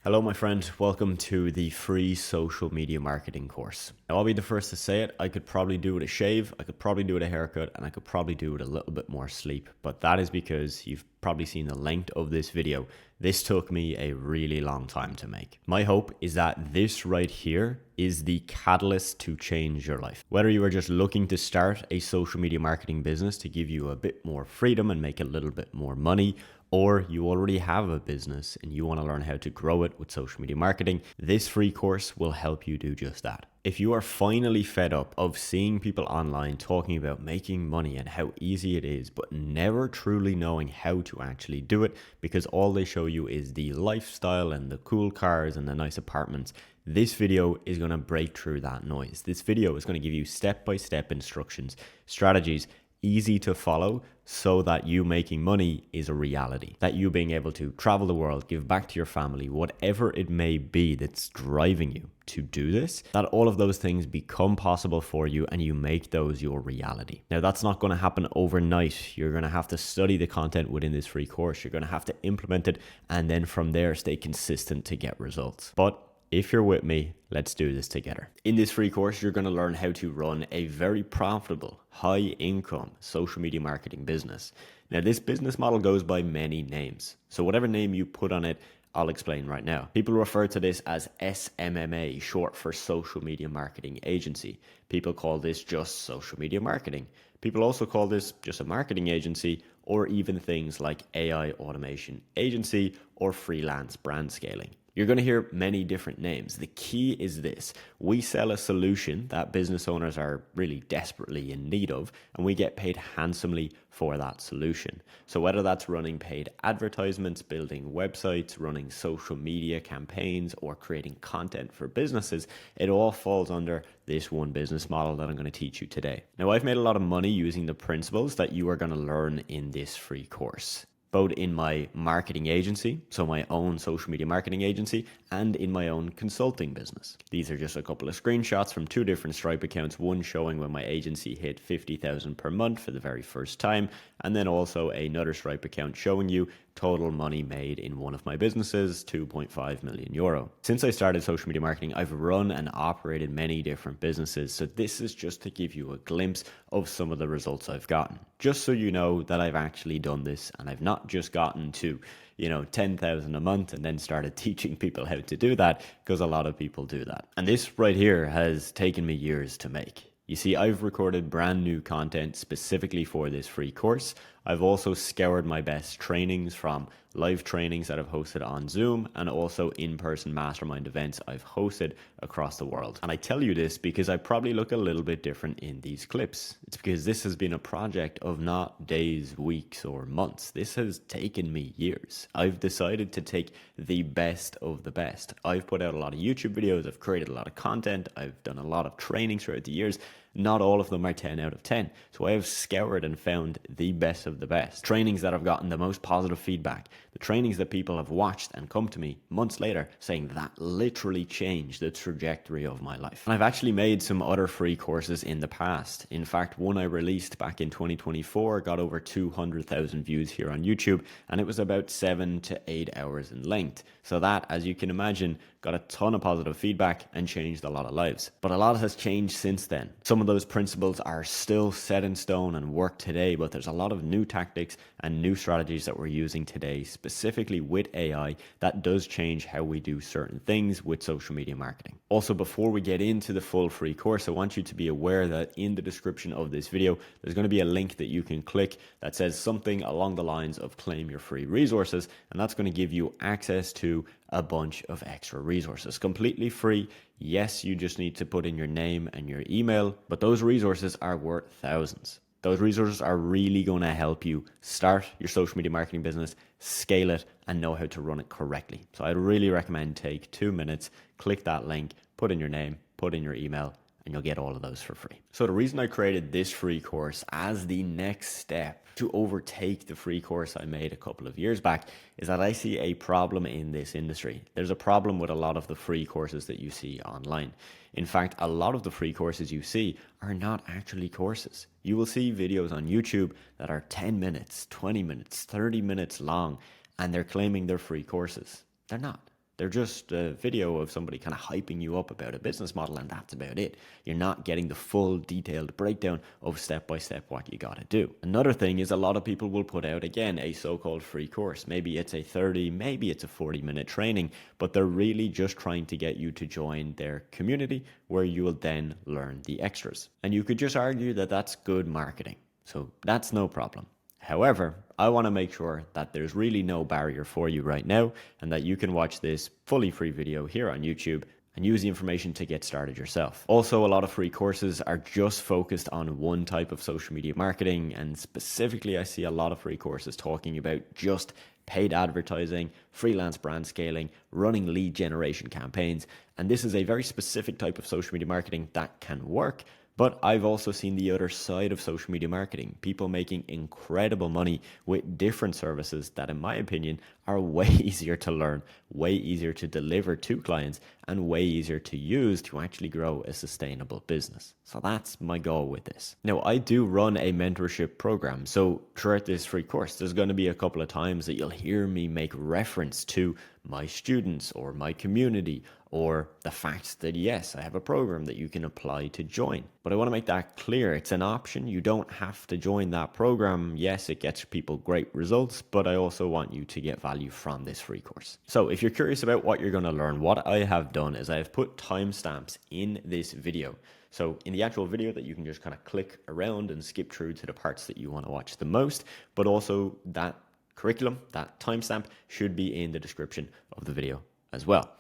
Hello, my friend. Welcome to the free social media marketing course. Now, I'll be the first to say it. I could probably do with a shave, I could probably do with a haircut, and I could probably do with a little bit more sleep. But that is because you've probably seen the length of this video. This took me a really long time to make. My hope is that this right here is the catalyst to change your life. Whether you are just looking to start a social media marketing business to give you a bit more freedom and make a little bit more money, or you already have a business and you want to learn how to grow it with social media marketing, this free course will help you do just that. If you are finally fed up of seeing people online talking about making money and how easy it is, but never truly knowing how to actually do it because all they show you is the lifestyle and the cool cars and the nice apartments, this video is going to break through that noise. This video is going to give you step-by-step instructions, strategies, easy to follow, so that you making money is a reality. That you being able to travel the world, give back to your family, whatever it may be that's driving you to do this, that all of those things become possible for you and you make those your reality. Now, that's not going to happen overnight. You're going to have to study the content within this free course. You're going to have to implement it, and then from there, stay consistent to get results. But if you're with me, let's do this together. In this free course, you're going to learn how to run a very profitable, high income social media marketing business. Now, this business model goes by many names. So whatever name you put on it, I'll explain right now. People refer to this as SMMA, short for social media marketing agency. People call this just social media marketing. People also call this just a marketing agency, or even things like AI automation agency or freelance brand scaling. You're going to hear many different names. The key is this: we sell a solution that business owners are really desperately in need of, and we get paid handsomely for that solution. So whether that's running paid advertisements, building websites, running social media campaigns, or creating content for businesses, it all falls under this one business model that I'm going to teach you today. Now, I've made a lot of money using the principles that you are going to learn in this free course, both in my marketing agency, so my own social media marketing agency, and in my own consulting business. These are just a couple of screenshots from two different Stripe accounts, one showing when my agency hit 50,000 per month for the very first time, and then also another Stripe account showing you total money made in one of my businesses, 2.5 million euro. Since I started social media marketing, I've run and operated many different businesses. So this is just to give you a glimpse of some of the results I've gotten, just so you know that I've actually done this and I've not just gotten to 10,000 a month and then started teaching people how to do that, because a lot of people do that. And this right here has taken me years to make. You see, I've recorded brand new content specifically for this free course. I've also scoured my best trainings from live trainings that I've hosted on Zoom and also in-person mastermind events I've hosted across the world. And I tell you this because I probably look a little bit different in these clips. It's because this has been a project of not days, weeks, or months. This has taken me years. I've decided to take the best of the best. I've put out a lot of YouTube videos. I've created a lot of content. I've done a lot of trainings throughout the years. Not all of them are 10 out of 10. So I have scoured and found the best of the best. Trainings that have gotten the most positive feedback. The trainings that people have watched and come to me months later saying that literally changed the trajectory of my life. And I've actually made some other free courses in the past. In fact, one I released back in 2024 got over 200,000 views here on YouTube, and it was about 7 to 8 hours in length. So that, as you can imagine, got a ton of positive feedback and changed a lot of lives. But a lot has changed since then. Some of those principles are still set in stone and work today, but there's a lot of new tactics and new strategies that we're using today, specifically with AI, that does change how we do certain things with social media marketing. Also, before we get into the full free course, I want you to be aware that in the description of this video, there's going to be a link that you can click that says something along the lines of claim your free resources, and that's going to give you access to a bunch of extra resources, completely free. Yes, you just need to put in your name and your email, but those resources are worth thousands. Those resources are really going to help you start your social media marketing business, scale it, and know how to run it correctly. So I'd really recommend take 2 minutes, click that link, put in your name, put in your email, and you'll get all of those for free. So the reason I created this free course as the next step to overtake the free course I made a couple of years back is that I see a problem in this industry. There's a problem with a lot of the free courses that you see online. In fact, a lot of the free courses you see are not actually courses. You will see videos on YouTube that are 10 minutes, 20 minutes, 30 minutes long, and they're claiming they're free courses. They're not. They're just a video of somebody kind of hyping you up about a business model, and that's about it. You're not getting the full detailed breakdown of step by step what you got to do. Another thing is a lot of people will put out, again, a so-called free course. Maybe it's a 30, maybe it's a 40-minute training, but they're really just trying to get you to join their community where you will then learn the extras. And you could just argue that that's good marketing. So that's no problem. However, I want to make sure that there's really no barrier for you right now and that you can watch this fully free video here on YouTube and use the information to get started yourself. Also, a lot of free courses are just focused on one type of social media marketing, and specifically I see a lot of free courses talking about just paid advertising, freelance brand scaling, running lead generation campaigns, and this is a very specific type of social media marketing that can work. But I've also seen the other side of social media marketing, people making incredible money with different services that, in my opinion, are way easier to learn, way easier to deliver to clients, and way easier to use to actually grow a sustainable business. So that's my goal with this. Now, I do run a mentorship program. So throughout this free course, there's going to be a couple of times that you'll hear me make reference to my students or my community, or the fact that, yes, I have a program that you can apply to join. But I want to make that clear. It's an option. You don't have to join that program. Yes, it gets people great results, but I also want you to get value from this free course. So if you're curious about what you're going to learn, what I have done is I have put timestamps in this video. So in the actual video that you can just kind of click around and skip through to the parts that you want to watch the most, but also that curriculum, that timestamp should be in the description of the video as well.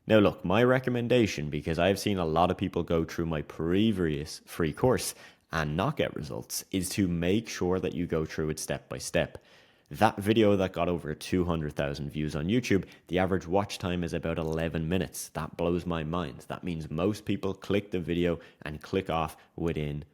Now look, my recommendation, because I've seen a lot of people go through my previous free course and not get results, is to make sure that you go through it step by step. That video that got over 200,000 views on YouTube, the average watch time is about 11 minutes. That blows my mind. That means most people click the video and click off within,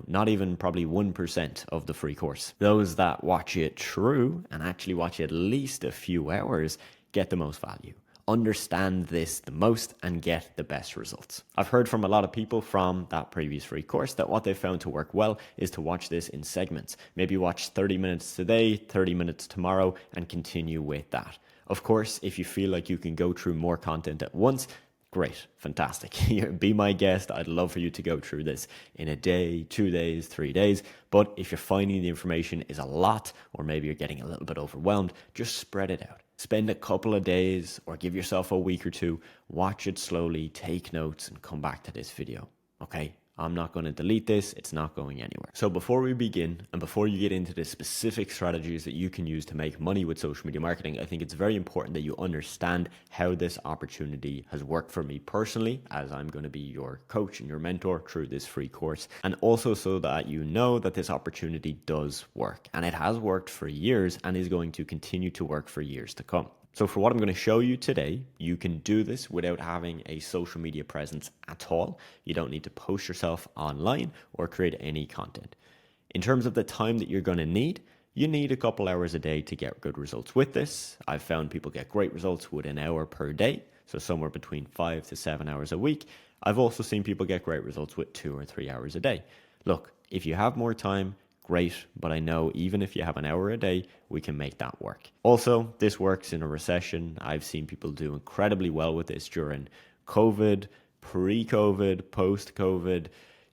not even probably 1% of the free course. Those that watch it through and actually watch at least a few hours get the most value, understand this the most, and get the best results. I've heard from a lot of people from that previous free course that what they found to work well is to watch this in segments. Maybe watch 30 minutes today, 30 minutes tomorrow, and continue with that. Of course, if you feel like you can go through more content at once, great, fantastic. Be my guest. I'd love for you to go through this in a day, 2 days, 3 days. But if you're finding the information is a lot, or maybe you're getting a little bit overwhelmed, just spread it out. Spend a couple of days or give yourself a week or two, watch it slowly, take notes, and come back to this video. Okay? I'm not going to delete this. It's not going anywhere. So before we begin, and before you get into the specific strategies that you can use to make money with social media marketing, I think it's very important that you understand how this opportunity has worked for me personally, as I'm going to be your coach and your mentor through this free course. And also so that you know that this opportunity does work. And it has worked for years and is going to continue to work for years to come. So for what I'm going to show you today, you can do this without having a social media presence at all. You don't need to post yourself online or create any content. In terms of the time that you're going to need, you need a couple hours a day to get good results with this. I've found people get great results with an hour per day, so somewhere between 5 to 7 hours a week. I've also seen people get great results with 2 or 3 hours a day. Look, if you have more time, great, but I know even if you have an hour a day, we can make that work. Also, this works in a recession. I've seen people do incredibly well with this during COVID, pre-COVID, post-COVID.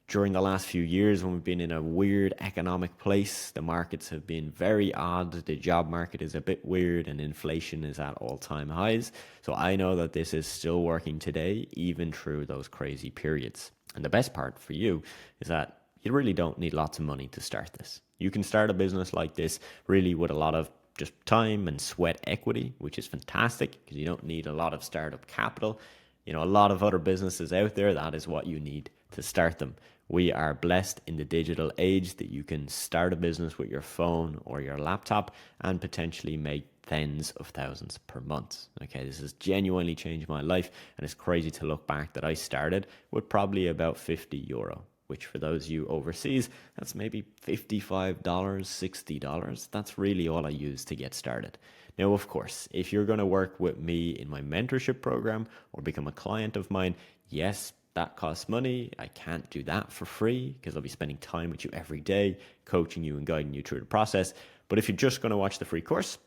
During the last few years when we've been in a weird economic place, the markets have been very odd. The job market is a bit weird and inflation is at all-time highs. So I know that this is still working today, even through those crazy periods. And the best part for you is that you really don't need lots of money to start this. You can start a business like this really with a lot of just time and sweat equity, which is fantastic because you don't need a lot of startup capital. A lot of other businesses out there, that is what you need to start them. We are blessed in the digital age that you can start a business with your phone or your laptop and potentially make tens of thousands per month. Okay, this has genuinely changed my life, and it's crazy to look back that I started with probably about €50. Which for those of you overseas, that's maybe $55, $60. That's really all I use to get started. Now, of course, if you're going to work with me in my mentorship program or become a client of mine, yes, that costs money. I can't do that for free because I'll be spending time with you every day, coaching you and guiding you through the process. But if you're just going to watch the free course,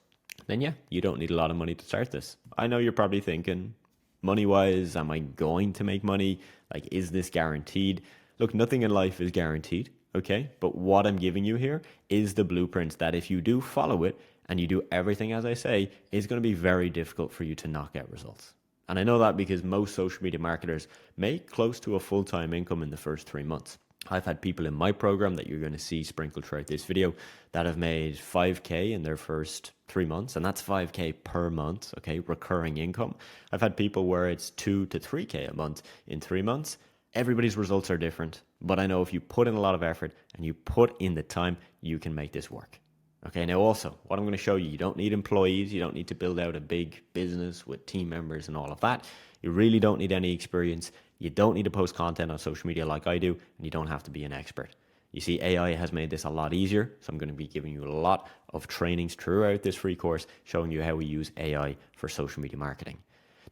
then yeah, you don't need a lot of money to start this. I know you're probably thinking, money wise, am I going to make money? Like, is this guaranteed? Look, nothing in life is guaranteed, okay? But what I'm giving you here is the blueprint that if you do follow it and you do everything as I say, it's going to be very difficult for you to knock out results. And I know that because most social media marketers make close to a full-time income in the first 3 months. I've had people in my program that you're going to see sprinkled throughout this video that have made 5K in their first 3 months, and that's 5K per month, okay, recurring income. I've had people where it's 2 to 3K a month in 3 months. Everybody's results are different, but I know if you put in a lot of effort and you put in the time, you can make this work. Okay, now also, what I'm going to show you, you don't need employees, you don't need to build out a big business with team members and all of that. You really don't need any experience. You don't need to post content on social media like I do, and you don't have to be an expert. You see, AI has made this a lot easier, so I'm going to be giving you a lot of trainings throughout this free course showing you how we use AI for social media marketing.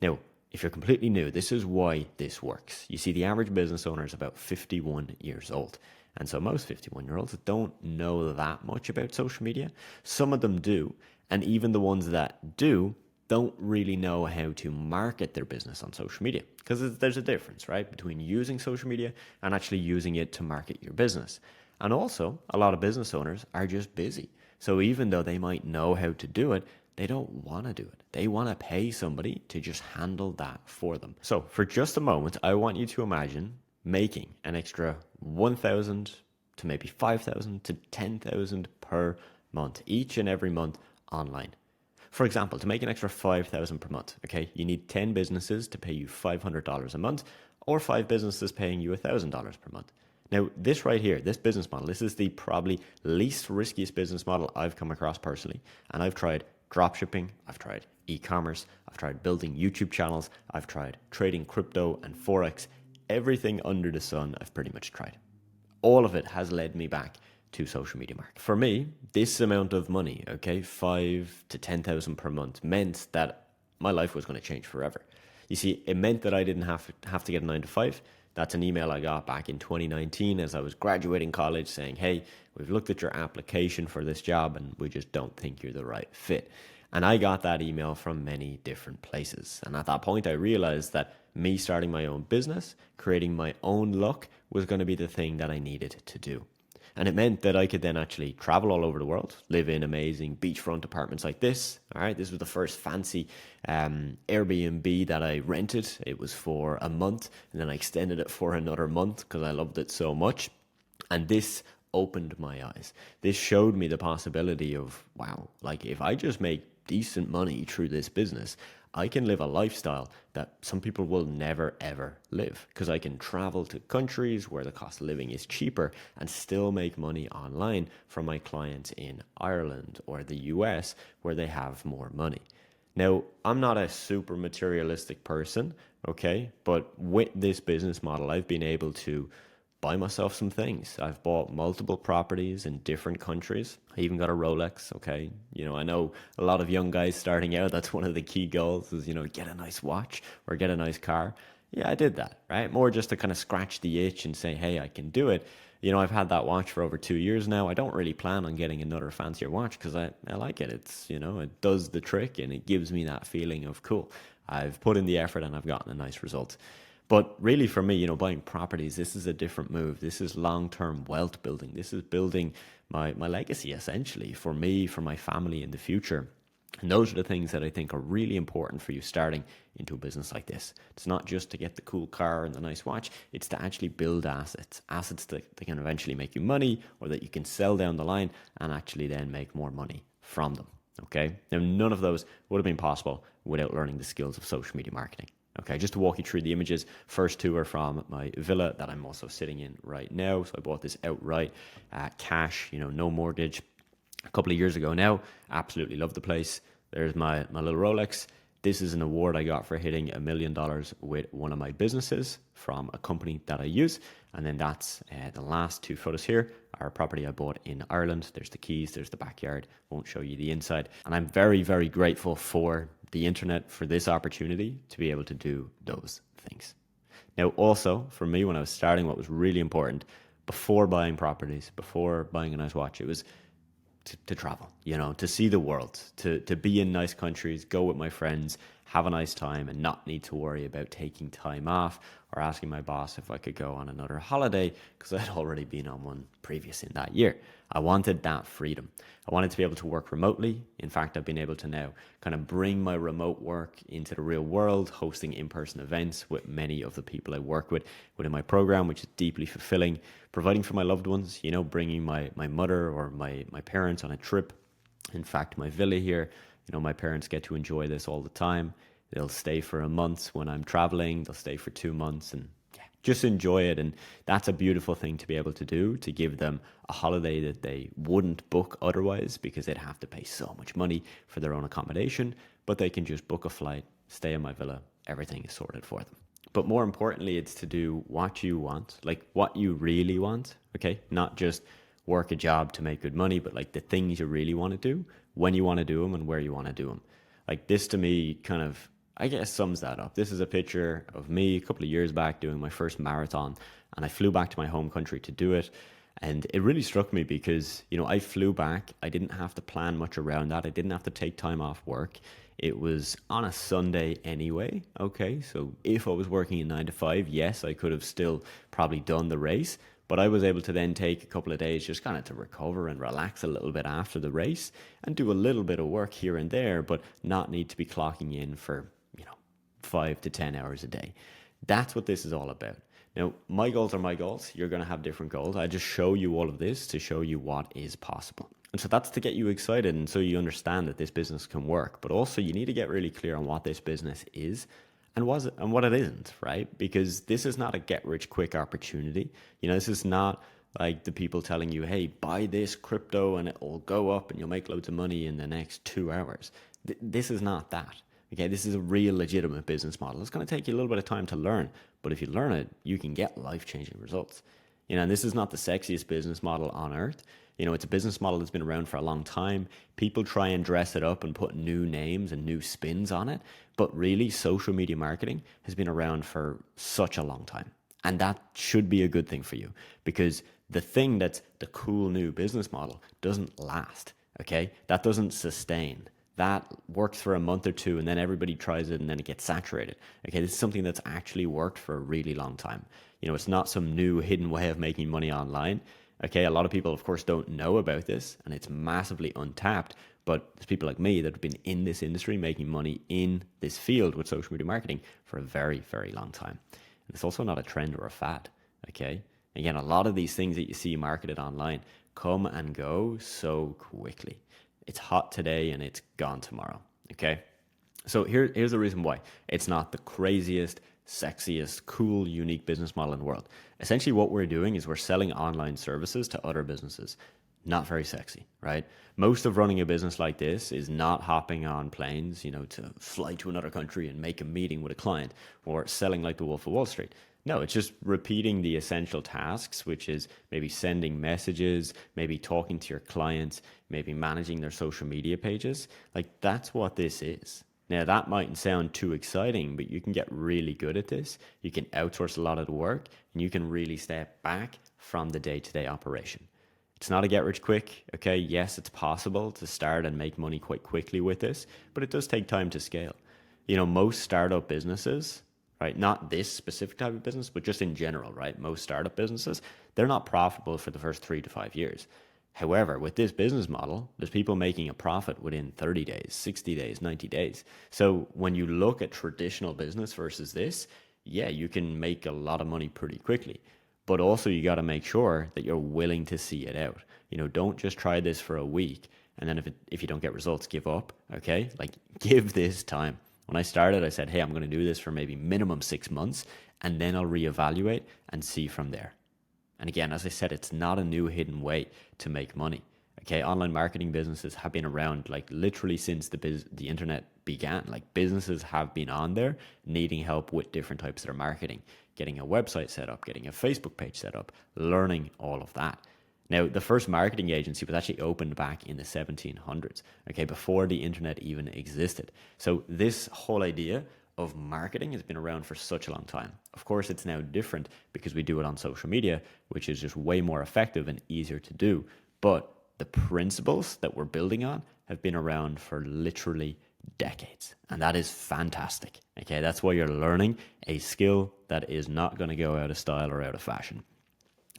Now, if you're completely new, this is why this works. You see, the average business owner is about 51 years old. And so most 51-year-olds don't know that much about social media. Some of them do. And even the ones that do don't really know how to market their business on social media. Because there's a difference, right? Between using social media and actually using it to market your business. And also, a lot of business owners are just busy. So even though they might know how to do it, they don't want to do it. They want to pay somebody to just handle that for them. So for just a moment, I want you to imagine making an extra 1,000 to maybe 5,000 to 10,000 per month, each and every month online. For example, to make an extra 5,000 per month, okay, you need 10 businesses to pay you $500 a month, or 5 businesses paying you $1,000 per month. Now, this right here, this business model, this is the probably least riskiest business model I've come across personally. And I've tried dropshipping, I've tried e-commerce, I've tried building YouTube channels, I've tried trading crypto and Forex. Everything under the sun I've pretty much tried. All of it has led me back to social media marketing. For me, this amount of money, okay, 5 to 10,000 per month, meant that my life was going to change forever. You see, it meant that I didn't have to get a 9 to 5. That's an email I got back in 2019 as I was graduating college saying, hey, we've looked at your application for this job and we just don't think you're the right fit. And I got that email from many different places. And at that point, I realized that me starting my own business, creating my own luck, was going to be the thing that I needed to do. And it meant that I could then actually travel all over the world, live in amazing beachfront apartments like this. All right, this was the first fancy Airbnb that I rented. It was for a month, and then I extended it for another month because I loved it so much. And this opened my eyes. This showed me the possibility of, wow, like if I just make decent money through this business, I can live a lifestyle that some people will never ever live, because I can travel to countries where the cost of living is cheaper and still make money online from my clients in Ireland or the US where they have more money. Now, I'm not a super materialistic person, okay, but with this business model, I've been able to buy myself some things. I've bought multiple properties in different countries. I even got a Rolex, okay? You know, I know a lot of young guys starting out, that's one of the key goals is, you know, get a nice watch or get a nice car. Yeah, I did that, right? More just to kind of scratch the itch and say, hey, I can do it. You know, I've had that watch for over 2 years now. I don't really plan on getting another fancier watch because I like it. It's, you know, it does the trick and it gives me that feeling of cool. I've put in the effort and I've gotten a nice result. But really for me, you know, buying properties, this is a different move. This is long-term wealth building. This is building my legacy, essentially, for me, for my family in the future. And those are the things that I think are really important for you starting into a business like this. It's not just to get the cool car and the nice watch. It's to actually build assets that can eventually make you money or that you can sell down the line and actually then make more money from them. Okay. Now, none of those would have been possible without learning the skills of social media marketing. Okay, just to walk you through the images, first two are from my villa that I'm also sitting in right now. So I bought this outright, cash, you know, no mortgage, a couple of years ago now. Absolutely love the place. There's my little Rolex. This is an award I got for hitting $1 million with one of my businesses from a company that I use. And then that's the last two photos here are a property I bought in Ireland. There's the keys, there's the backyard. Won't show you the inside. And I'm very, very grateful for the internet, for this opportunity to be able to do those things. Now, also for me, when I was starting, what was really important before buying properties, before buying a nice watch, it was to travel, to see the world, to be in nice countries, go with my friends, have a nice time, and not need to worry about taking time off or asking my boss if I could go on another holiday because I'd already been on one previous in that year. I wanted that freedom. I wanted to be able to work remotely. In fact, I've been able to now kind of bring my remote work into the real world, hosting in-person events with many of the people I work with within my program, which is deeply fulfilling, providing for my loved ones, bringing my mother or my parents on a trip. In fact, my villa here, my parents get to enjoy this all the time. They'll stay for a month when I'm traveling. They'll stay for 2 months and just enjoy it. And that's a beautiful thing to be able to do, to give them a holiday that they wouldn't book otherwise because they'd have to pay so much money for their own accommodation. But they can just book a flight, stay in my villa. Everything is sorted for them. But more importantly, it's to do what you want, like what you really want, okay? Not just work a job to make good money, but like the things you really want to do, when you want to do them and where you want to do them. Like this to me kind of, I guess, sums that up. This is a picture of me a couple of years back doing my first marathon, and I flew back to my home country to do it. And it really struck me because, I flew back. I didn't have to plan much around that. I didn't have to take time off work. It was on a Sunday anyway. Okay, so if I was working a 9 to 5, yes, I could have still probably done the race. But I was able to then take a couple of days just kind of to recover and relax a little bit after the race and do a little bit of work here and there, but not need to be clocking in for, 5 to 10 hours a day. That's what this is all about. Now, my goals are my goals. You're going to have different goals. I just show you all of this to show you what is possible. And so that's to get you excited and so you understand that this business can work. But also you need to get really clear on what this business is and what it isn't, right? Because this is not a get rich quick opportunity. This is not like the people telling you, hey, buy this crypto and it'll go up and you'll make loads of money in the next 2 hours. This is not that. Okay, this is a real legitimate business model. It's going to take you a little bit of time to learn, but if you learn it, you can get life-changing results. And this is not the sexiest business model on earth. It's a business model that's been around for a long time. People try and dress it up and put new names and new spins on it, but really social media marketing has been around for such a long time. And that should be a good thing for you because the thing that's the cool new business model doesn't last, okay? That doesn't sustain. That works for a month or two and then everybody tries it and then it gets saturated. Okay, this is something that's actually worked for a really long time. It's not some new hidden way of making money online. Okay, a lot of people, of course, don't know about this and it's massively untapped. But there's people like me that have been in this industry making money in this field with social media marketing for a very, very long time. And it's also not a trend or a fad. Okay, again, a lot of these things that you see marketed online come and go so quickly. It's hot today and it's gone tomorrow, okay? So here's the reason why. It's not the craziest, sexiest, cool, unique business model in the world. Essentially what we're doing is we're selling online services to other businesses. Not very sexy, right? Most of running a business like this is not hopping on planes, to fly to another country and make a meeting with a client or selling like the Wolf of Wall Street. No, it's just repeating the essential tasks, which is maybe sending messages, maybe talking to your clients, maybe managing their social media pages. Like that's what this is. Now that mightn't sound too exciting, but you can get really good at this. You can outsource a lot of the work and you can really step back from the day-to-day operation. It's not a get rich quick, okay? Yes, it's possible to start and make money quite quickly with this, but it does take time to scale. Most startup businesses, right? Not this specific type of business, but just in general, right? Most startup businesses, they're not profitable for the first 3 to 5 years. However, with this business model, there's people making a profit within 30 days, 60 days, 90 days. So when you look at traditional business versus this, yeah, you can make a lot of money pretty quickly. But also you got to make sure that you're willing to see it out. Don't just try this for a week and then if you don't get results, give up, okay? Like give this time. When I started, I said, hey, I'm going to do this for maybe minimum 6 months, and then I'll reevaluate and see from there. And again, as I said, it's not a new hidden way to make money. Okay, online marketing businesses have been around like literally since the internet began. Like businesses have been on there needing help with different types of their marketing, getting a website set up, getting a Facebook page set up, learning all of that. Now, the first marketing agency was actually opened back in the 1700s, okay, before the internet even existed. So this whole idea of marketing has been around for such a long time. Of course, it's now different because we do it on social media, which is just way more effective and easier to do. But the principles that we're building on have been around for literally decades. And that is fantastic. Okay, that's why you're learning a skill that is not going to go out of style or out of fashion.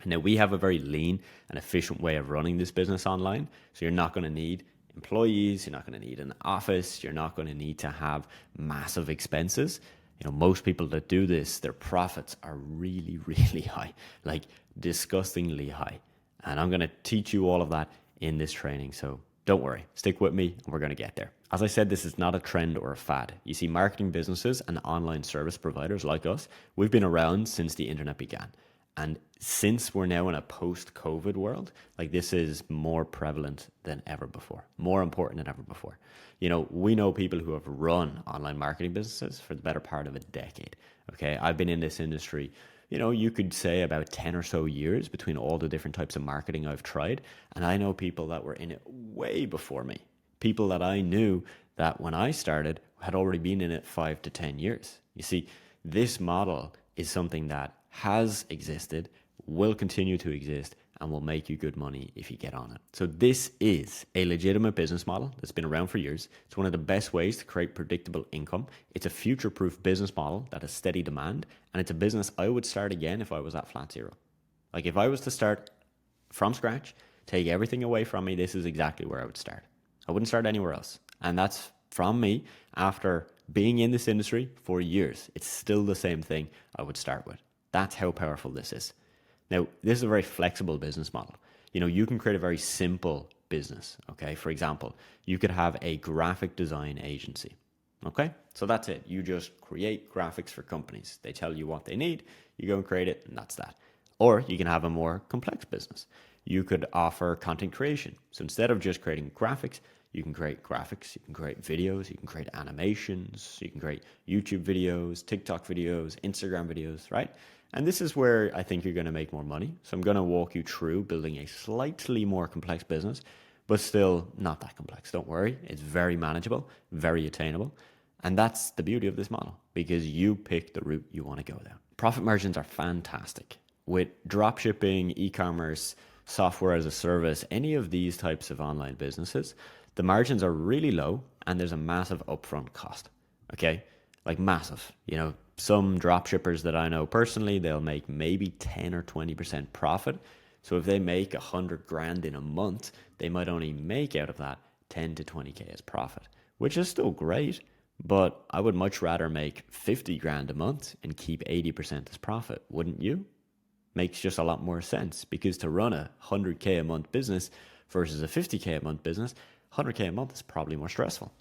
Now, we have a very lean and efficient way of running this business online. So you're not going to need employees, you're not going to need an office, you're not going to need to have massive expenses. You know, most people that do this, their profits are really, really high, like disgustingly high. And I'm going to teach you all of that in this training. So don't worry, stick with me and we're going to get there. As I said, this is not a trend or a fad. You see, marketing businesses and online service providers like us, we've been around since the internet began. And since we're now in a post-COVID world, like this is more prevalent than ever before, more important than ever before. You know, we know people who have run online marketing businesses for the better part of a decade. Okay, I've been in this industry, you know, you could say about 10 or so years between all the different types of marketing I've tried. And I know people that were in it way before me. People that I knew that when I started had already been in it 5 to 10 years. You see, this model is something that has existed, will continue to exist, and will make you good money if you get on it. So this is a legitimate business model that's been around for years. It's one of the best ways to create predictable income. It's a future-proof business model that has steady demand, and it's a business I would start again if I was at flat zero. Like if I was to start from scratch, take everything away from me, this is exactly where I would start. I wouldn't start anywhere else. And that's from me after being in this industry for years. It's still the same thing I would start with. That's how powerful this is. Now, this is a very flexible business model. You know, you can create a very simple business, okay? For example, you could have a graphic design agency, okay? So that's it. You just create graphics for companies. They tell you what they need, you go and create it, and that's that. Or you can have a more complex business. You could offer content creation. So instead of just creating graphics, you can create graphics, you can create videos, you can create animations, you can create YouTube videos, TikTok videos, Instagram videos, right? And this is where I think you're going to make more money. So I'm going to walk you through building a slightly more complex business, but still not that complex. Don't worry. It's very manageable, very attainable. And that's the beauty of this model because you pick the route you want to go down. Profit margins are fantastic. With dropshipping, e-commerce, software as a service, any of these types of online businesses, the margins are really low and there's a massive upfront cost. Okay? Like massive. You know, some drop shippers that I know personally, they'll make maybe 10 or 20% profit. So if they make 100 grand in a month, they might only make out of that 10 to 20K as profit, which is still great. But I would much rather make 50 grand a month and keep 80% as profit, wouldn't you? Makes just a lot more sense because to run a 100K a month business versus a 50K a month business, 100K a month is probably more stressful.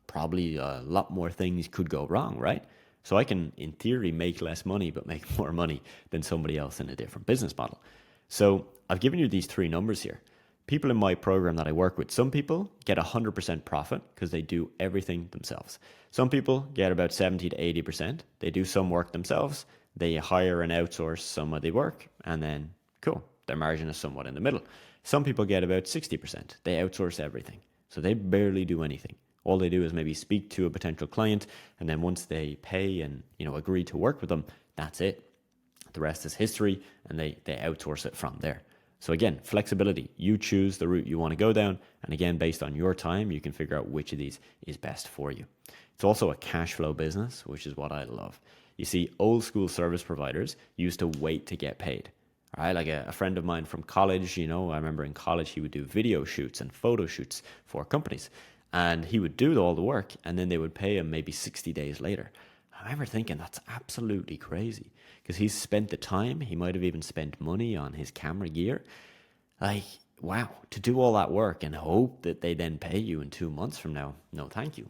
Probably a lot more things could go wrong, right? So I can, in theory, make less money, but make more money than somebody else in a different business model. So I've given you these three numbers here. People in my program that I work with, some people get 100% profit because they do everything themselves. Some people get about 70 to 80%. They do some work themselves. They hire and outsource some of the work, and then cool, their margin is somewhat in the middle. Some people get about 60%. They outsource everything. So they barely do anything. All they do is maybe speak to a potential client, and then once they pay and agree to work with them, that's it. The rest is history, and they outsource it from there. So again, flexibility. You choose the route you want to go down, and again, based on your time, you can figure out which of these is best for you. It's also a cash flow business, which is what I love. You see, old school service providers used to wait to get paid. All right, like a friend of mine from college, I remember in college he would do video shoots and photo shoots for companies. And he would do all the work, and then they would pay him maybe 60 days later. I remember thinking that's absolutely crazy because he's spent the time. He might have even spent money on his camera gear. Like, wow, to do all that work and hope that they then pay you in 2 months from now. No, thank you.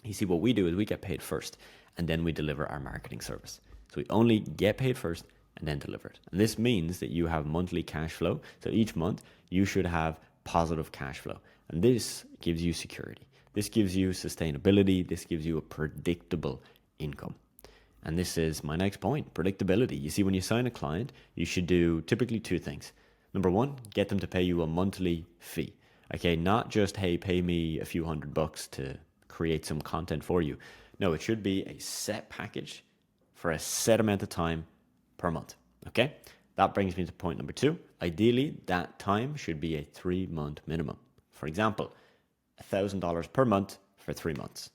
You see, what we do is we get paid first, and then we deliver our marketing service. So we only get paid first and then deliver it. And this means that you have monthly cash flow. So each month you should have positive cash flow. And this gives you security. This gives you sustainability. This gives you a predictable income. And this is my next point, predictability. You see, when you sign a client, you should do typically two things. Number one, get them to pay you a monthly fee. Okay, not just, hey, pay me a few $100 to create some content for you. No, it should be a set package for a set amount of time per month. Okay? That brings me to point number 2. Ideally, that time should be a 3-month minimum. For example, $1,000 per month for 3 months.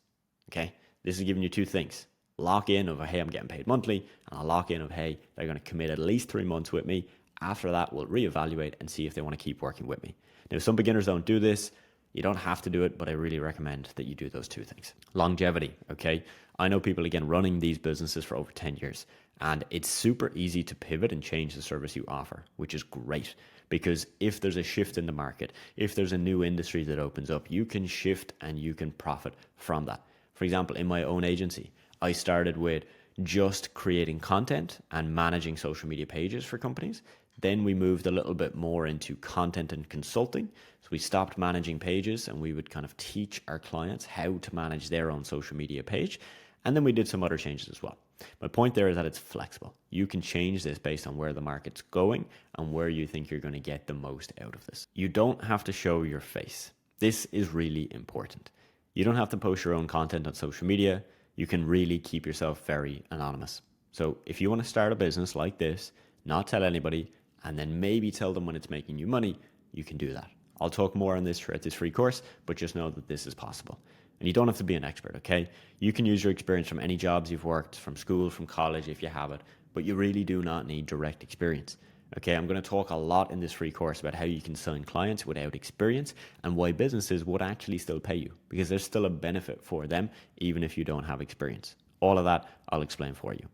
Okay, this is giving you 2 things. Lock in of, hey, I'm getting paid monthly, and I'll lock in of, hey, they're going to commit at least 3 months with me. After that, we'll reevaluate and see if they want to keep working with me. Now, some beginners don't do this. You don't have to do it, but I really recommend that you do those 2 things. Longevity, okay? I know people, again, running these businesses for over 10 years, and it's super easy to pivot and change the service you offer, which is great, because if there's a shift in the market, if there's a new industry that opens up, you can shift and you can profit from that. For example, in my own agency, I started with just creating content and managing social media pages for companies. Then we moved a little bit more into content and consulting. So we stopped managing pages and we would kind of teach our clients how to manage their own social media page. And then we did some other changes as well. My point there is that it's flexible. You can change this based on where the market's going and where you think you're going to get the most out of this. You don't have to show your face. This is really important. You don't have to post your own content on social media. You can really keep yourself very anonymous. So if you want to start a business like this, not tell anybody, and then maybe tell them when it's making you money, you can do that. I'll talk more on this throughout this free course, but just know that this is possible. And you don't have to be an expert, okay? You can use your experience from any jobs you've worked, from school, from college, if you have it, but you really do not need direct experience. Okay, I'm going to talk a lot in this free course about how you can sign clients without experience and why businesses would actually still pay you, because there's still a benefit for them even if you don't have experience. All of that I'll explain for you.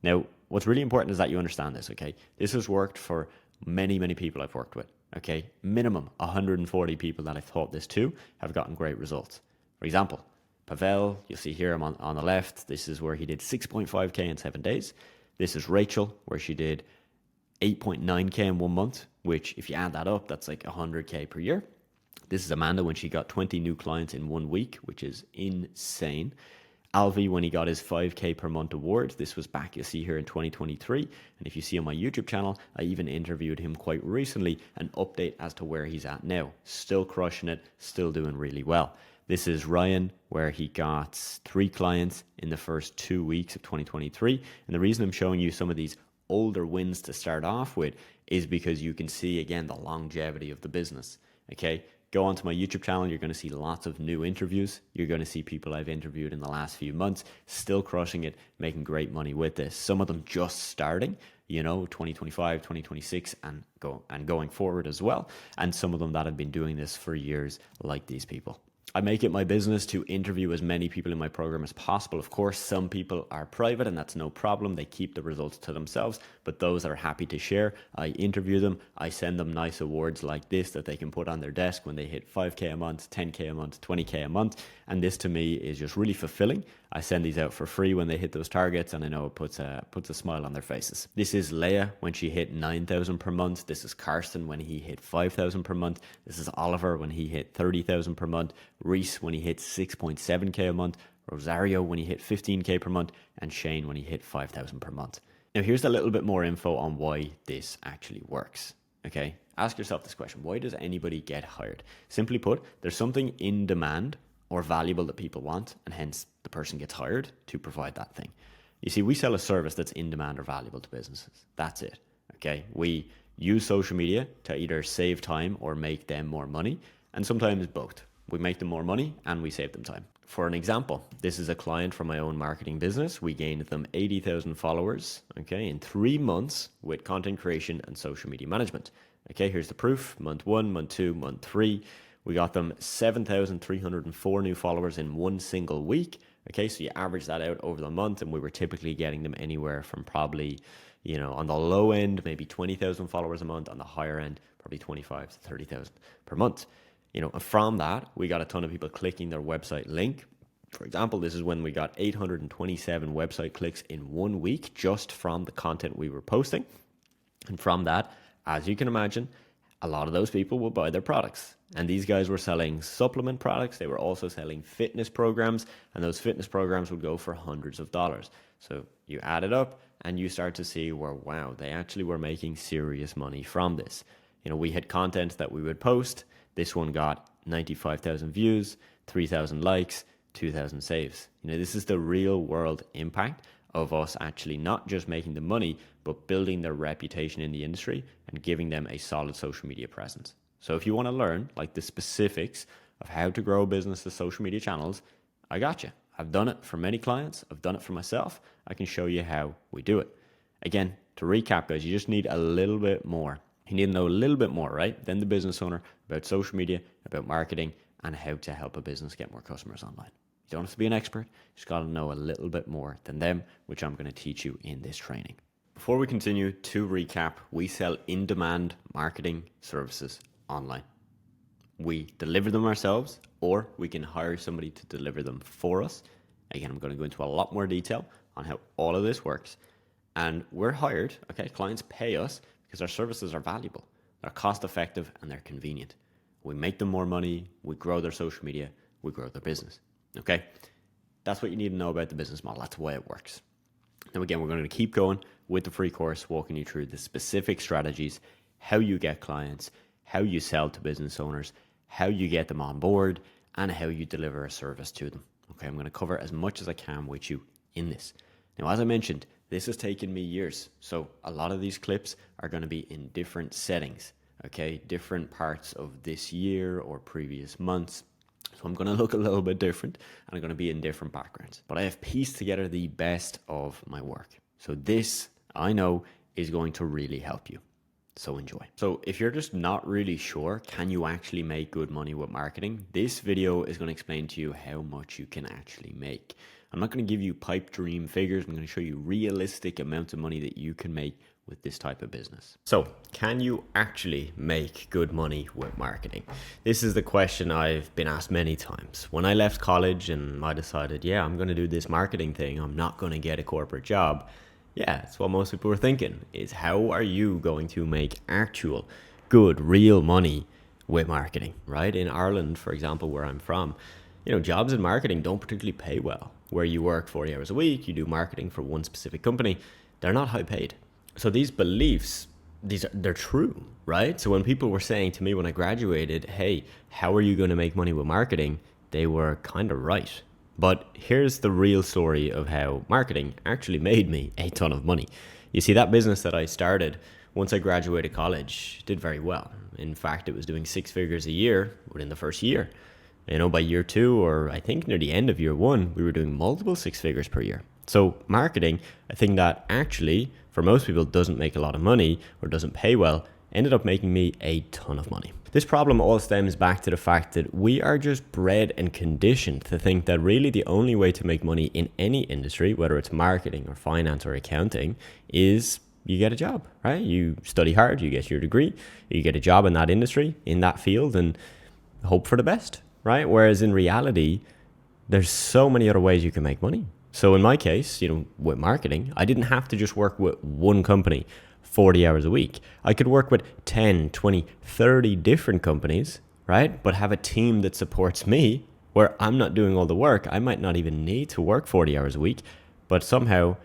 Now, what's really important is that you understand this, okay? This has worked for many, many people I've worked with, okay? Minimum 140 people that I've taught this to have gotten great results. For example, Pavel, you'll see here I'm on the left. This is where he did 6.5K in 7 days. This is Rachel, where she did 8.9K in 1 month, which if you add that up, that's like 100K per year. This is Amanda when she got 20 new clients in 1 week, which is insane. Alvi when he got his 5K per month award. This was back, you see here, in 2023. And if you see on my YouTube channel, I even interviewed him quite recently, an update as to where he's at now. Still crushing it, still doing really well. This is Ryan, where he got 3 clients in the first 2 weeks of 2023. And the reason I'm showing you some of these older wins to start off with is because you can see, again, the longevity of the business. Okay, go onto my YouTube channel. You're going to see lots of new interviews. You're going to see people I've interviewed in the last few months still crushing it, making great money with this. Some of them just starting, 2025, 2026 and going forward as well. And some of them that have been doing this for years, like these people. I make it my business to interview as many people in my program as possible. Of course, some people are private and that's no problem. They keep the results to themselves, but those that are happy to share, I interview them. I send them nice awards like this that they can put on their desk when they hit 5K a month, 10K a month, 20K a month. And this to me is just really fulfilling. I send these out for free when they hit those targets, and I know it puts a smile on their faces. This is Leia when she hit 9,000 per month. This is Karsten when he hit 5,000 per month. This is Oliver when he hit 30,000 per month. Reese when he hit 6.7K a month. Rosario when he hit 15K per month. And Shane when he hit 5,000 per month. Now here's a little bit more info on why this actually works. Okay, ask yourself this question. Why does anybody get hired? Simply put, there's something in demand or valuable that people want, and hence the person gets hired to provide that thing. You see, we sell a service that's in demand or valuable to businesses. That's it, okay? We use social media to either save time or make them more money, and sometimes both. We make them more money and we save them time. For an example, this is a client from my own marketing business. We gained them 80,000 followers, okay, in 3 months with content creation and social media management. Okay, here's the proof. Month 1, month 2, month 3. We got them 7,304 new followers in 1 single week. Okay, so you average that out over the month, and we were typically getting them anywhere from probably, on the low end, maybe 20,000 followers a month. On the higher end, probably 25 to 30,000 per month. And from that, we got a ton of people clicking their website link. For example, this is when we got 827 website clicks in 1 week just from the content we were posting. And from that, as you can imagine, a lot of those people will buy their products. And these guys were selling supplement products. They were also selling fitness programs, and those fitness programs would go for hundreds of dollars. So you add it up and you start to see where, wow, they actually were making serious money from this. We had content that we would post. This one got 95,000 views, 3,000 likes, 2,000 saves. This is the real world impact of us actually not just making the money, but building their reputation in the industry and giving them a solid social media presence. So if you want to learn like the specifics of how to grow a business to social media channels, I got you. I've done it for many clients. I've done it for myself. I can show you how we do it. Again, to recap, guys, you just need a little bit more. You need to know a little bit more, right, than the business owner about social media, about marketing, and how to help a business get more customers online. You don't have to be an expert. You just got to know a little bit more than them, which I'm going to teach you in this training. Before we continue, to recap, we sell in-demand marketing services online. We deliver them ourselves, or we can hire somebody to deliver them for us. Again, I'm going to go into a lot more detail on how all of this works. And we're hired, okay, clients pay us because our services are valuable, they're cost effective, and they're convenient. We make them more money, we grow their social media, we grow their business, okay? That's what you need to know about the business model. That's the way it works. Now, again, we're going to keep going with the free course, walking you through the specific strategies, how you get clients, how you sell to business owners, how you get them on board, and how you deliver a service to them. Okay, I'm going to cover as much as I can with you in this. Now, as I mentioned, this has taken me years. So a lot of these clips are going to be in different settings, okay? Different parts of this year or previous months. So I'm going to look a little bit different and I'm going to be in different backgrounds. But I have pieced together the best of my work. So this, I know, is going to really help you. So enjoy. So if you're just not really sure, can you actually make good money with marketing? This video is going to explain to you how much you can actually make. I'm not going to give you pipe dream figures. I'm going to show you realistic amounts of money that you can make with this type of business. So can you actually make good money with marketing? This is the question I've been asked many times. When I left college and I decided, yeah, I'm going to do this marketing thing, I'm not going to get a corporate job. Yeah, that's what most people were thinking, is how are you going to make actual, good, real money with marketing, right? In Ireland, for example, where I'm from, jobs in marketing don't particularly pay well. Where you work 40 hours a week, you do marketing for one specific company, they're not high paid. So these beliefs, they're true, right? So when people were saying to me when I graduated, hey, how are you going to make money with marketing? They were kind of right. But here's the real story of how marketing actually made me a ton of money. You see, that business that I started once I graduated college did very well. In fact, it was doing 6 figures a year within the first year. By year 2, or I think near the end of year 1, we were doing multiple 6 figures per year. So marketing, a thing that actually for most people doesn't make a lot of money or doesn't pay well, ended up making me a ton of money. This problem all stems back to the fact that we are just bred and conditioned to think that really the only way to make money in any industry, whether it's marketing or finance or accounting, is you get a job, right? You study hard, you get your degree, you get a job in that industry, in that field, and hope for the best, right? Whereas in reality, there's so many other ways you can make money. So in my case, with marketing, I didn't have to just work with one company 40 hours a week. I could work with 10, 20, 30 different companies, right? But have a team that supports me where I'm not doing all the work. I might not even need to work 40 hours a week, but somehow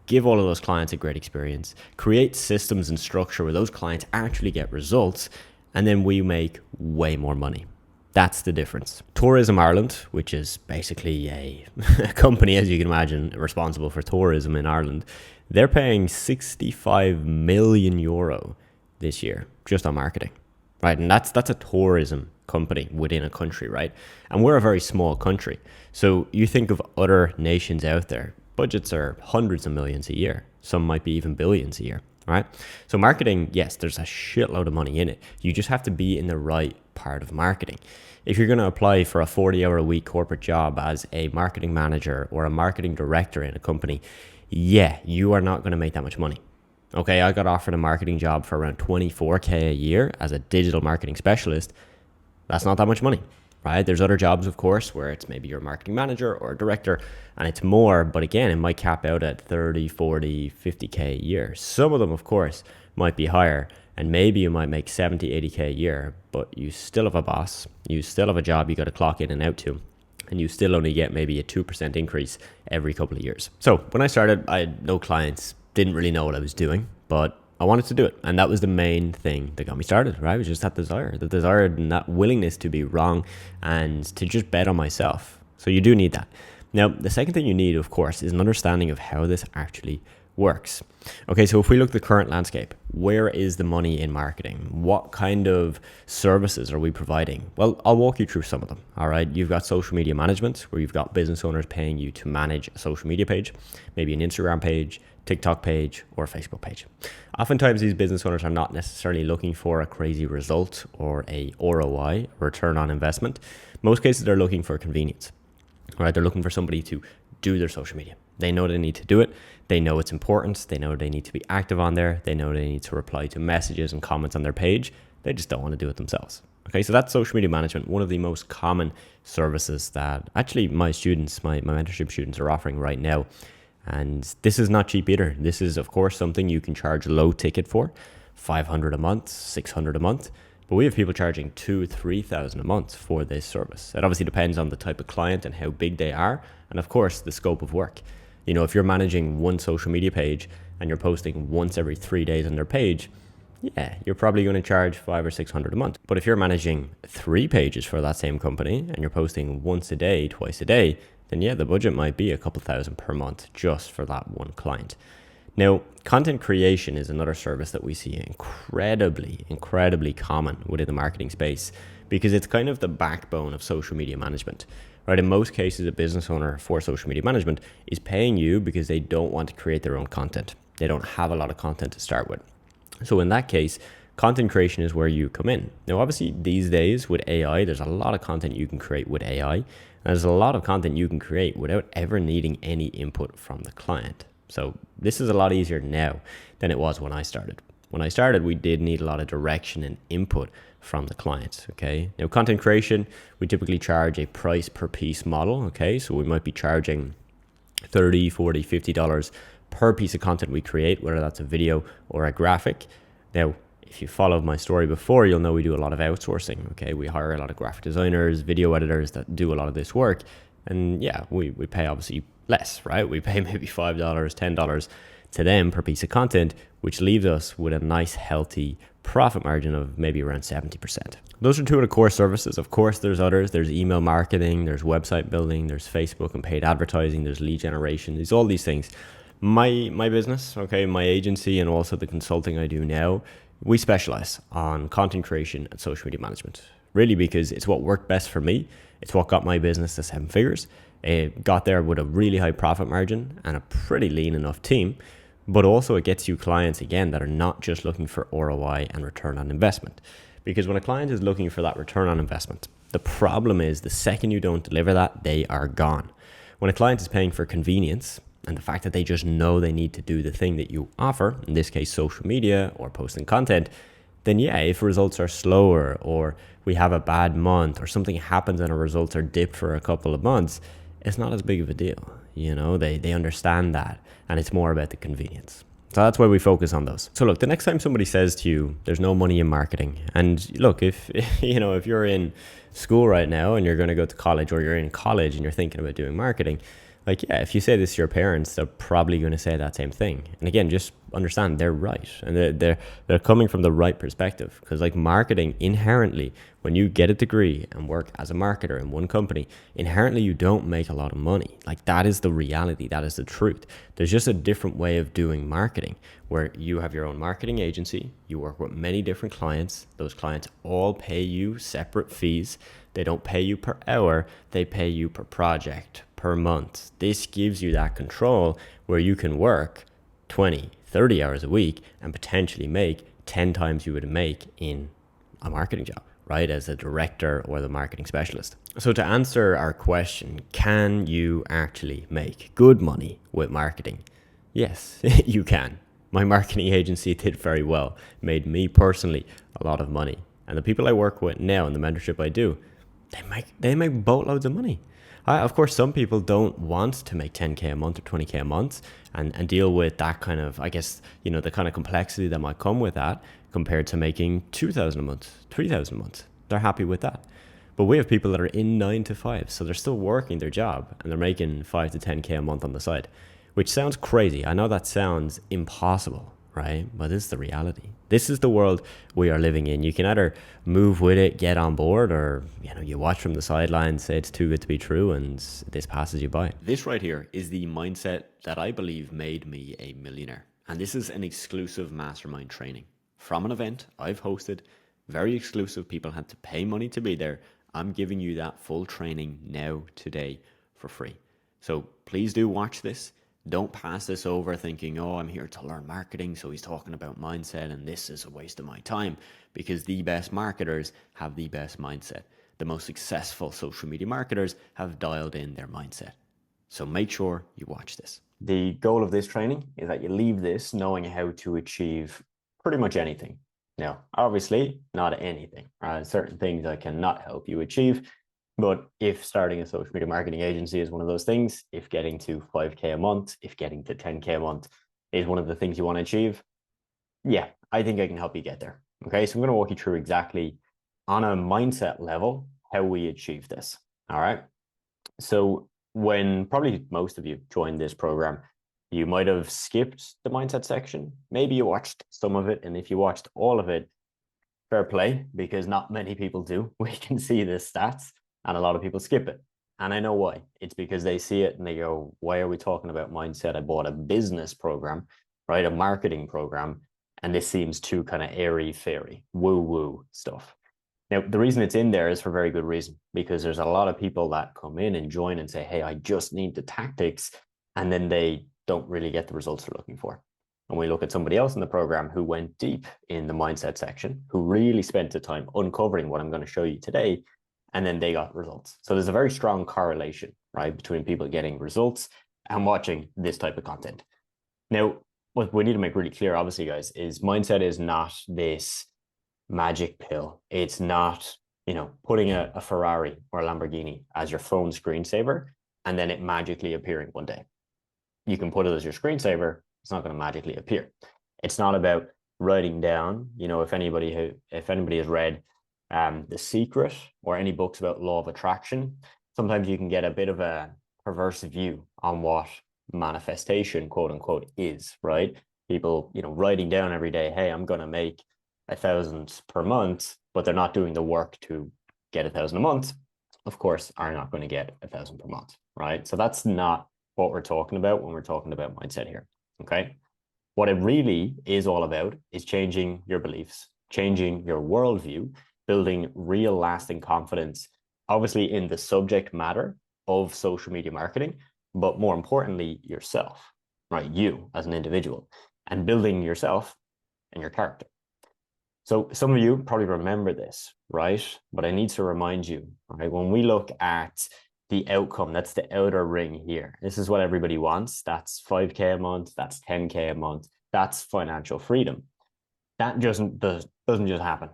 give all of those clients a great experience, create systems and structure where those clients actually get results, and then we make way more money. That's the difference. Tourism Ireland, which is basically a company, as you can imagine, responsible for tourism in Ireland, they're paying 65 million euro this year just on marketing, right? And that's a tourism company within a country, right? And we're a very small country. So you think of other nations out there, budgets are hundreds of millions a year. Some might be even billions a year, right? So marketing, yes, there's a shitload of money in it. You just have to be in the right part of marketing. If you're going to apply for a 40-hour-a-week corporate job as a marketing manager or a marketing director in a company, yeah, you are not going to make that much money. Okay, I got offered a marketing job for around 24K a year as a digital marketing specialist. That's not that much money, right? There's other jobs, of course, where it's maybe you're a marketing manager or a director and it's more, but again, it might cap out at 30, 40, 50K a year. Some of them, of course, might be higher, and maybe you might make 70, 80K a year, but you still have a boss, you still have a job you got to clock in and out to, and you still only get maybe a 2% increase every couple of years. So when I started, I had no clients, didn't really know what I was doing, but I wanted to do it. And that was the main thing that got me started, right? It was just that desire and that willingness to be wrong and to just bet on myself. So you do need that. Now, the second thing you need, of course, is an understanding of how this actually works. Okay, so if we look at the current landscape, where is the money in marketing? What kind of services are we providing? Well, I'll walk you through some of them. All right, you've got social media management, where you've got business owners paying you to manage a social media page, maybe an Instagram page, TikTok page, or a Facebook page. Oftentimes, these business owners are not necessarily looking for a crazy result or a ROI, return on investment. Most cases, they're looking for convenience. All right, they're looking for somebody to do their social media. They know they need to do it. They know it's important. They know they need to be active on there. They know they need to reply to messages and comments on their page. They just don't want to do it themselves. Okay, so that's social media management, one of the most common services that actually my students, my mentorship students are offering right now. And this is not cheap either. This is, of course, something you can charge low ticket for, $500 a month, $600 a month. But we have people charging $2,000, $3,000 a month for this service. It obviously depends on the type of client and how big they are. And of course, the scope of work. You know, if you're managing one social media page and you're posting once every 3 days on their page, yeah, you're probably going to charge $500 or $600 a month. But if you're managing 3 pages for that same company and you're posting once a day, twice a day, then yeah, the budget might be a couple thousand per month just for that one client. Now, content creation is another service that we see incredibly common within the marketing space because it's kind of the backbone of social media management. Right, in most cases, a business owner for social media management is paying you because they don't want to create their own content. They don't have a lot of content to start with. So in that case, content creation is where you come in. Now, obviously, these days with AI, there's a lot of content you can create with AI. And there's a lot of content you can create without ever needing any input from the client. So this is a lot easier now than it was when I started. When I started, we did need a lot of direction and input from the clients, okay? Now, content creation, we typically charge a price per piece model, okay? So we might be charging $30, $40, $50 per piece of content we create, whether that's a video or a graphic. Now, if you followed my story before, you'll know we do a lot of outsourcing, okay? We hire a lot of graphic designers, video editors that do a lot of this work. And yeah, we pay obviously less, right? We pay maybe $5, $10 to them per piece of content, which leaves us with a nice, healthy profit margin of maybe around 70%. Those are 2 of the core services. Of course, there's others. There's email marketing, there's website building, there's Facebook and paid advertising, there's lead generation. There's all these things. My business, okay, my agency and also the consulting I do now, we specialize on content creation and social media management. Really because it's what worked best for me. It's what got my business to 7 figures. It got there with a really high profit margin and a pretty lean enough team. But also it gets you clients, again, that are not just looking for ROI and return on investment. Because when a client is looking for that return on investment, the problem is the second you don't deliver that, they are gone. When a client is paying for convenience and the fact that they just know they need to do the thing that you offer, in this case, social media or posting content, then yeah, if results are slower or we have a bad month or something happens and our results are dipped for a couple of months, it's not as big of a deal. You know, they understand that, and it's more about the convenience. So that's why we focus on those. So look, the next time somebody says to you, there's no money in marketing, and look, if you're in school right now and you're going to go to college, or you're in college and you're thinking about doing marketing, like, yeah, if you say this to your parents, they're probably going to say that same thing. And again, just understand they're right, and they're coming from the right perspective. Because like marketing, inherently, when you get a degree and work as a marketer in one company, inherently you don't make a lot of money. Like that is the reality. That is the truth. There's just a different way of doing marketing where you have your own marketing agency. You work with many different clients. Those clients all pay you separate fees. They don't pay you per hour. They pay you per project, per month. This gives you that control where you can work 20, 30 hours a week and potentially make 10 times you would make in a marketing job, right? As a director or the marketing specialist. So to answer our question, can you actually make good money with marketing? Yes, you can. My marketing agency did very well, made me personally a lot of money. And the people I work with now in the mentorship I do, they make boatloads of money. Of course, some people don't want to make 10K a month or 20K a month and deal with that kind of, I guess, the kind of complexity that might come with that compared to making 2,000 a month, 3,000 a month. They're happy with that. But we have people that are in 9 to 5, so they're still working their job and they're making 5 to 10K a month on the side, which sounds crazy. I know that sounds impossible, right? But this is the reality. This is the world we are living in. You can either move with it, get on board, or you watch from the sidelines, say it's too good to be true, and this passes you by. This right here is the mindset that I believe made me a millionaire. And this is an exclusive mastermind training from an event I've hosted. Very exclusive. People had to pay money to be there. I'm giving you that full training now, today, for free. So please do watch this. Don't pass this over thinking, oh, I'm here to learn marketing, so he's talking about mindset and this is a waste of my time, because the best marketers have the best mindset. The most successful social media marketers have dialed in their mindset. So make sure you watch this. The goal of this training is that you leave this knowing how to achieve pretty much anything. Now, obviously, not anything. Certain things I cannot help you achieve. But if starting a social media marketing agency is one of those things, if getting to 5K a month, if getting to 10K a month is one of the things you want to achieve, yeah, I think I can help you get there. Okay, so I'm going to walk you through exactly on a mindset level how we achieve this. All right. So when probably most of you joined this program, you might have skipped the mindset section. Maybe you watched some of it. And if you watched all of it, fair play, because not many people do. We can see the stats and a lot of people skip it. And I know why. It's because they see it and they go, why are we talking about mindset? I bought a business program, right? A marketing program. And this seems too kind of airy fairy, woo woo stuff. Now, the reason it's in there is for very good reason, because there's a lot of people that come in and join and say, hey, I just need the tactics. And then they don't really get the results they're looking for. And we look at somebody else in the program who went deep in the mindset section, who really spent the time uncovering what I'm going to show you today, and then they got results. So there's a very strong correlation, right, between people getting results and watching this type of content. Now, what we need to make really clear, obviously, guys, is mindset is not this magic pill. It's not, putting a Ferrari or a Lamborghini as your phone screensaver and then it magically appearing one day. You can put it as your screensaver. It's not going to magically appear. It's not about writing down, if anybody has read The Secret or any books about law of attraction, sometimes you can get a bit of a perverse view on what manifestation, quote unquote, is, right? People, writing down every day, hey, I'm going to make 1,000 per month, but they're not doing the work to get 1,000 a month, of course, are not going to get 1,000 per month, right? So that's not what we're talking about when we're talking about mindset here. Okay. What it really is all about is changing your beliefs, changing your worldview, building real lasting confidence, obviously in the subject matter of social media marketing, but more importantly, yourself, right? You as an individual, and building yourself and your character. So some of you probably remember this, right? But I need to remind you, right? When we look at the outcome, that's the outer ring here. This is what everybody wants. That's 5K a month. That's 10K a month. That's financial freedom. That doesn't just happen.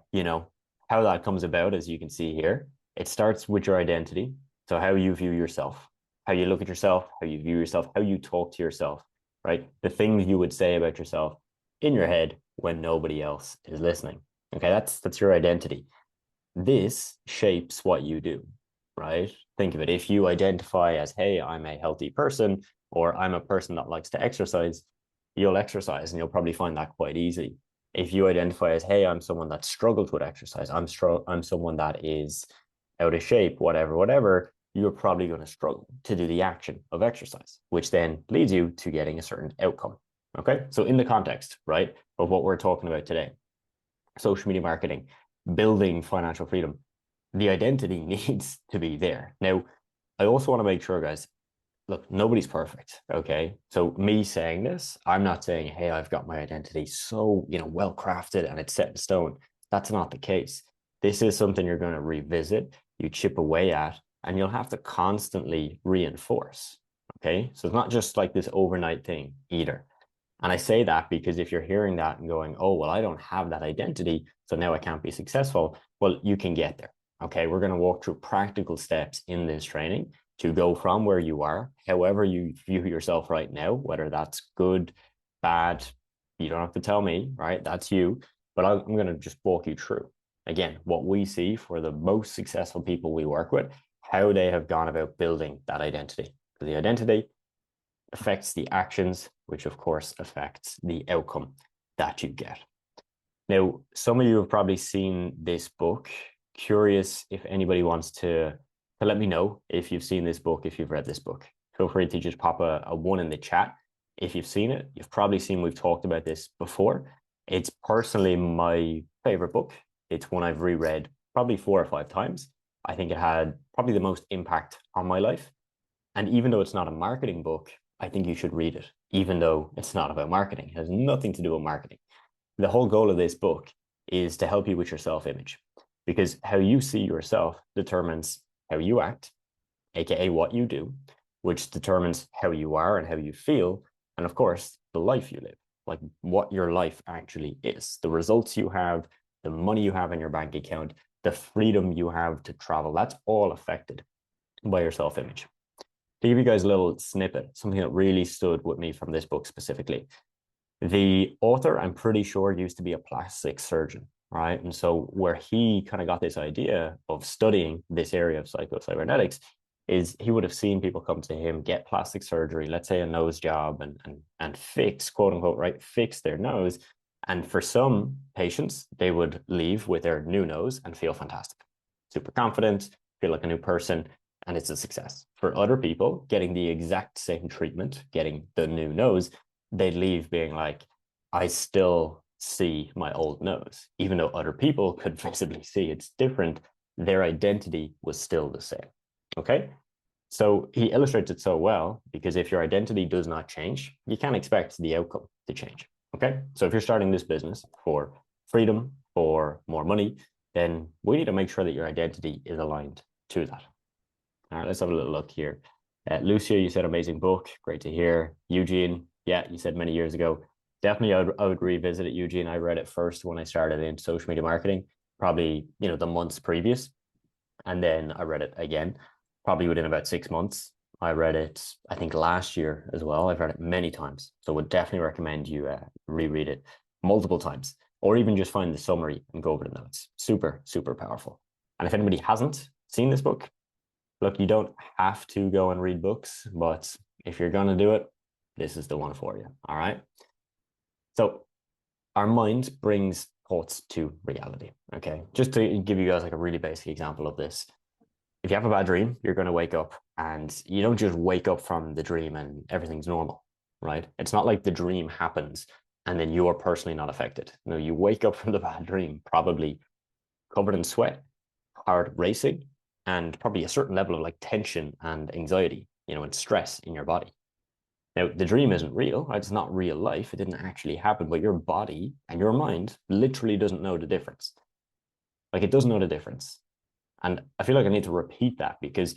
How that comes about, as you can see here, it starts with your identity. So how you view yourself, how you look at yourself, how you view yourself, how you talk to yourself, right? The things you would say about yourself in your head when nobody else is listening. Okay, that's your identity. This shapes what you do, right? Think of it. If you identify as, hey, I'm a healthy person, or I'm a person that likes to exercise, you'll exercise and you'll probably find that quite easy. If you identify as, hey, I'm someone that struggles with exercise, I'm someone that is out of shape, whatever, you're probably going to struggle to do the action of exercise, which then leads you to getting a certain outcome. Okay, so in the context, right, of what we're talking about today, social media marketing, building financial freedom, the identity needs to be there. Now, I also want to make sure, guys, look, nobody's perfect. Okay. So me saying this, I'm not saying, hey, I've got my identity so, well crafted and it's set in stone. That's not the case. This is something you're going to revisit, you chip away at, and you'll have to constantly reinforce. Okay. So it's not just like this overnight thing either. And I say that because if you're hearing that and going, oh, well, I don't have that identity, so now I can't be successful. Well, you can get there. Okay. We're going to walk through practical steps in this training to go from where you are, however you view yourself right now, whether that's good, bad, you don't have to tell me, right? That's you. But I'm going to just walk you through, again, what we see for the most successful people we work with, how they have gone about building that identity. The identity affects the actions, which of course affects the outcome. that you get. Now, some of you have probably seen this book. Curious if anybody wants to let me know if you've seen this book, if you've read this book. Feel free to just pop a one in the chat. If you've seen it, you've probably seen we've talked about this before. It's personally my favorite book. It's one I've reread probably 4 or 5 times. I think it had probably the most impact on my life. And even though it's not a marketing book, I think you should read it, even though it's not about marketing. It has nothing to do with marketing. The whole goal of this book is to help you with your self-image, because how you see yourself determines how you act, aka what you do, which determines how you are and how you feel, and of course, the life you live, like what your life actually is, the results you have, the money you have in your bank account, the freedom you have to travel. That's all affected by your self-image. To give you guys a little snippet, something that really stood with me from this book specifically. The author, I'm pretty sure, used to be a plastic surgeon, right? And so where he kind of got this idea of studying this area of psychocybernetics is he would have seen people come to him, get plastic surgery, let's say a nose job, and fix, quote unquote, right, fix their nose. And for some patients, they would leave with their new nose and feel fantastic, super confident, feel like a new person, and it's a success. For other people, getting the exact same treatment, getting the new nose, they'd leave being like, I still see my old nose. Even though other people could visibly see it's different, their identity was still the same. Okay? So he illustrates it so well, because if your identity does not change, you can't expect the outcome to change. Okay? So if you're starting this business for freedom, for more money, then we need to make sure that your identity is aligned to that. All right, let's have a little look here. Lucia, you said amazing book. Great to hear. Eugene, yeah, you said many years ago. Definitely, I would revisit it, Eugene. I read it first when I started in social media marketing, probably, the months previous. And then I read it again, probably within about 6 months. I read it, I think, last year as well. I've read it many times. So would definitely recommend you reread it multiple times, or even just find the summary and go over the notes. Super, super powerful. And if anybody hasn't seen this book, look, you don't have to go and read books, but if you're going to do it, this is the one for you. All right. So our mind brings thoughts to reality. Okay. Just to give you guys like a really basic example of this. If you have a bad dream, you're going to wake up, and you don't just wake up from the dream and everything's normal, right? It's not like the dream happens and then you are personally not affected. No, you wake up from the bad dream, probably covered in sweat, heart racing, and probably a certain level of like tension and anxiety, and stress in your body. Now, the dream isn't real, right? It's not real life. It didn't actually happen, but your body and your mind literally doesn't know the difference. Like, it doesn't know the difference. And I feel like I need to repeat that, because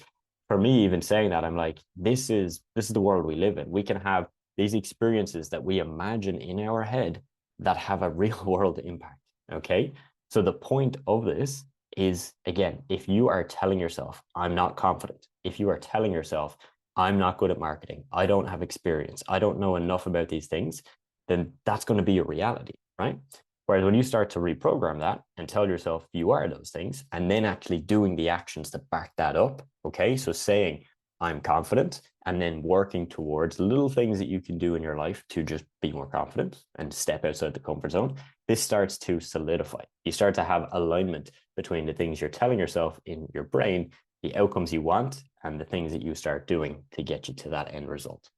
for me, even saying that, I'm like, this is the world we live in. We can have these experiences that we imagine in our head that have a real world impact. Okay. So the point of this is, again, if you are telling yourself, I'm not confident, if you are telling yourself, I'm not good at marketing, I don't have experience, I don't know enough about these things, then that's going to be your reality, right? Whereas when you start to reprogram that and tell yourself you are those things, and then actually doing the actions that back that up, okay? So saying, I'm confident, and then working towards little things that you can do in your life to just be more confident and step outside the comfort zone, this starts to solidify. You start to have alignment between the things you're telling yourself in your brain, the outcomes you want, and the things that you start doing to get you to that end result.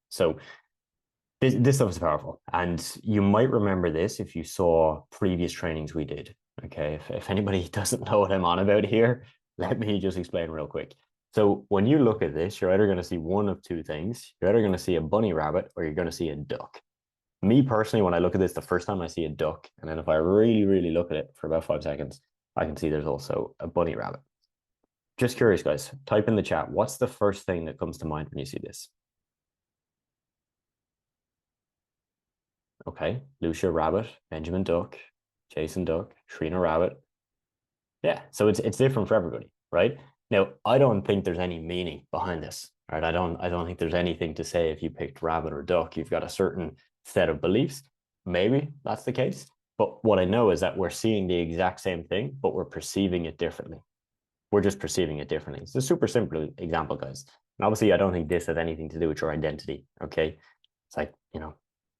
So this stuff is powerful. And you might remember this if you saw previous trainings we did. Okay, if anybody doesn't know what I'm on about here, let me just explain real quick. So when you look at this, you're either going to see one of two things. You're either going to see a bunny rabbit, or you're going to see a duck. Me personally, when I look at this, the first time I see a duck, and then if I really, really look at it for about 5 seconds, I can see there's also a bunny rabbit. Just curious, guys, type in the chat, what's the first thing that comes to mind when you see this? Okay, Lucia rabbit, Benjamin duck, Jason duck, Shrina rabbit. Yeah, so it's different for everybody, right? Now, I don't think there's any meaning behind this, right? I don't think there's anything to say if you picked rabbit or duck, you've got a certain set of beliefs. Maybe that's the case. But what I know is that we're seeing the exact same thing, but we're perceiving it differently. We're just perceiving it differently. It's a super simple example, guys. And obviously, I don't think this has anything to do with your identity, okay? It's like,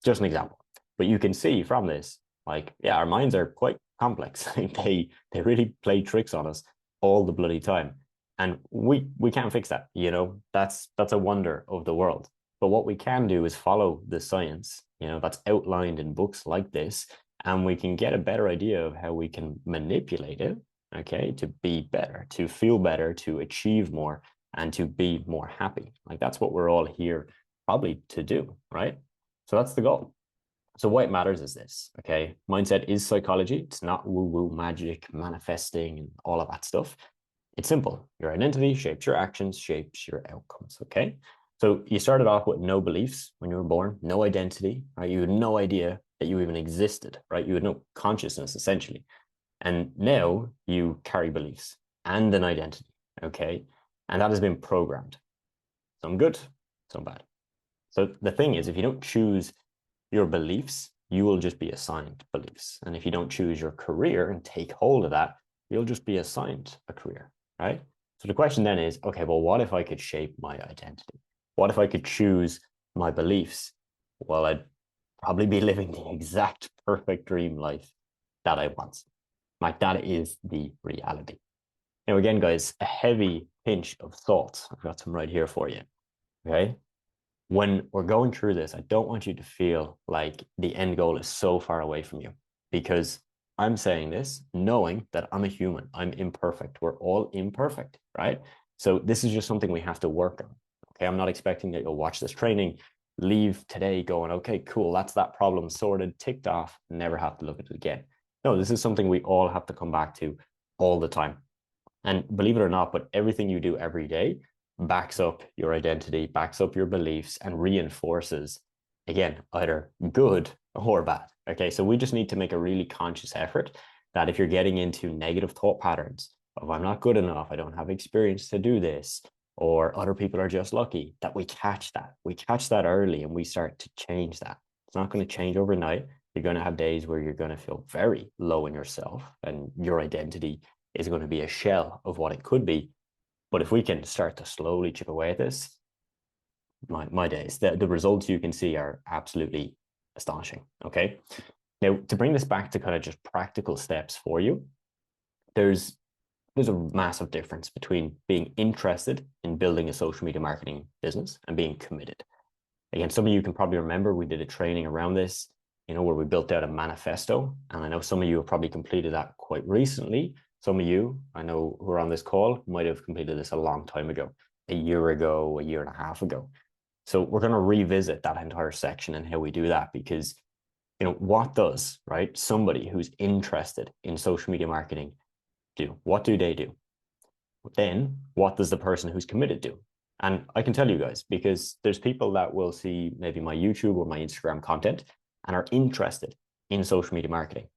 just an example. But you can see from this, like, yeah, our minds are quite complex. They really play tricks on us all the bloody time. And we can't fix that, you know, that's a wonder of the world. But what we can do is follow the science, you know, that's outlined in books like this, and we can get a better idea of how we can manipulate it, okay, to be better, to feel better, to achieve more, and to be more happy. Like that's what we're all here probably to do, right? So that's the goal. So what matters is this, okay? Mindset is psychology. It's not woo-woo magic, manifesting, and all of that stuff. It's simple. Your identity shapes your actions, shapes your outcomes, okay? So you started off with no beliefs when you were born, no identity, right? You had no idea that you even existed, right? You had no consciousness, essentially. And now you carry beliefs and an identity, okay? And that has been programmed. Some good, some bad. So the thing is, if you don't choose your beliefs, you will just be assigned beliefs. And if you don't choose your career and take hold of that, you'll just be assigned a career, right? So the question then is, okay, well, what if I could shape my identity? What if I could choose my beliefs? Well, I'd probably be living the exact perfect dream life that I want. Like that is the reality. Now, again, guys, a heavy pinch of salt. I've got some right here for you, okay? When we're going through this, I don't want you to feel like the end goal is so far away from you, because I'm saying this knowing that I'm a human, I'm imperfect. We're all imperfect, right? So this is just something we have to work on. Okay, I'm not expecting that you'll watch this training, leave today going, okay, cool, that's that problem sorted, ticked off, never have to look at it again. No, this is something we all have to come back to all the time. And believe it or not, but everything you do every day backs up your identity, backs up your beliefs, and reinforces, again, either good or bad. Okay, so we just need to make a really conscious effort that if you're getting into negative thought patterns of I'm not good enough, I don't have experience to do this, or other people are just lucky, that we catch that. We catch that early and we start to change that. It's not going to change overnight. You're going to have days where you're going to feel very low in yourself and your identity is going to be a shell of what it could be. But if we can start to slowly chip away at this, my days, the results you can see are absolutely astonishing. Okay. Now, to bring this back to kind of just practical steps for you, there's a massive difference between being interested in building a social media marketing business and being committed. Again, some of you can probably remember we did a training around this, you know, where we built out a manifesto. And I know some of you have probably completed that quite recently. Some of you, I know, who are on this call might have completed this a long time ago, a year ago, a year and a half ago. So we're going to revisit that entire section and how we do that, because, you know, what does, right, somebody who's interested in social media marketing do? What do they do? Then what does the person who's committed do? And I can tell you guys, because there's people that will see maybe my YouTube or my Instagram content and are interested in social media marketing.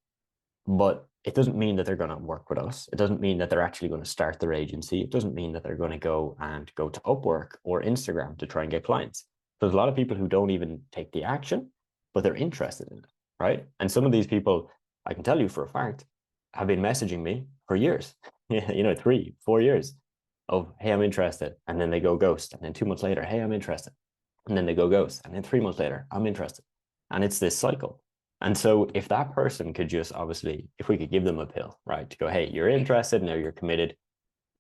But it doesn't mean that they're going to work with us. It doesn't mean that they're actually going to start their agency. It doesn't mean that they're going to go to Upwork or Instagram to try and get clients. There's a lot of people who don't even take the action, but they're interested in it, right? And some of these people, I can tell you for a fact, have been messaging me for years, you know, 3-4 years of, hey, I'm interested. And then they go ghost. And then 2 months later, hey, I'm interested. And then they go ghost. And then 3 months later, I'm interested. And it's this cycle. And so if that person could just, obviously, if we could give them a pill, right, to go, hey, you're interested, now you're committed,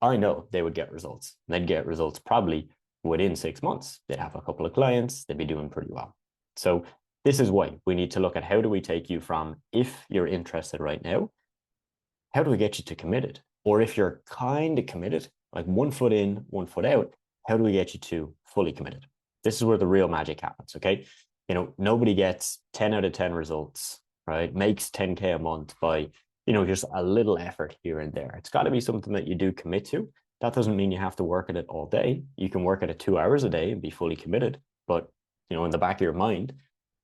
I know they would get results. They'd get results probably within 6 months. They'd have a couple of clients, they'd be doing pretty well. So this is why we need to look at how do we take you from, if you're interested right now, how do we get you to committed? Or if you're kind of committed, like 1 foot in, 1 foot out, how do we get you to fully committed? This is where the real magic happens, okay? You know, nobody gets 10 out of 10 results, right? Makes 10K a month by, you know, just a little effort here and there. It's got to be something that you do commit to. That doesn't mean you have to work at it all day. You can work at it 2 hours a day and be fully committed. But, you know, in the back of your mind,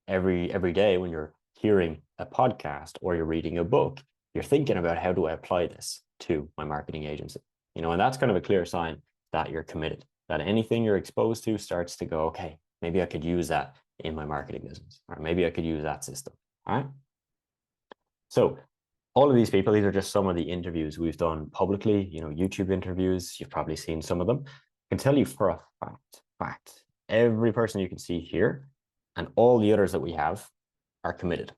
every day when you're hearing a podcast or you're reading a book, you're thinking about, how do I apply this to my marketing agency? You know, and that's kind of a clear sign that you're committed, that anything you're exposed to starts to go, okay, maybe I could use that in my marketing business, or maybe I could use that system. All right. So all of these people, these are just some of the interviews we've done publicly, you know, YouTube interviews. You've probably seen some of them. I can tell you for a fact, every person you can see here and all the others that we have are committed.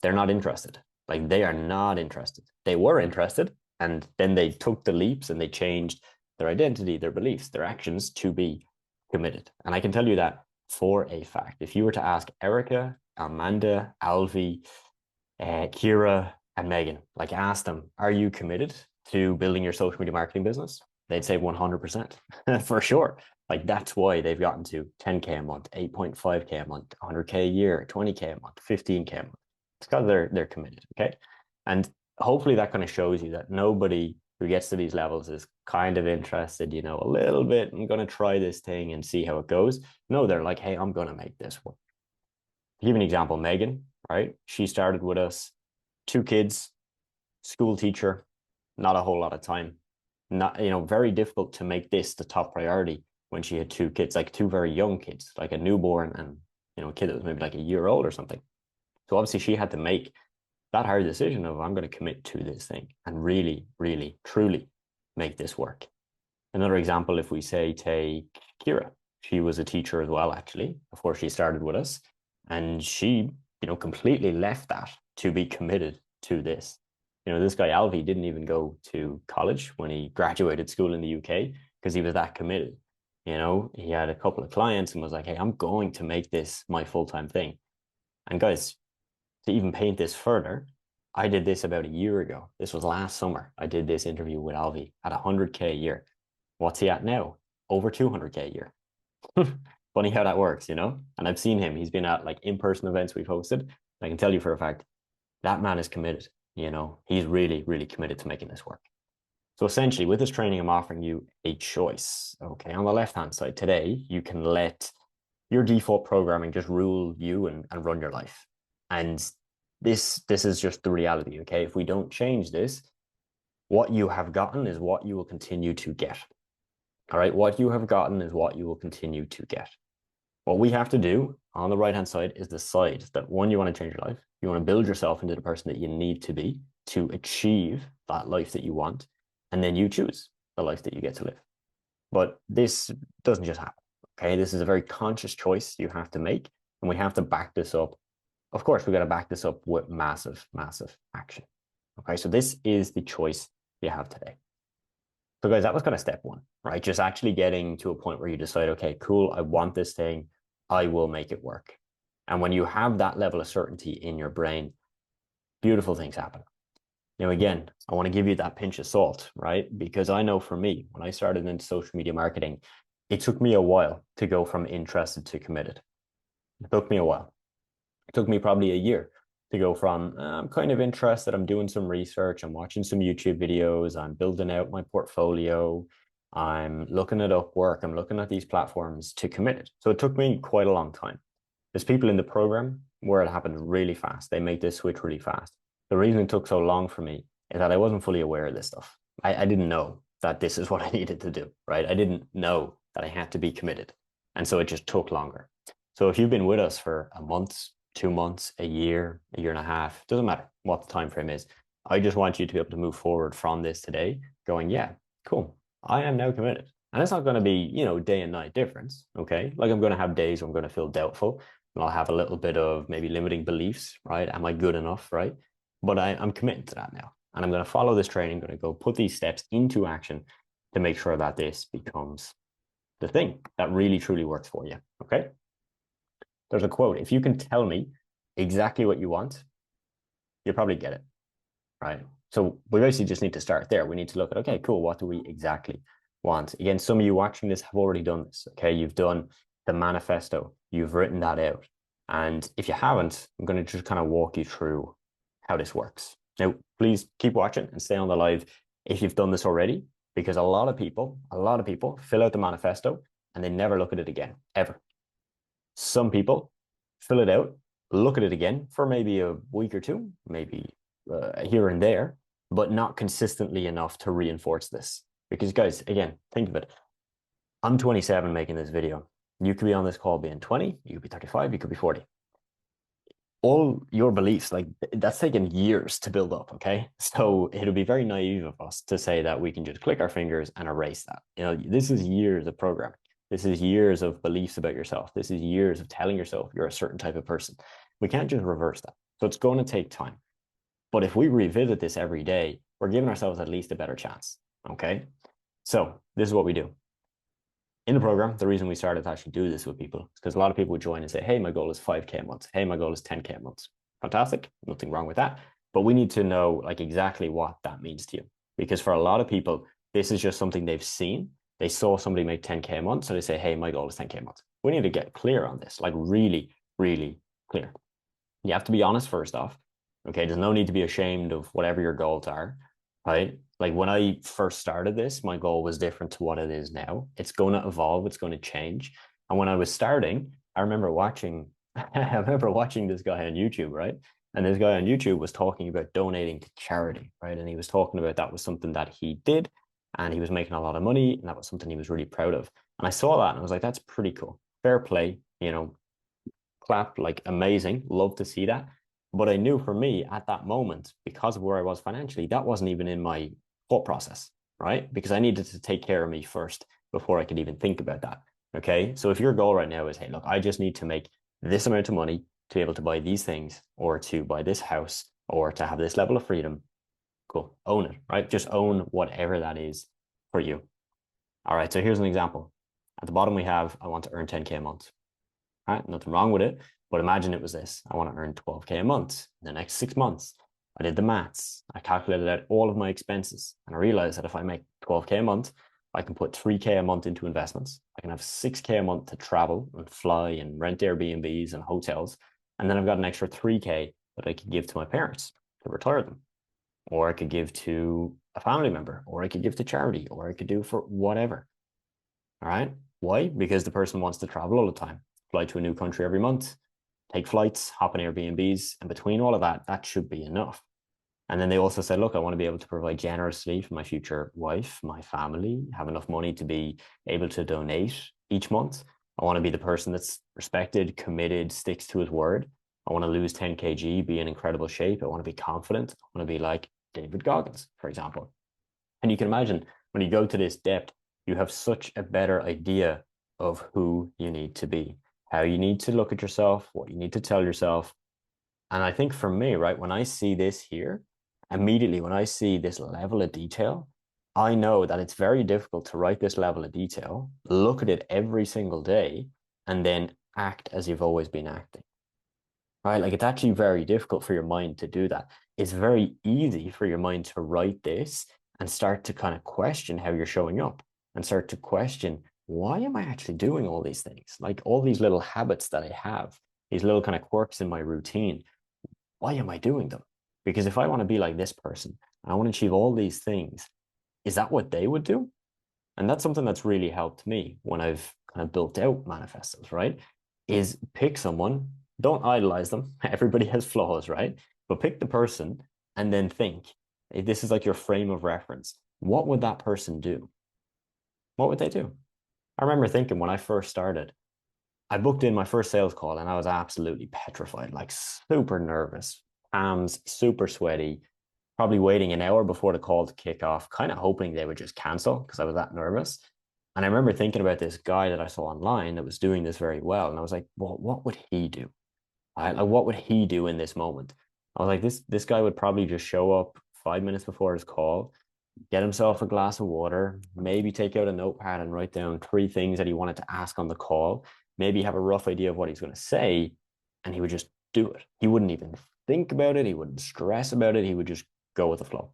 They're not interested. Like, they are not interested. They were interested, and then they took the leaps and they changed their identity, their beliefs, their actions to be committed. And I can tell you that for a fact. If you were to ask Erica, Amanda, Alvi, Kira, and Megan, like, ask them, are you committed to building your social media marketing business? They'd say 100% for sure. Like, that's why they've gotten to 10K a month, 8.5K a month, 100K a year, 20K a month, 15K a month. It's because they're committed. Okay. And hopefully that kind of shows you that nobody who gets to these levels is kind of interested, you know, a little bit. I'm going to try this thing and see how it goes. No, they're like, hey, I'm going to make this work. To give an example, Megan, right? She started with us, 2 kids, school teacher, not a whole lot of time. Not, you know, very difficult to make this the top priority when she had 2 kids, like 2 very young kids, like a newborn and, you know, a kid that was maybe like a year old or something. So obviously she had to make that hard decision of, I'm going to commit to this thing and really, really, truly make this work. Another example, if we say take Kira, she was a teacher as well, actually, before she started with us. And she, you know, completely left that to be committed to this. You know, this guy, Alvi, didn't even go to college when he graduated school in the UK because he was that committed. You know, he had a couple of clients and was like, hey, I'm going to make this my full-time thing. And guys, to even paint this further, I did this about a year ago. This was last summer. I did this interview with Alvi at 100K a year. What's he at now? Over 200K a year. Funny how that works, you know? And I've seen him. He's been at like in-person events we've hosted. I can tell you for a fact, that man is committed. You know, he's really, really committed to making this work. So essentially, with this training, I'm offering you a choice. Okay, on the left-hand side today, you can let your default programming just rule you and run your life. And this is just the reality. Okay, if we don't change this, what you have gotten is what you will continue to get. All right, what you have gotten is what you will continue to get. What we have to do on the right-hand side is decide that, one, you want to change your life. You want to build yourself into the person that you need to be to achieve that life that you want. And then you choose the life that you get to live. But this doesn't just happen. Okay, this is a very conscious choice you have to make. And we have to back this up. Of course, we got to back this up with massive, massive action. Okay, so this is the choice you have today. So guys, that was kind of step 1, right? Just actually getting to a point where you decide, okay, cool, I want this thing. I will make it work. And when you have that level of certainty in your brain, beautiful things happen. You know, again, I want to give you that pinch of salt, right? Because I know for me, when I started into social media marketing, it took me a while to go from interested to committed. It took me a while. It took me probably a year to go from, I'm kind of interested, I'm doing some research, I'm watching some YouTube videos, I'm building out my portfolio, I'm looking at Upwork, I'm looking at these platforms, to committed. So it took me quite a long time. There's people in the program where it happens really fast. They make this switch really fast. The reason it took so long for me is that I wasn't fully aware of this stuff. I didn't know that this is what I needed to do, right? I didn't know that I had to be committed. And so it just took longer. So if you've been with us for a month, 2 months, a year and a half, doesn't matter what the time frame is, I just want you to be able to move forward from this today going, yeah, cool, I am now committed. And it's not going to be, you know, day and night difference. Okay, like, I'm going to have days where I'm going to feel doubtful, and I'll have a little bit of maybe limiting beliefs, right? Am I good enough, right? But I'm committed to that now, and I'm going to follow this training. I'm going to go put these steps into action to make sure that this becomes the thing that really truly works for you. Okay, there's a quote: if you can tell me exactly what you want, you'll probably get it, right? So we basically just need to start there. We need to look at, okay, cool, what do we exactly want? Again, some of you watching this have already done this. Okay, you've done the manifesto, you've written that out. And if you haven't, I'm going to just kind of walk you through how this works. Now, please keep watching and stay on the live if you've done this already, because a lot of people fill out the manifesto and they never look at it again, ever. Some people fill it out, look at it again for maybe a week or 2, maybe here and there, but not consistently enough to reinforce this. Because guys, again, think of it. I'm 27 making this video. You could be on this call being 20, you could be 35, you could be 40. All your beliefs, like, that's taken years to build up, okay? So it'll be very naive of us to say that we can just click our fingers and erase that. You know, this is years of programming. This is years of beliefs about yourself. This is years of telling yourself you're a certain type of person. We can't just reverse that. So it's going to take time. But if we revisit this every day, we're giving ourselves at least a better chance. Okay. So this is what we do. In the program, the reason we started to actually do this with people is because a lot of people would join and say, hey, my goal is 5K a month. Hey, my goal is 10K a month. Fantastic. Nothing wrong with that. But we need to know like exactly what that means to you. Because for a lot of people, this is just something they've seen. They saw somebody make 10K a month. So they say, hey, my goal is 10K a month. We need to get clear on this, like really, really clear. You have to be honest first off. Okay. There's no need to be ashamed of whatever your goals are, right? Like when I first started this, my goal was different to what it is now. It's going to evolve. It's going to change. And when I was starting, I remember watching this guy on YouTube, right? And this guy on YouTube was talking about donating to charity, right? And he was talking about that was something that he did and he was making a lot of money and that was something he was really proud of. And I saw that and I was like, that's pretty cool. Fair play, you know, clap, like amazing. Love to see that. But I knew for me at that moment, because of where I was financially, that wasn't even in my thought process, right? Because I needed to take care of me first before I could even think about that. Okay. So if your goal right now is, hey, look, I just need to make this amount of money to be able to buy these things or to buy this house or to have this level of freedom, cool. Own it, right? Just own whatever that is for you. All right. So here's an example. At the bottom, we have, I want to earn 10K a month. All right. Nothing wrong with it. But imagine it was this. I want to earn 12K a month in the next 6 months. I did the maths. I calculated out all of my expenses. And I realized that if I make 12K a month, I can put 3K a month into investments. I can have 6K a month to travel and fly and rent Airbnbs and hotels. And then I've got an extra 3K that I could give to my parents to retire them. Or I could give to a family member, or I could give to charity, or I could do for whatever. All right. Why? Because the person wants to travel all the time, fly to a new country every month, take flights, hop on Airbnbs, and between all of that, that should be enough. And then they also said, look, I want to be able to provide generously for my future wife, my family, have enough money to be able to donate each month. I want to be the person that's respected, committed, sticks to his word. I want to lose 10 kg, be in incredible shape. I want to be confident. I want to be like David Goggins, for example. And you can imagine when you go to this depth, you have such a better idea of who you need to be, how you need to look at yourself, what you need to tell yourself. And I think for me, right, when I see this here, immediately when I see this level of detail, I know that it's very difficult to write this level of detail, look at it every single day, and then act as you've always been acting. Right? Like it's actually very difficult for your mind to do that. It's very easy for your mind to write this and start to kind of question how you're showing up and start to question, why am I actually doing all these things? Like all these little habits that I have, these little kind of quirks in my routine, why am I doing them? Because if I want to be like this person, I want to achieve all these things, is that what they would do? And that's something that's really helped me when I've kind of built out manifestos, right? Is pick someone, don't idolize them. Everybody has flaws, right? But pick the person and then think, if this is like your frame of reference, what would that person do? What would they do? I remember thinking when I first started, I booked in my first sales call and I was absolutely petrified, like super nervous, palms super sweaty, probably waiting an hour before the call to kick off, kind of hoping they would just cancel because I was that nervous. And I remember thinking about this guy that I saw online that was doing this very well. And I was like, well, what would he do? Like, what would he do in this moment? I was like, this guy would probably just show up 5 minutes before his call, get himself a glass of water, maybe take out a notepad and write down 3 things that he wanted to ask on the call, maybe have a rough idea of what he's going to say, and he would just do it. He wouldn't even think about it. He wouldn't stress about it. He would just go with the flow.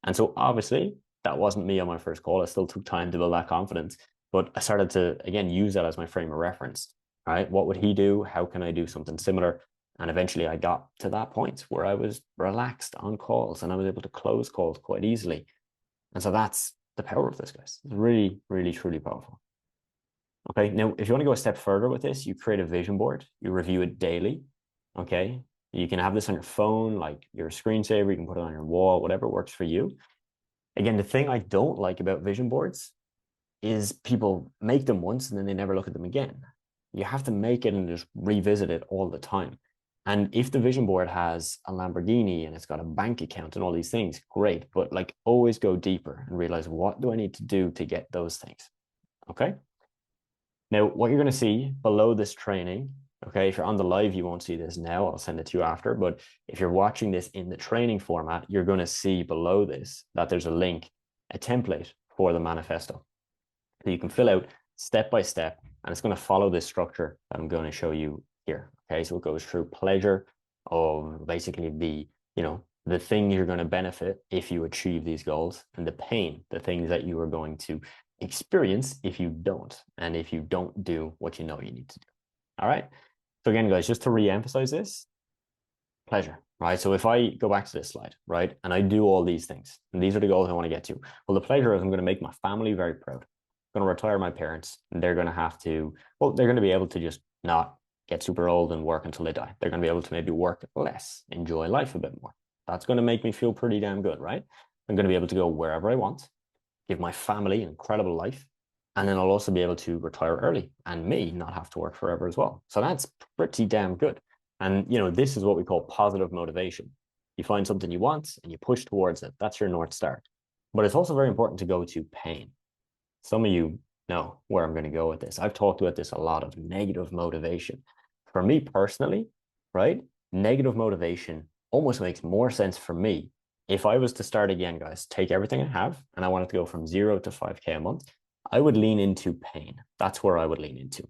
And so obviously that wasn't me on my first call. I still took time to build that confidence, but I started to, again, use that as my frame of reference, right? What would he do? How can I do something similar? And eventually I got to that point where I was relaxed on calls and I was able to close calls quite easily. And so that's the power of this, guys. It's really, really, truly powerful. Okay. Now, if you want to go a step further with this, you create a vision board, you review it daily. Okay. You can have this on your phone, like your screensaver, you can put it on your wall, whatever works for you. Again, the thing I don't like about vision boards is people make them once and then they never look at them again. You have to make it and just revisit it all the time. And if the vision board has a Lamborghini and it's got a bank account and all these things, great. But like always go deeper and realize, what do I need to do to get those things? Okay. Now, what you're going to see below this training Okay, if you're on the live, you won't see this now. I'll send it to you after. But if you're watching this in the training format, you're going to see below this that there's a link, a template for the manifesto that you can fill out step by step, and it's going to follow this structure that I'm going to show you here. Okay, so it goes through pleasure of basically the thing you're going to benefit if you achieve these goals, and the pain, the things that you are going to experience if you don't, and if you don't do what you know you need to do. All right. So again, guys, just to re-emphasize this, pleasure, right? So if I go back to this slide, right, and I do all these things, and these are the goals I want to get to. Well, the pleasure is I'm going to make my family very proud. I'm going to retire my parents, and they're going to have to, well, they're going to be able to just not get super old and work until they die. They're going to be able to maybe work less, enjoy life a bit more. That's going to make me feel pretty damn good, right? I'm going to be able to go wherever I want, give my family an incredible life, and then I'll also be able to retire early and me not have to work forever as well. So that's pretty damn good. And, this is what we call positive motivation. You find something you want and you push towards it. That's your North Star. But it's also very important to go to pain. Some of you know where I'm going to go with this. I've talked about this a lot of negative motivation. For me personally, right? Negative motivation almost makes more sense for me. If I was to start again, guys, take everything I have and I wanted to go from 0 to 5K a month, I would lean into pain. That's where I would lean into.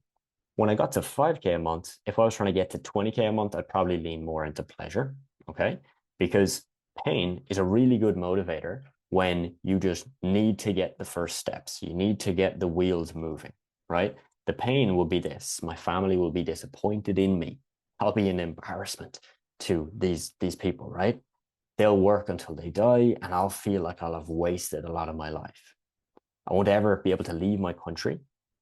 When I got to 5K a month, if I was trying to get to 20K a month, I'd probably lean more into pleasure. Okay. Because pain is a really good motivator when you just need to get the first steps. You need to get the wheels moving, right? The pain will be this. My family will be disappointed in me. I'll be an embarrassment to these people, right? They'll work until they die and I'll feel like I'll have wasted a lot of my life. I won't ever be able to leave my country,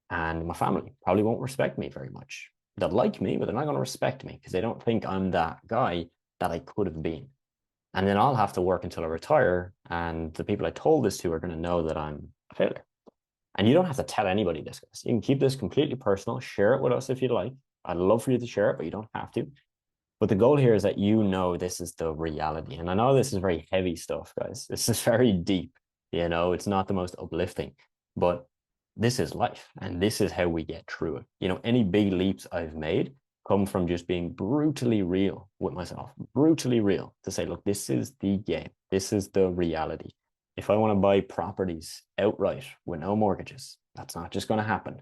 and my family probably won't respect me very much. They'll like me, but they're not going to respect me because they don't think I'm that guy that I could have been. And then I'll have to work until I retire, and the people I told this to are going to know that I'm a failure. And you don't have to tell anybody this, guys. You can keep this completely personal. Share it with us if you'd like. I'd love for you to share it, but you don't have to. But the goal here is that this is the reality. And I know this is very heavy stuff, guys. This is very deep. It's not the most uplifting, but this is life and this is how we get through it. Any big leaps I've made come from just being brutally real with myself, brutally real to say, look, this is the game. This is the reality. If I want to buy properties outright with no mortgages, that's not just going to happen,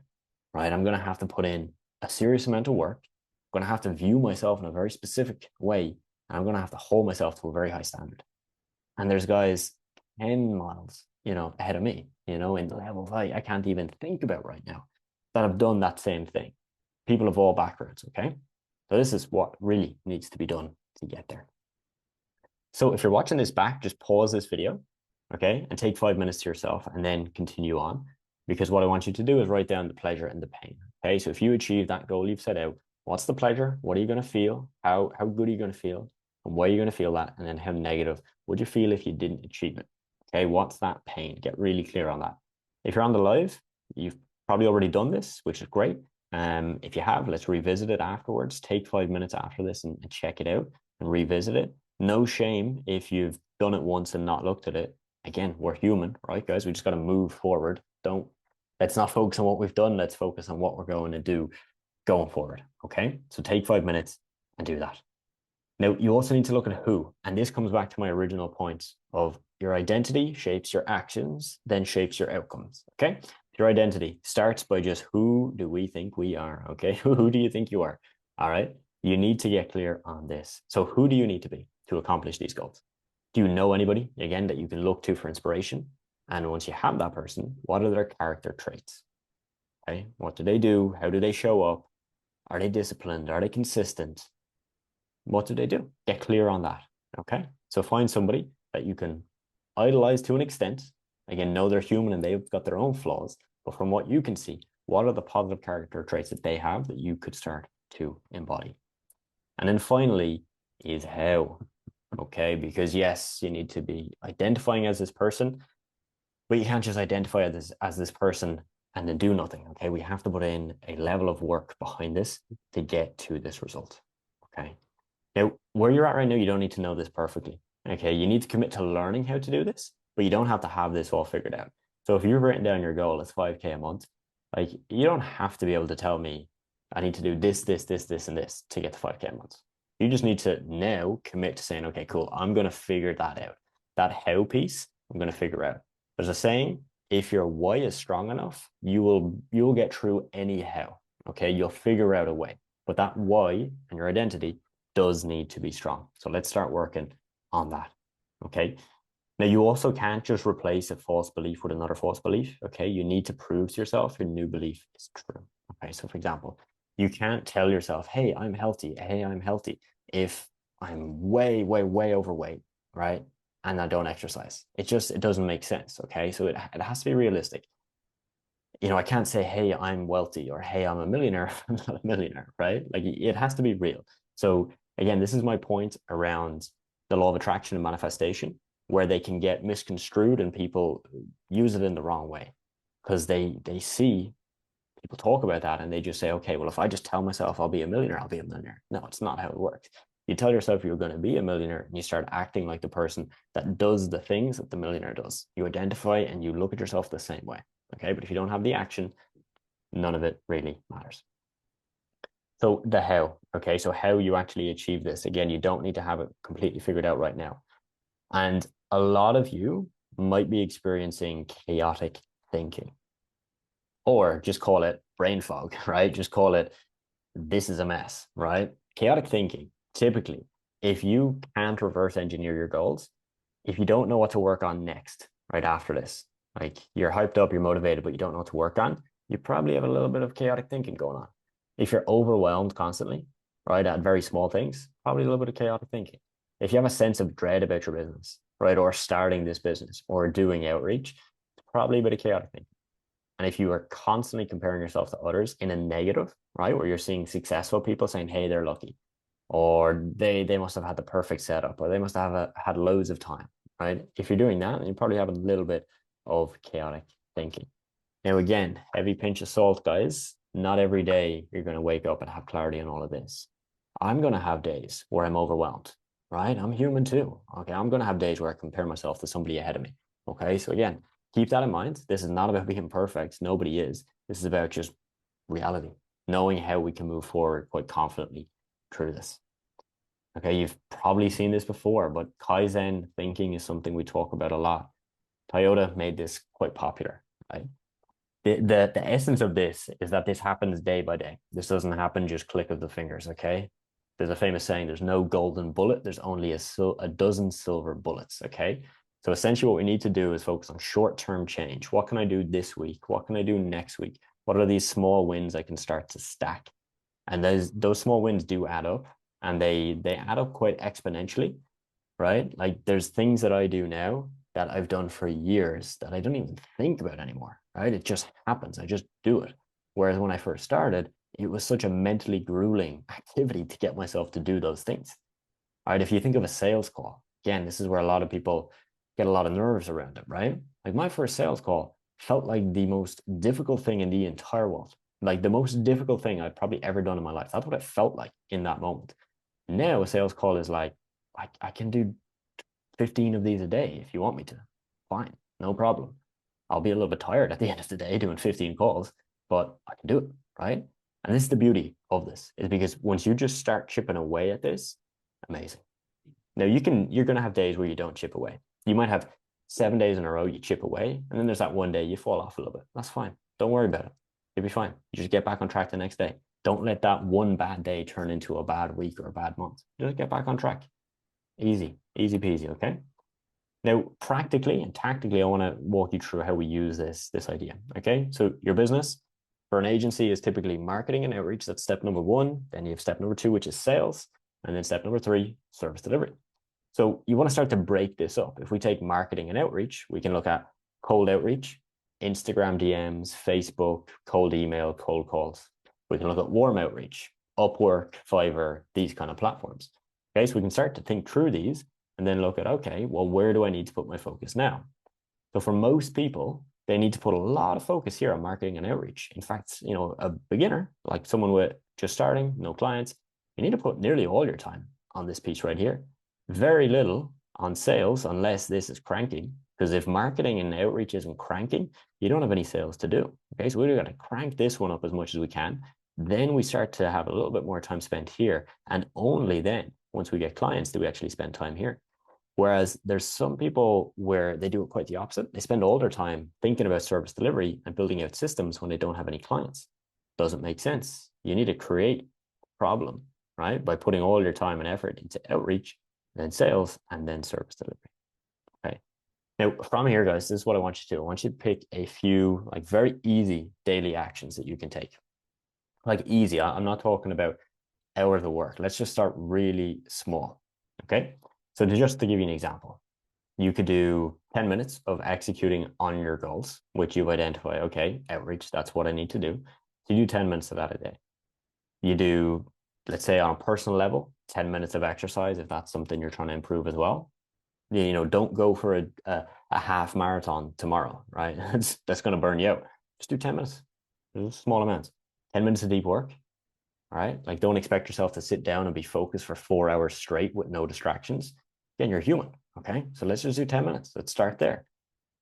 right? I'm going to have to put in a serious amount of work. I'm going to have to view myself in a very specific way. And I'm going to have to hold myself to a very high standard. And there's guys 10 miles, ahead of me, in levels I can't even think about right now that have done that same thing. People of all backgrounds, okay? So this is what really needs to be done to get there. So if you're watching this back, just pause this video, okay? And take 5 minutes to yourself and then continue on, because what I want you to do is write down the pleasure and the pain, okay? So if you achieve that goal you've set out, what's the pleasure? What are you going to feel? How good are you going to feel? And why are you going to feel that? And then how negative would you feel if you didn't achieve it? Okay, what's that pain? Get really clear on that. If you're on the live, you've probably already done this, which is great. If you have, let's revisit it afterwards. Take 5 minutes after this and check it out and revisit it. No shame if you've done it once and not looked at it. Again, we're human, right, guys? We just got to move forward. Let's not focus on what we've done. Let's focus on what we're going to do going forward. Okay, so take 5 minutes and do that. Now, you also need to look at who, and this comes back to my original point of your identity shapes your actions, then shapes your outcomes, okay? Your identity starts by just who do we think we are, okay? Who do you think you are, all right? You need to get clear on this. So who do you need to be to accomplish these goals? Do you know anybody, again, that you can look to for inspiration? And once you have that person, what are their character traits, okay? What do they do? How do they show up? Are they disciplined? Are they consistent? What do they do? Get clear on that, okay? So find somebody that you can idolize to an extent. Again, know they're human and they've got their own flaws, but from what you can see, what are the positive character traits that they have that you could start to embody? And then finally is how, okay? Because yes, you need to be identifying as this person, but you can't just identify as this person and then do nothing, okay? We have to put in a level of work behind this to get to this result, okay? Now, where you're at right now, you don't need to know this perfectly. Okay, you need to commit to learning how to do this, but you don't have to have this all figured out. So if you've written down your goal as 5K a month, like you don't have to be able to tell me I need to do this, this, this, this, and this to get to 5K a month. You just need to now commit to saying, okay, cool, I'm going to figure that out. That how piece, I'm going to figure out. There's a saying, if your why is strong enough, you will get through any how. Okay, you'll figure out a way. But that why and your identity does need to be strong. So let's start working on that. Okay. Now, you also can't just replace a false belief with another false belief. Okay. You need to prove to yourself your new belief is true. Okay. So, for example, you can't tell yourself, hey, I'm healthy. Hey, I'm healthy. If I'm way, way, way overweight, right? And I don't exercise. It doesn't make sense. Okay. So it has to be realistic. I can't say, hey, I'm wealthy or hey, I'm a millionaire. I'm not a millionaire, right? Like it has to be real. So again, this is my point around the law of attraction and manifestation, where they can get misconstrued and people use it in the wrong way because they see people talk about that and they just say, okay, well, if I just tell myself I'll be a millionaire, I'll be a millionaire. No, it's not how it works. You tell yourself you're going to be a millionaire and you start acting like the person that does the things that the millionaire does. You identify and you look at yourself the same way. Okay. But if you don't have the action, none of it really matters. So the how, okay. So how you actually achieve this. Again, you don't need to have it completely figured out right now. And a lot of you might be experiencing chaotic thinking, or just call it brain fog, right? Just call it, this is a mess, right? Chaotic thinking, typically, if you can't reverse engineer your goals, if you don't know what to work on next, right after this, like you're hyped up, you're motivated, but you don't know what to work on, you probably have a little bit of chaotic thinking going on. If you're overwhelmed constantly, right, at very small things, probably a little bit of chaotic thinking. If you have a sense of dread about your business, right, or starting this business or doing outreach, it's probably a bit of chaotic thinking. And if you are constantly comparing yourself to others in a negative, right, where you're seeing successful people saying, hey, they're lucky, or they must have had the perfect setup, or they must have had loads of time, right? If you're doing that, you probably have a little bit of chaotic thinking. Now, again, heavy pinch of salt, guys. Not every day you're going to wake up and have clarity on all of this. I'm going to have days where I'm overwhelmed, right? I'm human too. Okay. I'm going to have days where I compare myself to somebody ahead of me. Okay. So again, keep that in mind. This is not about being perfect. Nobody is. This is about just reality, knowing how we can move forward quite confidently through this. Okay. You've probably seen this before, but Kaizen thinking is something we talk about a lot. Toyota made this quite popular, right? The essence of this is that this happens day by day. This doesn't happen just click of the fingers, okay? There's a famous saying, there's no golden bullet, there's only a dozen silver bullets, okay? So essentially what we need to do is focus on short-term change. What can I do this week? What can I do next week? What are these small wins I can start to stack? And those small wins do add up, and they add up quite exponentially, right? Like there's things that I do now that I've done for years that I don't even think about anymore, right? It just happens. I just do it. Whereas when I first started, it was such a mentally grueling activity to get myself to do those things. All right. If you think of a sales call, again, this is where a lot of people get a lot of nerves around it, right? Like my first sales call felt like the most difficult thing in the entire world, like the most difficult thing I'd probably ever done in my life. That's what it felt like in that moment. Now a sales call is like, I can do 15 of these a day if you want me to. Fine, no problem. I'll be a little bit tired at the end of the day doing 15 calls, but I can do it, right? And this is the beauty of this, is because once you just start chipping away at this, amazing. Now you're going to have days where you don't chip away. You might have 7 days in a row you chip away, and then there's that one day you fall off a little bit. That's fine. Don't worry about it. You'll be fine. You just get back on track the next day. Don't let that one bad day turn into a bad week or a bad month. Just get back on track. Easy, easy peasy, okay? Now, practically and tactically, I want to walk you through how we use this idea, okay? So your business for an agency is typically marketing and outreach. That's step number one. Then you have step number two, which is sales. And then step number three, service delivery. So you want to start to break this up. If we take marketing and outreach, we can look at cold outreach, Instagram DMs, Facebook, cold email, cold calls. We can look at warm outreach, Upwork, Fiverr, these kind of platforms. Okay, so we can start to think through these and then look at, okay, well, where do I need to put my focus now? So for most people, they need to put a lot of focus here on marketing and outreach. In fact, a beginner, like someone with just starting, no clients, you need to put nearly all your time on this piece right here. Very little on sales unless this is cranking. Because if marketing and outreach isn't cranking, you don't have any sales to do. Okay, so we've got to crank this one up as much as we can. Then we start to have a little bit more time spent here. And only then, once we get clients, do we actually spend time here. Whereas there's some people where they do it quite the opposite. They spend all their time thinking about service delivery and building out systems when they don't have any clients. Doesn't make sense. You need to create a problem, right? By putting all your time and effort into outreach, then sales, and then service delivery. Okay. Now, from here, guys, this is what I want you to do. I want you to pick a few like very easy daily actions that you can take. Like easy. I'm not talking about hours of work. Let's just start really small. Okay. So just to give you an example, you could do 10 minutes of executing on your goals, which you've identified, okay, outreach, that's what I need to do. So you do 10 minutes of that a day. You do, let's say on a personal level, 10 minutes of exercise, if that's something you're trying to improve as well. You know, don't go for a half marathon tomorrow, right? That's going to burn you out. Just do 10 minutes, small amounts, 10 minutes of deep work. All right. Like, don't expect yourself to sit down and be focused for 4 hours straight with no distractions. Again, you're human. Okay. So let's just do 10 minutes. Let's start there.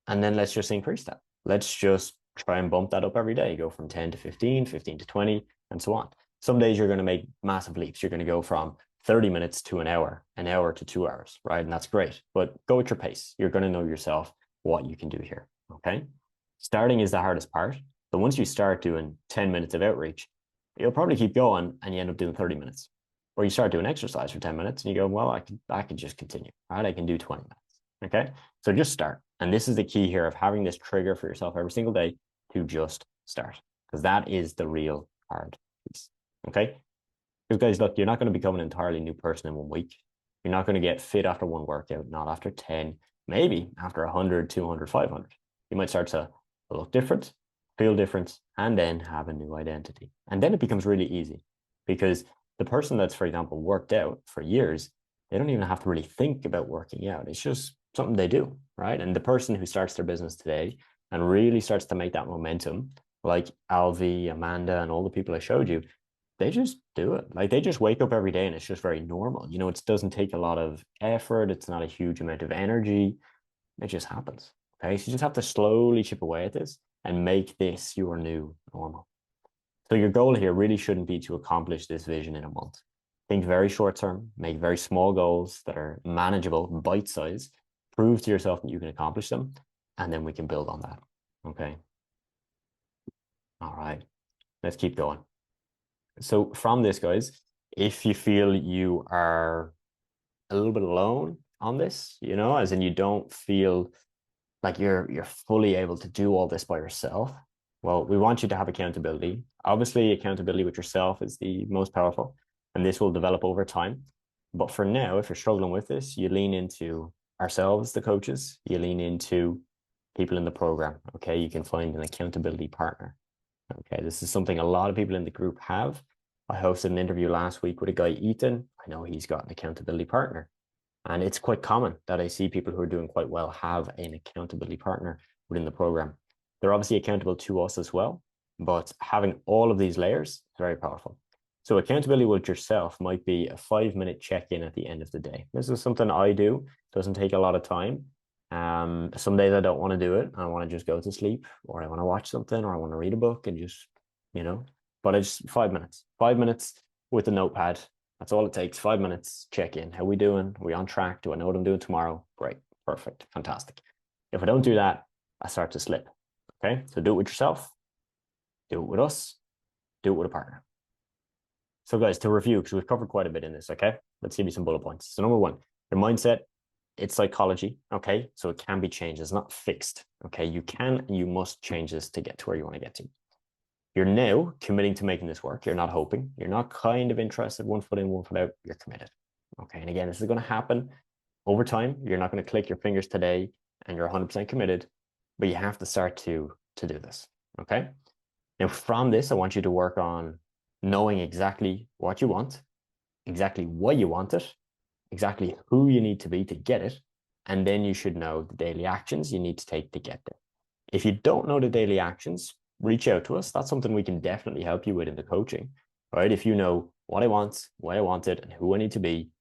And then let's just increase that. Let's just try and bump that up every day. Go from 10 to 15, 15 to 20, and so on. Some days you're going to make massive leaps. You're going to go from 30 minutes to an hour to 2 hours, right? And that's great. But go at your pace. You're going to know yourself what you can do here. Okay. Starting is the hardest part. But once you start doing 10 minutes of outreach, you'll probably keep going and you end up doing 30 minutes. Or you start doing exercise for 10 minutes and you go, well, I can just continue, right? I can do 20 minutes. Okay. So just start. And this is the key here of having this trigger for yourself every single day to just start, because that is the real hard piece. Okay. Because guys, look, you're not going to become an entirely new person in 1 week. You're not going to get fit after one workout, not after 10, maybe after 100, 200, 500. You might start to look different, feel different, and then have a new identity. And then it becomes really easy, because the person that's, for example, worked out for years, they don't even have to really think about working out. It's just something they do, right? And the person who starts their business today and really starts to make that momentum, like Alvi, Amanda, and all the people I showed you, they just do it. Like, they just wake up every day and it's just very normal. You know, it doesn't take a lot of effort. It's not a huge amount of energy. It just happens. Okay. So you just have to slowly chip away at this and make this your new normal. So your goal here really shouldn't be to accomplish this vision in a month. Think very short term, make very small goals that are manageable, bite size, prove to yourself that you can accomplish them, and then we can build on that. Okay. All right. Let's keep going. So from this, guys, if you feel you are a little bit alone on this, you know, as in you don't feel like you're fully able to do all this by yourself, well, we want you to have accountability. Obviously, accountability with yourself is the most powerful, and this will develop over time. But for now, if you're struggling with this, you lean into ourselves, the coaches, you lean into people in the program. Okay. You can find an accountability partner. Okay. This is something a lot of people in the group have. I hosted an interview last week with a guy, Ethan. I know he's got an accountability partner. And it's quite common that I see people who are doing quite well have an accountability partner within the program. They're obviously accountable to us as well, but having all of these layers is very powerful. So accountability with yourself might be a 5-minute check-in at the end of the day. This is something I do. It doesn't take a lot of time. Some days I don't want to do it. I want to just go to sleep, or I want to watch something, or I want to read a book and just, you know, but it's 5 minutes, 5 minutes with a notepad. That's all it takes. 5 minutes, check in. How we doing? Are we on track? Do I know what I'm doing tomorrow? Great. Perfect. Fantastic. If I don't do that, I start to slip. Okay. So do it with yourself. Do it with us. Do it with a partner. So guys, to review, because we've covered quite a bit in this. Okay. Let's give you some bullet points. So number one, your mindset, it's psychology. Okay. So it can be changed. It's not fixed. Okay. You can and you must change this to get to where you want to get to. You're now committing to making this work. You're not hoping. You're not kind of interested, 1 foot in, 1 foot out. You're committed. Okay. And again, this is going to happen over time. You're not going to click your fingers today and you're 100% committed, but you have to start to do this. Okay. Now from this, I want you to work on knowing exactly what you want, exactly why you want it, exactly who you need to be to get it. And then you should know the daily actions you need to take to get there. If you don't know the daily actions, reach out to us. That's something we can definitely help you with in the coaching, right? If you know what I want, why I want it, and who I need to be,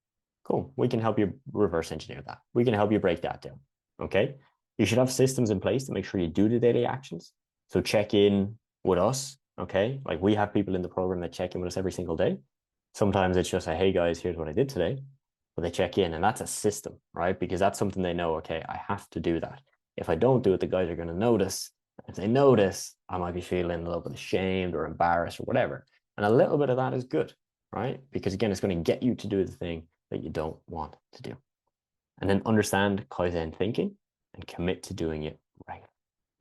cool. We can help you reverse engineer that. We can help you break that down. Okay. You should have systems in place to make sure you do the daily actions. So check in with us Okay. Like we have people in the program that check in with us every single day. Sometimes it's just a, hey guys, here's what I did today. But they check in, and that's a system, right? Because that's something they know, okay, I have to do that. If I don't do it, the guys are going to notice. If they notice, I might be feeling a little bit ashamed or embarrassed or whatever. And a little bit of that is good, right? Because again, it's going to get you to do the thing that you don't want to do. And then understand Kaizen thinking and commit to doing it right.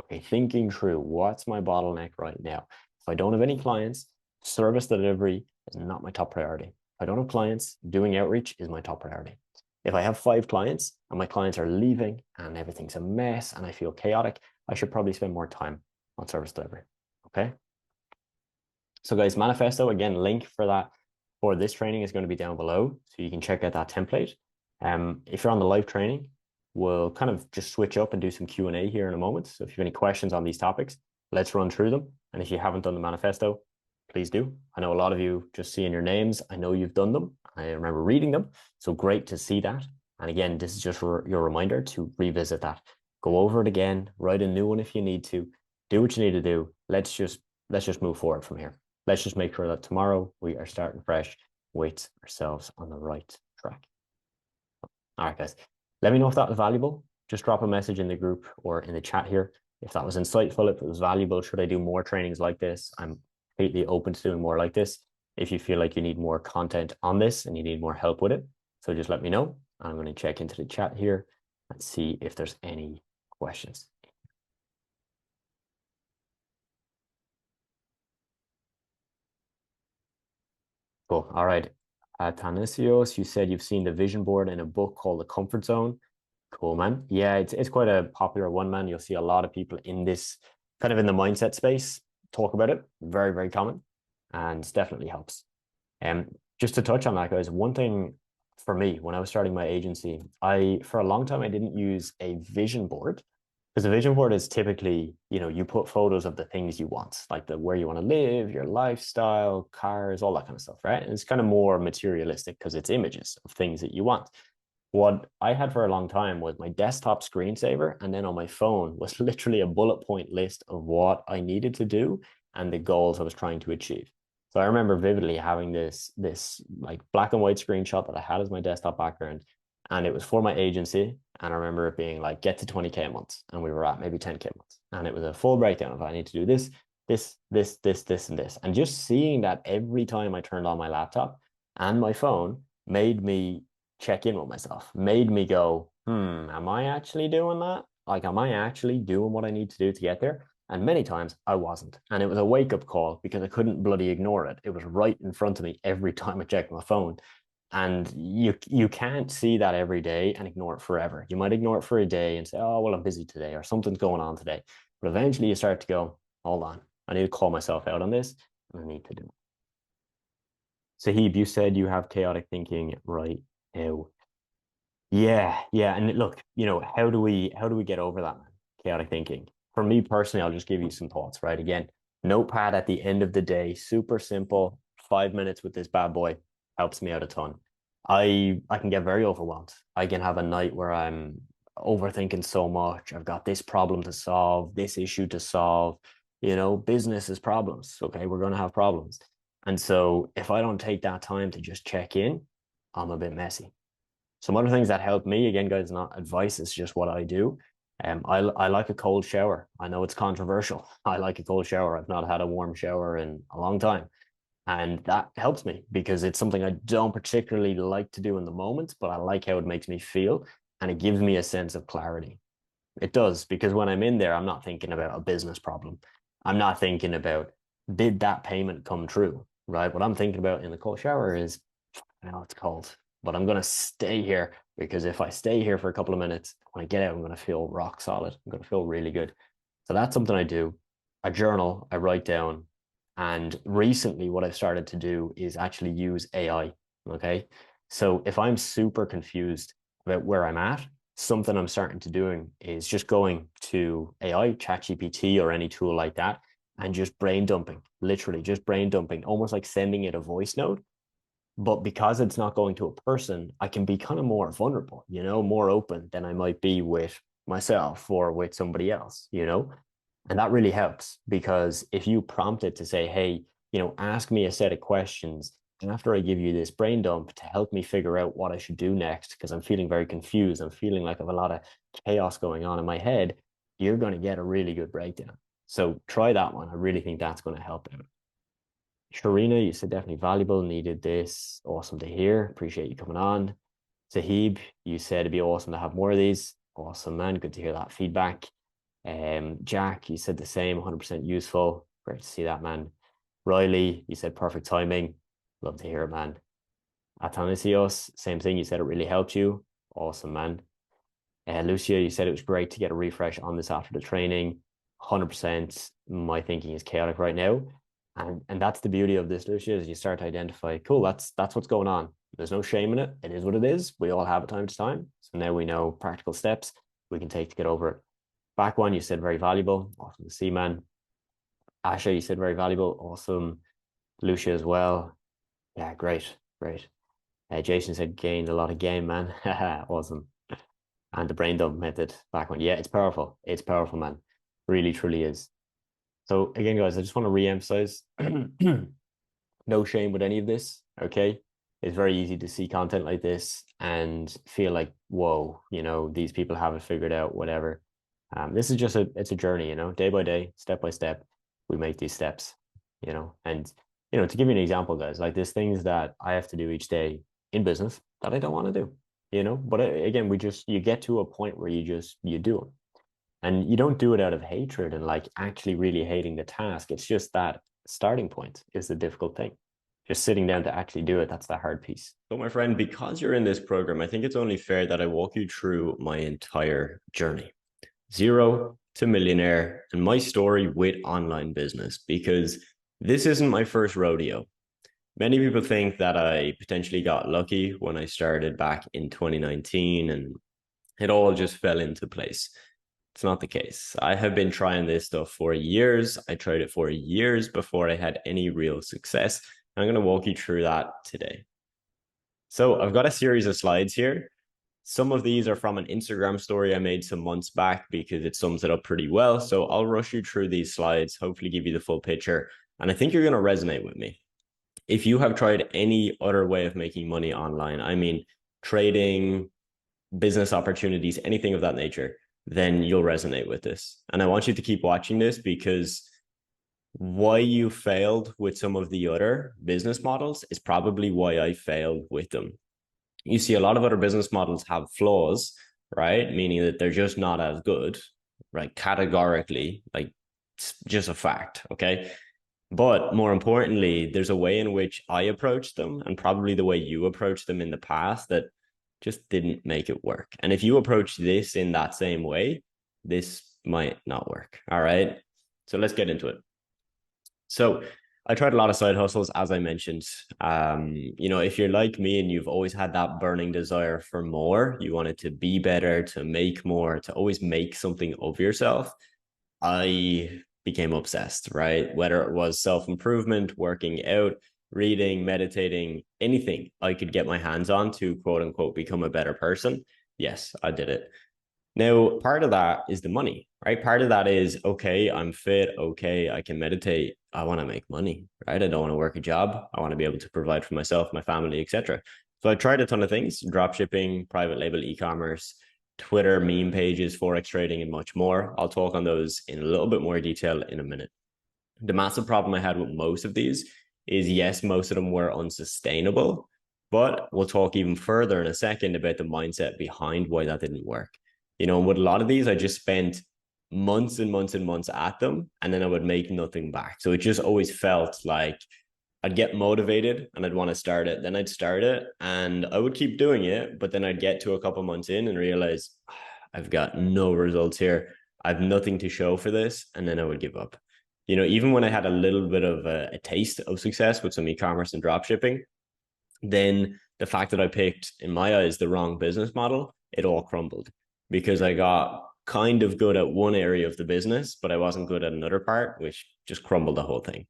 Okay, thinking through what's my bottleneck right now. If I don't have any clients, service delivery is not my top priority. If I don't have clients, doing outreach is my top priority. If I have 5 clients and my clients are leaving and everything's a mess and I feel chaotic, I should probably spend more time on service delivery. Okay. So guys, manifesto, again, link for that for this training is going to be down below. So you can check out that template. If you're on the live training, we'll kind of just switch up and do some Q&A here in a moment. So if you have any questions on these topics, let's run through them. And if you haven't done the manifesto, please do. I know a lot of you just seeing your names. I know you've done them. I remember reading them. So great to see that. And again, this is just your reminder to revisit that. Go over it again, write a new one if you need to, do what you need to do. Let's just move forward from here. Let's just make sure that tomorrow we are starting fresh with ourselves on the right track. All right, guys. Let me know if that was valuable. Just drop a message in the group or in the chat here. If that was insightful, if it was valuable, should I do more trainings like this? I'm completely open to doing more like this. If you feel like you need more content on this and you need more help with it, so just let me know. I'm going to check into the chat here and see if there's any questions. Cool. All right. Tanisios, you said you've seen the vision board in a book called The Comfort Zone. Cool, man. Yeah, it's quite a popular one, man. You'll see a lot of people in this kind of in the mindset space talk about it. Very, very common, and definitely helps. Just to touch on that, guys, one thing for me when I was starting my agency, for a long time I didn't use a vision board, because a vision board is typically, you put photos of the things you want, like where you want to live, your lifestyle, cars, all that kind of stuff, right? And it's kind of more materialistic because it's images of things that you want. What I had for a long time was my desktop screensaver, and then on my phone was literally a bullet point list of what I needed to do and the goals I was trying to achieve. So I remember vividly having this like black and white screenshot that I had as my desktop background, and it was for my agency. And I remember it being like, get to 20K a month, and we were at maybe 10K a month, and it was a full breakdown of I need to do this, and this, and just seeing that every time I turned on my laptop and my phone made me check in with myself, made me go, am I actually doing that? Like, am I actually doing what I need to do to get there? And many times I wasn't. And it was a wake up call because I couldn't bloody ignore it. It was right in front of me every time I checked my phone. And you can't see that every day and ignore it forever. You might ignore it for a day and say, oh, well, I'm busy today or something's going on today. But eventually you start to go, hold on, I need to call myself out on this and I need to do it. Sahib, you said you have chaotic thinking right now. Yeah. And look, how do we get over that, man? Chaotic thinking. For me personally, I'll just give you some thoughts, right? Again, notepad at the end of the day, super simple. 5 minutes with this bad boy helps me out a ton. I can get very overwhelmed. I can have a night where I'm overthinking so much. I've got this problem to solve, this issue to solve. Business is problems. Okay, we're going to have problems. And so if I don't take that time to just check in, I'm a bit messy. Some other things that help me, again, guys, not advice, it's just what I do. I like a cold shower. I know it's controversial. I like a cold shower. I've not had a warm shower in a long time. And that helps me because it's something I don't particularly like to do in the moment, but I like how it makes me feel. And it gives me a sense of clarity. It does, because when I'm in there, I'm not thinking about a business problem. I'm not thinking about, did that payment come true, right? What I'm thinking about in the cold shower is, it's cold, but I'm going to stay here because if I stay here for a couple of minutes, when I get out, I'm going to feel rock solid. I'm going to feel really good. So that's something I do. I journal, I write down. And recently, what I've started to do is actually use AI. Okay. So if I'm super confused about where I'm at, something I'm starting to doing is just going to AI, ChatGPT, or any tool like that, and just brain dumping, literally just brain dumping, almost like sending it a voice note. But because it's not going to a person, I can be kind of more vulnerable, more open than I might be with myself or with somebody else. And that really helps, because if you prompt it to say, hey, ask me a set of questions after I give you this brain dump to help me figure out what I should do next, because I'm feeling very confused. I'm feeling like I have a lot of chaos going on in my head. You're going to get a really good breakdown. So try that one. I really think that's going to help out. Sharina, you said definitely valuable, needed this. Awesome to hear. Appreciate you coming on. Sahib, you said it'd be awesome to have more of these. Awesome, man. Good to hear that feedback. Jack, you said the same, 100% useful. Great to see that, man. Riley, you said perfect timing. Love to hear it, man. Athanasios, same thing. You said it really helped you. Awesome, man. Lucia, you said it was great to get a refresh on this after the training. 100%. My thinking is chaotic right now. And that's the beauty of this, Lucia, is you start to identify, cool, that's what's going on. There's no shame in it. It is what it is. We all have it time to time. So now we know practical steps we can take to get over it. Back one, you said very valuable. Awesome to see, man. Asha, you said very valuable. Awesome. Lucia as well. Yeah, great. Jason said gained a lot of game, man. Awesome. And the brain dump method, back one. Yeah, it's powerful. It's powerful, man. Really, truly is. So again, guys, I just want to re-emphasize no shame with any of this. Okay. It's very easy to see content like this and feel like, whoa, these people have it figured out, whatever. This is just it's a journey, day by day, step by step, we make these steps, and, to give you an example, guys, like there's things that I have to do each day in business that I don't want to do, but again, you get to a point where you do them, and you don't do it out of hatred and like actually really hating the task. It's just that starting point is the difficult thing. Just sitting down to actually do it, that's the hard piece. So my friend, because you're in this program, I think it's only fair that I walk you through my entire journey. 0 to millionaire and my story with online business, because this isn't my first rodeo. Many people think that I potentially got lucky when I started back in 2019 and it all just fell into place. It's not the case. I have been trying this stuff for years. I tried it for years before I had any real success. I'm going to walk you through that today. So I've got a series of slides here. Some of these are from an Instagram story I made some months back because it sums it up pretty well. So I'll rush you through these slides, hopefully give you the full picture. And I think you're going to resonate with me. If you have tried any other way of making money online, I mean, trading, business opportunities, anything of that nature, then you'll resonate with this. And I want you to keep watching this, because why you failed with some of the other business models is probably why I failed with them. You see, a lot of other business models have flaws, right? Meaning that they're just not as good, right? Categorically, like it's just a fact, okay? But more importantly, there's a way in which I approached them and probably the way you approached them in the past that just didn't make it work. And if you approach this in that same way, this might not work, all right? So let's get into it. So I tried a lot of side hustles, as I mentioned. If you're like me and you've always had that burning desire for more, you wanted to be better, to make more, to always make something of yourself, I became obsessed, right? Whether it was self-improvement, working out, reading, meditating, anything I could get my hands on to quote unquote become a better person. Yes, I did it. Now, part of that is the money, right? Part of that is, okay, I'm fit. Okay, I can meditate. I want to make money, right? I don't want to work a job. I want to be able to provide for myself, my family, etc. So I tried a ton of things: drop shipping, private label e-commerce, Twitter, meme pages, Forex trading, and much more. I'll talk on those in a little bit more detail in a minute. The massive problem I had with most of these is, yes, most of them were unsustainable, but we'll talk even further in a second about the mindset behind why that didn't work. With a lot of these, I just spent months and months and months at them, and then I would make nothing back. So it just always felt like I'd get motivated and I'd want to start it. Then I'd start it and I would keep doing it, but then I'd get to a couple months in and realize I've got no results here. I have nothing to show for this. And then I would give up. Even when I had a little bit of a taste of success with some e-commerce and drop shipping, then the fact that I picked, in my eyes, the wrong business model, it all crumbled, because I got kind of good at one area of the business, but I wasn't good at another part, which just crumbled the whole thing.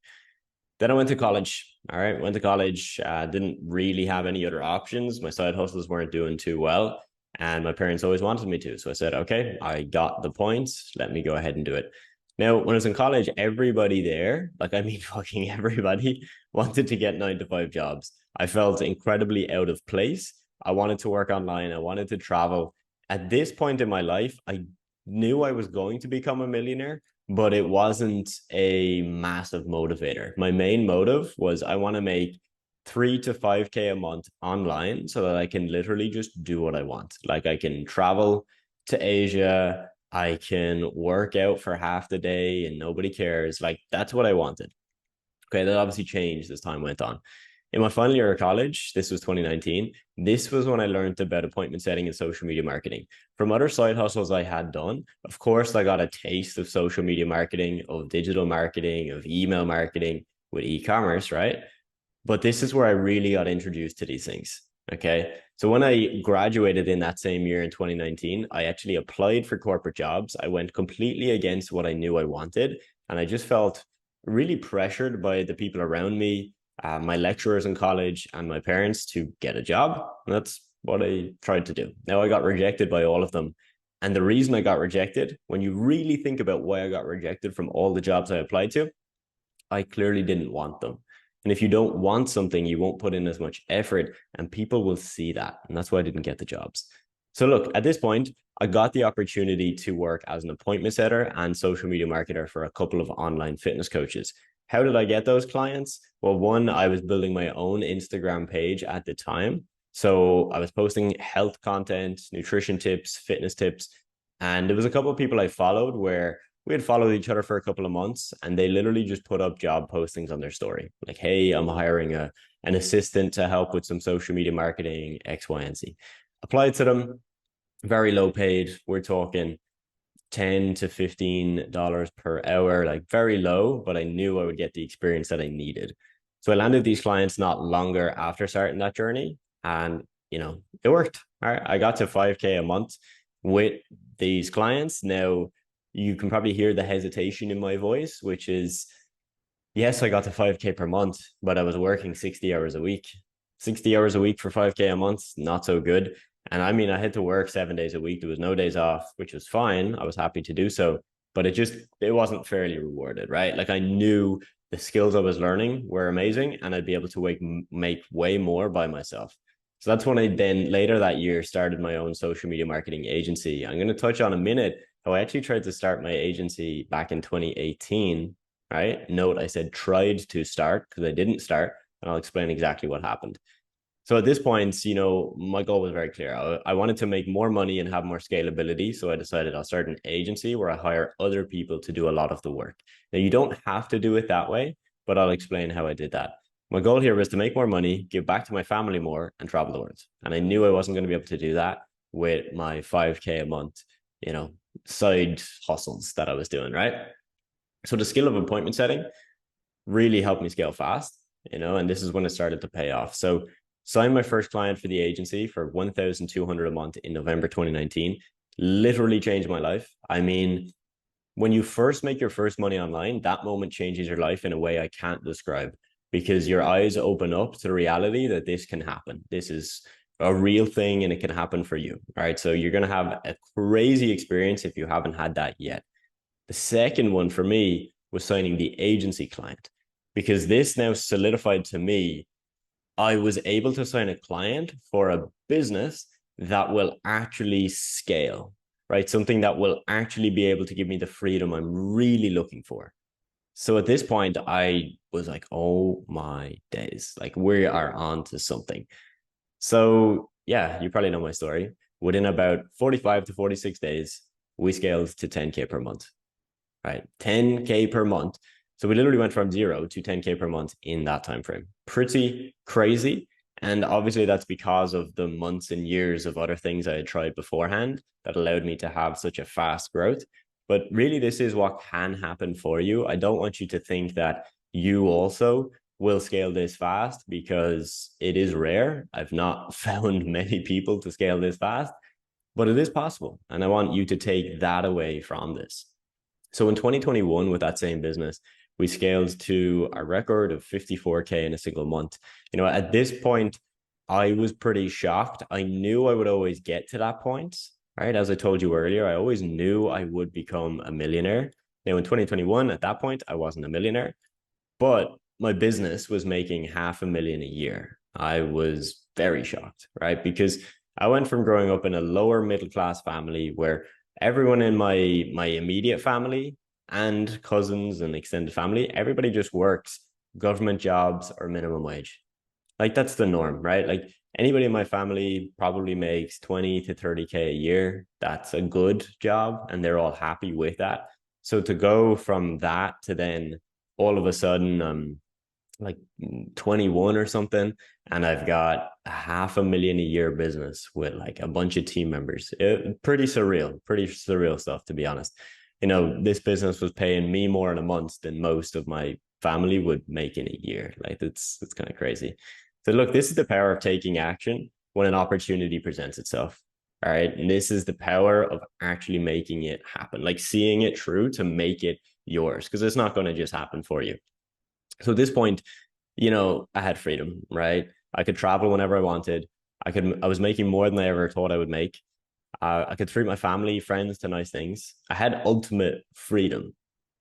Then I went to college. All right. Went to college. Didn't really have any other options. My side hustles weren't doing too well, and my parents always wanted me to. So I said, okay, I got the points. Let me go ahead and do it. Now, when I was in college, everybody there, like I mean, fucking everybody, wanted to get 9 to 5 jobs. I felt incredibly out of place. I wanted to work online. I wanted to travel. At this point in my life, I knew I was going to become a millionaire, but it wasn't a massive motivator. My main motive was I want to make 3 to 5K a month online so that I can literally just do what I want. Like I can travel to Asia, I can work out for half the day and nobody cares. Like that's what I wanted. Okay, that obviously changed as time went on. In my final year of college, this was 2019, this was when I learned about appointment setting and social media marketing. From other side hustles I had done, of course, I got a taste of social media marketing, of digital marketing, of email marketing with e-commerce, right? But this is where I really got introduced to these things. Okay. So when I graduated in that same year in 2019, I actually applied for corporate jobs. I went completely against what I knew I wanted. And I just felt really pressured by the people around me, my lecturers in college, and my parents to get a job. And that's what I tried to do. Now I got rejected by all of them. And the reason I got rejected, when you really think about why I got rejected from all the jobs I applied to, I clearly didn't want them. And if you don't want something, you won't put in as much effort and people will see that. And that's why I didn't get the jobs. So look, at this point, I got the opportunity to work as an appointment setter and social media marketer for a couple of online fitness coaches. How did I get those clients? Well, one, I was building my own Instagram page at the time. So I was posting health content, nutrition tips, fitness tips. And there was a couple of people I followed where we had followed each other for a couple of months and they literally just put up job postings on their story. Like, hey, I'm hiring an assistant to help with some social media marketing, X, Y, and Z. Applied to them, very low paid. We're talking $10 to $15 per hour, like very low, but I knew I would get the experience that I needed. So I landed these clients not longer after starting that journey. And, it worked. All right. I got to 5K a month with these clients. Now, you can probably hear the hesitation in my voice, which is, yes, I got to 5K per month, but I was working 60 hours a week. 60 hours a week for 5K a month, not so good. And I mean, I had to work 7 days a week. There was no days off, which was fine. I was happy to do so, but it wasn't fairly rewarded, right? Like I knew the skills I was learning were amazing and I'd be able to make way more by myself. So that's when I then later that year started my own social media marketing agency. I'm going to touch on a minute how I actually tried to start my agency back in 2018, right? Note, I said tried to start because I didn't start, and I'll explain exactly what happened. So at this point, my goal was very clear. I wanted to make more money and have more scalability. So I decided I'll start an agency where I hire other people to do a lot of the work. Now, you don't have to do it that way, but I'll explain how I did that. My goal here was to make more money, give back to my family more, and travel the world. And I knew I wasn't going to be able to do that with my 5K a month, side hustles that I was doing, right? So the skill of appointment setting really helped me scale fast, and this is when it started to pay off. So signed my first client for the agency for 1,200 a month in November 2019, literally changed my life. I mean, when you first make your first money online, that moment changes your life in a way I can't describe because your eyes open up to the reality that this can happen. This is a real thing and it can happen for you. All right. So you're going to have a crazy experience if you haven't had that yet. The second one for me was signing the agency client because this now solidified to me I was able to sign a client for a business that will actually scale, right? Something that will actually be able to give me the freedom I'm really looking for. So at this point, I was like, oh my days, like we are on to something. So yeah, you probably know my story. Within about 45 to 46 days, we scaled to 10K per month, right? 10K per month. So we literally went from 0 to 10K per month in that time frame. Pretty crazy. And obviously that's because of the months and years of other things I had tried beforehand that allowed me to have such a fast growth. But really, this is what can happen for you. I don't want you to think that you also will scale this fast because it is rare. I've not found many people to scale this fast, but it is possible. And I want you to take that away from this. So in 2021, with that same business, we scaled to a record of 54K in a single month. At this point, I was pretty shocked. I knew I would always get to that point, right? As I told you earlier, I always knew I would become a millionaire, Now, in 2021, at that point, I wasn't a millionaire, but my business was making $500,000 a year. I was very shocked, right? Because I went from growing up in a lower middle class family where everyone in my immediate family and cousins and extended family, everybody just works government jobs or minimum wage. Like that's the norm, right? Like anybody in my family probably makes 20 to 30K a year. That's a good job and they're all happy with that. So to go from that to then all of a sudden like 21 or something, and I've got $500,000 a year business with like a bunch of team members. Pretty surreal stuff, to be honest. This business was paying me more in a month than most of my family would make in a year. Like it's kind of crazy. So look, this is the power of taking action when an opportunity presents itself. All right. And this is the power of actually making it happen, like seeing it through to make it yours, because it's not going to just happen for you. So at this point, I had freedom, right? I could travel whenever I wanted. I was making more than I ever thought I would make. I could treat my family, friends to nice things. I had ultimate freedom.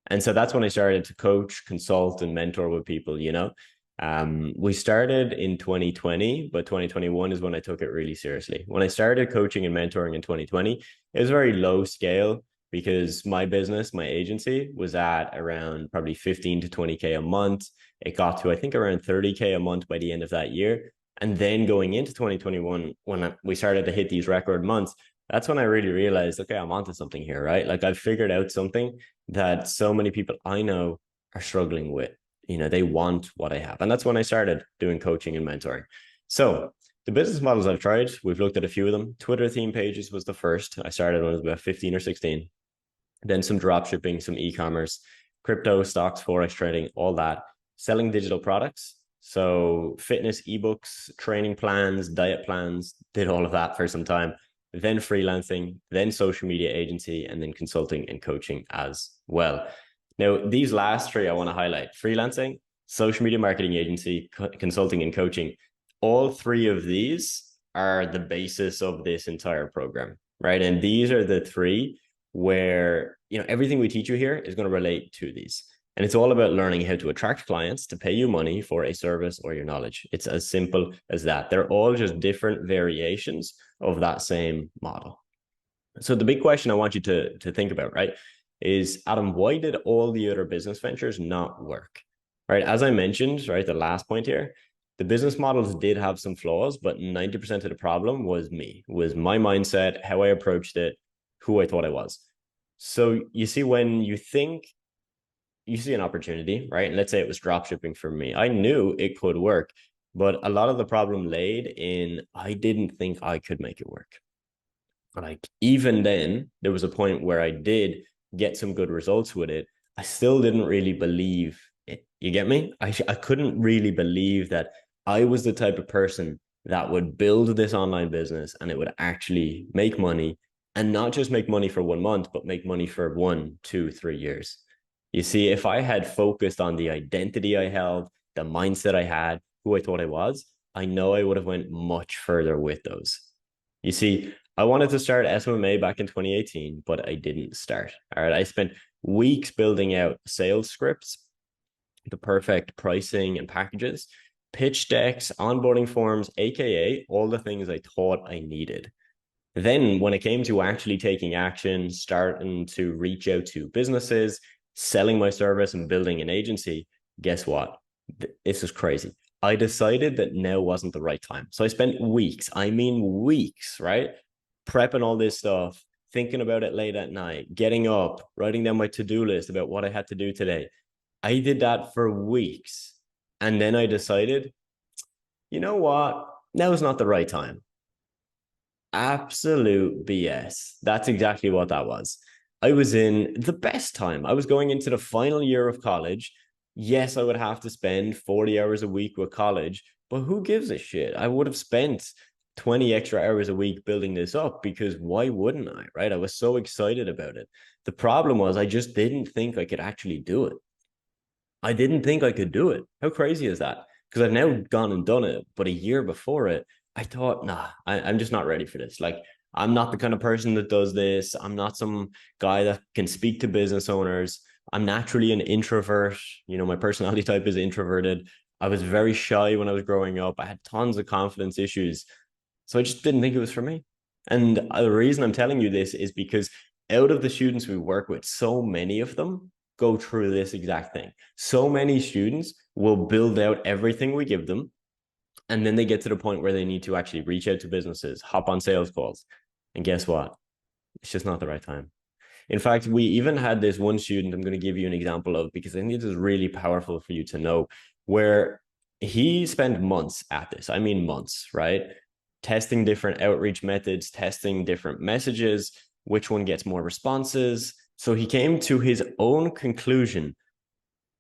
And so that's when I started to coach, consult, and mentor with people. We started in 2020, but 2021 is when I took it really seriously. When I started coaching and mentoring in 2020, it was very low scale because my business, my agency, was at around probably 15 to 20K a month. It got to, I think, around 30K a month by the end of that year. And then going into 2021, when we started to hit these record months, that's when I really realized, okay, I'm onto something here, right? Like I've figured out something that so many people I know are struggling with. They want what I have. And that's when I started doing coaching and mentoring. So the business models I've tried, we've looked at a few of them. Twitter theme pages was the first. I started when I was about 15 or 16. Then some drop shipping, some e-commerce, crypto, stocks, forex trading, all that. Selling digital products. So fitness, ebooks, training plans, diet plans, did all of that for some time. Then freelancing, then social media agency, and then consulting and coaching as well. Now, these last three I want to highlight: freelancing, social media marketing agency, consulting, and coaching. All three of these are the basis of this entire program, right? And these are the three where everything we teach you here is going to relate to these. And it's all about learning how to attract clients to pay you money for a service or your knowledge. It's as simple as that. They're all just different variations of that same model. So the big question I want you to think about, right, is, Adam, why did all the other business ventures not work? Right? As I mentioned, right, the last point here, the business models did have some flaws, but 90% of the problem was my mindset, how I approached it, who I thought I was. So you see, when you see an opportunity, right? And let's say it was drop shipping for me. I knew it could work, but a lot of the problem laid in I didn't think I could make it work. Like even then, there was a point where I did get some good results with it. I still didn't really believe it. You get me? I couldn't really believe that I was the type of person that would build this online business and it would actually make money, and not just make money for 1 month, but make money for 1, 2, 3 years. You see, if I had focused on the identity I held, the mindset I had, who I thought I was, I know I would have went much further with those. You see, I wanted to start SMMA back in 2018, but I didn't start. All right. I spent weeks building out sales scripts, the perfect pricing and packages, pitch decks, onboarding forms, AKA all the things I thought I needed. Then when it came to actually taking action, starting to reach out to businesses, selling my service and building an agency, guess what? This is crazy. I decided that now wasn't the right time. So I spent weeks, right? Prepping all this stuff, thinking about it late at night, getting up, writing down my to-do list about what I had to do today. I did that for weeks. And then I decided, you know what? Now is not the right time. Absolute BS. That's exactly what that was. I was in the best time. I was going into the final year of college. Yes, I would have to spend 40 hours a week with college, but who gives a shit? I would have spent 20 extra hours a week building this up, because why wouldn't I, right? I was so excited about it. The problem was I just didn't think I could actually do it. I didn't think I could do it. How crazy is that? Because I've now gone and done it, but a year before it, I thought, nah, I'm just not ready for this. Like, I'm not the kind of person that does this. I'm not some guy that can speak to business owners. I'm naturally an introvert. You know, my personality type is introverted. I was very shy when I was growing up. I had tons of confidence issues. So I just didn't think it was for me. And the reason I'm telling you this is because out of the students we work with, so many of them go through this exact thing. So many students will build out everything we give them. And then they get to the point where they need to actually reach out to businesses, hop on sales calls. And guess what? It's just not the right time. In fact, we even had this one student I'm going to give you an example of because I think this is really powerful for you to know, where he spent months at this. I mean, months, right? Testing different outreach methods, testing different messages, which one gets more responses. So he came to his own conclusion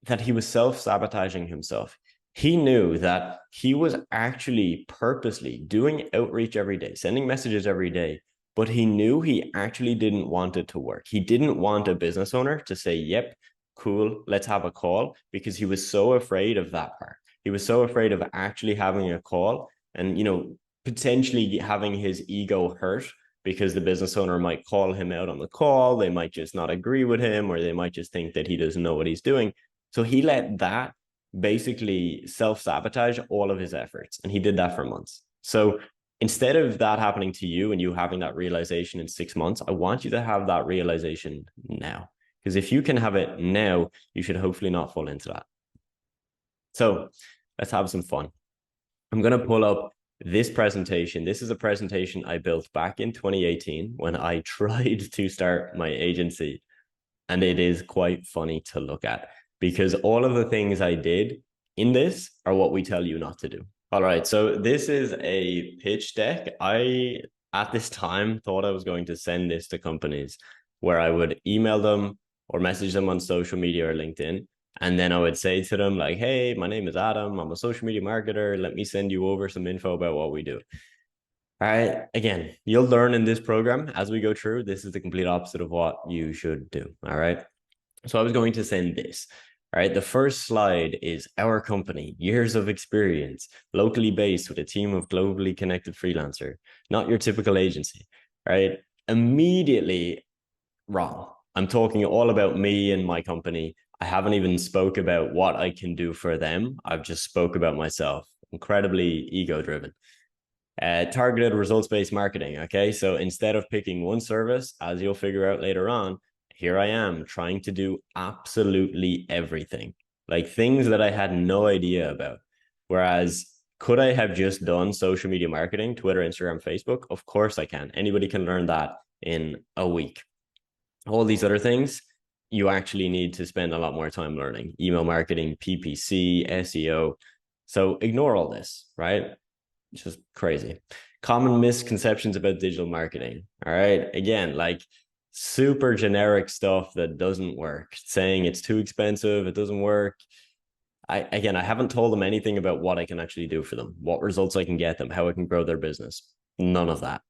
that he was self-sabotaging himself. He knew that he was actually purposely doing outreach every day, sending messages every day, but he knew he actually didn't want it to work. He didn't want a business owner to say, yep, cool, let's have a call, because he was so afraid of that part. He was so afraid of actually having a call and, you know, potentially having his ego hurt because the business owner might call him out on the call. They might just not agree with him, or they might just think that he doesn't know what he's doing. So he let that basically self-sabotage all of his efforts. And he did that for months. So instead of that happening to you and you having that realization in 6 months, I want you to have that realization now. Because if you can have it now, you should hopefully not fall into that. So let's have some fun. I'm going to pull up this presentation. This is a presentation I built back in 2018 when I tried to start my agency. And it is quite funny to look at, because all of the things I did in this are what we tell you not to do. All right, so this is a pitch deck. I, at this time, thought I was going to send this to companies where I would email them or message them on social media or LinkedIn. And then I would say to them like, hey, my name is Adam. I'm a social media marketer. Let me send you over some info about what we do. All right. Again, you'll learn in this program as we go through. This is the complete opposite of what you should do. All right. So I was going to send this. All right. The first slide is our company, years of experience, locally based with a team of globally connected freelancer, not your typical agency. All right. Immediately wrong. I'm talking all about me and my company. I haven't even spoke about what I can do for them. I've just spoke about myself. Incredibly ego driven. Targeted results-based marketing. Okay, so instead of picking one service, as you'll figure out later on, here I am trying to do absolutely everything, like things that I had no idea about. Whereas, could I have just done social media marketing, Twitter, Instagram, Facebook? Of course I can. Anybody can learn that in a week. All these other things, you actually need to spend a lot more time learning. Email marketing, PPC, SEO. So ignore all this, right? It's just crazy. Common misconceptions about digital marketing. All right. Again, like super generic stuff that doesn't work. Saying it's too expensive, it doesn't work. I haven't told them anything about what I can actually do for them, what results I can get them, how I can grow their business. None of that.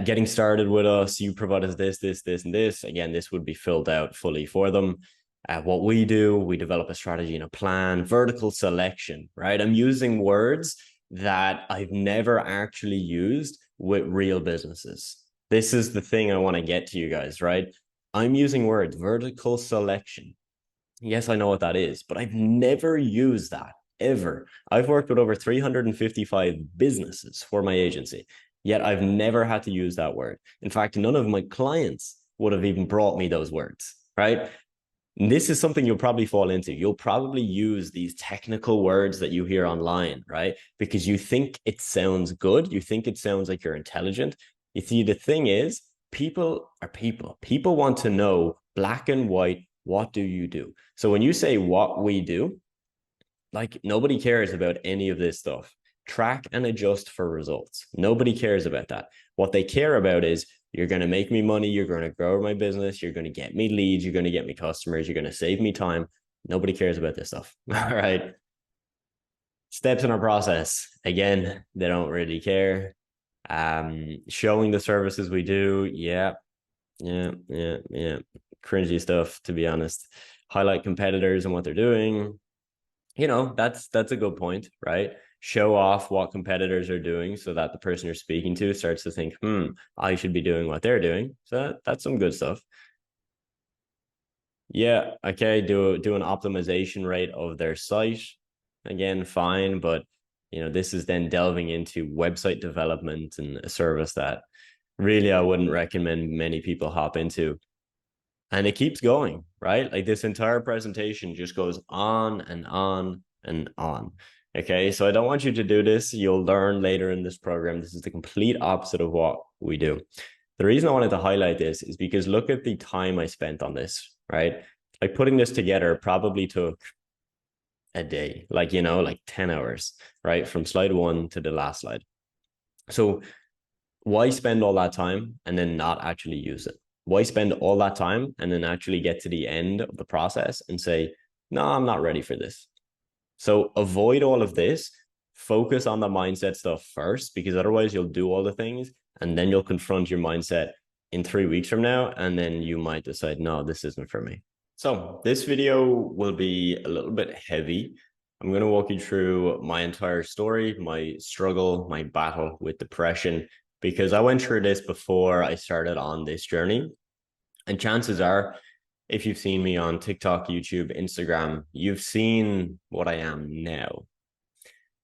Getting started with us, you provide us this, this, this, and this. Again, this would be filled out fully for them. What we do, we develop a strategy and a plan. Vertical selection, right? I'm using words that I've never actually used with real businesses. This is the thing I want to get to you guys, right? I'm using words, vertical selection. Yes, I know what that is, but I've never used that ever. I've worked with over 355 businesses for my agency, yet I've never had to use that word. In fact, none of my clients would have even brought me those words, right? And this is something you'll probably fall into. You'll probably use these technical words that you hear online, right? Because you think it sounds good. You think it sounds like you're intelligent. You see, the thing is, people are people. People want to know black and white, what do you do? So when you say what we do, like nobody cares about any of this stuff. Track and adjust for results. Nobody cares about that. What they care about is you're going to make me money. You're going to grow my business. You're going to get me leads. You're going to get me customers. You're going to save me time. Nobody cares about this stuff. All right. Steps in our process. Again, they don't really care. Showing the services we do. Yeah. Cringy stuff, to be honest. Highlight competitors and what they're doing. You know, that's a good point, right? Show off what competitors are doing so that the person you're speaking to starts to think, I should be doing what they're doing. So that's some good stuff. Yeah, okay, do an optimization rate of their site. Again, fine, but this is then delving into website development and a service that really I wouldn't recommend many people hop into. And it keeps going, right? Like this entire presentation just goes on and on and on. Okay, so I don't want you to do this. You'll learn later in this program. This is the complete opposite of what we do. The reason I wanted to highlight this is because look at the time I spent on this, right? Like putting this together probably took a day, like 10 hours, right? From slide one to the last slide. So why spend all that time and then not actually use it? Why spend all that time and then actually get to the end of the process and say, no, I'm not ready for this? So avoid all of this. Focus on the mindset stuff first, because otherwise you'll do all the things and then you'll confront your mindset in 3 weeks from now. And then you might decide, no, this isn't for me. So this video will be a little bit heavy. I'm going to walk you through my entire story, my struggle, my battle with depression, because I went through this before I started on this journey. And chances are, if you've seen me on TikTok, YouTube, Instagram, you've seen what I am now.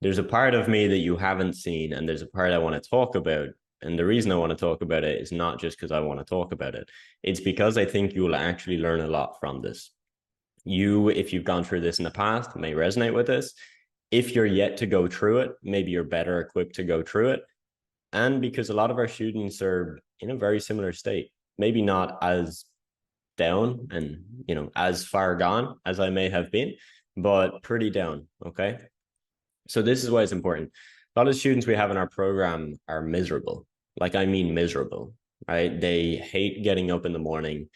There's a part of me that you haven't seen, and there's a part I want to talk about. And the reason I want to talk about it is not just because I want to talk about it. It's because I think you will actually learn a lot from this. You, if you've gone through this in the past, may resonate with this. If you're yet to go through it, maybe you're better equipped to go through it. And because a lot of our students are in a very similar state, maybe not as down and as far gone as I may have been, but pretty down. Okay. So this is why it's important. A lot of students we have in our program are miserable. Like, I mean, miserable, right? They hate getting up in the morning.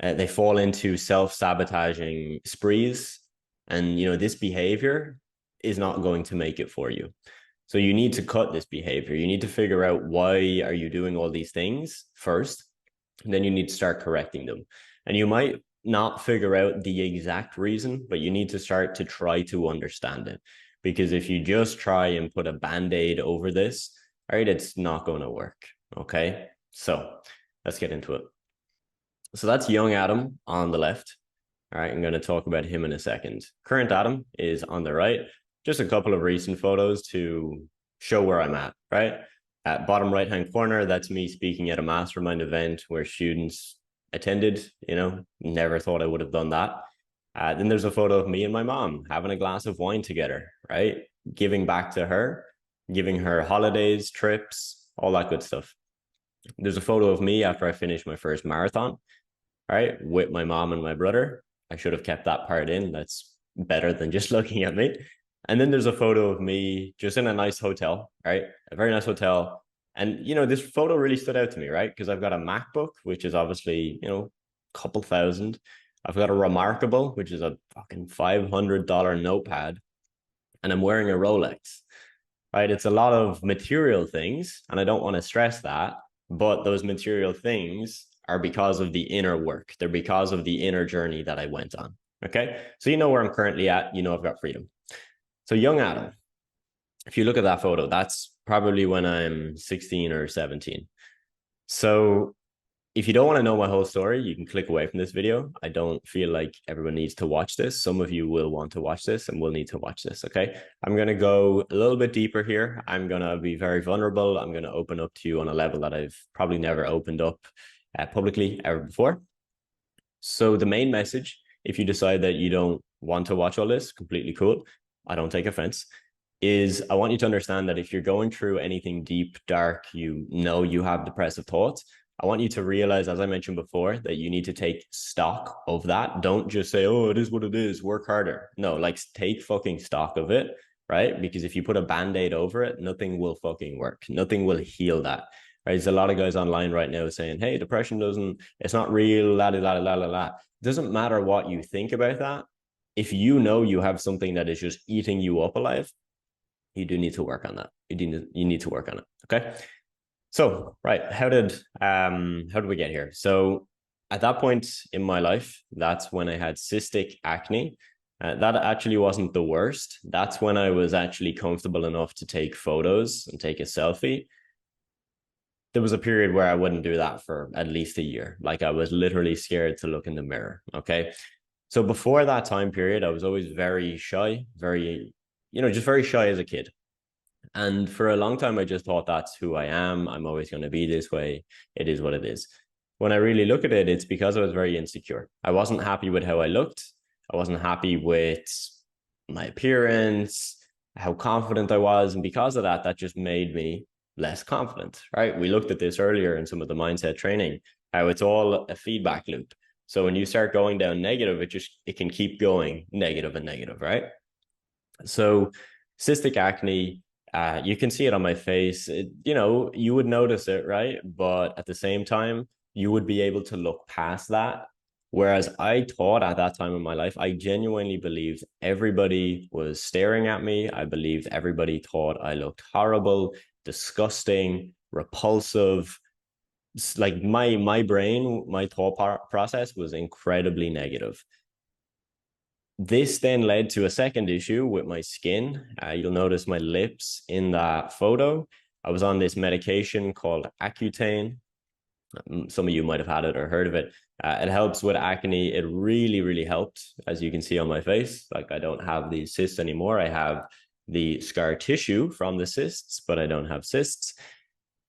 They fall into self-sabotaging sprees. And, this behavior is not going to make it for you. So you need to cut this behavior. You need to figure out why are you doing all these things first, and then you need to start correcting them. And you might not figure out the exact reason, but you need to start to try to understand it. Because if you just try and put a band-aid over this, all right, it's not going to work. Okay, so let's get into it. So that's young Adam on the left. All right, I'm going to talk about him in a second. Current Adam is on the right. Just a couple of recent photos to show where I'm at, right? At bottom right-hand corner, that's me speaking at a mastermind event where students attended, never thought I would have done that. Then there's a photo of me and my mom having a glass of wine together, right? Giving back to her, giving her holidays, trips, all that good stuff. There's a photo of me after I finished my first marathon, right? With my mom and my brother. I should have kept that part in. That's better than just looking at me. And then there's a photo of me just in a nice hotel, right? A very nice hotel. And, this photo really stood out to me, right? Because I've got a MacBook, which is obviously, a couple thousand. I've got a Remarkable, which is a fucking $500 notepad. And I'm wearing a Rolex, right? It's a lot of material things. And I don't want to stress that. But those material things are because of the inner work. They're because of the inner journey that I went on. Okay. So where I'm currently at, I've got freedom. So young Adam, if you look at that photo, that's probably when I'm 16 or 17. So if you don't want to know my whole story, you can click away from this video. I don't feel like everyone needs to watch this. Some of you will want to watch this and will need to watch this, okay? I'm going to go a little bit deeper here. I'm going to be very vulnerable. I'm going to open up to you on a level that I've probably never opened up publicly ever before. So the main message, if you decide that you don't want to watch all this, completely cool. I don't take offense. Is I want you to understand that if you're going through anything deep, dark, you have depressive thoughts, I want you to realize, as I mentioned before, that you need to take stock of that. Don't just say, oh, it is what it is, work harder. No, take fucking stock of it, right? Because if you put a Band-Aid over it, nothing will fucking work. Nothing will heal that, right? There's a lot of guys online right now saying, hey, depression it's not real, la, la, la, la, la, la. It doesn't matter what you think about that. If you have something that is just eating you up alive, you do need to work on that. You need to work on it, okay? So, right, how did we get here? So at that point in my life, that's when I had cystic acne. That actually wasn't the worst. That's when I was actually comfortable enough to take photos and take a selfie. there was a period where I wouldn't do that for at least a year. Like I was literally scared to look in the mirror. Okay. So before that time period, I was always very shy, very, just very shy as a kid. And for a long time, I just thought that's who I am. I'm always going to be this way. It is what it is. When I really look at it, it's because I was very insecure. I wasn't happy with how I looked. I wasn't happy with my appearance, how confident I was. And because of that, that just made me less confident, right? We looked at this earlier in some of the mindset training, how it's all a feedback loop. So when you start going down negative, it can keep going negative and negative, right? So cystic acne, you can see it on my face. You would notice it, right? But at the same time, you would be able to look past that. Whereas I thought at that time in my life, I genuinely believed everybody was staring at me. I believed everybody thought I looked horrible, disgusting, repulsive. Like my brain, my thought process was incredibly negative. This then led to a second issue with my skin. You'll notice my lips in that photo. I was on this medication called Accutane. Some of you might have had it or heard of it. It helps with acne. It really, really helped, as you can see on my face. Like I don't have these cysts anymore. I have the scar tissue from the cysts, but I don't have cysts.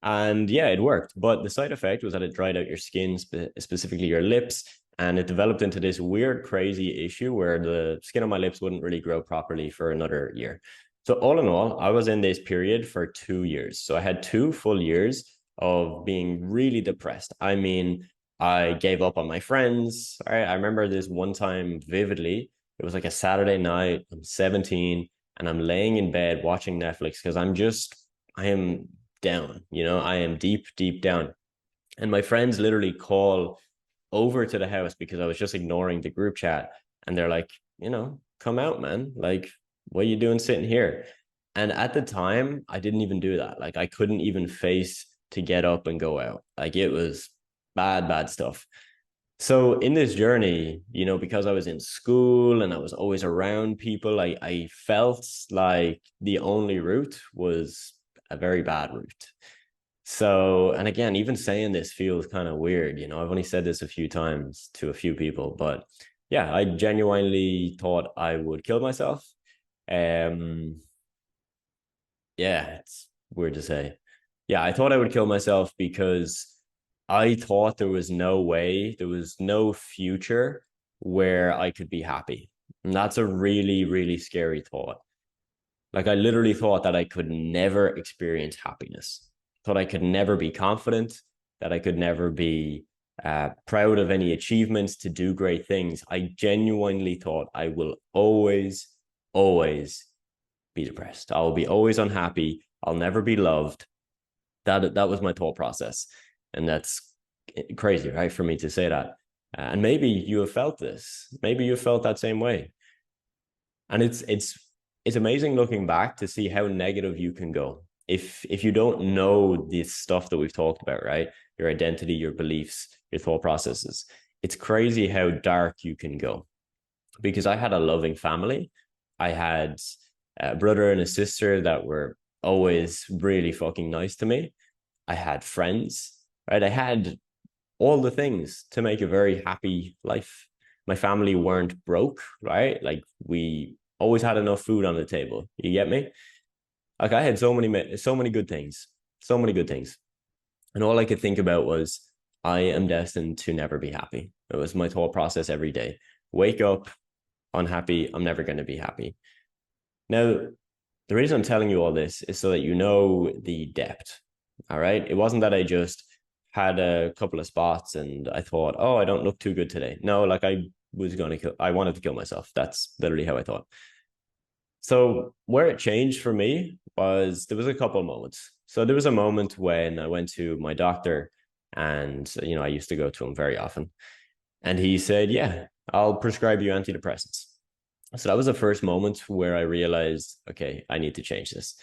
And yeah, it worked. But the side effect was that it dried out your skin, specifically your lips. And it developed into this weird, crazy issue where the skin on my lips wouldn't really grow properly for another year. So all in all, I was in this period for 2 years. So I had 2 full years of being really depressed. I mean, I gave up on my friends. I remember this one time vividly. It was like a Saturday night. I'm 17 and I'm laying in bed watching Netflix because I am down, I am deep, deep down. And my friends literally call over to the house because I was just ignoring the group chat. And they're like, come out, man. Like, what are you doing sitting here? And at the time, I didn't even do that. Like, I couldn't even face to get up and go out. Like, it was bad, bad stuff. So in this journey, because I was in school and I was always around people, I felt like the only route was a very bad route. So, and again, even saying this feels kind of weird. I've only said this a few times to a few people, but yeah, I genuinely thought I would kill myself. Um, yeah, it's weird to say. Yeah, I thought I would kill myself because I thought there was no way, there was no future where I could be happy. And that's a really, really scary thought. Like I literally thought that I could never experience happiness. Thought I could never be confident, that I could never be proud of any achievements, to do great things. I genuinely thought I will always, always be depressed. I'll be always unhappy. I'll never be loved. That was my thought process. And that's crazy, right? For me to say that. And maybe you have felt this. Maybe you felt that same way. And it's amazing looking back to see how negative you can go. If you don't know this stuff that we've talked about, right? Your identity, your beliefs, your thought processes. It's crazy how dark you can go. Because I had a loving family. I had a brother and a sister that were always really fucking nice to me. I had friends, right? I had all the things to make a very happy life. My family weren't broke, right? Like we always had enough food on the table. You get me? Like I had so many good things, so many good things. And all I could think about was, I am destined to never be happy. It was my thought process every day. Wake up, unhappy, I'm never going to be happy. Now, the reason I'm telling you all this is so that you know the depth. All right. It wasn't that I just had a couple of spots and I thought, oh, I don't look too good today. No, like I wanted to kill myself. That's literally how I thought. So where it changed for me was there was a couple of moments. So there was a moment when I went to my doctor and, I used to go to him very often. And he said, yeah, I'll prescribe you antidepressants. So that was the first moment where I realized, okay, I need to change this.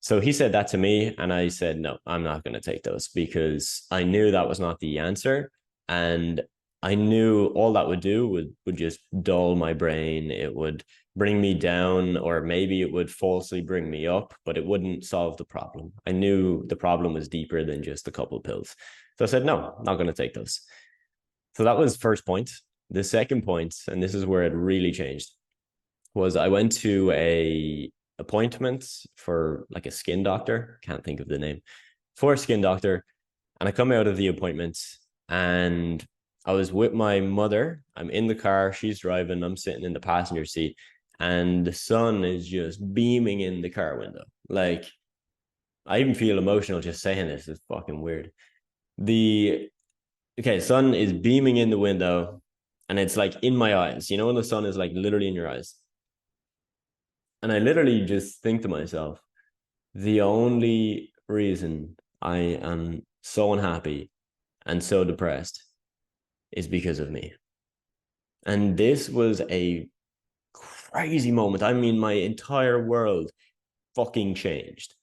So he said that to me, and I said, no, I'm not going to take those because I knew that was not the answer. And I knew all that would do would just dull my brain. It would bring me down, or maybe it would falsely bring me up, but it wouldn't solve the problem. I knew the problem was deeper than just a couple of pills. So I said, no, I'm not going to take those. So that was first point. The second point, and this is where it really changed, was I went to a appointment for like a skin doctor. Can't think of the name. For a skin doctor. And I come out of the appointment and I was with my mother. I'm in the car. She's driving. I'm sitting in the passenger seat. And the sun is just beaming in the car window. Like, I even feel emotional just saying this. It's fucking weird. Sun is beaming in the window and it's like in my eyes. You know, when the sun is like literally in your eyes. And I literally just think to myself, the only reason I am so unhappy and so depressed is because of me. And this was a crazy moment. I mean, my entire world fucking changed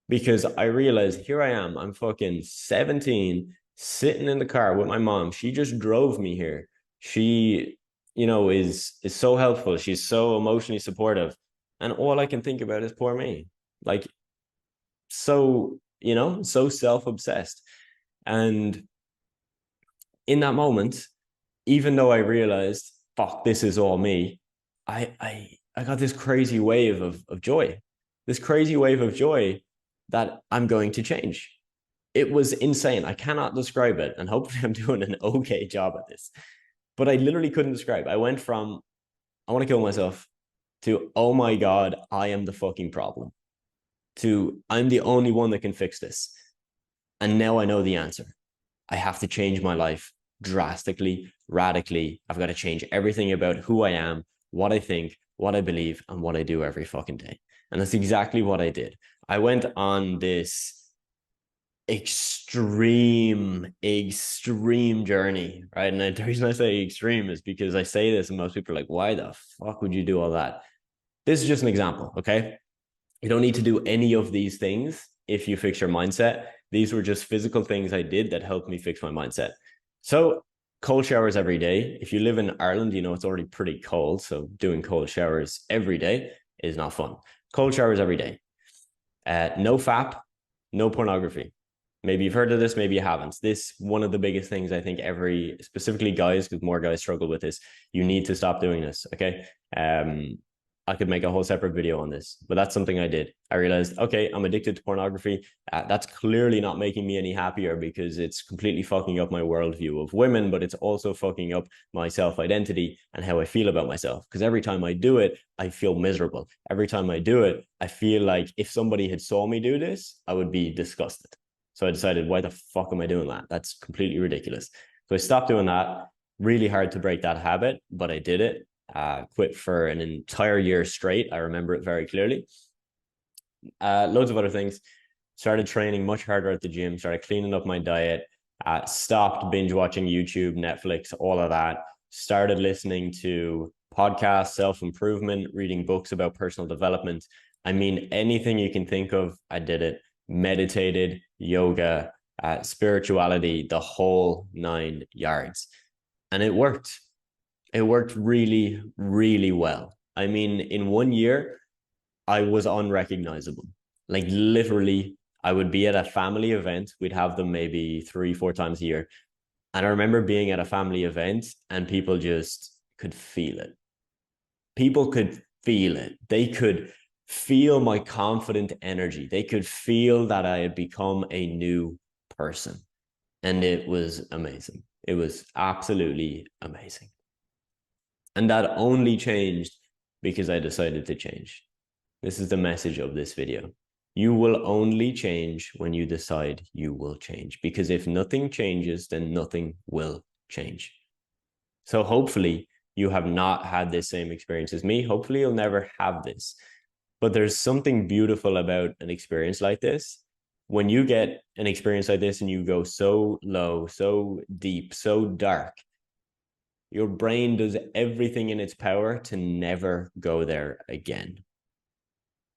because I realized here I am. I'm fucking 17, sitting in the car with my mom. She just drove me here. She, is so helpful. She's so emotionally supportive. And all I can think about is poor me. Like, so, so self-obsessed. And in that moment, even though I realized, fuck, this is all me, I got this crazy wave of joy, this crazy wave of joy that I'm going to change. It was insane. I cannot describe it. And hopefully I'm doing an okay job at this. But I literally couldn't describe. I went from, I want to kill myself, to, oh my God, I am the fucking problem, to, I'm the only one that can fix this. And now I know the answer. I have to change my life drastically, radically. I've got to change everything about who I am, what I think, what I believe, and what I do every fucking day. And that's exactly what I did. I went on this extreme journey, right? And the reason I say extreme is because I say this and most people are like, why the fuck would you do all that? This is just an example, okay? You don't need to do any of these things if you fix your mindset. These were just physical things I did that helped me fix my mindset. So cold showers every day. If you live in Ireland, it's already pretty cold. So doing cold showers every day is not fun. Cold showers every day. No FAP, no pornography. Maybe you've heard of this, maybe you haven't. This, one of the biggest things I think specifically guys, because more guys struggle with this, you need to stop doing this, okay? I could make a whole separate video on this, but that's something I did. I realized, okay, I'm addicted to pornography. That's clearly not making me any happier because it's completely fucking up my worldview of women, but it's also fucking up my self-identity and how I feel about myself. Because every time I do it, I feel miserable. Every time I do it, I feel like if somebody had saw me do this, I would be disgusted. So I decided, why the fuck am I doing that? That's completely ridiculous. So I stopped doing that. Really hard to break that habit, but I did it. Quit for an entire year straight. I remember it very clearly. Loads of other things. Started training much harder at the gym, started cleaning up my diet, stopped binge watching YouTube, Netflix, all of that. Started listening to podcasts, self-improvement, reading books about personal development. I mean, anything you can think of, I did it. Meditated, yoga, spirituality, the whole 9 yards. And it worked. It worked really, really well. I mean, in 1 year, I was unrecognizable. Like literally, I would be at a family event. We'd have them maybe 3-4 times a year. And I remember being at a family event and people just could feel it. People could feel it. They could feel my confident energy. They could feel that I had become a new person. And it was amazing. It was absolutely amazing. And that only changed because I decided to change. This is the message of this video. You will only change when you decide you will change. Because if nothing changes, then nothing will change. So hopefully you have not had this same experience as me. Hopefully you'll never have this. But there's something beautiful about an experience like this. When you get an experience like this and you go so low, so deep, so dark, your brain does everything in its power to never go there again.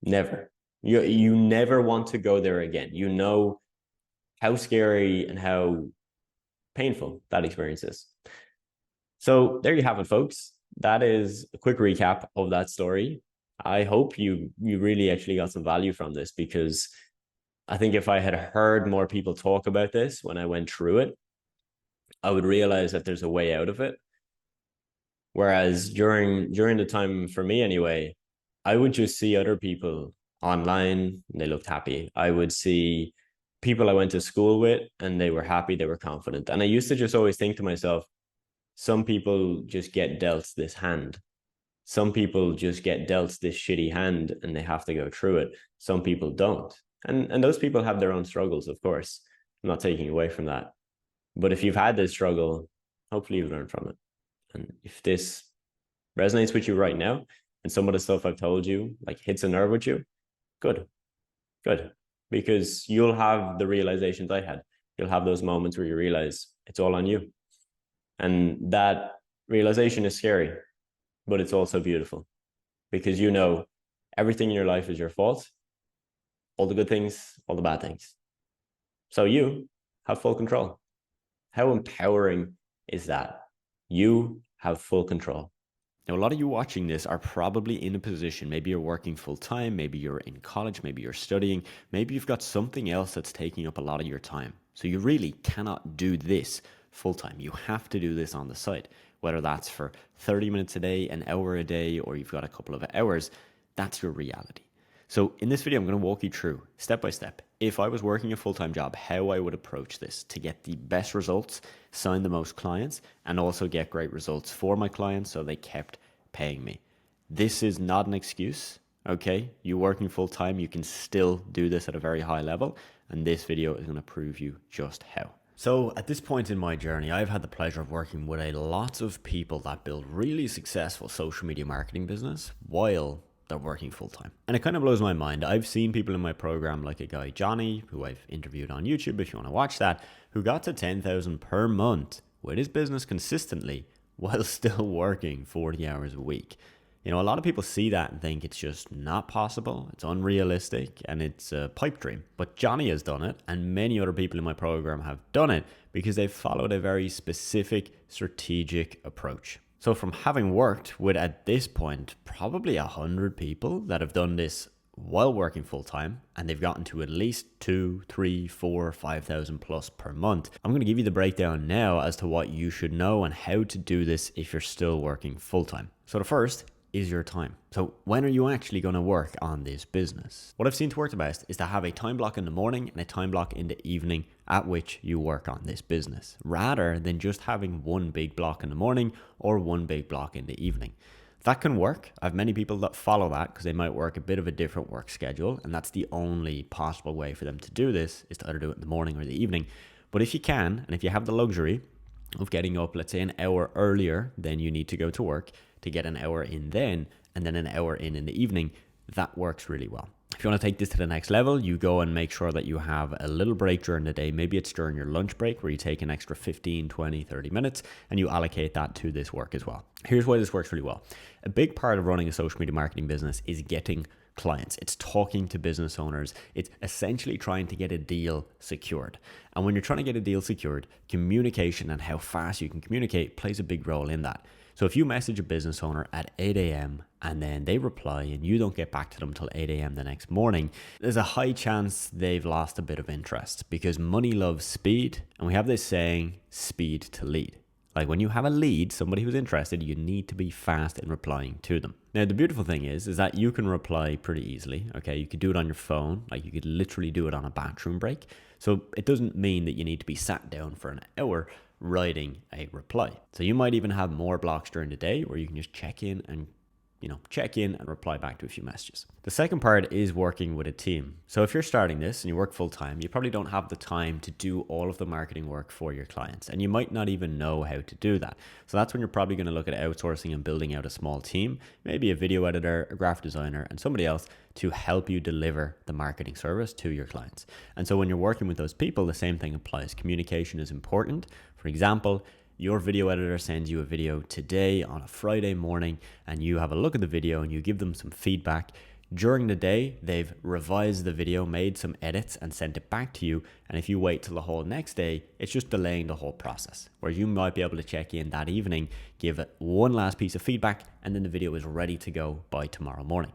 Never. You never want to go there again. You know how scary and how painful that experience is. So there you have it, folks. that is a quick recap of that story. I hope you really actually got some value from this, because I think if I had heard more people talk about this when I went through it, I would realize that there's a way out of it. Whereas during the time, for me anyway, I would just see other people online and they looked happy. I would see people I went to school with and they were happy, they were confident. And I used to just always think to myself, some people just get dealt this hand. Some people just get dealt this shitty hand and they have to go through it. Some people don't. And those people have their own struggles, of course. I'm not taking away from that. But if you've had this struggle, hopefully you've learned from it. And if this resonates with you right now, and some of the stuff I've told you like hits a nerve with you, good. Because you'll have the realizations I had. You'll have those moments where you realize it's all on you. And that realization is scary, but it's also beautiful, because you know everything in your life is your fault. All the good things, all the bad things. So you have full control. How empowering is that? You have full control. Now, a lot of you watching this are probably in a position, maybe you're working full time, maybe you're in college, maybe you're studying, maybe you've got something else that's taking up a lot of your time. So you really cannot do this full time. You have to do this on the side, whether that's for 30 minutes a day, an hour a day, or you've got a couple of hours. That's your reality. So in this video, I'm going to walk you through step by step, if I was working a full-time job, how I would approach this to get the best results, sign the most clients, and also get great results for my clients so they kept paying me. This is not an excuse, okay? You working full-time, you can still do this at a very high level, and this video is going to prove you just how. So at this point in my journey, I've had the pleasure of working with a lot of people that build really successful social media marketing business while they're working full-time. And it kind of blows my mind. I've seen people in my program like a guy, Johnny, who I've interviewed on YouTube if you want to watch that, who got to 10,000 per month with his business consistently while still working 40 hours a week. You know, a lot of people see that and think it's just not possible, it's unrealistic, and it's a pipe dream. But Johnny has done it, and many other people in my program have done it because they've followed a very specific strategic approach. So from having worked with, at this point, probably 100 people that have done this while working full time, and they've gotten to at least 2, 3, 4, 5,000 plus per month, I'm going to give you the breakdown now as to what you should know and how to do this if you're still working full time. So the first is your time. So when are you actually going to work on this business? What I've seen to work the best is to have a time block in the morning and a time block in the evening at which you work on this business, rather than just having one big block in the morning or one big block in the evening. That can work. I have many people that follow that because they might work a bit of a different work schedule, and that's the only possible way for them to do this, is to either do it in the morning or the evening. But if you can, and if you have the luxury of getting up, let's say an hour earlier than you need to go to work, to get an hour in then, and then an hour in the evening, that works really well. If you want to take this to the next level, you go and make sure that you have a little break during the day. Maybe it's during your lunch break where you take an extra 15, 20, 30 minutes and you allocate that to this work as well. Here's why this works really well. A big part of running a social media marketing business is getting clients. It's talking to business owners. It's essentially trying to get a deal secured. And when you're trying to get a deal secured, communication and how fast you can communicate plays a big role in that. So if you message a business owner at 8 a.m. and then they reply and you don't get back to them till 8 a.m. the next morning, there's a high chance they've lost a bit of interest, because money loves speed. And we have this saying, speed to lead. Like when you have a lead, somebody who's interested, you need to be fast in replying to them. Now, the beautiful thing is that you can reply pretty easily. Okay, you could do it on your phone. Like you could literally do it on a bathroom break. So it doesn't mean that you need to be sat down for an hour writing a reply. So you might even have more blocks during the day where you can just check in and reply back to a few messages. The second part is working with a team. So if you're starting this and you work full time, you probably don't have the time to do all of the marketing work for your clients, and you might not even know how to do that. So that's when you're probably going to look at outsourcing and building out a small team, maybe a video editor, a graphic designer, and somebody else to help you deliver the marketing service to your clients. And so when you're working with those people, the same thing applies. Communication is important. For example, your video editor sends you a video today on a Friday morning and you have a look at the video and you give them some feedback. During the day, they've revised the video, made some edits and sent it back to you. And if you wait till the whole next day, it's just delaying the whole process. Whereas you might be able to check in that evening, give it one last piece of feedback, and then the video is ready to go by tomorrow morning.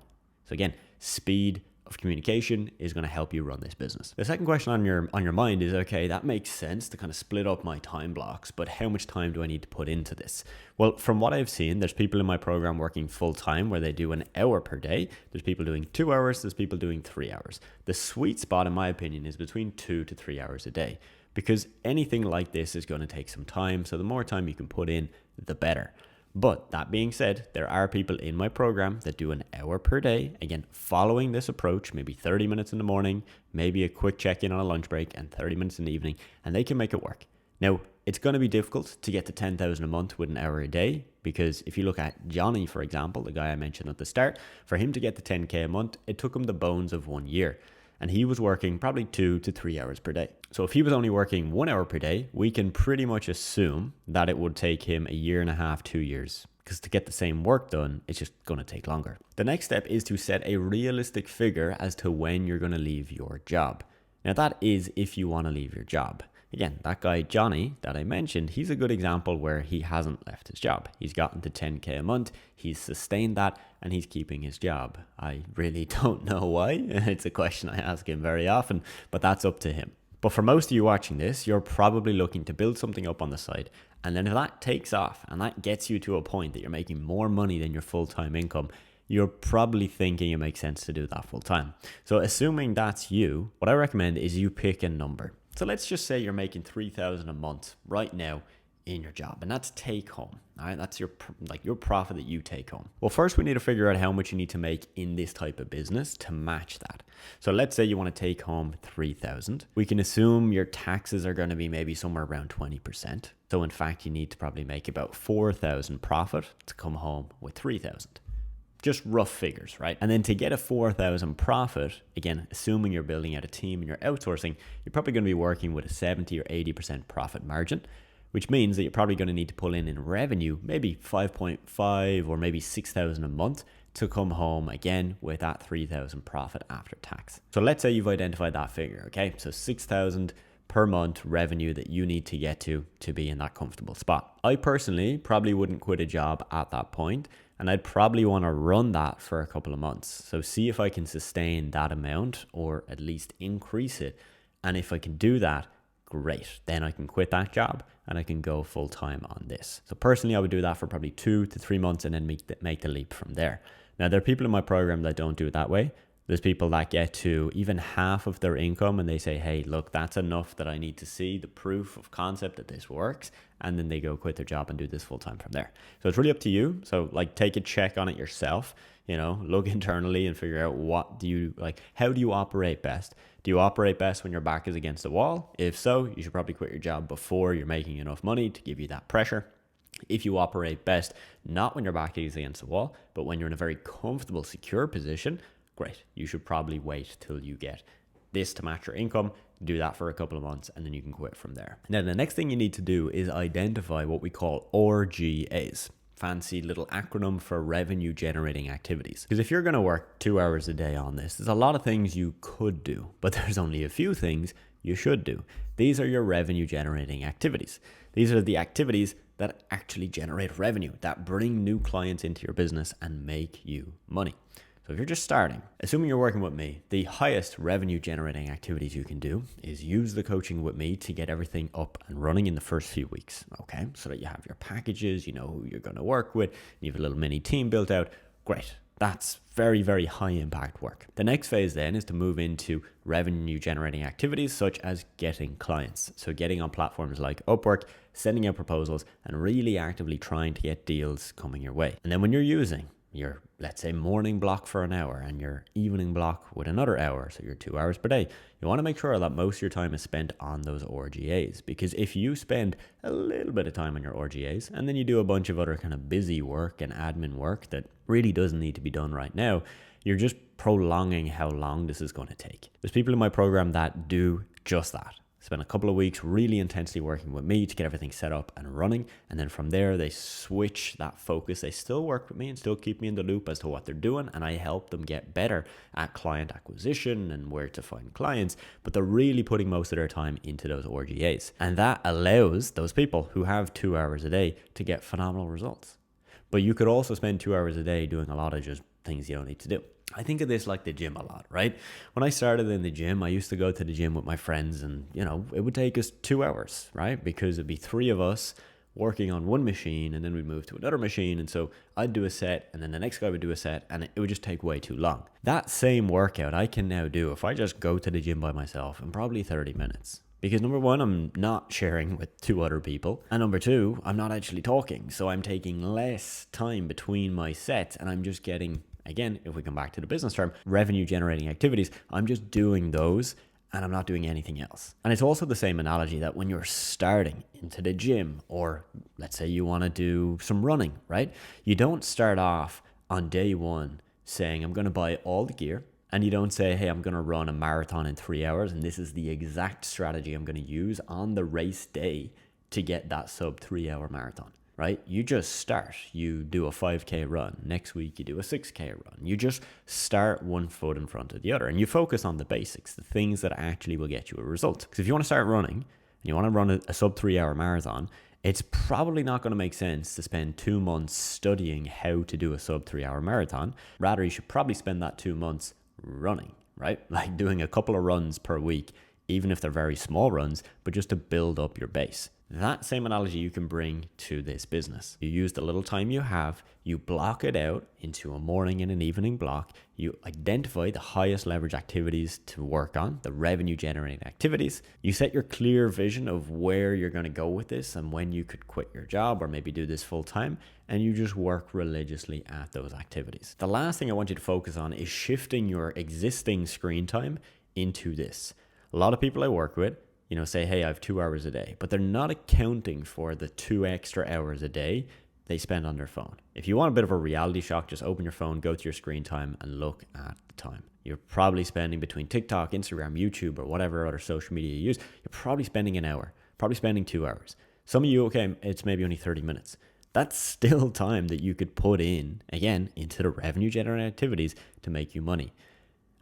So again, speed of communication is going to help you run this business. The second question on your mind is, okay, that makes sense to kind of split up my time blocks, but how much time do I need to put into this? Well, from what I've seen, there's people in my program working full time where they do an hour per day. There's people doing 2 hours. There's people doing 3 hours. The sweet spot, in my opinion, is between 2 to 3 hours a day, because anything like this is going to take some time. So the more time you can put in, the better. But that being said, there are people in my program that do an hour per day, again, following this approach, maybe 30 minutes in the morning, maybe a quick check-in on a lunch break, and 30 minutes in the evening, and they can make it work. Now, it's going to be difficult to get to 10,000 a month with an hour a day, because if you look at Johnny, for example, the guy I mentioned at the start, for him to get to 10K a month, it took him the bones of 1 year. And he was working probably 2 to 3 hours per day. So if he was only working 1 hour per day, we can pretty much assume that it would take him 1.5 to 2 years. Because to get the same work done, it's just going to take longer. The next step is to set a realistic figure as to when you're going to leave your job. Now that is if you want to leave your job. Again, that guy Johnny that I mentioned, he's a good example where he hasn't left his job. He's gotten to 10K a month, he's sustained that, and he's keeping his job. I really don't know why. It's a question I ask him very often, but that's up to him. But for most of you watching this, you're probably looking to build something up on the side. And then if that takes off and that gets you to a point that you're making more money than your full-time income, you're probably thinking it makes sense to do that full time. So assuming that's you, what I recommend is you pick a number. So let's just say you're making 3,000 a month right now in your job, and that's take home. All right, that's your profit that you take home. Well, first we need to figure out how much you need to make in this type of business to match that. So let's say you want to take home 3,000. We can assume your taxes are going to be maybe somewhere around 20%. So in fact, you need to probably make about 4,000 profit to come home with 3,000. Just rough figures, right? And then to get a 4,000 profit, again, assuming you're building out a team and you're outsourcing, you're probably going to be working with a 70 or 80% profit margin, which means that you're probably going to need to pull in revenue, maybe 5.5 or maybe 6,000 a month to come home again with that 3,000 profit after tax. So let's say you've identified that figure, okay? So 6,000 per month revenue that you need to get to be in that comfortable spot. I personally probably wouldn't quit a job at that point, and I'd probably want to run that for a couple of months. So see if I can sustain that amount or at least increase it. And if I can do that, great. Then I can quit that job and I can go full time on this. So personally, I would do that for probably 2 to 3 months and then make the leap from there. Now, there are people in my program that don't do it that way. There's people that get to even half of their income and they say, hey, look, that's enough that I need to see the proof of concept that this works. And then they go quit their job and do this full time from there. So it's really up to you. So like take a check on it yourself, look internally and figure out how do you operate best? Do you operate best when your back is against the wall? If so, you should probably quit your job before you're making enough money to give you that pressure. If you operate best, not when your back is against the wall, but when you're in a very comfortable, secure position, great. You should probably wait till you get this to match your income, do that for a couple of months, and then you can quit from there. Now, the next thing you need to do is identify what we call RGAs. Fancy little acronym for revenue generating activities. Because if you're going to work 2 hours a day on this, there's a lot of things you could do, but there's only a few things you should do. These are your revenue generating activities. These are the activities that actually generate revenue, that bring new clients into your business and make you money. So if you're just starting, assuming you're working with me, the highest revenue generating activities you can do is use the coaching with me to get everything up and running in the first few weeks, okay? So that you have your packages, you know who you're going to work with, you have a little mini team built out. Great. That's very, very high impact work. The next phase then is to move into revenue generating activities such as getting clients. So getting on platforms like Upwork, sending out proposals, and really actively trying to get deals coming your way. And then when you're using your, let's say, morning block for an hour and your evening block with another hour, so your 2 hours per day, you want to make sure that most of your time is spent on those RGAs. Because if you spend a little bit of time on your RGAs and then you do a bunch of other kind of busy work and admin work that really doesn't need to be done right now, you're just prolonging how long this is going to take. There's people in my program that do just that. spend a couple of weeks really intensely working with me to get everything set up and running. And then from there, they switch that focus. They still work with me and still keep me in the loop as to what they're doing. And I help them get better at client acquisition and where to find clients. But they're really putting most of their time into those RGAs. And that allows those people who have 2 hours a day to get phenomenal results. But you could also spend 2 hours a day doing a lot of just things you don't need to do. I think of this like the gym a lot, right? When I started in the gym, I used to go to the gym with my friends and, it would take us 2 hours, right? Because it'd be 3 of us working on one machine and then we'd move to another machine. And so I'd do a set and then the next guy would do a set and it would just take way too long. That same workout I can now do if I just go to the gym by myself in probably 30 minutes. Because number one, I'm not sharing with 2 other people. And number 2, I'm not actually talking. So I'm taking less time between my sets and I'm just getting, again, if we come back to the business term, revenue generating activities. I'm just doing those and I'm not doing anything else. And it's also the same analogy that when you're starting into the gym, or let's say you want to do some running, right? You don't start off on day 1 saying, I'm going to buy all the gear. And you don't say, hey, I'm going to run a marathon in 3 hours. And this is the exact strategy I'm going to use on the race day to get that sub 3 hour marathon, right? You just start. You do a 5K run. Next week, you do a 6K run. You just start one foot in front of the other. And you focus on the basics, the things that actually will get you a result. Because if you want to start running and you want to run a sub 3 hour marathon, it's probably not going to make sense to spend 2 months studying how to do a sub 3 hour marathon. Rather, you should probably spend that 2 months running, right? Like doing a couple of runs per week, even if they're very small runs, but just to build up your base. That same analogy you can bring to this business. You use the little time you have, you block it out into a morning and an evening block, you identify the highest leverage activities to work on, the revenue generating activities. You set your clear vision of where you're going to go with this and when you could quit your job or maybe do this full time, and you just work religiously at those activities. The last thing I want you to focus on is shifting your existing screen time into this. A lot of people I work with, say, hey, I have 2 hours a day, but they're not accounting for the 2 extra hours a day they spend on their phone. If you want a bit of a reality shock, just open your phone, go to your screen time and look at the time. You're probably spending between TikTok, Instagram, YouTube, or whatever other social media you use, you're probably spending an hour, probably spending 2 hours. Some of you, okay, it's maybe only 30 minutes. That's still time that you could put in, again, into the revenue generating activities to make you money.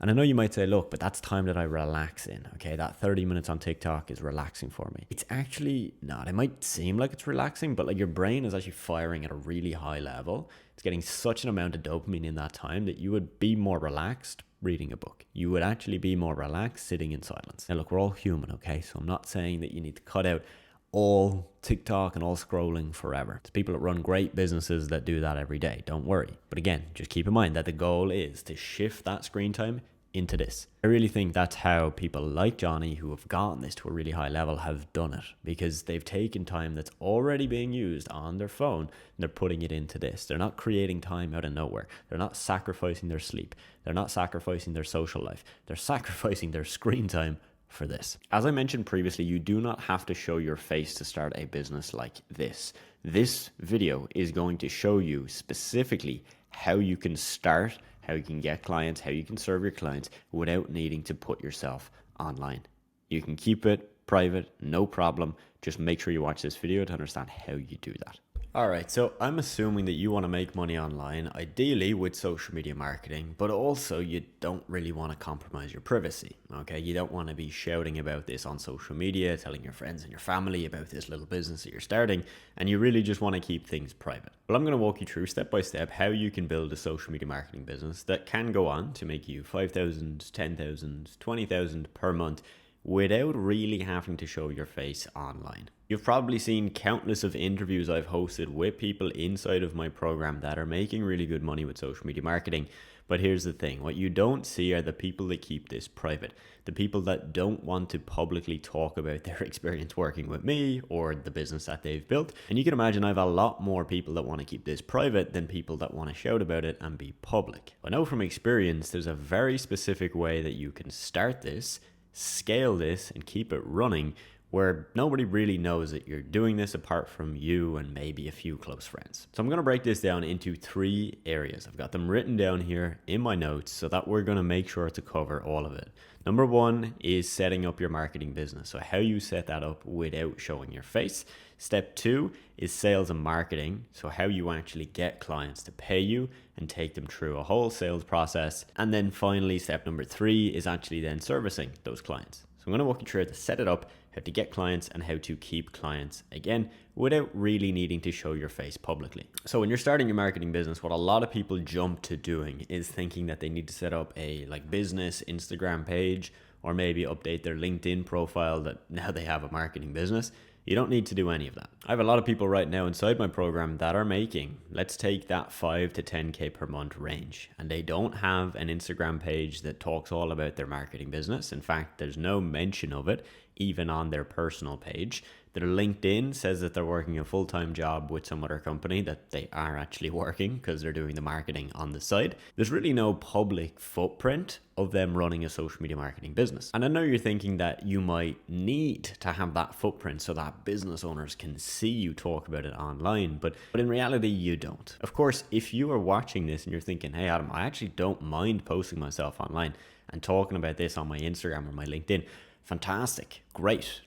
And I know you might say, look, but that's time that I relax in, okay? That 30 minutes on TikTok is relaxing for me. It's actually not. It might seem like it's relaxing, but like your brain is actually firing at a really high level. It's getting such an amount of dopamine in that time that you would be more relaxed reading a book. You would actually be more relaxed sitting in silence. Now, look, we're all human, okay? So I'm not saying that you need to cut out all TikTok and all scrolling forever. There's people that run great businesses that do that every day. Don't worry. But again, just keep in mind that the goal is to shift that screen time into this. I really think that's how people like Johnny who have gotten this to a really high level have done it, because they've taken time that's already being used on their phone and they're putting it into this. They're not creating time out of nowhere. They're not sacrificing their sleep. They're not sacrificing their social life. They're sacrificing their screen time for this. As I mentioned previously, you do not have to show your face to start a business like this. This video is going to show you specifically how you can start, how you can get clients, how you can serve your clients without needing to put yourself online. You can keep it private, no problem. Just make sure you watch this video to understand how you do that. All right, so I'm assuming that you want to make money online, ideally with social media marketing, but also you don't really want to compromise your privacy, okay? You don't want to be shouting about this on social media, telling your friends and your family about this little business that you're starting, and you really just want to keep things private. Well, I'm going to walk you through step by step how you can build a social media marketing business that can go on to make you 5,000, 10,000, 20,000 per month without really having to show your face online. You've probably seen countless of interviews I've hosted with people inside of my program that are making really good money with social media marketing. But here's the thing, what you don't see are the people that keep this private, the people that don't want to publicly talk about their experience working with me or the business that they've built. And you can imagine I have a lot more people that want to keep this private than people that want to shout about it and be public. I know from experience, there's a very specific way that you can start this, scale this, and keep it running where nobody really knows that you're doing this apart from you and maybe a few close friends. So I'm going to break this down into 3 areas. I've got them written down here in my notes so that we're going to make sure to cover all of it. Number 1 is setting up your marketing business. So how you set that up without showing your face. Step 2 is sales and marketing. So how you actually get clients to pay you and take them through a whole sales process. And then finally, step number 3 is actually then servicing those clients. So I'm going to walk you through how to set it up, how to get clients, and how to keep clients, again, without really needing to show your face publicly. So when you're starting your marketing business, what a lot of people jump to doing is thinking that they need to set up a business Instagram page, or maybe update their LinkedIn profile that now they have a marketing business. You don't need to do any of that. I have a lot of people right now inside my program that are making, let's take that 5 to 10K per month range, and they don't have an Instagram page that talks all about their marketing business. In fact, there's no mention of it even on their personal page. Their LinkedIn says that they're working a full-time job with some other company that they are actually working because they're doing the marketing on the side. There's really no public footprint of them running a social media marketing business. And I know you're thinking that you might need to have that footprint so that business owners can see you talk about it online, but in reality, you don't. Of course, if you are watching this and you're thinking, hey Adam, I actually don't mind posting myself online and talking about this on my Instagram or my LinkedIn, fantastic, great.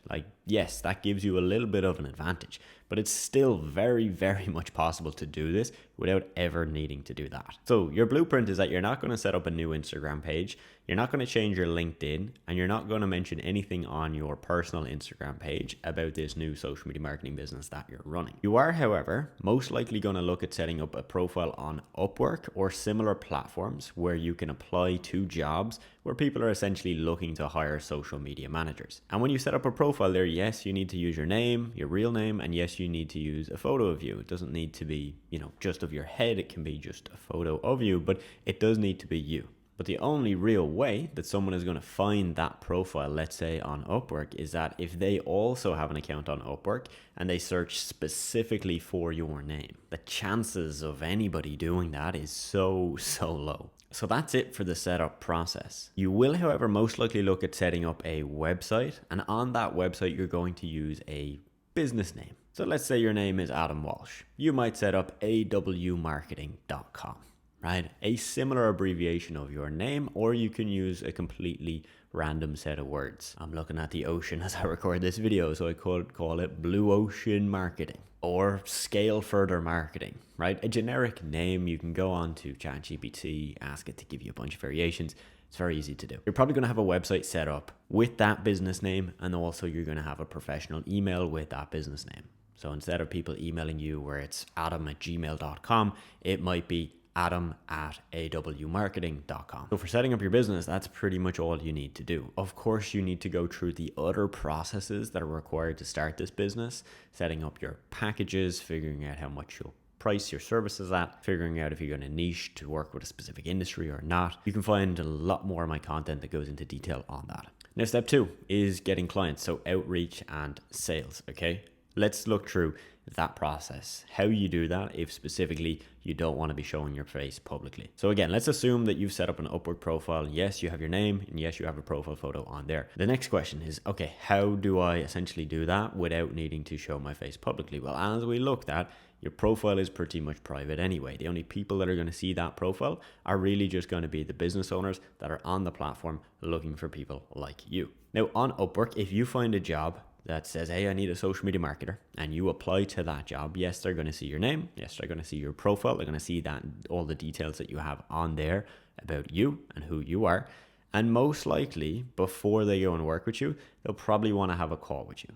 Yes, that gives you a little bit of an advantage, but it's still very, very much possible to do this without ever needing to do that. So your blueprint is that you're not going to set up a new Instagram page, you're not going to change your LinkedIn, and you're not going to mention anything on your personal Instagram page about this new social media marketing business that you're running. You are, however, most likely going to look at setting up a profile on Upwork or similar platforms where you can apply to jobs where people are essentially looking to hire social media managers. And when you set up a profile there, yes, you need to use your name, your real name, and yes, you need to use a photo of you. It doesn't need to be, just of your head. It can be just a photo of you, but it does need to be you. But the only real way that someone is going to find that profile, let's say on Upwork, is that if they also have an account on Upwork and they search specifically for your name. The chances of anybody doing that is so low. So that's it for the setup process. You will, however, most likely look at setting up a website, and on that website, you're going to use a business name. So let's say your name is Adam Walsh. You might set up awmarketing.com. Right? A similar abbreviation of your name, or you can use a completely random set of words. I'm looking at the ocean as I record this video, so I could call it Blue Ocean Marketing or Scale Further Marketing, right? A generic name. You can go on to ChatGPT, ask it to give you a bunch of variations. It's very easy to do. You're probably going to have a website set up with that business name, and also you're going to have a professional email with that business name. So instead of people emailing you where it's adam@gmail.com, it might be adam@awmarketing.com. So for setting up your business, that's pretty much all you need to do. Of course, you need to go through the other processes that are required to start this business, setting up your packages, figuring out how much you'll price your services at, figuring out if you're going to niche to work with a specific industry or not. You can find a lot more of my content that goes into detail on that. Now, step 2 is getting clients, so outreach and sales, okay? Let's look through that process, how you do that if specifically you don't want to be showing your face publicly. So again, let's assume that you've set up an Upwork profile. Yes, you have your name, and yes, you have a profile photo on there. The next question is, okay, how do I essentially do that without needing to show my face publicly? Well, as we looked at, your profile is pretty much private anyway. The only people that are going to see that profile are really just going to be the business owners that are on the platform looking for people like you. Now on Upwork, if you find a job that says, hey, I need a social media marketer, and you apply to that job, yes, they're going to see your name. Yes, they're going to see your profile. They're going to see that all the details that you have on there about you and who you are. And most likely, before they go and work with you, they'll probably want to have a call with you.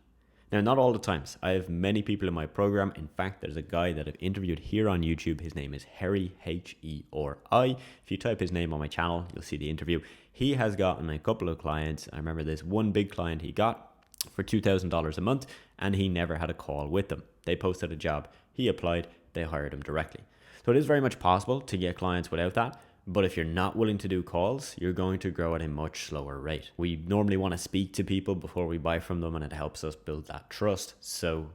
Now, not all the times. I have many people in my program. In fact, there's a guy that I've interviewed here on YouTube. His name is Harry, H-E-R-I. If you type his name on my channel, you'll see the interview. He has gotten a couple of clients. I remember this one big client he got for $2,000 a month, and he never had a call with them. They posted a job, he applied, they hired him directly. So it is very much possible to get clients without that, but if you're not willing to do calls, you're going to grow at a much slower rate. We normally want to speak to people before we buy from them, and it helps us build that trust. So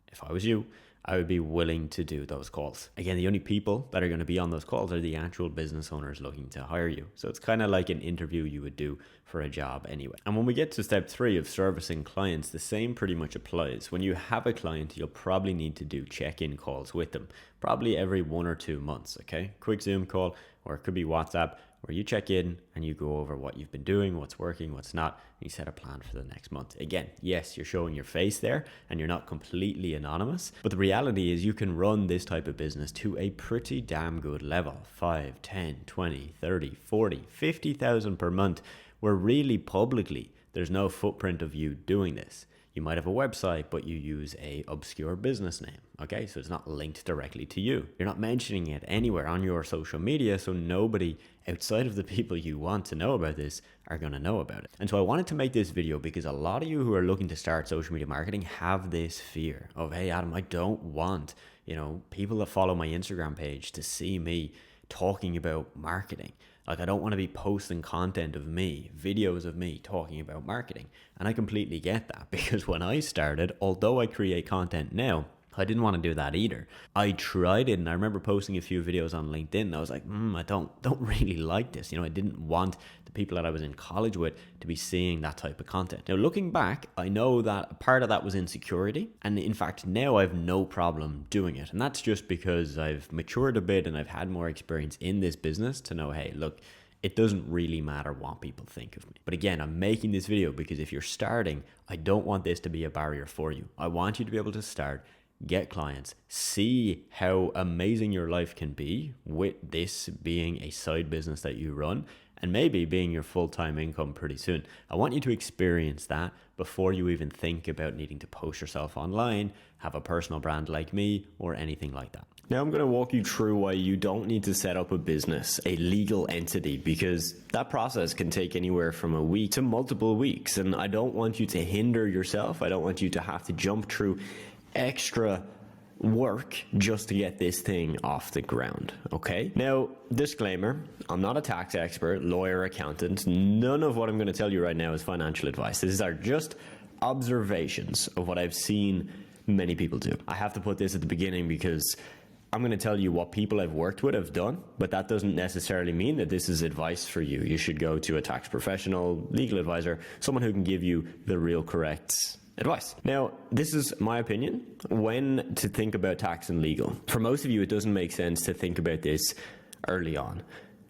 if I was you, I would be willing to do those calls. Again, the only people that are going to be on those calls are the actual business owners looking to hire you. So it's kind of like an interview you would do for a job anyway. And when we get to step 3 of servicing clients, the same pretty much applies. When you have a client, you'll probably need to do check-in calls with them, probably every 1 or 2 months, okay? Quick Zoom call, or it could be WhatsApp, where you check in and you go over what you've been doing, what's working, what's not, and you set a plan for the next month. Again, yes, you're showing your face there and you're not completely anonymous, but the reality is you can run this type of business to a pretty damn good level, 5, 10, 20, 30, 40, 50,000 per month, where really publicly there's no footprint of you doing this. You might have a website, but you use a obscure business name, okay? So it's not linked directly to you. You're not mentioning it anywhere on your social media, so nobody outside of the people you want to know about this are gonna know about it. And so I wanted to make this video because a lot of you who are looking to start social media marketing have this fear of, hey Adam, I don't want, people that follow my Instagram page to see me talking about marketing. Like, I don't want to be posting content of me, videos of me talking about marketing. And I completely get that, because when I started, although I create content now, I didn't want to do that either. I tried it, and I remember posting a few videos on LinkedIn, and I was like, I don't really like this. I didn't want the people that I was in college with to be seeing that type of content. Now, looking back, I know that a part of that was insecurity. And in fact, now I have no problem doing it. And that's just because I've matured a bit and I've had more experience in this business to know, hey, look, it doesn't really matter what people think of me. But again, I'm making this video because if you're starting, I don't want this to be a barrier for you. I want you to be able to start, get clients, see how amazing your life can be with this being a side business that you run, and maybe being your full-time income pretty soon. I want you to experience that before you even think about needing to post yourself online, have a personal brand like me, or anything like that. Now I'm going to walk you through why you don't need to set up a business, a legal entity, because that process can take anywhere from a week to multiple weeks. And I don't want you to hinder yourself. I don't want you to have to jump through extra work just to get this thing off the ground, okay? Now, disclaimer, I'm not a tax expert, lawyer, accountant. None of what I'm going to tell you right now is financial advice. These are just observations of what I've seen many people do. I have to put this at the beginning because I'm going to tell you what people I've worked with have done, but that doesn't necessarily mean that this is advice for you. You should go to a tax professional, legal advisor, someone who can give you the real correct advice. Now, this is my opinion when to think about tax and legal. For most of you, it doesn't make sense to think about this early on,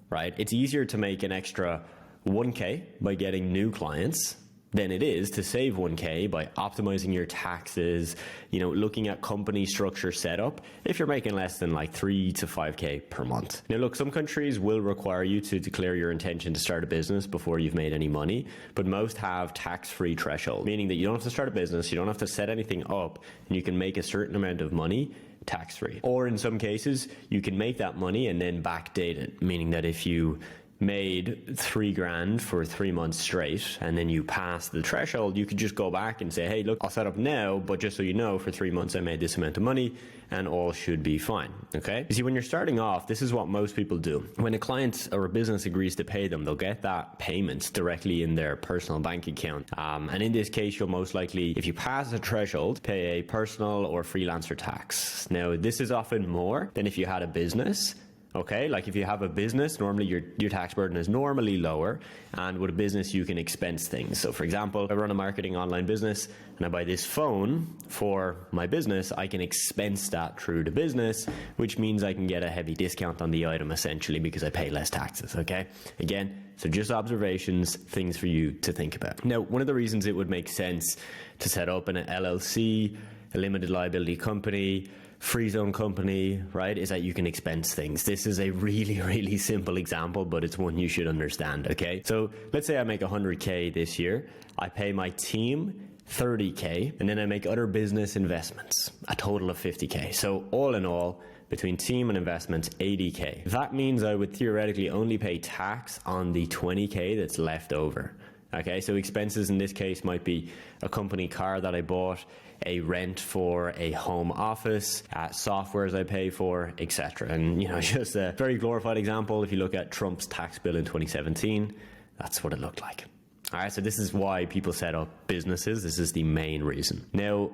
right? It's easier to make an extra 1K by getting new clients than it is to save 1K by optimizing your taxes, looking at company structure setup if you're making less than like 3 to 5K per month. Now look, some countries will require you to declare your intention to start a business before you've made any money, but most have tax-free threshold, meaning that you don't have to start a business, you don't have to set anything up, and you can make a certain amount of money tax-free. Or in some cases, you can make that money and then backdate it, meaning that if you made $3,000 for 3 months straight and then you pass the threshold, you could just go back and say, hey, look, I'll set up now, but just so you know, for 3 months I made this amount of money and all should be fine, okay? You see, when you're starting off, this is what most people do. When a client or a business agrees to pay them, they'll get that payment directly in their personal bank account. And in this case, you'll most likely, if you pass a threshold, pay a personal or freelancer tax. Now, this is often more than if you had a business. Okay, like if you have a business, normally your tax burden is normally lower, and with a business you can expense things. So for example, I run a marketing online business and I buy this phone for my business, I can expense that through the business, which means I can get a heavy discount on the item essentially because I pay less taxes, okay? Again, so just observations, things for you to think about. Now, one of the reasons it would make sense to set up an LLC, a limited liability company, free zone company, right, is that you can expense things. This is a really, really simple example, but it's one you should understand, okay? So let's say I make 100K this year. I pay my team 30K, and then I make other business investments, a total of 50K. So all in all, between team and investments, 80K. That means I would theoretically only pay tax on the 20K that's left over. Okay, so expenses in this case might be a company car that I bought, a rent for a home office, softwares I pay for, etc. And just a very glorified example, if you look at Trump's tax bill in 2017, that's what it looked like. All right, so this is why people set up businesses. This is the main reason. Now,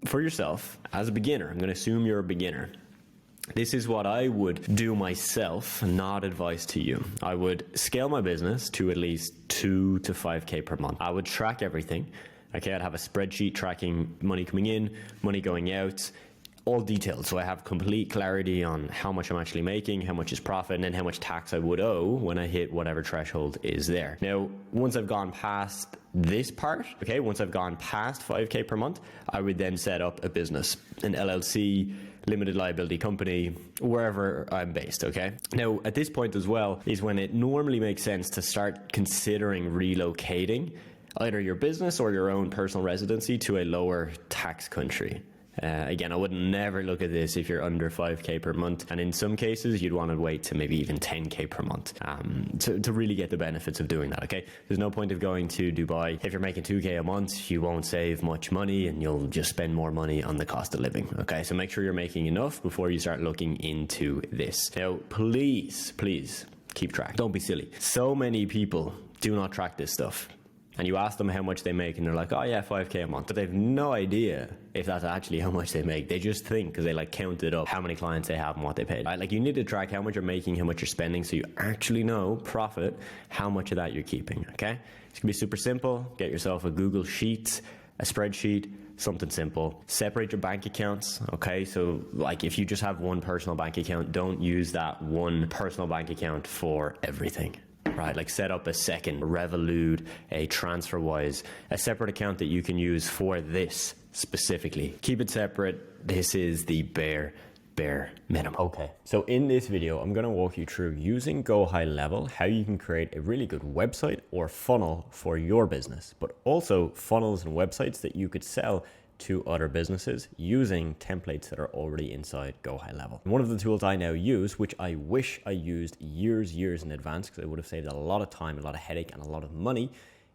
for yourself as a beginner, I'm going to assume you're a beginner. This is what I would do myself, not advice to you. I would scale my business to at least 2 to 5K per month. I would track everything. Okay, I'd have a spreadsheet tracking money coming in, money going out, all detailed. So I have complete clarity on how much I'm actually making, how much is profit, and then how much tax I would owe when I hit whatever threshold is there. Now, once I've gone past this part, okay, once I've gone past 5K per month, I would then set up a business, an LLC, limited liability company, wherever I'm based, okay? Now, at this point as well is when it normally makes sense to start considering relocating either your business or your own personal residency to a lower tax country. Again, I would never look at this if you're under 5K per month. And in some cases, you'd want to wait to maybe even 10K per month to really get the benefits of doing that, okay? There's no point of going to Dubai. If you're making 2K a month, you won't save much money and you'll just spend more money on the cost of living, okay? So make sure you're making enough before you start looking into this. Now, please keep track. Don't be silly. So many people do not track this stuff. And you ask them how much they make and they're like, oh yeah, 5K a month. But they have no idea if that's actually how much they make. They just think, because they like counted up how many clients they have and what they paid. Right? Like you need to track how much you're making, how much you're spending, so you actually know profit, how much of that you're keeping, okay? It's gonna be super simple. Get yourself a Google Sheets, a spreadsheet, something simple. Separate your bank accounts, okay? So like if you just have one personal bank account, don't use that one personal bank account for everything. Right, like set up a second Revolut, a TransferWise, a separate account that you can use for this specifically. Keep it separate. This is the bare minimum. Okay, so in this video, I'm going to walk you through using GoHighLevel, how you can create a really good website or funnel for your business, but also funnels and websites that you could sell to other businesses using templates that are already inside GoHighLevel. One of the tools I now use, which I wish I used years in advance because I would have saved a lot of time, a lot of headache, and a lot of money,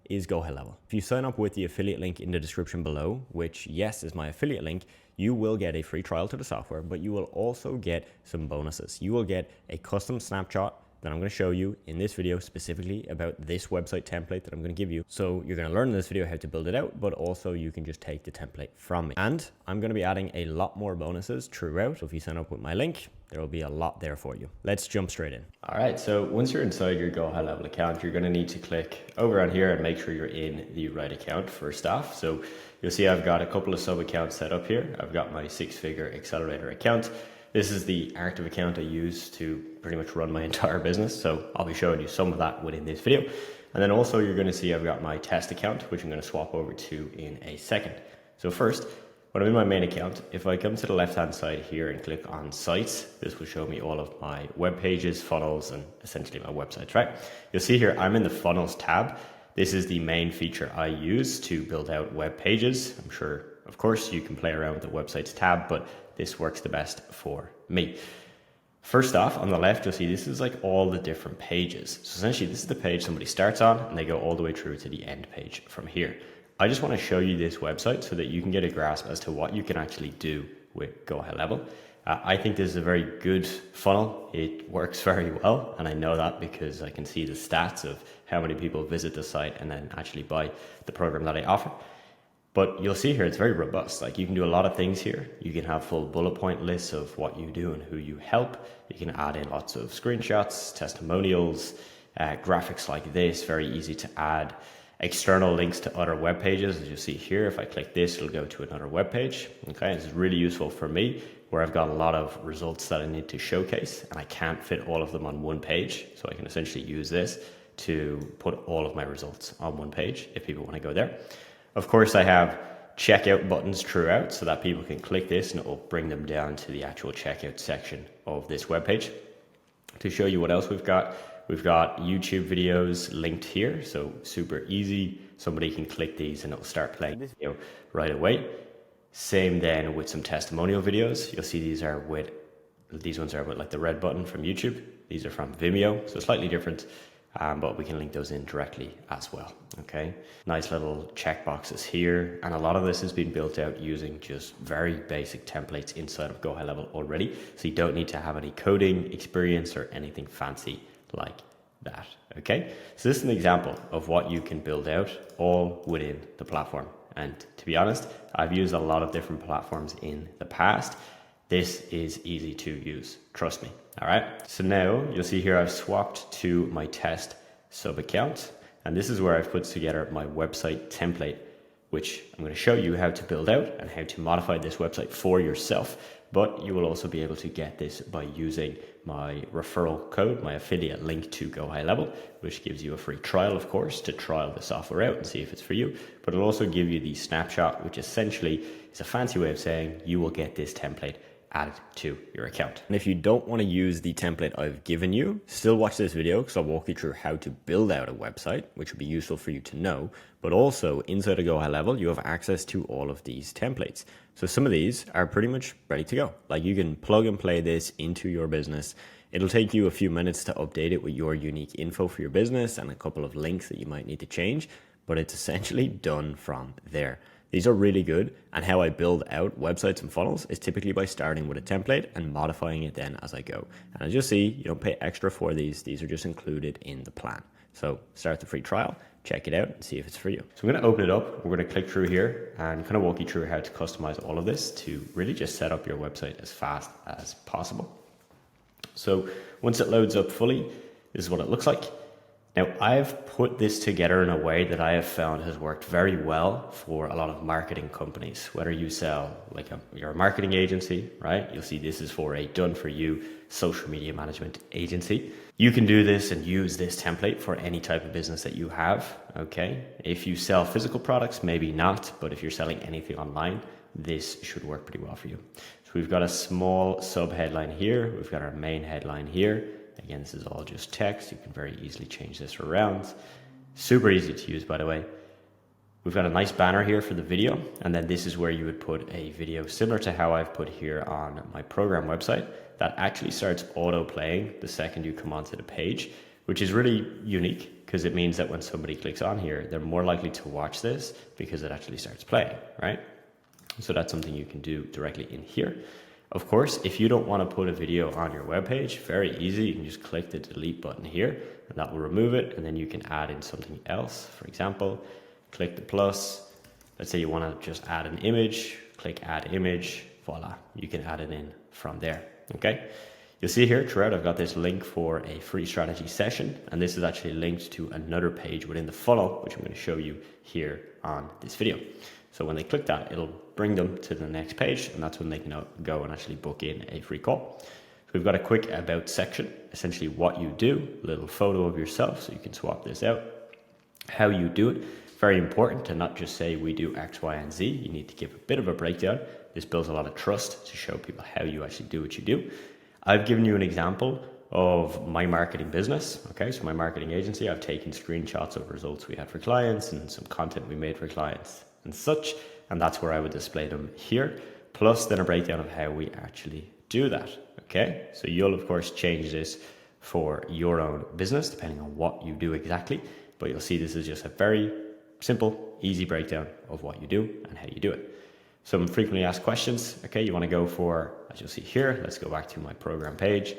is GoHighLevel. If you sign up with the affiliate link in the description below, which yes is my affiliate link, you will get a free trial to the software, but you will also get some bonuses. You will get a custom snapshot that I'm going to show you in this video specifically about this website template that I'm going to give you. So you're going to learn in this video how to build it out, but also you can just take the template from me. And I'm going to be adding a lot more bonuses throughout. So if you sign up with my link, there will be a lot there for you. Let's jump straight in. All right, so once you're inside your GoHighLevel account, you're going to need to click over on here and make sure you're in the right account first off. So you'll see I've got a couple of sub accounts set up here. I've got my Figure Accelerator account. This is the active account I use to pretty much run my entire business. So I'll be showing you some of that within this video. And then also you're going to see I've got my test account, which I'm going to swap over to in a second. So first, when I'm in my main account, if I come to the left-hand side here and click on sites, this will show me all of my web pages, funnels, and essentially my websites, right? You'll see here, I'm in the funnels tab. This is the main feature I use to build out web pages. I'm sure, of course, you can play around with the websites tab, but this works the best for me. First off, on the left, you'll see this is like all the different pages. So essentially, this is the page somebody starts on, and they go all the way through to the end page from here. I just want to show you this website so that you can get a grasp as to what you can actually do with GoHighLevel. I think this is a very good funnel. It works very well, and I know that because I can see the stats of how many people visit the site and then actually buy the program that I offer. But you'll see here, it's very robust. Like you can do a lot of things here. You can have full bullet point lists of what you do and who you help. You can add in lots of screenshots, testimonials, graphics like this, very easy to add. External links to other web pages. As you see here, if I click this, it'll go to another web page. Okay, this is really useful for me where I've got a lot of results that I need to showcase and I can't fit all of them on one page. So I can essentially use this to put all of my results on one page if people want to go there. Of course, I have checkout buttons throughout so that people can click this and it will bring them down to the actual checkout section of this web page. To show you what else we've got YouTube videos linked here, so super easy. Somebody can click these and it'll start playing this video right away. Same then with some testimonial videos. You'll see these ones are with like the red button from YouTube. These are from Vimeo, so slightly different. But we can link those in directly as well. Okay, nice little checkboxes here, and a lot of this has been built out using just very basic templates inside of GoHighLevel already, so you don't need to have any coding experience or anything fancy like that. Okay, so this is an example of what you can build out all within the platform. And to be honest, I've used a lot of different platforms in the past. This is easy to use, trust me. All right. So now you'll see here I've swapped to my test sub account. And this is where I've put together my website template, which I'm going to show you how to build out and how to modify this website for yourself. But you will also be able to get this by using my referral code, my affiliate link to GoHighLevel, which gives you a free trial, of course, to trial the software out and see if it's for you. But it'll also give you the snapshot, which essentially is a fancy way of saying you will get this template added to your account. And if you don't want to use the template I've given you, still watch this video because I'll walk you through how to build out a website, which would be useful for you to know. But also inside of GoHighLevel, you have access to all of these templates. So some of these are pretty much ready to go. Like you can plug and play this into your business. It'll take you a few minutes to update it with your unique info for your business and a couple of links that you might need to change, but it's essentially done from there. These are really good, and how I build out websites and funnels is typically by starting with a template and modifying it then as I go. And as you'll see, you don't pay extra for these. These are just included in the plan. So start the free trial, check it out and see if it's for you. So I'm going to open it up. We're going to click through here and kind of walk you through how to customize all of this to really just set up your website as fast as possible. So once it loads up fully, this is what it looks like. Now, I've put this together in a way that I have found has worked very well for a lot of marketing companies. Whether you sell you're a marketing agency, right? You'll see this is for a done for you social media management agency. You can do this and use this template for any type of business that you have. Okay. If you sell physical products, maybe not, but if you're selling anything online, this should work pretty well for you. So we've got a small sub headline here. We've got our main headline here. Again, this is all just text. You can very easily change this around. Super easy to use, by the way. We've got a nice banner here for the video. And then this is where you would put a video similar to how I've put here on my program website that actually starts auto playing the second you come onto the page, which is really unique because it means that when somebody clicks on here, they're more likely to watch this because it actually starts playing, right? So that's something you can do directly in here. Of course, if you don't want to put a video on your webpage, very easy. You can just click the delete button here and that will remove it. And then you can add in something else. For example, click the plus. Let's say you want to just add an image, click add image. Voila, you can add it in from there. Okay. You'll see here throughout, I've got this link for a free strategy session. And this is actually linked to another page within the funnel, which I'm going to show you here on this video. So when they click that, it'll bring them to the next page, and that's when they can go and actually book in a free call. So we've got a quick about section, essentially what you do, a little photo of yourself, so you can swap this out. How you do it, very important to not just say we do X, Y, and Z. You need to give a bit of a breakdown. This builds a lot of trust to show people how you actually do what you do. I've given you an example of my marketing business. Okay, so my marketing agency, I've taken screenshots of results we had for clients and some content we made for clients and such, and that's where I would display them here, plus then a breakdown of how we actually do that. Okay, so you'll of course change this for your own business depending on what you do exactly, but you'll see this is just a very simple, easy breakdown of what you do and how you do it. Some frequently asked questions. Okay, you want to go for, as you'll see here, let's go back to my program page,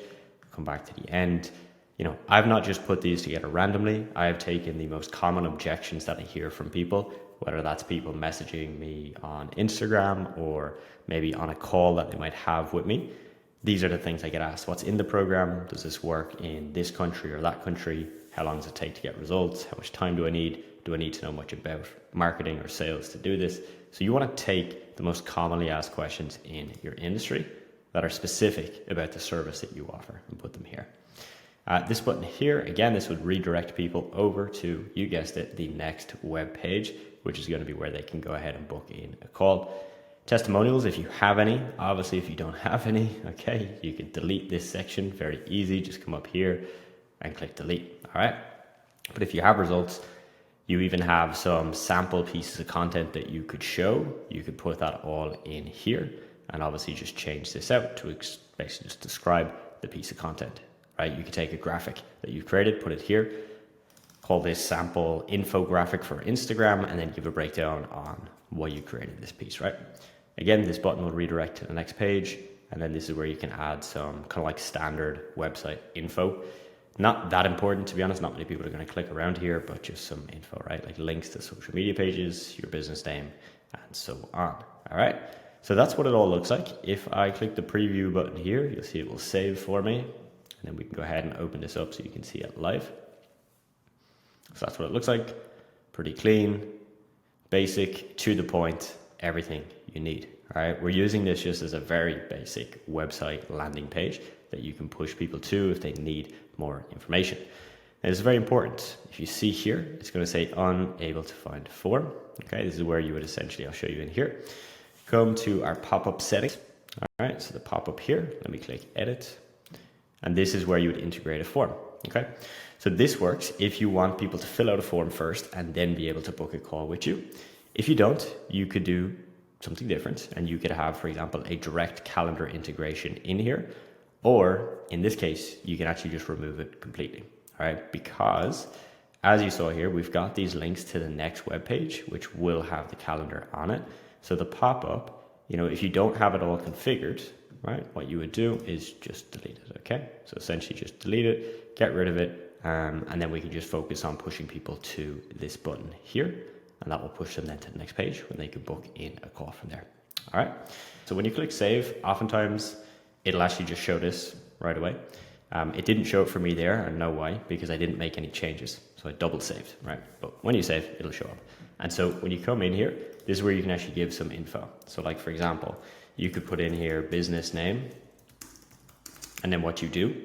come back to the end. You know, I've not just put these together randomly. I have taken the most common objections that I hear from people, whether that's people messaging me on Instagram or maybe on a call that they might have with me. These are the things I get asked. What's in the program? Does this work in this country or that country? How long does it take to get results? How much time do I need? Do I need to know much about marketing or sales to do this? So you want to take the most commonly asked questions in your industry that are specific about the service that you offer and put them here. This button here, again, this would redirect people over to, you guessed it, the next web page, which is going to be where they can go ahead and book in a call. Testimonials, if you have any. Obviously, if you don't have any, okay, you can delete this section. Very easy. Just come up here and click delete. All right. But if you have results, you even have some sample pieces of content that you could show. You could put that all in here and obviously just change this out to basically just describe the piece of content, right? You could take a graphic that you've created, put it here, call this sample infographic for Instagram, and then give a breakdown on why you created this piece, right? Again, this button will redirect to the next page. And then this is where you can add some kind of like standard website info. Not that important, to be honest. Not many people are going to click around here, but just some info, right? Like links to social media pages, your business name, and so on. All right. So that's what it all looks like. If I click the preview button here, you'll see it will save for me. And then we can go ahead and open this up so you can see it live. So that's what it looks like. Pretty clean, basic, to the point, everything you need. All right. We're using this just as a very basic website landing page that you can push people to if they need more information. And it's very important. If you see here, it's going to say unable to find form. Okay, this is where you would essentially, I'll show you in here. Come to our pop-up settings. All right, so the pop-up here, let me click edit. And this is where you would integrate a form. Okay, so this works if you want people to fill out a form first and then be able to book a call with you. If you don't, you could do something different and you could have, for example, a direct calendar integration in here. Or in this case, you can actually just remove it completely, all right? Because as you saw here, we've got these links to the next web page, which will have the calendar on it. So the pop-up, you know, if you don't have it all configured, right, what you would do is just delete it, okay? So essentially just delete it, get rid of it, and then we can just focus on pushing people to this button here, and that will push them then to the next page when they can book in a call from there, all right? So when you click save, oftentimes, it'll actually just show this right away. It didn't show it for me there, and know why, because I didn't make any changes. So I double saved, right? But when you save, it'll show up. And so when you come in here, this is where you can actually give some info. So like, for example, you could put in here business name, and then what you do.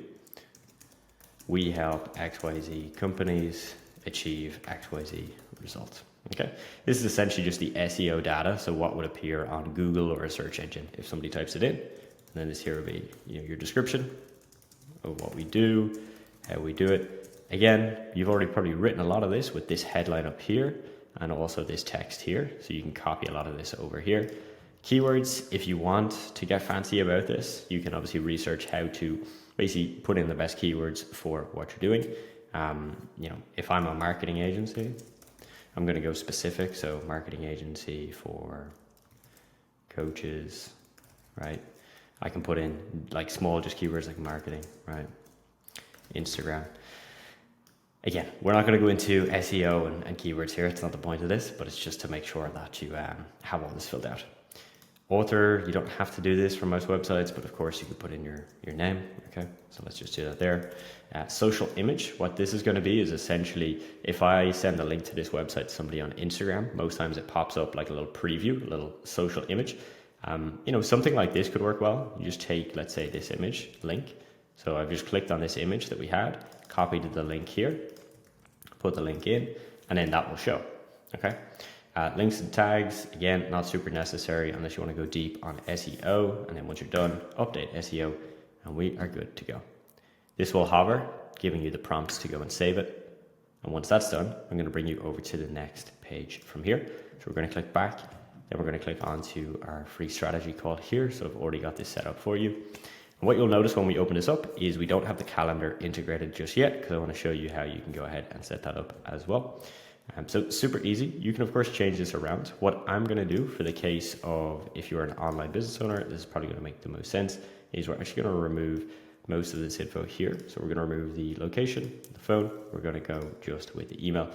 We help XYZ companies achieve XYZ results. Okay, this is essentially just the SEO data. So what would appear on Google or a search engine if somebody types it in. And then this here will be, you know, your description of what we do, how we do it. Again, you've already probably written a lot of this with this headline up here and also this text here. So you can copy a lot of this over here. Keywords, if you want to get fancy about this, you can obviously research how to basically put in the best keywords for what you're doing. You know, if I'm a marketing agency, I'm going to go specific. So marketing agency for coaches, right? I can put in like small, just keywords like marketing, right? Instagram. Again, we're not going to go into SEO and keywords here. It's not the point of this, but it's just to make sure that you have all this filled out. Author, you don't have to do this for most websites, but of course you could put in your name. Okay, so let's just do that there. Social image, what this is going to be is essentially if I send a link to this website to somebody on Instagram, most times it pops up like a little preview, a little social image. You know, something like this could work well. You just take, let's say, this image link. So I've just clicked on this image that we had, copied the link here, put the link in, and then that will show. Okay. Links and tags, again, not super necessary unless you want to go deep on SEO. And then once you're done, update SEO, and we are good to go. This will hover, giving you the prompts to go and save it. And once that's done, I'm going to bring you over to the next page from here. So we're going to click back. Then we're going to click onto our free strategy call here. So I've already got this set up for you. And what you'll notice when we open this up is we don't have the calendar integrated just yet because I want to show you how you can go ahead and set that up as well. So super easy. You can of course change this around. What I'm going to do for the case of if you're an online business owner, this is probably going to make the most sense, is we're actually going to remove most of this info here. So we're going to remove the location, the phone. We're going to go just with the email.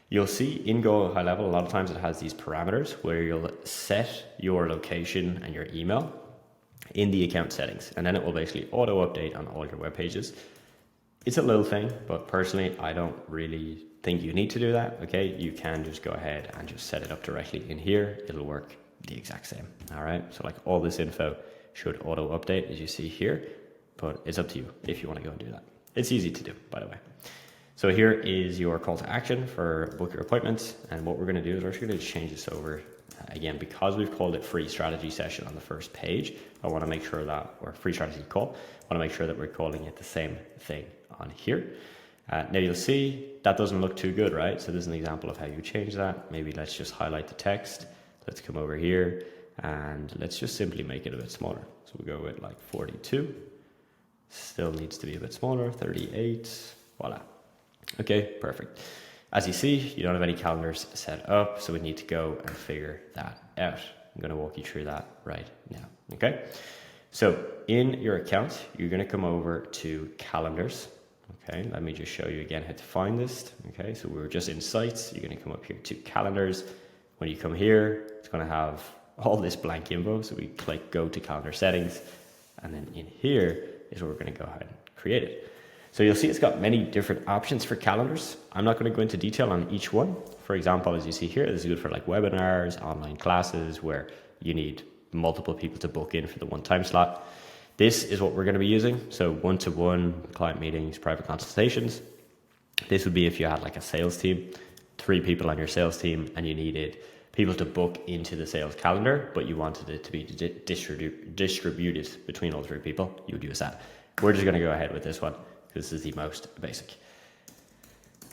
You'll see in GoHighLevel, a lot of times it has these parameters where you'll set your location and your email in the account settings, and then it will basically auto update on all your web pages. It's a little thing, but personally, I don't really think you need to do that. Okay, you can just go ahead and just set it up directly in here. It'll work the exact same. All right, so like all this info should auto update as you see here, but it's up to you if you want to go and do that. It's easy to do, by the way. So here is your call to action for book your appointments. And what we're going to do is we're actually going to change this over. Again, because we've called it free strategy session on the first page, I want to make sure that, or free strategy call, I want to make sure that we're calling it the same thing on here. Now you'll see that doesn't look too good, right? So this is an example of how you change that. Maybe let's just highlight the text. Let's come over here and let's just simply make it a bit smaller. So we go with like 42. Still needs to be a bit smaller, 38. Voila. Okay, perfect. As you see, you don't have any calendars set up, so we need to go and figure that out. I'm going to walk you through that right now. Okay, so in your account, you're going to come over to calendars. Okay, let me just show you again how to find this. Okay, so we were just in sites. You're going to come up here to calendars. When you come here, it's going to have all this blank info. So we click go to calendar settings, and then in here is where we're going to go ahead and create it. So you'll see it's got many different options for calendars. I'm not going to go into detail on each one. For example, as you see here, this is good for like webinars, online classes, where you need multiple people to book in for the one time slot. This is what we're going to be using. So one-to-one client meetings, private consultations. This would be if you had like a sales team, 3 people on your sales team, and you needed people to book into the sales calendar, but you wanted it to be distributed between all 3 people. You would use that. We're just going to go ahead with this one because this is the most basic.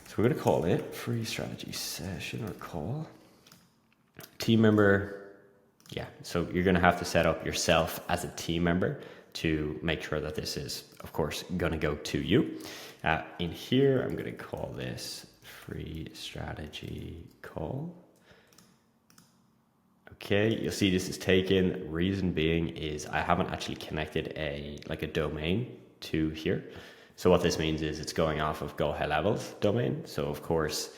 So we're going to call it free strategy session or call. Team member. Yeah, so you're going to have to set up yourself as a team member to make sure that this is, of course, going to go to you. In here, I'm going to call this free strategy call. Okay, you'll see this is taken. Reason being is I haven't actually connected a domain to here. So what this means is it's going off of GoHighLevel's domain. So of course,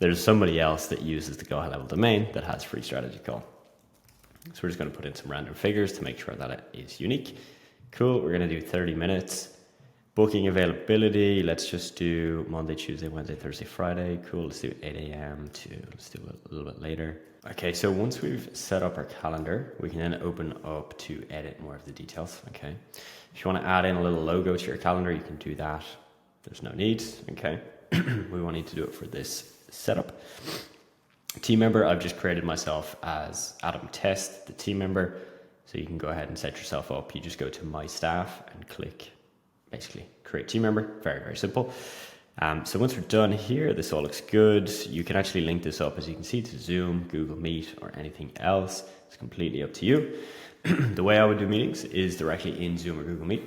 there's somebody else that uses the GoHighLevel domain that has free strategy call. So we're just going to put in some random figures to make sure that it is unique. Cool. We're going to do 30 minutes. Booking availability. Let's just do Monday, Tuesday, Wednesday, Thursday, Friday. Cool. Let's do 8 a.m. to, let's do it a little bit later. Okay. So once we've set up our calendar, we can then open up to edit more of the details. Okay. If you want to add in a little logo to your calendar, you can do that. There's no need. Okay. We won't need to do it for this setup. Team member, I've just created myself as Adam Test, the team member. So you can go ahead and set yourself up. You just go to my staff and click basically create team member. Very, very simple. So once we're done here, this all looks good. You can actually link this up, as you can see, to Zoom, Google Meet, or anything else. It's completely up to you. The way I would do meetings is directly in Zoom or Google Meet.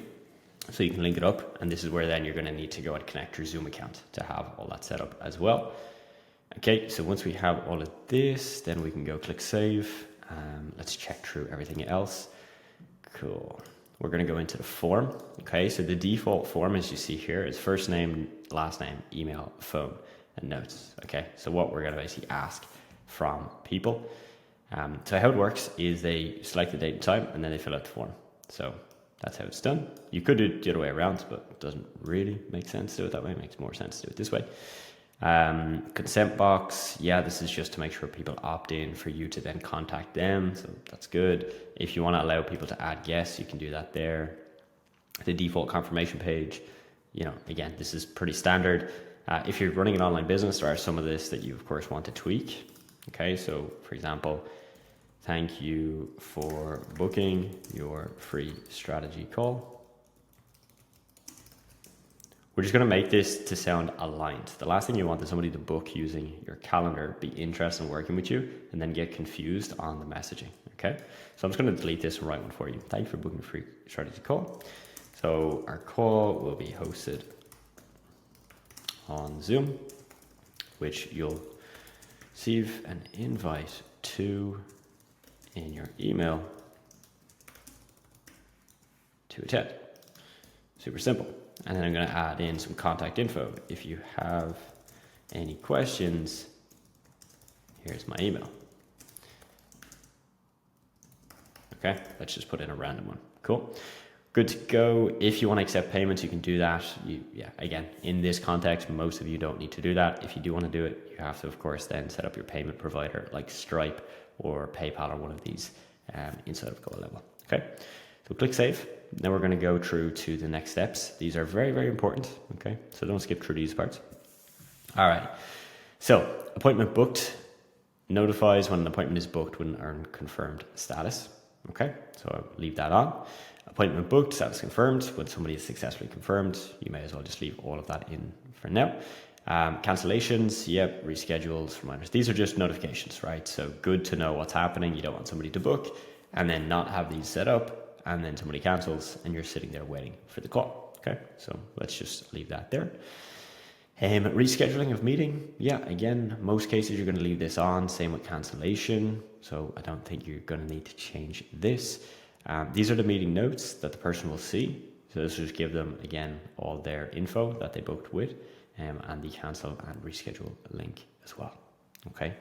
So you can link it up. And this is where then you're going to need to go and connect your Zoom account to have all that set up as well. Okay, so once we have all of this, then we can go click save. Let's check through everything else. Cool. We're going to go into the form. Okay, so the default form, as you see here, is first name, last name, email, phone, and notes. Okay, so what we're going to basically ask from people. So how it works is they select the date and time, and then they fill out the form. So that's how it's done. You could do it the other way around, but it doesn't really make sense to do it that way. It makes more sense to do it this way. Consent box, yeah, this is just to make sure people opt in for you to then contact them, so that's good. If you want to allow people to add guests, you can do that there. The default confirmation page, you know, again, this is pretty standard. If you're running an online business, there are some of this that you of course want to tweak. Okay, so for example, thank you for booking your free strategy call. We're just going to make this to sound aligned. The last thing you want is somebody to book using your calendar, be interested in working with you, and then get confused on the messaging. Okay, so I'm just going to delete this and write one for you. Thank you for booking a free strategy call. So our call will be hosted on Zoom, which you'll receive an invite to in your email to attend. Super simple. And then I'm going to add in some contact info. If you have any questions, here's my email. Okay, let's just put in a random one. Cool. Good to go. If you want to accept payments, you can do that. Again, in this context, most of you don't need to do that. If you do want to do it, you have to, of course, then set up your payment provider like Stripe or PayPal or one of these inside of GoHighLevel. Okay, so click save. Now we're going to go through to the next steps. These are very, very important. Okay, so don't skip through these parts. All right, so appointment booked notifies when an appointment is booked with an earned confirmed status. Okay, so I'll leave that on. Appointment booked, status confirmed. When somebody is successfully confirmed, you may as well just leave all of that in for now. Cancellations, yep, reschedules, reminders. These are just notifications, right? So good to know what's happening. You don't want somebody to book and then not have these set up, and then somebody cancels and you're sitting there waiting for the call. Okay, so let's just leave that there. Rescheduling of meeting, yeah, again, most cases you're going to leave this on. Same with cancellation, so I don't think you're going to need to change this. These are the meeting notes that the person will see. So this will just give them, again, all their info that they booked with, and the cancel and reschedule link as well. Okay.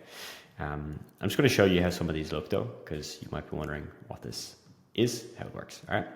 I'm just going to show you how some of these look though, because you might be wondering what this is, how it works. All right.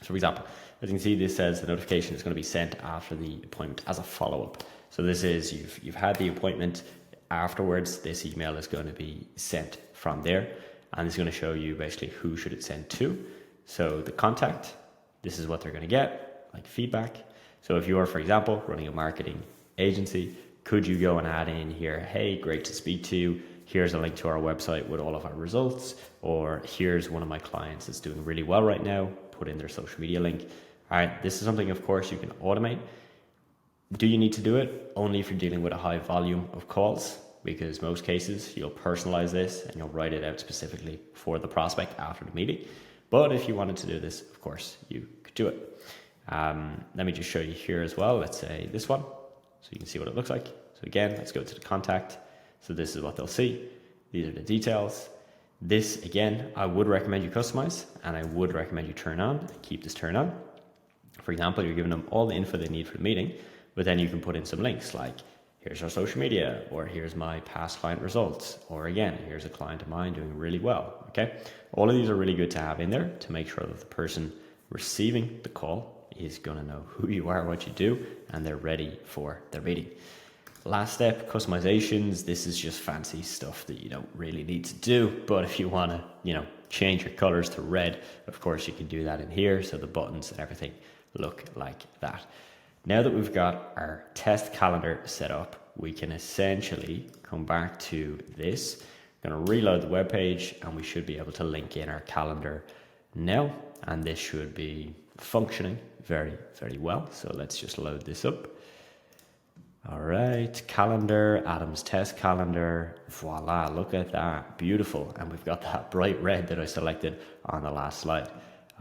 So for example, as you can see, this says the notification is going to be sent after the appointment as a follow-up. So this is, you've had the appointment, afterwards this email is going to be sent from there, and it's going to show you basically who should it send to. So the contact, this is what they're going to get, like feedback. So if you're, for example, running a marketing agency, could you go and add in here, hey, great to speak to you. Here's a link to our website with all of our results, or here's one of my clients that's doing really well right now, put in their social media link. All right, this is something, of course, you can automate. Do you need to do it? Only if you're dealing with a high volume of calls, because most cases you'll personalize this and you'll write it out specifically for the prospect after the meeting. But if you wanted to do this, of course, you could do it. Let me just show you here as well. Let's say this one, so you can see what it looks like. So again, let's go to the contact. So this is what they'll see. These are the details. This, again, I would recommend you customize, and I would recommend you turn on, keep this turned on. For example, you're giving them all the info they need for the meeting, but then you can put in some links like, here's our social media, or here's my past client results, or again, here's a client of mine doing really well, okay? All of these are really good to have in there to make sure that the person receiving the call is gonna know who you are, what you do, and they're ready for their meeting. Last step, customizations. This is just fancy stuff that you don't really need to do, but if you wanna, change your colors to red, of course you can do that in here, so the buttons and everything look like that. Now that we've got our test calendar set up, we can essentially come back to this. I'm going to reload the web page, and we should be able to link in our calendar now, and this should be functioning very, very well. So let's just load this up. All right, calendar, Adam's test calendar. Voila, look at that, beautiful. And we've got that bright red that I selected on the last slide.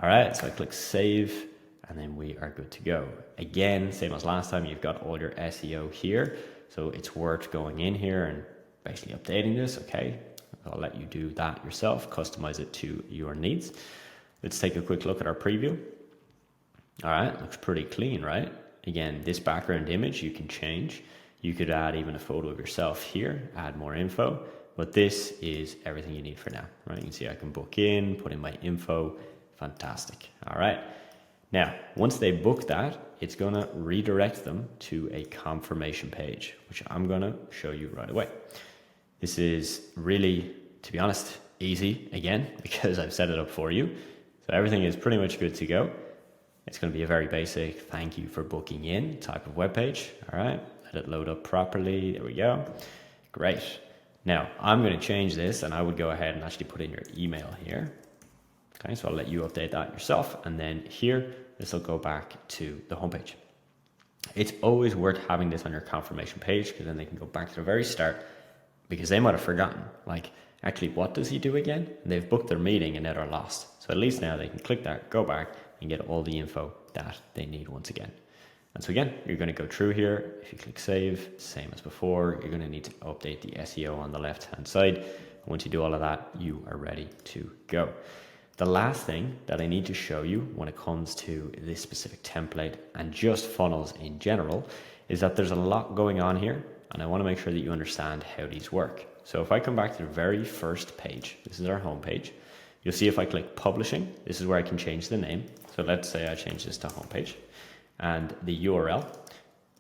All right, so I click save, and then we are good to go. Again, same as last time, you've got all your SEO here. So it's worth going in here and basically updating this, okay? I'll let you do that yourself, customize it to your needs. Let's take a quick look at our preview. All right, looks pretty clean, right? Again, this background image you can change. You could add even a photo of yourself here, add more info, but this is everything you need for now, right? You can see I can book in, put in my info, fantastic. All right. Now, once they book that, it's going to redirect them to a confirmation page, which I'm going to show you right away. This is really, to be honest, easy again, because I've set it up for you. So everything is pretty much good to go. It's going to be a very basic thank you for booking in type of web page. All right, let it load up properly. There we go. Great. Now I'm going to change this, and I would go ahead and actually put in your email here. Okay, so I'll let you update that yourself. And then here, this will go back to the homepage. It's always worth having this on your confirmation page, because then they can go back to the very start, because they might have forgotten, like, actually, what does he do again? And they've booked their meeting and now they're lost. So at least now they can click that, go back, and get all the info that they need once again. And so again, you're going to go through here. If you click save, same as before, you're going to need to update the SEO on the left-hand side. Once you do all of that, you are ready to go. The last thing that I need to show you when it comes to this specific template and just funnels in general is that there's a lot going on here, and I want to make sure that you understand how these work. So if I come back to the very first page, this is our home page, you'll see if I click publishing, this is where I can change the name. So let's say I change this to homepage, and the URL.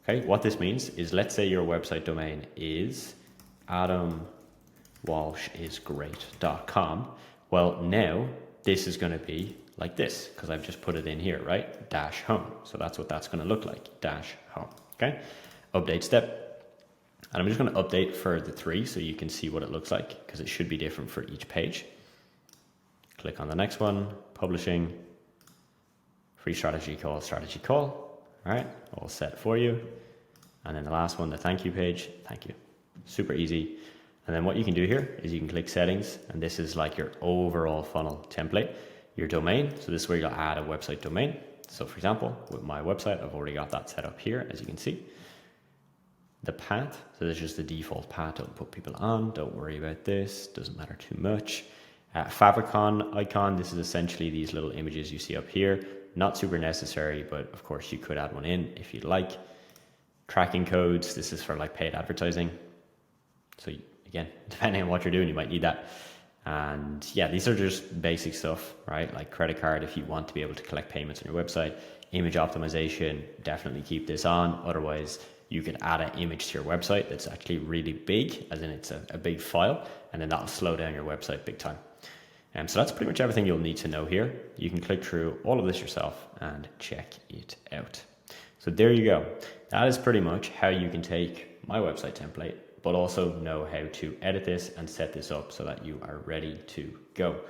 Okay, what this means is, let's say your website domain is adamwalshisgreat.com. Well, now this is going to be like this, because I've just put it in here, right? Dash home. So that's what that's going to look like, dash home. Okay, update step. And I'm just going to update for the 3 so you can see what it looks like, because it should be different for each page. Click on the next one, publishing, free strategy call. All right, all set for you. And then the last one, the thank you page, thank you. Super easy. And then what you can do here is you can click settings, and this is like your overall funnel template, your domain. So this is where you'll add a website domain. So for example, with my website, I've already got that set up here, as you can see. The path, so this is just the default path, don't put people on, don't worry about this, doesn't matter too much. Favicon icon, this is essentially these little images you see up here. not super necessary, but of course you could add one in if you'd like. Tracking codes, this is for like paid advertising. So again, depending on what you're doing, you might need that. And yeah, these are just basic stuff, right? Like credit card, if you want to be able to collect payments on your website. Image optimization, definitely keep this on. Otherwise, you could add an image to your website that's actually really big, as in it's a big file, and then that'll slow down your website big time. So that's pretty much everything you'll need to know here. You can click through all of this yourself and check it out. So there you go. That is pretty much how you can take my website template, but also know how to edit this and set this up so that you are ready to go.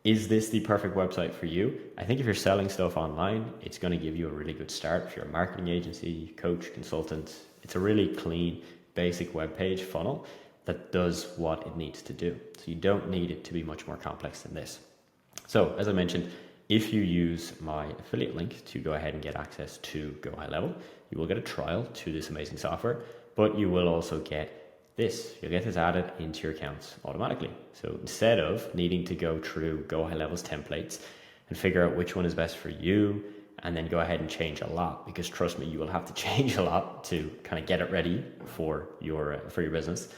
Is this the perfect website for you? I think if you're selling stuff online, it's going to give you a really good start. If you're a marketing agency, coach, consultant, it's a really clean, basic web page funnel that does what it needs to do. So you don't need it to be much more complex than this. So as I mentioned, if you use my affiliate link to go ahead and get access to GoHighLevel, you will get a trial to this amazing software, but you will also get this. You'll get this added into your accounts automatically. So instead of needing to go through GoHighLevel's templates and figure out which one is best for you, and then go ahead and change a lot, because trust me, you will have to change a lot to kind of get it ready for your business.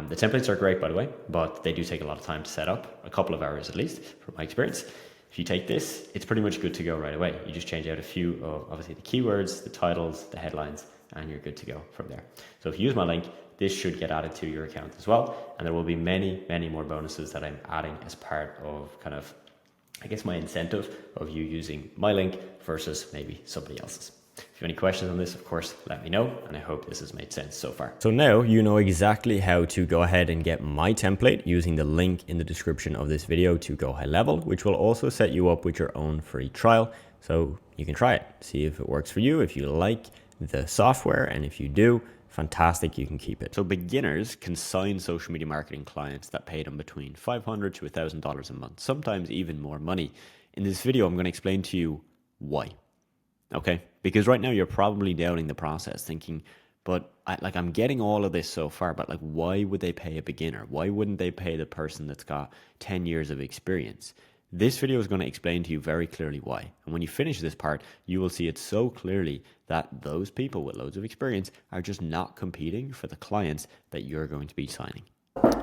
The templates are great, by the way, but they do take a lot of time to set up, a couple of hours at least, from my experience. If you take this, it's pretty much good to go right away. You just change out a few of obviously the keywords, the titles, the headlines, and you're good to go from there. So if you use my link, this should get added to your account as well. And there will be many, many more bonuses that I'm adding as part of kind of, I guess, my incentive of you using my link versus maybe somebody else's. If you have any questions on this, of course, let me know. And I hope this has made sense so far. So now you know exactly how to go ahead and get my template using the link in the description of this video to GoHighLevel, which will also set you up with your own free trial. So you can try it, see if it works for you, if you like the software, and if you do, fantastic, you can keep it. So beginners can sign social media marketing clients that pay them between $500 to $1,000 a month, sometimes even more money. In this video, I'm going to explain to you why. Okay, because right now you're probably doubting the process, thinking, but I'm getting all of this so far, but like, why would they pay a beginner? Why wouldn't they pay the person that's got 10 years of experience? This video is going to explain to you very clearly why. And when you finish this part, you will see it so clearly that those people with loads of experience are just not competing for the clients that you're going to be signing.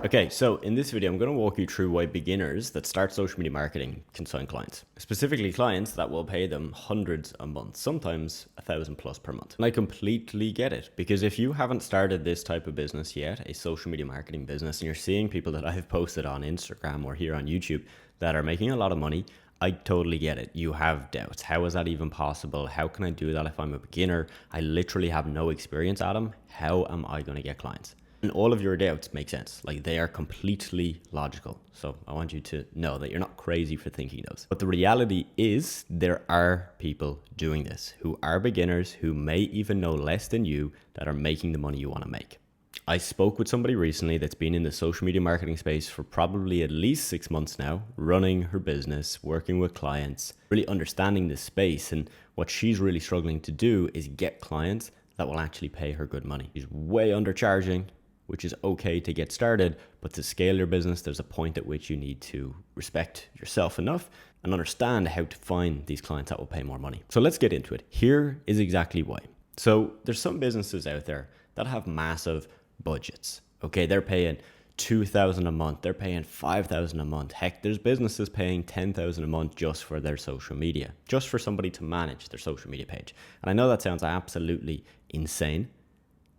Okay, so in this video, I'm going to walk you through why beginners that start social media marketing can sign clients, specifically clients that will pay them hundreds a month, sometimes 1,000 plus per month. And I completely get it, because if you haven't started this type of business yet, a social media marketing business, and you're seeing people that I've posted on Instagram or here on YouTube that are making a lot of money, I totally get it. You have doubts. How is that even possible? How can I do that if I'm a beginner? I literally have no experience, Adam. How am I going to get clients? And all of your doubts make sense. Like, they are completely logical. So I want you to know that you're not crazy for thinking those. But the reality is there are people doing this who are beginners, who may even know less than you, that are making the money you want to make. I spoke with somebody recently that's been in the social media marketing space for probably at least 6 months now, running her business, working with clients, really understanding this space. And what she's really struggling to do is get clients that will actually pay her good money. She's way undercharging, which is okay to get started, but to scale your business, there's a point at which you need to respect yourself enough and understand how to find these clients that will pay more money. So let's get into it. Here is exactly why. So there's some businesses out there that have massive budgets. Okay, they're paying $2,000 a month, they're paying $5,000 a month. Heck, there's businesses paying $10,000 a month just for their social media, just for somebody to manage their social media page. And I know that sounds absolutely insane,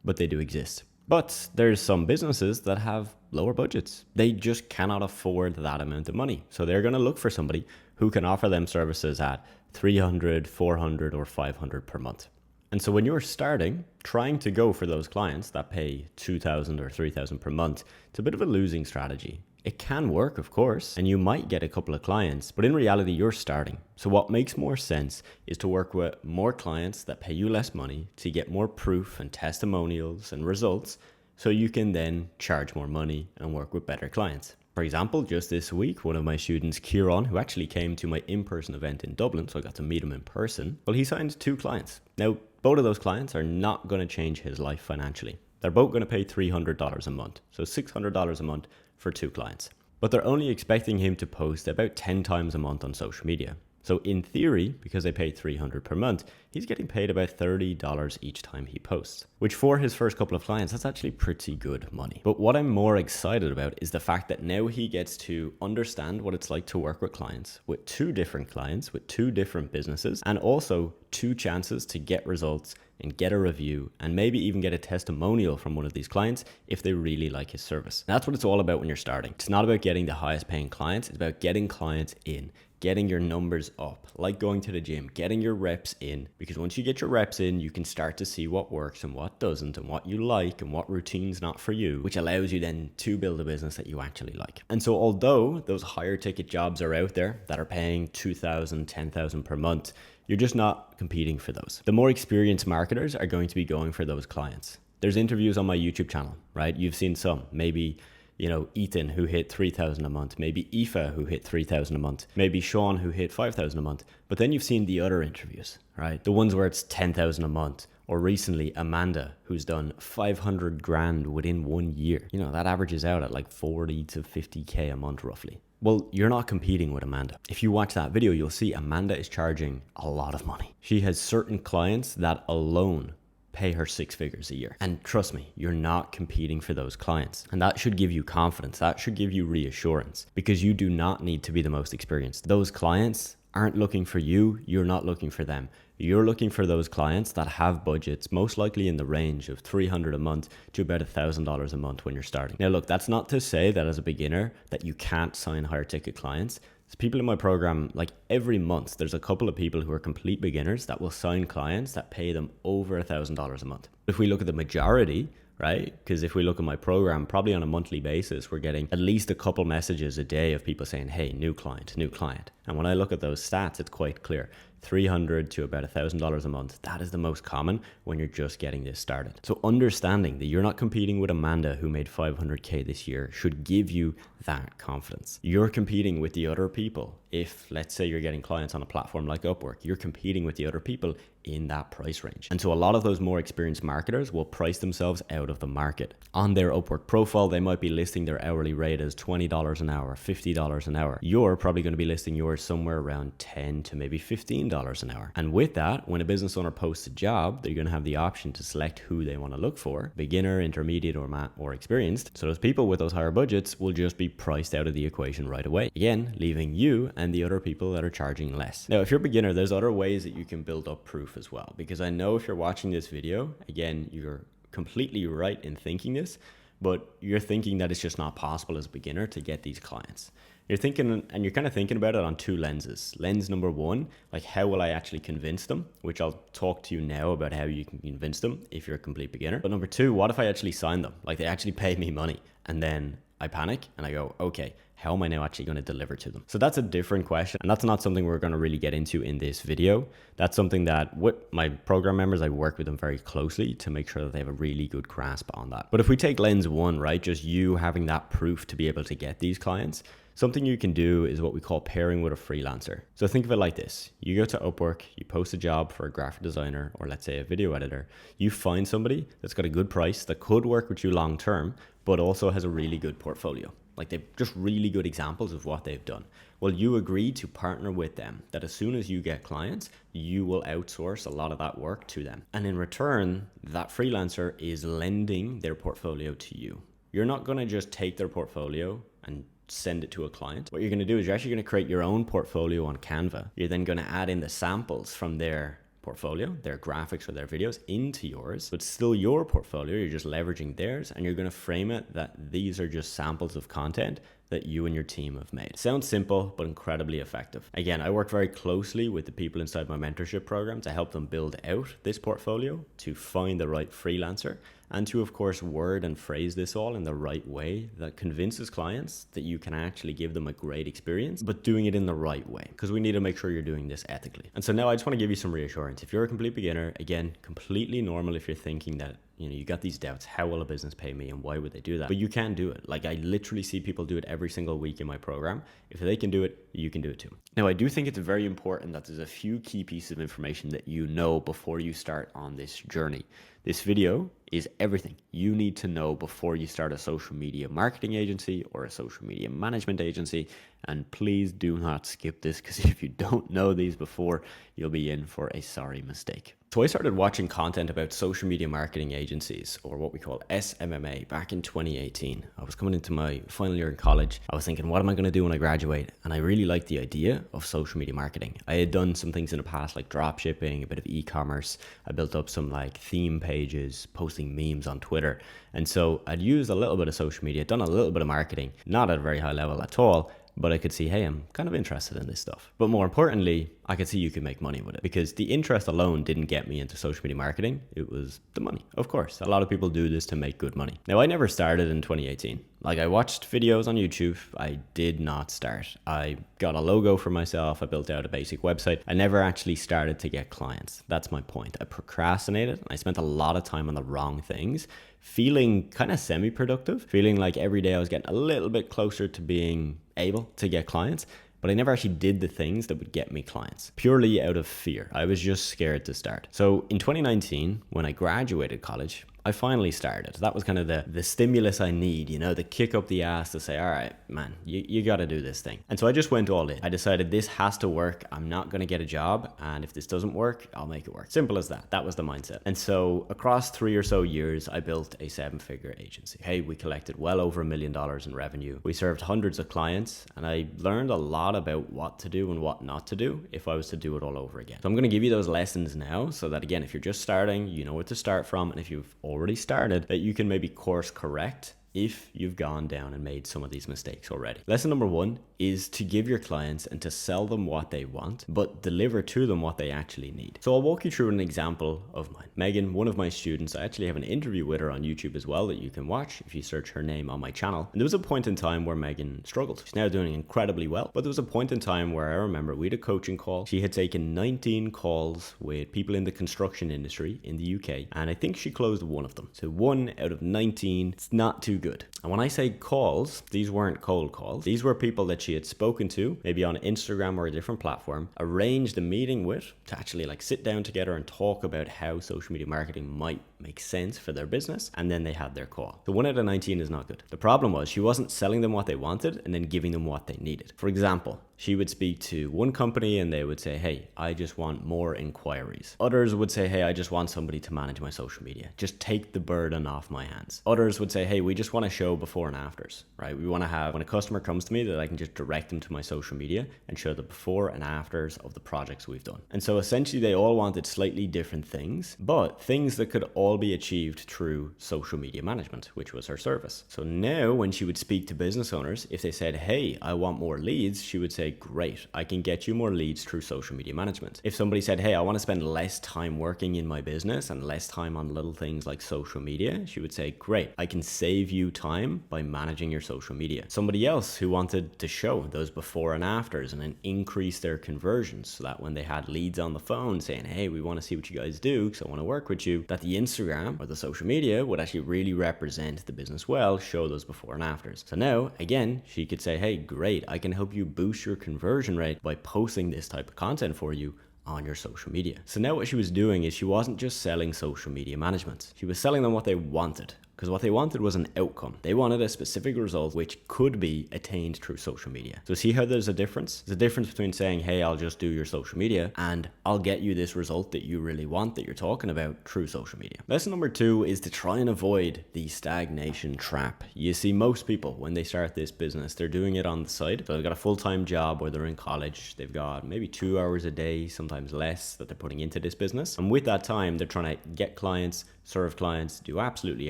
but they do exist. But there's some businesses that have lower budgets. They just cannot afford that amount of money. So they're going to look for somebody who can offer them services at $300, $400, or $500 per month. And so when you're starting, trying to go for those clients that pay $2,000 or $3,000 per month, it's a bit of a losing strategy. It can work, of course, and you might get a couple of clients, but in reality, you're starting. So what makes more sense is to work with more clients that pay you less money to get more proof and testimonials and results, so you can then charge more money and work with better clients. For example, just this week, one of my students, Kieran, who actually came to my in-person event in Dublin, so I got to meet him in person, well, he signed 2 clients. Now, both of those clients are not going to change his life financially. They're both going to pay $300 a month, so $600 a month for 2 clients. But they're only expecting him to post about 10 times a month on social media. So in theory, because they pay $300 per month, he's getting paid about $30 each time he posts, which for his first couple of clients, that's actually pretty good money. But what I'm more excited about is the fact that now he gets to understand what it's like to work with clients, with two different clients, with two different businesses, and also two chances to get results and get a review and maybe even get a testimonial from one of these clients if they really like his service. And that's what it's all about when you're starting. It's not about getting the highest paying clients, it's about getting clients in, getting your numbers up, like going to the gym, getting your reps in, because once you get your reps in, you can start to see what works and what doesn't and what you like and what routine's not for you, which allows you then to build a business that you actually like. And so although those higher ticket jobs are out there that are paying $2,000, $10,000 per month, you're just not competing for those. The more experienced marketers are going to be going for those clients. There's interviews on my YouTube channel, right? You've seen some, maybe Ethan who hit 3,000 a month, maybe Aoife who hit 3,000 a month, maybe Sean who hit 5,000 a month. But then you've seen the other interviews, right? The ones where it's 10,000 a month, or recently Amanda who's done 500 grand within 1 year. That averages out at like 40 to 50K a month roughly. Well, you're not competing with Amanda. If you watch that video, you'll see Amanda is charging a lot of money. She has certain clients that alone pay her 6 figures a year. And trust me, you're not competing for those clients. And that should give you confidence. That should give you reassurance, because you do not need to be the most experienced. Those clients aren't looking for you. You're not looking for them. You're looking for those clients that have budgets, most likely in the range of $300 a month to about $1,000 a month when you're starting. Now, look, that's not to say that as a beginner that you can't sign higher ticket clients. There's people in my program, like every month, there's a couple of people who are complete beginners that will sign clients that pay them over $1,000 a month. If we look at the majority, right? Because if we look at my program, probably on a monthly basis, we're getting at least a couple messages a day of people saying, hey, new client, new client. And when I look at those stats, it's quite clear. $300 to about $1,000 a month. That is the most common when you're just getting this started. So understanding that you're not competing with Amanda who made 500K this year should give you that confidence. You're competing with the other people. If let's say you're getting clients on a platform like Upwork, you're competing with the other people in that price range. And so a lot of those more experienced marketers will price themselves out of the market. On their Upwork profile, they might be listing their hourly rate as $20 an hour, $50 an hour. You're probably going to be listing yours somewhere around $10 to maybe $15 an hour. And with that, when a business owner posts a job, they're going to have the option to select who they want to look for, beginner, intermediate, or experienced. So those people with those higher budgets will just be priced out of the equation right away. Again, leaving you and the other people that are charging less. Now, if you're a beginner, there's other ways that you can build up proof as well, because I know if you're watching this video, again, you're completely right in thinking this, but you're thinking that it's just not possible as a beginner to get these clients. You're thinking, and you're kind of thinking about it on two lenses. Lens number one, like how will I actually convince them? Which I'll talk to you now about how you can convince them if you're a complete beginner. But number two, what if I actually sign them? Like they actually pay me money and then I panic and I go, okay, how am I now actually going to deliver to them? So that's a different question. And that's not something we're going to really get into in this video. That's something that with my program members, I work with them very closely to make sure that they have a really good grasp on that. But if we take lens one, right, just you having that proof to be able to get these clients, something you can do is what we call pairing with a freelancer. So think of it like this. You go to Upwork, you post a job for a graphic designer, or let's say a video editor. You find somebody that's got a good price that could work with you long term, but also has a really good portfolio. Like they've just really good examples of what they've done. Well, you agree to partner with them, that as soon as you get clients, you will outsource a lot of that work to them. And in return, that freelancer is lending their portfolio to you. You're not going to just take their portfolio and send it to a client. What you're going to do is you're actually going to create your own portfolio on Canva. You're then going to add in the samples from their portfolio, their graphics or their videos into yours, but still your portfolio. You're just leveraging theirs, and you're going to frame it that these are just samples of content that you and your team have made. Sounds simple, but incredibly effective. Again, I work very closely with the people inside my mentorship program to help them build out this portfolio, to find the right freelancer, and to, of course, word and phrase this all in the right way that convinces clients that you can actually give them a great experience, but doing it in the right way, because we need to make sure you're doing this ethically. And so now I just want to give you some reassurance. If you're a complete beginner, again, completely normal if you're thinking that, you got these doubts, how will a business pay me and why would they do that? But you can do it. Like I literally see people do it every single week in my program. If they can do it, you can do it too. Now, I do think it's very important that there's a few key pieces of information that you know before you start on this journey. This video is everything you need to know before you start a social media marketing agency or a social media management agency. And please do not skip this, because if you don't know these before, you'll be in for a sorry mistake. So I started watching content about social media marketing agencies, or what we call SMMA, back in 2018. I was coming into my final year in college. I was thinking, what am I going to do when I graduate? And I really liked the idea of social media marketing. I had done some things in the past, like drop shipping, a bit of e-commerce. I built up some like theme pages, posting memes on Twitter. And so I'd used a little bit of social media, done a little bit of marketing, not at a very high level at all, but I could see, hey, I'm kind of interested in this stuff. But more importantly, I could see you could make money with it, because the interest alone didn't get me into social media marketing. It was the money. Of course, a lot of people do this to make good money. Now, I never started in 2018. Like, I watched videos on YouTube. I did not start. I got a logo for myself. I built out a basic website. I never actually started to get clients. That's my point. I procrastinated. I spent a lot of time on the wrong things, feeling kind of semi-productive, feeling like every day I was getting a little bit closer to being able to get clients, but I never actually did the things that would get me clients, purely out of fear. I was just scared to start. So in 2019, when I graduated college, I finally started. That was kind of the stimulus I need, you know, the kick up the ass to say, all right, man, you got to do this thing. And so I just went all in. I decided this has to work. I'm not going to get a job. And if this doesn't work, I'll make it work. Simple as that. That was the mindset. And so across 3 or so years, I built a 7-figure agency. Hey, we collected well over $1 million in revenue. We served hundreds of clients, and I learned a lot about what to do and what not to do if I was to do it all over again. So I'm going to give you those lessons now, so that again, if you're just starting, you know where to start from. And if you've already started, that you can maybe course correct if you've gone down and made some of these mistakes already. Lesson number 1 is to give your clients and to sell them what they want, but deliver to them what they actually need. So I'll walk you through an example of mine. Megan, one of my students, I actually have an interview with her on YouTube as well that you can watch if you search her name on my channel. And there was a point in time where Megan struggled. She's now doing incredibly well, but there was a point in time where I remember we had a coaching call. She had taken 19 calls with people in the construction industry in the UK, and I think she closed one of them. So 1 out of 19, it's not too good. And when I say calls, these weren't cold calls. These were people that she had spoken to, maybe on Instagram or a different platform, arranged a meeting with to actually like sit down together and talk about how social media marketing might make sense for their business, and then they had their call. So 1 out of 19 is not good. The problem was she wasn't selling them what they wanted and then giving them what they needed. For example, she would speak to one company and they would say, hey, I just want more inquiries. Others would say, hey, I just want somebody to manage my social media. Just take the burden off my hands. Others would say, hey, we just want to show before and afters, right? We want to have, when a customer comes to me, that I can just direct them to my social media and show the before and afters of the projects we've done. And so essentially they all wanted slightly different things, but things that could all be achieved through social media management, which was her service. So now when she would speak to business owners, if they said, hey, I want more leads, she would say, great, I can get you more leads through social media management. If somebody said, hey, I want to spend less time working in my business and less time on little things like social media, she would say, great, I can save you time by managing your social media. Somebody else who wanted to show those before and afters and then increase their conversions, so that when they had leads on the phone saying, hey, we want to see what you guys do because I want to work with you, that the Instagram or the social media would actually really represent the business well, show those before and afters. So now, again, she could say, hey, great, I can help you boost your conversion rate by posting this type of content for you on your social media. So now what she was doing is she wasn't just selling social media management. She was selling them what they wanted. Because what they wanted was an outcome. They wanted a specific result which could be attained through social media. So see how there's a difference? There's a difference between saying, hey, I'll just do your social media and I'll get you this result that you really want, that you're talking about, through social media. Lesson number 2 is to try and avoid the stagnation trap. You see, most people, when they start this business, they're doing it on the side. So they've got a full-time job or they're in college. They've got maybe 2 hours a day, sometimes less, that they're putting into this business. And with that time, they're trying to get clients, serve clients, do absolutely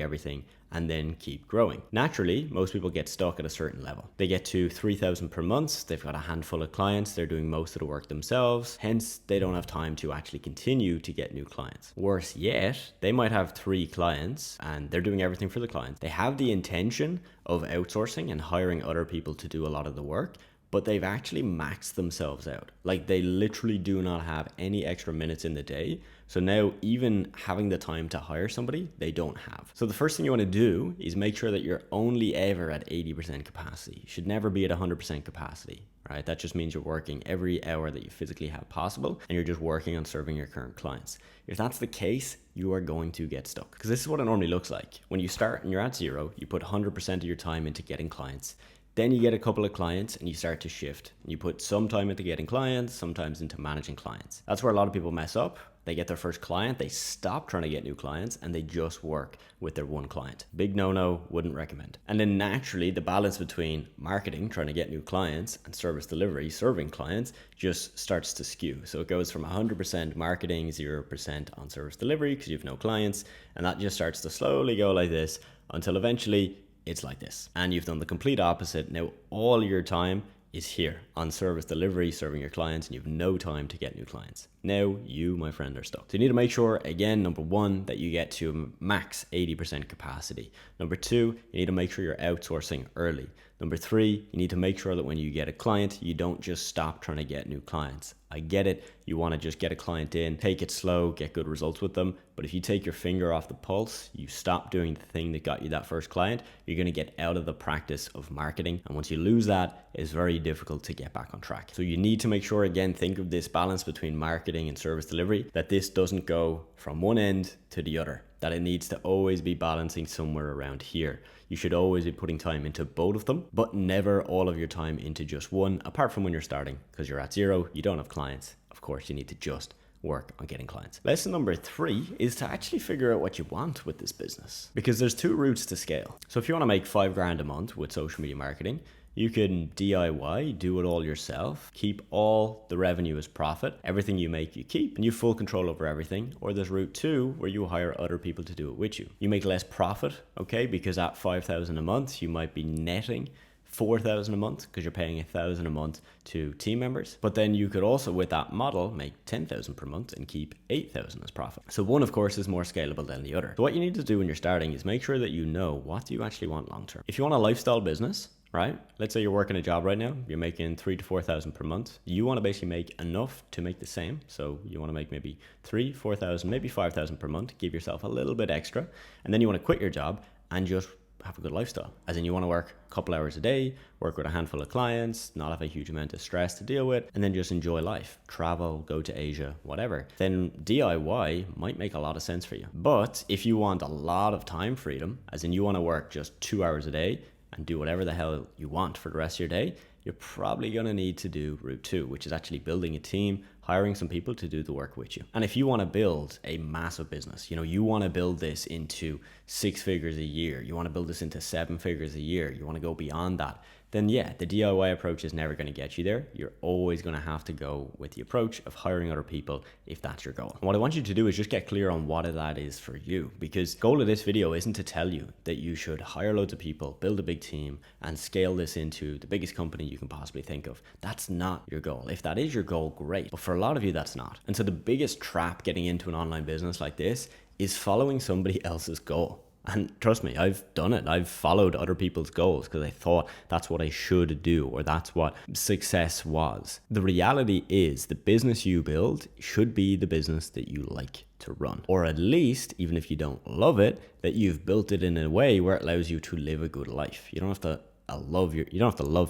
everything, and then keep growing. Naturally, most people get stuck at a certain level. They get to 3,000 per month, they've got a handful of clients, they're doing most of the work themselves, hence they don't have time to actually continue to get new clients. Worse yet, they might have 3 clients and they're doing everything for the clients. They have the intention of outsourcing and hiring other people to do a lot of the work, but they've actually maxed themselves out. Like, they literally do not have any extra minutes in the day. So now even having the time to hire somebody, they don't have. So the first thing you want to do is make sure that you're only ever at 80% capacity. You should never be at 100% capacity. right? That just means you're working every hour that you physically have possible, and you're just working on serving your current clients. If that's the case, you are going to get stuck, because this is what it normally looks like. When you start and you're at zero, you put 100% of your time into getting clients. Then you get a couple of clients and you start to shift. You put some time into getting clients, sometimes into managing clients. That's where a lot of people mess up. They get their first client, they stop trying to get new clients, and they just work with their one client. Big no-no, wouldn't recommend. And then naturally, the balance between marketing, trying to get new clients, and service delivery, serving clients, just starts to skew. So it goes from 100% marketing, 0% on service delivery, because you have no clients, and that just starts to slowly go like this until eventually it's like this. And you've done the complete opposite. Now all your time is here on service delivery, serving your clients, and you have no time to get new clients. Now you, my friend, are stuck. So you need to make sure, again, number one, that you get to max 80% capacity. Number two, you need to make sure you're outsourcing early. Number three, you need to make sure that when you get a client, you don't just stop trying to get new clients. I get it. You want to just get a client in, take it slow, get good results with them. But if you take your finger off the pulse, you stop doing the thing that got you that first client, you're going to get out of the practice of marketing. And once you lose that, it's very difficult to get back on track. So you need to make sure, again, think of this balance between marketing and service delivery, that this doesn't go from one end to the other, that it needs to always be balancing somewhere around here. You should always be putting time into both of them, but never all of your time into just one, apart from when you're starting, because you're at zero, you don't have clients. Of course, you need to just work on getting clients. Lesson number 3 is to actually figure out what you want with this business, because there's 2 routes to scale. So if you want to make $5,000 a month with social media marketing, you can DIY, do it all yourself, keep all the revenue as profit. Everything you make, you keep, and you have full control over everything. Or there's route 2, where you hire other people to do it with you. You make less profit, okay, because at $5,000 a month, you might be netting $4,000 a month because you're paying $1,000 a month to team members. But then you could also, with that model, make $10,000 per month and keep $8,000 as profit. So one, of course, is more scalable than the other. So what you need to do when you're starting is make sure that you know what do you actually want long term. If you want a lifestyle business, right? Let's say you're working a job right now, you're making $3,000 to $4,000 per month. You want to basically make enough to make the same. So you want to make maybe $3,000, $4,000, maybe $5,000 per month, give yourself a little bit extra. And then you want to quit your job and just have a good lifestyle. As in, you want to work a couple hours a day, work with a handful of clients, not have a huge amount of stress to deal with, and then just enjoy life, travel, go to Asia, whatever. Then DIY might make a lot of sense for you. But if you want a lot of time freedom, as in you want to work just 2 hours a day and do whatever the hell you want for the rest of your day, you're probably going to need to do route 2, which is actually building a team, hiring some people to do the work with you. And if you want to build a massive business, you want to build this into 6 figures a year, you want to build this into 7 figures a year, you want to go beyond that, then yeah, the DIY approach is never going to get you there. You're always going to have to go with the approach of hiring other people if that's your goal. And what I want you to do is just get clear on what that is for you, because the goal of this video isn't to tell you that you should hire loads of people, build a big team, and scale this into the biggest company you can possibly think of. That's not your goal. If that is your goal, great. But for a lot of you, that's not. And so the biggest trap getting into an online business like this is following somebody else's goal. And trust me, I've done it. I've followed other people's goals because I thought that's what I should do, or that's what success was. The reality is the business you build should be the business that you like to run, or at least, even if you don't love it, that you've built it in a way where it allows you to live a good life. You don't have to love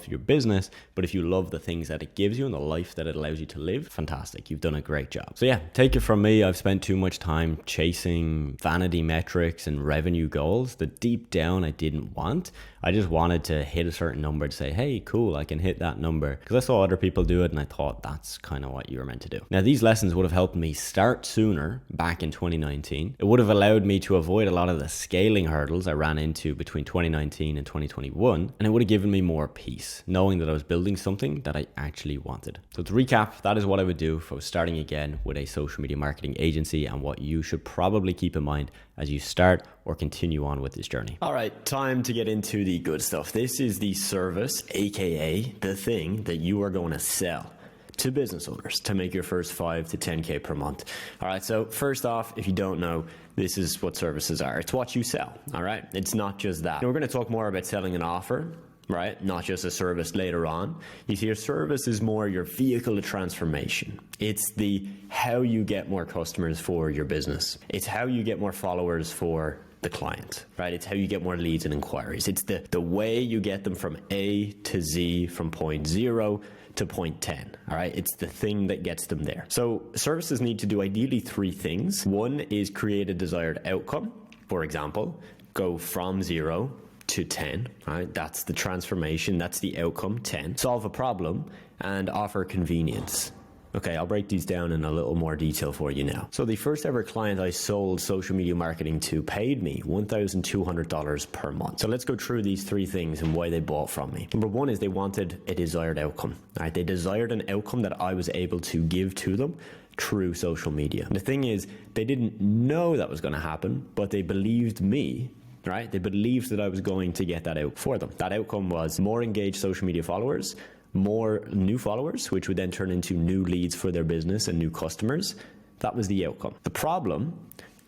your business, but if you love the things that it gives you and the life that it allows you to live, fantastic. You've done a great job. So yeah, take it from me. I've spent too much time chasing vanity metrics and revenue goals that deep down I didn't want. I just wanted to hit a certain number to say, hey, cool, I can hit that number, because I saw other people do it and I thought that's kind of what you were meant to do. Now, these lessons would have helped me start sooner back in 2019. It would have allowed me to avoid a lot of the scaling hurdles I ran into between 2019 and 2021. And it would have given me more peace, knowing that I was building something that I actually wanted. So to recap, that is what I would do if I was starting again with a social media marketing agency, and what you should probably keep in mind as you start or continue on with this journey. All right, time to get into the good stuff. This is the service, aka the thing that you are going to sell to business owners to make your first 5 to 10K per month. All right, so first off, if you don't know, this is what services are. It's what you sell, all right? It's not just that. And we're going to talk more about selling an offer, right? Not just a service later on. You see, your service is more your vehicle of transformation. It's the how you get more customers for your business. It's how you get more followers for the client, right? It's how you get more leads and inquiries. It's the way you get them from A to Z, from point 0 to point 10, all right? It's the thing that gets them there. So services need to do ideally 3 things. One is create a desired outcome. For example, go from 0 to 10, right? That's the transformation. That's the outcome, 10. Solve a problem and offer convenience. Okay, I'll break these down in a little more detail for you now. So the first ever client I sold social media marketing to paid me $1,200 per month. So let's go through these 3 things and why they bought from me. Number 1 is they wanted a desired outcome. Right? They desired an outcome that I was able to give to them through social media. And the thing is, they didn't know that was going to happen, but they believed me. Right? They believed that I was going to get that out for them. That outcome was more engaged social media followers, more new followers, which would then turn into new leads for their business and new customers. That was the outcome. The problem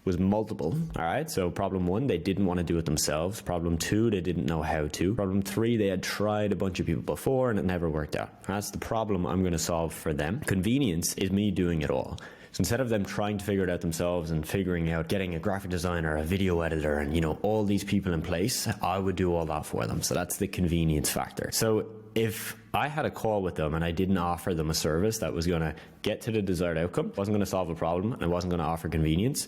was multiple, all right? So problem 1, they didn't want to do it themselves. Problem 2, they didn't know how to. Problem 3, they had tried a bunch of people before and it never worked out. That's the problem I'm going to solve for them. Convenience is me doing it all. So instead of them trying to figure it out themselves and figuring out getting a graphic designer, a video editor, and all these people in place, I would do all that for them. So that's the convenience factor. So if I had a call with them and I didn't offer them a service that was going to get to the desired outcome, wasn't going to solve a problem, and I wasn't going to offer convenience,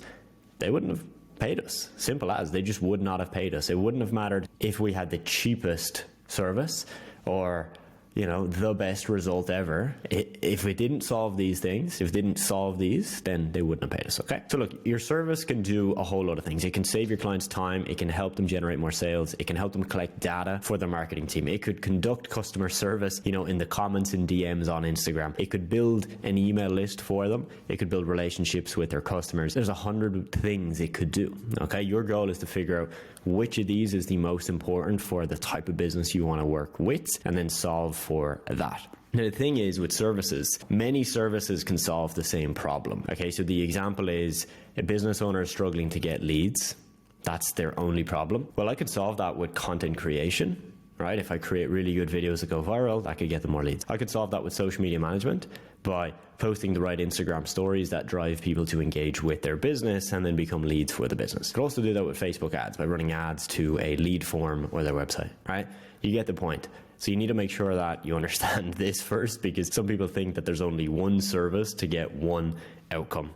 they wouldn't have paid us. Simple as. They just would not have paid us. It wouldn't have mattered if we had the cheapest service or the best result ever. If it didn't solve these things, if it didn't solve these, then they wouldn't have paid us, okay? So look, your service can do a whole lot of things. It can save your clients time. It can help them generate more sales. It can help them collect data for their marketing team. It could conduct customer service, in the comments and DMs on Instagram. It could build an email list for them. It could build relationships with their customers. There's 100 things it could do, okay? Your goal is to figure out which of these is the most important for the type of business you want to work with, and then solve for that. Now, the thing is with services, many services can solve the same problem. Okay, so the example is a business owner is struggling to get leads. That's their only problem. Well, I could solve that with content creation. Right? If I create really good videos that go viral, that could get them more leads. I could solve that with social media management by posting the right Instagram stories that drive people to engage with their business and then become leads for the business. I could also do that with Facebook ads by running ads to a lead form or their website, right? You get the point. So you need to make sure that you understand this first, because some people think that there's only one service to get one outcome.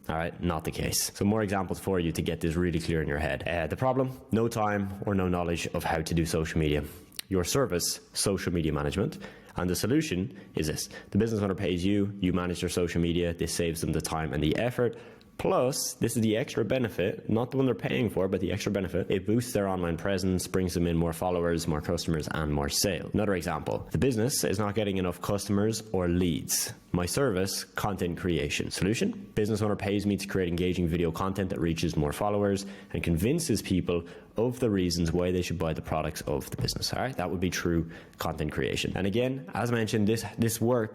All right, not the case. So more examples for you to get this really clear in your head. The problem, no time or no knowledge of how to do social media. Your service, social media management. And the solution is this. The business owner pays you, you manage their social media, this saves them the time and the effort. Plus, this is the extra benefit, not the one they're paying for, but the extra benefit. It boosts their online presence, brings them in more followers, more customers, and more sales. Another example, the business is not getting enough customers or leads. My service, content creation. Solution, business owner pays me to create engaging video content that reaches more followers and convinces people of the reasons why they should buy the products of the business. All right, that would be true content creation. And again, as mentioned, this way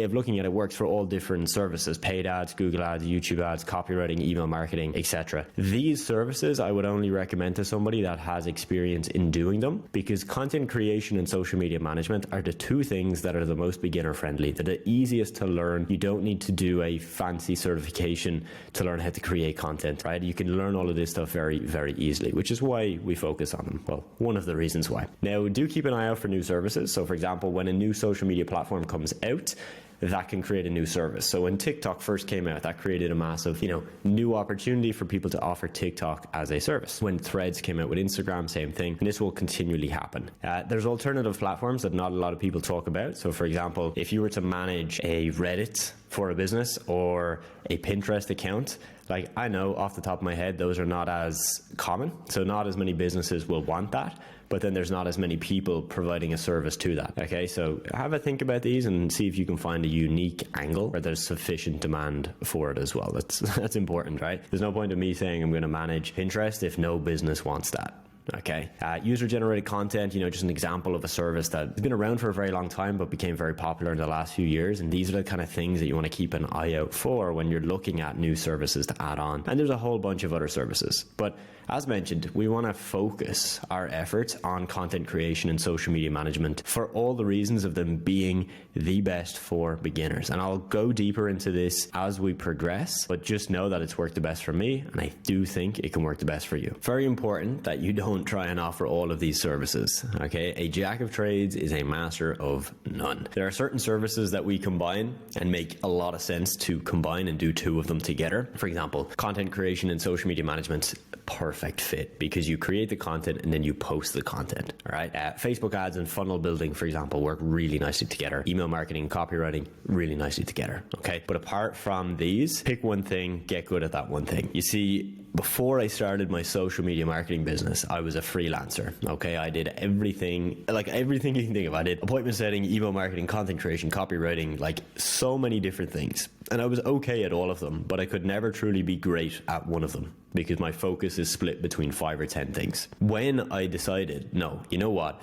of looking at it works for all different services: paid ads, Google ads, YouTube ads, copywriting, email marketing, etc. These services I would only recommend to somebody that has experience in doing them, because content creation and social media management are the 2 things that are the most beginner friendly. They're the easiest to learn. You don't need to do a fancy certification to learn how to create content, right? You can learn all of this stuff very, very easily, which is why we focus on them. Well, one of the reasons why. Now, do keep an eye out for new services. So for example, when a new social media platform comes out, that can create a new service. So when TikTok first came out, that created a massive, new opportunity for people to offer TikTok as a service. When Threads came out with Instagram, same thing. And this will continually happen. There's alternative platforms that not a lot of people talk about. So for example, if you were to manage a Reddit for a business or a Pinterest account, like I know off the top of my head, those are not as common. So not as many businesses will want that, but then there's not as many people providing a service to that. Okay, so have a think about these and see if you can find a unique angle where there's sufficient demand for it as well. That's important, right? There's no point in me saying I'm going to manage Pinterest if no business wants that. Okay. User-generated content, just an example of a service that has been around for a very long time, but became very popular in the last few years. And these are the kind of things that you want to keep an eye out for when you're looking at new services to add on. And there's a whole bunch of other services. But as mentioned, we want to focus our efforts on content creation and social media management for all the reasons of them being the best for beginners. And I'll go deeper into this as we progress, but just know that it's worked the best for me, and I do think it can work the best for you. Very important that you don't try and offer all of these services, okay? A jack of trades is a master of none. There are certain services that we combine and make a lot of sense to combine and do two of them together. For example, content creation and social media management, perfect fit, because you create the content and then you post the content. All right. Facebook ads and funnel building, for example, work really nicely together. Email marketing, copywriting, really nicely together. Okay. But apart from these, pick one thing, get good at that one thing. You see, before I started my social media marketing business, I was a freelancer. Okay. I did everything, like everything you can think of. I did appointment setting, email marketing, content creation, copywriting, like so many different things. And I was okay at all of them, but I could never truly be great at one of them because my focus is split between 5 or 10 things. When I decided, no, you know what?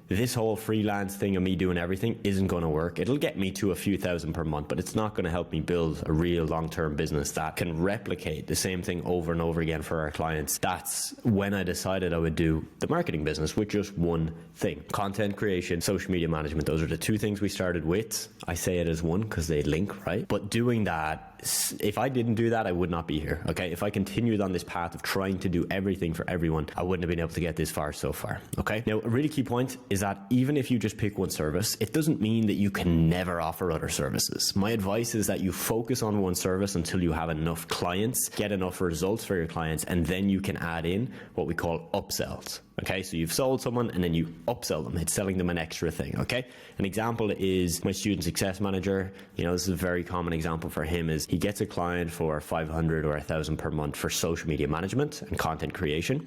This whole freelance thing of me doing everything isn't going to work. It'll get me to a few thousand per month, but it's not going to help me build a real long-term business that can replicate the same thing over and over again for our clients. That's when I decided I would do the marketing business with just one thing: content creation, social media management. Those are the two things we started with. I say it as one because they link, right? But doing that, if I didn't do that, I would not be here. Okay. If I continued on this path of trying to do everything for everyone, I wouldn't have been able to get this far so far. Okay. Now, a really key point is that even if you just pick one service, it doesn't mean that you can never offer other services. My advice is that you focus on one service until you have enough clients, get enough results for your clients, and then you can add in what we call upsells. Okay, so you've sold someone and then you upsell them. It's selling them an extra thing, okay? An example is my student success manager. This is a very common example for him is he gets a client for 500 or 1,000 per month for social media management and content creation.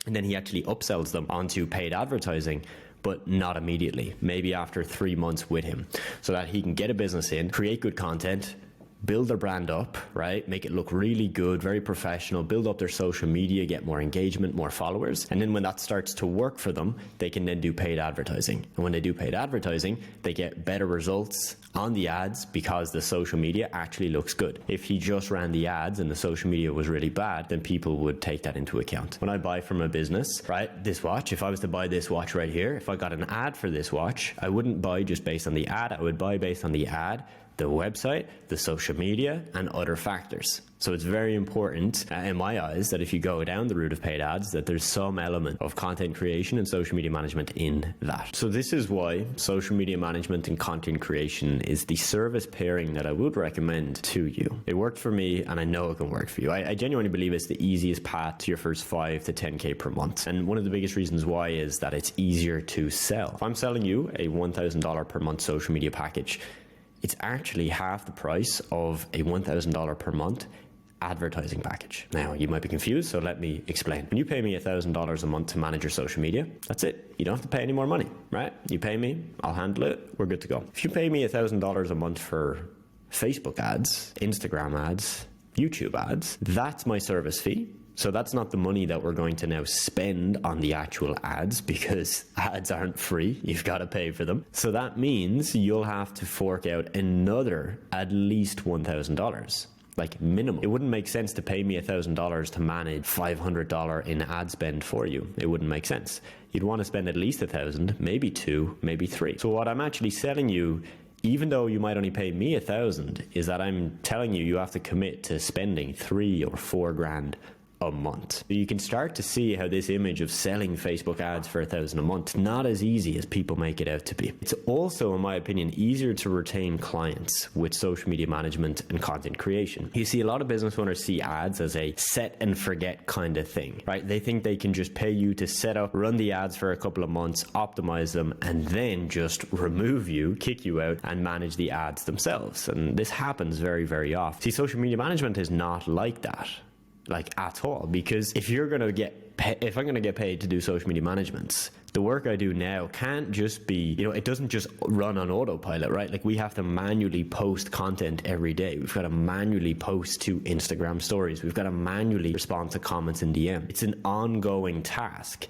And then he actually upsells them onto paid advertising, but not immediately, maybe after 3 months with him, so that he can get a business in, create good content, build their brand up, right? Make it look really good, very professional, build up their social media, get more engagement, more followers. And then when that starts to work for them, they can then do paid advertising. And when they do paid advertising, they get better results on the ads because the social media actually looks good. If he just ran the ads and the social media was really bad, then people would take that into account. When I buy from a business, right, this watch, if I was to buy this watch right here, if I got an ad for this watch, I wouldn't buy just based on the ad. I would buy based on the ad, the website, the social media, and other factors. So it's very important in my eyes that if you go down the route of paid ads, that there's some element of content creation and social media management in that. So this is why social media management and content creation is the service pairing that I would recommend to you. It worked for me and I know it can work for you. I genuinely believe it's the easiest path to your first 5 to 10K per month. And one of the biggest reasons why is that it's easier to sell. If I'm selling you a $1,000 per month social media package, it's actually half the price of a $1,000 per month advertising package. Now, you might be confused, so let me explain. When you pay me $1,000 a month to manage your social media, that's it. You don't have to pay any more money, right? You pay me, I'll handle it, we're good to go. If you pay me $1,000 a month for Facebook ads, Instagram ads, YouTube ads, that's my service fee. So that's not the money that we're going to now spend on the actual ads, because ads aren't free. You've got to pay for them. So that means you'll have to fork out another at least $1,000. Like minimum. It wouldn't make sense to pay me $1,000 to manage $500 in ad spend for you. It wouldn't make sense. You'd want to spend at least $1,000, maybe $2,000, maybe $3,000. So what I'm actually selling you, even though you might only pay me $1,000, is that I'm telling you have to commit to spending $3,000 or $4,000 a month. So you can start to see how this image of selling Facebook ads for $1,000 a month, not as easy as people make it out to be. It's also, in my opinion, easier to retain clients with social media management and content creation. You see, a lot of business owners see ads as a set and forget kind of thing, right? They think they can just pay you to set up, run the ads for a couple of months, optimize them, and then just remove you, kick you out, and manage the ads themselves. And this happens very, very often. See, social media management is not like that. Like at all, because if I'm going to get paid to do social media management, the work I do now can't just be, it doesn't just run on autopilot, right? Like we have to manually post content every day. We've got to manually post to Instagram stories. We've got to manually respond to comments in DM. It's an ongoing task.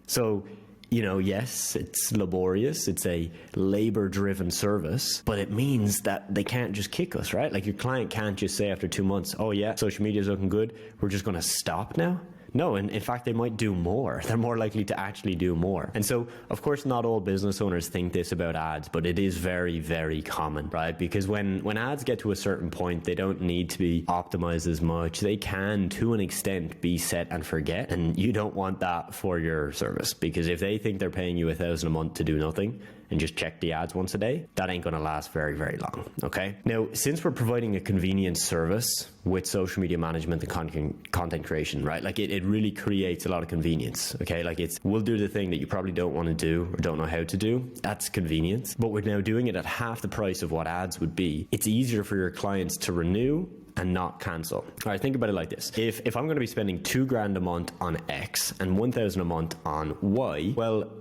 So, yes, it's laborious. It's a labor-driven service, but it means that they can't just kick us, right? Like your client can't just say after 2 months, oh yeah, social media is looking good, we're just going to stop now. No, and in fact, they might do more. They're more likely to actually do more. And so, of course, not all business owners think this about ads, but it is very, very common, right? Because when ads get to a certain point, they don't need to be optimized as much. They can, to an extent, be set and forget. And you don't want that for your service, because if they think they're paying you $1,000 a month to do nothing and just check the ads once a day, that ain't going to last very, very long. Okay. Now, since we're providing a convenient service with social media management and content creation, right? Like it really creates a lot of convenience. Okay. Like we'll do the thing that you probably don't want to do or don't know how to do. That's convenience. But we're now doing it at half the price of what ads would be. It's easier for your clients to renew and not cancel. All right, think about it like this. If I'm going to be spending $2,000 a month on X and $1,000 a month on Y, well,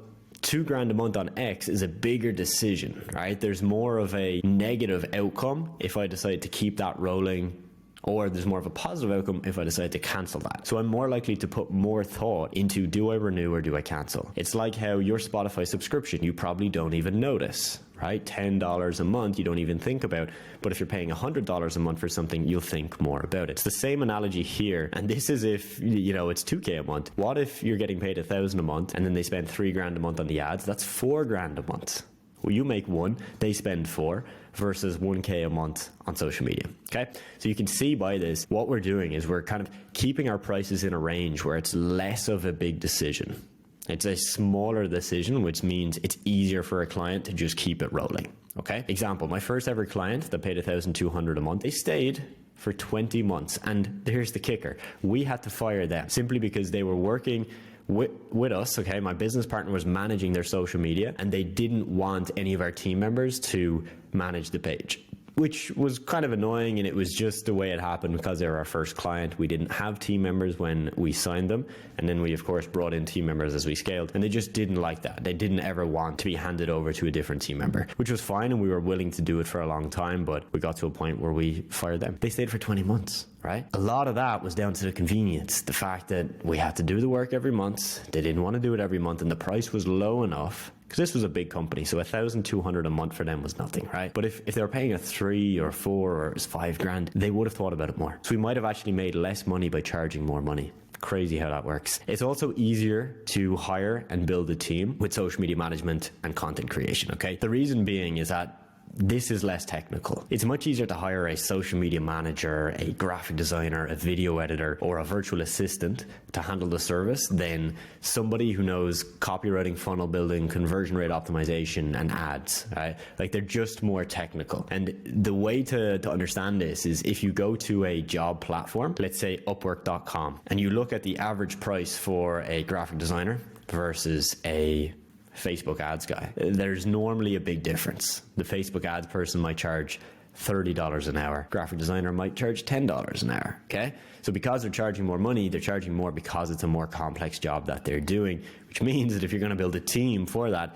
$2,000 a month on X is a bigger decision, right? There's more of a negative outcome if I decide to keep that rolling, or there's more of a positive outcome if I decide to cancel that. So I'm more likely to put more thought into, do I renew or do I cancel? It's like how your Spotify subscription, you probably don't even notice, right? $10 a month, you don't even think about. But if you're paying $100 a month for something, you'll think more about it. It's the same analogy here. And this is if, it's $2,000 a month. What if you're getting paid $1,000 a month and then they spend $3,000 a month on the ads? That's $4,000 a month. Well, you make 1, they spend 4 versus $1,000 a month on social media. Okay. So you can see by this, what we're doing is we're kind of keeping our prices in a range where it's less of a big decision. It's a smaller decision, which means it's easier for a client to just keep it rolling. Okay. Example, my first ever client that paid $1,200 a month, they stayed for 20 months. And here's the kicker. We had to fire them simply because they were working with us. Okay. My business partner was managing their social media and they didn't want any of our team members to manage the page, which was kind of annoying. And it was just the way it happened because they were our first client. We didn't have team members when we signed them. And then we, of course, brought in team members as we scaled. And they just didn't like that. They didn't ever want to be handed over to a different team member, which was fine. And we were willing to do it for a long time. But we got to a point where we fired them. They stayed for 20 months. Right? A lot of that was down to the convenience, the fact that we had to do the work every month. They didn't want to do it every month, and the price was low enough because this was a big company. So $1,200 a month for them was nothing, right? But if they were paying a 3 or 4 or it was $5,000, they would have thought about it more. So we might have actually made less money by charging more money. Crazy how that works. It's also easier to hire and build a team with social media management and content creation. Okay. The reason being is that this is less technical. It's much easier to hire a social media manager, a graphic designer, a video editor, or a virtual assistant to handle the service than somebody who knows copywriting, funnel building, conversion rate optimization, and ads, right? Like they're just more technical. And the way to understand this is if you go to a job platform, let's say Upwork.com, and you look at the average price for a graphic designer versus a Facebook ads guy, there's normally a big difference. The Facebook ads person might charge $30 an hour. Graphic designer might charge $10 an hour. Okay. So because they're charging more money, they're charging more because it's a more complex job that they're doing, which means that if you're going to build a team for that,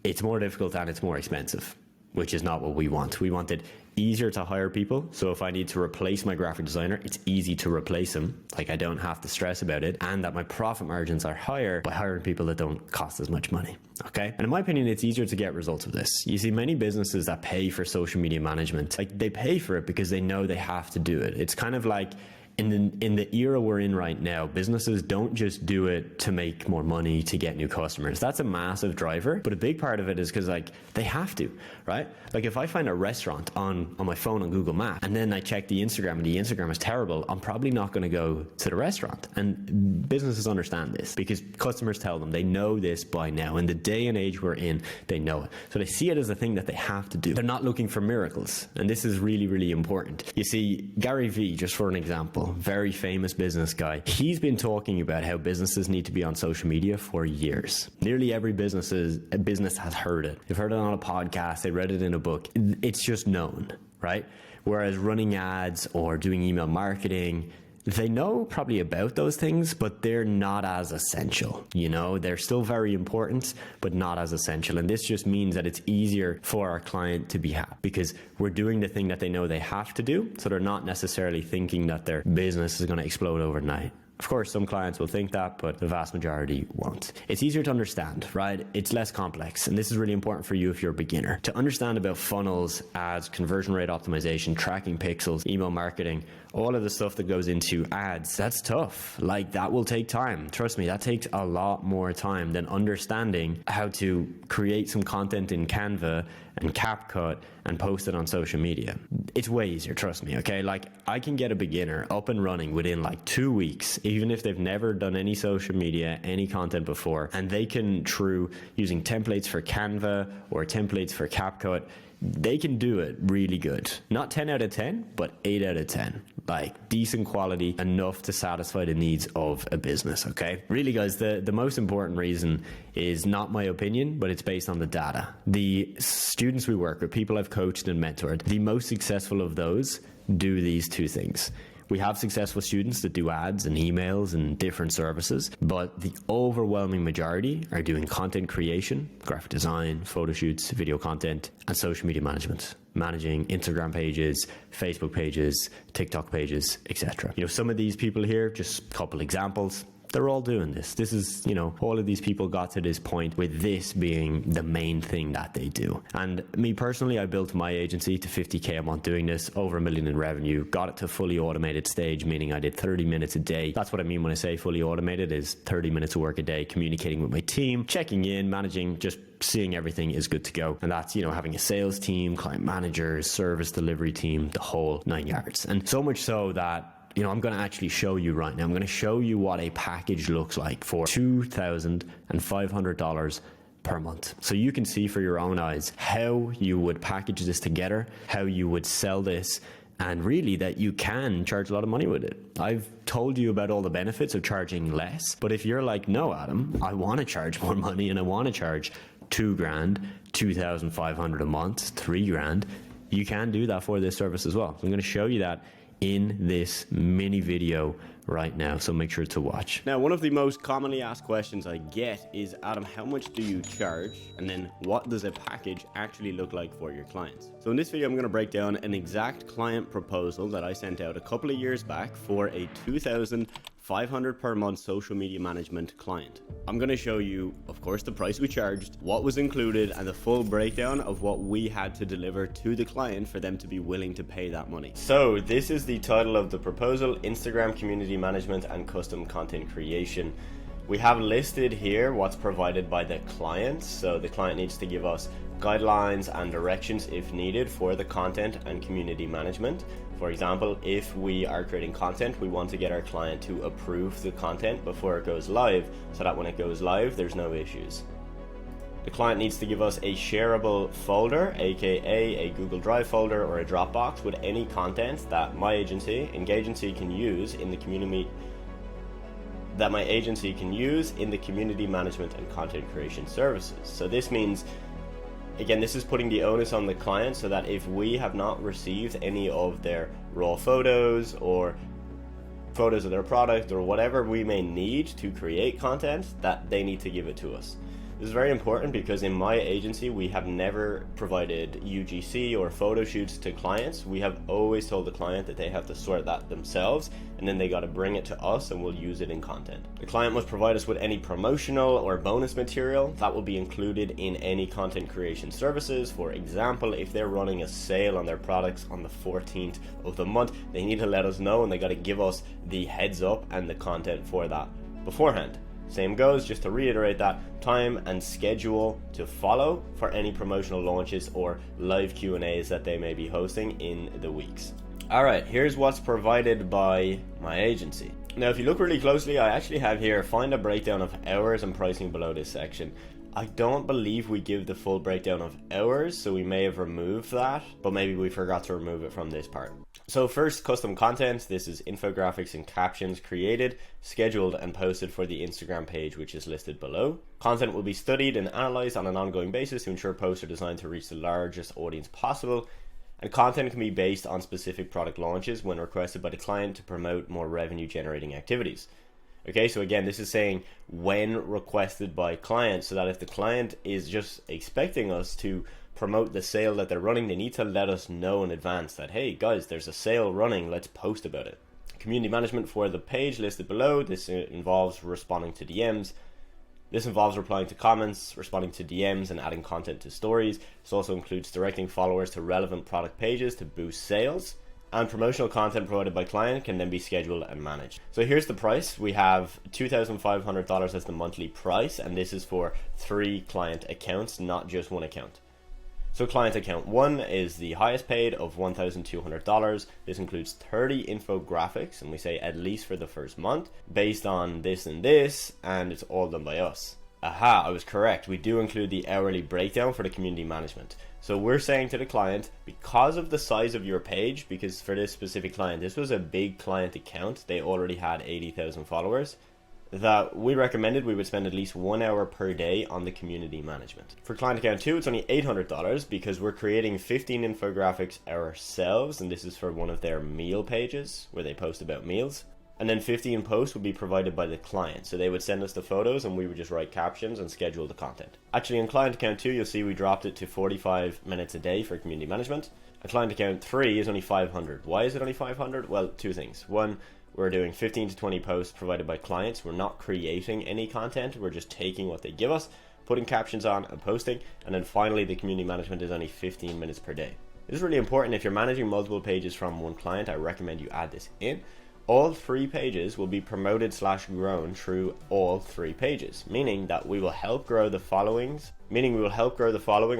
it's more difficult and it's more expensive, which is not what we want. We want it easier to hire people. So if I need to replace my graphic designer, it's easy to replace them. Like I don't have to stress about it, and that my profit margins are higher by hiring people that don't cost as much money. Okay. And in my opinion, it's easier to get results of this. You see many businesses that pay for social media management, like they pay for it because they know they have to do it. It's kind of like in the era we're in right now, businesses don't just do it to make more money, to get new customers. That's a massive driver, but a big part of it is because like they have to, right? Like if I find a restaurant on my phone on Google Maps and then I check the Instagram and the Instagram is terrible, I'm probably not going to go to the restaurant. And businesses understand this because customers tell them. They know this by now. In the day and age we're in, they know it. So they see it as a thing that they have to do. They're not looking for miracles. And this is really, really important. You see, Gary Vee, just for an example, very famous business guy. He's been talking about how businesses need to be on social media for years. Nearly every business has heard it. They've heard it on a podcast. They read it in a book. It's just known, right? Whereas running ads or doing email marketing, they know probably about those things, but they're not as essential. They're still very important, but not as essential. And this just means that it's easier for our client to be happy because we're doing the thing that they know they have to do. So they're not necessarily thinking that their business is going to explode overnight. Of course, some clients will think that, but the vast majority won't. It's easier to understand, right? It's less complex. And this is really important for you if you're a beginner. To understand about funnels, ads, conversion rate optimization, tracking pixels, email marketing, all of the stuff that goes into ads, that's tough. Like, that will take time. Trust me, that takes a lot more time than understanding how to create some content in Canva and CapCut and post it on social media. It's way easier, trust me, okay? Like, I can get a beginner up and running within like 2 weeks, even if they've never done any social media, any content before, and they can, through using templates for Canva or templates for CapCut, they can do it really good. Not 10 out of 10, but 8 out of 10. Like, decent quality, enough to satisfy the needs of a business, okay? Really, guys, the most important reason is not my opinion, but it's based on the data. The students we work with, people I've coached and mentored, the most successful of those do these two things. We have successful students that do ads and emails and different services, but the overwhelming majority are doing content creation, graphic design, photo shoots, video content, and social media management. Managing Instagram pages, Facebook pages, TikTok pages, etc. You know, some of these people here, just a couple examples, they're all doing this. This is, you know, all of these people got to this point with this being the main thing that they do. And me personally, I built my agency to 50K a month doing this, over $1 million in revenue, got it to fully automated stage, meaning I did 30 minutes a day. That's what I mean when I say fully automated, is 30 minutes of work a day, communicating with my team, checking in, managing, just seeing everything is good to go. And that's, you know, having a sales team, client managers, service delivery team, the whole 9 yards. And so much so that, you know, I'm going to actually show you right now. I'm going to show you what a package looks like for $2,500 per month. So you can see for your own eyes how you would package this together, how you would sell this, and really that you can charge a lot of money with it. I've told you about all the benefits of charging less, but if you're like, no, Adam, I want to charge more money and I want to charge $2,000, $2,500 a month, $3,000, you can do that for this service as well. So I'm going to show you that in this mini video right now, so make sure to watch. Now, one of the most commonly asked questions I get is, Adam, how much do you charge? And then what does a package actually look like for your clients? So in this video, I'm going to break down an exact client proposal that I sent out a couple of years back for a $2,500 per month social media management client. I'm going to show you, of course, the price we charged, what was included, and the full breakdown of what we had to deliver to the client for them to be willing to pay that money. So this is the title of the proposal: Instagram community management and custom content creation. We have listed here what's provided by the client. So the client needs to give us guidelines and directions if needed for the content and community management. For example, if we are creating content, we want to get our client to approve the content before it goes live, so that when it goes live, there's no issues. The client needs to give us a shareable folder, aka a Google Drive folder or a Dropbox, with any content that my agency can use in the community management and content creation services. So this means, again, this is putting the onus on the client, so that if we have not received any of their raw photos or photos of their product or whatever we may need to create content, that they need to give it to us. This is very important because in my agency, we have never provided UGC or photo shoots to clients. We have always told the client that they have to sort that themselves, and then they got to bring it to us and we'll use it in content. The client must provide us with any promotional or bonus material that will be included in any content creation services. For example, if they're running a sale on their products on the 14th of the month, they need to let us know, and they got to give us the heads up and the content for that beforehand. Same goes, just to reiterate that, time and schedule to follow for any promotional launches or live Q&As that they may be hosting in the weeks. All right, here's what's provided by my agency. Now, if you look really closely, I actually have here, find a breakdown of hours and pricing below this section. I don't believe we give the full breakdown of hours, so we may have removed that, but maybe we forgot to remove it from this part. So first, custom content. This is infographics and captions created, scheduled, and posted for the Instagram page, which is listed below. Content will be studied and analyzed on an ongoing basis to ensure posts are designed to reach the largest audience possible. And content can be based on specific product launches when requested by the client to promote more revenue generating activities. Okay, so again, this is saying when requested by clients, so that if the client is just expecting us to promote the sale that they're running, they need to let us know in advance that, hey guys, there's a sale running, let's post about it. Community management for the page listed below. This involves responding to DMs. This involves replying to comments, responding to DMs, and adding content to stories. This also includes directing followers to relevant product pages to boost sales. And promotional content provided by client can then be scheduled and managed. So here's the price. We have $2,500 as the monthly price, and this is for 3 client accounts, not just one account. So client account 1 is the highest paid of $1,200. This includes 30 infographics, and we say at least for the first month, based on this and this, and it's all done by us. Aha, I was correct. We do include the hourly breakdown for the community management. So we're saying to the client, because of the size of your page, because for this specific client, this was a big client account, they already had 80,000 followers, that we recommended we would spend at least 1 hour per day on the community management. For client account 2, it's only $800 because we're creating 15 infographics ourselves, and this is for one of their meal pages where they post about meals. And then 15 posts would be provided by the client. So they would send us the photos and we would just write captions and schedule the content. Actually, in client account 2, you'll see we dropped it to 45 minutes a day for community management. And client account 3 is only 500. Why is it only 500? Well, 2 things. One, we're doing 15 to 20 posts provided by clients. We're not creating any content. We're just taking what they give us, putting captions on and posting. And then finally, the community management is only 15 minutes per day. This is really important. If you're managing multiple pages from one client, I recommend you add this in. All 3 pages will be promoted / grown through all 3 pages, meaning that we will help grow the following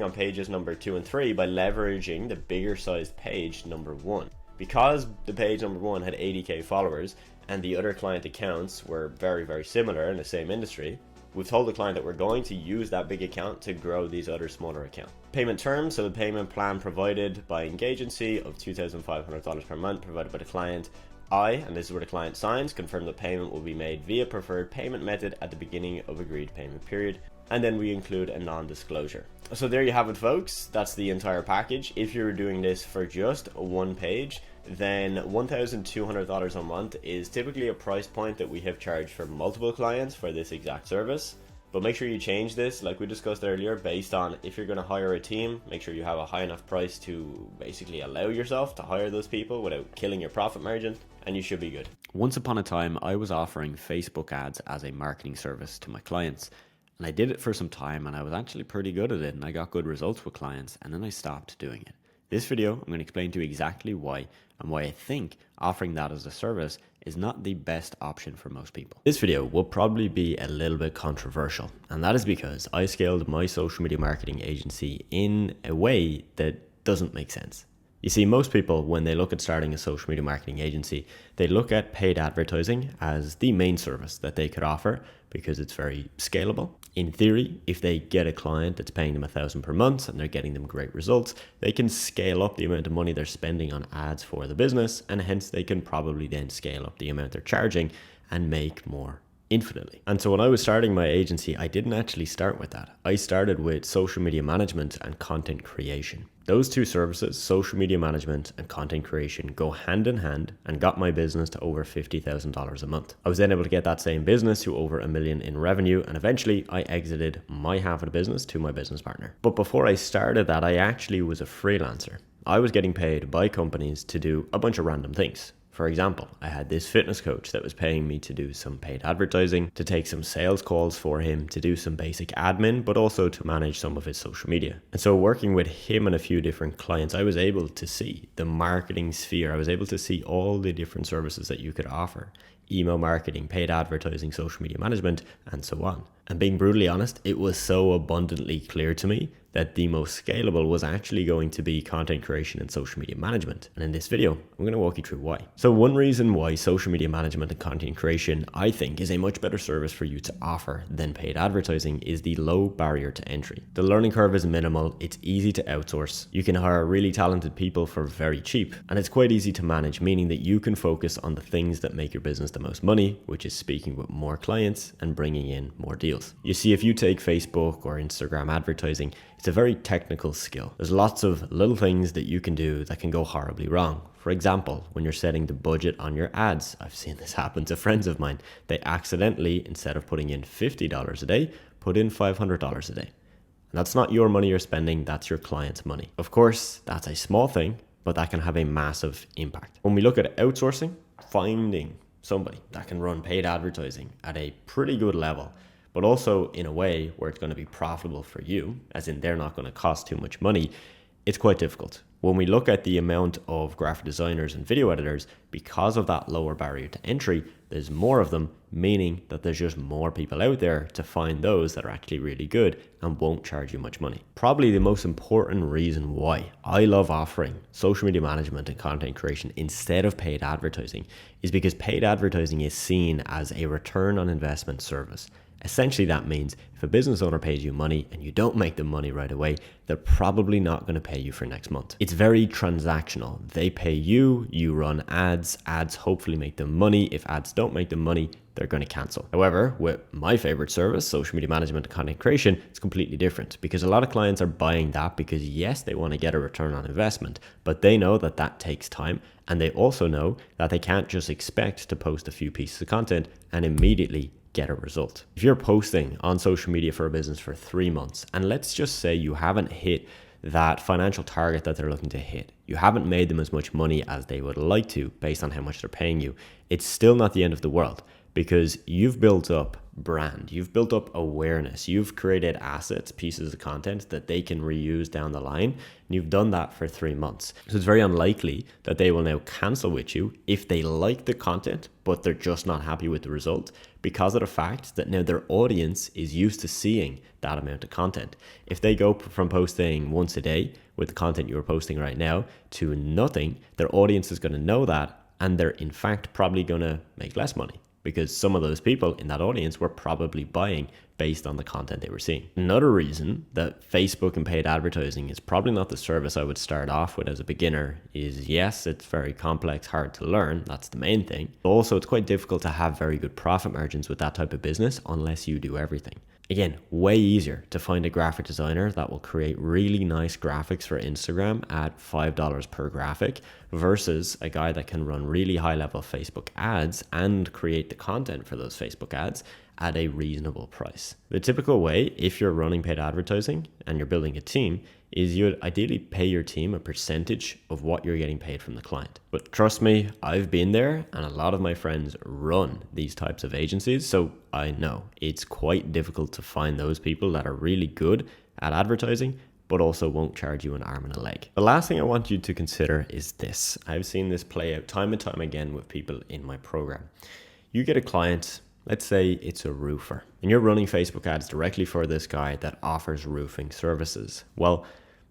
on pages number 2 and 3 by leveraging the bigger sized page number 1. Because the page number 1 had 80k followers and the other client accounts were very, very similar in the same industry, we've told the client that we're going to use that big account to grow these other smaller accounts. Payment terms, so the payment plan provided by Engagency of $2,500 per month provided by the client. And this is where the client signs, confirm that payment will be made via preferred payment method at the beginning of agreed payment period. And then we include a non-disclosure. So there you have it, folks. That's the entire package. If you're doing this for just one page, then $1,200 a month is typically a price point that we have charged for multiple clients for this exact service. But make sure you change this, like we discussed earlier, based on if you're going to hire a team, make sure you have a high enough price to basically allow yourself to hire those people without killing your profit margin, and you should be good. Once upon a time, I was offering Facebook ads as a marketing service to my clients, and I did it for some time, and I was actually pretty good at it, and I got good results with clients, and then I stopped doing it. This video, I'm going to explain to you exactly why, and why I think offering that as a service is not the best option for most people. This video will probably be a little bit controversial, and that is because I scaled my social media marketing agency in a way that doesn't make sense. You see, most people, when they look at starting a social media marketing agency, they look at paid advertising as the main service that they could offer because it's very scalable. In theory, if they get a client that's paying them $1,000 per month and they're getting them great results, they can scale up the amount of money they're spending on ads for the business, and hence they can probably then scale up the amount they're charging and make more infinitely. And so when I was starting my agency, I didn't actually start with that. I started with social media management and content creation. Those 2 services, social media management and content creation, go hand in hand and got my business to over $50,000 a month. I was then able to get that same business to over $1 million in revenue, and eventually I exited my half of the business to my business partner. But before I started that, I actually was a freelancer. I was getting paid by companies to do a bunch of random things. For example, I had this fitness coach that was paying me to do some paid advertising, to take some sales calls for him, to do some basic admin, but also to manage some of his social media. And so working with him and a few different clients, I was able to see the marketing sphere. I was able to see all the different services that you could offer: email marketing, paid advertising, social media management, and so on. And being brutally honest, it was so abundantly clear to me that the most scalable was actually going to be content creation and social media management. And in this video, I'm going to walk you through why. So one reason why social media management and content creation, I think, is a much better service for you to offer than paid advertising is the low barrier to entry. The learning curve is minimal. It's easy to outsource. You can hire really talented people for very cheap, and it's quite easy to manage, meaning that you can focus on the things that make your business the most money, which is speaking with more clients and bringing in more deals. You see, if you take Facebook or Instagram advertising, it's a very technical skill. There's lots of little things that you can do that can go horribly wrong. For example, when you're setting the budget on your ads, I've seen this happen to friends of mine. They accidentally, instead of putting in $50 a day, put in $500 a day. And that's not your money you're spending, that's your client's money. Of course, that's a small thing, but that can have a massive impact. When we look at outsourcing, finding somebody that can run paid advertising at a pretty good level, but also in a way where it's going to be profitable for you, as in they're not going to cost too much money, it's quite difficult. When we look at the amount of graphic designers and video editors, because of that lower barrier to entry, there's more of them, meaning that there's just more people out there to find those that are actually really good and won't charge you much money. Probably the most important reason why I love offering social media management and content creation instead of paid advertising is because paid advertising is seen as a return on investment service. Essentially, that means if a business owner pays you money and you don't make them money right away, they're probably not going to pay you for next month. It's very transactional. They pay you, you run ads hopefully make them money. If ads don't make them money, they're going to cancel. However, with my favorite service, social media management and content creation, it's completely different because a lot of clients are buying that because yes, they want to get a return on investment, but they know that that takes time. And they also know that they can't just expect to post a few pieces of content and immediately get a result. If you're posting on social media for a business for 3 months, and let's just say you haven't hit that financial target that they're looking to hit, you haven't made them as much money as they would like to based on how much they're paying you, it's still not the end of the world because you've built up brand, you've built up awareness, you've created assets, pieces of content that they can reuse down the line, and you've done that for 3 months. So it's very unlikely that they will now cancel with you if they like the content, but they're just not happy with the result because of the fact that now their audience is used to seeing that amount of content. If they go from posting once a day with the content you're posting right now to nothing, their audience is going to know that, and they're in fact probably going to make less money, because some of those people in that audience were probably buying based on the content they were seeing. Another reason that Facebook and paid advertising is probably not the service I would start off with as a beginner is yes, it's very complex, hard to learn. That's the main thing. But also, it's quite difficult to have very good profit margins with that type of business unless you do everything. Again, way easier to find a graphic designer that will create really nice graphics for Instagram at $5 per graphic versus a guy that can run really high level Facebook ads and create the content for those Facebook ads at a reasonable price. The typical way, if you're running paid advertising and you're building a team, is you'd ideally pay your team a percentage of what you're getting paid from the client. But trust me, I've been there and a lot of my friends run these types of agencies, so I know it's quite difficult to find those people that are really good at advertising but also won't charge you an arm and a leg. The last thing I want you to consider is this. I've seen this play out time and time again with people in my program. You get a client, let's say it's a roofer, and you're running Facebook ads directly for this guy that offers roofing services. Well,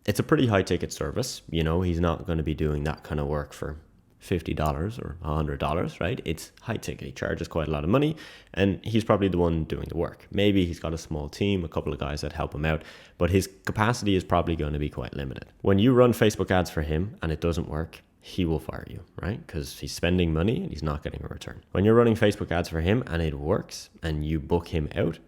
it's a pretty high ticket service. You know, he's not going to be doing that kind of work for $50 or $100, right? It's high ticket. He charges quite a lot of money and he's probably the one doing the work. Maybe he's got a small team, a couple of guys that help him out, but his capacity is probably going to be quite limited. When you run Facebook ads for him and it doesn't work, he will fire you, right? Because he's spending money and he's not getting a return. When you're running Facebook ads for him and it works and you book him out,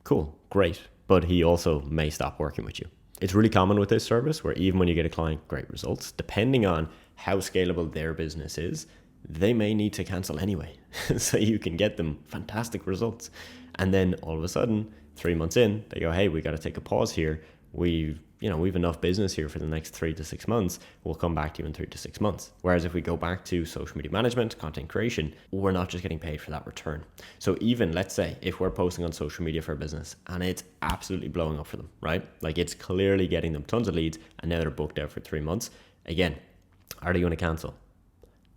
cool, great. But he also may stop working with you. It's really common with this service where even when you get a client, great results, depending on how scalable their business is, they may need to cancel anyway. So you can get them fantastic results. And then all of a sudden, 3 months in, they go, hey, we got to take a pause here. We've enough business here for the next 3 to 6 months. We'll come back to you in 3 to 6 months. Whereas if we go back to social media management, content creation, we're not just getting paid for that return. So even let's say if we're posting on social media for a business and it's absolutely blowing up for them, right? Like it's clearly getting them tons of leads and now they're booked out for 3 months. Again, are they going to cancel?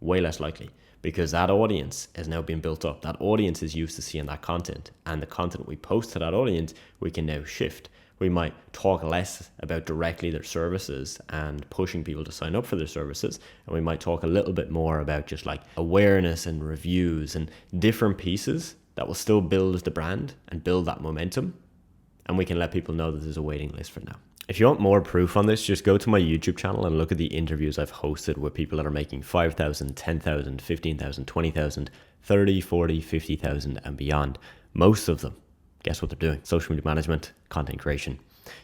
Way less likely, because that audience has now been built up. That audience is used to seeing that content, and the content we post to that audience, we can now shift. We might talk less about directly their services and pushing people to sign up for their services. And we might talk a little bit more about just like awareness and reviews and different pieces that will still build the brand and build that momentum. And we can let people know that there's a waiting list for now. If you want more proof on this, just go to my YouTube channel and look at the interviews I've hosted with people that are making 5,000, 10,000, 15,000, 20,000, 30, 40, 50,000 and beyond. Most of them, guess what they're doing? Social media management, content creation.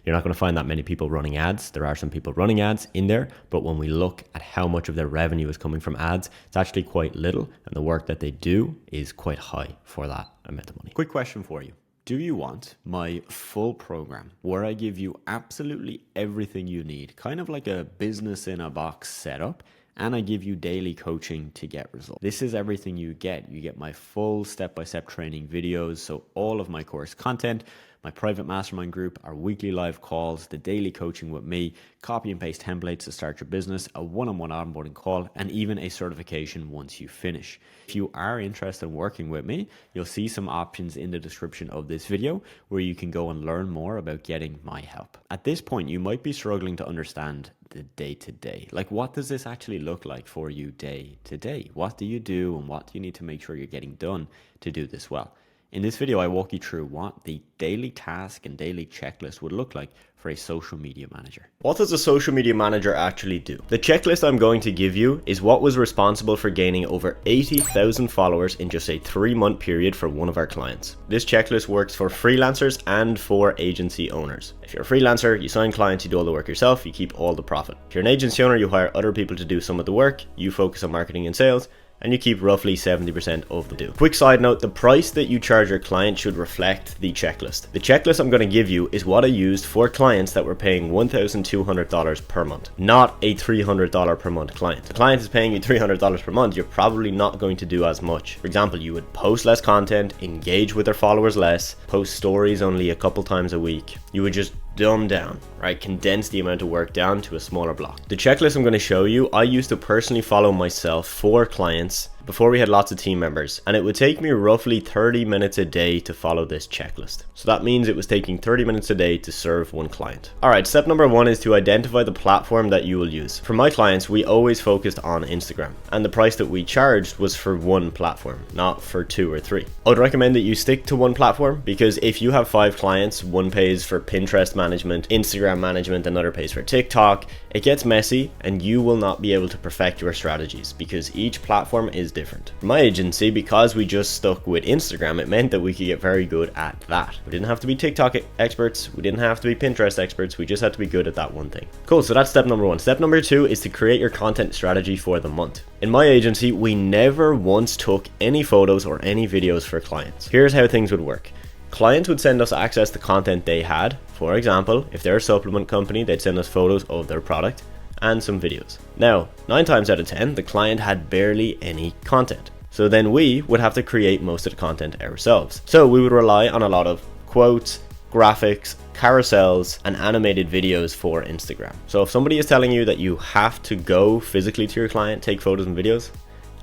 You're not going to find that many people running ads. There are some people running ads in there, but when we look at how much of their revenue is coming from ads, it's actually quite little, and the work that they do is quite high for that amount of money. Quick question for you. Do you want my full program where I give you absolutely everything you need, kind of like a business in a box setup, and I give you daily coaching to get results. This is everything you get. You get my full step-by-step training videos, so all of my course content, my private mastermind group, our weekly live calls, the daily coaching with me, copy and paste templates to start your business, a one-on-one onboarding call, and even a certification once you finish. If you are interested in working with me, you'll see some options in the description of this video where you can go and learn more about getting my help. At this point, you might be struggling to understand the day-to-day. Like, what does this actually look like for you day to day? What do you do and what do you need to make sure you're getting done to do this well? In this video, I walk you through what the daily task and daily checklist would look like for a social media manager. What does a social media manager actually do? The checklist I'm going to give you is what was responsible for gaining over 80,000 followers in just a 3-month period for one of our clients. This checklist works for freelancers and for agency owners. If you're a freelancer, you sign clients, you do all the work yourself, you keep all the profit. If you're an agency owner, you hire other people to do some of the work, you focus on marketing and sales, and you keep roughly 70% of the do. Quick side note, the price that you charge your client should reflect the checklist. The checklist I'm going to give you is what I used for clients that were paying $1,200 per month, not a $300 per month client. If the client is paying you $300 per month, you're probably not going to do as much. For example, you would post less content, engage with their followers less, post stories only a couple times a week. You would just dumb down, right? Condense the amount of work down to a smaller block. The checklist I'm going to show you, I used to personally follow myself for clients before we had lots of team members, and it would take me roughly 30 minutes a day to follow this checklist. So that means it was taking 30 minutes a day to serve one client. All right, step number 1 is to identify the platform that you will use. For my clients, we always focused on Instagram, and the price that we charged was for one platform, not for 2 or 3. I would recommend that you stick to one platform, because if you have 5 clients, one pays for Pinterest management, Instagram management, another pays for TikTok, it gets messy and you will not be able to perfect your strategies because each platform is different. For my agency, because we just stuck with Instagram, it meant that we could get very good at that. We didn't have to be TikTok experts, we didn't have to be Pinterest experts, we just had to be good at that one thing. Cool, so that's step number 1. Step number 2 is to create your content strategy for the month. In my agency, we never once took any photos or any videos for clients. Here's how things would work. Clients would send us access to content they had. For example, if they're a supplement company, they'd send us photos of their product and some videos. Now, 9 times out of 10, the client had barely any content. So then we would have to create most of the content ourselves. So we would rely on a lot of quotes, graphics, carousels, and animated videos for Instagram. So if somebody is telling you that you have to go physically to your client, take photos and videos,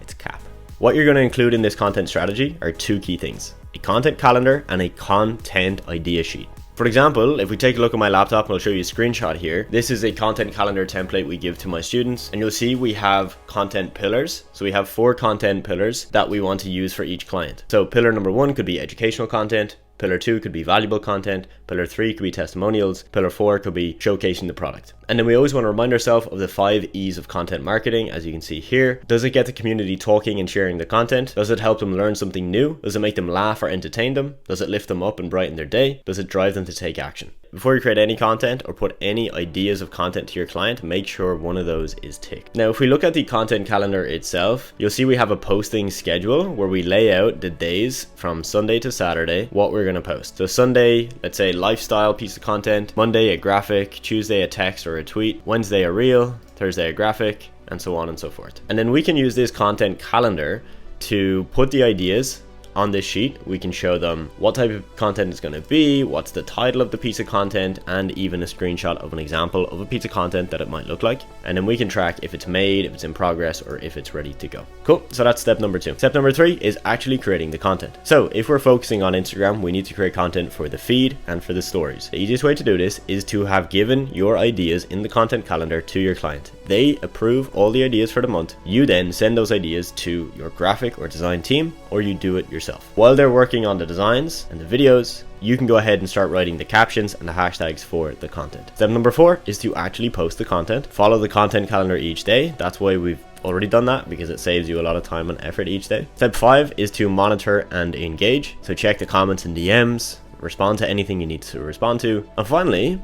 it's cap. What you're going to include in this content strategy are 2 key things: a content calendar and a content idea sheet. For example, if we take a look at my laptop, and I'll show you a screenshot here, this is a content calendar template we give to my students, and you'll see we have content pillars. So we have 4 content pillars that we want to use for each client. So pillar number 1 could be educational content, pillar 2 could be valuable content, pillar 3 could be testimonials, pillar 4 could be showcasing the product. And then we always want to remind ourselves of the 5 E's of content marketing, as you can see here. Does it get the community talking and sharing the content? Does it help them learn something new? Does it make them laugh or entertain them? Does it lift them up and brighten their day? Does it drive them to take action? Before you create any content or put any ideas of content to your client, make sure one of those is ticked. Now, if we look at the content calendar itself, you'll see we have a posting schedule where we lay out the days from Sunday to Saturday, what we're going to post. So Sunday, let's say lifestyle piece of content, Monday a graphic, Tuesday a text or a tweet, Wednesday a reel, Thursday a graphic, and so on and so forth. And then we can use this content calendar to put the ideas on this sheet. We can show them what type of content it's going to be, what's the title of the piece of content, and even a screenshot of an example of a piece of content that it might look like. And then we can track if it's made, if it's in progress, or if it's ready to go. Cool. So that's step number 2. Step number 3 is actually creating the content. So if we're focusing on Instagram, we need to create content for the feed and for the stories. The easiest way to do this is to have given your ideas in the content calendar to your client. They approve all the ideas for the month. You then send those ideas to your graphic or design team, or you do it yourself. While they're working on the designs and the videos, you can go ahead and start writing the captions and the hashtags for the content. Step number 4 is to actually post the content. Follow the content calendar each day. That's why we've already done that, because it saves you a lot of time and effort each day. Step 5 is to monitor and engage. So check the comments and DMs, respond to anything you need to respond to. And finally,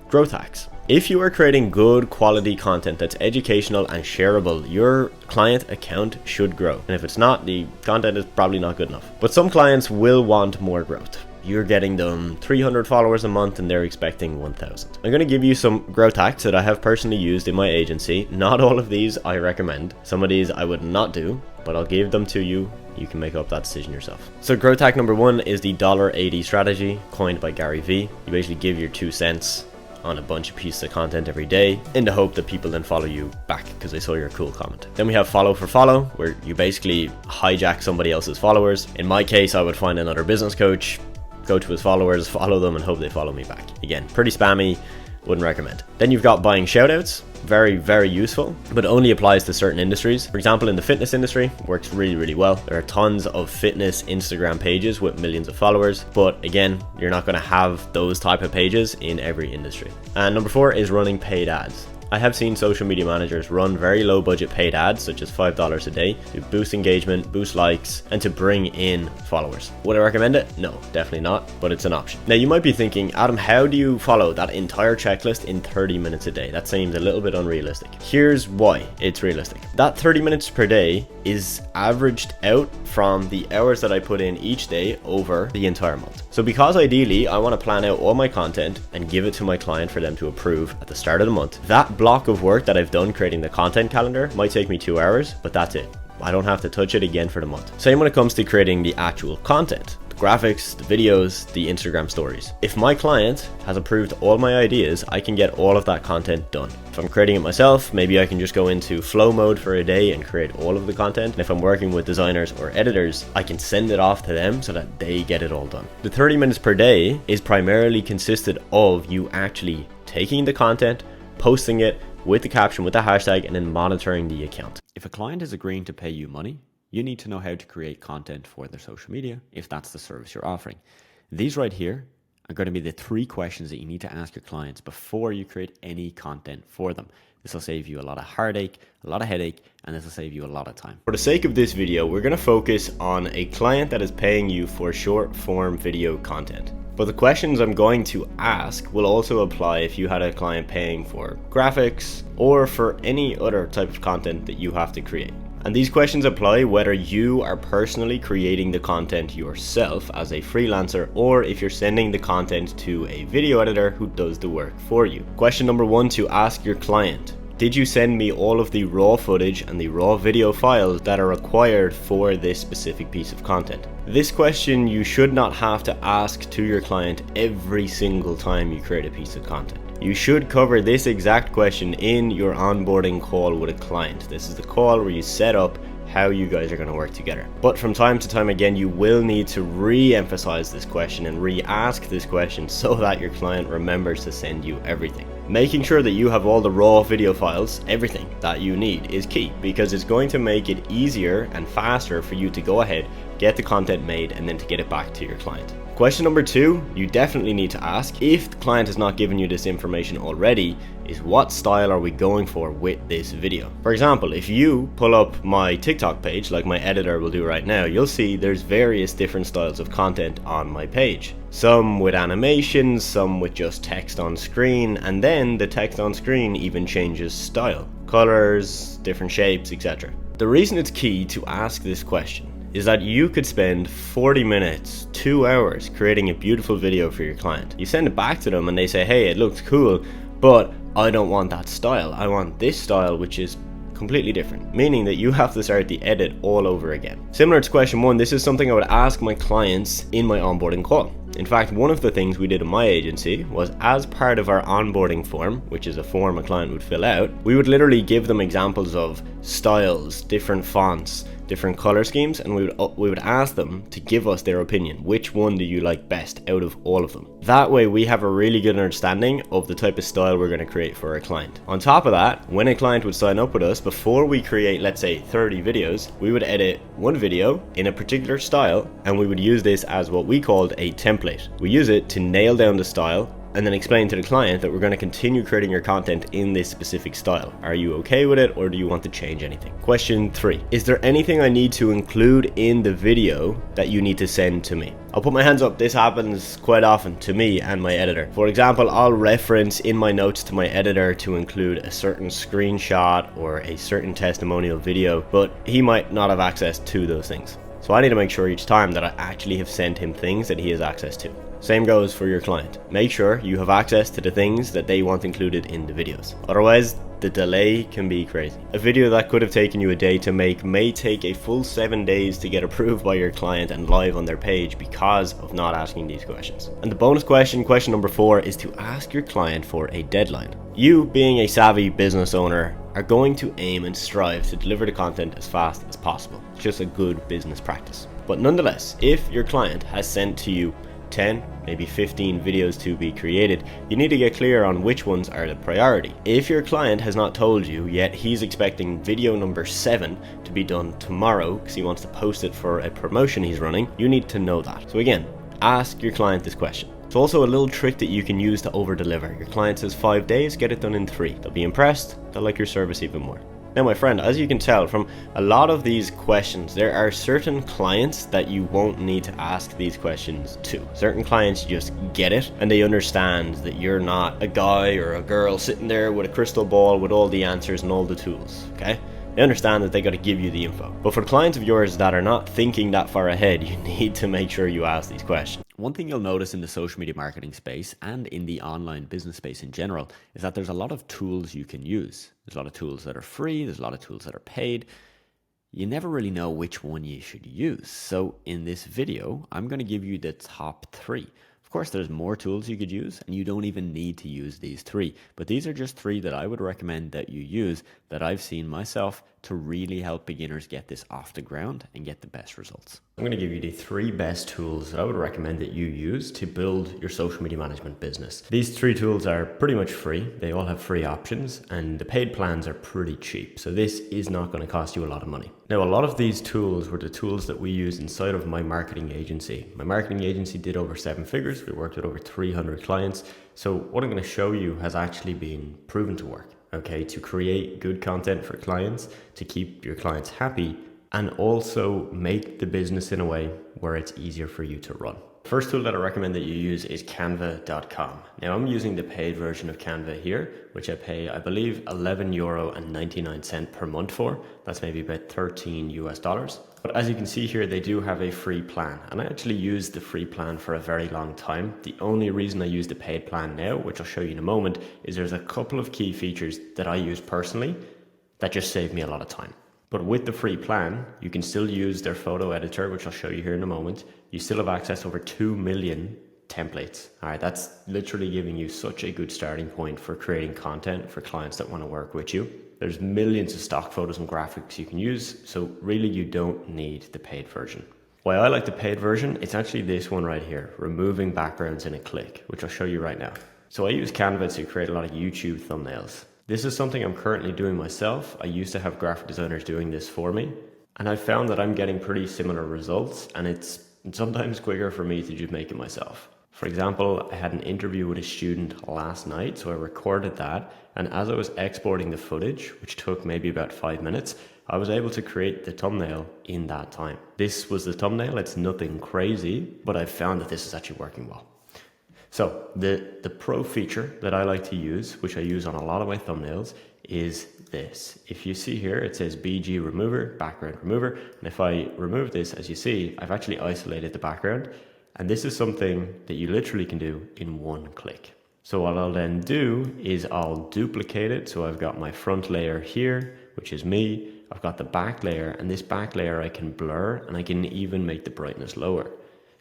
growth hacks. If you are creating good quality content that's educational and shareable, your client account should grow. And if it's not, the content is probably not good enough. But some clients will want more growth. you're getting them 300 followers a month and they're expecting 1,000. I'm going to give you some growth hacks that I have personally used in my agency. Not all of these I recommend. Some of these I would not do, but I'll give them to you. You can make up that decision yourself. So growth hack number 1 is the $80 strategy, coined by Gary Vee. You basically give your 2 cents on a bunch of pieces of content every day in the hope that people then follow you back because they saw your cool comment. Then we have follow for follow, where you basically hijack somebody else's followers. In my case, I would find another business coach, go to his followers, follow them, and hope they follow me back. Again, pretty spammy, wouldn't recommend. Then you've got buying shoutouts. Very, very useful, but only applies to certain industries. For example, in the fitness industry, works really, really well. There are tons of fitness Instagram pages with millions of followers, but again, you're not going to have those type of pages in every industry. And number 4 is running paid ads. I have seen social media managers run very low budget paid ads, such as $5 a day, to boost engagement, boost likes, and to bring in followers. Would I recommend it? No, definitely not, but it's an option. Now you might be thinking, Adam, how do you follow that entire checklist in 30 minutes a day? That seems a little bit unrealistic. Here's why it's realistic. That 30 minutes per day is averaged out from the hours that I put in each day over the entire month. So because ideally I want to plan out all my content and give it to my client for them to approve at the start of the month, that block of work that I've done creating the content calendar might take me 2 hours, but that's it. I don't have to touch it again for the month. Same when it comes to creating the actual content, the graphics, the videos, the Instagram stories. If my client has approved all my ideas, I can get all of that content done. If I'm creating it myself, maybe I can just go into flow mode for a day and create all of the content. And if I'm working with designers or editors, I can send it off to them so that they get it all done. The 30 minutes per day is primarily consisted of you actually taking the content, posting it with the caption, with the hashtag, and then monitoring the account. If a client is agreeing to pay you money, you need to know how to create content for their social media if that's the service you're offering. These right here are going to be the 3 questions that you need to ask your clients before you create any content for them. This will save you a lot of heartache, a lot of headache, and this will save you a lot of time. For the sake of this video, we're going to focus on a client that is paying you for short form video content. But the questions I'm going to ask will also apply if you had a client paying for graphics or for any other type of content that you have to create. And these questions apply whether you are personally creating the content yourself as a freelancer or if you're sending the content to a video editor who does the work for you. Question number 1 to ask your client: did you send me all of the raw footage and the raw video files that are required for this specific piece of content? This question you should not have to ask to your client every single time you create a piece of content. You should cover this exact question in your onboarding call with a client. This is the call where you set up how you guys are going to work together. But from time to time again, you will need to re-emphasize this question and re-ask this question so that your client remembers to send you everything. Making sure that you have all the raw video files, everything that you need, is key because it's going to make it easier and faster for you to go ahead, get the content made, and then to get it back to your client. Question number 2, you definitely need to ask, if the client has not given you this information already, is what style are we going for with this video? For example, if you pull up my TikTok page, like my editor will do right now, you'll see there's various different styles of content on my page. Some with animations, some with just text on screen, and then the text on screen even changes style, colors, different shapes, etc. The reason it's key to ask this question is that you could spend 40 minutes, 2 hours creating a beautiful video for your client. You send it back to them and they say, hey, it looks cool, but I don't want that style. I want this style, which is completely different, meaning that you have to start the edit all over again. Similar to question 1, this is something I would ask my clients in my onboarding call. In fact, one of the things we did in my agency was, as part of our onboarding form, which is a form a client would fill out, we would literally give them examples of styles, different fonts, different color schemes, and we would ask them to give us their opinion. Which one do you like best out of all of them? That way we have a really good understanding of the type of style we're going to create for our client. On top of that, when a client would sign up with us, before we create, let's say, 30 videos, we would edit one video in a particular style, and we would use this as what we called a template. We use it to nail down the style and then explain to the client that we're going to continue creating your content in this specific style. Are you okay with it, or do you want to change anything? Question 3, is there anything I need to include in the video that you need to send to me? I'll put my hands up, this happens quite often to me and my editor. For example, I'll reference in my notes to my editor to include a certain screenshot or a certain testimonial video, but he might not have access to those things. So I need to make sure each time that I actually have sent him things that he has access to. Same goes for your client. Make sure you have access to the things that they want included in the videos. Otherwise, the delay can be crazy. A video that could have taken you a day to make may take a full 7 days to get approved by your client and live on their page because of not asking these questions. And the bonus question, question number 4, is to ask your client for a deadline. You, being a savvy business owner, are going to aim and strive to deliver the content as fast as possible. It's just a good business practice. But nonetheless, if your client has sent to you 10, maybe 15 videos to be created, you need to get clear on which ones are the priority. If your client has not told you yet he's expecting video number 7 to be done tomorrow because he wants to post it for a promotion he's running, you need to know that. So again, ask your client this question. It's also a little trick that you can use to over deliver. Your client says 5 days, get it done in 3. They'll be impressed, they'll like your service even more. Now my friend, as you can tell from a lot of these questions, there are certain clients that you won't need to ask these questions to. Certain clients just get it and they understand that you're not a guy or a girl sitting there with a crystal ball with all the answers and all the tools, okay? They understand that they got to give you the info. But for the clients of yours that are not thinking that far ahead, you need to make sure you ask these questions. One thing you'll notice in the social media marketing space and in the online business space in general is that there's a lot of tools you can use. There's a lot of tools that are free, there's a lot of tools that are paid. You never really know which one you should use. So in this video, I'm going to give you the top 3. Of course, there's more tools you could use and you don't even need to use these 3. But these are just 3 that I would recommend that you use that I've seen myself to really help beginners get this off the ground and get the best results. I'm going to give you the 3 best tools that I would recommend that you use to build your social media management business. These 3 tools are pretty much free. They all have free options and the paid plans are pretty cheap. So this is not going to cost you a lot of money. Now, a lot of these tools were the tools that we used inside of my marketing agency. My marketing agency did over 7 figures. We worked with over 300 clients. So what I'm going to show you has actually been proven to work. Okay, to create good content for clients, to keep your clients happy, and also make the business in a way where it's easier for you to run. First tool that I recommend that you use is canva.com. Now I'm using the paid version of Canva here, which I pay, I believe, €11.99 per month for. That's maybe about $13 US. But as you can see here, they do have a free plan. And I actually used the free plan for a very long time. The only reason I use the paid plan now, which I'll show you in a moment, is there's a couple of key features that I use personally that just save me a lot of time. But with the free plan, you can still use their photo editor, which I'll show you here in a moment. You still have access to over 2 million templates. All right, that's literally giving you such a good starting point for creating content for clients that want to work with you. There's millions of stock photos and graphics you can use, so really you don't need the paid version. Why I like the paid version, it's actually this one right here, removing backgrounds in a click, which I'll show you right now. So I use Canva to create a lot of YouTube thumbnails. This is something I'm currently doing myself. I used to have graphic designers doing this for me, and I found that I'm getting pretty similar results, and it's sometimes quicker for me to just make it myself. For example, I had an interview with a student last night, so I recorded that, and as I was exporting the footage, which took maybe about 5 minutes, I was able to create the thumbnail in that time. This was the thumbnail. It's nothing crazy, but I found that this is actually working well. So the pro feature that I like to use, which I use on a lot of my thumbnails, is this. If you see here, it says BG remover, background remover. And if I remove this, as you see, I've actually isolated the background. And this is something that you literally can do in one click. So what I'll then do is I'll duplicate it. So I've got my front layer here, which is me. I've got the back layer, and this back layer I can blur, and I can even make the brightness lower.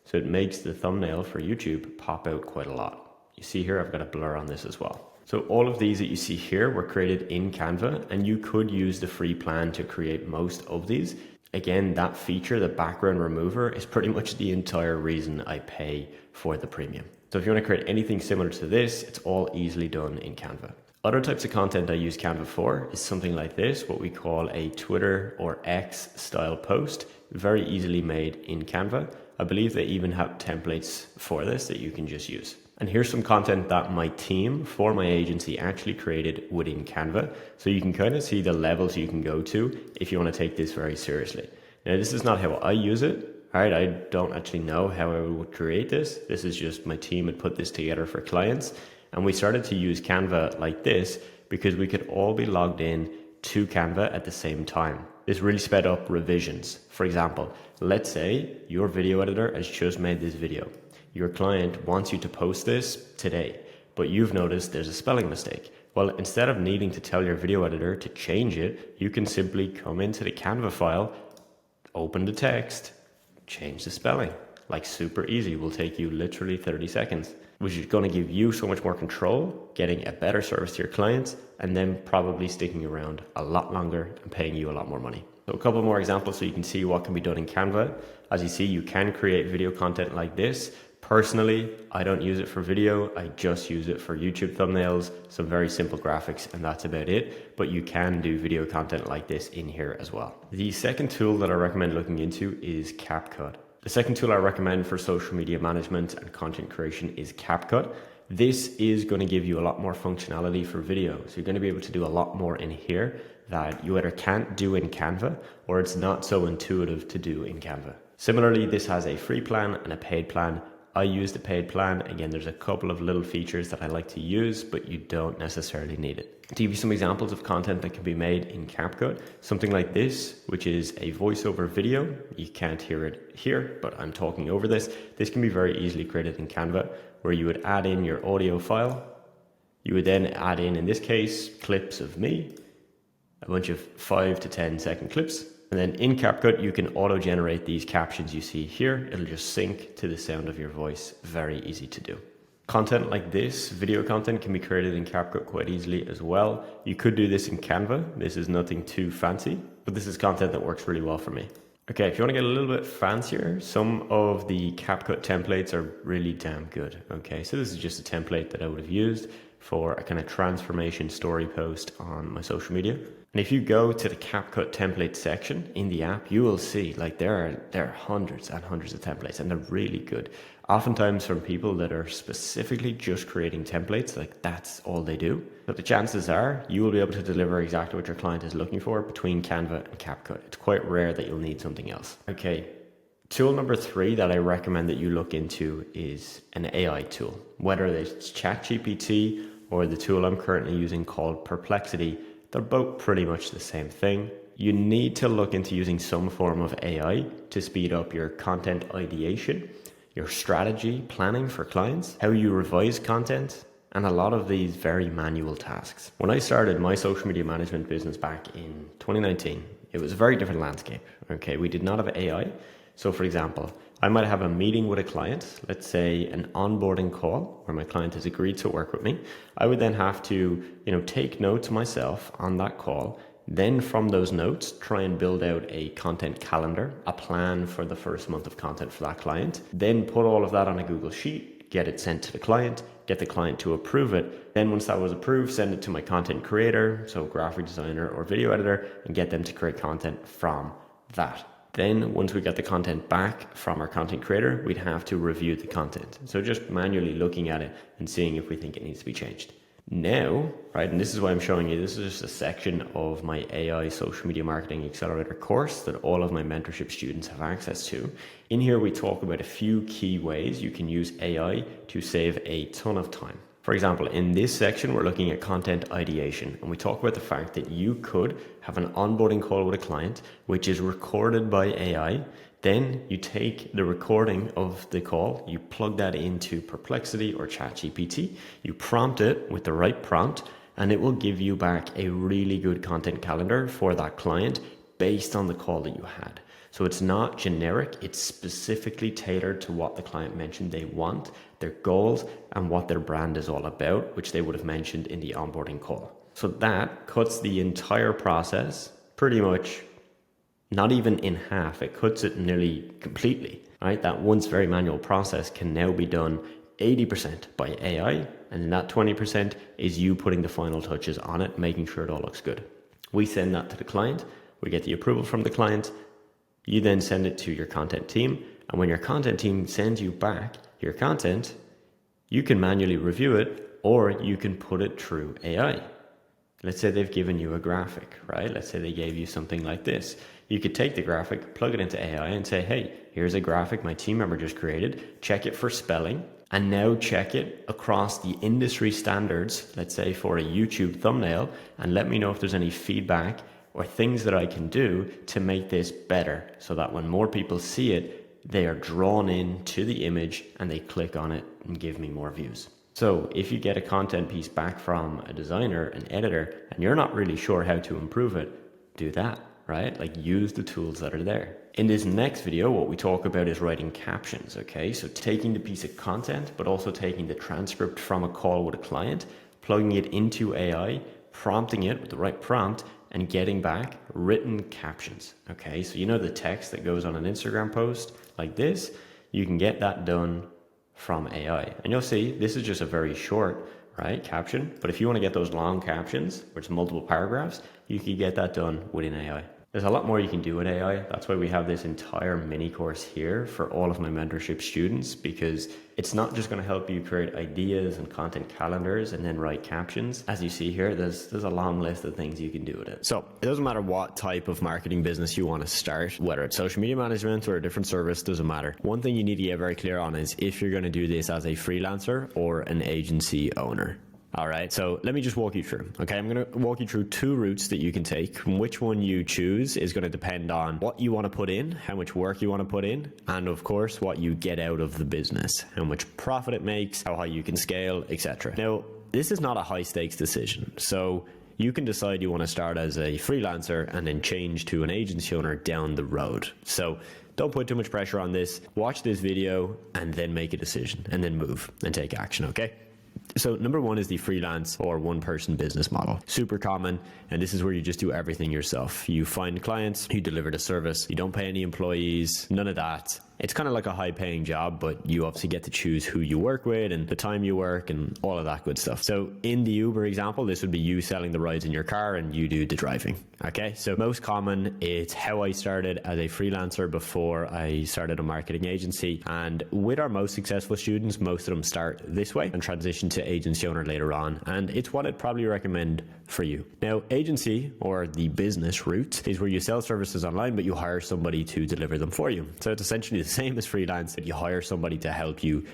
So it makes the thumbnail for YouTube pop out quite a lot. You see here, I've got a blur on this as well. So all of these that you see here were created in Canva, and you could use the free plan to create most of these. Again, that feature, the background remover, is pretty much the entire reason I pay for the premium. So if you want to create anything similar to this, it's all easily done in Canva. Other types of content I use Canva for is something like this, what we call a Twitter or X style post, very easily made in Canva. I believe they even have templates for this that you can just use. And here's some content that my team for my agency actually created within Canva. So you can kind of see the levels you can go to if you want to take this very seriously. Now, this is not how I use it. All right, I don't actually know how I would create this. This is just my team had put this together for clients. And we started to use Canva like this because we could all be logged in to Canva at the same time. This really sped up revisions. For example, let's say your video editor has just made this video. Your client wants you to post this today, but you've noticed there's a spelling mistake. Well, instead of needing to tell your video editor to change it, you can simply come into the Canva file, open the text, change the spelling. Like super easy, will take you literally 30 seconds, which is going to give you so much more control, getting a better service to your clients, and then probably sticking around a lot longer and paying you a lot more money. So a couple more examples so you can see what can be done in Canva. As you see, you can create video content like this. Personally, I don't use it for video. I just use it for YouTube thumbnails, some very simple graphics, and that's about it. But you can do video content like this in here as well. The second tool that I recommend looking into is CapCut. The second tool I recommend for social media management and content creation is CapCut. This is going to give you a lot more functionality for video. So you're going to be able to do a lot more in here that you either can't do in Canva or it's not so intuitive to do in Canva. Similarly, this has a free plan and a paid plan. I use the paid plan. Again, there's a couple of little features that I like to use, but you don't necessarily need it. To give you some examples of content that can be made in CapCut, something like this, which is a voiceover video. You can't hear it here, but I'm talking over this. This can be very easily created in Canva, where you would add in your audio file. You would then add in this case, clips of me, a bunch of 5 to 10 second clips. And then in CapCut, you can auto-generate these captions you see here. It'll just sync to the sound of your voice. Very easy to do. Content like this, video content, can be created in CapCut quite easily as well. You could do this in Canva. This is nothing too fancy, but this is content that works really well for me. Okay, if you want to get a little bit fancier, some of the CapCut templates are really damn good. Okay, so this is just a template that I would have used for a kind of transformation story post on my social media. And if you go to the CapCut template section in the app, you will see like there are hundreds and hundreds of templates, and they're really good. Oftentimes from people that are specifically just creating templates, like that's all they do. But the chances are you will be able to deliver exactly what your client is looking for between Canva and CapCut. It's quite rare that you'll need something else. Okay. Tool number 3 that I recommend that you look into is an AI tool, whether it's ChatGPT or the tool I'm currently using called Perplexity. They're both pretty much the same thing. You need to look into using some form of AI to speed up your content ideation, your strategy planning for clients, how you revise content, and a lot of these very manual tasks. When I started my social media management business back in 2019, it was a very different landscape. Okay, we did not have AI. So for example, I might have a meeting with a client, let's say an onboarding call where my client has agreed to work with me. I would then have to, take notes myself on that call. Then from those notes, try and build out a content calendar, a plan for the first month of content for that client. Then put all of that on a Google Sheet, get it sent to the client, get the client to approve it. Then once that was approved, send it to my content creator, so graphic designer or video editor, and get them to create content from that. Then once we got the content back from our content creator, we'd have to review the content. So just manually looking at it and seeing if we think it needs to be changed. Now, right, and this is why I'm showing you, this is just a section of my AI Social Media Marketing Accelerator course that all of my mentorship students have access to. In here, we talk about a few key ways you can use AI to save a ton of time. For example, in this section, we're looking at content ideation, and we talk about the fact that you could have an onboarding call with a client, which is recorded by AI. Then you take the recording of the call, you plug that into Perplexity or ChatGPT, you prompt it with the right prompt, and it will give you back a really good content calendar for that client based on the call that you had. So it's not generic, it's specifically tailored to what the client mentioned they want, their goals, and what their brand is all about, which they would have mentioned in the onboarding call. So that cuts the entire process pretty much, not even in half, it cuts it nearly completely, right? That once very manual process can now be done 80% by AI, and that 20% is you putting the final touches on it, making sure it all looks good. We send that to the client, we get the approval from the client, you then send it to your content team, and when your content team sends you back your content, you can manually review it, or you can put it through AI. Let's say they've given you a graphic, right? Let's say they gave you something like this. You could take the graphic, plug it into AI and say, hey, here's a graphic my team member just created, check it for spelling, and now check it across the industry standards, let's say for a YouTube thumbnail, and let me know if there's any feedback or things that I can do to make this better so that when more people see it, they are drawn in to the image and they click on it and give me more views. So if you get a content piece back from a designer, an editor, and you're not really sure how to improve it, do that, right? Like use the tools that are there. In this next video, what we talk about is writing captions, okay? So taking the piece of content, but also taking the transcript from a call with a client, plugging it into AI, prompting it with the right prompt, and getting back written captions, okay? So you know the text that goes on an Instagram post like this, you can get that done from AI. And you'll see this is just a very short, right, caption. But if you want to get those long captions, where it's multiple paragraphs, you can get that done within AI. There's a lot more you can do with AI. That's why we have this entire mini course here for all of my mentorship students, because it's not just going to help you create ideas and content calendars and then write captions. As you see here, there's a long list of things you can do with it. So it doesn't matter what type of marketing business you want to start, whether it's social media management or a different service, doesn't matter. One thing you need to get very clear on is if you're going to do this as a freelancer or an agency owner. All right, so let me just walk you through. Okay, I'm going to walk you through two routes that you can take. Which one you choose is going to depend on what you want to put in, how much work you want to put in, and of course, what you get out of the business, how much profit it makes, how high you can scale, etc. Now, this is not a high stakes decision. So you can decide you want to start as a freelancer and then change to an agency owner down the road. So don't put too much pressure on this. Watch this video and then make a decision and then move and take action, okay? So number one is the freelance or one-person business model. Super common, and this is where you just do everything yourself. You find clients, you deliver the service, you don't pay any employees, none of that. It's kind of like a high-paying job, but you obviously get to choose who you work with and the time you work and all of that good stuff. So in the Uber example, this would be you selling the rides in your car and you do the driving. Okay, so most common, it's how I started as a freelancer before I started a marketing agency. And with our most successful students, most of them start this way and transition to agency owner later on. And it's what I'd probably recommend for you. Now, agency or the business route is where you sell services online, but you hire somebody to deliver them for you. So it's essentially the same as freelance, but you hire somebody to help you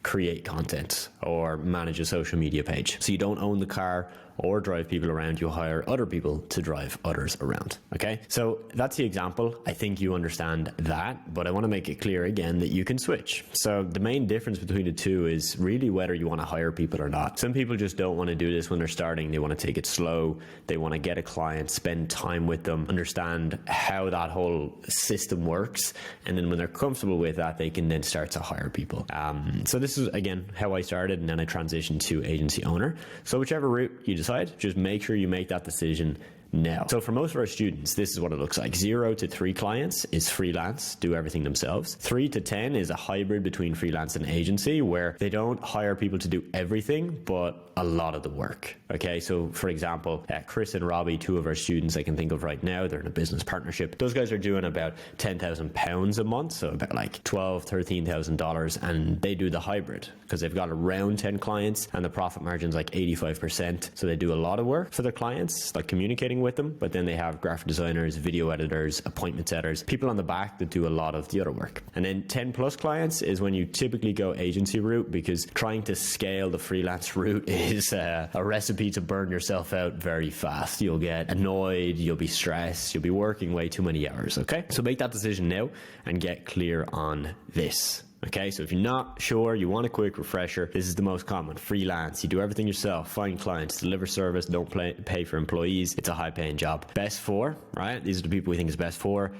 create content or manage a social media page. So you don't own the car or drive people around, you hire other people to drive others around. Okay, so that's the example. I think you understand that, but I want to make it clear again that you can switch. So the main difference between the two is really whether you want to hire people or not. Some people just don't want to do this when they're starting. They want to take it slow. They want to get a client, spend time with them, understand how that whole system works. And then when they're comfortable with that, they can then start to hire people. So this is, again, how I started, and then I transitioned to agency owner. So whichever route you decide, just make sure you make that decision now. So for most of our students, this is what it looks like. 0 to 3 clients is freelance, do everything themselves. 3 to 10 is a hybrid between freelance and agency where they don't hire people to do everything, but a lot of the work. Okay, so for example, Chris and Robbie, 2 of our students I can think of right now, they're in a business partnership. Those guys are doing about £10,000 a month, so about like $12,000, $13,000, and they do the hybrid because they've got around 10 clients and the profit margin's like 85%. So they do a lot of work for their clients, like communicating with them, but then they have graphic designers, video editors, appointment setters, people on the back that do a lot of the other work. And then 10 plus clients is when you typically go agency route, because trying to scale the freelance route is a recipe to burn yourself out very fast. You'll get annoyed, you'll be stressed, you'll be working way too many hours. Okay, so make that decision now and get clear on this. Okay, so if you're not sure, you want a quick refresher, this is the most common. Freelance, you do everything yourself, find clients, deliver service, don't pay for employees. It's a high paying job. Best for, right? These are the people we think is best for.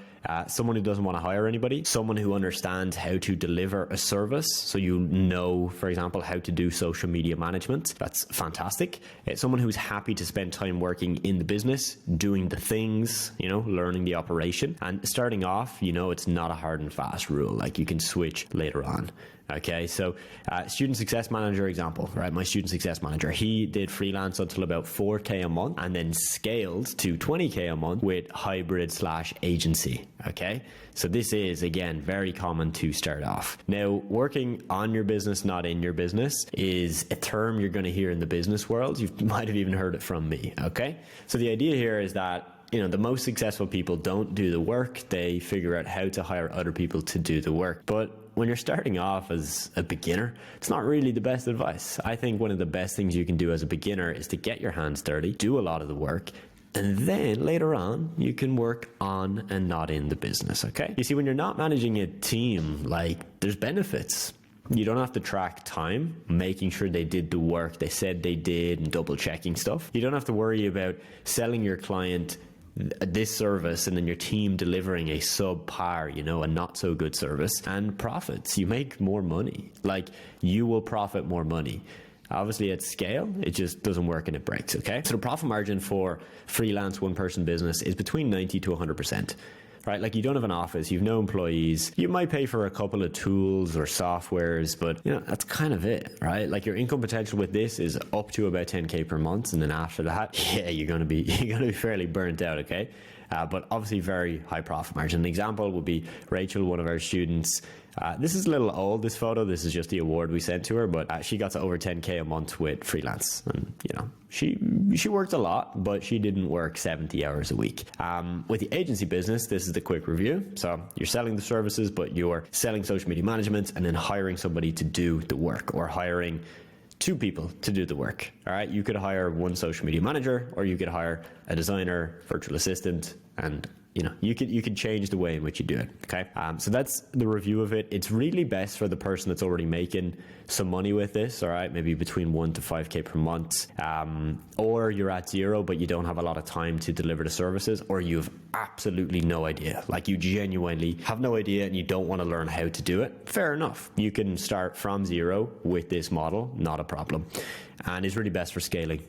Someone who doesn't want to hire anybody, someone who understands how to deliver a service. So you know, for example, how to do social media management. That's fantastic. Someone who's happy to spend time working in the business, doing the things, you know, learning the operation. And starting off, you know, it's not a hard and fast rule. Like you can switch later on. Okay, so student success manager example, right? My student success manager, he did freelance until about 4K a month and then scaled to 20K a month with hybrid / agency. Okay, so this is, again, very common to start off. Now, working on your business, not in your business, is a term you're going to hear in the business world. You might have even heard it from me. Okay, so the idea here is that, you know, the most successful people don't do the work. They figure out how to hire other people to do the work. But when you're starting off as a beginner, it's not really the best advice. I think one of the best things you can do as a beginner is to get your hands dirty, do a lot of the work, And then later on, you can work on and not in the business, okay? You see, when you're not managing a team, like, there's benefits. You don't have to track time, making sure they did the work they said they did and double checking stuff. You don't have to worry about selling your client this service and then your team delivering a subpar, a not so good service, and profits. You make more money. Like, you will profit more money. Obviously at scale, it just doesn't work and it breaks, okay? So the profit margin for freelance one-person business is between 90 to 100%. Right? Like, you don't have an office, you've no employees, you might pay for a couple of tools or softwares, but that's kind of it, right? Like, your income potential with this is up to about 10K per month. And then after that, you're going to be fairly burnt out. Okay. But obviously very high profit margin. An example would be Rachel, one of our students. This is a little old, this photo. This is just the award we sent to her, but she got to over 10K a month with freelance. And, she worked a lot, but she didn't work 70 hours a week. With the agency business, this is the quick review. So you're selling the services, but you're selling social media management and then hiring somebody to do the work, or hiring 2 people to do the work. All right. You could hire one social media manager, or you could hire a designer, virtual assistant, and you could change the way in which you do it. Okay. So that's the review of it. It's really best for the person that's already making some money with this. All right. Maybe between 1 to 5K per month. Or you're at 0, but you don't have a lot of time to deliver the services, or you have absolutely no idea. Like, you genuinely have no idea and you don't want to learn how to do it. Fair enough. You can start from 0 with this model. Not a problem. And it's really best for scaling.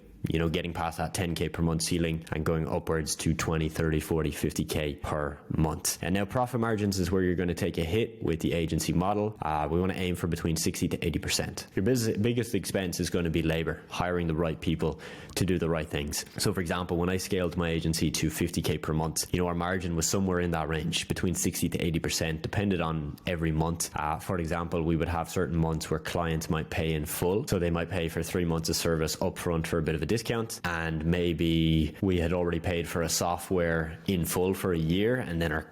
Getting past that 10K per month ceiling and going upwards to 20, 30, 40, 50K per month. And now profit margins is where you're going to take a hit with the agency model. We want to aim for between 60 to 80%. Your biggest expense is going to be labor, hiring the right people to do the right things. So for example, when I scaled my agency to 50K per month, our margin was somewhere in that range, between 60 to 80%, depended on every month. For example, we would have certain months where clients might pay in full. So they might pay for 3 months of service upfront for a bit of a discount, and maybe we had already paid for a software in full for a year, and then our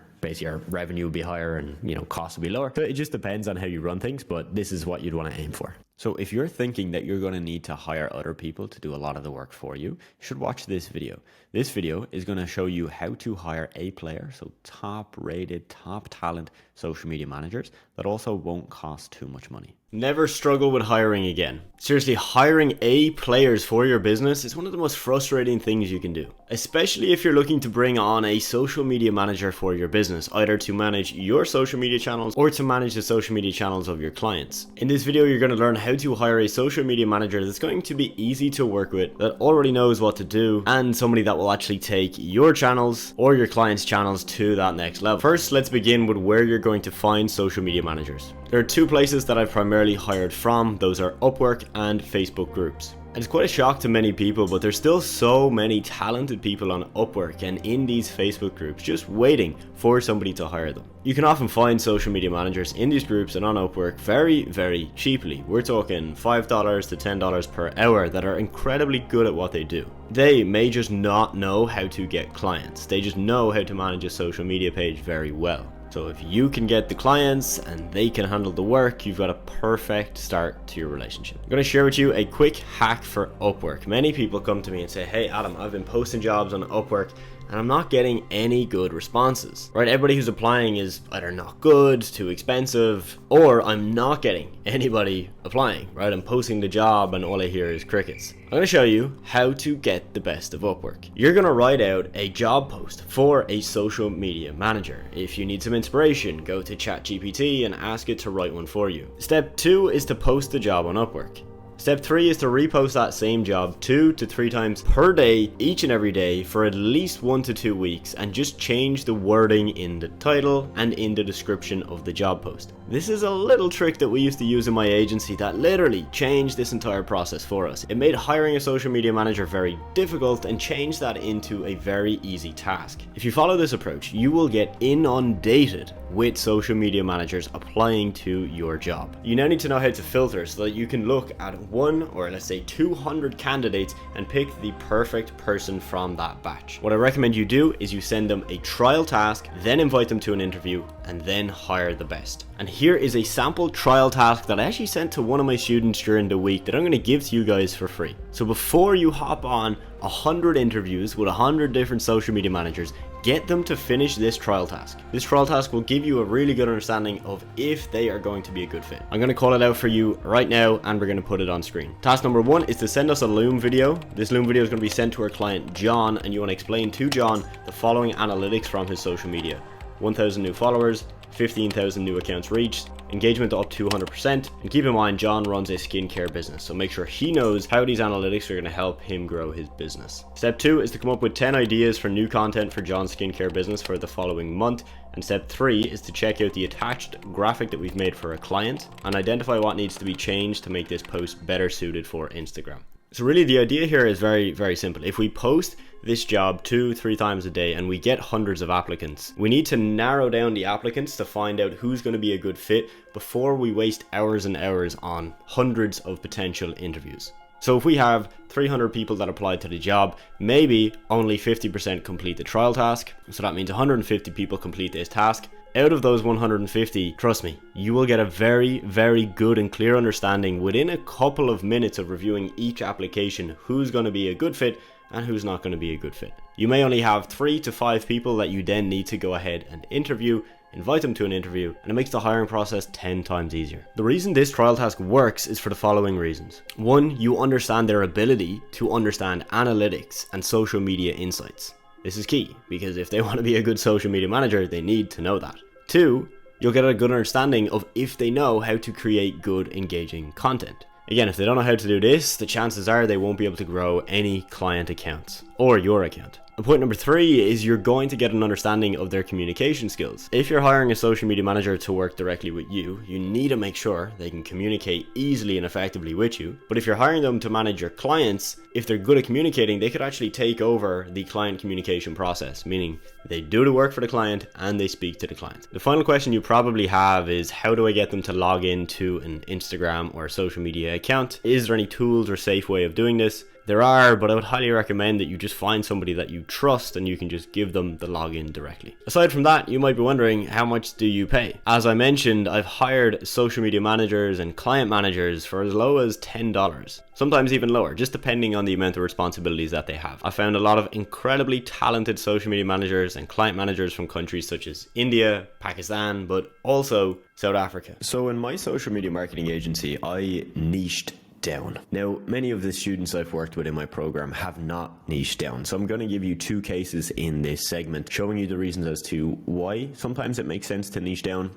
revenue would be higher and costs would be lower. So it just depends on how you run things, but this is what you'd want to aim for. So if you're thinking that you're going to need to hire other people to do a lot of the work for you, you should watch this video. This video is going to show you how to hire A player, so top rated, top talent social media managers that also won't cost too much money. Never struggle with hiring again. Seriously, hiring A players for your business is one of the most frustrating things you can do, especially if you're looking to bring on a social media manager for your business, either to manage your social media channels or to manage the social media channels of your clients. In this video, you're going to learn how to hire a social media manager that's going to be easy to work with, that already knows what to do, and somebody that will actually take your channels or your clients' channels to that next level. First, let's begin with where you're going to find social media managers. There are 2 places that I've primarily hired from. Those are Upwork and Facebook groups. And it's quite a shock to many people, but there's still so many talented people on Upwork and in these Facebook groups just waiting for somebody to hire them. You can often find social media managers in these groups and on Upwork very, very cheaply. We're talking $5 to $10 per hour that are incredibly good at what they do. They may just not know how to get clients. They just know how to manage a social media page very well. So if you can get the clients and they can handle the work, you've got a perfect start to your relationship. I'm going to share with you a quick hack for Upwork. Many people come to me and say, hey Adam, I've been posting jobs on Upwork and I'm not getting any good responses, right? Everybody who's applying is either not good, too expensive, or I'm not getting anybody applying, right? I'm posting the job and all I hear is crickets. I'm going to show you how to get the best of Upwork. You're going to write out a job post for a social media manager. If you need some inspiration, go to ChatGPT and ask it to write one for you. Step 2 is to post the job on Upwork. Step 3 is to repost that same job 2 to 3 times per day, each and every day for at least 1 to 2 weeks, and just change the wording in the title and in the description of the job post. This is a little trick that we used to use in my agency that literally changed this entire process for us. It made hiring a social media manager very difficult and changed that into a very easy task. If you follow this approach, you will get inundated with social media managers applying to your job. You now need to know how to filter so that you can look at 1 or let's say 200 candidates and pick the perfect person from that batch. What I recommend you do is you send them a trial task, then invite them to an interview, and then hire the best. And here is a sample trial task that I actually sent to one of my students during the week that I'm going to give to you guys for free. So before you hop on 100 interviews with 100 different social media managers. Get them to finish this trial task. This trial task will give you a really good understanding of if they are going to be a good fit. I'm going to call it out for you right now, and we're going to put it on screen. Task number 1 is to send us a Loom video. This Loom video is going to be sent to our client John, and you want to explain to John the following analytics from his social media: 1,000 new followers, 15,000 new accounts reached, engagement up to 200%, and keep in mind John runs a skincare business, so make sure he knows how these analytics are going to help him grow his business. Step 2 is to come up with 10 ideas for new content for John's skincare business for the following month, and step 3 is to check out the attached graphic that we've made for a client and identify what needs to be changed to make this post better suited for Instagram. So really the idea here is very, very simple. If we post this job 2-3 times a day and we get hundreds of applicants, we need to narrow down the applicants to find out who's going to be a good fit before we waste hours and hours on hundreds of potential interviews. So if we have 300 people that applied to the job, maybe only 50% complete the trial task. So that means 150 people complete this task. Out of those 150, trust me, you will get a very, very good and clear understanding within a couple of minutes of reviewing each application who's going to be a good fit and who's not going to be a good fit. You may only have 3 to 5 people that you then need to go ahead and interview, invite them to an interview, and it makes the hiring process 10 times easier. The reason this trial task works is for the following reasons. 1, you understand their ability to understand analytics and social media insights. This is key, because if they want to be a good social media manager, they need to know that. 2, you'll get a good understanding of if they know how to create good, engaging content. Again, if they don't know how to do this, the chances are they won't be able to grow any client accounts or your account. And point number 3 is you're going to get an understanding of their communication skills. If you're hiring a social media manager to work directly with you, you need to make sure they can communicate easily and effectively with you. But if you're hiring them to manage your clients, if they're good at communicating, they could actually take over the client communication process, meaning they do the work for the client and they speak to the client. The final question you probably have is, how do I get them to log into an Instagram or social media account? Is there any tools or safe way of doing this? There are, but I would highly recommend that you just find somebody that you trust and you can just give them the login directly. Aside from that, you might be wondering, how much do you pay? As I mentioned, I've hired social media managers and client managers for as low as $10, sometimes even lower, just depending on the amount of responsibilities that they have. I found a lot of incredibly talented social media managers and client managers from countries such as India, Pakistan, but also South Africa. So in my social media marketing agency, I niched down. Now, many of the students I've worked with in my program have not niched down. So I'm going to give you 2 cases in this segment, showing you the reasons as to why sometimes it makes sense to niche down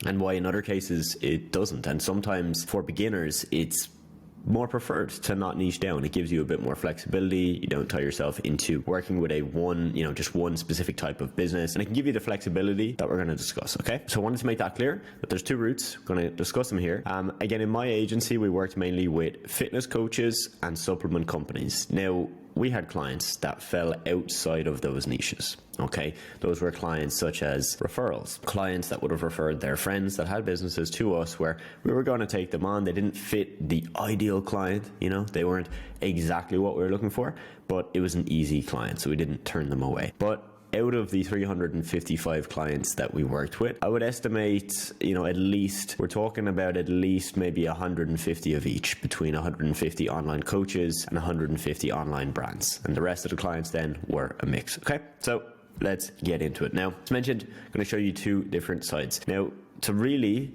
and why in other cases it doesn't. And sometimes for beginners, it's more preferred to not niche down. It gives you a bit more flexibility. You don't tie yourself into working with just one specific type of business, and it can give you the flexibility that we're going to discuss. Okay, so I wanted to make that clear that there's 2 routes. We're going to discuss them here. Again, in my agency, we worked mainly with fitness coaches and supplement companies. Now, we had clients that fell outside of those niches. Okay, those were clients such as referrals, clients that would have referred their friends that had businesses to us, where we were going to take them on. They didn't fit the ideal client, they weren't exactly what we were looking for, but it was an easy client, so we didn't turn them away. But out of the 355 clients that we worked with, I would estimate, we're talking about at least maybe 150 of each, between 150 online coaches and 150 online brands. And the rest of the clients then were a mix. Okay, so let's get into it. Now, as mentioned, I'm going to show you 2 different sides. Now, to really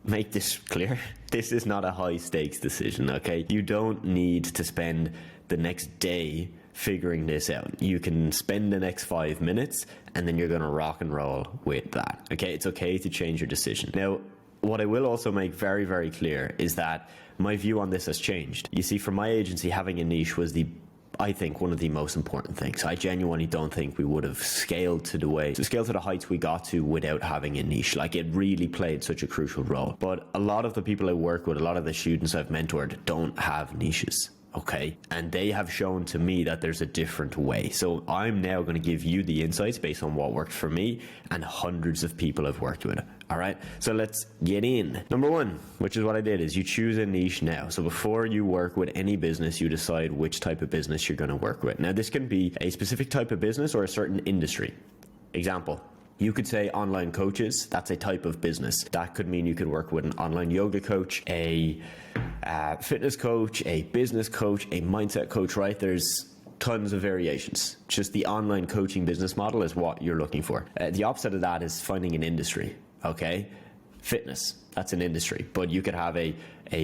make this clear, this is not a high stakes decision, okay? You don't need to spend the next day figuring this out. You can spend the next 5 minutes and then you're going to rock and roll with that. Okay, it's okay to change your decision. Now, what I will also make very, very clear is that my view on this has changed. You see, for my agency, having a niche was I think one of the most important things. I genuinely don't think we would have scaled to the heights we got to without having a niche. Like, it really played such a crucial role. But a lot of the people I work with, a lot of the students I've mentored don't have niches. Okay, and they have shown to me that there's a different way. So I'm now going to give you the insights based on what worked for me and hundreds of people I've worked with. All right, so let's get in. Number 1, which is what I did, is you choose a niche now. So before you work with any business, you decide which type of business you're going to work with. Now, this can be a specific type of business or a certain industry. Example, you could say online coaches. That's a type of business. That could mean you could work with an online yoga coach, a fitness coach, a business coach, a mindset coach, right? There's tons of variations. Just the online coaching business model is what you're looking for. The opposite of that is finding an industry, okay? Fitness, that's an industry, but you could have a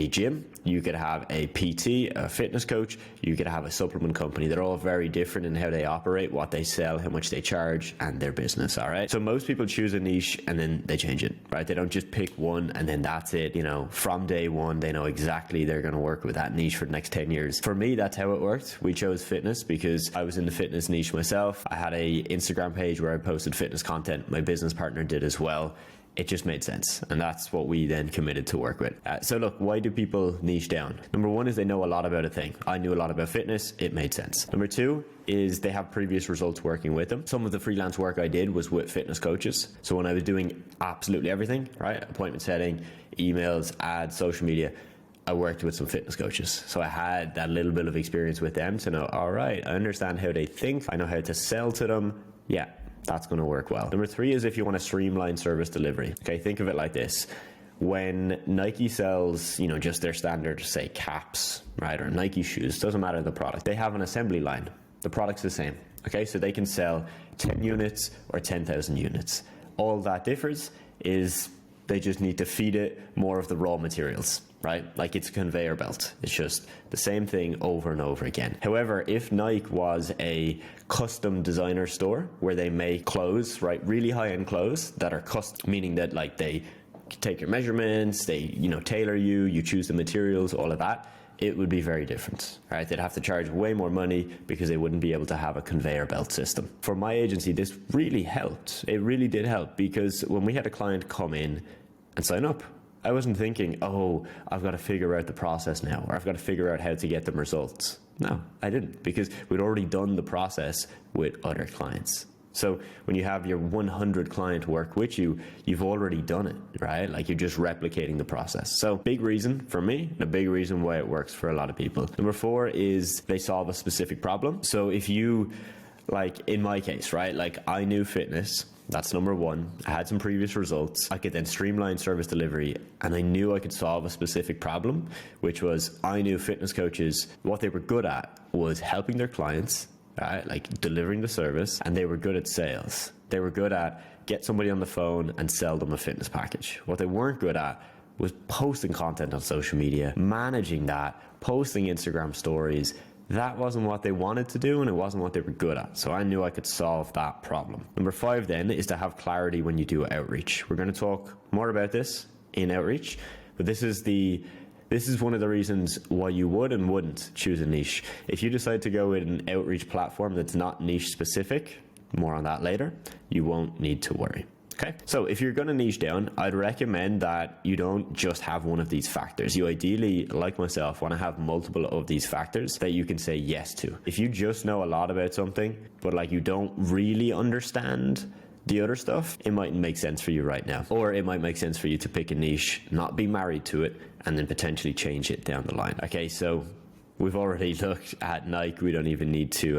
gym, you could have a PT, a fitness coach, you could have a supplement company. They're all very different in how they operate, what they sell, how much they charge, and their business, all right? So most people choose a niche and then they change it, right? They don't just pick one and then that's it. You know, from day one, they know exactly they're going to work with that niche for the next 10 years. For me, that's how it worked. We chose fitness because I was in the fitness niche myself. I had a Instagram page where I posted fitness content. My business partner did as well. It just made sense, and that's what we then committed to work with. So look, why do people niche down? Number one is they know a lot about a thing. I knew a lot about fitness, it made sense. Number two is they have previous results working with them. Some of the freelance work I did was with fitness coaches. So when I was doing absolutely everything, right? Appointment setting, emails, ads, social media, I worked with some fitness coaches. So I had that little bit of experience with them to know, all right, I understand how they think. I know how to sell to them. Yeah, that's going to work well. Number three is if you want to streamline service delivery. Okay, think of it like this. When Nike sells, you know, just their standard, say caps, right? Or Nike shoes, doesn't matter the product. They have an assembly line. The product's the same. Okay, so they can sell 10 units or 10,000 units. All that differs is they just need to feed it more of the raw materials, right? Like it's a conveyor belt. It's just the same thing over and over again. However, if Nike was a custom designer store where they make clothes, right? Really high-end clothes that are custom, meaning that like they take your measurements, they, you know, tailor you, you choose the materials, all of that, it would be very different, right? They'd have to charge way more money because they wouldn't be able to have a conveyor belt system. For my agency, this really helped. It really did help because when we had a client come in and sign up, I wasn't thinking, oh, I've got to figure out the process now, or I've got to figure out how to get them results. No, I didn't, because we'd already done the process with other clients. So when you have your 100 client work with you, you've already done it, right? Like you're just replicating the process. So big reason for me, and a big reason why it works for a lot of people. Number four is they solve a specific problem. So if you, like in my case, right? Like I knew fitness. That's number one. I had some previous results. I could then streamline service delivery, and I knew I could solve a specific problem, which was I knew fitness coaches, what they were good at was helping their clients, right? Like delivering the service, and they were good at sales. They were good at get somebody on the phone and sell them a fitness package. What they weren't good at was posting content on social media, managing that, posting Instagram stories. That wasn't what they wanted to do, and it wasn't what they were good at. So I knew I could solve that problem. Number five then is to have clarity when you do outreach. We're going to talk more about this in outreach, but this is one of the reasons why you would and wouldn't choose a niche. If you decide to go with an outreach platform that's not niche specific, more on that later, you won't need to worry. Okay, so if you're going to niche down, I'd recommend that you don't just have one of these factors. You ideally, like myself, want to have multiple of these factors that you can say yes to. If you just know a lot about something, but like you don't really understand the other stuff, it mightn't make sense for you right now. Or it might make sense for you to pick a niche, not be married to it, and then potentially change it down the line. Okay, so we've already looked at Nike. We don't even need to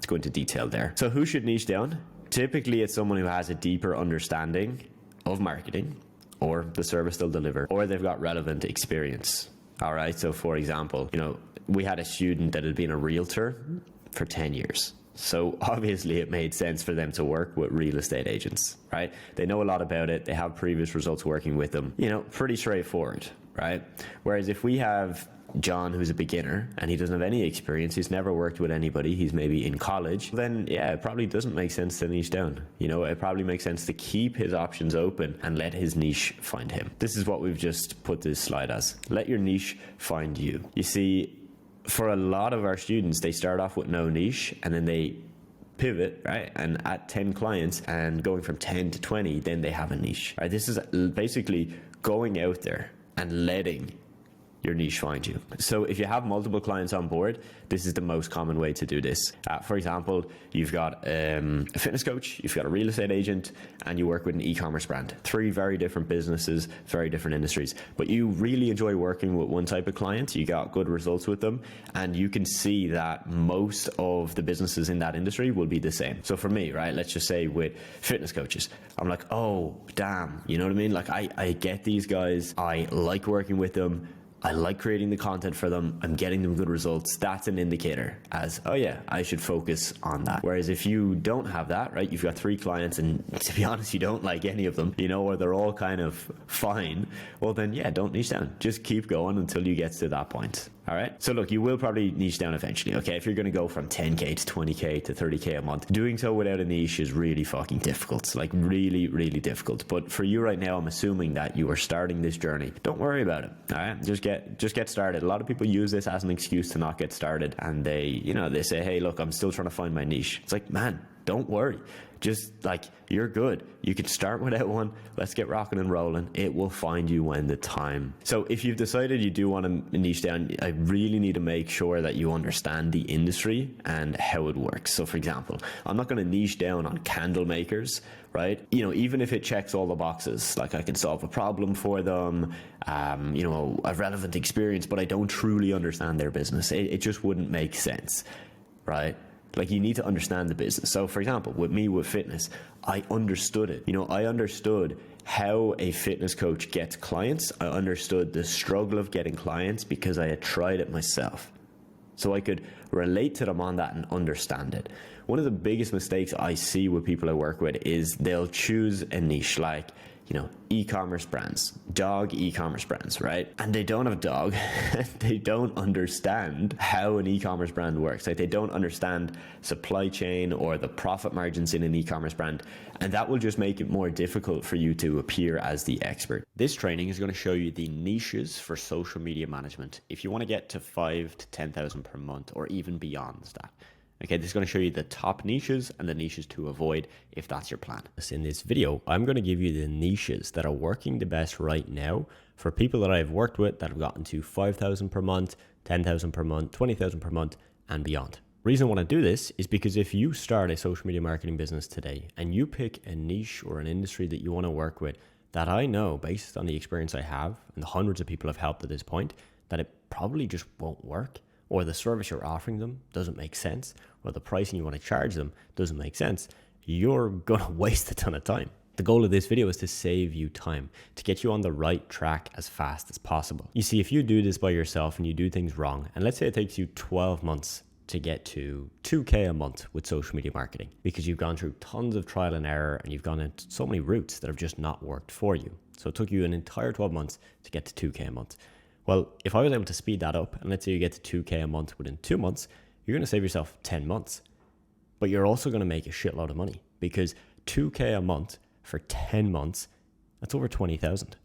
go into detail there. So who should niche down? Typically, it's someone who has a deeper understanding of marketing or the service they'll deliver, or they've got relevant experience. All right. So for example, you know, we had a student that had been a realtor for 10 years. So obviously it made sense for them to work with real estate agents, right? They know a lot about it. They have previous results working with them, you know, pretty straightforward, right? Whereas if we have John, who's a beginner and he doesn't have any experience, he's never worked with anybody, he's maybe in college, then yeah, it probably doesn't make sense to niche down. You know, it probably makes sense to keep his options open and let his niche find him. This is what we've just put this slide as. Let your niche find you. You see, for a lot of our students, they start off with no niche and then they pivot, right? And at 10 clients and going from 10 to 20, then they have a niche, right? This is basically going out there and letting your niche find you. So if you have multiple clients on board, this is the most common way to do this. For example, you've got a fitness coach, you've got a real estate agent, and you work with an e-commerce brand. 3 very different businesses, very different industries, but you really enjoy working with one type of client. You got good results with them, and you can see that most of the businesses in that industry will be the same. So for me, right, let's just say with fitness coaches, I'm like, oh, damn, you know what I mean? Like I get these guys, I like working with them, I like creating the content for them, I'm getting them good results, that's an indicator as, oh yeah, I should focus on that. Whereas if you don't have that, right, you've got 3 clients and to be honest, you don't like any of them, you know, or they're all kind of fine, well then yeah, don't niche down. Just keep going until you get to that point. All right. So look, you will probably niche down eventually. Okay. If you're going to go from 10K to 20K to 30K a month, doing so without a niche is really fucking difficult. Like really, really difficult. But for you right now, I'm assuming that you are starting this journey. Don't worry about it. All right. Just get started. A lot of people use this as an excuse to not get started. And they say, hey, look, I'm still trying to find my niche. It's like, man, don't worry. Just like, you're good. You can start without one. Let's get rocking and rolling. It will find you when the time. So if you've decided you do want to niche down, I really need to make sure that you understand the industry and how it works. So for example, I'm not going to niche down on candle makers, right? You know, even if it checks all the boxes, like I can solve a problem for them, you know, a relevant experience, but I don't truly understand their business. It just wouldn't make sense, right? Like you need to understand the business. So for example, with me with fitness, I understood it. You know, I understood how a fitness coach gets clients. I understood the struggle of getting clients because I had tried it myself. So I could relate to them on that and understand it. One of the biggest mistakes I see with people I work with is they'll choose a niche like, you know, e-commerce brands, dog e-commerce brands, right? And they don't have a dog. They don't understand how an e-commerce brand works. Like they don't understand supply chain or the profit margins in an e-commerce brand. And that will just make it more difficult for you to appear as the expert. This training is going to show you the niches for social media management. If you want to get to 5,000 to 10,000 per month or even beyond that. Okay, this is going to show you the top niches and the niches to avoid if that's your plan. In this video, I'm going to give you the niches that are working the best right now for people that I've worked with that have gotten to 5,000 per month, 10,000 per month, 20,000 per month and beyond. The reason I want to do this is because if you start a social media marketing business today and you pick a niche or an industry that you want to work with that I know based on the experience I have and the hundreds of people I've helped at this point that it probably just won't work, or the service you're offering them doesn't make sense, or the pricing you want to charge them doesn't make sense, you're going to waste a ton of time. The goal of this video is to save you time, to get you on the right track as fast as possible. You see, if you do this by yourself and you do things wrong, and let's say it takes you 12 months to get to 2K a month with social media marketing, because you've gone through tons of trial and error and you've gone into so many routes that have just not worked for you. So it took you an entire 12 months to get to 2K a month. Well, if I was able to speed that up, and let's say you get to 2K a month within 2 months, you're going to save yourself 10 months. But you're also going to make a shitload of money because 2K a month for 10 months, that's over 20,000.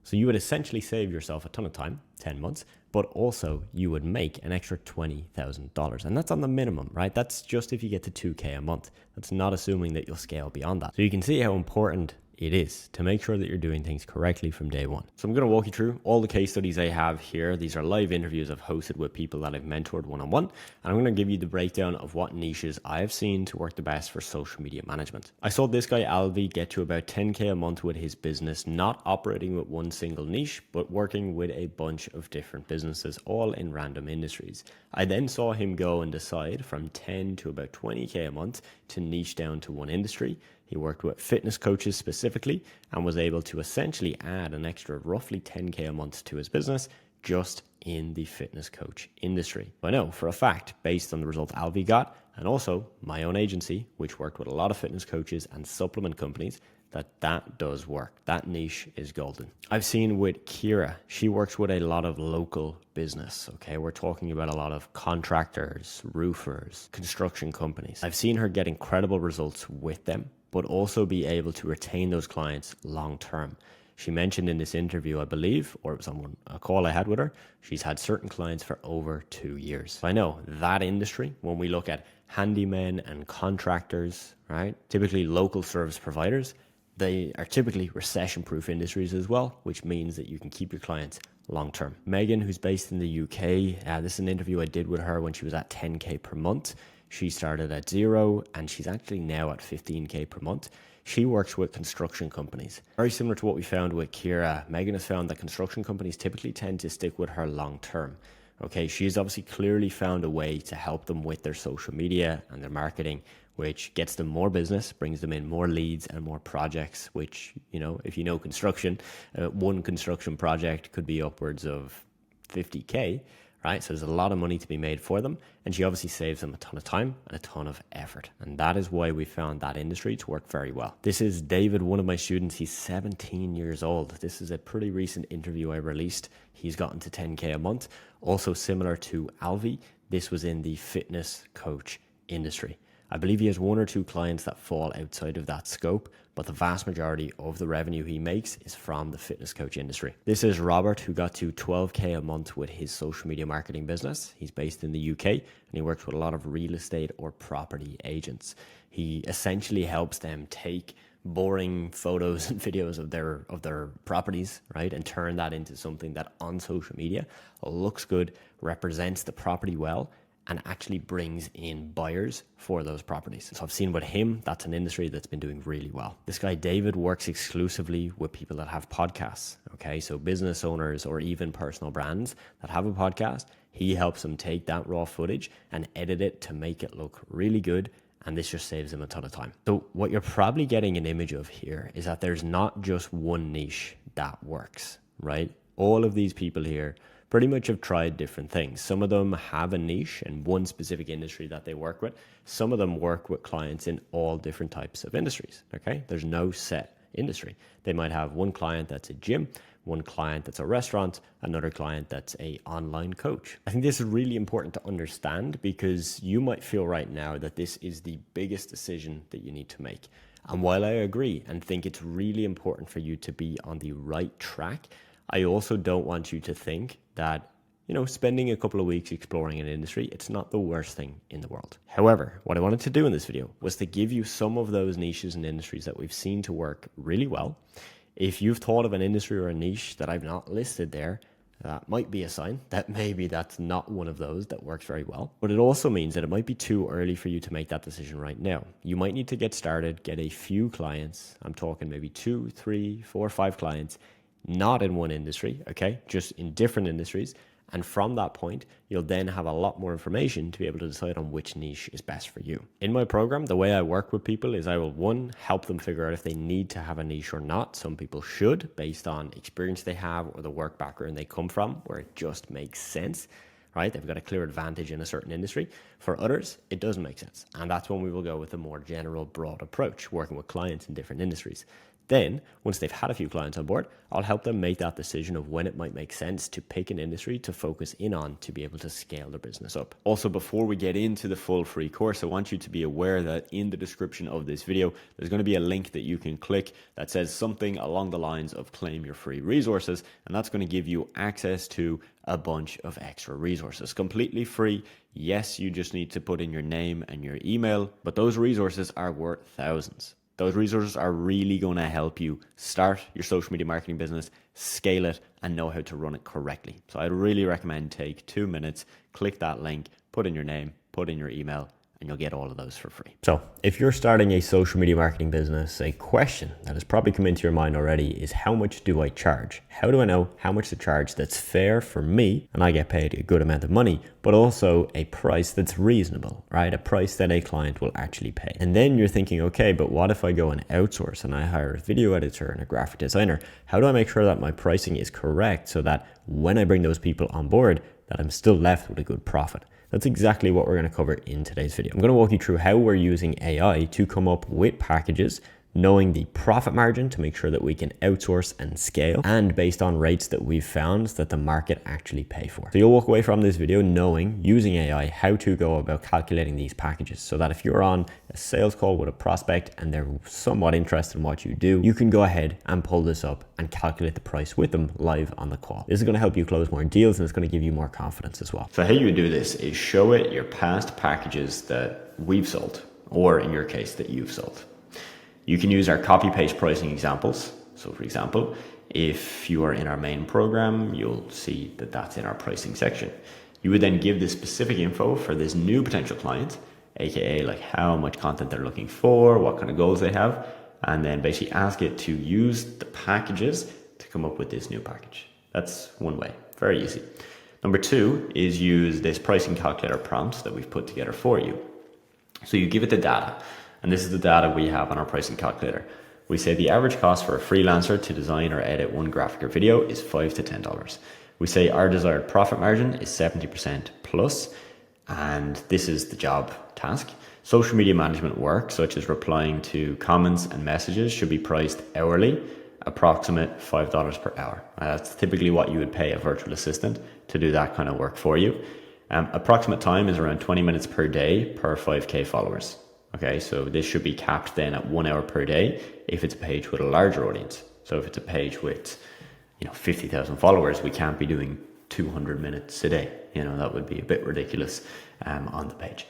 So you would essentially save yourself a ton of time, 10 months, but also you would make an extra $20,000. And that's on the minimum, right? That's just if you get to 2K a month. That's not assuming that you'll scale beyond that. So you can see how important it is to make sure that you're doing things correctly from day one. So I'm going to walk you through all the case studies I have here. These are live interviews I've hosted with people that I've mentored one-on-one. And I'm going to give you the breakdown of what niches I've seen to work the best for social media management. I saw this guy, Alvi, get to about 10K a month with his business, not operating with one single niche, but working with a bunch of different businesses, all in random industries. I then saw him go and decide from 10 to about 20K a month to niche down to one industry. He worked with fitness coaches specifically and was able to essentially add an extra roughly 10K a month to his business just in the fitness coach industry. I know for a fact, based on the results Alvi got, and also my own agency, which worked with a lot of fitness coaches and supplement companies, that does work. That niche is golden. I've seen with Kira, she works with a lot of local business. Okay, we're talking about a lot of contractors, roofers, construction companies. I've seen her get incredible results with them, but also be able to retain those clients long term. She mentioned in this interview, I believe, or it was on a call I had with her, she's had certain clients for over 2 years. So I know that industry, when we look at handymen and contractors, right? Typically local service providers, they are typically recession-proof industries as well, which means that you can keep your clients long-term. Megan, who's based in the UK, this is an interview I did with her when she was at 10K per month. She started at 0 and she's actually now at 15K per month. She works with construction companies. Very similar to what we found with Kira, Megan has found that construction companies typically tend to stick with her long-term. Okay, she's obviously clearly found a way to help them with their social media and their marketing, which gets them more business, brings them in more leads and more projects, which, you know, if you know construction, one construction project could be upwards of 50K, right? So there's a lot of money to be made for them. And she obviously saves them a ton of time and a ton of effort. And that is why we found that industry to work very well. This is David, one of my students. He's 17 years old. This is a pretty recent interview I released. He's gotten to 10K a month. Also similar to Alvi, this was in the fitness coach industry. I believe he has one or two clients that fall outside of that scope, but the vast majority of the revenue he makes is from the fitness coach industry. This is Robert, who got to 12K a month with his social media marketing business. He's based in the UK and he works with a lot of real estate or property agents. He essentially helps them take boring photos and videos of their properties, right, and turn that into something that on social media looks good, represents the property well, and actually brings in buyers for those properties. So I've seen with him, that's an industry that's been doing really well. This guy, David, works exclusively with people that have podcasts, okay? So business owners or even personal brands that have a podcast, he helps them take that raw footage and edit it to make it look really good. And this just saves them a ton of time. So what you're probably getting an image of here is that there's not just one niche that works, right? All of these people here pretty much have tried different things. Some of them have a niche in one specific industry that they work with. Some of them work with clients in all different types of industries, okay? There's no set industry. They might have one client that's a gym, one client that's a restaurant, another client that's a online coach. I think this is really important to understand because you might feel right now that this is the biggest decision that you need to make. And while I agree and think it's really important for you to be on the right track, I also don't want you to think that, spending a couple of weeks exploring an industry, it's not the worst thing in the world. However, what I wanted to do in this video was to give you some of those niches and industries that we've seen to work really well. If you've thought of an industry or a niche that I've not listed there, that might be a sign that maybe that's not one of those that works very well. But it also means that it might be too early for you to make that decision right now. You might need to get started, get a few clients. I'm talking maybe 2, 3, 4, 5 clients, not in one industry, okay? Just in different industries. And from that point, you'll then have a lot more information to be able to decide on which niche is best for you. In my program, the way I work with people is I will, one, help them figure out if they need to have a niche or not. Some people should, based on experience they have or the work background they come from, where it just makes sense, right? They've got a clear advantage in a certain industry. For others, it doesn't make sense. And that's when we will go with a more general, broad approach, working with clients in different industries. Then, once they've had a few clients on board, I'll help them make that decision of when it might make sense to pick an industry to focus in on to be able to scale their business up. Also, before we get into the full free course, I want you to be aware that in the description of this video, there's going to be a link that you can click that says something along the lines of claim your free resources, and that's going to give you access to a bunch of extra resources, completely free. Yes, you just need to put in your name and your email, but those resources are worth thousands. Those resources are really going to help you start your social media marketing business, scale it, and know how to run it correctly. So I'd really recommend take 2 minutes, click that link, put in your name, put in your email, and you'll get all of those for free. So if you're starting a social media marketing business, a question that has probably come into your mind already is, how much do I charge? How do I know how much to charge that's fair for me and I get paid a good amount of money, but also a price that's reasonable, right? A price that a client will actually pay. And then you're thinking, okay, but what if I go and outsource and I hire a video editor and a graphic designer? How do I make sure that my pricing is correct so that when I bring those people on board, that I'm still left with a good profit? That's exactly what we're going to cover in today's video. I'm going to walk you through how we're using AI to come up with packages, knowing the profit margin to make sure that we can outsource and scale, and based on rates that we've found that the market actually pay for. So you'll walk away from this video knowing, using AI, how to go about calculating these packages so that if you're on a sales call with a prospect and they're somewhat interested in what you do, you can go ahead and pull this up and calculate the price with them live on the call. This is going to help you close more deals and it's going to give you more confidence as well. So how you would do this is show it your past packages that we've sold, or in your case that you've sold. You can use our copy-paste pricing examples. So for example, if you are in our main program, you'll see that that's in our pricing section. You would then give this specific info for this new potential client, aka like how much content they're looking for, what kind of goals they have, and then basically ask it to use the packages to come up with this new package. That's one way, very easy. Number 2 is use this pricing calculator prompts that we've put together for you. So you give it the data. And this is the data we have on our pricing calculator. We say the average cost for a freelancer to design or edit one graphic or video is $5 to $10. We say our desired profit margin is 70% plus, and this is the job task. Social media management work, such as replying to comments and messages, should be priced hourly, approximate $5 per hour. That's typically what you would pay a virtual assistant to do that kind of work for you. Approximate time is around 20 minutes per day per 5K followers. Okay, so this should be capped then at 1 hour per day if it's a page with a larger audience. So if it's a page with, 50,000 followers, we can't be doing 200 minutes a day. That would be a bit ridiculous on the page.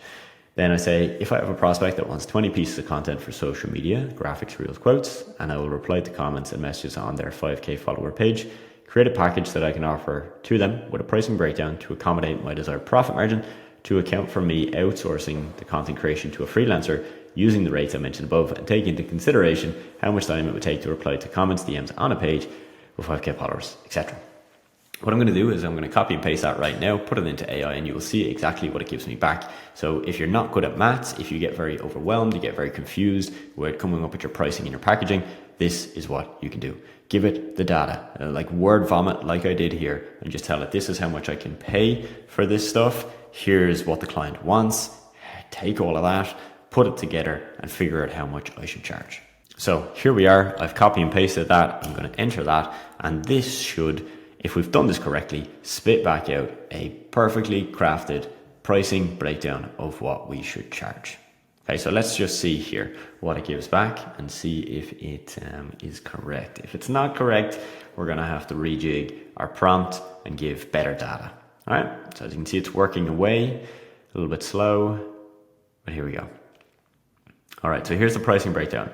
Then I say, if I have a prospect that wants 20 pieces of content for social media, graphics, reels, quotes, and I will reply to comments and messages on their 5K follower page, create a package that I can offer to them with a pricing breakdown to accommodate my desired profit margin, to account for me outsourcing the content creation to a freelancer using the rates I mentioned above, and take into consideration how much time it would take to reply to comments, DMs on a page with 5K followers, etc. What I'm going to do is I'm going to copy and paste that right now, put it into AI, and you will see exactly what it gives me back. So if you're not good at maths, if you get very overwhelmed, you get very confused with coming up with your pricing and your packaging, this is what you can do. Give it the data, like word vomit, like I did here, and just tell it, this is how much I can pay for this stuff. Here's what the client wants. Take all of that, put it together, and figure out how much I should charge. So here we are. I've copy and pasted that. I'm going to enter that, and this should, if we've done this correctly, spit back out a perfectly crafted pricing breakdown of what we should charge. Okay, so let's just see here what it gives back and see if it is correct. If it's not correct, we're going to have to rejig our prompt and give better data. All right, so as you can see, it's working away, a little bit slow, but here we go. All right, so here's the pricing breakdown.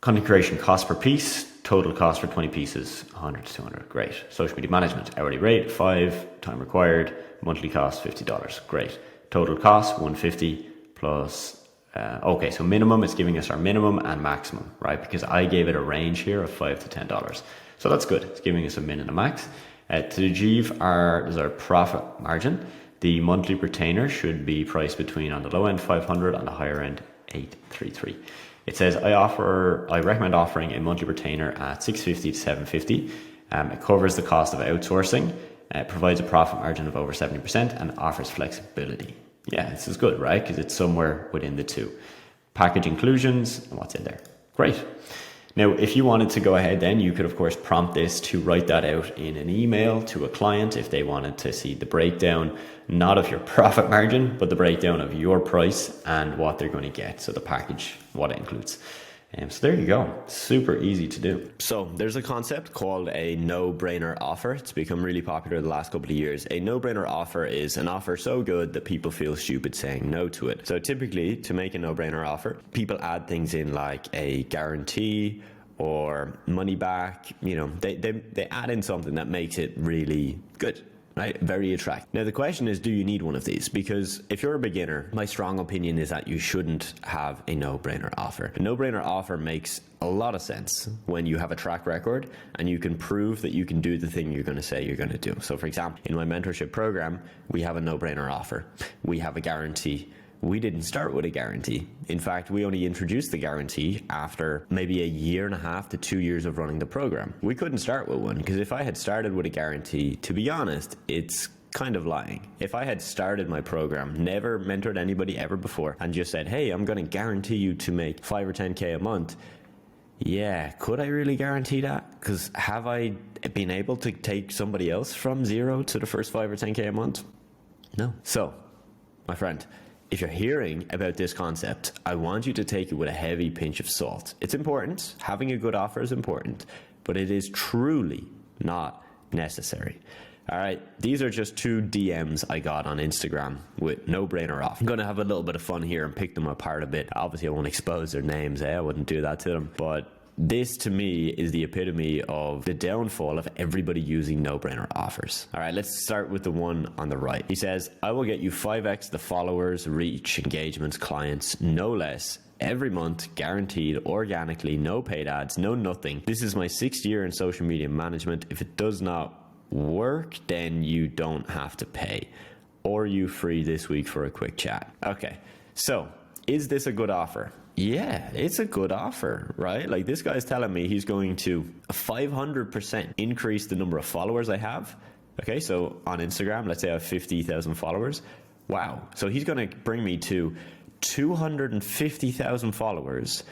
Content creation cost per piece, total cost for 20 pieces, 100 to 200, great. Social media management, hourly rate, 5, time required, monthly cost, $50, great. Total cost, 150 plus, okay, so minimum, it's giving us our minimum and maximum, right? Because I gave it a range here of $5 to $10. So that's good, it's giving us a min and a max. To achieve our profit margin, the monthly retainer should be priced between, on the low end, 500, on the higher end, 833. It says I recommend offering a monthly retainer at 650 to 750. It covers the cost of outsourcing. It provides a profit margin of over 70% and offers flexibility. Yeah, this is good, right? Because it's somewhere within the two. Package inclusions and what's in there. Great. Now, if you wanted to go ahead, then you could, of course, prompt this to write that out in an email to a client if they wanted to see the breakdown, not of your profit margin, but the breakdown of your price and what they're going to get. So the package, what it includes. So there you go. Super easy to do. So there's a concept called a no-brainer offer. It's become really popular the last couple of years. A no-brainer offer is an offer so good that people feel stupid saying no to it. So typically, to make a no-brainer offer, people add things in like a guarantee or money back. They add in something that makes it really good. Right? Very attractive. Now the question is, do you need one of these? Because if you're a beginner, my strong opinion is that you shouldn't have a no-brainer offer. A no-brainer offer makes a lot of sense when you have a track record and you can prove that you can do the thing you're going to say you're going to do. So for example, in my mentorship program, we have a no-brainer offer. We have a guarantee. We didn't start with a guarantee. In fact, we only introduced the guarantee after maybe 1.5 years to 2 years of running the program. We couldn't start with one because if I had started with a guarantee, to be honest, it's kind of lying. If I had started my program, never mentored anybody ever before, and just said, hey, I'm going to guarantee you to make 5 or 10K a month. Yeah, could I really guarantee that? Because have I been able to take somebody else from 0 to the first 5 or 10K a month? No. So, my friend, if you're hearing about this concept, I want you to take it with a heavy pinch of salt. It's important. Having a good offer is important, but it is truly not necessary. All right, these are just 2 DMs I got on Instagram with no-brainer off. I'm going to have a little bit of fun here and pick them apart a bit. Obviously, I won't expose their names. I wouldn't do that to them, but this to me is the epitome of the downfall of everybody using no-brainer offers. All right, let's start with the one on the right. He says, I will get you 5x the followers, reach, engagements, clients, no less, every month, guaranteed, organically, no paid ads, no nothing. This is my 6th year in social media management. If it does not work, then you don't have to pay. Or you free this week for a quick chat. Okay, so is this a good offer? Yeah, it's a good offer, right? Like this guy's telling me he's going to 500% increase the number of followers I have Okay, so on Instagram, let's say I have 50,000 followers. Wow. So he's going to bring me to 250,000 followers.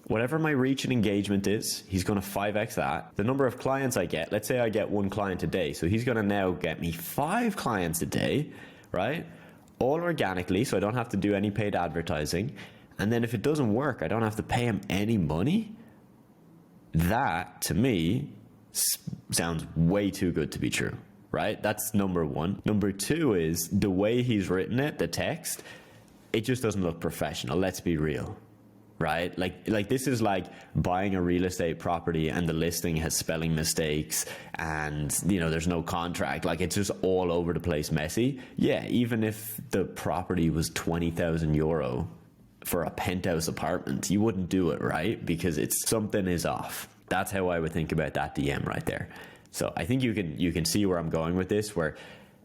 Whatever my reach and engagement is, he's going to 5x that. The number of clients I get, let's say I get 1 client a day. So he's going to now get me 5 clients a day, right? All organically, so I don't have to do any paid advertising. And then if it doesn't work, I don't have to pay him any money. That, to me, sounds way too good to be true, right? That's number one. Number two is the way he's written it, the text, it just doesn't look professional. Let's be real, right? Like this is like buying a real estate property and the listing has spelling mistakes and, you know, there's no contract. Like it's just all over the place messy. Yeah, even if the property was 20,000 euro for a penthouse apartment, you wouldn't do it, right? Because it's something is off. That's how I would think about that DM right there. So I think you can see where I'm going with this, where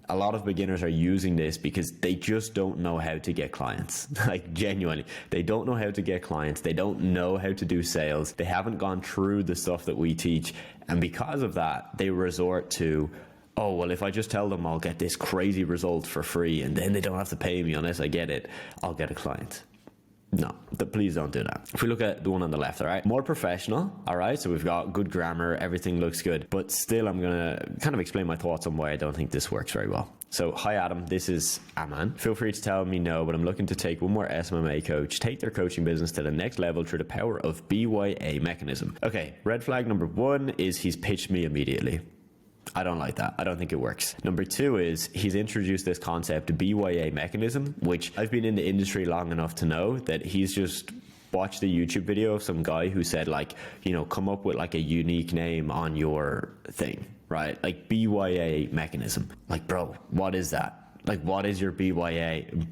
a lot of beginners are using this because they just don't know how to get clients. Like genuinely, they don't know how to get clients. They don't know how to do sales. They haven't gone through the stuff that we teach. And because of that, they resort to, oh, well, if I just tell them I'll get this crazy result for free and then they don't have to pay me unless I get it, I'll get a client. No, please don't do that. If we look at the one on the left, all right, more professional, all right, so we've got good grammar, everything looks good, but still I'm going to kind of explain my thoughts on why I don't think this works very well. So, hi Adam, this is Aman. Feel free to tell me no, but I'm looking to take one more SMMA coach, take their coaching business to the next level through the power of BYA mechanism. Okay, red flag number 1 is he's pitched me immediately. I don't like that. I don't think it works. Number 2 is he's introduced this concept, BYA mechanism, which I've been in the industry long enough to know that he's just watched a YouTube video of some guy who said, like, you know, come up with like a unique name on your thing, right? Like BYA mechanism. Like, bro, what is that? Like, what is your BYA?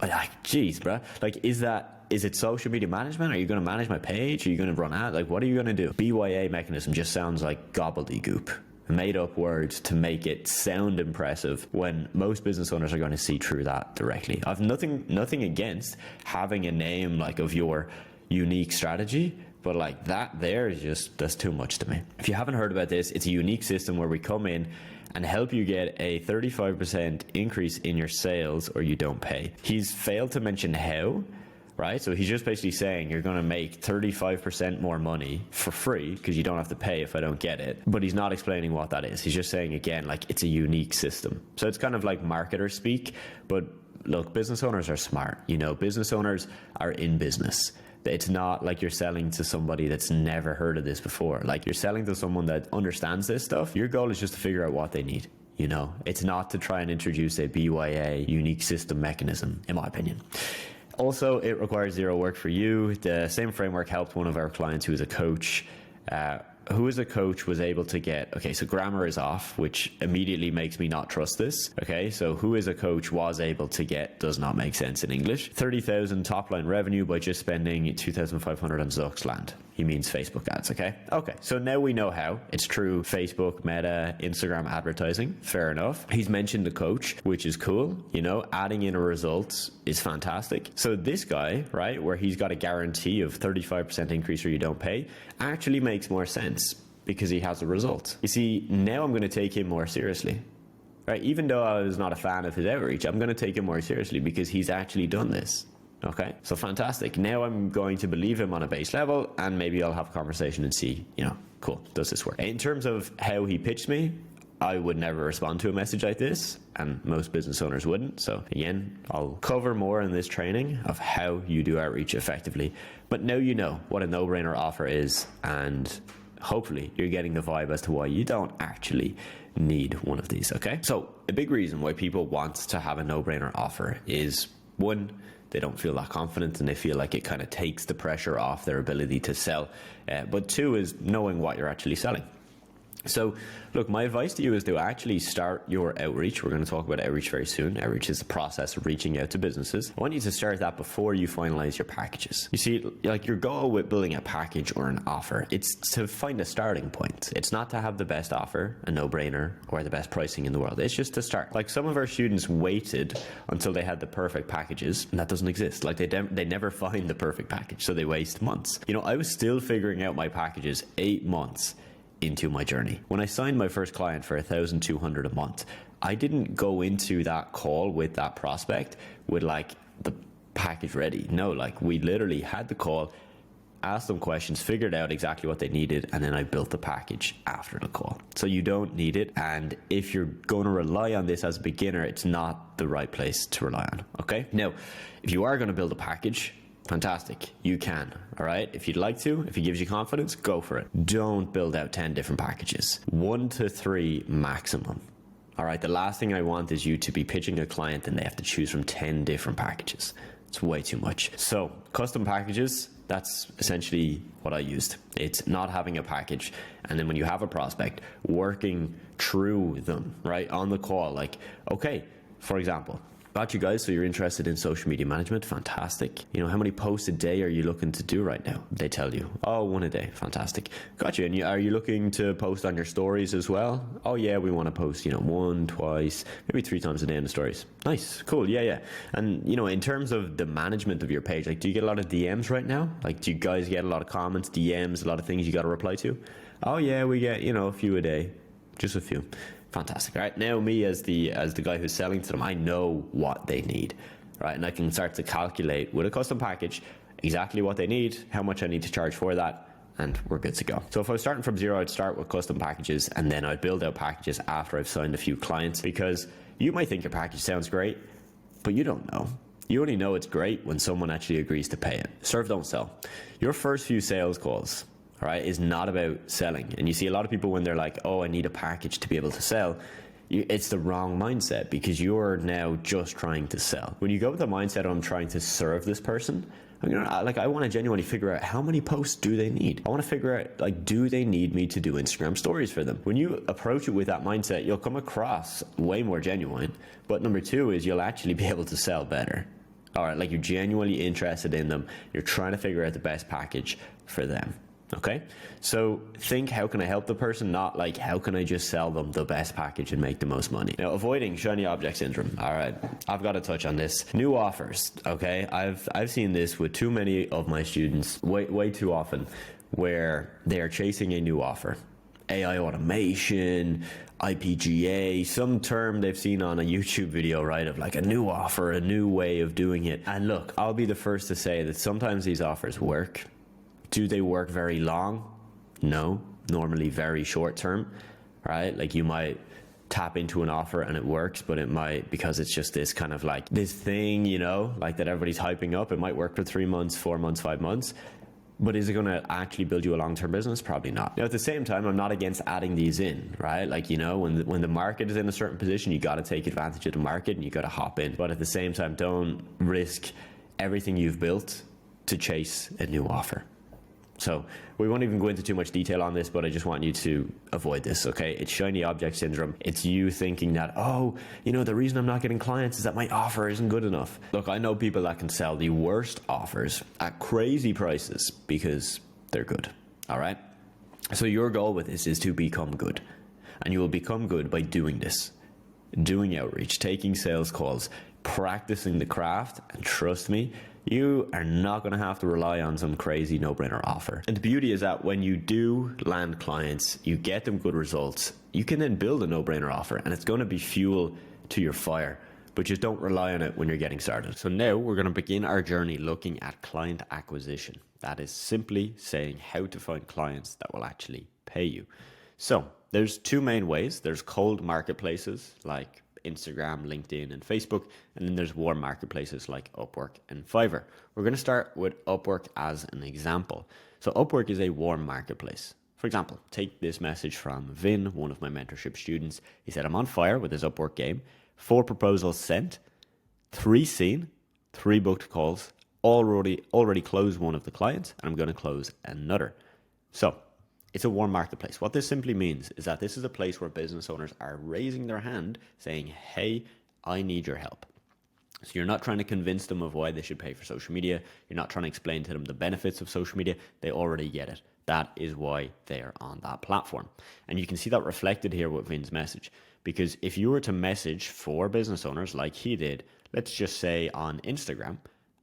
Like, geez, bro. Like, is it social media management? Are you going to manage my page? Are you going to run ads? Like, what are you going to do? BYA mechanism just sounds like gobbledygook. Made up words to make it sound impressive when most business owners are going to see through that directly. I've nothing against having a name like of your unique strategy, but like that there is just, that's too much to me. If you haven't heard about this, it's a unique system where we come in and help you get a 35% increase in your sales or you don't pay. He's failed to mention how. Right? So he's just basically saying you're going to make 35% more money for free because you don't have to pay if I don't get it. But he's not explaining what that is. He's just saying, again, like it's a unique system. So it's kind of like marketer speak. But look, business owners are smart. You know, business owners are in business. It's not like you're selling to somebody that's never heard of this before. Like you're selling to someone that understands this stuff. Your goal is just to figure out what they need. You know, it's not to try and introduce a BYA unique system mechanism, in my opinion. Also, it requires zero work for you. The same framework helped one of our clients who is a coach, was able to get, okay, so grammar is off, which immediately makes me not trust this. Okay, so who is a coach was able to get does not make sense in English. 30,000 top line revenue by just spending 2,500 on Zuxland. He means Facebook ads, okay? Okay, so now we know how. It's true Facebook, Meta, Instagram advertising. Fair enough. He's mentioned the coach, which is cool. You know, adding in a result is fantastic. So this guy, right, where he's got a guarantee of 35% increase or you don't pay, actually makes more sense because he has a result. You see, now I'm going to take him more seriously. Right? Even though I was not a fan of his outreach, I'm going to take him more seriously because he's actually done this. Okay, so fantastic. Now I'm going to believe him on a base level and maybe I'll have a conversation and see, you know, cool, does this work? In terms of how he pitched me, I would never respond to a message like this and most business owners wouldn't. So again, I'll cover more in this training of how you do outreach effectively. But now you know what a no-brainer offer is and hopefully you're getting the vibe as to why you don't actually need one of these, okay? So a big reason why people want to have a no-brainer offer is, one, they don't feel that confident and they feel like it kind of takes the pressure off their ability to sell. But 2 is knowing what you're actually selling. So look, my advice to you is to actually start your outreach. We're going to talk about outreach very soon. Outreach is the process of reaching out to businesses. I want you to start that before you finalize your packages. You see, like your goal with building a package or an offer, it's to find a starting point. It's not to have the best offer, a no-brainer, or the best pricing in the world. It's just to start. Like some of our students waited until they had the perfect packages, and that doesn't exist. Like they never find the perfect package, so they waste months. You know, I was still figuring out my packages 8 months into my journey. When I signed my first client for $1,200 a month, I didn't go into that call with that prospect with like the package ready. No, like we literally had the call, asked them questions, figured out exactly what they needed, and then I built the package after the call. So you don't need it. And if you're going to rely on this as a beginner, it's not the right place to rely on. Okay. Now, if you are going to build a package, fantastic. You can. All right. If you'd like to, if it gives you confidence, go for it. Don't build out 10 different packages, 1 to 3 maximum. All right. The last thing I want is you to be pitching a client and they have to choose from 10 different packages. It's way too much. So custom packages, that's essentially what I used. It's not having a package. And then when you have a prospect, working through them, right? On the call, like, okay, for example, got you guys, so you're interested in social media management, fantastic. You know, how many posts a day are you looking to do right now? They tell you, oh, 1 a day, fantastic. Got you. And are you looking to post on your stories as well? Oh yeah, we want to post, 1, twice, maybe 3 times a day in the stories. Nice, cool, yeah. And in terms of the management of your page, like, do you get a lot of DMs right now? Like, do you guys get a lot of comments, DMs, a lot of things you got to reply to? Oh yeah, we get, a few a day, just a few. Fantastic. All right. Now me as the guy who's selling to them, I know what they need, right? And I can start to calculate with a custom package exactly what they need, how much I need to charge for that, and we're good to go. So if I was starting from zero, I'd start with custom packages and then I'd build out packages after I've signed a few clients, because you might think your package sounds great, but you don't know. You only know it's great when someone actually agrees to pay it. Serve, don't sell. Your first few sales calls, all right, is not about selling. And you see a lot of people when they're like, oh, I need a package to be able to sell. It's the wrong mindset, because you're now just trying to sell. When you go with the mindset of I'm trying to serve this person, I want to genuinely figure out how many posts do they need. I want to figure out, like, do they need me to do Instagram stories for them? When you approach it with that mindset, you'll come across way more genuine. But number 2 is you'll actually be able to sell better. All right, like you're genuinely interested in them. You're trying to figure out the best package for them. Okay, so think, how can I help the person? Not like, how can I just sell them the best package and make the most money? Now, avoiding shiny object syndrome. All right, I've got to touch on this. New offers. Okay, I've seen this with too many of my students way too often, where they are chasing a new offer. AI automation, IPGA, some term they've seen on a YouTube video, right, of like a new offer, a new way of doing it. And look, I'll be the first to say that sometimes these offers work. Do they work very long? No, normally very short term, right? Like you might tap into an offer and it works, but it might, because it's just this kind of like this thing, like that everybody's hyping up. It might work for 3 months, 4 months, 5 months. But is it going to actually build you a long-term business? Probably not. Now, at the same time, I'm not against adding these in, right? Like, when the market is in a certain position, you got to take advantage of the market and you got to hop in. But at the same time, don't risk everything you've built to chase a new offer. So we won't even go into too much detail on this, but I just want you to avoid this, okay? It's shiny object syndrome. It's you thinking that, the reason I'm not getting clients is that my offer isn't good enough. Look, I know people that can sell the worst offers at crazy prices because they're good, all right? So your goal with this is to become good. And you will become good by doing this, doing outreach, taking sales calls, practicing the craft, and trust me, you are not going to have to rely on some crazy no-brainer offer. And the beauty is that when you do land clients, you get them good results, you can then build a no-brainer offer, and it's going to be fuel to your fire, but just don't rely on it when you're getting started. So now we're going to begin our journey looking at client acquisition. That is simply saying how to find clients that will actually pay you. So there's 2 main ways. There's cold marketplaces like Instagram, LinkedIn, and Facebook. And then there's warm marketplaces like Upwork and Fiverr. We're going to start with Upwork as an example. So Upwork is a warm marketplace. For example, take this message from Vin, one of my mentorship students. He said, I'm on fire with his Upwork game. 4 proposals sent, 3 seen, 3 booked calls, already closed one of the clients, and I'm going to close another. So it's a warm marketplace. What this simply means is that this is a place where business owners are raising their hand saying, hey, I need your help. So you're not trying to convince them of why they should pay for social media. You're not trying to explain to them the benefits of social media. They already get it. That is why they are on that platform. And you can see that reflected here with Vin's message. Because if you were to message for business owners like he did, let's just say on Instagram,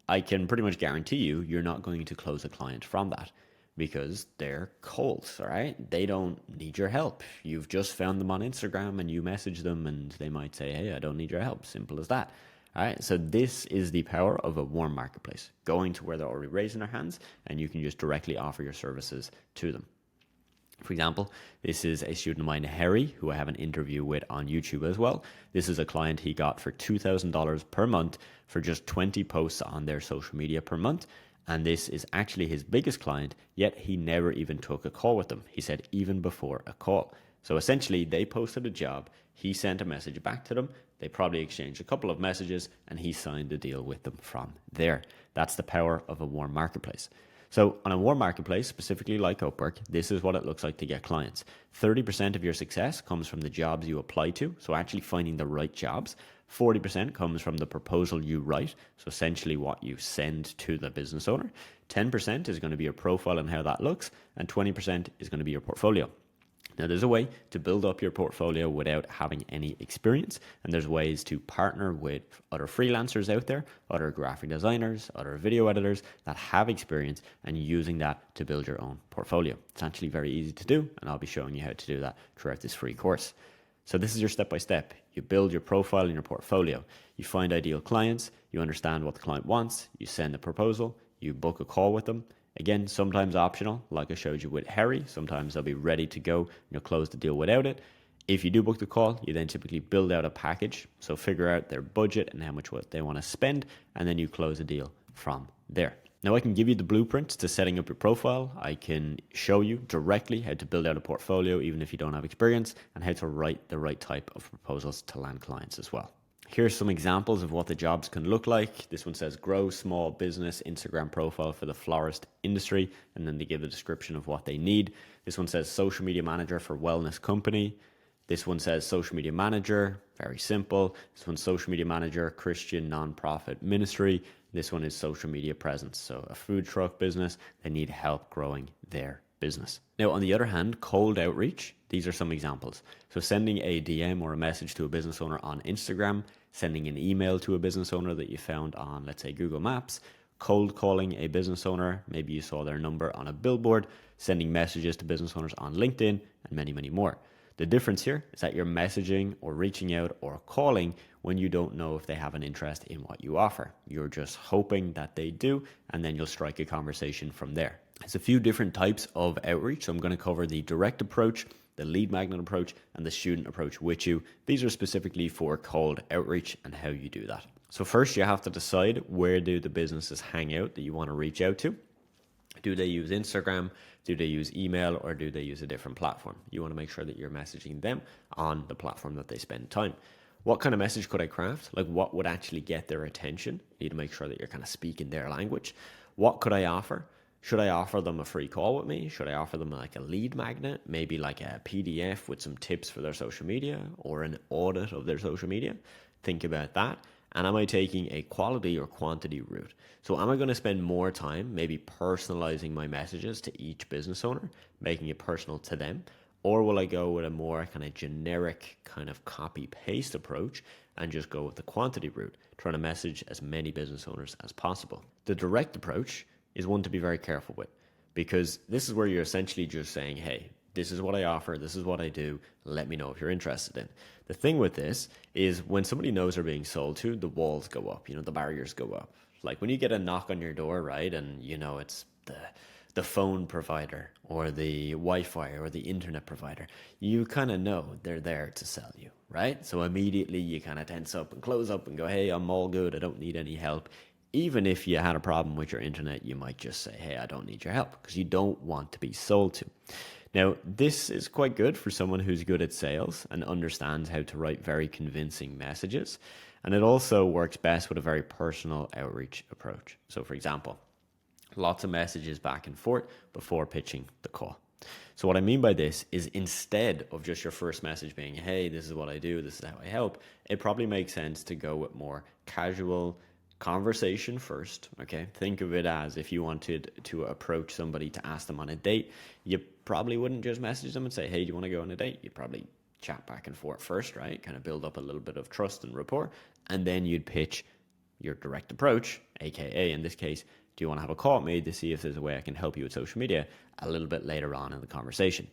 I can pretty much guarantee you're not going to close a client from that. because they're cold, all right? They don't need your help. You've just found them on Instagram and you message them and they might say, hey, I don't need your help. Simple as that. All right, so this is the power of a warm marketplace, going to where they're already raising their hands and you can just directly offer your services to them. For example, this is a student of mine, Harry, who I have an interview with on YouTube as well. This is a client he got for $2,000 per month for just 20 posts on their social media per month. And this is actually his biggest client, yet he never even took a call with them. He said even before a call. So essentially, they posted a job, he sent a message back to them, they probably exchanged a couple of messages, and he signed a deal with them from there. That's the power of a warm marketplace. So on a warm marketplace, specifically like Upwork, this is what it looks like to get clients. 30% of your success comes from the jobs you apply to, so actually finding the right jobs. 40% comes from the proposal you write, so essentially what you send to the business owner. 10% is going to be your profile and how that looks, and 20% is going to be your portfolio. Now, there's a way to build up your portfolio without having any experience, and there's ways to partner with other freelancers out there, other graphic designers, other video editors that have experience, and using that to build your own portfolio. It's actually very easy to do, and I'll be showing you how to do that throughout this free course. So this is your step-by-step. You build your profile and your portfolio. You find ideal clients, you understand what the client wants, you send a proposal, you book a call with them. Again, sometimes optional, like I showed you with Harry. Sometimes they'll be ready to go and you'll close the deal without it. If you do book the call, you then typically build out a package. So figure out their budget and how much what they want to spend, and then you close a deal from there. Now I can give you the blueprints to setting up your profile. I can show you directly how to build out a portfolio, even if you don't have experience, and how to write the right type of proposals to land clients as well. Here's some examples of what the jobs can look like. This one says grow small business Instagram profile for the florist industry, and then they give a description of what they need. This one says social media manager for wellness company. This one says social media manager, very simple. This one's social media manager, Christian nonprofit ministry. This one is social media presence. So a food truck business, they need help growing their business. Now, on the other hand, cold outreach, these are some examples. So sending a DM or a message to a business owner on Instagram, sending an email to a business owner that you found on, let's say, Google Maps, cold calling a business owner, maybe you saw their number on a billboard, sending messages to business owners on LinkedIn, and many, many more. The difference here is that you're messaging or reaching out or calling when you don't know if they have an interest in what you offer. You're just hoping that they do, and then you'll strike a conversation from there. There's a few different types of outreach. So I'm going to cover the direct approach, the lead magnet approach, and the student approach with you. These are specifically for cold outreach and how you do that. So first you have to decide, where do the businesses hang out that you want to reach out to? Do they use Instagram? Do they use email, or do they use a different platform? You want to make sure that you're messaging them on the platform that they spend time. What kind of message could I craft? Like, what would actually get their attention? You need to make sure that you're kind of speaking their language. What could I offer? Should I offer them a free call with me? Should I offer them like a lead magnet? Maybe like a PDF with some tips for their social media, or an audit of their social media? Think about that. And am I taking a quality or quantity route? So am I going to spend more time maybe personalizing my messages to each business owner, making it personal to them? Or will I go with a more kind of generic kind of copy paste approach and just go with the quantity route, trying to message as many business owners as possible? The direct approach is one to be very careful with, because this is where you're essentially just saying, hey, this is what I offer, this is what I do, let me know if you're interested in. The thing with this is, when somebody knows they're being sold to, the walls go up, the barriers go up. Like when you get a knock on your door, right, and it's the phone provider or the Wi-Fi or the internet provider, you kind of know they're there to sell you, right? So immediately you kind of tense up and close up and go, hey, I'm all good, I don't need any help. Even if you had a problem with your internet, you might just say, hey, I don't need your help, because you don't want to be sold to. Now, this is quite good for someone who's good at sales and understands how to write very convincing messages. And it also works best with a very personal outreach approach. So for example, lots of messages back and forth before pitching the call. So what I mean by this is, instead of just your first message being, hey, this is what I do, this is how I help, it probably makes sense to go with more casual conversation first. Okay, think of it as if you wanted to approach somebody to ask them on a date, you probably wouldn't just message them and say, hey, do you want to go on a date? You'd probably chat back and forth first, right? Kind of build up a little bit of trust and rapport, and then you'd pitch your direct approach, aka in this case, Do you want to have a call with me to see if there's a way I can help you with social media a little bit later on in the conversation?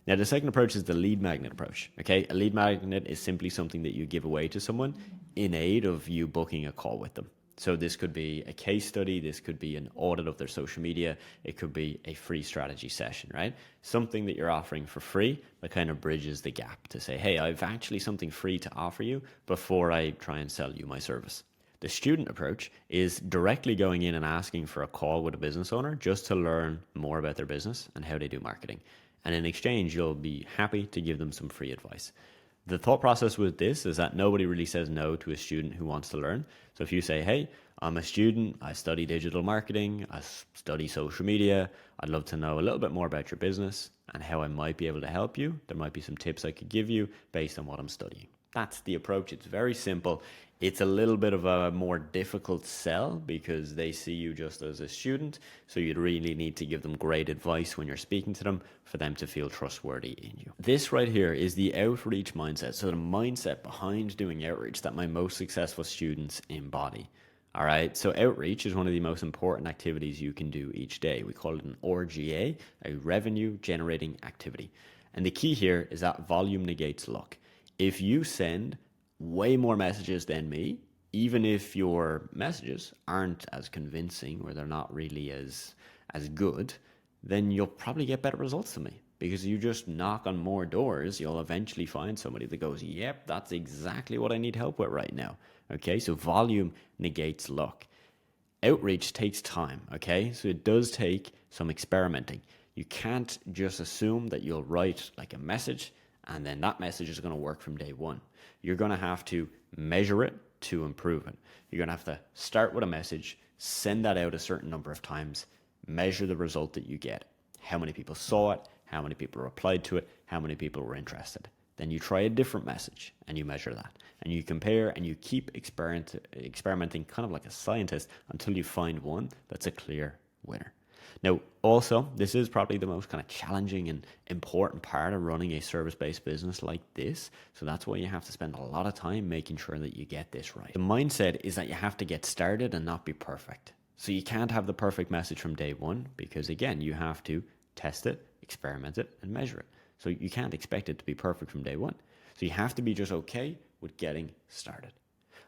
Now, the second approach is the lead magnet approach. Okay, a lead magnet is simply something that you give away to someone in aid of you booking a call with them. So this could be a case study, this could be an audit of their social media, it could be a free strategy session, right? Something that you're offering for free that kind of bridges the gap to say, hey, I've actually something free to offer you before I try and sell you my service. The student approach is directly going in and asking for a call with a business owner just to learn more about their business and how they do marketing. And in exchange, you'll be happy to give them some free advice. The thought process with this is that nobody really says no to a student who wants to learn. So if you say, hey, I'm a student, I study digital marketing, I study social media, I'd love to know a little bit more about your business and how I might be able to help you. There might be some tips I could give you based on what I'm studying. That's the approach. It's very simple. It's a little bit of a more difficult sell because they see you just as a student. So you'd really need to give them great advice when you're speaking to them for them to feel trustworthy in you. This right here is the outreach mindset. So the mindset behind doing outreach that my most successful students embody. All right. So outreach is one of the most important activities you can do each day. We call it an RGA, a revenue generating activity. And the key here is that volume negates luck. If you send way more messages than me, even if your messages aren't as convincing or they're not really as good, then you'll probably get better results than me because you just knock on more doors. You'll eventually find somebody that goes, yep, that's exactly what I need help with right now. Okay, so volume negates luck. Outreach takes time, okay? So it does take some experimenting. You can't just assume that you'll write like a message and then that message is going to work from day one. You're going to have to measure it to improve it. You're going to have to start with a message, send that out a certain number of times, measure the result that you get. How many people saw it? How many people replied to it? How many people were interested? Then you try a different message and you measure that. And you compare and you keep experimenting kind of like a scientist until you find one that's a clear winner. Now, also, this is probably the most kind of challenging and important part of running a service-based business like this. So that's why you have to spend a lot of time making sure that you get this right. The mindset is that you have to get started and not be perfect. So you can't have the perfect message from day one because, again, you have to test it, experiment it, and measure it. So you can't expect it to be perfect from day one. So you have to be just okay with getting started.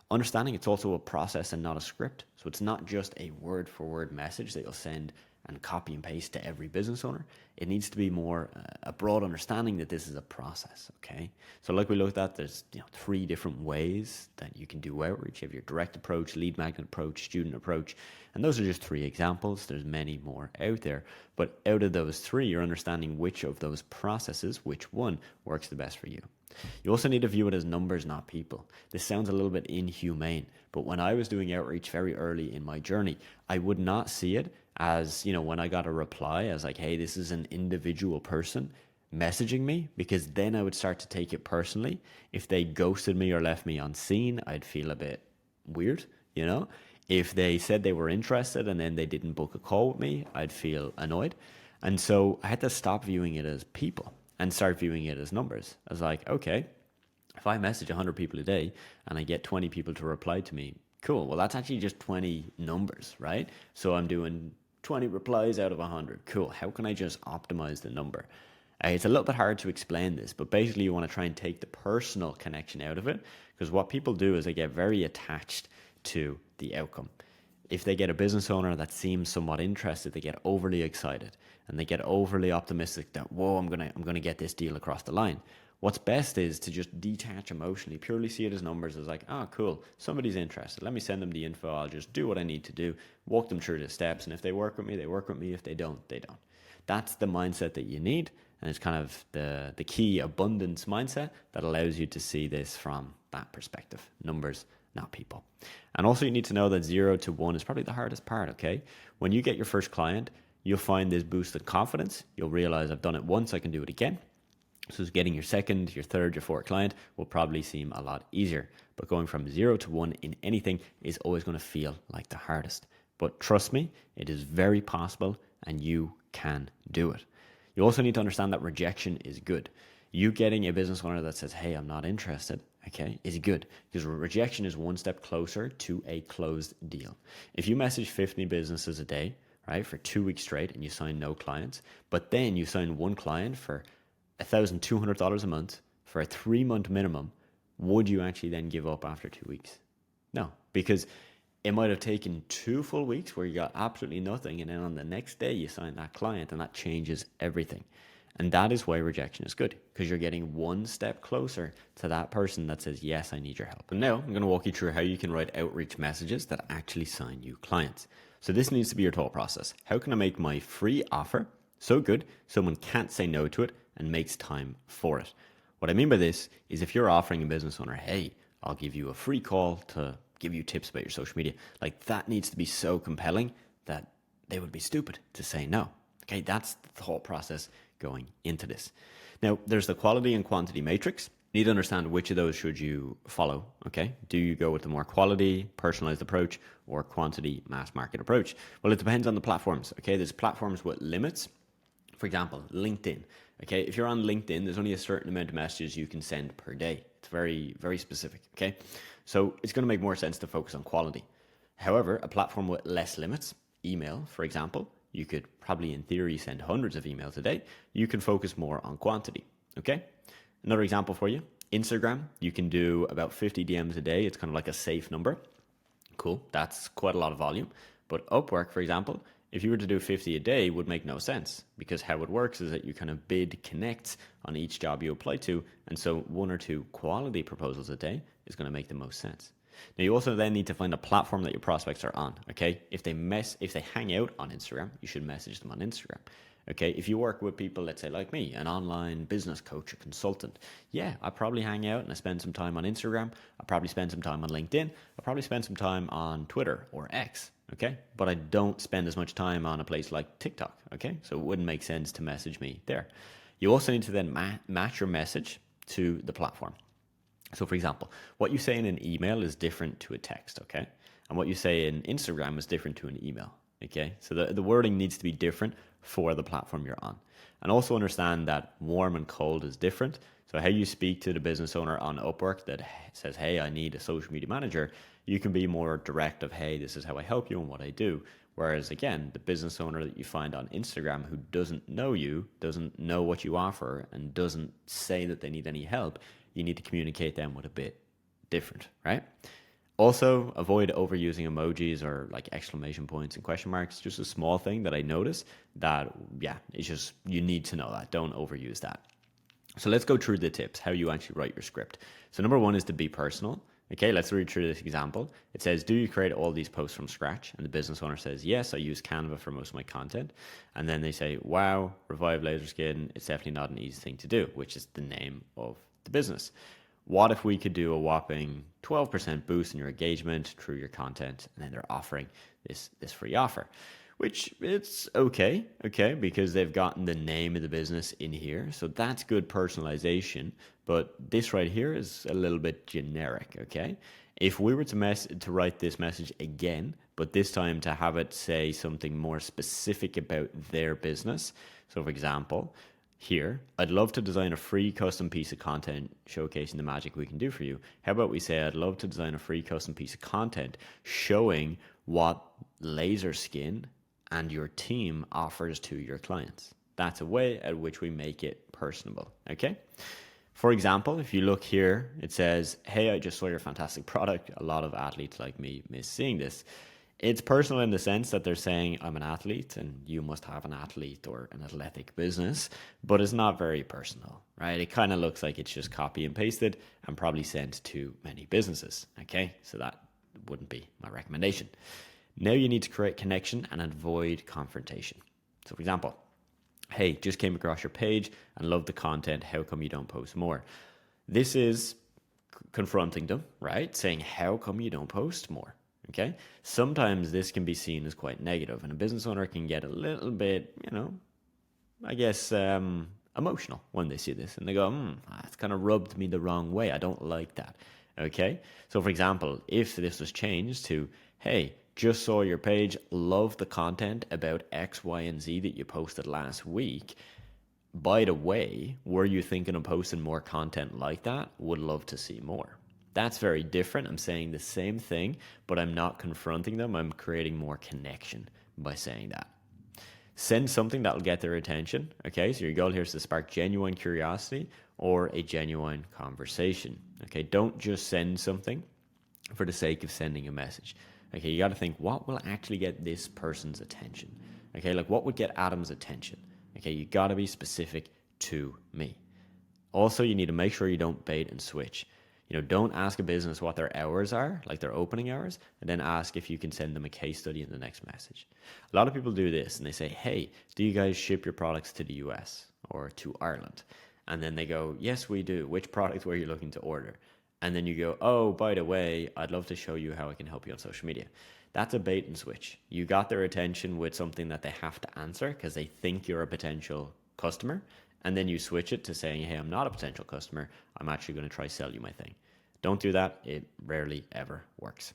Understanding it's also a process and not a script. So it's not just a word-for-word message that you'll send and copy and paste to every business owner. It needs to be more a broad understanding that this is a process, okay? So like we looked at, there's 3 different ways that you can do outreach. You have your direct approach, lead magnet approach, student approach, and those are just 3 examples. There's many more out there, but out of those 3, you're understanding which of those processes, which one works the best for you. You also need to view it as numbers, not people. This sounds a little bit inhumane, but when I was doing outreach very early in my journey, I would not see it as, when I got a reply as like, hey, this is an individual person messaging me, because then I would start to take it personally. If they ghosted me or left me unseen, I'd feel a bit weird, If they said they were interested and then they didn't book a call with me, I'd feel annoyed. And so I had to stop viewing it as people and start viewing it as numbers. I was like, okay, if I message 100 people a day and I get 20 people to reply to me, cool. Well, that's actually just 20 numbers, right? So I'm doing 20 replies out of 100. Cool. How can I just optimize the number? It's a little bit hard to explain this, but basically you want to try and take the personal connection out of it, because what people do is they get very attached to the outcome. If they get a business owner that seems somewhat interested, they get overly excited and they get overly optimistic that, whoa, I'm gonna get this deal across the line. What's best is to just detach emotionally, purely see it as numbers, as like, oh, cool, somebody's interested. Let me send them the info. I'll just do what I need to do, walk them through the steps. And if they work with me, they work with me. If they don't, they don't. That's the mindset that you need. And it's kind of the key abundance mindset that allows you to see this from that perspective. Numbers, not people. And also you need to know that 0 to 1 is probably the hardest part, okay? When you get your first client, you'll find this boosted confidence. You'll realize I've done it once, I can do it again. So getting your second, your third, your fourth client will probably seem a lot easier. But going from 0 to 1 in anything is always going to feel like the hardest. But trust me, it is very possible and you can do it. You also need to understand that rejection is good. You getting a business owner that says, hey, I'm not interested, okay, is good, because rejection is one step closer to a closed deal. If you message 50 businesses a day, right, for 2 weeks straight and you sign no clients, but then you sign one client for $1,200 a month for a 3-month minimum, would you actually then give up after 2 weeks? No, because it might have taken 2 full weeks where you got absolutely nothing, and then on the next day you sign that client, and that changes everything. And that is why rejection is good, because you're getting one step closer to that person that says, yes, I need your help. And now I'm going to walk you through how you can write outreach messages that actually sign you clients. So this needs to be your thought process. How can I make my free offer so good someone can't say no to it and makes time for it? What I mean by this is, if you're offering a business owner, hey, I'll give you a free call to give you tips about your social media, like that needs to be so compelling that they would be stupid to say no. Okay, that's the thought process going into this. Now, there's the quality and quantity matrix. You need to understand which of those should you follow, okay? Do you go with the more quality, personalized approach, or quantity, mass market approach? Well, it depends on the platforms, okay? There's platforms with limits. For example, LinkedIn, okay? If you're on LinkedIn, there's only a certain amount of messages you can send per day. It's very, very specific, okay? So it's going to make more sense to focus on quality. However, a platform with less limits, email, for example, you could probably in theory send hundreds of emails a day. You can focus more on quantity, okay? Another example for you, Instagram, you can do about 50 DMs a day. It's kind of like a safe number. Cool, that's quite a lot of volume. But Upwork, for example, if you were to do 50 a day, would make no sense, because how it works is that you kind of bid connect on each job you apply to. And so 1 or 2 quality proposals a day is going to make the most sense. Now, you also then need to find a platform that your prospects are on, okay? If they hang out on Instagram, you should message them on Instagram, okay? If you work with people, let's say like me, an online business coach, a consultant, yeah, I probably hang out and I spend some time on Instagram. I probably spend some time on LinkedIn. I probably spend some time on Twitter or X, okay? But I don't spend as much time on a place like TikTok, okay? So it wouldn't make sense to message me there. You also need to then match your message to the platform. So for example, what you say in an email is different to a text, okay? And what you say in Instagram is different to an email, okay? So the wording needs to be different for the platform you're on. And also understand that warm and cold is different. So how you speak to the business owner on Upwork that says, hey, I need a social media manager, you can be more direct of, hey, this is how I help you and what I do. Whereas again, the business owner that you find on Instagram who doesn't know you, doesn't know what you offer, and doesn't say that they need any help, you need to communicate them with a bit different, right? Also, avoid overusing emojis or like exclamation points and question marks. Just a small thing that I notice that, yeah, it's just, you need to know that. Don't overuse that. So let's go through the tips, how you actually write your script. So number 1 is to be personal. Okay, let's read through this example. It says, do you create all these posts from scratch? And the business owner says, yes, I use Canva for most of my content. And then they say, wow, Revive Laser Skin, it's definitely not an easy thing to do, which is the name of the business. What if we could do a whopping 12% boost in your engagement through your content? And then they're offering this free offer, which it's okay, because they've gotten the name of the business in here. So that's good personalization. But this right here is a little bit generic, okay? If we were to write this message again, but this time to have it say something more specific about their business. So for example, here, I'd love to design a free custom piece of content showcasing the magic we can do for you. How about we say, I'd love to design a free custom piece of content showing what laser skin and your team offers to your clients. That's a way at which we make it personable, okay? For example, if you look here, it says, hey, I just saw your fantastic product. A lot of athletes like me miss seeing this. It's personal in the sense that they're saying, I'm an athlete and you must have an athlete or an athletic business, but it's not very personal, right? It kind of looks like it's just copy and pasted and probably sent to many businesses, okay? So that wouldn't be my recommendation. Now you need to create connection and avoid confrontation. So for example, hey, just came across your page and love the content. How come you don't post more? This is confronting them, right? Saying, how come you don't post more? Okay, sometimes this can be seen as quite negative, and a business owner can get a little bit, I guess, emotional when they see this, and they go, it's kind of rubbed me the wrong way. I don't like that. Okay, so for example, if this was changed to, hey, just saw your page, love the content about X, Y, and Z that you posted last week. By the way, were you thinking of posting more content like that? Would love to see more. That's very different. I'm saying the same thing, but I'm not confronting them. I'm creating more connection by saying that. Send something that'll get their attention. Okay, so your goal here is to spark genuine curiosity or a genuine conversation. Okay, don't just send something for the sake of sending a message. Okay, you got to think, what will actually get this person's attention? Okay, like what would get Adam's attention? Okay, you got to be specific to me. Also, you need to make sure you don't bait and switch. You know, don't ask a business what their hours are, like their opening hours, and then ask if you can send them a case study in the next message. A lot of people do this and they say, hey, do you guys ship your products to the US or to Ireland? And then they go, yes, we do. Which product were you looking to order? And then you go, oh, by the way, I'd love to show you how I can help you on social media. That's a bait and switch. You got their attention with something that they have to answer because they think you're a potential customer. And then you switch it to saying, hey, I'm not a potential customer. I'm actually going to try sell you my thing. Don't do that. It rarely ever works.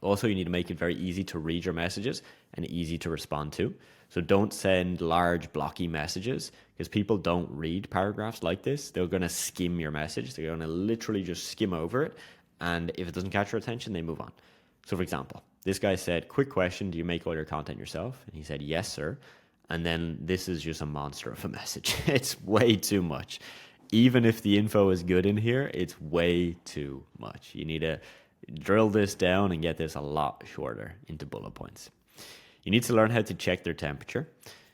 Also, you need to make it very easy to read your messages and easy to respond to. So don't send large blocky messages because people don't read paragraphs like this. They're going to skim your message. They're going to literally just skim over it. And if it doesn't catch your attention, they move on. So for example, this guy said, quick question, do you make all your content yourself? And he said, yes, sir. And then this is just a monster of a message. It's way too much. Even if the info is good in here, it's way too much. You need to drill this down and get this a lot shorter into bullet points. You need to learn how to check their temperature.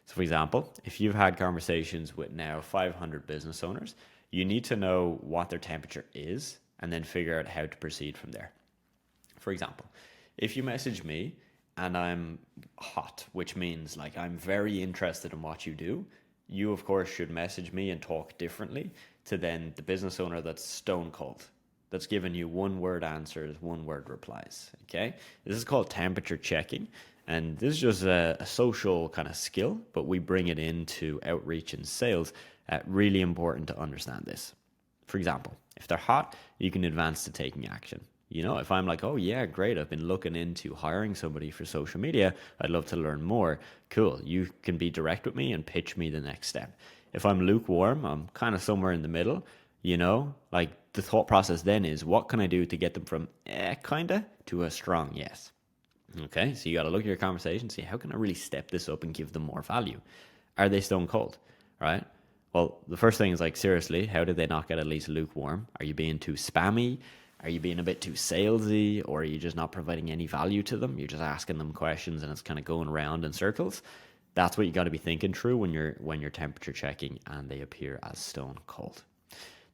So for example, if you've had conversations with now 500 business owners, you need to know what their temperature is and then figure out how to proceed from there. For example, if you message me and I'm hot, which means like I'm very interested in what you do, you of course should message me and talk differently to then the business owner that's stone cold, that's giving you one word answers, one word replies. Okay, this is called temperature checking, and this is just a social kind of skill, but we bring it into outreach and sales. Really important to understand this. For example, if they're hot, you can advance to taking action. You know, if I'm like, oh yeah, great, I've been looking into hiring somebody for social media, I'd love to learn more. Cool, you can be direct with me and pitch me the next step. If I'm lukewarm, I'm kind of somewhere in the middle, you know, like the thought process then is, what can I do to get them from kinda to a strong yes? Okay, so you got to look at your conversation, see how can I really step this up and give them more value? Are they stone cold, right? Well, the first thing is like, seriously, how did they not get at least lukewarm? Are you being too spammy? Are you being a bit too salesy, or are you just not providing any value to them? You're just asking them questions and it's kind of going around in circles. That's what you got to be thinking through when you're temperature checking and they appear as stone cold.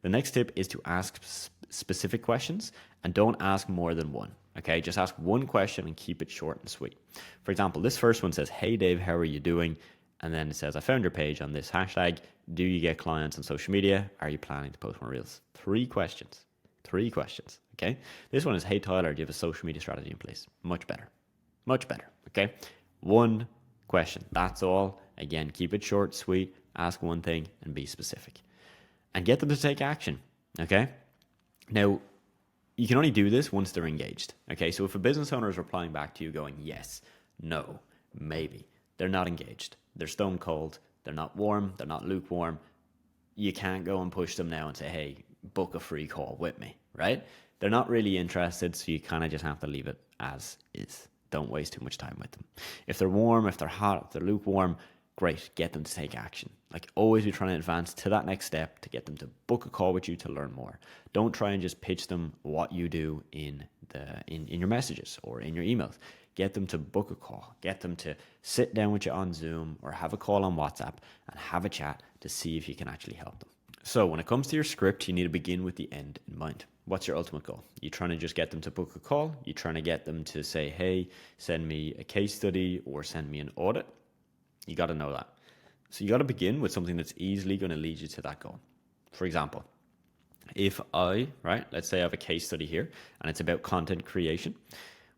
The next tip is to ask specific questions and don't ask more than one. Okay, just ask one question and keep it short and sweet. For example, this first one says, hey Dave, how are you doing? And then it says, I found your page on this hashtag. Do you get clients on social media? Are you planning to post more reels? 3 questions. 3 questions, okay? This one is, hey Tyler, do you have a social media strategy in place? Much better, okay? 1 question, that's all. Again, keep it short, sweet, ask one thing and be specific. And get them to take action, okay? Now, you can only do this once they're engaged, okay? So if a business owner is replying back to you going, yes, no, maybe, they're not engaged. They're stone cold, they're not warm, they're not lukewarm. You can't go and push them now and say, hey, book a free call with me, right? They're not really interested, so you kind of just have to leave it as is. Don't waste too much time with them. If they're warm, if they're hot, if they're lukewarm, great, get them to take action. Like always be trying to advance to that next step to get them to book a call with you to learn more. Don't try and just pitch them what you do in your messages or in your emails. Get them to book a call. Get them to sit down with you on Zoom or have a call on WhatsApp and have a chat to see if you can actually help them. So when it comes to your script, you need to begin with the end in mind. What's your ultimate goal? You trying to just get them to book a call? You trying to get them to say, hey, send me a case study or send me an audit? You got to know that. So you got to begin with something that's easily going to lead you to that goal. For example, if let's say I have a case study here and it's about content creation.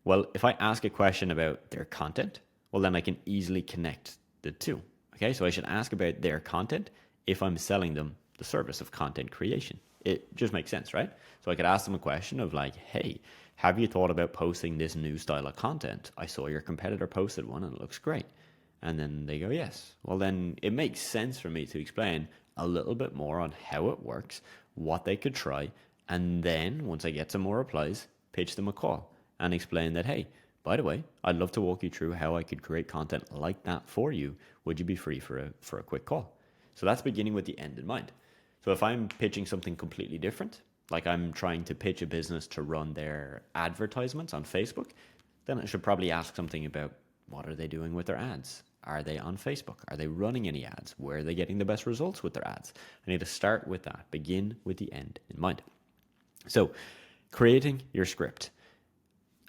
Well, if I ask a question about their content, well, then I can easily connect the two. Okay, so I should ask about their content if I'm selling them the service of content creation. It just makes sense, right? So I could ask them a question of like, hey, have you thought about posting this new style of content? I saw your competitor posted one and it looks great. And then they go, yes. Well, then it makes sense for me to explain a little bit more on how it works, what they could try. And then once I get some more replies, pitch them a call and explain that, hey, by the way, I'd love to walk you through how I could create content like that for you. Would you be free for a quick call? So that's beginning with the end in mind. So if I'm pitching something completely different, like I'm trying to pitch a business to run their advertisements on Facebook, then I should probably ask something about what are they doing with their ads? Are they on Facebook? Are they running any ads? Where are they getting the best results with their ads? I need to start with that, begin with the end in mind. So creating your script.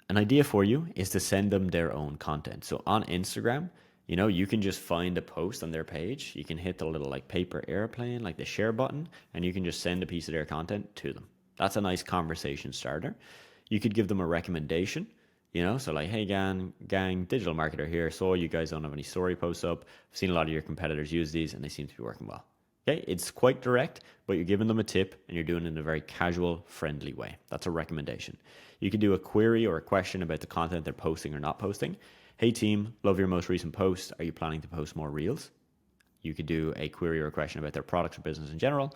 An idea for you is to send them their own content. So on Instagram, you can just find a post on their page. You can hit the little like paper airplane, like the share button, and you can just send a piece of their content to them. That's a nice conversation starter. You could give them a recommendation, so like, hey, gang, digital marketer here. So you guys don't have any story posts up. I've seen a lot of your competitors use these and they seem to be working well. Okay, it's quite direct, but you're giving them a tip and you're doing it in a very casual, friendly way. That's a recommendation. You can do a query or a question about the content they're posting or not posting. Hey team, love your most recent post. Are you planning to post more reels? You could do a query or a question about their products or business in general.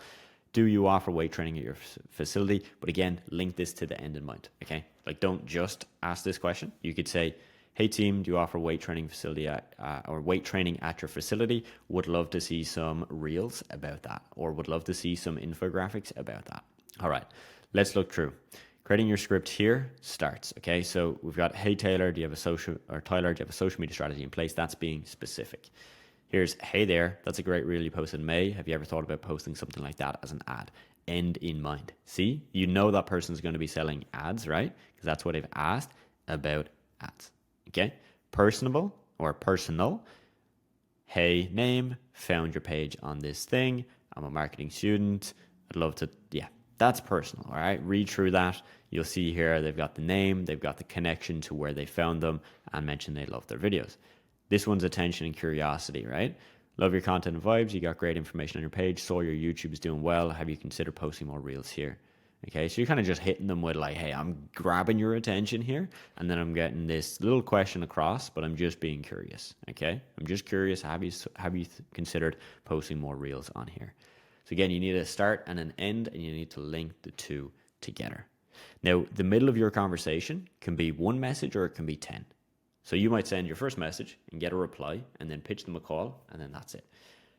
Do you offer weight training at your facility? But again, link this to the end in mind, okay? Like don't just ask this question. You could say, hey team, do you offer weight training or weight training at your facility? Would love to see some reels about that, or would love to see some infographics about that. All right, let's look through. Creating your script here starts, okay? So we've got, hey Tyler, do you have a social media strategy in place? That's being specific. Here's, hey there, that's a great reel you posted in May. Have you ever thought about posting something like that as an ad? End in mind. See, that person's going to be selling ads, right? Because that's what they've asked about ads. Okay, personable or personal. Hey, name, found your page on this thing. I'm a marketing student. I'd love to, that's personal. All right, read through that. You'll see here they've got the name, they've got the connection to where they found them, and mention they love their videos. This one's attention and curiosity, right? Love your content and vibes. You got great information on your page. Saw your YouTube is doing well. Have you considered posting more reels here? Okay, so you're kind of just hitting them with like, hey, I'm grabbing your attention here, and then I'm getting this little question across, but I'm just being curious, okay? I'm just curious, have you considered posting more reels on here? So again, you need a start and an end, and you need to link the two together. Now, the middle of your conversation can be one message or it can be 10. So you might send your first message and get a reply and then pitch them a call, and then that's it.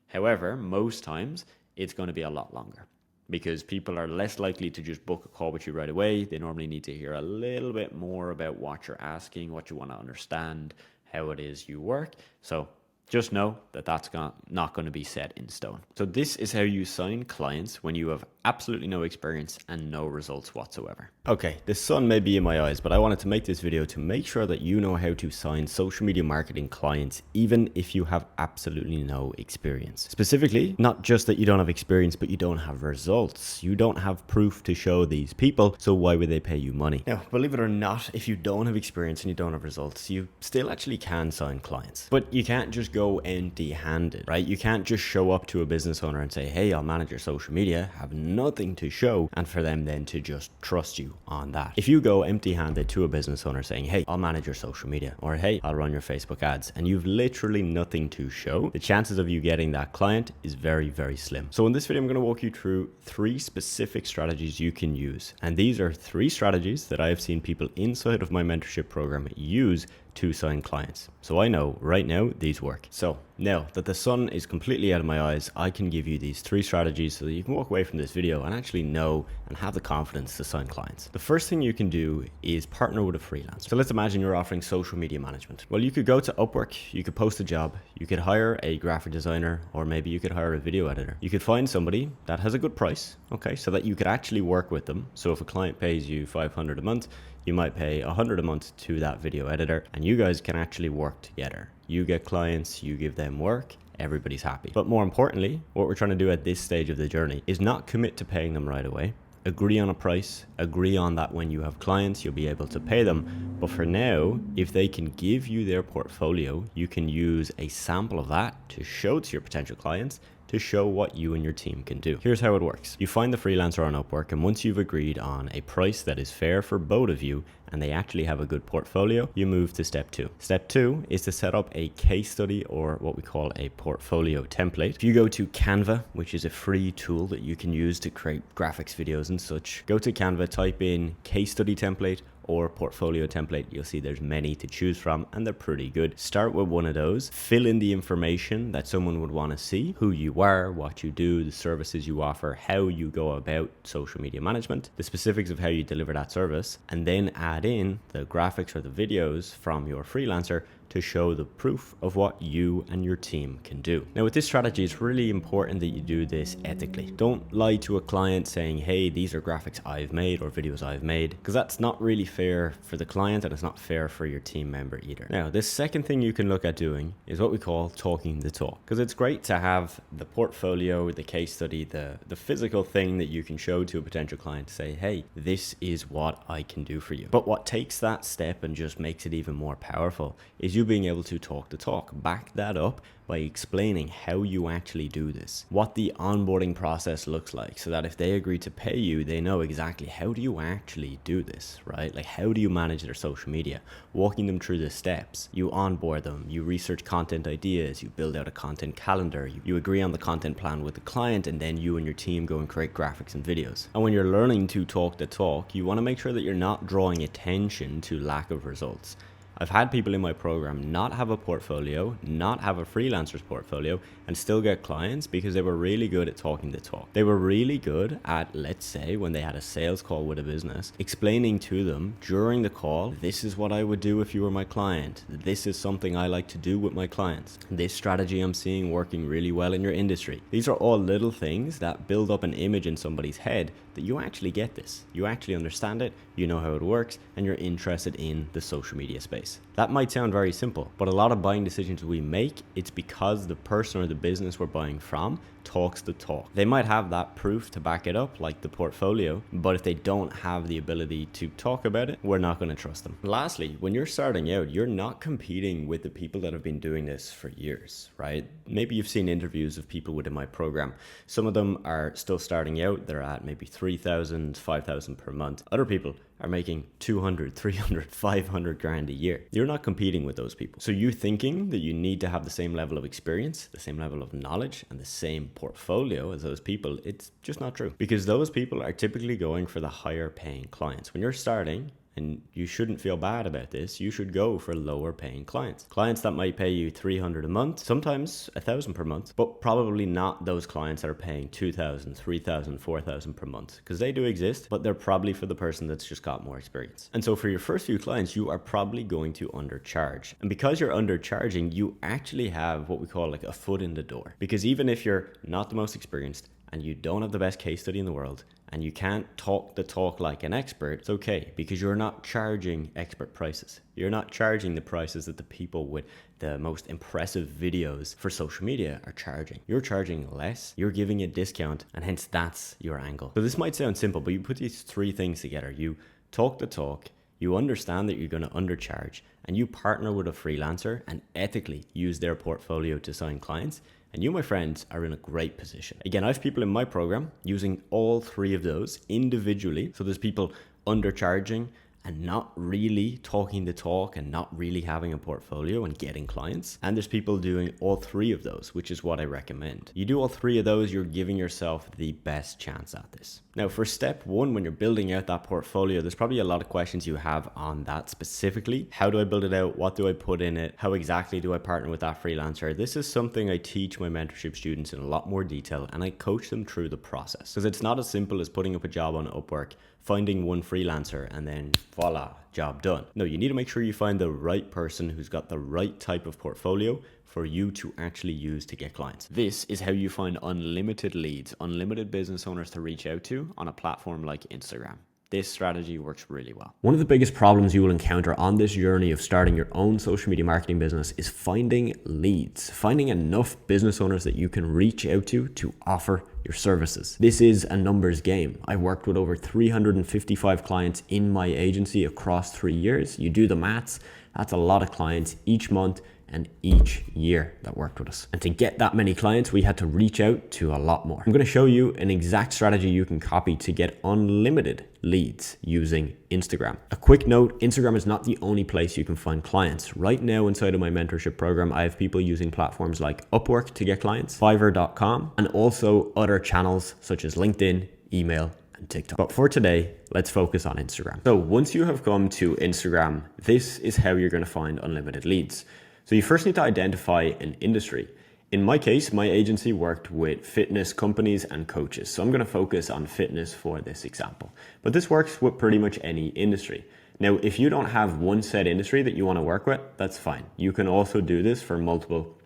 However, most times it's going to be a lot longer, because people are less likely to just book a call with you right away. They normally need to hear a little bit more about what you're asking, what you want to understand, how it is you work. So just know that that's not going to be set in stone. So this is how you sign clients when you have absolutely no experience and no results whatsoever. Okay, the sun may be in my eyes, but I wanted to make this video to make sure that you know how to sign social media marketing clients, even if you have absolutely no experience. Specifically, not just that you don't have experience, but you don't have results. You don't have proof to show these people, so why would they pay you money? Now, believe it or not, if you don't have experience and you don't have results, you still actually can sign clients. But you can't just go empty-handed, right? You can't just show up to a business owner and say, hey, I'll manage your social media, have nothing to show, and for them then to just trust you on that. If you go empty-handed to a business owner saying, hey, I'll manage your social media, or hey, I'll run your Facebook ads, and you've literally nothing to show, the chances of you getting that client is very, very slim. So in this video, I'm going to walk you through 3 specific strategies you can use. And these are 3 strategies that I have seen people inside of my mentorship program use to sign clients. So I know right now these work. So now that the sun is completely out of my eyes, I can give you these 3 strategies so that you can walk away from this video and actually know and have the confidence to sign clients. The first thing you can do is partner with a freelancer. So let's imagine you're offering social media management. Well, you could go to Upwork, you could post a job, you could hire a graphic designer, or maybe you could hire a video editor. You could find somebody that has a good price, okay, so that you could actually work with them. So if a client pays you $500 a month, you might pay $100 a month to that video editor, and you guys can actually work together. You get clients, you give them work, everybody's happy. But more importantly, what we're trying to do at this stage of the journey is not commit to paying them right away. Agree on a price, agree on that when you have clients, you'll be able to pay them. But for now, if they can give you their portfolio, you can use a sample of that to show to your potential clients, to show what you and your team can do. Here's how it works. You find the freelancer on Upwork, and once you've agreed on a price that is fair for both of you and they actually have a good portfolio, you move to step 2. Step 2 is to set up a case study, or what we call a portfolio template. If you go to Canva, which is a free tool that you can use to create graphics videos and such, go to Canva, type in case study template or portfolio template. You'll see there's many to choose from and they're pretty good. Start with one of those, fill in the information that someone would want to see, who you are, what you do, the services you offer, how you go about social media management, the specifics of how you deliver that service, and then add in the graphics or the videos from your freelancer to show the proof of what you and your team can do. Now with this strategy, it's really important that you do this ethically. Don't lie to a client saying, hey, these are graphics I've made or videos I've made, because that's not really fair for the client and it's not fair for your team member either. Now, the second thing you can look at doing is what we call talking the talk, because it's great to have the portfolio, the case study, the physical thing that you can show to a potential client to say, hey, this is what I can do for you. But what takes that step and just makes it even more powerful is you being able to talk the talk. Back that up by explaining how you actually do this, what the onboarding process looks like, so that if they agree to pay you, they know exactly how do you actually do this, right? Like, how do you manage their social media? Walking them through the steps. You onboard them, you research content ideas, you build out a content calendar, you agree on the content plan with the client, and then you and your team go and create graphics and videos. And when you're learning to talk the talk, you want to make sure that you're not drawing attention to lack of results. I've had people in my program not have a portfolio, not have a freelancer's portfolio, and still get clients because they were really good at talking the talk. They were really good at, let's say, when they had a sales call with a business, explaining to them during the call, this is what I would do if you were my client. This is something I like to do with my clients. This strategy I'm seeing working really well in your industry. These are all little things that build up an image in somebody's head that you actually get this. You actually understand it, you know how it works, and you're interested in the social media space. That might sound very simple, but a lot of buying decisions we make, it's because the person or the business we're buying from talks the talk. They might have that proof to back it up, like the portfolio, but if they don't have the ability to talk about it, we're not going to trust them. Lastly, when you're starting out, you're not competing with the people that have been doing this for years, right? Maybe you've seen interviews of people within my program. Some of them are still starting out. They're at maybe 3,000, 5,000 per month. Other people are making 200, 300, 500 grand a year. You're not competing with those people. So you thinking that you need to have the same level of experience, the same level of knowledge, and the same portfolio as those people, it's just not true. Because those people are typically going for the higher paying clients. When you're starting, and you shouldn't feel bad about this, you should go for lower paying clients. Clients that might pay you 300 a month, sometimes 1,000 per month, but probably not those clients that are paying 2,000, 3,000, 4,000 per month, because they do exist, but they're probably for the person that's just got more experience. And so for your first few clients, you are probably going to undercharge. And because you're undercharging, you actually have what we call like a foot in the door. Because even if you're not the most experienced and you don't have the best case study in the world, and you can't talk the talk like an expert, it's okay, because you're not charging expert prices. You're not charging the prices that the people with the most impressive videos for social media are charging. You're charging less, you're giving a discount, and hence that's your angle. So this might sound simple, but you put these three things together. You talk the talk, you understand that you're going to undercharge, and you partner with a freelancer and ethically use their portfolio to sign clients, and you, my friends, are in a great position. Again, I have people in my program using all three of those individually. So there's people undercharging and not really talking the talk and not really having a portfolio and getting clients. And there's people doing all three of those, which is what I recommend. You do all three of those, you're giving yourself the best chance at this. Now, for step one, when you're building out that portfolio, there's probably a lot of questions you have on that specifically. How do I build it out? What do I put in it? How exactly do I partner with that freelancer? This is something I teach my mentorship students in a lot more detail, and I coach them through the process, because it's not as simple as putting up a job on Upwork, finding one freelancer, and then voila, job done. No, you need to make sure you find the right person who's got the right type of portfolio for you to actually use to get clients. This is how you find unlimited leads, unlimited business owners to reach out to on a platform like Instagram. This strategy works really well. One of the biggest problems you will encounter on this journey of starting your own social media marketing business is finding leads, finding enough business owners that you can reach out to offer your services. This is a numbers game. I've worked with over 355 clients in my agency across 3 years. You do the maths, that's a lot of clients each month and each year that worked with us. And to get that many clients, we had to reach out to a lot more. I'm going to show you an exact strategy you can copy to get unlimited leads using Instagram. A quick note, Instagram is not the only place you can find clients. Right now inside of my mentorship program, I have people using platforms like Upwork to get clients, Fiverr.com, and also other channels such as LinkedIn, email, and TikTok. But for today, let's focus on Instagram. So once you have come to Instagram, this is how you're going to find unlimited leads. So you first need to identify an industry. In my case, my agency worked with fitness companies and coaches. So I'm going to focus on fitness for this example, but this works with pretty much any industry. Now, if you don't have one set industry that you want to work with, that's fine. You can also do this for multiple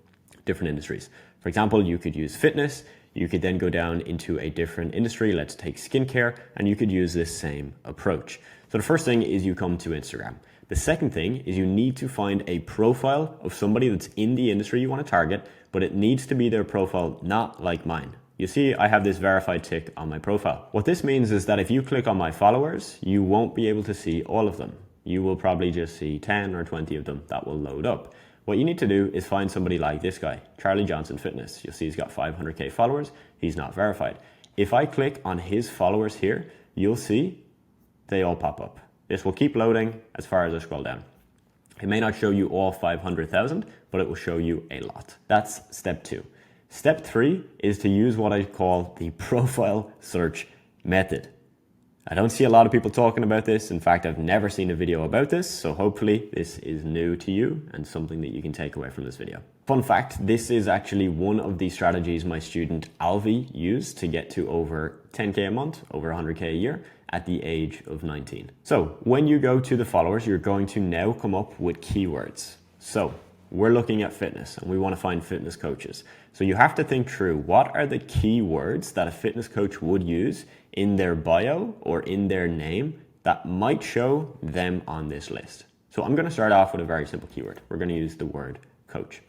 different industries. For example, you could use fitness. You could then go down into a different industry. Let's take skincare, and you could use this same approach. So the first thing is you come to Instagram. The second thing is you need to find a profile of somebody that's in the industry you want to target, but it needs to be their profile, not like mine. You see, I have this verified tick on my profile. What this means is that if you click on my followers, you won't be able to see all of them. You will probably just see 10 or 20 of them that will load up. What you need to do is find somebody like this guy, Charlie Johnson Fitness. You'll see he's got 500K followers. He's not verified. If I click on his followers here, you'll see they all pop up. This will keep loading as far as I scroll down. It may not show you all 500,000, but it will show you a lot. That's step 2. Step 3 is to use what I call the profile search method. I don't see a lot of people talking about this. In fact, I've never seen a video about this. So hopefully this is new to you and something that you can take away from this video. Fun fact, this is actually one of the strategies my student Alvi used to get to over 10K a month, over 100K a year at the age of 19. So when you go to the followers, you're going to now come up with keywords. So we're looking at fitness and we want to find fitness coaches. So you have to think through what are the keywords that a fitness coach would use in their bio or in their name that might show them on this list. So I'm going to start off with a very simple keyword. We're going to use the word coach.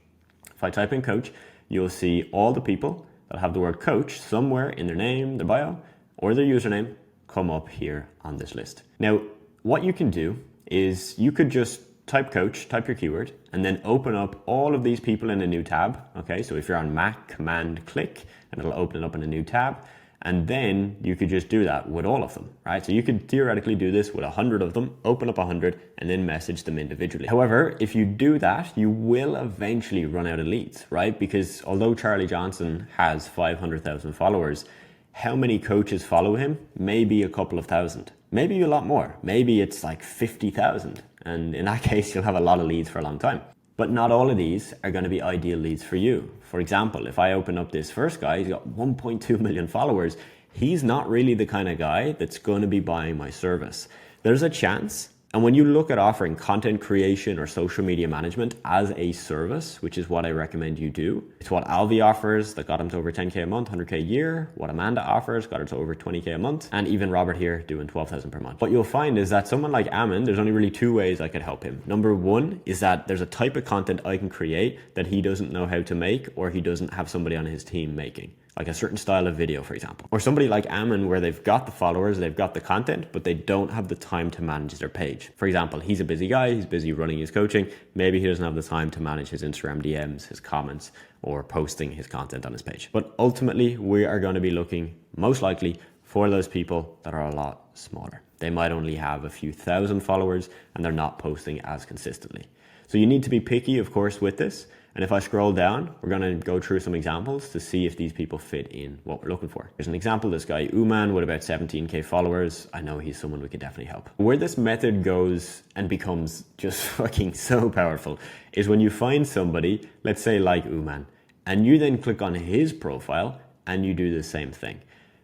If I type in coach, you'll see all the people that have the word coach somewhere in their name, their bio, or their username come up here on this list. Now, what you can do is you could just type coach, type your keyword, and then open up all of these people in a new tab. Okay, so if you're on Mac, command click, and it'll open it up in a new tab. And then you could just do that with all of them, right? So you could theoretically do this with 100 of them, open up 100, and then message them individually. However, if you do that, you will eventually run out of leads, right? Because although Charlie Johnson has 500,000 followers, how many coaches follow him? Maybe a couple of thousand, maybe a lot more. Maybe it's like 50,000. And in that case, you'll have a lot of leads for a long time. But not all of these are going to be ideal leads for you. For example, if I open up this first guy, he's got 1.2 million followers. He's not really the kind of guy that's going to be buying my service. There's a chance. And when you look at offering content creation or social media management as a service, which is what I recommend you do, it's what Alvi offers that got him to over 10K a month, 100K a year, what Amanda offers got her to over 20K a month, and even Robert here doing 12,000 per month. What you'll find is that someone like Ammon, there's only really 2 ways I could help him. Number 1 is that there's a type of content I can create that he doesn't know how to make, or he doesn't have somebody on his team making. Like a certain style of video, for example. Or somebody like Ammon where they've got the followers, they've got the content, but they don't have the time to manage their page. For example, he's a busy guy, he's busy running his coaching. Maybe he doesn't have the time to manage his Instagram DMs, his comments, or posting his content on his page. But ultimately, we are going to be looking most likely for those people that are a lot smaller. They might only have a few thousand followers and they're not posting as consistently. So you need to be picky, of course, with this. And if I scroll down, we're going to go through some examples to see if these people fit in what we're looking for. Here's an example, this guy Uman with about 17K followers. I know he's someone we could definitely help. Where this method goes and becomes just fucking so powerful is when you find somebody, let's say like Uman, and you then click on his profile and you do the same thing.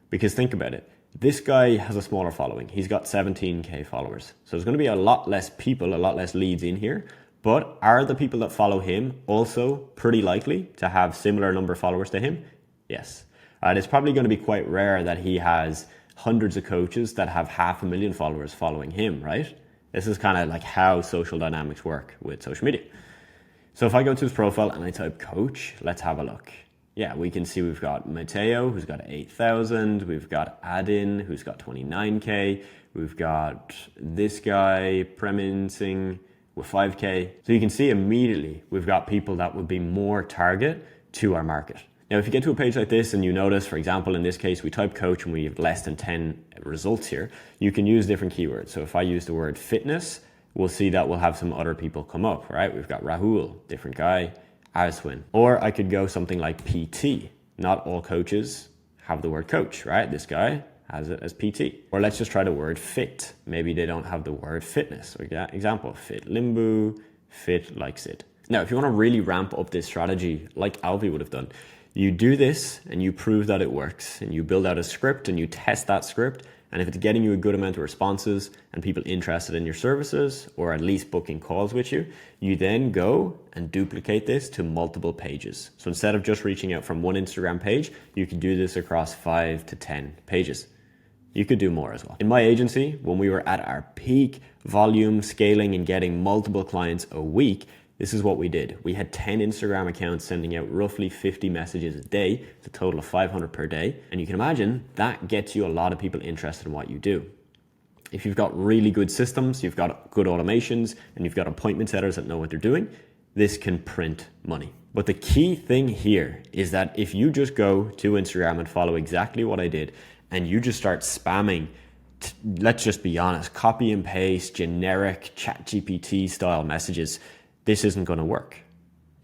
Because think about it. This guy has a smaller following. He's got 17K followers. So there's going to be a lot less people, a lot less leads in here. But are the people that follow him also pretty likely to have similar number of followers to him? Yes. And it's probably going to be quite rare that he has hundreds of coaches that have 500,000 followers following him, right? This is kind of like how social dynamics work with social media. So if I go to his profile and I type coach, let's have a look. Yeah, we can see we've got Mateo, who's got 8,000. We've got Adin, who's got 29K. We've got this guy, Premin Singh, with 5K. So you can see immediately we've got people that would be more target to our market. Now, if you get to a page like this and you notice, for example, in this case, we type coach and we have less than 10 results here, you can use different keywords. So if I use the word fitness, we'll see that we'll have some other people come up, right? We've got Rahul, different guy, Aswin. Or I could go something like PT. Not all coaches have the word coach, right? This guy has it as PT. Or let's just try the word fit. Maybe they don't have the word fitness. So example, fit Limbu, fit like Sid. Now, if you want to really ramp up this strategy like Alvi would have done, you do this and you prove that it works and you build out a script and you test that script. And if it's getting you a good amount of responses and people interested in your services or at least booking calls with you, you then go and duplicate this to multiple pages. So instead of just reaching out from one Instagram page, you can do this across 5 to 10 pages. You could do more as well. In my agency, when we were at our peak volume scaling and getting multiple clients a week, this is what we did. We had 10 Instagram accounts sending out roughly 50 messages a day. It's a total of 500 per day. And you can imagine that gets you a lot of people interested in what you do. If you've got really good systems, you've got good automations, and you've got appointment setters that know what they're doing, this can print money. But the key thing here is that if you just go to Instagram and follow exactly what I did, and you just start spamming, let's just be honest, copy and paste, generic ChatGPT style messages, this isn't going to work.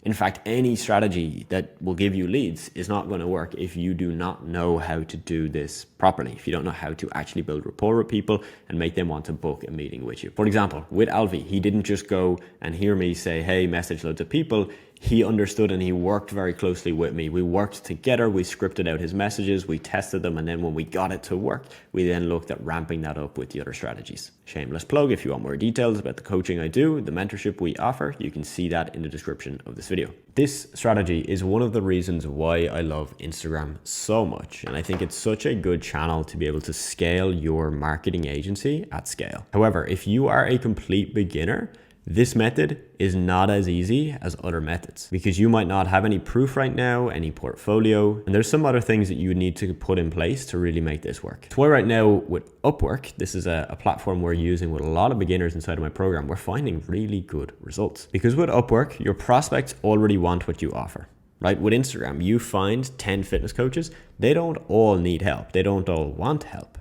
In fact, any strategy that will give you leads is not going to work if you do not know how to do this properly, if you don't know how to actually build rapport with people and make them want to book a meeting with you. For example, with Alvi, he didn't just go and hear me say, hey, message loads of people. He understood and he worked very closely with me. We worked together, we scripted out his messages, we tested them, and then when we got it to work, we then looked at ramping that up with the other strategies. Shameless plug, if you want more details about the coaching I do, the mentorship we offer, you can see that in the description of this video. This strategy is one of the reasons why I love Instagram so much, and I think it's such a good channel to be able to scale your marketing agency at scale. However, if you are a complete beginner, this method is not as easy as other methods because you might not have any proof right now, any portfolio, and there's some other things that you need to put in place to really make this work. That's why right now with Upwork, this is a platform we're using with a lot of beginners inside of my program, we're finding really good results. Because with Upwork, your prospects already want what you offer. Right? With Instagram, you find 10 fitness coaches, they don't all need help. They don't all want help.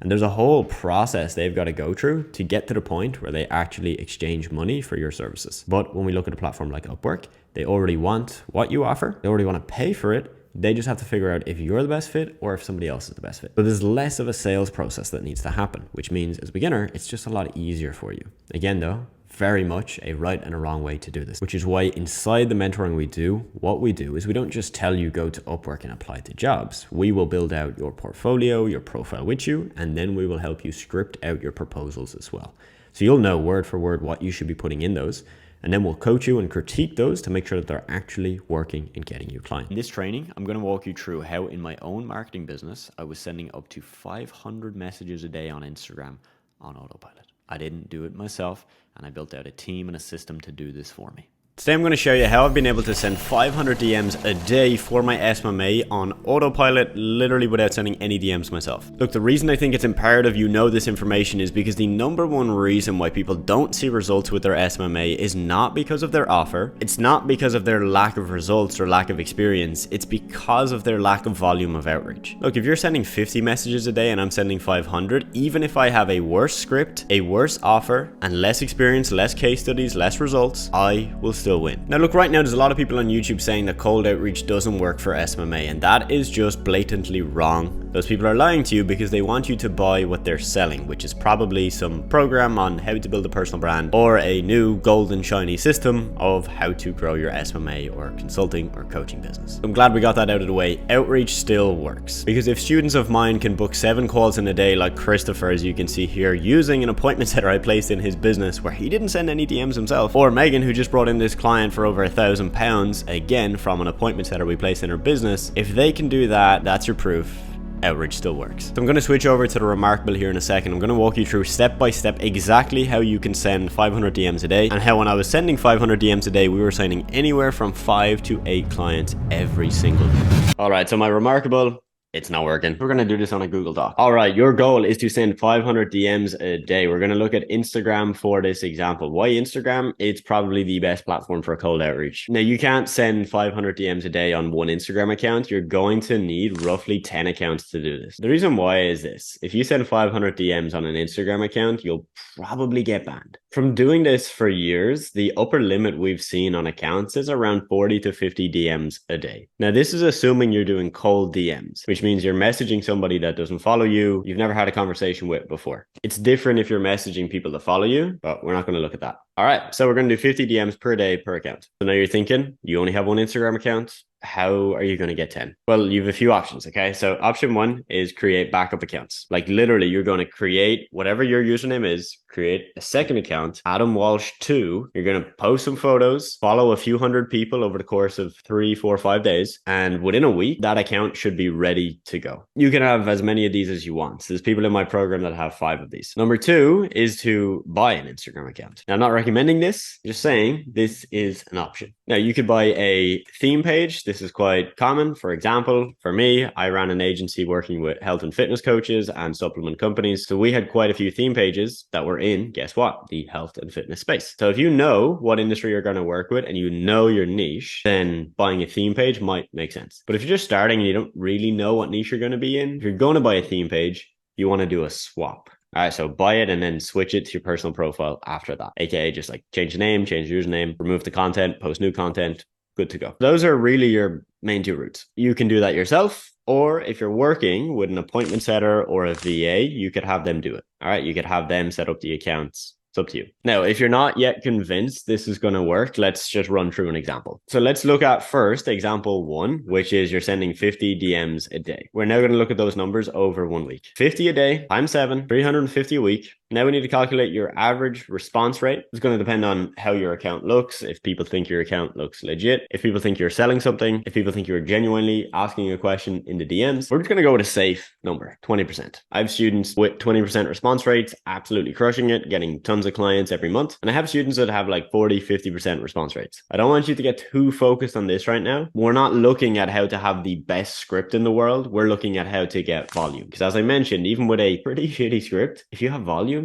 And there's a whole process they've got to go through to get to the point where they actually exchange money for your services. But when we look at a platform like Upwork, they already want what you offer. They already want to pay for it. They just have to figure out if you're the best fit or if somebody else is the best fit. So there's less of a sales process that needs to happen, which means as a beginner, it's just a lot easier for you. Again, though, very much a right and a wrong way to do this, which is why inside the mentoring we do, what we do is we don't just tell you go to Upwork and apply to jobs. We will build out your portfolio, your profile with you, and then we will help you script out your proposals as well. So you'll know word for word what you should be putting in those, and then we'll coach you and critique those to make sure that they're actually working and getting you clients. In this training, I'm going to walk you through how in my own marketing business, I was sending up to 500 messages a day on Instagram on Autopilot. I didn't do it myself, and I built out a team and a system to do this for me. Today I'm going to show you how I've been able to send 500 DMs a day for my SMMA on Autopilot, literally without sending any DMs myself. Look, the reason I think it's imperative you know this information is because the number one reason why people don't see results with their SMMA is not because of their offer. It's not because of their lack of results or lack of experience. It's because of their lack of volume of outreach. Look, if you're sending 50 messages a day and I'm sending 500, even if I have a worse script, a worse offer, and less experience, less case studies, less results, I will still win. Now look, right now there's a lot of people on YouTube saying that cold outreach doesn't work for SMMA, and that is just blatantly wrong. Those people are lying to you because they want you to buy what they're selling, which is probably some program on how to build a personal brand or a new golden shiny system of how to grow your SMMA or consulting or coaching business. I'm glad we got that out of the way. Outreach still works, because if students of mine can book 7 calls in a day like Christopher, as you can see here, using an appointment setter I placed in his business where he didn't send any DMs himself, or Megan, who just brought in this client for over £1,000 again from an appointment setter we placed in her business, if they can do that, that's your proof outreach still works. So I'm going to switch over to the Remarkable here in a second. I'm going to walk you through step by step exactly how you can send 500 DMs a day, and how when I was sending 500 DMs a day, we were signing anywhere from 5 to 8 clients every single day. All right, so my Remarkable It's not working. We're going to do this on a Google Doc. All right. Your goal is to send 500 DMs a day. We're going to look at Instagram for this example. Why Instagram? It's probably the best platform for cold outreach. Now, you can't send 500 DMs a day on one Instagram account. You're going to need roughly 10 accounts to do this. The reason why is this. If you send 500 DMs on an Instagram account, you'll probably get banned. From doing this for years, the upper limit we've seen on accounts is around 40 to 50 DMs a day. Now, this is assuming you're doing cold DMs, which means you're messaging somebody that doesn't follow you, you've never had a conversation with before. It's different if you're messaging people that follow you, but we're not going to look at that. All right, so we're going to do 50 DMs per day per account. So now you're thinking, you only have one Instagram account. How are you going to get 10? Well, you have a few options, okay? So option one is create backup accounts. Like literally, you're going to create whatever your username is, create a second account, Adam Walsh 2. You're going to post some photos, follow a few hundred people over the course of 3, 4, 5 days. And within a week, that account should be ready to go. You can have as many of these as you want. So there's people in my program that have 5 of these. Number 2 is to buy an Instagram account. Now, I'm not recommending this, just saying this is an option. Now, you could buy a theme page. This is quite common. For example, for me, I ran an agency working with health and fitness coaches and supplement companies. So we had quite a few theme pages that were in, guess what? The health and fitness space. So if you know what industry you're going to work with and you know your niche, then buying a theme page might make sense. But if you're just starting and you don't really know what niche you're going to be in, if you're going to buy a theme page, you want to do a swap. All right, so buy it and then switch it to your personal profile after that. AKA just like change the name, change the username, remove the content, post new content, good to go. Those are really your main 2 routes. You can do that yourself, or if you're working with an appointment setter or a VA, you could have them do it. All right, you could have them set up the accounts. It's up to you. Now, if you're not yet convinced this is going to work, let's just run through an example. So let's look at first example 1, which is you're sending 50 DMs a day. We're now going to look at those numbers over 1 week. 50 a day times 7, 350 a week. Now we need to calculate your average response rate. It's going to depend on how your account looks. If people think your account looks legit, if people think you're selling something, if people think you're genuinely asking a question in the DMs, we're just going to go with a safe number, 20%. I have students with 20% response rates, absolutely crushing it, getting tons of clients every month. And I have students that have like 40, 50% response rates. I don't want you to get too focused on this right now. We're not looking at how to have the best script in the world. We're looking at how to get volume. Because as I mentioned, even with a pretty shitty script, if you have volume,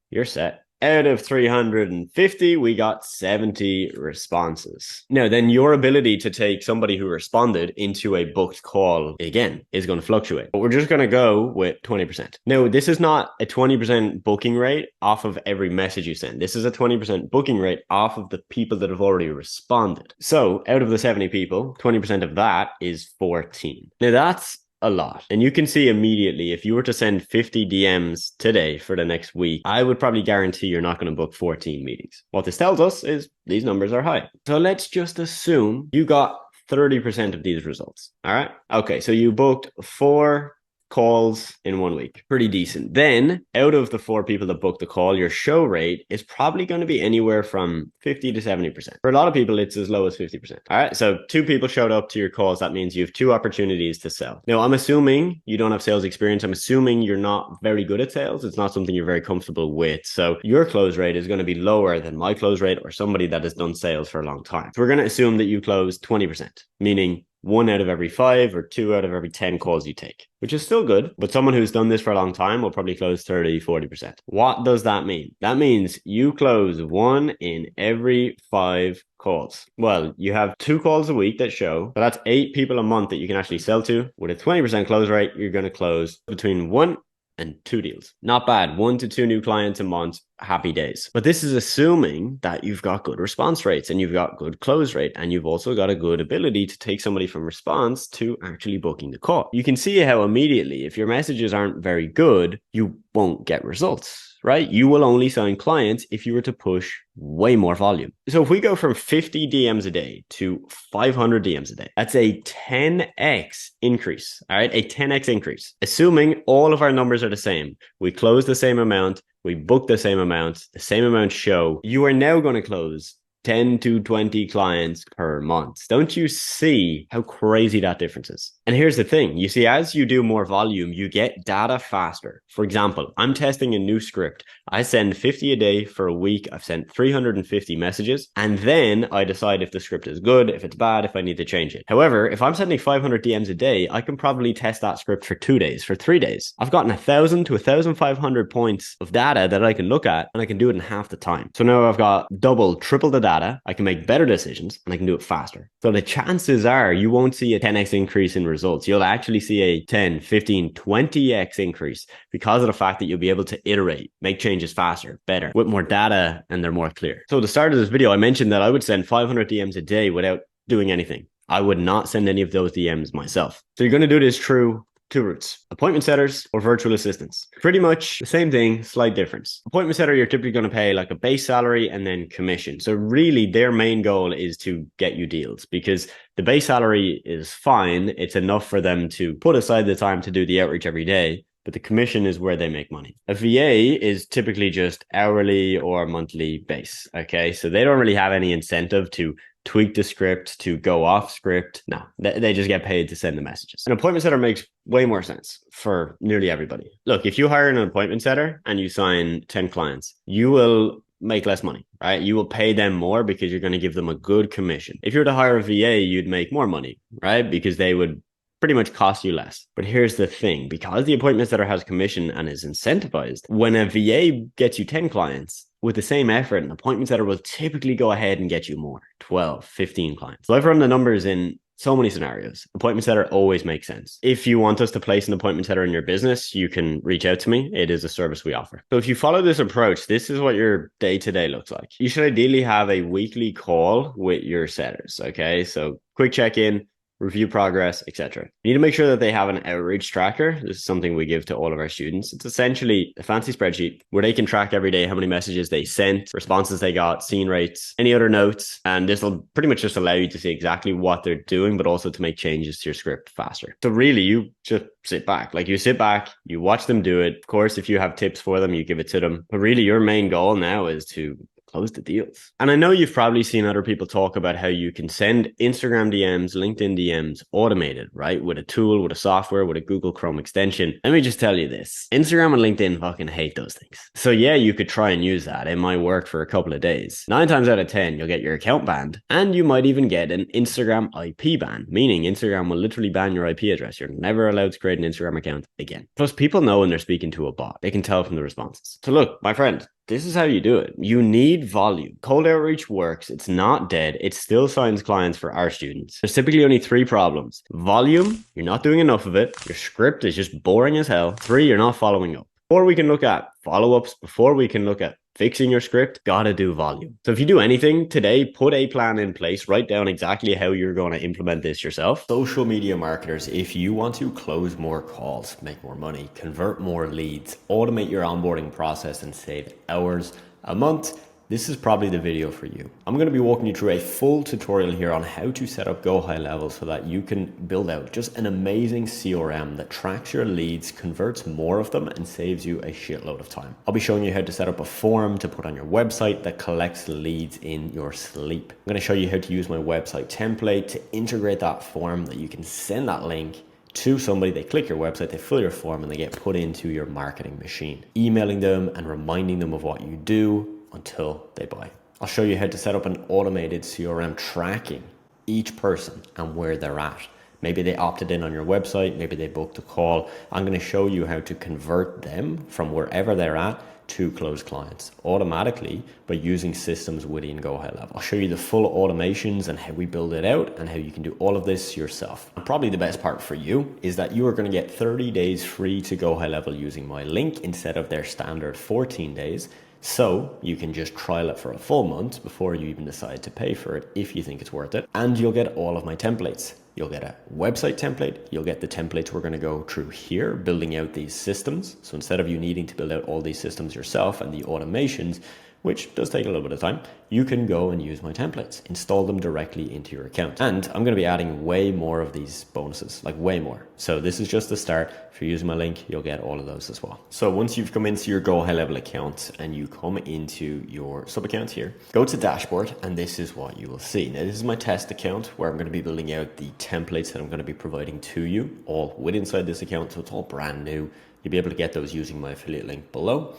you're set. Out of 350, we got 70 responses. Now, then your ability to take somebody who responded into a booked call, again, is going to fluctuate. But we're just going to go with 20%. Now, this is not a 20% booking rate off of every message you send. This is a 20% booking rate off of the people that have already responded. So out of the 70 people, 20% of that is 14. Now, that's a lot. And you can see immediately, if you were to send 50 DMs today for the next week, I would probably guarantee you're not going to book 14 meetings. What this tells us is these numbers are high. So let's just assume you got 30% of these results. All right. Okay. So you booked 4 calls in 1 week. Pretty decent. Then out of the 4 people that booked the call, your show rate is probably going to be anywhere from 50 to 70%. For a lot of people, it's as low as 50%. All right. So 2 people showed up to your calls. That means you have 2 opportunities to sell. Now, I'm assuming you don't have sales experience. I'm assuming you're not very good at sales. It's not something you're very comfortable with. So your close rate is going to be lower than my close rate or somebody that has done sales for a long time. So we're going to assume that you close 20%, meaning 1 out of every 5 or 2 out of every 10 calls you take, which is still good. But someone who's done this for a long time will probably close 30, 40%. What does that mean? That means you close 1 in every 5 calls. Well, you have 2 calls a week that show. So that's 8 people a month that you can actually sell to. With a 20% close rate, you're going to close between 1 and 2 deals. Not bad. 1 to 2 new clients a month. Happy days. But this is assuming that you've got good response rates and you've got good close rate and you've also got a good ability to take somebody from response to actually booking the call. You can see how immediately, if your messages aren't very good, you won't get results, right? You will only sign clients if you were to push way more volume. So if we go from 50 DMs a day to 500 DMs a day, that's a 10x increase. All right, a 10x increase. Assuming all of our numbers are the same, we close the same amount, we book the same amount show, you are now going to close 10 to 20 clients per month. Don't you see how crazy that difference is? And here's the thing. You see, as you do more volume, you get data faster. For example, I'm testing a new script. I send 50 a day for a week. I've sent 350 messages. And then I decide if the script is good, if it's bad, if I need to change it. However, if I'm sending 500 DMs a day, I can probably test that script for 2 days, for 3 days. I've gotten 1,000 to 1,500 points of data that I can look at, and I can do it in half the time. So now I've got double, triple the data. I can make better decisions, and I can do it faster. So the chances are you won't see a 10x increase in results. You'll actually see a 10, 15, 20x increase because of the fact that you'll be able to iterate, make changes faster, better, with more data, and they're more clear. So at the start of this video, I mentioned that I would send 500 DMs a day without doing anything. I would not send any of those DMs myself. So you're going to do this through 2 routes: appointment setters or virtual assistants. Pretty much the same thing, slight difference. Appointment setter, you're typically going to pay like a base salary and then commission. So really their main goal is to get you deals, because the base salary is fine. It's enough for them to put aside the time to do the outreach every day, but the commission is where they make money. A VA is typically just hourly or monthly base. Okay. So they don't really have any incentive to tweak the script, to go off script. No, they just get paid to send the messages. An appointment setter makes way more sense for nearly everybody. Look, if you hire an appointment setter and you sign 10 clients, you will make less money, right? You will pay them more because you're going to give them a good commission. If you were to hire a VA, you'd make more money, right? Because they would pretty much cost you less. But here's the thing, because the appointment setter has commission and is incentivized, when a VA gets you 10 clients, with the same effort, an appointment setter will typically go ahead and get you more, 12, 15 clients. So I've run the numbers in so many scenarios. Appointment setter always makes sense. If you want us to place an appointment setter in your business, you can reach out to me. It is a service we offer. So if you follow this approach, this is what your day-to-day looks like. You should ideally have a weekly call with your setters. Okay, so quick check-in, review progress, etc. You need to make sure that they have an outreach tracker. This is something we give to all of our students. It's essentially a fancy spreadsheet where they can track every day how many messages they sent, responses they got, scene rates, any other notes. And this will pretty much just allow you to see exactly what they're doing, but also to make changes to your script faster. So really, you just sit back. Like, you sit back, you watch them do it. Of course, if you have tips for them, you give it to them. But really, your main goal now is to close the deals. And I know you've probably seen other people talk about how you can send Instagram DMs, LinkedIn DMs automated, right? With a tool, with a software, with a Google Chrome extension. Let me just tell you this. Instagram and LinkedIn fucking hate those things. So yeah, you could try and use that. It might work for a couple of days. 9 times out of 10, you'll get your account banned, and you might even get an Instagram IP ban, meaning Instagram will literally ban your IP address. You're never allowed to create an Instagram account again. Plus, people know when they're speaking to a bot. They can tell from the responses. So look, my friend, this is how you do it. You need volume. Cold outreach works. It's not dead. It still signs clients for our students. There's typically only 3 problems. Volume, you're not doing enough of it. Your script is just boring as hell. 3, you're not following up. Before we can look at follow-ups, before we can look at fixing your script, gotta do volume. So if you do anything today, put a plan in place, write down exactly how you're going to implement this yourself. Social media marketers, if you want to close more calls, make more money, convert more leads, automate your onboarding process, and save hours a month, this is probably the video for you. I'm going to be walking you through a full tutorial here on how to set up GoHighLevel so that you can build out just an amazing CRM that tracks your leads, converts more of them, and saves you a shitload of time. I'll be showing you how to set up a form to put on your website that collects leads in your sleep. I'm going to show you how to use my website template to integrate that form that you can send that link to somebody. They click your website, they fill your form, and they get put into your marketing machine, emailing them and reminding them of what you do until they buy. I'll show you how to set up an automated CRM tracking each person and where they're at. Maybe they opted in on your website, maybe they booked a call. I'm going to show you how to convert them from wherever they're at to close clients automatically by using systems within GoHighLevel. I'll show you the full automations and how we build it out and how you can do all of this yourself. And probably the best part for you is that you are going to get 30 days free to GoHighLevel using my link instead of their standard 14 days. So you can just trial it for a full month before you even decide to pay for it if you think it's worth it. And you'll get all of my templates. You'll get a website template. You'll get the templates we're going to go through here, building out these systems. So instead of you needing to build out all these systems yourself and the automations, which does take a little bit of time, you can go and use my templates, install them directly into your account. And I'm going to be adding way more of these bonuses, like way more. So this is just the start. If you're using my link, you'll get all of those as well. So once you've come into your GoHighLevel account and you come into your sub account here, go to dashboard, and this is what you will see. Now this is my test account where I'm going to be building out the templates that I'm going to be providing to you all with inside this account. So it's all brand new. You'll be able to get those using my affiliate link below.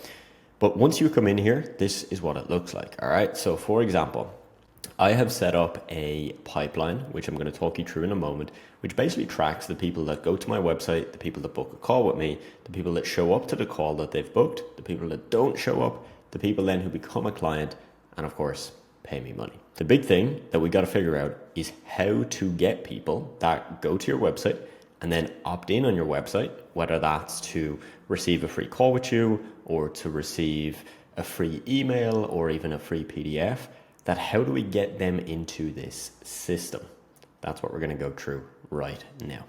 But once you come in here, this is what it looks like. All right. So for example, I have set up a pipeline, which I'm going to talk you through in a moment, which basically tracks the people that go to my website, the people that book a call with me, the people that show up to the call that they've booked, the people that don't show up, the people then who become a client, and of course, pay me money. The big thing that we got to figure out is how to get people that go to your website and then opt in on your website, whether that's to receive a free call with you or to receive a free email or even a free PDF, that how do we get them into this system? That's what we're going to go through right now.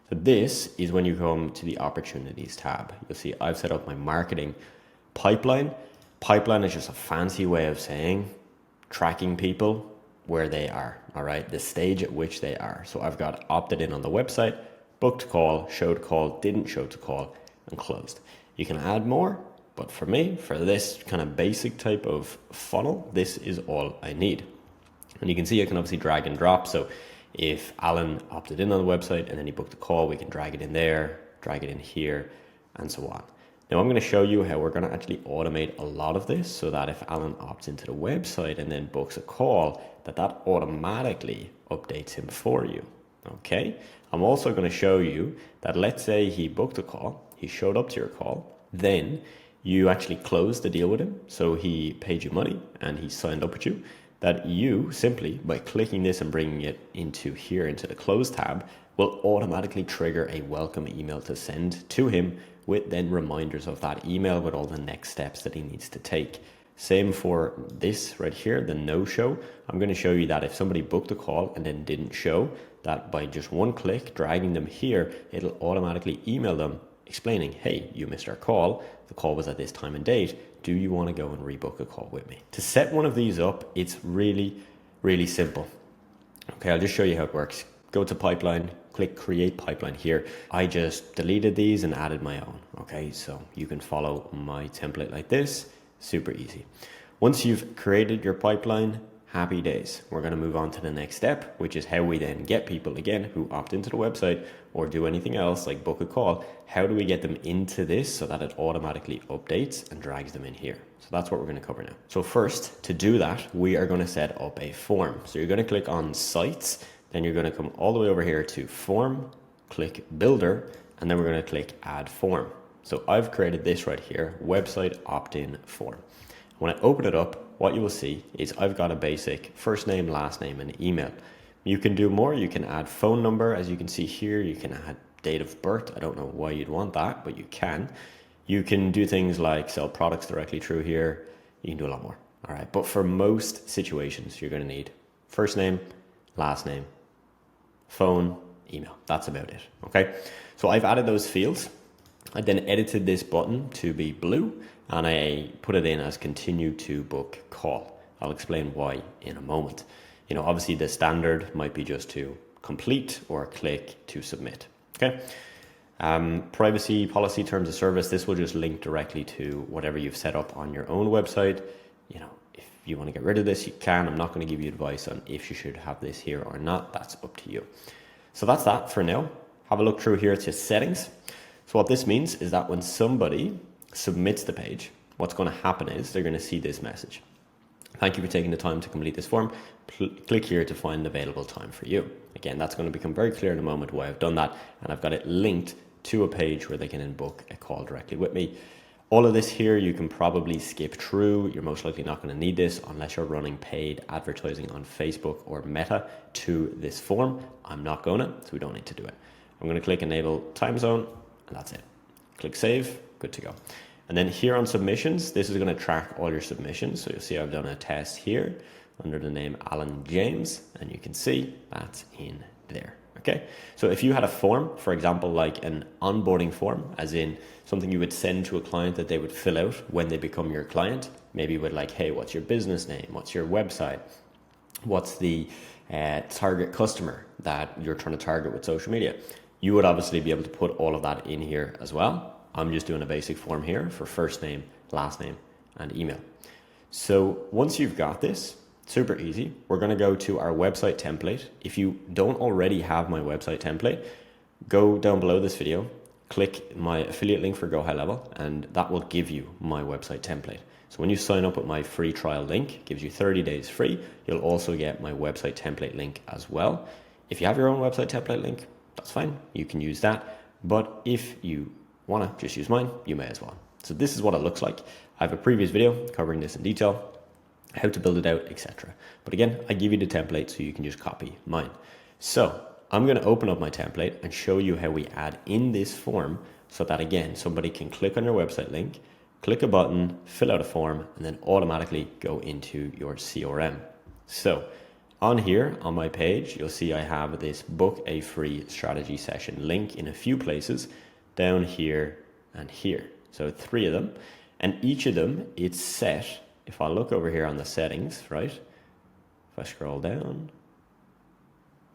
So this is when you come to the opportunities tab. You'll see I've set up my marketing pipeline. Pipeline is just a fancy way of saying tracking people where they are, all right? The stage at which they are. So I've got opted in on the website, booked call, showed call, didn't show to call, and closed. You can add more, but for me, for this kind of basic type of funnel, this is all I need. And you can see I can obviously drag and drop. So if Alan opted in on the website and then he booked a call, we can drag it in there, drag it in here, and so on. Now I'm going to show you how we're going to actually automate a lot of this so that if Alan opts into the website and then books a call, that automatically updates him for you. Okay. I'm also going to show you that let's say he booked a call, he showed up to your call, then you actually closed the deal with him. So he paid you money and he signed up with you, that you simply by clicking this and bringing it into here, into the close tab, will automatically trigger a welcome email to send to him with then reminders of that email with all the next steps that he needs to take. Same for this right here, the no show. I'm going to show you that if somebody booked a call and then didn't show, that by just one click, dragging them here, it'll automatically email them explaining, hey, you missed our call. The call was at this time and date. Do you want to go and rebook a call with me? To set one of these up, it's really, really simple. Okay, I'll just show you how it works. Go to pipeline, click create pipeline here. I just deleted these and added my own. Okay, so you can follow my template like this. Super easy. Once you've created your pipeline, happy days. We're going to move on to the next step, which is how we then get people again who opt into the website or do anything else like book a call. How do we get them into this so that it automatically updates and drags them in here? So that's what we're going to cover now. So first, to do that, we are going to set up a form. So you're going to click on sites, then you're going to come all the way over here to form, click builder, and then we're going to click add form. So I've created this right here, website opt-in form. When I open it up, what you will see is I've got a basic first name, last name, and email. You can do more. You can add phone number. As you can see here, you can add date of birth. I don't know why you'd want that, but you can. You can do things like sell products directly through here. You can do a lot more. All right. But for most situations, you're going to need first name, last name, phone, email. That's about it. Okay. So I've added those fields. I then edited this button to be blue and I put it in as continue to book call. I'll explain why in a moment. You know, obviously the standard might be just to complete or click to submit. Okay. Privacy policy terms of service. This will just link directly to whatever you've set up on your own website. You know, if you want to get rid of this, you can. I'm not going to give you advice on if you should have this here or not. That's up to you. So that's that for now. Have a look through here to settings. So what this means is that when somebody submits the page, what's going to happen is they're going to see this message. Thank you for taking the time to complete this form. Click here to find an available time for you. Again, that's going to become very clear in a moment why I've done that. And I've got it linked to a page where they can then book a call directly with me. All of this here, you can probably skip through. You're most likely not going to need this unless you're running paid advertising on Facebook or Meta to this form. I'm not going to, so we don't need to do it. I'm going to click enable time zone. And that's it. Click save, good to go. And then here on submissions, this is going to track all your submissions. So you'll see I've done a test here under the name Alan James, and you can see that's in there. Okay, so if you had a form, for example, like an onboarding form, as in something you would send to a client that they would fill out when they become your client, maybe with like, hey, what's your business name? What's your website? What's the target customer that you're trying to target with social media? You would obviously be able to put all of that in here as well. I'm just doing a basic form here for first name, last name, and email. So once you've got this, super easy, we're going to go to our website template. If you don't already have my website template, go down below this video, click my affiliate link for GoHighLevel, and that will give you my website template. So when you sign up with my free trial link, gives you 30 days free, you'll also get my website template link as well. If you have your own website template link, that's fine, you can use that. But if you want to just use mine, you may as well. So this is what it looks like. I have a previous video covering this in detail, how to build it out, etc. But again, I give you the template so you can just copy mine. So I'm going to open up my template and show you how we add in this form so that again, somebody can click on your website link, click a button, fill out a form, and then automatically go into your CRM. So on here on my page, you'll see I have this book a free strategy session link in a few places, down here and here. So 3 of them, and each of them it's set. If I look over here on the settings, right? If I scroll down,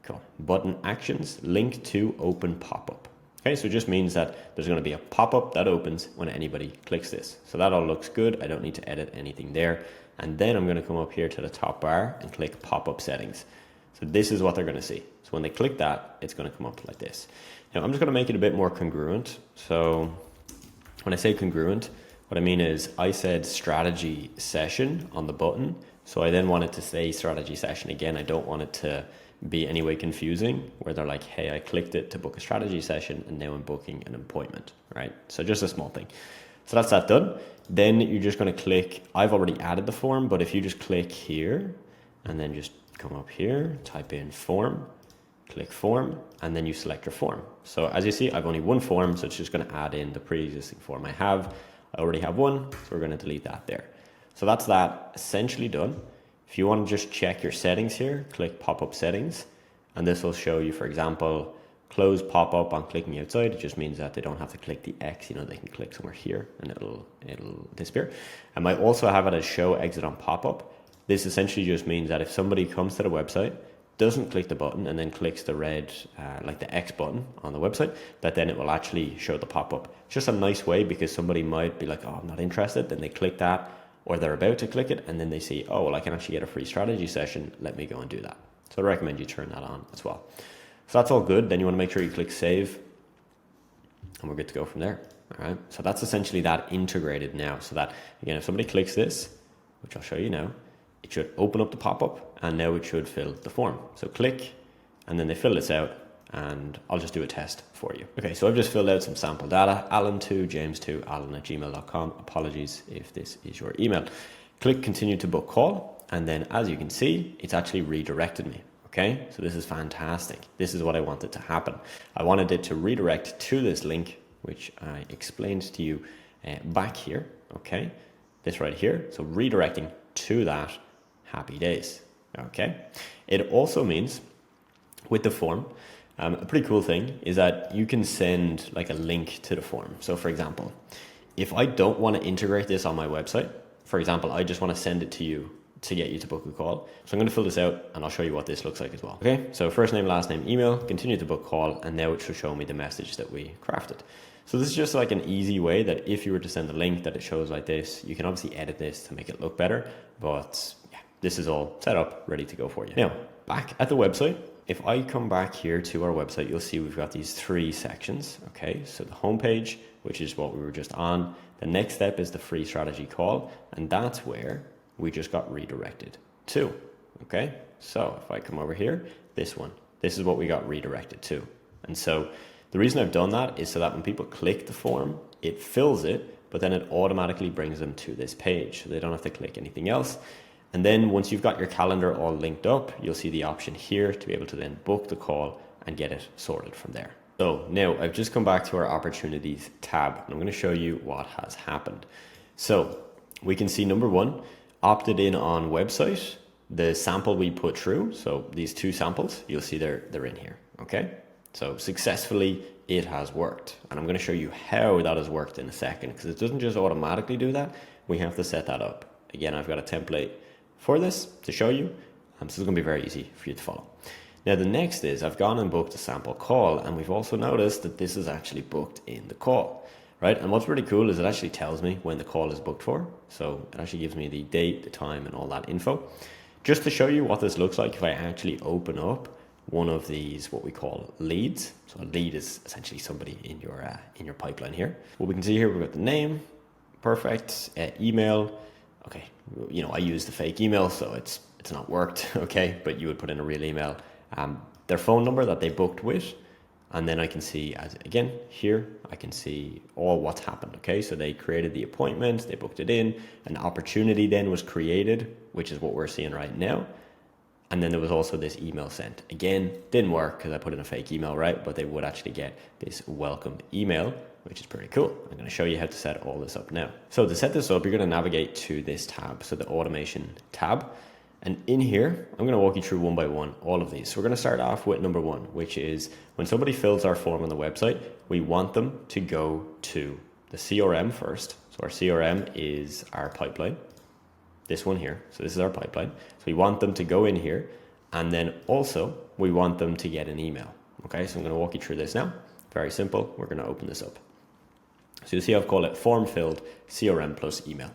cool. Button actions, link to open pop-up. Okay, so it just means that there's going to be a pop-up that opens when anybody clicks this. So that all looks good. I don't need to edit anything there. And then I'm going to come up here to the top bar and click pop-up settings. So this is what they're going to see. So when they click that, it's going to come up like this. Now I'm just going to make it a bit more congruent. So when I say congruent, what I mean is I said strategy session on the button. So I then wanted to say strategy session again. I don't want it to be any way confusing where they're like, hey, I clicked it to book a strategy session and now I'm booking an appointment, right? So just a small thing. So that's that done. Then you're just going to click, I've already added the form, but if you just click here and then just come up here, type in form, click form, and then you select your form. So as you see, I've only one form, so it's just going to add in the pre-existing form I have. I already have one, so we're going to delete that there. So that's that essentially done. If you want to just check your settings here, click pop-up settings, and this will show you, for example, close pop-up on clicking outside. It just means that they don't have to click the X, you know, they can click somewhere here and it'll disappear. I might also have it as show exit on pop-up. This essentially just means that if somebody comes to the website, doesn't click the button and then clicks the red, like the X button on the website, that then it will actually show the pop-up. It's just a nice way because somebody might be like, oh, I'm not interested. Then they click that, or they're about to click it and then they see, oh, well, I can actually get a free strategy session. Let me go and do that. So I recommend you turn that on as well. So that's all good. Then you want to make sure you click save and we're good to go from there. All right. So that's essentially that integrated now. So that again, if somebody clicks this, which I'll show you now, it should open up the pop-up and now it should fill the form. So click and then they fill this out and I'll just do a test for you. Okay, so I've just filled out some sample data, Alan2, James2, alan@gmail.com. Apologies if this is your email. Click continue to book call. And then as you can see, it's actually redirected me. Okay, so this is fantastic. This is what I wanted to happen. I wanted it to redirect to this link, which I explained to you back here. Okay, this right here. So redirecting to that, happy days. Okay, it also means with the form, a pretty cool thing is that you can send like a link to the form. So for example, if I don't want to integrate this on my website, for example, I just want to send it to you to get you to book a call. So I'm going to fill this out and I'll show you what this looks like as well. Okay, so first name, last name, email, continue to book call, and now it should show me the message that we crafted. So this is just like an easy way that if you were to send a link that it shows like this, you can obviously edit this to make it look better, but yeah, this is all set up, ready to go for you. Now, back at the website, if I come back here to our website, you'll see we've got these 3 sections. Okay, so the homepage, which is what we were just on. The next step is the free strategy call, and that's where we just got redirected to. Okay, so if I come over here, this one, this is what we got redirected to. And so the reason I've done that is so that when people click the form, it fills it, but then it automatically brings them to this page. So they don't have to click anything else. And then once you've got your calendar all linked up, you'll see the option here to be able to then book the call and get it sorted from there. So now I've just come back to our opportunities tab, and I'm going to show you what has happened. So we can see number 1, opted in on website, the sample we put through. So these 2 samples, you'll see they're in here. Okay, so successfully it has worked, and I'm going to show you how that has worked in a second, because it doesn't just automatically do that. We have to set that up. Again, I've got a template for this to show you, so it's going to be very easy for you to follow. Now the next is I've gone and booked a sample call, and we've also noticed that this is actually booked in the call, right? And what's really cool is it actually tells me when the call is booked for. So it actually gives me the date, the time, and all that info. Just to show you what this looks like if I actually open up one of these, what we call leads. So a lead is essentially somebody in your pipeline here. What we can see here, we've got the name, perfect, email. Okay, you know, I use the fake email, so it's not worked, okay, but you would put in a real email, their phone number that they booked with, and then I can see, as again here, I can see all what's happened. Okay, so they created the appointment, they booked it in, an opportunity then was created, which is what we're seeing right now. And then there was also this email sent. Again, didn't work because I put in a fake email, right? But they would actually get this welcome email, which is pretty cool. I'm going to show you how to set all this up now. So to set this up, you're going to navigate to this tab, so the automation tab. And in here, I'm going to walk you through one by one, all of these. So we're going to start off with number one, which is when somebody fills our form on the website, we want them to go to the CRM first. So our CRM is our pipeline. This one here. So this is our pipeline. So we want them to go in here, and then also we want them to get an email. Okay, so I'm going to walk you through this now. Very simple. We're going to open this up. So you'll see I've called it form filled CRM plus email.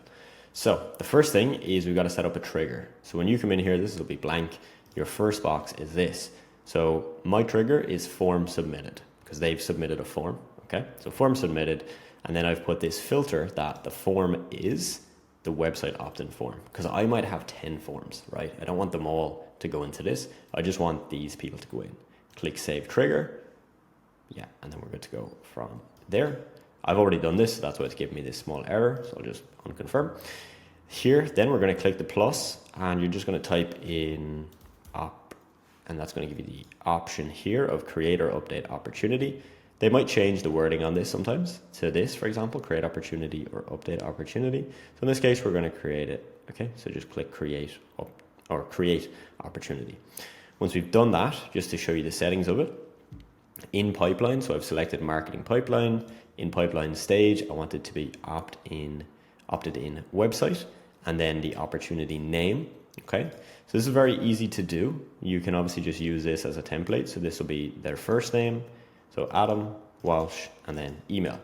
So the first thing is we've got to set up a trigger. So when you come in here, this will be blank. Your first box is this. So my trigger is form submitted because they've submitted a form. Okay, so form submitted, and then I've put this filter that the form is the website opt-in form, because I might have 10 forms, right? I don't want them all to go into this. I just want these people to go in. Click save trigger. Yeah, and then we're good to go from there. I've already done this, so that's why it's giving me this small error. So I'll just unconfirm. Here, then we're going to click the plus, and you're just going to type in op, and that's going to give you the option here of create or update opportunity. They might change the wording on this sometimes to this, for example, create opportunity or update opportunity. So in this case, we're going to create it. Okay, so just click create up or create opportunity. Once we've done that, just to show you the settings of it, in pipeline, so I've selected marketing pipeline. In pipeline stage, I want it to be opted in website, and then the opportunity name. Okay, so this is very easy to do. You can obviously just use this as a template. So this will be their first name. So Adam, Walsh, and then email.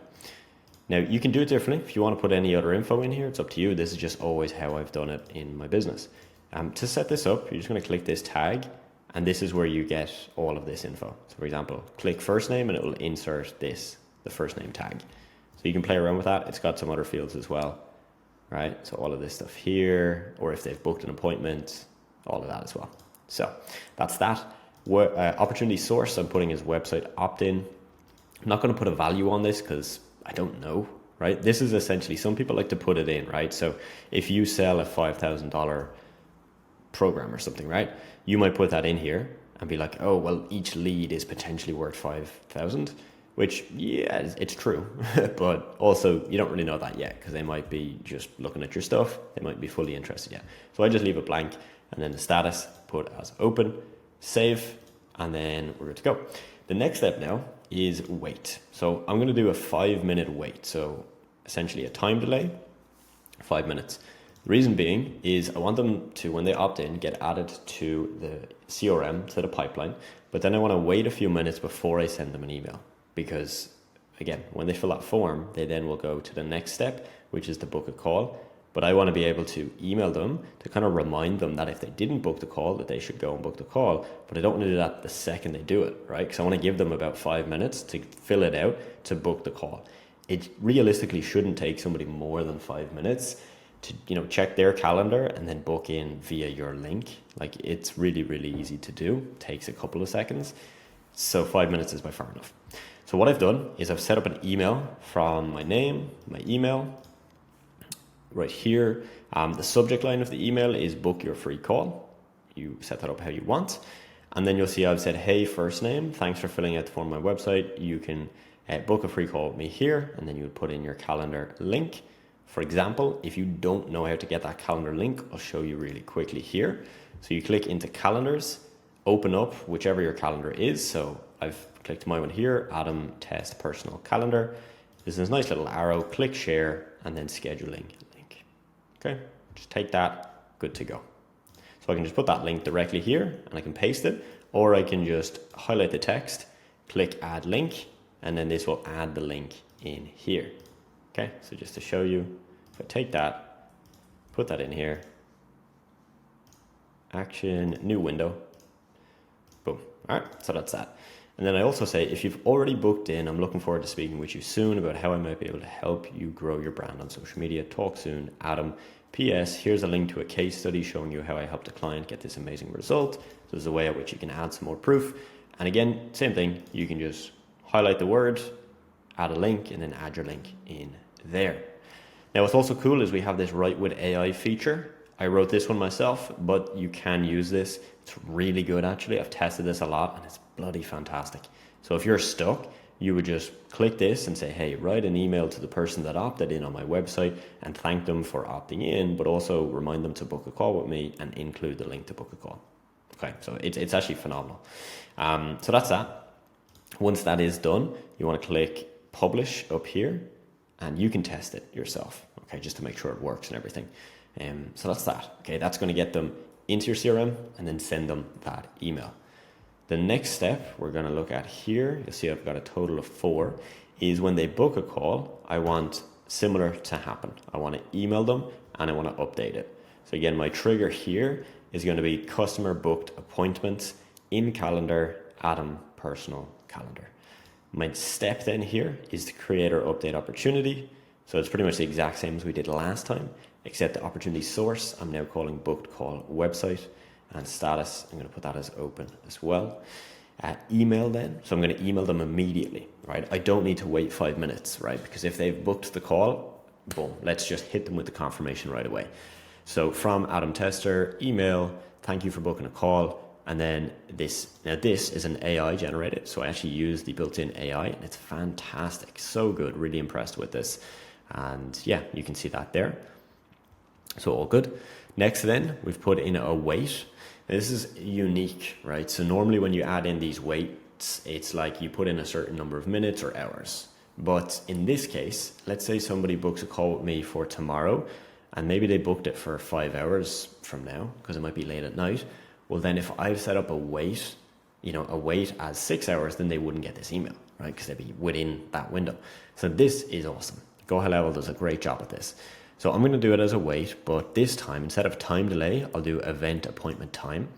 Now you can do it differently. If you want to put any other info in here, it's up to you. This is just always how I've done it in my business. To set this up, you're just going to click this tag, and this is where you get all of this info. So for example, click first name and it will insert this, the first name tag. So you can play around with that. It's got some other fields as well, right? So all of this stuff here, or if they've booked an appointment, all of that as well. So that's that. Opportunity source, I'm putting as website opt-in. I'm not going to put a value on this because I don't know, right? This is essentially, some people like to put it in, right? So if you sell a $5,000 program or something, right? You might put that in here and be like, oh, well, each lead is potentially worth 5,000, which, yeah, it's true. But also you don't really know that yet because they might be just looking at your stuff. They might be fully interested yet. So I just leave it blank, and then the status put as open, save, and then we're good to go. The next step now is wait. So I'm going to do a 5-minute wait. So essentially a time delay, 5 minutes. The reason being is I want them to, when they opt in, get added to the CRM, to the pipeline, but then I want to wait a few minutes before I send them an email, because again, when they fill that form, they then will go to the next step, which is to book a call. But I want to be able to email them to kind of remind them that if they didn't book the call, that they should go and book the call. But I don't want to do that the second they do it, right? Because I want to give them about 5 minutes to fill it out to book the call. It realistically shouldn't take somebody more than 5 minutes to, you know, check their calendar and then book in via your link. Like, it's really, really easy to do. It takes a couple of seconds. So 5 minutes is by far enough. So what I've done is I've set up an email from my name, my email, right here. The subject line of the email is book your free call. You set that up how you want. And then you'll see I've said, hey, first name, thanks for filling out the form on my website. You can book a free call with me here. And then you would put in your calendar link. For example, if you don't know how to get that calendar link, I'll show you really quickly here. So you click into calendars, open up whichever your calendar is. So I've clicked my one here, Adam Test Personal Calendar. There's this nice little arrow, click share, and then scheduling link. Okay, just take that, good to go. So I can just put that link directly here and I can paste it, or I can just highlight the text, click add link, and then this will add the link in here. Okay, so just to show you, if I take that, put that in here, action, new window, boom. All right, so that's that. And then I also say, if you've already booked in, I'm looking forward to speaking with you soon about how I might be able to help you grow your brand on social media. Talk soon, Adam. P.S. Here's a link to a case study showing you how I helped a client get this amazing result. So there's a way at which you can add some more proof. And again, same thing, you can just highlight the word, add a link, and then add your link in there. Now, what's also cool is we have this Write with AI feature. I wrote this one myself, but you can use this. It's really good, actually. I've tested this a lot and it's bloody fantastic. So if you're stuck, you would just click this and say, hey, write an email to the person that opted in on my website and thank them for opting in, but also remind them to book a call with me and include the link to book a call. Okay, so it's actually phenomenal. So that's that. Once that is done, you want to click publish up here and you can test it yourself, okay, just to make sure it works and everything. So that's that. Okay, that's going to get them into your CRM and then send them that email. The next step we're going to look at here, you'll see I've got a total of 4, is when they book a call, I want similar to happen. I want to email them and I want to update it. So again, my trigger here is going to be customer booked appointments in calendar, Adam personal calendar. My step then here is to create our update opportunity. So it's pretty much the exact same as we did last time, except the opportunity source I'm now calling booked call website, and status I'm going to put that as open as well. Email then, so I'm going to email them immediately, right? I don't need to wait 5 minutes, right? Because if they've booked the call, boom, let's just hit them with the confirmation right away. So from Adam Tester, email, thank you for booking a call. And then this is an AI generated. So I actually use the built-in AI and it's fantastic. So good, really impressed with this. And yeah, you can see that there. So all good. Next then, we've put in a weight. Now, this is unique, right? So normally when you add in these weights, it's like you put in a certain number of minutes or hours. But in this case, let's say somebody books a call with me for tomorrow and maybe they booked it for 5 hours from now because it might be late at night. Well, then if I've set up a wait, a wait as 6 hours, then they wouldn't get this email, right? Because they'd be within that window. So this is awesome. GoHighLevel does a great job at this. So I'm going to do it as a wait, but this time, instead of time delay, I'll do event appointment time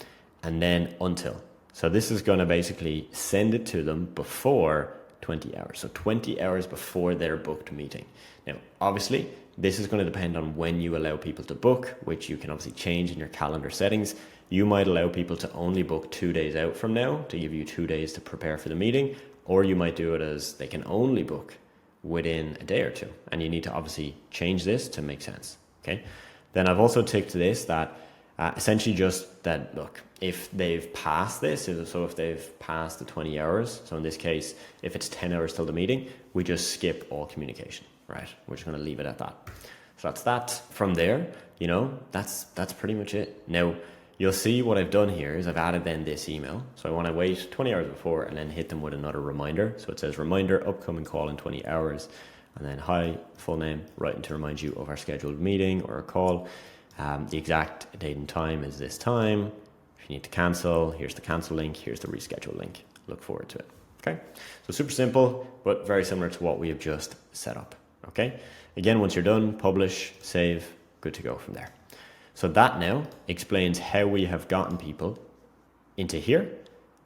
and then until. So this is going to basically send it to them before 20 hours. So 20 hours before their booked meeting. Now, obviously, this is going to depend on when you allow people to book, which you can obviously change in your calendar settings. You might allow people to only book 2 days out from now to give you 2 days to prepare for the meeting, or you might do it as they can only book within a day or two. And you need to obviously change this to make sense. Okay. Then I've also ticked this that essentially just that, look, if they've passed this, so if they've passed the 20 hours, so in this case, if it's 10 hours till the meeting, we just skip all communication, right? We're just going to leave it at that. So that's that. From there, that's pretty much it. Now, you'll see what I've done here is I've added then this email. So I want to wait 20 hours before and then hit them with another reminder. So it says reminder, upcoming call in 20 hours. And then hi, full name, writing to remind you of our scheduled meeting or a call. The exact date and time is this time. If you need to cancel, here's the cancel link. Here's the reschedule link. Look forward to it. Okay. So super simple, but very similar to what we have just set up. Okay. Again, once you're done, publish, save, good to go from there. So that now explains how we have gotten people into here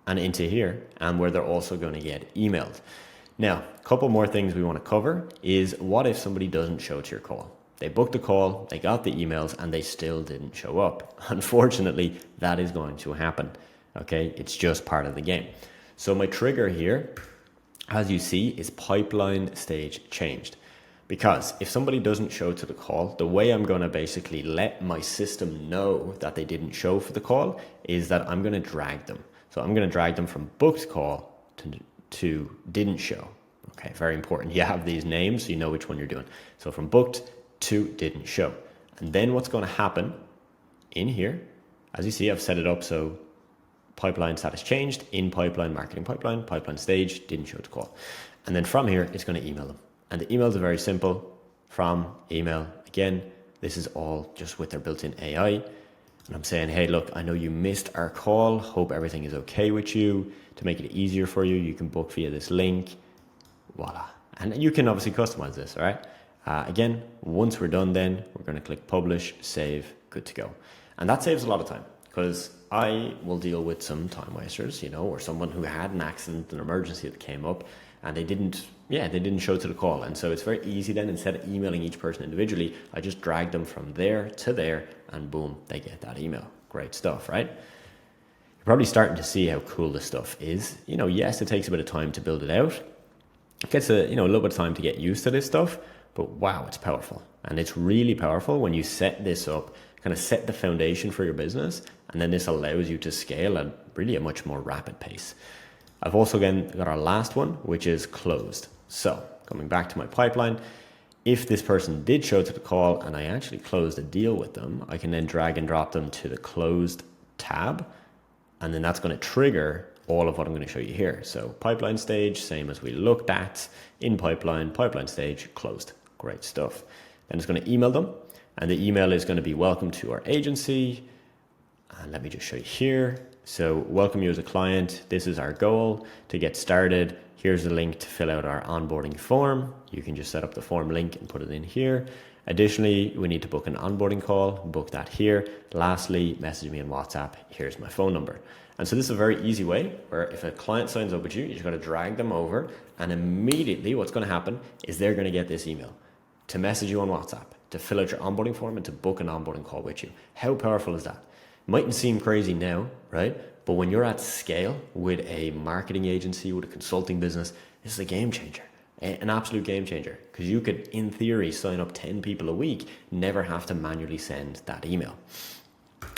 and where they're also going to get emailed. Now, a couple more things we want to cover is what if somebody doesn't show to your call? They booked the call, they got the emails, and they still didn't show up. Unfortunately, that is going to happen. Okay, it's just part of the game. So my trigger here, as you see, is pipeline stage changed. Because if somebody doesn't show to the call, the way I'm going to basically let my system know that they didn't show for the call is that I'm going to drag them. So I'm going to drag them from booked call to didn't show. Okay, very important. You have these names so you know which one you're doing. So from booked to didn't show. And then what's going to happen in here, as you see, I've set it up so pipeline status changed, in pipeline, marketing pipeline, pipeline stage, didn't show to call. And then from here, it's going to email them. And the emails are very simple. From, email. Again, this is all just with their built-in AI. And I'm saying, hey, look, I know you missed our call. Hope everything is okay with you. To make it easier for you, you can book via this link. Voila. And you can obviously customize this, all right? Again, once we're done then, we're going to click publish, save, good to go. And that saves a lot of time, because I will deal with some time wasters, or someone who had an accident, an emergency that came up, and they didn't show to the call. And so it's very easy then, instead of emailing each person individually, I just drag them from there to there, and boom, they get that email. Great stuff, right? You're probably starting to see how cool this stuff is. Yes, it takes a bit of time to build it out. It gets a little bit of time to get used to this stuff, but wow, it's powerful. And it's really powerful when you set this up, kind of set the foundation for your business, and then this allows you to scale at really a much more rapid pace. I've also again got our last one, which is closed. So coming back to my pipeline, if this person did show to the call and I actually closed a deal with them, I can then drag and drop them to the closed tab, and then that's going to trigger all of what I'm going to show you here. So pipeline stage, same as we looked at, in pipeline, pipeline stage, closed. Great stuff. Then it's going to email them, and the email is going to be welcome to our agency. And let me just show you here. So welcome you as a client. This is our goal to get started. Here's the link to fill out our onboarding form. You can just set up the form link and put it in here. Additionally, we need to book an onboarding call, book that here. Lastly, message me on WhatsApp. Here's my phone number. And so this is a very easy way where if a client signs up with you, you just got to drag them over, and immediately what's going to happen is they're going to get this email to message you on WhatsApp, to fill out your onboarding form, and to book an onboarding call with you. How powerful is that? Mightn't seem crazy now, right? But when you're at scale with a marketing agency, with a consulting business, this is a game changer, an absolute game changer, because you could, in theory, sign up 10 people a week, never have to manually send that email.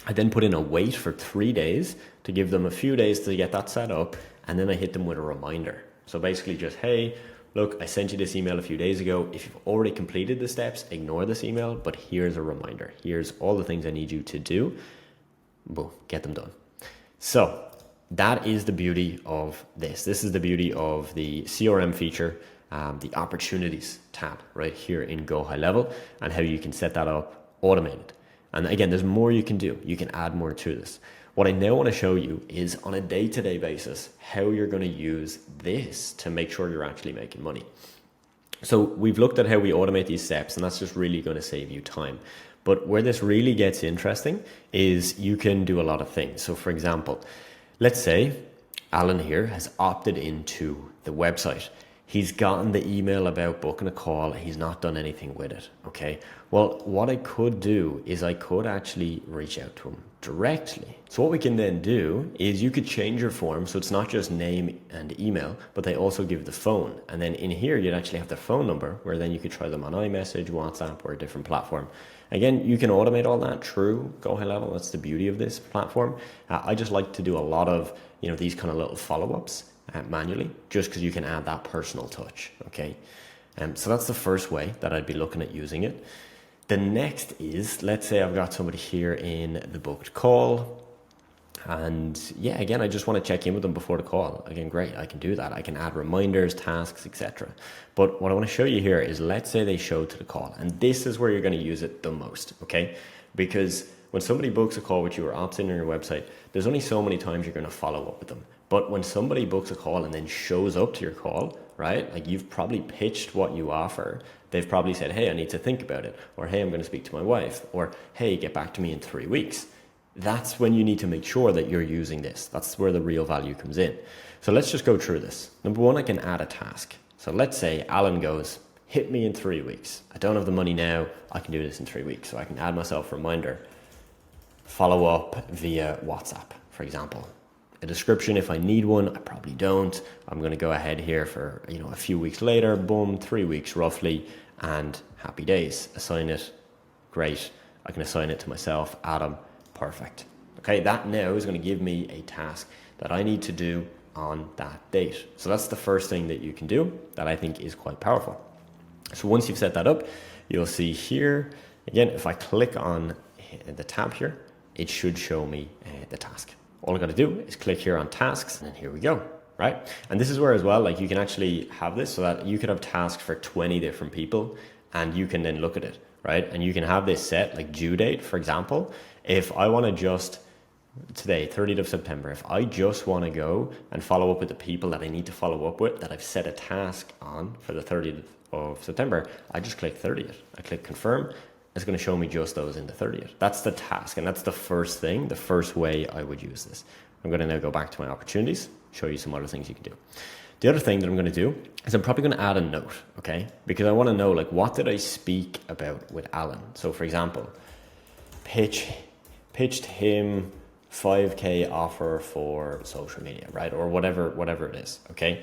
I then put in a wait for 3 days to give them a few days to get that set up, and then I hit them with a reminder. So basically just, hey, look, I sent you this email a few days ago. If you've already completed the steps, ignore this email, but here's a reminder. Here's all the things I need you to do. Boom, get them done. So that is the beauty of this. This is the beauty of the CRM feature, the opportunities tab right here in GoHighLevel, and how you can set that up automated. And again, there's more you can do. You can add more to this. What I now want to show you is on a day-to-day basis, how you're going to use this to make sure you're actually making money. So we've looked at how we automate these steps, and that's just really going to save you time. But where this really gets interesting is you can do a lot of things. So for example, let's say Alan here has opted into the website. He's gotten the email about booking a call. He's not done anything with it. Okay. Well, what I could do is I could actually reach out to him directly. So what we can then do is you could change your form. So it's not just name and email, but they also give the phone. And then in here, you'd actually have their phone number, where then you could try them on iMessage, WhatsApp, or a different platform. Again, you can automate all that through GoHighLevel. That's the beauty of this platform. I just like to do a lot of, these kind of little follow-ups manually, just because you can add that personal touch. Okay. So that's the first way that I'd be looking at using it. The next is, let's say I've got somebody here in the booked call, and yeah, again, I just want to check in with them before the call. Again, great, I can do that. I can add reminders, tasks, etc. But what I want to show you here is, let's say they show to the call, and this is where you're going to use it the most, okay? Because when somebody books a call with you or opts in on your website, there's only so many times you're going to follow up with them. But when somebody books a call and then shows up to your call, right? Like, you've probably pitched what you offer. They've probably said, hey, I need to think about it. Or, hey, I'm going to speak to my wife. Or, hey, get back to me in 3 weeks. That's when you need to make sure that you're using this. That's where the real value comes in. So let's just go through this. Number one, I can add a task. So let's say Alan goes, hit me in 3 weeks. I don't have the money now. I can do this in 3 weeks. So I can add myself a reminder. Follow up via WhatsApp, for example. A description if I need one. I probably don't. I'm going to go ahead here for, a few weeks later, boom, 3 weeks roughly, and happy days. Assign it. Great. I can assign it to myself, Adam. Perfect. Okay, that now is going to give me a task that I need to do on that date. So that's the first thing that you can do that I think is quite powerful. So once you've set that up, you'll see here, again, if I click on the tab here, it should show me the task. all I got to do is click here on tasks, and then here we go, right? And this is where as well, like you can actually have this so that you could have tasks for 20 different people, and you can then look at it, right? And you can have this set, like due date, for example. If I want to just today, 30th of September, if I just want to go and follow up with the people that I need to follow up with, that I've set a task on for the 30th of September, I just click 30th. I click confirm. It's going to show me just those in the 30th. That's the task. And that's the first thing, the first way I would use this. I'm going to now go back to my opportunities, show you some other things you can do. The other thing that I'm going to do is I'm probably going to add a note, okay? Because I want to know, like, what did I speak about with Alan? So for example, pitched him 5K offer for social media, right? Or whatever it is, okay?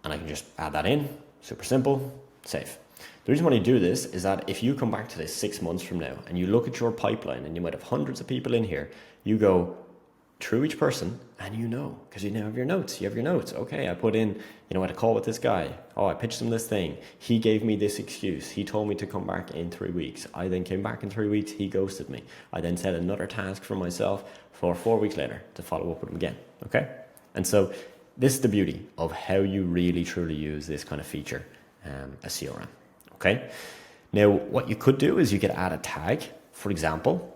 And I can just add that in, super simple, save. The reason why you do this is that if you come back to this 6 months from now and you look at your pipeline and you might have hundreds of people in here, you go through each person and you know, because you now have your notes. You have your notes. Okay, I put in, you know, I had a call with this guy. Oh, I pitched him this thing. He gave me this excuse. He told me to come back in 3 weeks. I then came back in 3 weeks. He ghosted me. I then set another task for myself for 4 weeks later to follow up with him again. Okay. And so this is the beauty of how you really truly use this kind of feature, a CRM. Okay. Now, what you could do is you could add a tag. For example,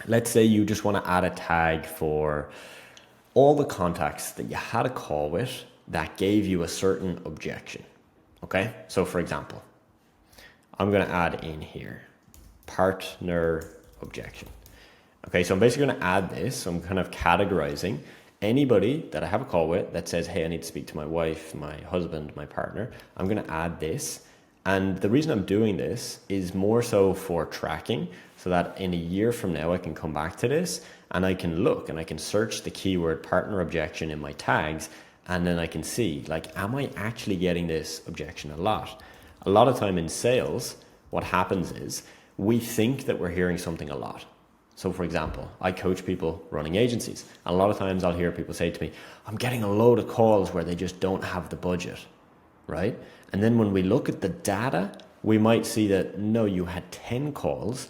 let's say you just want to add a tag for all the contacts that you had a call with that gave you a certain objection. Okay. So for example, I'm going to add in here, partner objection. Okay. So I'm basically going to add this. So I'm kind of categorizing anybody that I have a call with that says, hey, I need to speak to my wife, my husband, my partner. I'm going to add this. And the reason I'm doing this is more so for tracking, so that in a year from now, I can come back to this and I can look and I can search the keyword partner objection in my tags. And then I can see, like, am I actually getting this objection a lot? A lot of time in sales, what happens is we think that we're hearing something a lot. So for example, I coach people running agencies. And a lot of times I'll hear people say to me, I'm getting a load of calls where they just don't have the budget, right? And then when we look at the data, we might see that, no, you had 10 calls,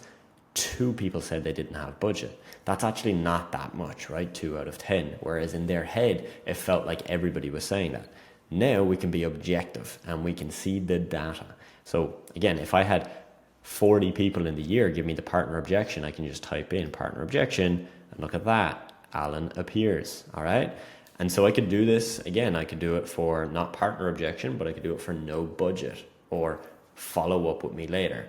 2 people said they didn't have budget. That's actually not that much, right? 2 out of 10. Whereas in their head, it felt like everybody was saying that. Now we can be objective and we can see the data. So again, if I had 40 people in the year give me the partner objection, I can just type in partner objection and look at that. Alan appears, all right? And so I could do this, again, I could do it for not partner objection, but I could do it for no budget or follow up with me later.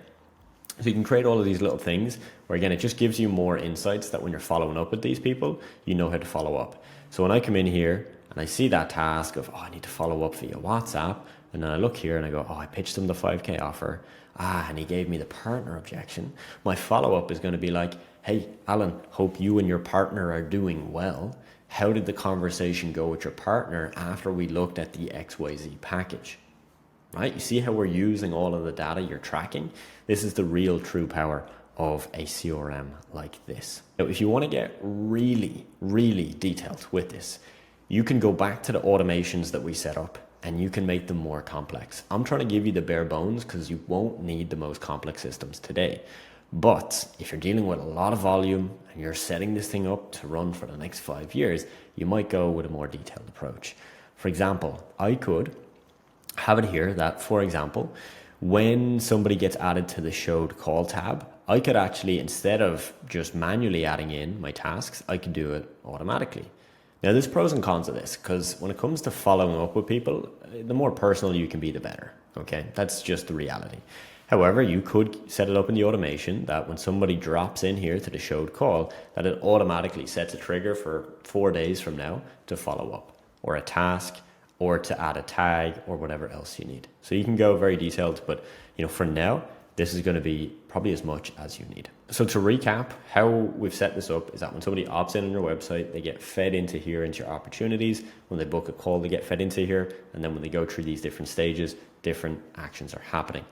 So you can create all of these little things where, again, it just gives you more insights that when you're following up with these people, you know how to follow up. So when I come in here and I see that task of, oh, I need to follow up via WhatsApp, and then I look here and I go, oh, I pitched him the 5K offer. And he gave me the partner objection. My follow-up is going to be like, hey, Alan, hope you and your partner are doing well. How did the conversation go with your partner after we looked at the XYZ package? Right? You see how we're using all of the data you're tracking? This is the real true power of a CRM like this. Now, if you want to get really, really detailed with this, you can go back to the automations that we set up and you can make them more complex. I'm trying to give you the bare bones because you won't need the most complex systems today. But if you're dealing with a lot of volume and you're setting this thing up to run for the next 5 years, you might go with a more detailed approach. For example, I could have it here that, for example, when somebody gets added to the showed call tab, I could actually, instead of just manually adding in my tasks, I could do it automatically. Now, there's pros and cons of this because when it comes to following up with people, the more personal you can be, the better. Okay, that's just the reality. However, you could set it up in the automation that when somebody drops in here to the showed call, that it automatically sets a trigger for 4 days from now to follow up, or a task, or to add a tag, or whatever else you need. So you can go very detailed, but for now, this is going to be probably as much as you need. So to recap, how we've set this up is that when somebody opts in on your website, they get fed into here into your opportunities. When they book a call, they get fed into here. And then when they go through these different stages, different actions are happening.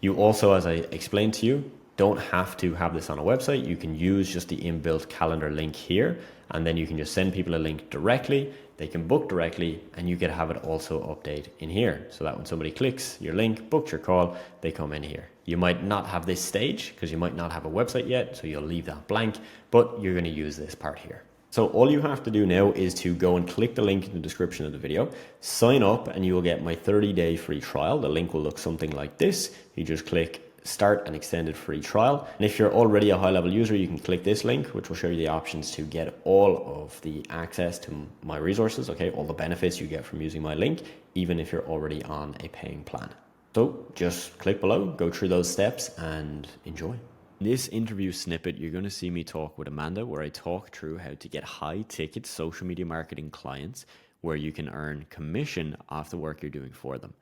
You also, as I explained to you, don't have to have this on a website. You can use just the inbuilt calendar link here, and then you can just send people a link directly. They can book directly, and you can have it also update in here so that when somebody clicks your link, books your call, they come in here. You might not have this stage because you might not have a website yet, so you'll leave that blank, but you're going to use this part here. So all you have to do now is to go and click the link in the description of the video, sign up, and you will get my 30-day free trial. The link will look something like this. You just click start an extended free trial. And if you're already a high level user, you can click this link, which will show you the options to get all of the access to my resources, okay? All the benefits you get from using my link, even if you're already on a paying plan. So just click below, go through those steps and enjoy. In this interview snippet, you're going to see me talk with Amanda, where I talk through how to get high ticket social media marketing clients where you can earn commission off the work you're doing for them.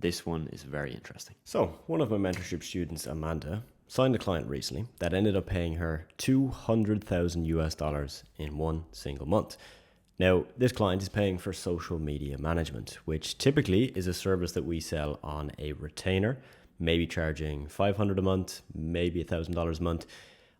This one is very interesting. So one of my mentorship students, Amanda, signed a client recently that ended up paying her $200,000 in one single month. Now, this client is paying for social media management, which typically is a service that we sell on a retainer, maybe charging $500 a month, maybe $1,000 a month.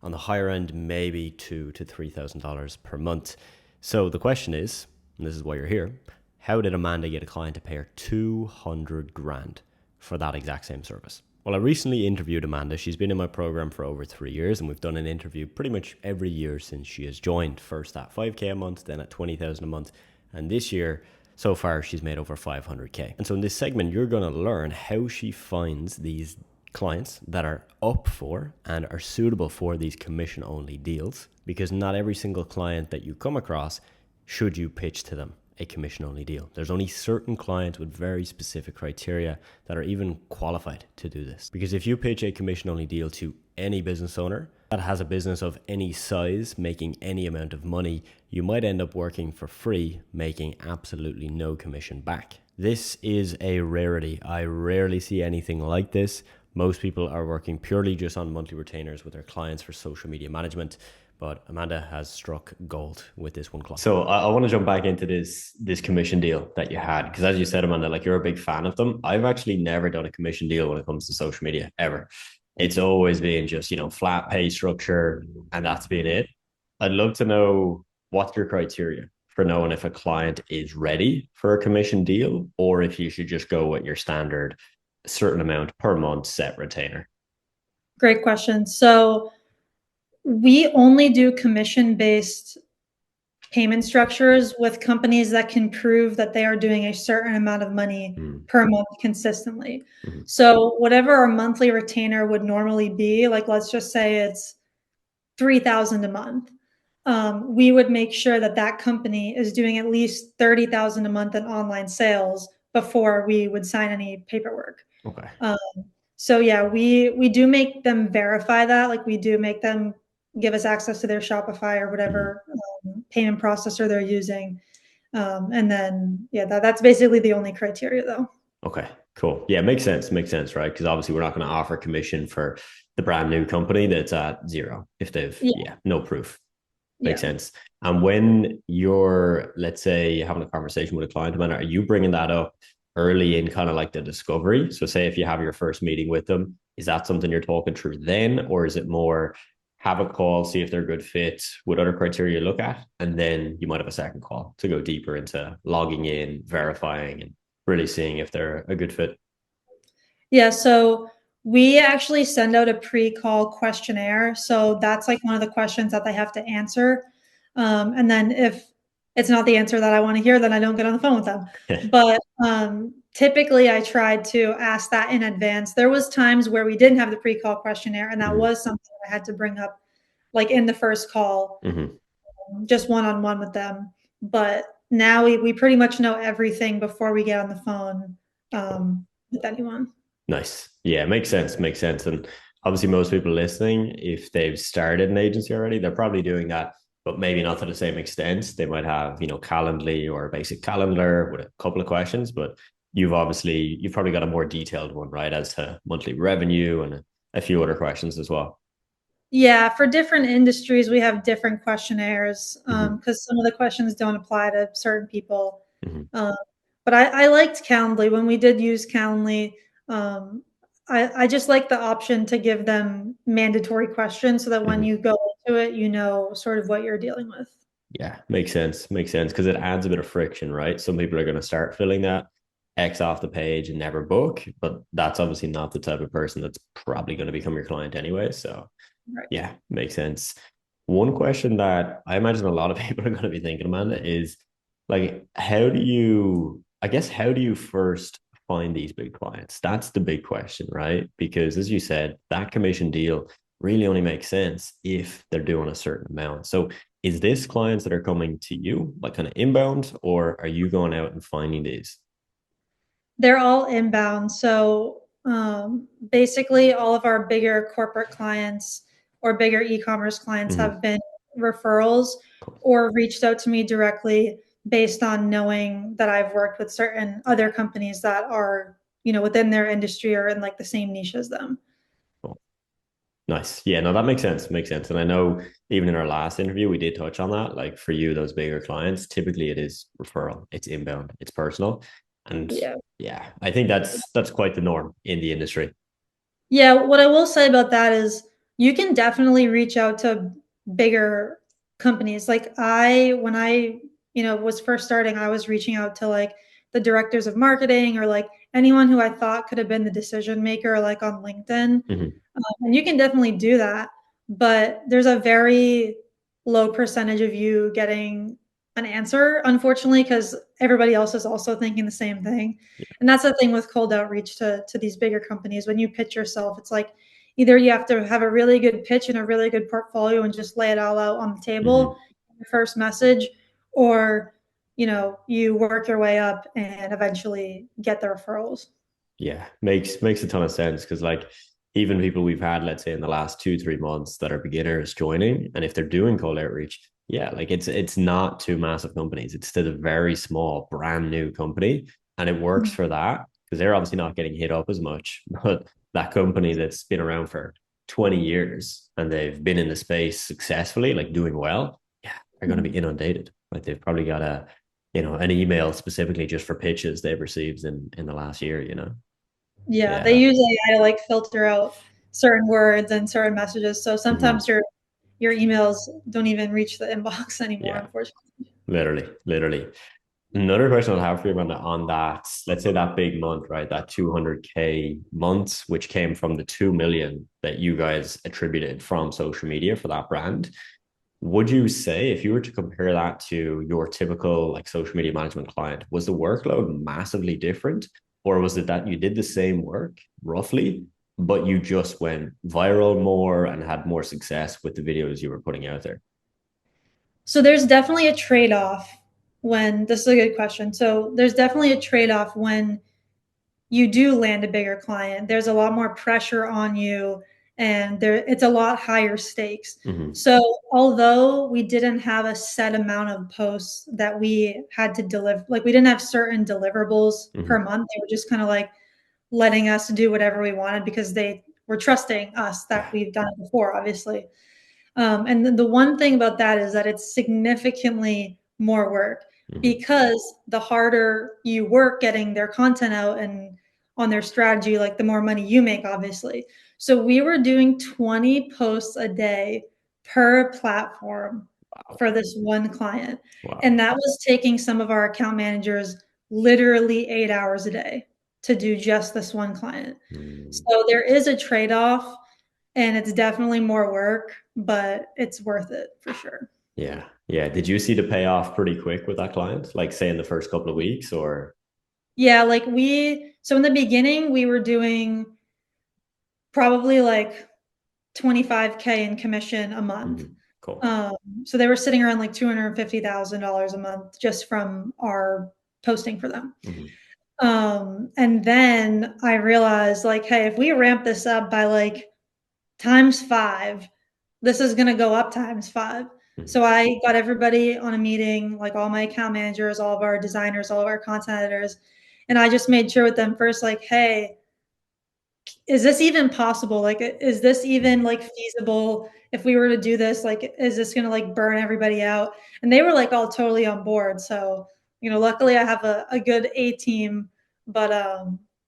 On the higher end, maybe $2,000 to $3,000 per month. So the question is, and this is why you're here, how did Amanda get a client to pay her 200 grand for that exact same service? Well, I recently interviewed Amanda. She's been in my program for over 3 years, and we've done an interview pretty much every year since she has joined. First at 5K a month, then at 20,000 a month. And this year, so far, she's made over 500K. And so in this segment, you're going to learn how she finds these clients that are up for and are suitable for these commission-only deals, because not every single client that you come across should you pitch to them a commission-only deal. There's only certain clients with very specific criteria that are even qualified to do this. Because if you pitch a commission-only deal to any business owner that has a business of any size, making any amount of money, you might end up working for free, making absolutely no commission back. This is a rarity. I rarely see anything like this. Most people are working purely just on monthly retainers with their clients for social media management. But Amanda has struck gold with this one client. So I want to jump back into this commission deal that you had, because as you said, Amanda, like, you're a big fan of them. I've actually never done a commission deal when it comes to social media, ever. It's always been just, flat pay structure, and that's been it. I'd love to know, what's your criteria for knowing if a client is ready for a commission deal, or if you should just go with your standard certain amount per month set retainer? Great question. So we only do commission-based payment structures with companies that can prove that they are doing a certain amount of money per month consistently. So whatever our monthly retainer would normally be, like, let's just say it's $3,000 a month. We would make sure that that company is doing at least $30,000 a month in online sales before we would sign any paperwork. Okay. So yeah, we do make them verify that. Like, we do make them give us access to their Shopify or whatever payment processor they're using. And then, yeah, that's basically the only criteria, though. Okay, cool. Yeah, makes sense, right? Because obviously we're not going to offer commission for the brand new company that's at zero if they've, no proof. Makes sense. And when you're, let's say, having a conversation with a client, Amanda, are you bringing that up early in kind of like the discovery? So say if you have your first meeting with them, is that something you're talking through then? Or is it more have a call, see if they're a good fit with other criteria you look at, and then you might have a second call to go deeper into logging in, verifying, and really seeing if they're a good fit? Yeah, so we actually send out a pre-call questionnaire. So that's like one of the questions that they have to answer. And then if it's not the answer that I want to hear, then I don't get on the phone with them. But typically I tried to ask that in advance. There was times where we didn't have the pre-call questionnaire, and that was something I had to bring up, like, in the first call, just one-on-one with them. But now we pretty much know everything before we get on the phone with anyone. Nice. Yeah, makes sense. And obviously most people listening, if they've started an agency already, they're probably doing that, but maybe not to the same extent. They might have, Calendly or a basic calendar with a couple of questions, but you've probably got a more detailed one, right, as to monthly revenue and a few other questions as well. Yeah, for different industries, we have different questionnaires because some of the questions don't apply to certain people. But I liked Calendly. When we did use Calendly, I just like the option to give them mandatory questions so that when you go into it, you know sort of what you're dealing with. Yeah, makes sense because it adds a bit of friction, right? Some people are going to start filling that X off the page and never book, but that's obviously not the type of person that's probably going to become your client anyway. So yeah, makes sense. One question that I imagine a lot of people are going to be thinking, Amanda, is like, how do you, I guess, how do you first find these big clients? That's the big question, right? Because as you said, that commission deal really only makes sense if they're doing a certain amount. So is this clients that are coming to you, like kind of inbound, or are you going out and finding these? They're all inbound. So basically, all of our bigger corporate clients or bigger e-commerce clients Mhm. have been referrals Cool. or reached out to me directly based on knowing that I've worked with certain other companies that are, within their industry or in like the same niche as them. Cool. Nice. Yeah, no, that makes sense. Makes sense. And I know even in our last interview, we did touch on that. Like for you, those bigger clients, typically it is referral, it's inbound, it's personal. And Yeah. yeah, I think that's quite the norm in the industry. Yeah, what I will say about that is you can definitely reach out to bigger companies. Like when I, was first starting, I was reaching out to like the directors of marketing or like anyone who I thought could have been the decision maker, like on LinkedIn. Mhm. And you can definitely do that, but there's a very low percentage of you getting an answer, unfortunately, because everybody else is also thinking the same thing. And that's the thing with cold outreach to these bigger companies. When you pitch yourself, it's like either you have to have a really good pitch and a really good portfolio and just lay it all out on the table Mhm. in your first message, or you work your way up and eventually get the referrals. Yeah, makes a ton of sense because like even people we've had, let's say in the last 2, 3 months that are beginners joining, and if they're doing cold outreach, yeah, like it's not two massive companies. It's still a very small, brand new company. And it works Mhm. for that because they're obviously not getting hit up as much. But that company that's been around for 20 years and they've been in the space successfully, like doing well, yeah, they're going to be inundated. Like they've probably got an email specifically just for pitches they've received in the last year. Yeah, they Yeah. use AI to like filter out certain words and certain messages. So Mhm. sometimes your emails don't even reach the inbox anymore, Yeah. unfortunately. Literally. Another question I'll have for you on that, let's say that big month, right? That 200K month, which came from the 2 million that you guys attributed from social media for that brand. Would you say if you were to compare that to your typical like social media management client, was the workload massively different? Or was it that you did the same work roughly, but you just went viral more and had more success with the videos you were putting out there? So there's definitely a trade-off when this is a good question. So there's definitely a trade-off when you do land a bigger client. There's a lot more pressure on you and it's a lot higher stakes. Mm-hmm. So although we didn't have a set amount of posts that we had to deliver, like we didn't have certain deliverables per Mm-hmm. month, they were just kind of like letting us do whatever we wanted because they were trusting us that Yeah. we've done it before, obviously. And then the one thing about that is that it's significantly more work Mm-hmm. because the harder you work getting their content out and on their strategy, like the more money you make, obviously. So we were doing 20 posts a day per platform Wow. for this one client. And Wow. that was taking some of our account managers literally 8 hours a day to do just this one client. Mm. So there is a trade off and it's definitely more work, but it's worth it for sure. Yeah. Yeah. Did you see the payoff pretty quick with that client? Like say in the first couple of weeks or? Yeah, like so in the beginning, we were doing probably like 25K in commission a month. Mhm. Cool. Um, so they were sitting around like $250,000 a month just from our posting for them. Mhm. And then I realized like, hey, if we ramp this up by like times 5, this is going to go up times 5. Mhm. So I got everybody on a meeting, like all my account managers, all of our designers, all of our content editors. And I just made sure with them first, like, hey, is this even possible? Like, is this even Mhm. like feasible? If we were to do this, like, is this going to like burn everybody out? And they were like all totally on board. So, luckily I have a good A team, but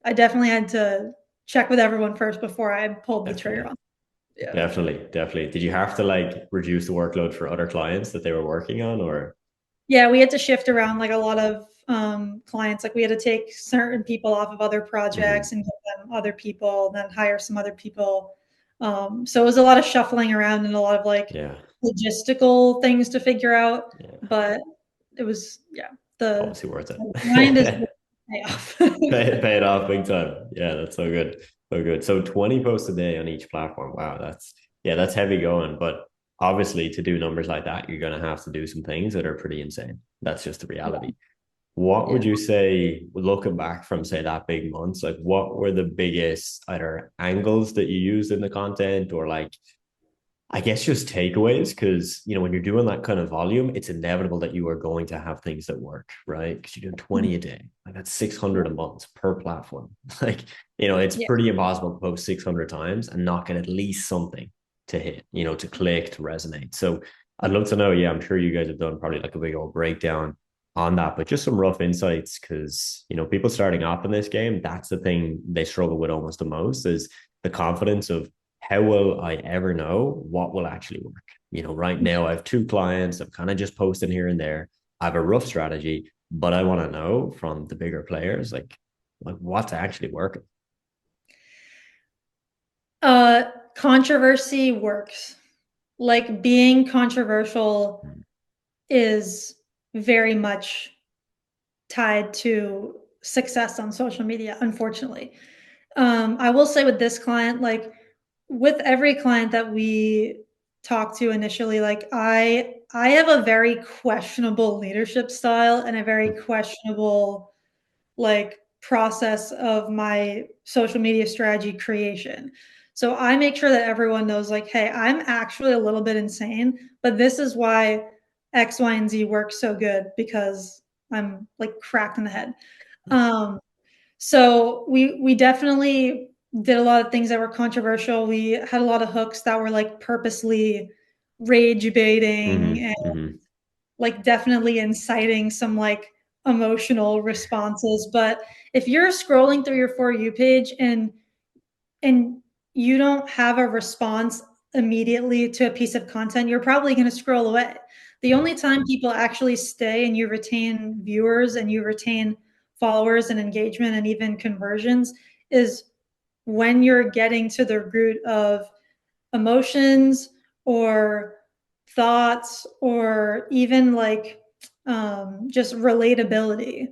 I definitely had to check with everyone first before I pulled the trigger Definitely. on. Yeah. Definitely. Did you have to like reduce the workload for other clients that they were working on or? Yeah, we had to shift around like a lot of clients. Like we had to take certain people off of other projects Mhm. and give them other people, then hire some other people. So it was a lot of shuffling around and a lot of like Yeah. logistical things to figure out, but it was, the Obviously worth it. grind is payoff. Pay it off big time. Yeah, that's so good. So good. So 20 posts a day on each platform. Wow, that's heavy going. But obviously to do numbers like that, you're gonna have to do some things that are pretty insane. That's just the reality. What would you say, looking back from say that big months, like what were the biggest either angles that you used in the content, or like I guess just takeaways? Because when you're doing that kind of volume, it's inevitable that you are going to have things that work, right? Because you're doing 20 a day, like that's 600 a month per platform. Like, it's pretty impossible to post 600 times and not get at least something to hit, to click, to resonate. So I'd love to know, I'm sure you guys have done probably like a big old breakdown on that, but just some rough insights, because people starting off in this game, that's the thing they struggle with almost the most, is the confidence of how will I ever know what will actually work. Right now I have 2 clients, I'm kind of just posting here and there, I have a rough strategy, but I want to know from the bigger players like what's actually working. Controversy works. Like, being controversial is very much tied to success on social media, unfortunately. I will say with this client, like with every client that we talk to initially, like I have a very questionable leadership style and a very questionable like process of my social media strategy creation. So I make sure that everyone knows, like, hey, I'm actually a little bit insane, but this is why X, Y, and Z works so good, because I'm like cracked in the head. So we definitely did a lot of things that were controversial. We had a lot of hooks that were like purposely rage baiting and like definitely inciting some like emotional responses. But if you're scrolling through your For You page and you don't have a response immediately to a piece of content, you're probably going to scroll away. The only time people actually stay and you retain viewers and you retain followers and engagement and even conversions is when you're getting to the root of emotions or thoughts or even like just relatability.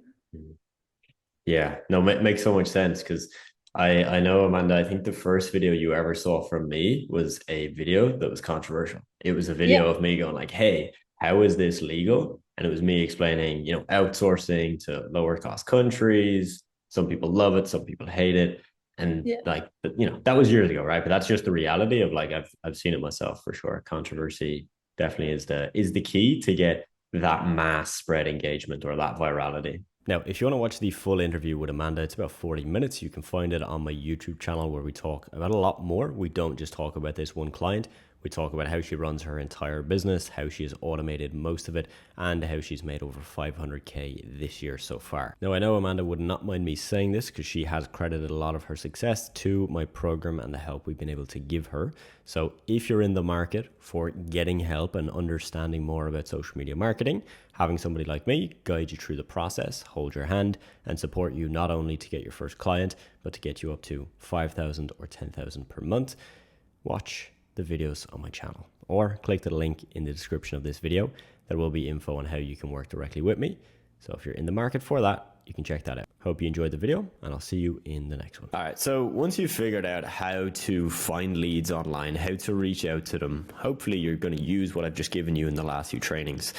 Yeah, no, makes so much sense, because I know, Amanda, I think the first video you ever saw from me was a video that was controversial. It was a video of me going like, hey, how is this legal? And it was me explaining, outsourcing to lower cost countries. Some people love it, some people hate it. And like, that was years ago, right? But that's just the reality of like, I've seen it myself for sure. Controversy definitely is the key to get that mass spread engagement or that virality. Now, if you want to watch the full interview with Amanda, it's about 40 minutes. You can find it on my YouTube channel, where we talk about a lot more. We don't just talk about this one client. We talk about how she runs her entire business, how she has automated most of it, and how she's made over 500K this year so far. Now, I know Amanda would not mind me saying this, because she has credited a lot of her success to my program and the help we've been able to give her. So if you're in the market for getting help and understanding more about social media marketing, having somebody like me guide you through the process, hold your hand, and support you not only to get your first client, but to get you up to 5,000 or 10,000 per month, watch the videos on my channel, or click the link in the description of this video. There will be info on how you can work directly with me. So if you're in the market for that, you can check that out. Hope you enjoyed the video, and I'll see you in the next one. All right, so once you've figured out how to find leads online, how to reach out to them, hopefully you're going to use what I've just given you in the last few trainings.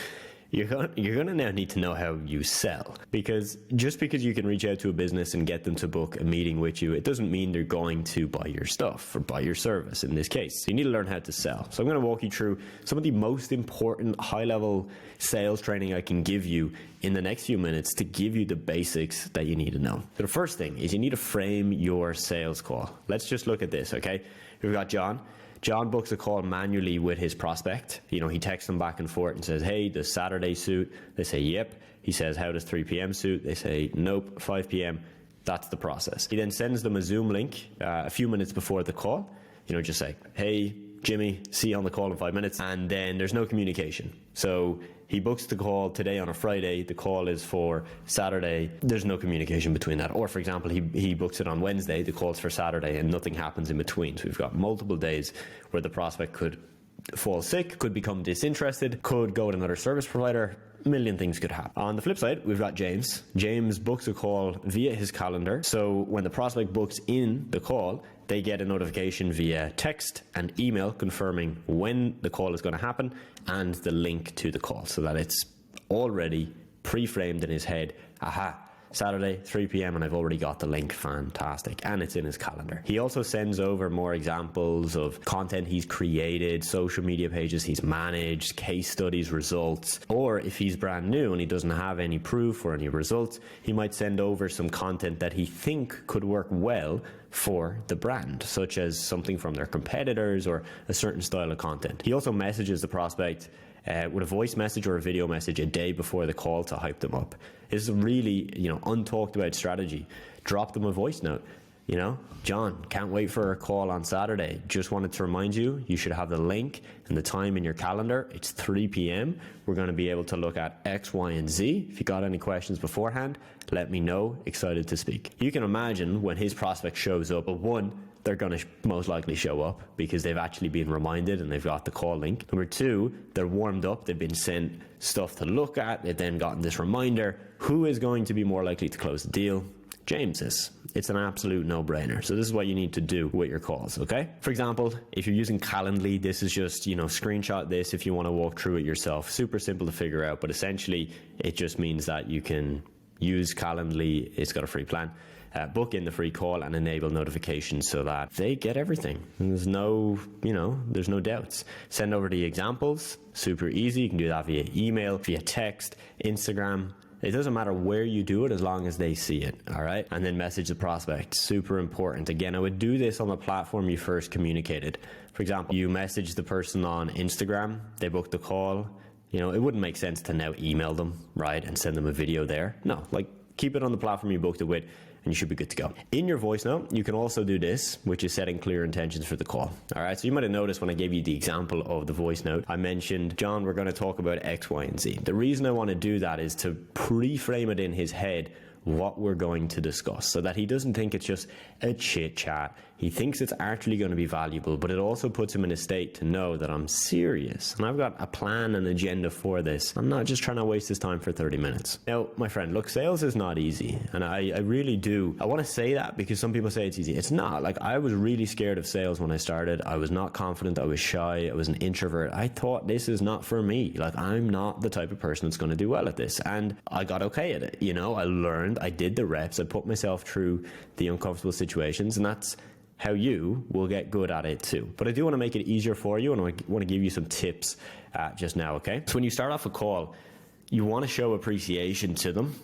You're going to now need to know how you sell, because just because you can reach out to a business and get them to book a meeting with you, it doesn't mean they're going to buy your stuff or buy your service in this case. You need to learn how to sell. So I'm going to walk you through some of the most important high-level sales training I can give you in the next few minutes to give you the basics that you need to know. So the first thing is you need to frame your sales call. Let's just look at this, okay? We've got John. John books a call manually with his prospect. He texts them back and forth and says, hey, does Saturday suit? They say, yep. He says, how does 3 p.m. suit? They say, nope, 5 p.m. That's the process. He then sends them a Zoom link a few minutes before the call. Just say, hey, Jimmy, see you on the call in 5 minutes. And then there's no communication. So he books the call today on a Friday. The call is for Saturday. There's no communication between that. Or for example, he books it on Wednesday. The call's for Saturday and nothing happens in between. So we've got multiple days where the prospect could fall sick, could become disinterested, could go with another service provider. A million things could happen. On the flip side, we've got James. James books a call via his calendar. So when the prospect books in the call, they get a notification via text and email confirming when the call is going to happen and the link to the call, so that it's already pre-framed in his head. Aha, Saturday, 3 p.m. and I've already got the link. Fantastic. And it's in his calendar. He also sends over more examples of content he's created, social media pages he's managed, case studies, results. Or if he's brand new and he doesn't have any proof or any results, he might send over some content that he think could work well for the brand, such as something from their competitors or a certain style of content. He also messages the prospect with a voice message or a video message a day before the call to hype them up. This is a really, untalked about strategy. Drop them a voice note. John, can't wait for a call on Saturday. Just wanted to remind you, you should have the link and the time in your calendar. It's 3 p.m. We're going to be able to look at X, Y, and Z. If you got any questions beforehand, let me know. Excited to speak. You can imagine when his prospect shows up, one, they're going to most likely show up because they've actually been reminded and they've got the call link. Number two, they're warmed up. They've been sent stuff to look at. They've then gotten this reminder. Who is going to be more likely to close the deal? James is. It's an absolute no-brainer. So this is what you need to do with your calls, okay? For example, if you're using Calendly, this is just, screenshot this if you want to walk through it yourself. Super simple to figure out, but essentially it just means that you can use Calendly. It's got a free plan. Book in the free call and enable notifications so that they get everything. And there's no doubts. Send over the examples. Super easy. You can do that via email, via text, Instagram. It doesn't matter where you do it as long as they see it, all right? And then message the prospect. Super important. Again, I would do this on the platform you first communicated. For example, you message the person on Instagram, they book the call. It wouldn't make sense to now email them, right? And send them a video there. No, keep it on the platform you booked it with and you should be good to go. In your voice note, you can also do this, which is setting clear intentions for the call. All right, so you might have noticed when I gave you the example of the voice note, I mentioned, John, we're going to talk about X, Y, and Z. The reason I want to do that is to pre-frame it in his head what we're going to discuss so that he doesn't think it's just a chit chat. He thinks it's actually going to be valuable, but it also puts him in a state to know that I'm serious and I've got a plan and agenda for this. I'm not just trying to waste his time for 30 minutes. Now, my friend, look, sales is not easy. And I really do. I want to say that because some people say it's easy. It's not. I was really scared of sales when I started. I was not confident. I was shy. I was an introvert. I thought this is not for me. I'm not the type of person that's going to do well at this. And I got okay at it. I learned, I did the reps. I put myself through the uncomfortable situations, and that's how you will get good at it too. But I do want to make it easier for you, and I want to give you some tips just now, okay? So when you start off a call, you want to show appreciation to them.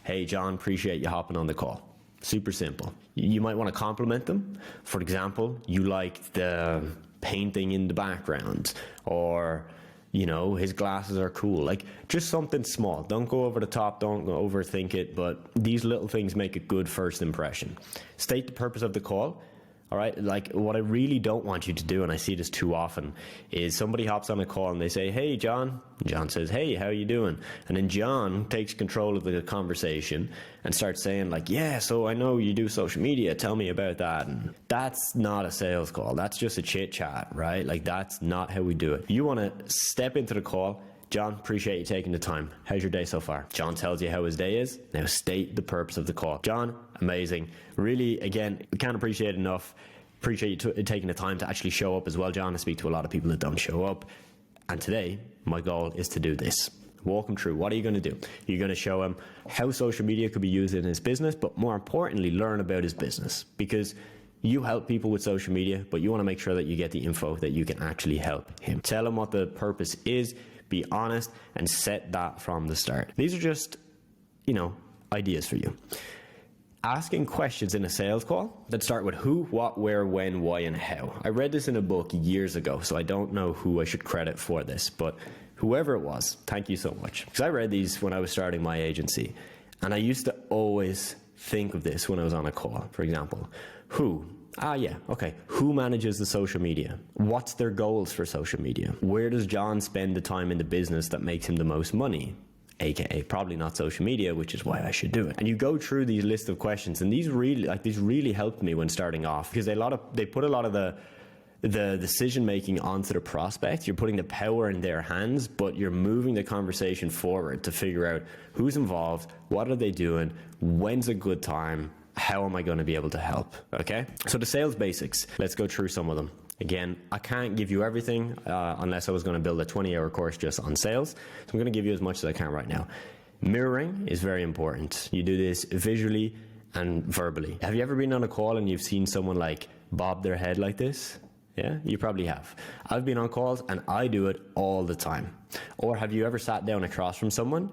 Hey, John, appreciate you hopping on the call. Super simple. You might want to compliment them. For example, you liked the painting in the background, or his glasses are cool. Just something small. Don't go over the top. Don't overthink it. But these little things make a good first impression. State the purpose of the call. All right. What I really don't want you to do, and I see this too often, is somebody hops on a call and they say, hey, John. John says, hey, how you doing? And then John takes control of the conversation and starts saying yeah, so I know you do social media. Tell me about that. And that's not a sales call. That's just a chit chat, right? That's not how we do it. You want to step into the call. John, appreciate you taking the time. How's your day so far? John tells you how his day is. Now state the purpose of the call. John, amazing. Really, again, we can't appreciate enough. Appreciate you taking the time to actually show up as well, John. I speak to a lot of people that don't show up. And today, my goal is to do this. Walk him through. What are you going to do? You're going to show him how social media could be used in his business, but more importantly, learn about his business. Because you help people with social media, but you want to make sure that you get the info that you can actually help him. Tell him what the purpose is. Be honest and set that from the start. These are just, ideas for you. Asking questions in a sales call that start with who, what, where, when, why, and how. I read this in a book years ago, so I don't know who I should credit for this, but whoever it was, thank you so much. Because I read these when I was starting my agency, and I used to always think of this when I was on a call. For example, who? Who manages the social media? What's their goals for social media? Where does John spend the time in the business that makes him the most money? AKA probably not social media, which is why I should do it. And you go through these list of questions, and these really helped me when starting off, because they put a lot of the the decision making onto the prospect. You're putting the power in their hands, but you're moving the conversation forward to figure out who's involved, what are they doing, when's a good time, how am I going to be able to help? Okay, so the sales basics, let's go through some of them. Again, I can't give you everything unless I was going to build a 20-hour course just on sales. So I'm going to give you as much as I can right now. Mirroring is very important. You do this visually and verbally. Have you ever been on a call and you've seen someone like bob their head like this? Yeah, you probably have. I've been on calls and I do it all the time. Or have you ever sat down across from someone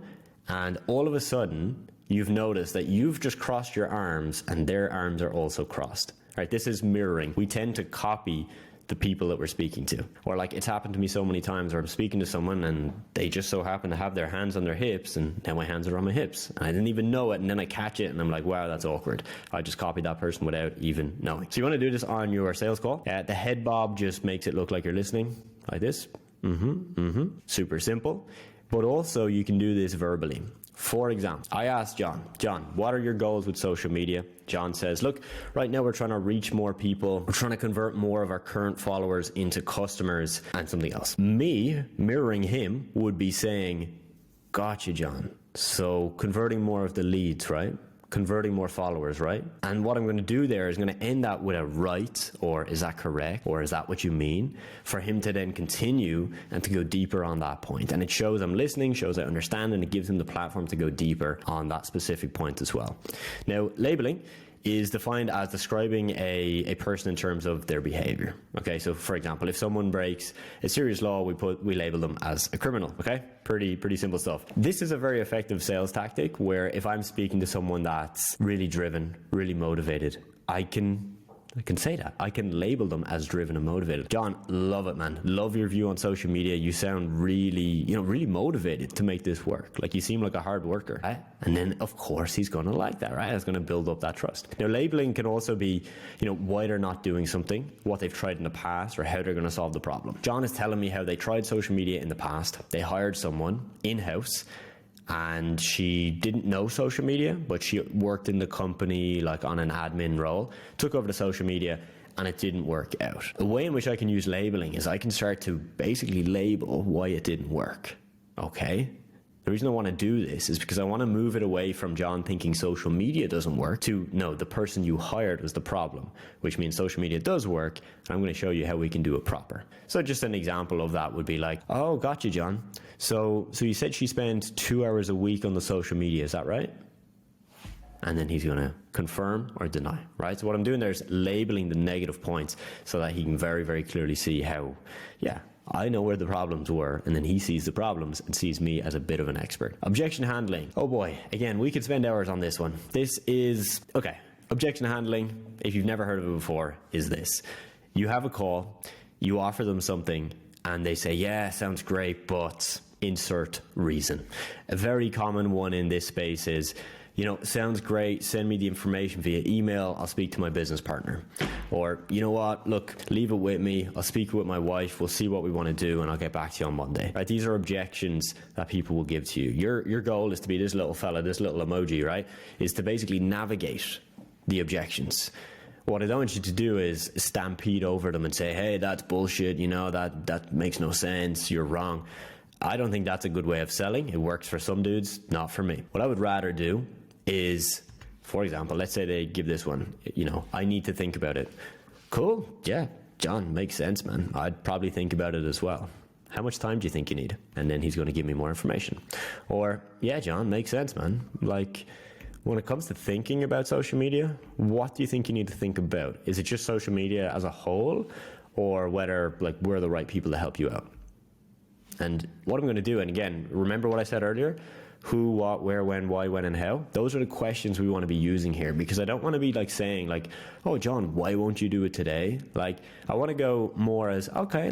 and all of a sudden you've noticed that you've just crossed your arms and their arms are also crossed? Right? This is mirroring. We tend to copy the people that we're speaking to. Or like it's happened to me so many times where I'm speaking to someone and they just so happen to have their hands on their hips and now my hands are on my hips. And I didn't even know it and then I catch it and I'm like, wow, that's awkward. I just copied that person without even knowing. So you want to do this on your sales call. The head bob just makes it look like you're listening like this. Super simple. But also you can do this verbally. For example, I asked John, what are your goals with social media? John says, look, right now we're trying to reach more people. We're trying to convert more of our current followers into customers and something else. Me mirroring him would be saying, gotcha, John. So converting more of the leads, right? Converting more followers, right? And what I'm going to do there is going to end that with a right, or is that correct, or is that what you mean, for him to then continue and to go deeper on that point. And it shows I'm listening, shows I understand, and it gives him the platform to go deeper on that specific point as well. Now, labeling is defined as describing a person in terms of their behavior. Okay, so for example, if someone breaks a serious law, we label them as a criminal. Okay, pretty simple stuff. This is a very effective sales tactic where if I'm speaking to someone that's really driven, really motivated, I can say that. I can label them as driven and motivated. John, love it, man. Love your view on social media. You sound really motivated to make this work. Like you seem like a hard worker, right? And then of course he's going to like that, right? It's going to build up that trust. Now, labeling can also be, why they're not doing something, what they've tried in the past, or how they're going to solve the problem. John is telling me how they tried social media in the past. They hired someone in-house and she didn't know social media, but she worked in the company like on an admin role, took over the social media, and it didn't work out. The way in which I can use labeling is I can start to basically label why it didn't work. Okay? The reason I want to do this is because I want to move it away from John thinking social media doesn't work to, no, the person you hired was the problem, which means social media does work, and I'm going to show you how we can do it proper. So just an example of that would be like, oh, gotcha, John. So you said she spent 2 hours a week on the social media, is that right? And then he's going to confirm or deny, right? So what I'm doing there is labeling the negative points so that he can very, very clearly see how, I know where the problems were, and then he sees the problems and sees me as a bit of an expert. Objection handling. Oh boy, again, we could spend hours on this one. This is, okay, objection handling, if you've never heard of it before, is this. You have a call, you offer them something, and they say, yeah, sounds great, but insert reason. A very common one in this space is, sounds great, send me the information via email, I'll speak to my business partner. Or, you know what, look, leave it with me, I'll speak with my wife, we'll see what we want to do, and I'll get back to you on Monday. Right? These are objections that people will give to you. Your goal is to be this little fella, this little emoji, right? Is to basically navigate the objections. What I don't want you to do is stampede over them and say, hey, that's bullshit, that makes no sense, you're wrong. I don't think that's a good way of selling. It works for some dudes, not for me. What I would rather do is, for example, let's say they give this one, I need to think about it. Cool. Yeah, John, makes sense, man. I'd probably think about it as well. How much time do you think you need? And then he's going to give me more information. Or, yeah, John, makes sense, man. Like, when it comes to thinking about social media, what do you think you need to think about? Is it just social media as a whole, or whether we're the right people to help you out? And what I'm going to do, and again, remember what I said earlier? Who, what, where, when, why, when, and how. Those are the questions we want to be using here, because I don't want to be saying oh, John, why won't you do it today? I want to go more as, okay,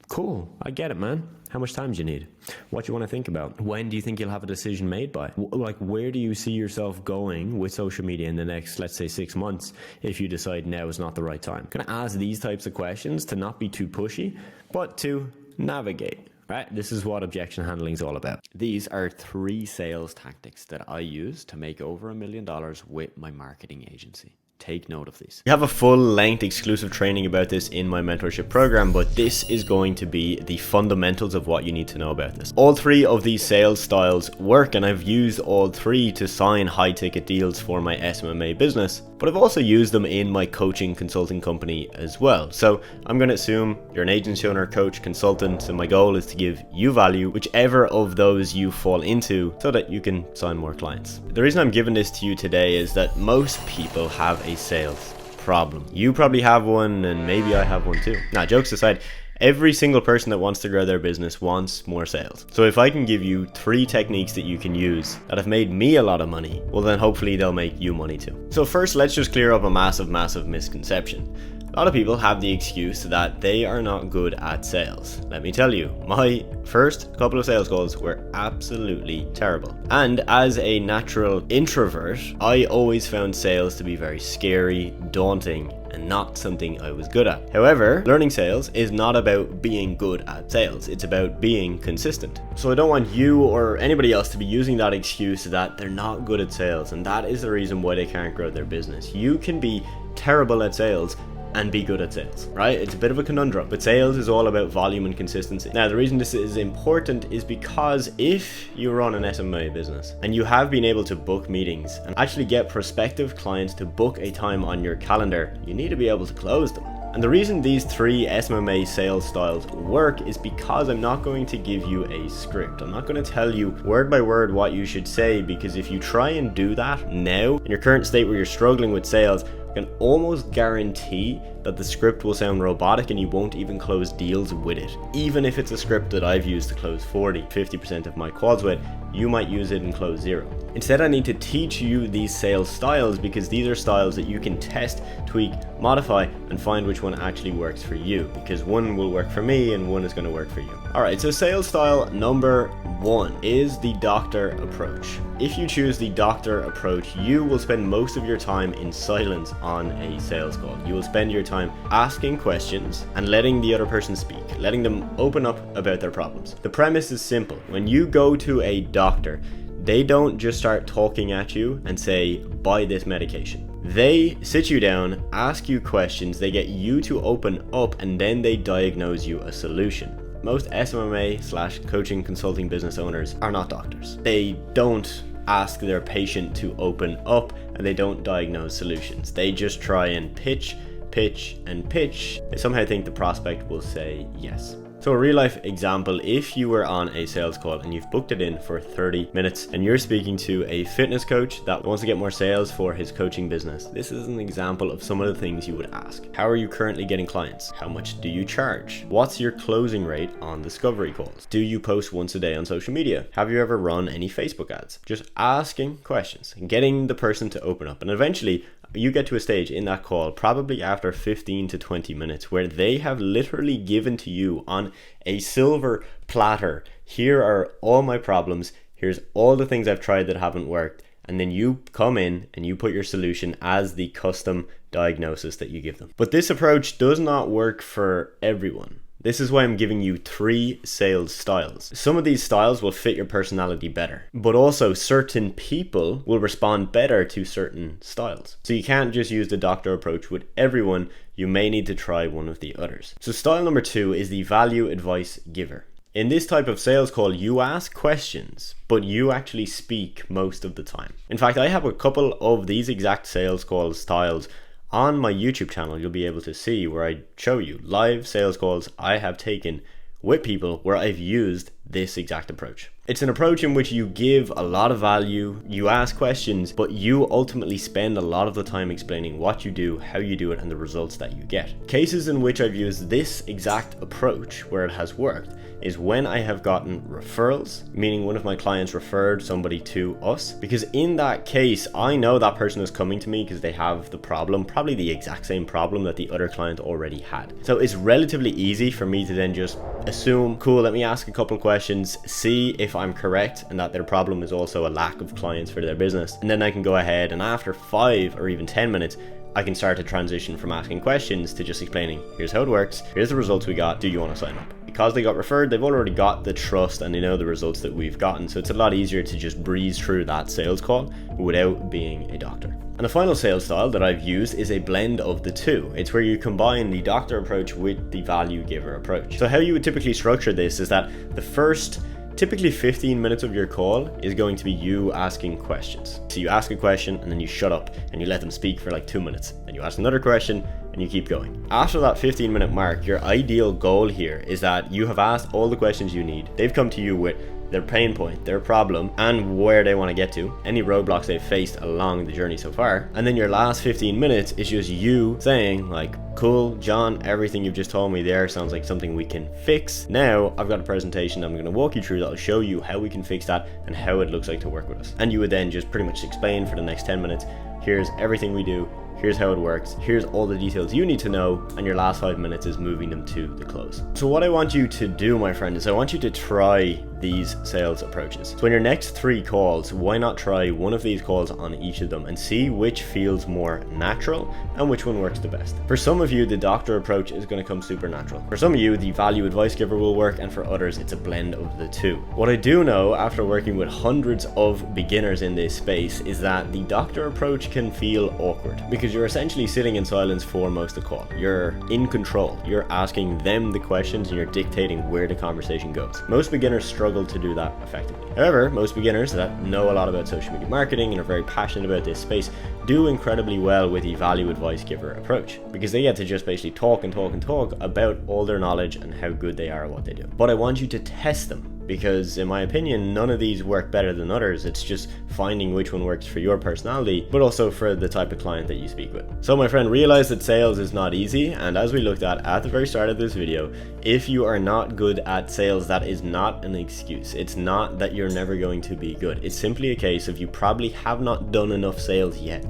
cool, I get it, man. How much time do you need? What do you want to think about? When do you think you'll have a decision made by? Where do you see yourself going with social media in the next, let's say, 6 months if you decide now is not the right time? I'm going to ask these types of questions to not be too pushy, but to navigate. Right, this is what objection handling is all about. These are 3 sales tactics that I use to make over $1 million with my marketing agency. take note of these. We have a full-length exclusive training about this in my mentorship program, but this is going to be the fundamentals of what you need to know about this. All three of these sales styles work, and I've used all three to sign high-ticket deals for my SMMA business, but I've also used them in my coaching consulting company as well. So I'm going to assume you're an agency owner, coach, consultant, and my goal is to give you value, whichever of those you fall into, so that you can sign more clients. The reason I'm giving this to you today is that most people have a sales problem. You probably have one, and maybe I have one too. Now, jokes aside, every single person that wants to grow their business wants more sales. So if I can give you 3 techniques that you can use that have made me a lot of money, well then hopefully they'll make you money too. So first, let's just clear up a massive misconception. A lot of people have the excuse that they are not good at sales. Let me tell you, my first couple of sales calls were absolutely terrible. And as a natural introvert, I always found sales to be very scary, daunting, and not something I was good at. However, learning sales is not about being good at sales. It's about being consistent. So I don't want you or anybody else to be using that excuse that they're not good at sales, and that is the reason why they can't grow their business. You can be terrible at sales and be good at sales, right? It's a bit of a conundrum, but sales is all about volume and consistency. Now, the reason this is important is because if you run an SMMA business and you have been able to book meetings and actually get prospective clients to book a time on your calendar, you need to be able to close them. And the reason these 3 SMMA sales styles work is because I'm not going to give you a script. I'm not going to tell you word by word what you should say, because if you try and do that now in your current state where you're struggling with sales, I can almost guarantee that the script will sound robotic and you won't even close deals with it. Even if it's a script that I've used to close 40-50% of my calls with, you might use it and close 0. Instead, I need to teach you these sales styles, because these are styles that you can test, tweak, modify, and find which one actually works for you, because one will work for me and one is going to work for you. Alright, so sales style number 1 is the doctor approach. If you choose the doctor approach, you will spend most of your time in silence on a sales call. You will spend your time asking questions and letting the other person speak, letting them open up about their problems. The premise is simple. When you go to a doctor, they don't just start talking at you and say, buy this medication. They sit you down, ask you questions, they get you to open up, and then they diagnose you a solution. Most SMMA/coaching consulting business owners are not doctors. They don't ask their patient to open up, and they don't diagnose solutions. They just try and pitch. They somehow think the prospect will say yes. So a real life example, if you were on a sales call and you've booked it in for 30 minutes and you're speaking to a fitness coach that wants to get more sales for his coaching business, this is an example of some of the things you would ask. How are you currently getting clients? How much do you charge? What's your closing rate on discovery calls? Do you post once a day on social media? Have you ever run any Facebook ads? Just asking questions and getting the person to open up, and eventually you get to a stage in that call, probably after 15 to 20 minutes, where they have literally given to you on a silver platter, here are all my problems, here's all the things I've tried that haven't worked, and then you come in and you put your solution as the custom diagnosis that you give them. But this approach does not work for everyone. This is why I'm giving you 3 sales styles. Some of these styles will fit your personality better, but also certain people will respond better to certain styles. So you can't just use the doctor approach with everyone. You may need to try one of the others. So style number 2 is the value advice giver. In this type of sales call, you ask questions, but you actually speak most of the time. In fact, I have a couple of these exact sales call styles on my YouTube channel. You'll be able to see where I show you live sales calls I have taken with people where I've used this exact approach. It's an approach in which you give a lot of value, you ask questions, but you ultimately spend a lot of the time explaining what you do, how you do it, and the results that you get. Cases in which I've used this exact approach where it has worked is when I have gotten referrals, meaning one of my clients referred somebody to us, because in that case, I know that person is coming to me because they have the problem, probably the exact same problem that the other client already had. So it's relatively easy for me to then just assume, cool, let me ask a couple questions, see if I'm correct and that their problem is also a lack of clients for their business. And then I can go ahead and after 5 or even 10 minutes, I can start to transition from asking questions to just explaining, here's how it works, here's the results we got, do you want to sign up? Because they got referred, they've already got the trust and they know the results that we've gotten. So it's a lot easier to just breeze through that sales call without being a doctor. And the final sales style that I've used is a blend of the two. It's where you combine the doctor approach with the value giver approach. So how you would typically structure this is that the first typically 15 minutes of your call is going to be you asking questions. So you ask a question and then you shut up and you let them speak for like 2 minutes. Then you ask another question and you keep going. After that 15-minute mark, your ideal goal here is that you have asked all the questions you need. They've come to you with their pain point, their problem, and where they want to get to, any roadblocks they've faced along the journey so far. And then your last 15 minutes is just you saying like, cool, John, everything you've just told me there sounds like something we can fix. Now I've got a presentation I'm going to walk you through that'll show you how we can fix that and how it looks like to work with us. And you would then just pretty much explain for the next 10 minutes, here's everything we do, here's how it works, here's all the details you need to know, and your last 5 minutes is moving them to the close. So what I want you to do, my friend, is I want you to try these sales approaches. So in your next 3 calls, why not try one of these calls on each of them and see which feels more natural and which one works the best. For some of you, the doctor approach is going to come super natural. For some of you, the value advice giver will work, and for others, it's a blend of the two. What I do know after working with hundreds of beginners in this space is that the doctor approach can feel awkward because you're essentially sitting in silence for most of the call. You're in control. You're asking them the questions and you're dictating where the conversation goes. Most beginners struggle to do that effectively. However, most beginners that know a lot about social media marketing and are very passionate about this space do incredibly well with the value advice giver approach because they get to just basically talk about all their knowledge and how good they are at what they do. But I want you to test them, because in my opinion, none of these work better than others. It's just finding which one works for your personality, but also for the type of client that you speak with. So my friend, realize that sales is not easy. And as we looked at the very start of this video, if you are not good at sales, that is not an excuse. It's not that you're never going to be good. It's simply a case of you probably have not done enough sales yet.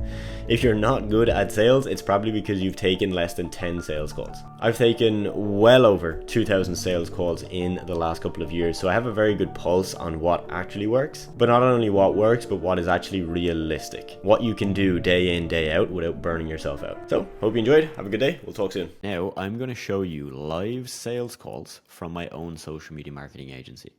If you're not good at sales, it's probably because you've taken less than 10 sales calls. I've taken well over 2,000 sales calls in the last couple of years, so I have a very good pulse on what actually works, but not only what works, but what is actually realistic. What you can do day in, day out without burning yourself out. So, hope you enjoyed. Have a good day. We'll talk soon. Now, I'm going to show you live sales calls from my own social media marketing agency.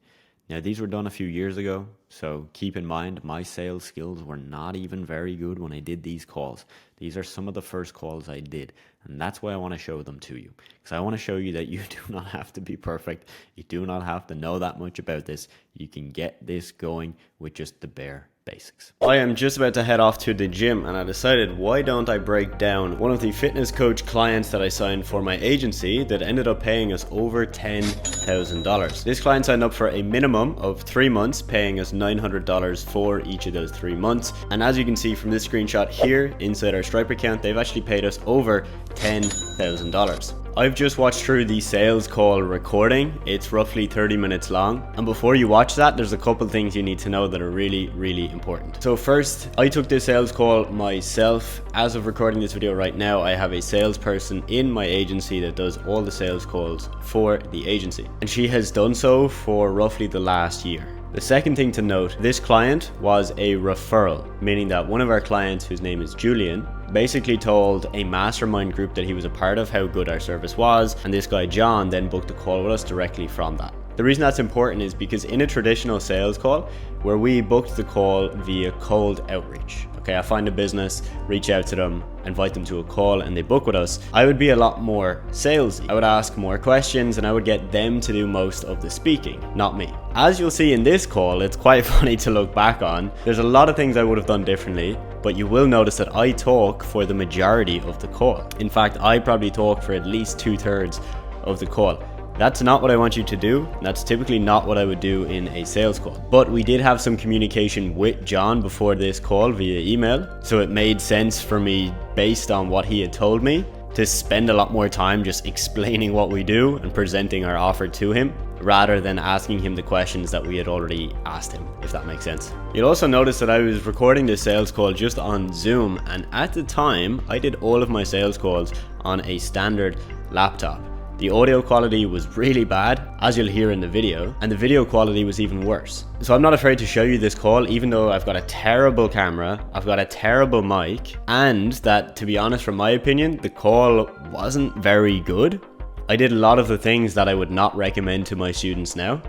Now, these were done a few years ago, so keep in mind my sales skills were not even very good when I did these calls. These are some of the first calls I did, and that's why I want to show them to you, because I want to show you that you do not have to be perfect. You do not have to know that much about this. You can get this going with just the bare basics. I am just about to head off to the gym, and I decided, why don't I break down one of the fitness coach clients that I signed for my agency that ended up paying us over $10,000. This client signed up for a minimum of 3 months, paying us $900 for each of those 3 months. And as you can see from this screenshot here inside our Stripe account, they've actually paid us over $10,000. I've just watched through the sales call recording. It's roughly 30 minutes long. And before you watch that, there's a couple things you need to know that are really, really important. So first, I took this sales call myself. As of recording this video right now, I have a salesperson in my agency that does all the sales calls for the agency. And she has done so for roughly the last year. The second thing to note, this client was a referral, meaning that one of our clients, whose name is Julian, basically told a mastermind group that he was a part of how good our service was, and this guy John then booked a call with us directly from that. The reason that's important is because in a traditional sales call, where we booked the call via cold outreach, okay, I find a business, reach out to them, invite them to a call, and they book with us, I would be a lot more salesy. I would ask more questions and I would get them to do most of the speaking, not me. As you'll see in this call, it's quite funny to look back on. There's a lot of things I would have done differently, but you will notice that I talk for the majority of the call. In fact, I probably talk for at least 2/3 of the call. That's not what I want you to do. That's typically not what I would do in a sales call. But we did have some communication with John before this call via email, so it made sense for me, based on what he had told me, to spend a lot more time just explaining what we do and presenting our offer to him, rather than asking him the questions that we had already asked him, if that makes sense. You'll also notice that I was recording this sales call just on Zoom, and at the time, I did all of my sales calls on a standard laptop. The audio quality was really bad, as you'll hear in the video, and the video quality was even worse. So I'm not afraid to show you this call, even though I've got a terrible camera, I've got a terrible mic, and that, to be honest, from my opinion, the call wasn't very good. I did a lot of the things that I would not recommend to my students now,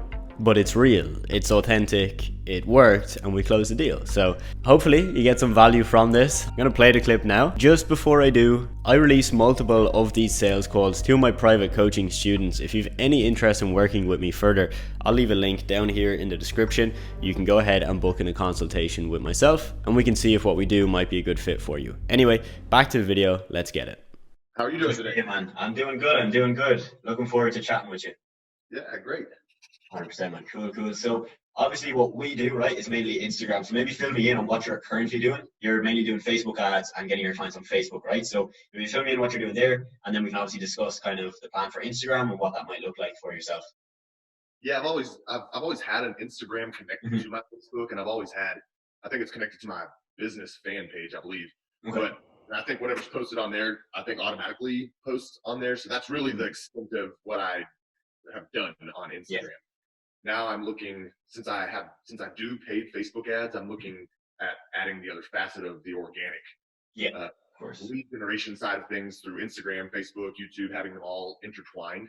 but it's real, it's authentic, it worked and we closed the deal. So hopefully you get some value from this. I'm gonna play the clip now. Just before I do, I release multiple of these sales calls to my private coaching students. If you've any interest in working with me further, I'll leave a link down here in the description. You can go ahead and book in a consultation with myself and we can see if what we do might be a good fit for you. Anyway, back to the video, let's get it. How are you doing today? Hey man, I'm doing good. Looking forward to chatting with you. Yeah, great. 100%, man. Cool. So obviously what we do, right, is mainly Instagram. So maybe fill me in on what you're currently doing. You're mainly doing Facebook ads and getting your clients on Facebook, right? So maybe fill me in what you're doing there, and then we can obviously discuss kind of the plan for Instagram and what that might look like for yourself. Yeah, I've always had an Instagram connected to my Facebook, and I think it's connected to my business fan page, I believe. Okay. But I think whatever's posted on there, I think automatically posts on there. So that's really the extent of what I have done on Instagram. Yeah. Now I'm looking, since I do paid Facebook ads, I'm looking at adding the other facet of the organic Of course. lead generation side of things through Instagram, Facebook, YouTube, having them all intertwined.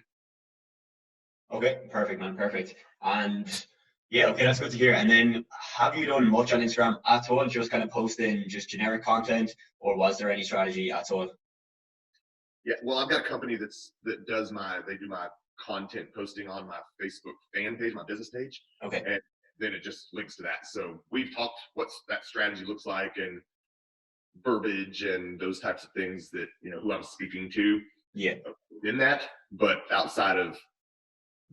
Okay, perfect, man, perfect. And yeah, okay, that's good to hear. And then have you done much on Instagram at all? Just kind of posting just generic content, or was there any strategy at all? Yeah, well, I've got a company that do my content posting on my Facebook fan page, my business page. Okay. And then it just links to that. So we've talked what that strategy looks like and verbiage and those types of things that, who I'm speaking to. Yeah. In that, but outside of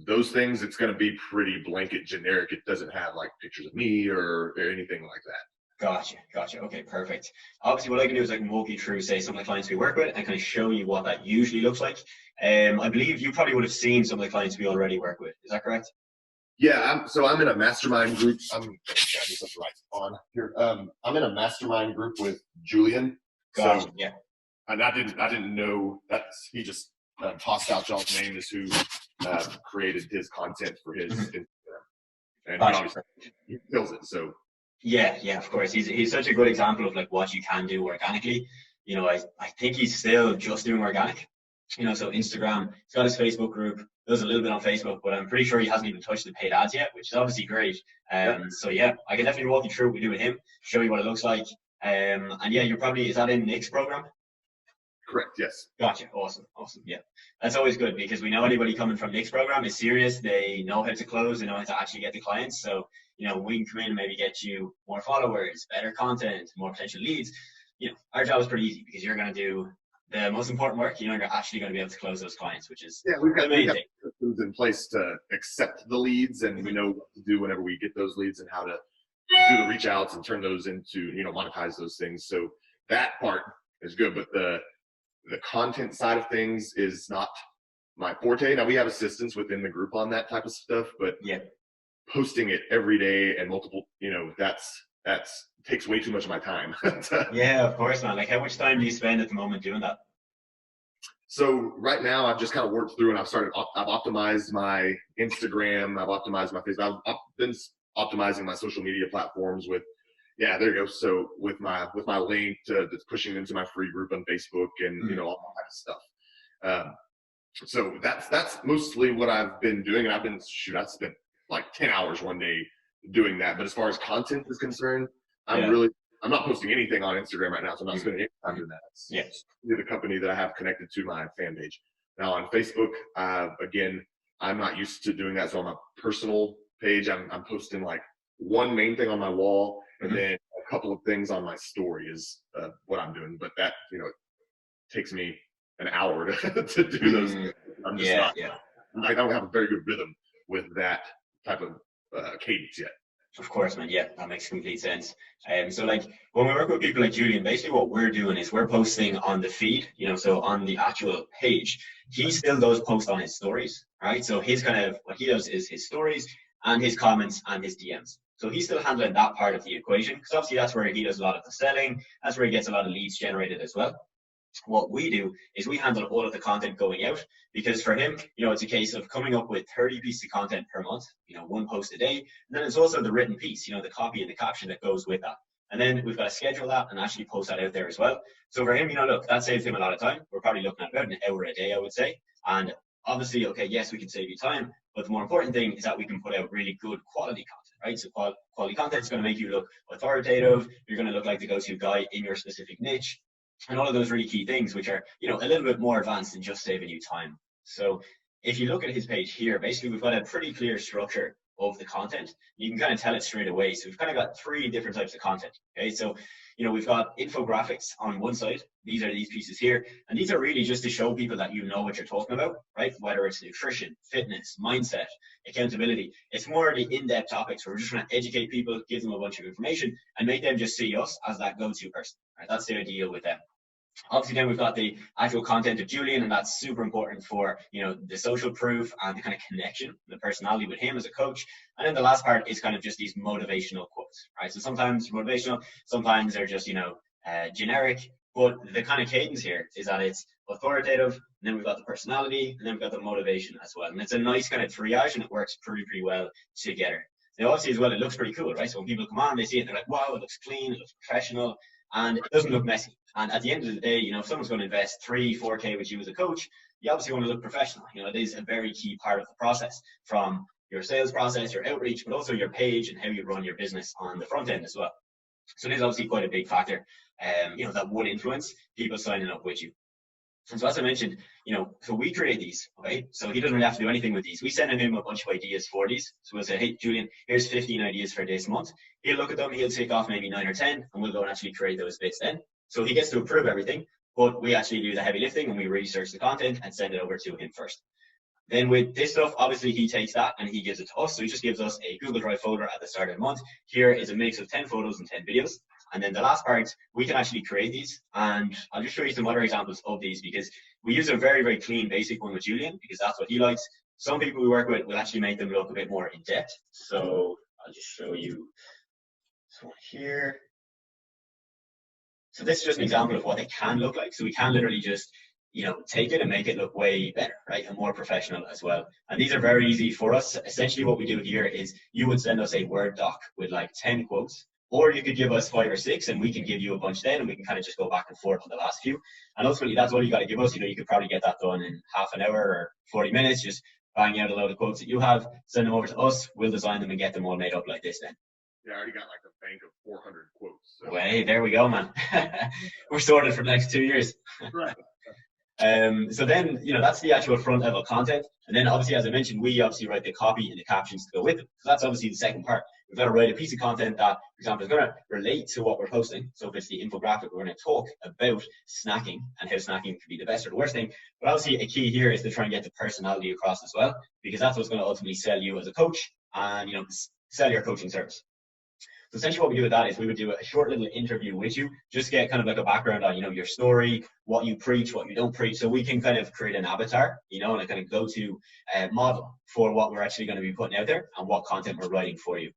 those things, it's going to be pretty blanket generic. It doesn't have like pictures of me or anything like that. Gotcha. Okay, perfect. Obviously, what I can do is I can walk you through, say, some of the clients we work with and kind of show you what that usually looks like. I believe you probably would have seen some of the clients we already work with. Is that correct? Yeah, I'm in a mastermind group. I'm in a mastermind group with Julian. Gotcha. So, yeah. And I didn't know he just tossed out y'all's name as who created his content for his Instagram, and Gotcha. he kills it. So yeah, of course. He's such a good example of like what you can do organically. I think he's still just doing organic. So Instagram, he's got his Facebook group, does a little bit on Facebook, but I'm pretty sure he hasn't even touched the paid ads yet, which is obviously great. So yeah, I can definitely walk you through what we do with him, show you what it looks like. And yeah, is that in Nick's program? Correct, yes. Gotcha. Awesome. Yeah, that's always good because we know anybody coming from Nick's program is serious. They know how to close. They know how to actually get the clients. So, we can come in and maybe get you more followers, better content, more potential leads. Our job is pretty easy because you're going to do the most important work. You're actually going to be able to close those clients, which is we've got amazing. systems in place to accept the leads, and we know what to do whenever we get those leads and how to do the reach outs and turn those into, monetize those things. So that part is good, but the content side of things is not my forte. Now we have assistants within the group on that type of stuff, but posting it every day and multiple, that's takes way too much of my time. Yeah, of course, man. Like, how much time do you spend at the moment doing that? So right now I've just kind of worked through and I've optimized my Instagram. I've optimized my Facebook. I've been optimizing my social media platforms with, there you go. So with my link that's pushing into my free group on Facebook and, all that kind of stuff. So that's mostly what I've been doing. And I spent like 10 hours one day doing that. But as far as content is concerned, I'm not posting anything on Instagram right now. So I'm not spending any time doing that. It's the company that I have connected to my fan page. Now on Facebook, again, I'm not used to doing that. So on my personal page, I'm posting like one main thing on my wall and then a couple of things on my story is what I'm doing. But that, it takes me an hour to do those things. I'm just I don't have a very good rhythm with that type of cadence yet. Of course, man. Yeah, that makes complete sense. So like when we work with people like Julian, basically what we're doing is we're posting on the feed, so on the actual page. He still does post on his stories, right? So his kind of what he does is his stories and his comments and his DMs. So he's still handling that part of the equation because obviously that's where he does a lot of the selling. That's where he gets a lot of leads generated as well. What we do is we handle all of the content going out because for him, it's a case of coming up with 30 pieces of content per month, one post a day. And then it's also the written piece, the copy and the caption that goes with that. And then we've got to schedule that and actually post that out there as well. So for him, look, that saves him a lot of time. We're probably looking at about an hour a day, I would say. And obviously, okay, yes, we can save you time. But the more important thing is that we can put out really good quality content, right? So quality content is going to make you look authoritative. You're going to look like the go-to guy in your specific niche, and all of those really key things, which are, you know, a little bit more advanced than just saving you time. So if you look at his page here, basically we've got a pretty clear structure of the content. You can kind of tell it straight away. So we've kind of got 3 different types of content. Okay, so you know, we've got infographics on one side. These are these pieces here, and these are really just to show people that you know what you're talking about, right? Whether it's nutrition, fitness, mindset, accountability. It's more the in-depth topics where we're just trying to educate people, give them a bunch of information, and make them just see us as that go-to person. Right? That's the ideal with them. Obviously, then we've got the actual content of Julian, and that's super important for, you know, the social proof and the kind of connection, the personality with him as a coach. And then the last part is kind of just these motivational quotes, right? So sometimes motivational, sometimes they're just, you know, generic, but the kind of cadence here is that it's authoritative, and then we've got the personality, and then we've got the motivation as well. And it's a nice kind of triage, and it works pretty well together. Now, obviously, as well, it looks pretty cool, right? So when people come on, they see it, they're like, wow, it looks clean, it looks professional, and it doesn't look messy. And at the end of the day, you know, if someone's going to invest 3-4K with you as a coach, you obviously want to look professional. You know, it is a very key part of the process, from your sales process, your outreach, but also your page and how you run your business on the front end as well. So it is obviously quite a big factor, you know, that would influence people signing up with you. And so as I mentioned, you know, so we create these, okay? So he doesn't really have to do anything with these. We send him a bunch of ideas for these. So we'll say, hey, Julian, here's 15 ideas for this month. He'll look at them, he'll take off maybe 9 or 10, and we'll go and actually create those bits then. So he gets to approve everything, but we actually do the heavy lifting and we research the content and send it over to him first. Then with this stuff, obviously he takes that and he gives it to us. So he just gives us a Google Drive folder at the start of the month. Here is a mix of 10 photos and 10 videos. And then the last part, we can actually create these. And I'll just show you some other examples of these, because we use a very clean basic one with Julian, because that's what he likes. Some people we work with will actually make them look a bit more in depth. So I'll just show you this one here. So this is just an example of what they can look like. So we can literally just, you know, take it and make it look way better, right? And more professional as well. And these are very easy for us. Essentially what we do here is you would send us a Word doc with like 10 quotes, or you could give us 5 or 6 and we can give you a bunch then, and we can kind of just go back and forth on the last few. And ultimately that's all you got to give us. You know, you could probably get that done in half an hour or 40 minutes, just bang out a load of quotes that you have, send them over to us, we'll design them and get them all made up like this then. Yeah, I already got like a bank of 400 quotes. So. Well, hey, there we go, man. We're sorted for the next 2 years. Right. So then, you know, that's the actual front level content. And then obviously, as I mentioned, we obviously write the copy and the captions to go with it. So that's obviously the second part. We've got to write a piece of content that, for example, is going to relate to what we're posting. So if it's the infographic, we're going to talk about snacking and how snacking can be the best or the worst thing. But obviously a key here is to try and get the personality across as well, because that's what's going to ultimately sell you as a coach and, you know, sell your coaching service. So essentially what we do with that is we would do a short little interview with you, just get kind of like a background on, you know, your story, what you preach, what you don't preach. So we can kind of create an avatar, you know, and a kind of go-to model for what we're actually going to be putting out there and what content we're writing for you.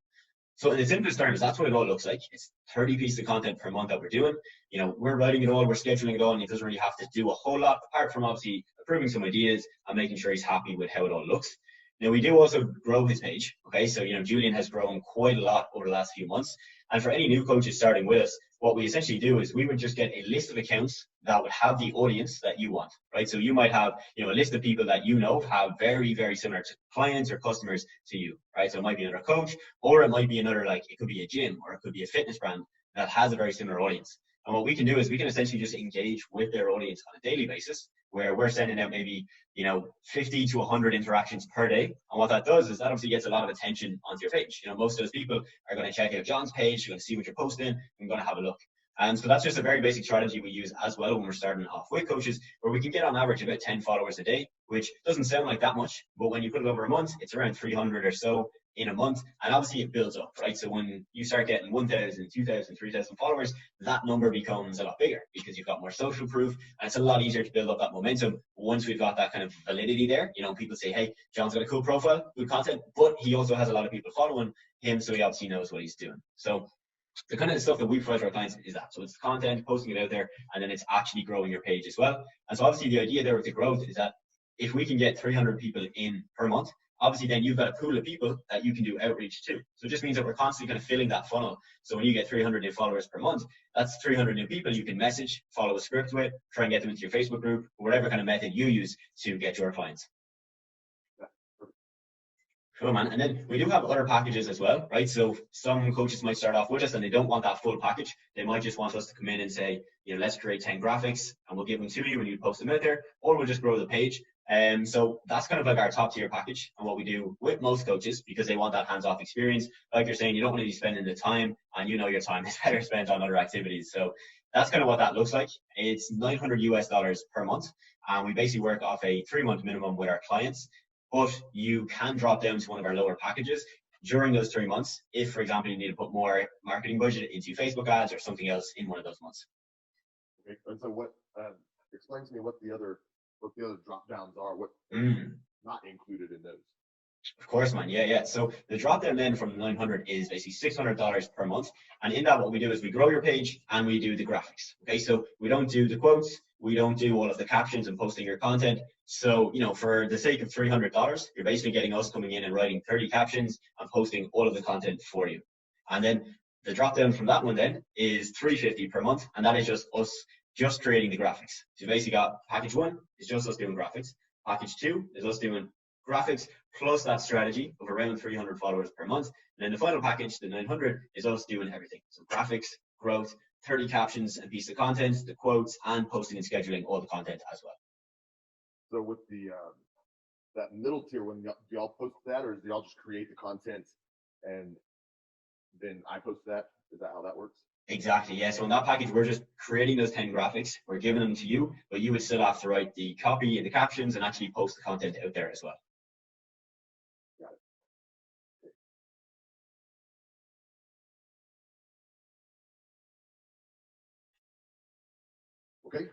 So in the simplest terms, that's what it all looks like. It's 30 pieces of content per month that we're doing. You know, we're writing it all, we're scheduling it all, and he doesn't really have to do a whole lot apart from obviously approving some ideas and making sure he's happy with how it all looks. Now, we do also grow his page, okay? So, you know, Julian has grown quite a lot over the last few months. And for any new coaches starting with us, what we essentially do is we would just get a list of accounts that would have the audience that you want, right? So you might have, you know, a list of people that you know have very, very similar to clients or customers to you, right? So it might be another coach, or it might be another, like, it could be a gym, or it could be a fitness brand that has a very similar audience. And what we can do is we can essentially just engage with their audience on a daily basis, where we're sending out maybe, you know, 50 to 100 interactions per day. And what that does is that obviously gets a lot of attention onto your page. You know, most of those people are going to check out John's page, they're going to see what you're posting, and going to have a look. And so that's just a very basic strategy we use as well when we're starting off with coaches, where we can get on average about 10 followers a day, which doesn't sound like that much, but when you put it over a month, it's around 300 or so in a month. And obviously it builds up, right? So when you start getting 1,000, 2,000, 3,000 followers, that number becomes a lot bigger because you've got more social proof, and it's a lot easier to build up that momentum once we've got that kind of validity there. You know, people say, hey, John's got a cool profile, good content, but he also has a lot of people following him, so he obviously knows what he's doing. So the kind of stuff that we provide to our clients is that. So it's content, posting it out there, and then it's actually growing your page as well. And so obviously the idea there with the growth is that if we can get 300 people in per month, obviously then you've got a pool of people that you can do outreach to. So it just means that we're constantly kind of filling that funnel. So when you get 300 new followers per month, that's 300 new people you can message, follow a script with, try and get them into your Facebook group, whatever kind of method you use to get your clients. Cool, man. And then we do have other packages as well, right? So some coaches might start off with us and they don't want that full package. They might just want us to come in and say, let's create 10 graphics and we'll give them to you and you post them out there, or we'll just grow the page. So that's kind of like our top tier package. And what we do with most coaches, because they want that hands-off experience, like you're saying, you don't want to be spending the time, and your time is better spent on other activities. So that's kind of what that looks like. It's $900 per month. And we basically work off a 3-month minimum with our clients. But you can drop down to one of our lower packages during those 3 months if, for example, you need to put more marketing budget into Facebook ads or something else in one of those months. Okay. And so what, explain to me what the other drop downs are, what not included in those. Of course, man. Yeah. So the drop down then from 900 is basically $600 per month. And in that, what we do is we grow your page and we do the graphics. Okay. So we don't do the quotes. We don't do all of the captions and posting your content. So, for the sake of $300, you're basically getting us coming in and writing 30 captions and posting all of the content for you. And then the drop down from that one then is $350 per month. And that is just us just creating the graphics. So you basically got package 1 is just us doing graphics. Package 2 is us doing graphics plus that strategy of around 300 followers per month. And then the final package, the 900, is us doing everything. So graphics, growth, 30 captions and pieces of content, the quotes, and posting and scheduling all the content as well. So with the that middle tier one, do y'all post that, or do y'all just create the content and then I post that? Is that how that works? Exactly, yeah. So in that package, we're just creating those 10 graphics. We're giving them to you, but you would still have to write the copy and the captions and actually post the content out there as well. Got it. Okay.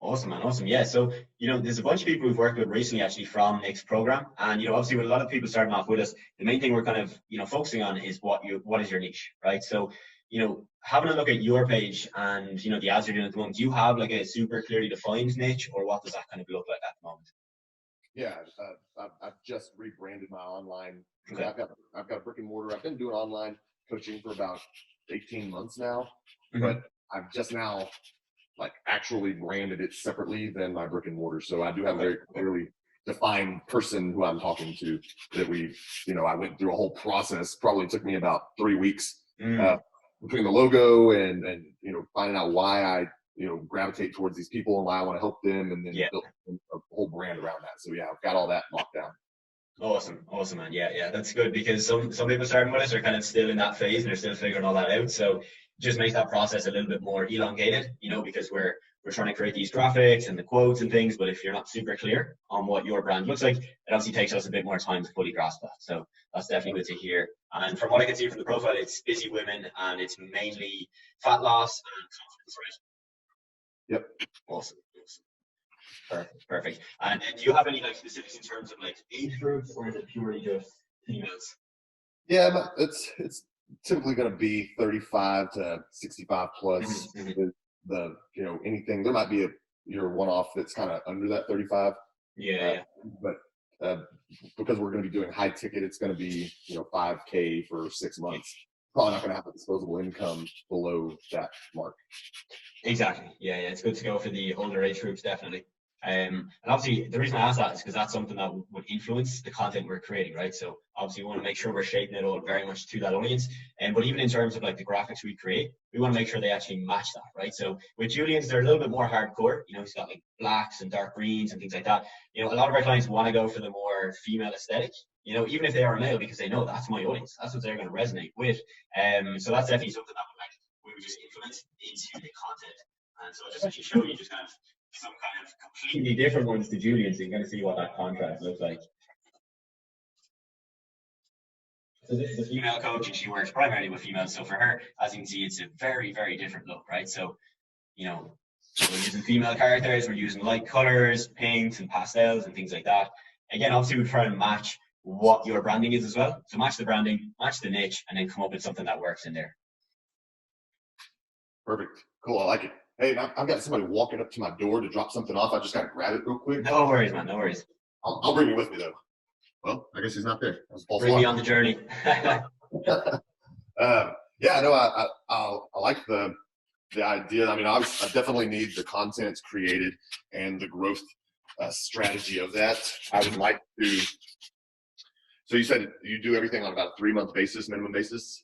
Awesome, man. Awesome. Yeah. So, there's a bunch of people we've worked with recently actually from Nick's program. And, obviously with a lot of people starting off with us, the main thing we're kind of, focusing on is what is your niche, right? So, having a look at your page and, the ads you're doing at the moment, do you have like a super clearly defined niche, or what does that kind of look like at the moment? Yeah. I've just rebranded my online. Okay. I've got a brick and mortar. I've been doing online coaching for about 18 months now, Mm-hmm. but I've just now actually branded it separately than my brick and mortar. So I do have a very clearly defined person who I'm talking to that I went through a whole process. Probably took me about 3 weeks between the logo and finding out why I, gravitate towards these people and why I want to help them, and then build a whole brand around that. So yeah, I've got all that locked down. Awesome, man. Yeah, that's good, because some people starting with us are kind of still in that phase and they're still figuring all that out. So just makes that process a little bit more elongated, because we're trying to create these graphics and the quotes and things, but if you're not super clear on what your brand looks like, it obviously takes us a bit more time to fully grasp that. So that's definitely good to hear. And from what I can see from the profile, it's busy women and it's mainly fat loss and confidence, right? Yep. Awesome. Perfect. And do you have any specifics in terms of age groups, or is it purely just females? Yeah, it's typically going to be 35 to 65 plus. Mm-hmm. The anything, there might be your one-off that's kind of under that 35. Yeah. But because we're going to be doing high ticket, it's going to be $5K for 6 months. Probably not going to have a disposable income below that mark. Exactly. Yeah. It's good to go for the older age groups, definitely. And obviously the reason I ask that is because that's something that would influence the content we're creating, right? So obviously we want to make sure we're shaping it all very much to that audience. But even in terms of the graphics we create, we want to make sure they actually match that, right? So with Julian's, they're a little bit more hardcore. He's got blacks and dark greens and things like that. A lot of our clients want to go for the more female aesthetic, even if they are male, because they know that's my audience. That's what they're going to resonate with. So that's definitely something that we would just implement into the content. And so I'll just actually show you just kind of some kind of completely different ones to Julian, so you're going to see what that contrast looks like. So this is a female coach, and she works primarily with females. So for her, as you can see, it's a very, very different look, right? So, we're using female characters, we're using light colors, pinks and pastels and things like that. Again, obviously we try and match what your branding is as well. So match the branding, match the niche, and then come up with something that works in there. Perfect. Cool. I like it. Hey, I've got somebody walking up to my door to drop something off. I just got to grab it real quick. No worries, man. No worries. I'll bring you with me, though. Well, I guess he's not there. Bring me on the journey. Yeah, no, I like the idea. I mean, I definitely need the content created and the growth strategy of that. I would like to So you said you do everything on about a 3-month basis, minimum basis?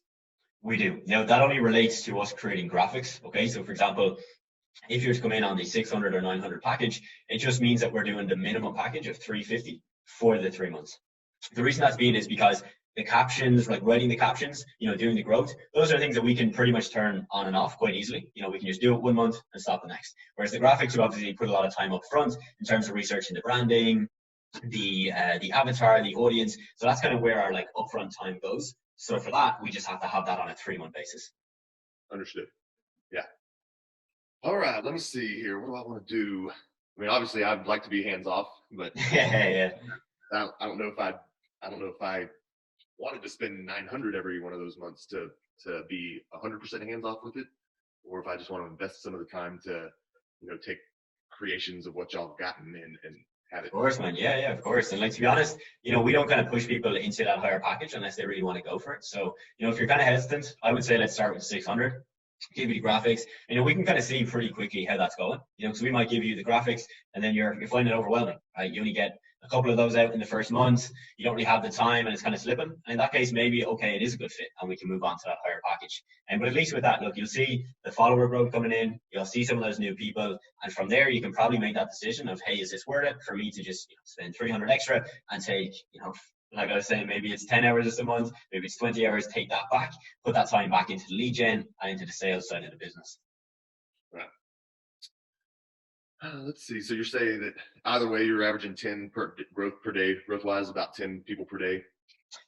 We do. Now that only relates to us creating graphics. Okay. So for example, if you're to come in on the 600 or 900 package, it just means that we're doing the minimum package of 350 for the 3 months. The reason that's being is because the captions, like writing the captions, doing the growth, those are things that we can pretty much turn on and off quite easily. We can just do it 1 month and stop the next. Whereas the graphics, we obviously put a lot of time up front in terms of researching the branding, the avatar, the audience. So that's kind of where our like upfront time goes. So for that, we just have to have that on a 3-month basis. Understood. Yeah. All right. Let me see here. What do I want to do? I mean, obviously, I'd like to be hands off, but Yeah. I don't know if I wanted to spend 900 every one of those months to be 100% hands off with it, or if I just want to invest some of the time to, take creations of what y'all have gotten and have it. Of course, man. Yeah, of course. And like, to be honest, we don't kind of push people into that higher package unless they really want to go for it. So, if you're kind of hesitant, I would say let's start with 600. Give you the graphics, we can kind of see pretty quickly how that's going, because we might give you the graphics and then you're finding it overwhelming, right? You only get a couple of those out in the first month, you don't really have the time and it's kind of slipping. And in that case, maybe, okay, it is a good fit and we can move on to that higher package. But at least with that, look, you'll see the follower growth coming in, you'll see some of those new people. And from there, you can probably make that decision of, hey, is this worth it for me to just spend 300 extra and take, like I was saying, maybe it's 10 hours a month, maybe it's 20 hours, take that back, put that time back into the lead gen and into the sales side of the business. Right. Let's see. So you're saying that either way, you're averaging 10 growth per day, growth-wise, about 10 people per day?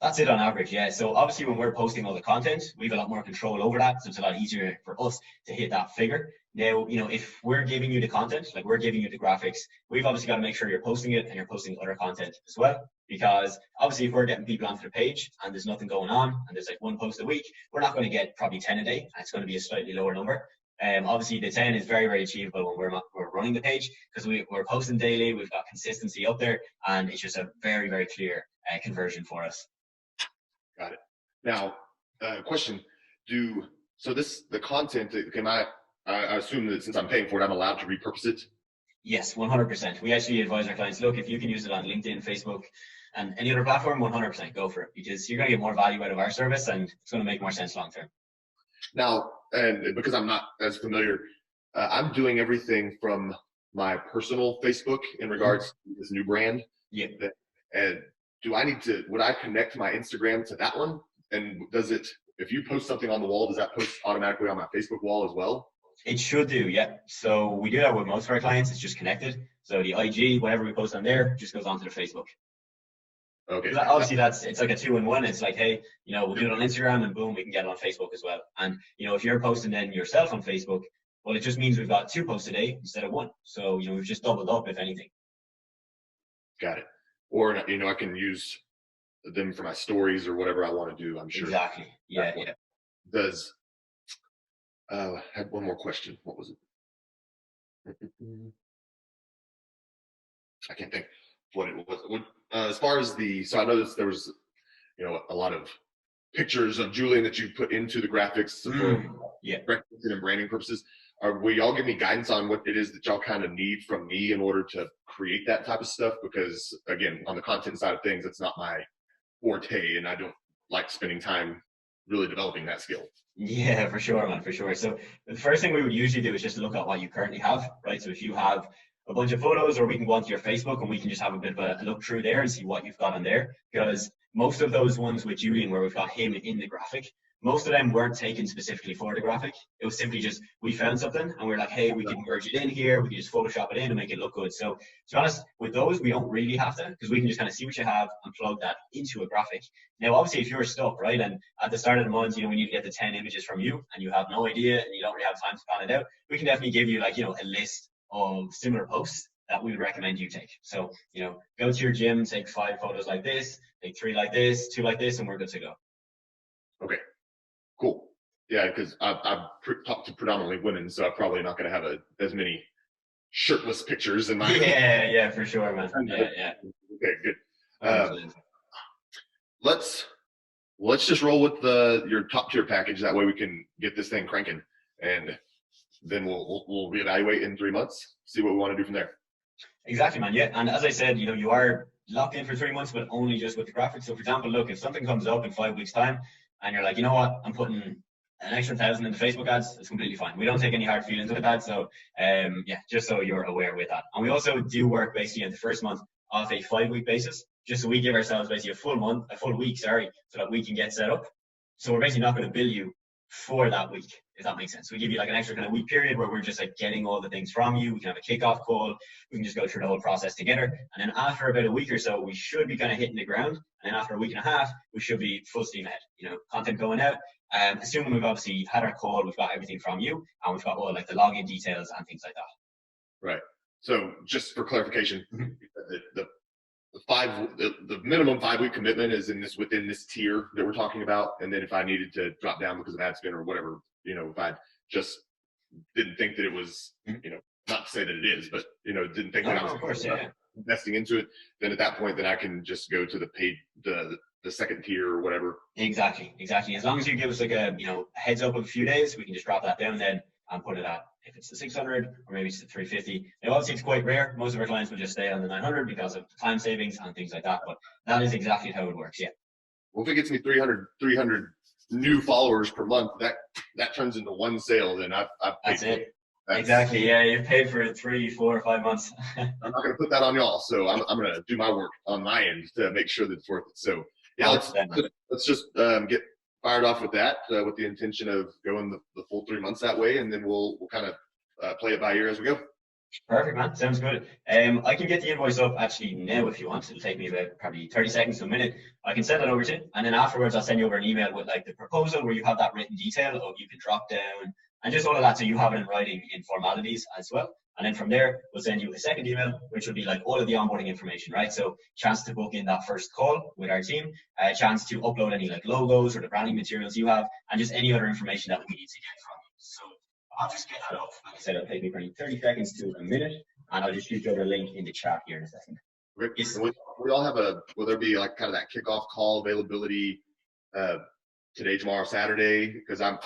That's it on average, yeah. So obviously when we're posting all the content, we have a lot more control over that. So it's a lot easier for us to hit that figure. Now, if we're giving you the content, like we're giving you the graphics, we've obviously got to make sure you're posting it and you're posting other content as well. Because obviously if we're getting people onto the page and there's nothing going on and there's like 1 post a week, we're not going to get probably 10 a day. And it's going to be a slightly lower number. Obviously the 10 is very, very achievable when we're running the page because we're posting daily, we've got consistency up there, and it's just a very, very clear conversion for us. Got it. Now, question: the content? Can I assume that since I'm paying for it, I'm allowed to repurpose it? Yes, 100%. We actually advise our clients, look, if you can use it on LinkedIn, Facebook, and any other platform, 100% go for it because you're going to get more value out of our service and it's going to make more sense long term. Now, and because I'm not as familiar, I'm doing everything from my personal Facebook in regards to this new brand. Yeah. And would I connect my Instagram to that one? And if you post something on the wall, does that post automatically on my Facebook wall as well? It should do, yeah. So we do that with most of our clients. It's just connected. So the IG, whatever we post on there, just goes onto the Facebook. Okay. Obviously, it's like a 2-in-1. It's like, hey, we'll do it on Instagram and boom, we can get it on Facebook as well. And, if you're posting then yourself on Facebook, well, it just means we've got 2 posts a day instead of 1. So, we've just doubled up, if anything. Got it. Or, I can use them for my stories or whatever I want to do, I'm sure. Exactly. Yeah. I had one more question. What was it? I can't think what it was. As far as so I noticed there was, a lot of pictures of Julian that you put into the graphics for recognition and branding purposes. Will y'all give me guidance on what it is that y'all kind of need from me in order to create that type of stuff? Because again, on the content side of things, it's not my forte, and I don't like spending time really developing that skill. Yeah, for sure, man, for sure. So the first thing we would usually do is just look at what you currently have, right? So if you have a bunch of photos, or we can go onto your Facebook and we can just have a bit of a look through there and see what you've got on there. Because most of those ones with Julian where we've got him in the graphic, most of them weren't taken specifically for the graphic. It was simply just, we found something and we're like, hey, we can merge it in here. We can just Photoshop it in and make it look good. So to be honest, with those, we don't really have to, because we can just kind of see what you have and plug that into a graphic. Now, obviously, if you're stuck, right, and at the start of the month, we need to get the 10 images from you and you have no idea and you don't really have time to plan it out, we can definitely give you a list of similar posts that we would recommend you take. So, go to your gym, take 5 photos like this, take 3 like this, 2 like this, and we're good to go. Okay. Cool. Yeah, because I've talked to predominantly women, so I'm probably not going to have as many shirtless pictures in my. Yeah, for sure, man. Yeah. Okay, good. Let's just roll with your top tier package. That way we can get this thing cranking, and then we'll reevaluate in 3 months, see what we want to do from there. Exactly, man. Yeah, and as I said, you are locked in for 3 months, but only just with the graphics. So for example, look, if something comes up in 5 weeks time and you're like, you know what, I'm putting an extra 1,000 into Facebook ads, it's completely fine. We don't take any hard feelings with that. So yeah, just so you're aware with that. And we also do work basically in the first month off a 5-week basis, just so we give ourselves basically a full week, so that we can get set up. So we're basically not going to bill you for that week, if that makes sense. We give you like an extra kind of week period where we're just like getting all the things from you. We can have a kickoff call. We can just go through the whole process together. And then after about a week or so, we should be kind of hitting the ground. And then after a week and a half, we should be full steam ahead, content going out. Assuming we've obviously had our call, we've got everything from you, and we've got all like the login details and things like that. Right. So just for clarification, the minimum 5-week commitment is within this tier that we're talking about. And then if I needed to drop down because of ad spend or whatever, if I just didn't think that it was, not to say that it is, but didn't think that I was investing into it, then at that point, then I can just go to the paid, the second tier or whatever. Exactly. As long as you give us like a heads up of a few days, we can just drop that down then and put it at, if it's the 600 or maybe it's the 350. Now, obviously it's quite rare. Most of our clients will just stay on the 900 because of time savings and things like that. But that is exactly how it works. Yeah. Well, if it gets me 300 new followers per month, that turns into one sale. Then I've paid. That's it. Exactly. Yeah, you've paid for 3, 4, or 5 months. I'm not going to put that on y'all. So I'm going to do my work on my end to make sure that it's worth it. So yeah, let's just get fired off with that, with the intention of going the full 3 months that way, and then we'll kind of play it by ear as we go. Perfect, man. Sounds good. I can get the invoice up actually now if you want. It'll take me about probably 30 seconds to a minute. I can send that over to you, and then afterwards I'll send you over an email with like the proposal where you have that written detail of you can drop down and just all of that, so you have it in writing in formalities as well. And then from there, we'll send you a second email, which will be like all of the onboarding information, right? So chance to book in that first call with our team, a chance to upload any like logos or the branding materials you have, and just any other information that we need to get from you. So I'll just get that up. Like I said, it'll take me probably 30 seconds to a minute, and I'll just shoot you over a link in the chat here in a second. We all have will there be like kind of that kickoff call availability today, tomorrow, Saturday? Because I'm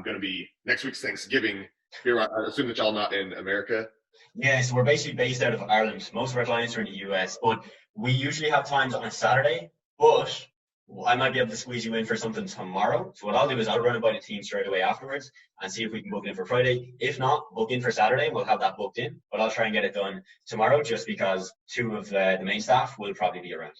going to be, next week's Thanksgiving here. I assume that y'all not in America. Yeah, so we're basically based out of Ireland. Most of our clients are in the US, but we usually have times on a Saturday, but I might be able to squeeze you in for something tomorrow. So what I'll do is I'll run it by the team straight away afterwards and see if we can book it in for Friday. If not, book in for Saturday. We'll have that booked in, but I'll try and get it done tomorrow just because 2 of the main staff will probably be around.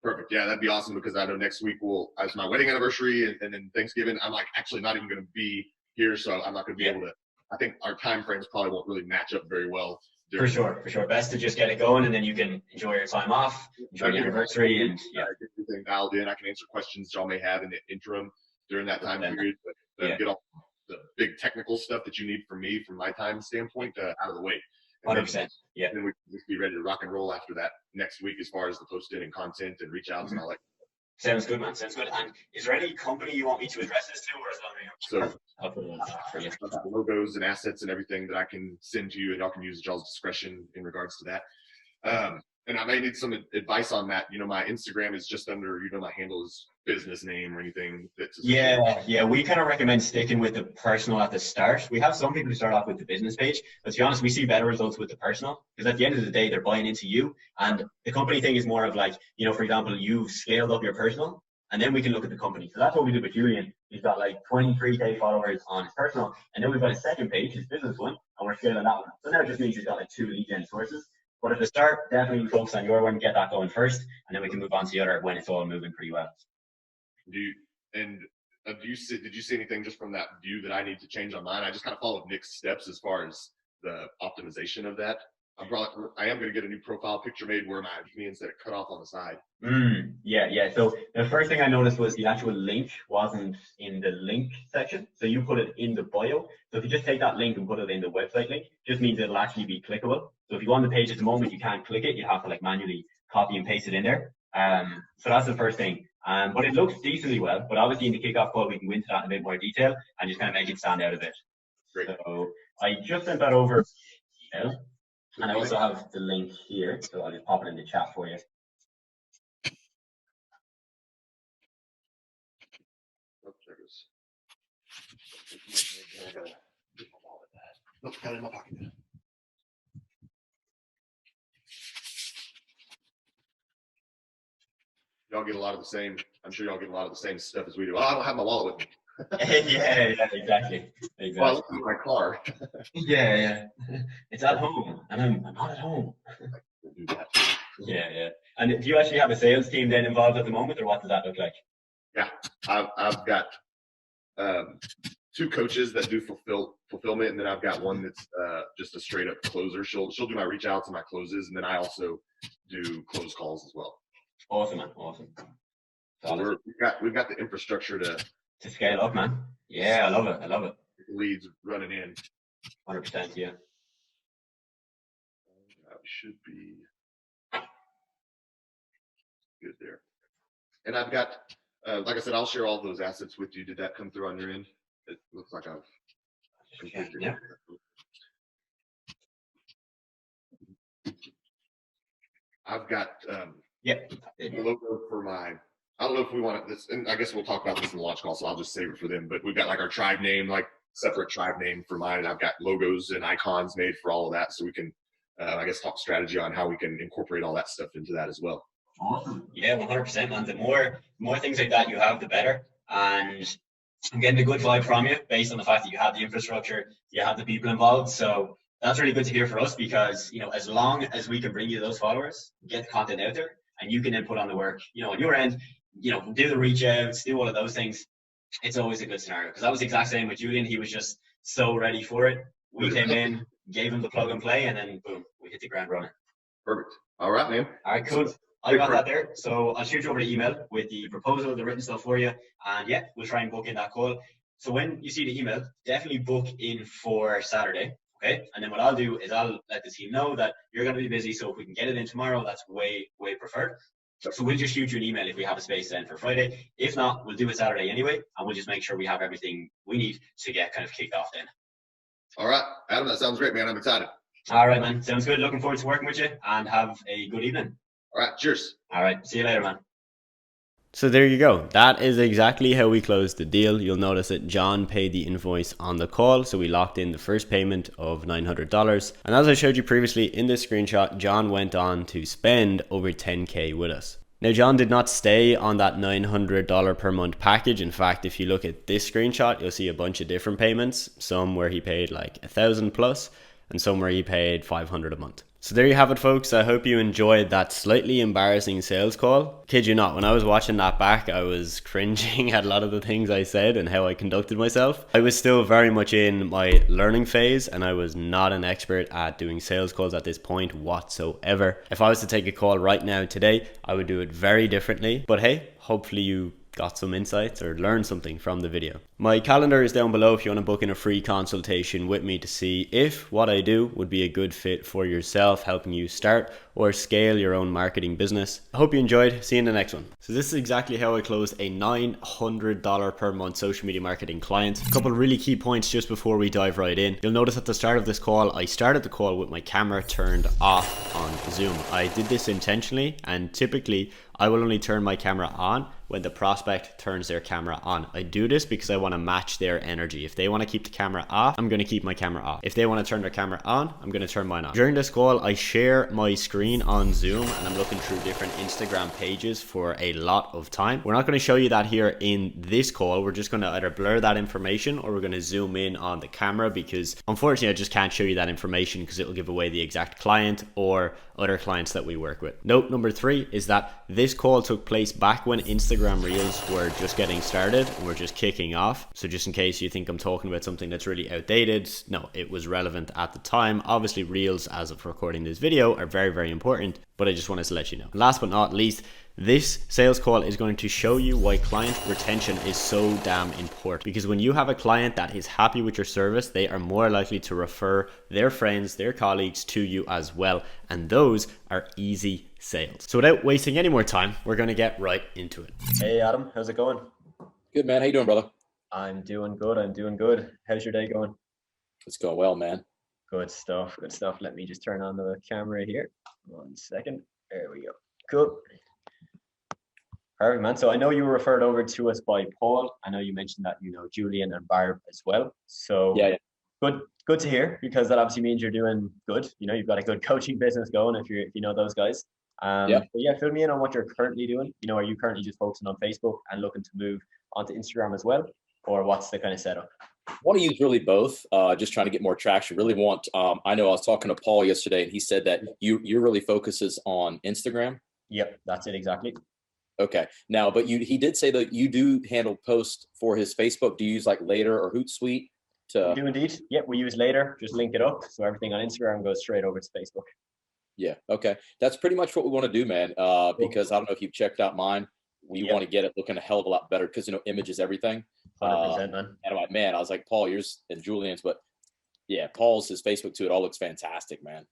Perfect. Yeah, that'd be awesome because I know next week as my wedding anniversary and then Thanksgiving, I'm like actually not even going to be here. So I'm not going to be able to, I think our time frames probably won't really match up very well. For sure. Best to just get it going, and then you can enjoy your time off, enjoy the anniversary, and get everything dialed in. I can answer questions y'all may have in the interim during that time period, but get all the big technical stuff that you need from me, from my time standpoint, out of the way. 100%. Yeah. Then we can just be ready to rock and roll after that next week as far as the posting and content and reach outs and all that. Sounds good, man. Sounds good. And is there any company you want me to address this to, or is that I'll put it on for you. I've got logos and assets and everything that I can send to you, and y'all can use at y'all's discretion in regards to that. And I may need some advice on that. My Instagram is just under, my handle is business name or anything. Yeah. We kind of recommend sticking with the personal at the start. We have some people who start off with the business page, but to be honest, we see better results with the personal because at the end of the day, they're buying into you. And the company thing is more of like, for example, you've scaled up your personal, and then we can look at the company. So that's what we did with Julian. He's got like 23K followers on his personal, and then we've got a second page, his business one, and we're scaling that one. So now it just means he's got like 2 lead gen sources. But at the start, definitely focus on your one, get that going first, and then we can move on to the other when it's all moving pretty well. Did you see anything just from that view that I need to change on mine? I just kind of followed Nick's steps as far as the optimization of that. I am going to get a new profile picture made where my means that it cut off on the side. Yeah. So the first thing I noticed was the actual link wasn't in the link section. So you put it in the bio. So if you just take that link and put it in the website link, just means it'll actually be clickable. So if you go on the page at the moment, you can't click it. You have to like manually copy and paste it in there. So that's the first thing. But it looks decently well. But obviously in the kickoff call, we can go into that in a bit more detail and just kind of make it stand out a bit. Great. So I just sent that over. And I also have the link here, so I'll just pop it in the chat for you. Oh, there it is. Nope, got it in my pocket. y'all get a lot of the same. I'm sure y'all get a lot of the same stuff as we do. Oh, I don't have my wallet with me. Yeah, exactly. Well, I left it in my car. Yeah. It's at home, and I'm not at home. We'll do that. Yeah. And do you actually have a sales team then involved at the moment, or what does that look like? Yeah, I've got 2 coaches that do fulfillment, and then I've got one that's just a straight up closer. She'll do my reach outs and my closes, and then I also do close calls as well. Awesome, man. Awesome. So we've got the infrastructure to scale up, man. Yeah, I love it. Leads running in. 100%. Yeah. We should be good there. And I've got, like I said, I'll share all those assets with you. Did that come through on your end? It looks like I've completed Yeah. I've got Yeah. the logo for my, I don't know if we want this, and I guess we'll talk about this in the launch call, so I'll just save it for them. But we've got like our tribe name, like separate tribe name for mine. And I've got logos and icons made for all of that, so we can, I guess, talk strategy on how we can incorporate all that stuff into that as well. Awesome. Yeah, 100%, man. The more things like that you have, the better. And I'm getting a good vibe from you based on the fact that you have the infrastructure, you have the people involved. So that's really good to hear for us, because, you know, as long as we can bring you those followers, get the content out there, and you can then put on the work, you know, on your end, you know, do the reach outs, do all of those things, it's always a good scenario. Because that was the exact same with Julian. He was just so ready for it. We came in, gave him the plug and play, and then boom, we hit the ground running. Perfect. All right, man. All right, cool. I got that there. So I'll shoot you over the email with the proposal, the written stuff for you. And yeah, we'll try and book in that call. So when you see the email, definitely book in for Saturday. Okay. And then what I'll do is I'll let the team know that you're going to be busy. So if we can get it in tomorrow, that's way preferred. So we'll just shoot you an email if we have a space then for Friday. If not, we'll do it Saturday anyway. And we'll just make sure we have everything we need to get kind of kicked off then. All right, Adam, that sounds great, man. I'm excited. All right, man. Sounds good. Looking forward to working with you, and have a good evening. All right, cheers. All right. See you later, man. So there you go. That is exactly how we closed the deal. You'll notice that John paid the invoice on the call. So we locked in the first payment of $900. And as I showed you previously in this screenshot, John went on to spend over 10K with us. Now, John did not stay on that $900 per month package. In fact, if you look at this screenshot, you'll see a bunch of different payments. Some where he paid like 1,000 plus, and some where he paid 500 a month. So there you have it, folks. I hope you enjoyed that slightly embarrassing sales call. Kid you not, when I was watching that back, I was cringing at a lot of the things I said and how I conducted myself. I was still very much in my learning phase, and I was not an expert at doing sales calls at this point whatsoever. If I was to take a call right now today, I would do it very differently. But hey, hopefully you got some insights or learned something from the video. My calendar is down below if you want to book in a free consultation with me to see if what I do would be a good fit for yourself, helping you start or scale your own marketing business. I hope you enjoyed. See you in the next one. So this is exactly how I closed a $900 per month social media marketing client. A couple of really key points just before we dive right in. You'll notice at the start of this call, I started the call with my camera turned off on Zoom. I did this intentionally, and typically I will only turn my camera on when the prospect turns their camera on. I do this because I want to match their energy. If they want to keep the camera off, I'm going to keep my camera off. If they want to turn their camera on, I'm going to turn mine on. During this call, I share my screen on Zoom and I'm looking through different Instagram pages for a lot of time. We're not going to show you that here in this call. We're just going to either blur that information or we're going to zoom in on the camera, because unfortunately I just can't show you that information because it will give away the exact client or other clients that we work with. Note number 3 is that this call took place back when Instagram Reels were just getting started and were just kicking off. So just in case you think I'm talking about something that's really outdated, no, it was relevant at the time. Obviously Reels, as of recording this video, are very, very important, but I just wanted to let you know. Last but not least, this sales call is going to show you why client retention is so damn important, because when you have a client that is happy with your service, they are more likely to refer their friends, their colleagues to you as well. And those are easy sales. So without wasting any more time, we're going to get right into it. Hey Adam, how's it going? Good, man. How you doing, brother? I'm doing good. How's your day going? It's going well, man. Good stuff. Let me just turn on the camera here. 1 second. There we go. Cool. Perfect, man. So I know you were referred over to us by Paul. I know you mentioned that you know Julian and Barb as well. So Yeah. good to hear, because that obviously means you're doing good. You know, you've got a good coaching business going if you know those guys. But yeah, fill me in on what you're currently doing. You know, are you currently just focusing on Facebook and looking to move onto Instagram as well? Or what's the kind of setup? I want to use really both, just trying to get more traction. Really want, I know I was talking to Paul yesterday and he said that your really focuses on Instagram. Yep, that's it exactly. Okay. Now, but he did say that you do handle posts for his Facebook. Do you use like Later or Hootsuite? We do indeed. Yep, we use Later, just link it up. So everything on Instagram goes straight over to Facebook. Yeah. Okay. That's pretty much what we want to do, man. Because I don't know if you've checked out mine. We want to get it looking a hell of a lot better because, you know, image is everything. 100%, man. And I'm like, man, I was like, Paul, yours and Julian's, but yeah, Paul's, his Facebook too. It all looks fantastic, man.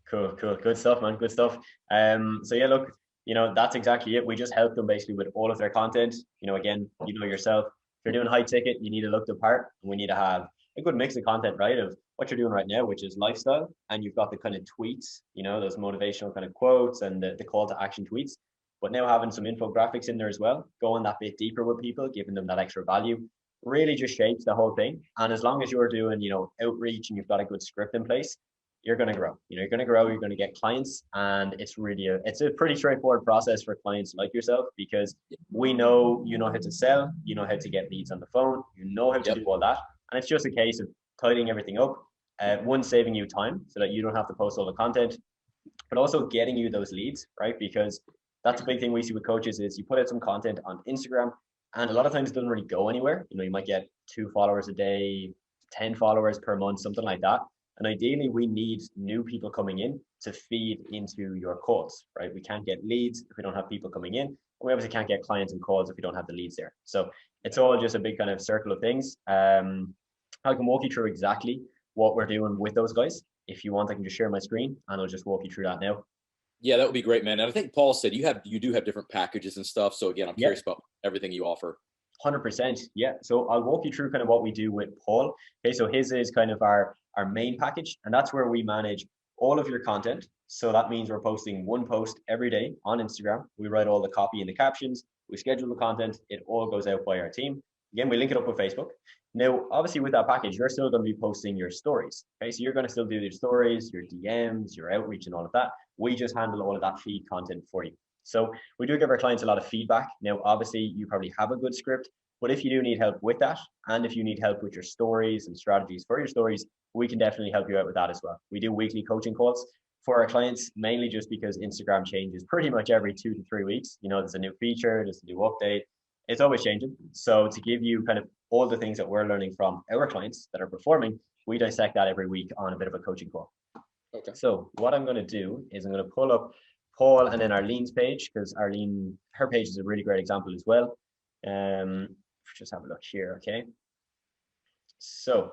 Cool. Good stuff, man. Good stuff. So yeah, look, you know, that's exactly it. We just help them basically with all of their content. You know, again, you know yourself, if you're doing high ticket, you need to look the part, and we need to have a good mix of content, right? Of what you're doing right now, which is lifestyle, and you've got the kind of tweets, you know, those motivational kind of quotes and the call to action tweets. But now having some infographics in there as well, going that bit deeper with people, giving them that extra value, really just shapes the whole thing. And as long as you're doing, you know, outreach and you've got a good script in place, you're going to grow. You know, you're going to grow, you're going to get clients, and it's really it's a pretty straightforward process for clients like yourself, because we know you know how to sell, you know how to get leads on the phone, you know how to do all that, and it's just a case of tidying everything up. One, saving you time so that you don't have to post all the content, but also getting you those leads, right? Because that's a big thing we see with coaches is you put out some content on Instagram, and a lot of times it doesn't really go anywhere. You know, you might get 2 followers a day, 10 followers per month, something like that. And ideally, we need new people coming in to feed into your calls, right? We can't get leads if we don't have people coming in. We obviously can't get clients and calls if we don't have the leads there. So it's all just a big kind of circle of things. I can walk you through exactly what we're doing with those guys. If you want, I can just share my screen and I'll just walk you through that now. Yeah, that would be great, man. And I think Paul said you do have different packages and stuff. So again, I'm curious about everything you offer. 100%. Yeah. So I'll walk you through kind of what we do with Paul. Okay. So his is kind of our main package, and that's where we manage all of your content. So that means we're posting one post every day on Instagram. We write all the copy and the captions. We schedule the content. It all goes out by our team. Again, we link it up with Facebook. Now, obviously with that package, you're still going to be posting your stories. Okay. So you're going to still do your stories, your DMs, your outreach and all of that. We just handle all of that feed content for you. So we do give our clients a lot of feedback. Now, obviously, you probably have a good script, but if you do need help with that, and if you need help with your stories and strategies for your stories, we can definitely help you out with that as well. We do weekly coaching calls for our clients, mainly just because Instagram changes pretty much every 2 to 3 weeks. You know, there's a new feature, there's a new update. It's always changing. So to give you kind of all the things that we're learning from our clients that are performing, we dissect that every week on a bit of a coaching call. Okay. So what I'm going to do is I'm going to pull up Paul and then Arlene's page, because Arlene, her page is a really great example as well. Just have a look here, okay? So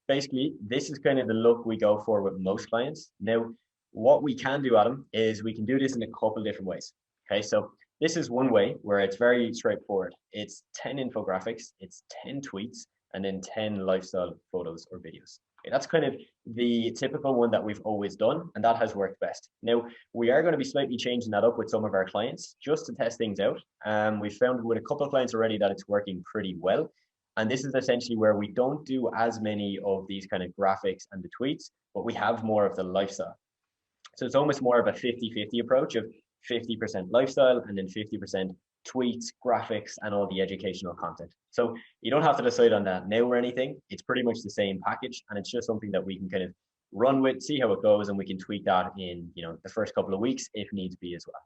basically, this is kind of the look we go for with most clients. Now, what we can do, Adam, is we can do this in a couple different ways, okay? So this is one way where it's very straightforward. It's 10 infographics, it's 10 tweets, and then 10 lifestyle photos or videos. Okay, that's kind of the typical one that we've always done, and that has worked best. Now, we are going to be slightly changing that up with some of our clients just to test things out. We've found with a couple of clients already that it's working pretty well. And this is essentially where we don't do as many of these kind of graphics and the tweets, but we have more of the lifestyle. So it's almost more of a 50-50 approach of 50% lifestyle and then 50% tweets, graphics, and all the educational content. So you don't have to decide on that now or anything. It's pretty much the same package, and it's just something that we can kind of run with, see how it goes, and we can tweak that in, you know, the first couple of weeks if needs be as well.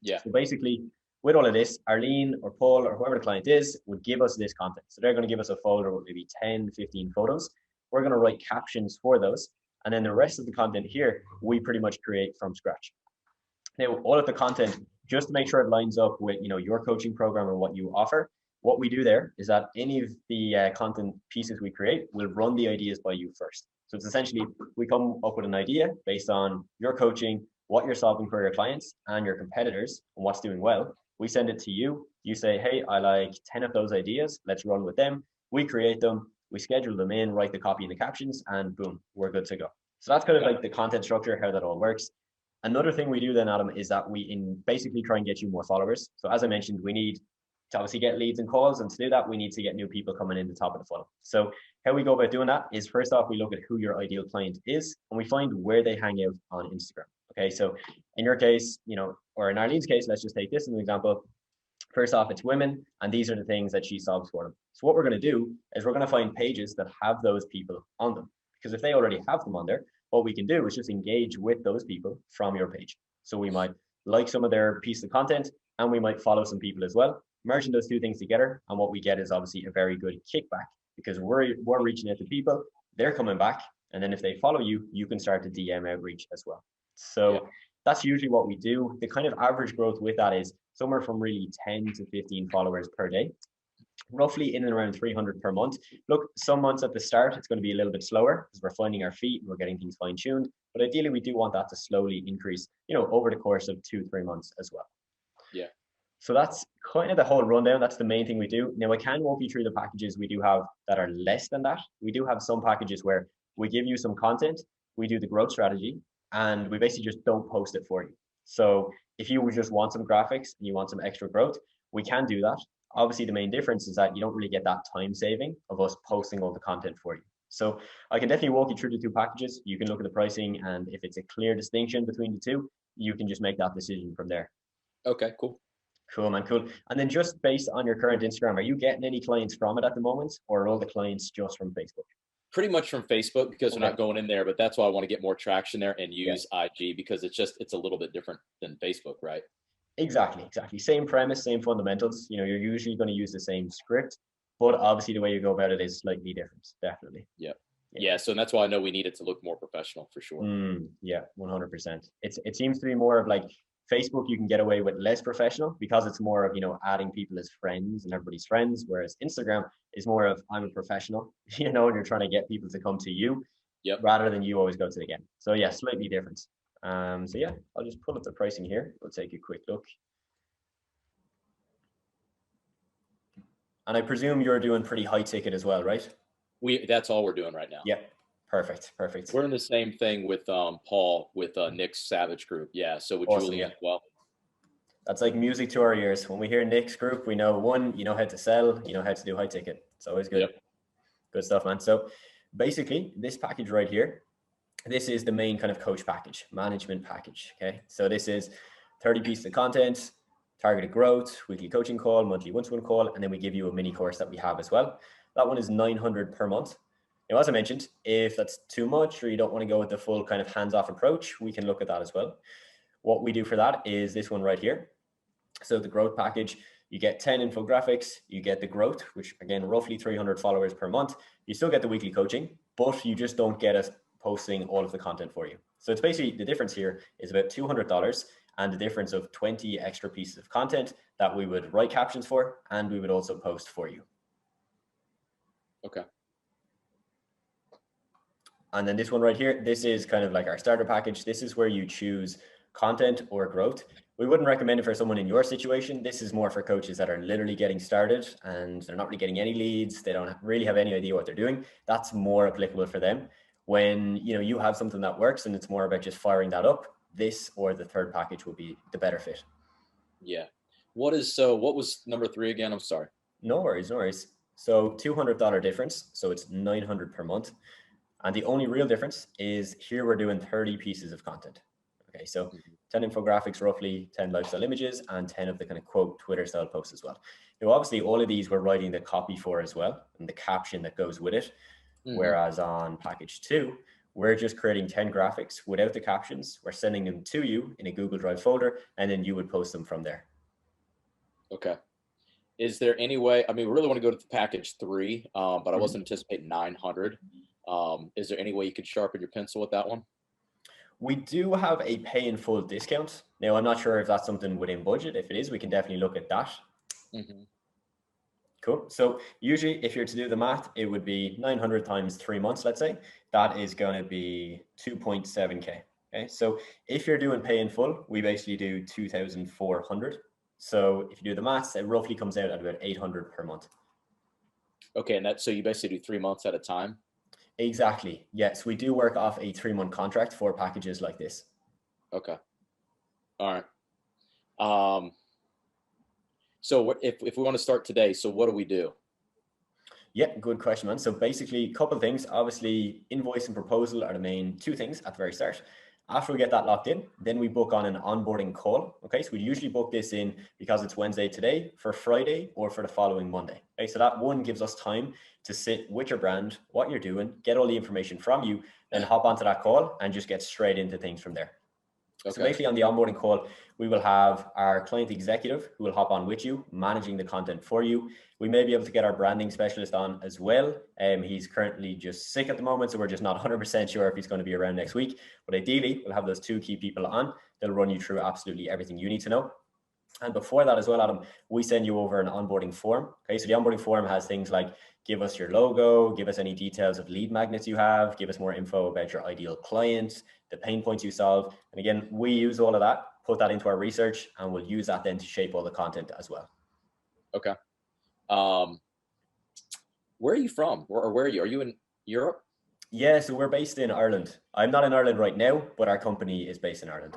Yeah. So basically, with all of this, Arlene or Paul or whoever the client is would give us this content. So they're going to give us a folder with maybe 10, 15 photos. We're going to write captions for those, and then the rest of the content here, we pretty much create from scratch. Now, all of the content, just to make sure it lines up with, you know, your coaching program and what you offer, what we do there is that any of the content pieces we create will run the ideas by you first. So it's essentially, we come up with an idea based on your coaching, what you're solving for your clients and your competitors and what's doing well. We send it to you. You say, hey, I like 10 of those ideas. Let's run with them. We create them. We schedule them in, write the copy and the captions, and boom, we're good to go. So that's kind of like the content structure, how that all works. Another thing we do then, Adam, is that we basically try and get you more followers. So as I mentioned, we need to obviously get leads and calls, and to do that, we need to get new people coming in the top of the funnel. So how we go about doing that is, first off, we look at who your ideal client is, and we find where they hang out on Instagram. Okay, so in your case, or in Arlene's case, let's just take this as an example. First off, it's women, and these are the things that she solves for them. So what we're going to do is we're going to find pages that have those people on them, because if they already have them on there, what we can do is just engage with those people from your page. So we might like some of their piece of content, and we might follow some people as well, merging those two things together. And what we get is obviously a very good kickback, because we're reaching out to people, they're coming back, and then if they follow you, you can start to DM outreach as well. So that's usually what we do. The kind of average growth with that is somewhere from really 10 to 15 followers per day, roughly in and around 300 per month. Look, some months at the start, it's going to be a little bit slower because we're finding our feet and we're getting things fine tuned. But ideally, we do want that to slowly increase, over the course of 2-3 months as well. Yeah. So that's kind of the whole rundown. That's the main thing we do. Now, I can walk you through the packages we do have that are less than that. We do have some packages where we give you some content, we do the growth strategy, and we basically just don't post it for you. So if you just want some graphics and you want some extra growth, we can do that. Obviously, the main difference is that you don't really get that time saving of us posting all the content for you. So I can definitely walk you through the two packages. You can look at the pricing, and if it's a clear distinction between the two, you can just make that decision from there. Okay, cool. Cool, man, cool. And then just based on your current Instagram, are you getting any clients from it at the moment, or are all the clients just from Facebook? Pretty much from Facebook, because we're not going in there, but that's why I want to get more traction there and use IG, because it's a little bit different than Facebook, right? Exactly. Same premise, same fundamentals. You're usually going to use the same script, but obviously the way you go about it is slightly different. Definitely. Yeah. So that's why I know we need it to look more professional for sure. Yeah, 100%. It seems to be more of like Facebook, you can get away with less professional because it's more of, adding people as friends and everybody's friends. Whereas Instagram is more of, I'm a professional, and you're trying to get people to come to you rather than you always go to them. So yeah, slightly different. So yeah, I'll just pull up the pricing here. We'll take a quick look. And I presume you're doing pretty high ticket as well, right? That's all we're doing right now. Yeah. Perfect. We're in the same thing with Paul with Nick's Savage group. Yeah. So with Awesome, Julian as well. That's like music to our ears. When we hear Nick's group, we know one, you know how to sell, you know how to do high ticket. It's always good. Good stuff, man. So basically this package right here, this is the main kind of coach package, management package. Okay. So this is 30 pieces of content, targeted growth, weekly coaching call, monthly one-to-one call, and then we give you a mini course that we have as well. That one is 900 per month. Now, as I mentioned, if that's too much or you don't want to go with the full kind of hands-off approach, we can look at that as well. What we do for that is this one right here. So the growth package, you get 10 infographics, you get the growth, which again, roughly 300 followers per month. You still get the weekly coaching, but you just don't get us posting all of the content for you. So it's basically, the difference here is about $200 and the difference of 20 extra pieces of content that we would write captions for, and we would also post for you. Okay. And then this one right here, this is kind of like our starter package. This is where you choose content or growth. We wouldn't recommend it for someone in your situation. This is more for coaches that are literally getting started and they're not really getting any leads. They don't really have any idea what they're doing. That's more applicable for them. When you have something that works and it's more about just firing that up, this or the third package will be the better fit. Yeah. What was number 3 again? I'm sorry. No worries. So $200 difference. So it's 900 per month. And the only real difference is here we're doing 30 pieces of content. Okay, so 10 infographics, roughly 10 lifestyle images, and 10 of the kind of quote Twitter style posts as well. Now, obviously, all of these we're writing the copy for as well, and the caption that goes with it. Whereas on package 2, we're just creating 10 graphics without the captions. We're sending them to you in a Google Drive folder, and then you would post them from there. Okay. Is there any way, we really want to go to the package 3, but I wasn't anticipating 900. Is there any way you could sharpen your pencil with that one? We do have a pay in full discount. Now, I'm not sure if that's something within budget. If it is, we can definitely look at that. Cool. So usually if you're to do the math, it would be 900 times 3 months, let's say. That is going to be 2.7K. Okay. So if you're doing pay in full, we basically do 2,400. So if you do the maths, it roughly comes out at about 800 per month. Okay. And so you basically do 3 months at a time? Exactly. Yes, we do work off a 3-month contract for packages like this. Okay. All right. So if we want to start today, so what do we do? Yeah, good question, man. So basically, a couple of things. Obviously, invoice and proposal are the main 2 things at the very start. After we get that locked in, then we book on an onboarding call. Okay, so we usually book this in, because it's Wednesday today, for Friday or for the following Monday. Okay, so that one gives us time to sit with your brand, what you're doing, get all the information from you, then hop onto that call and just get straight into things from there. Okay. So basically on the onboarding call, we will have our client executive who will hop on with you, managing the content for you. We may be able to get our branding specialist on as well. He's currently just sick at the moment, so we're just not 100% sure if he's going to be around next week. But ideally, we'll have those two key people on. They'll run you through absolutely everything you need to know. And before that as well, Adam, we send you over an onboarding form. Okay, so the onboarding form has things like give us your logo, give us any details of lead magnets you have, give us more info about your ideal client, the pain points you solve. And again, we use all of that, put that into our research, and we'll use that then to shape all the content as well. Okay. Where are you from? Or where are you? Are you in Europe? Yeah, so we're based in Ireland. I'm not in Ireland right now, but our company is based in Ireland.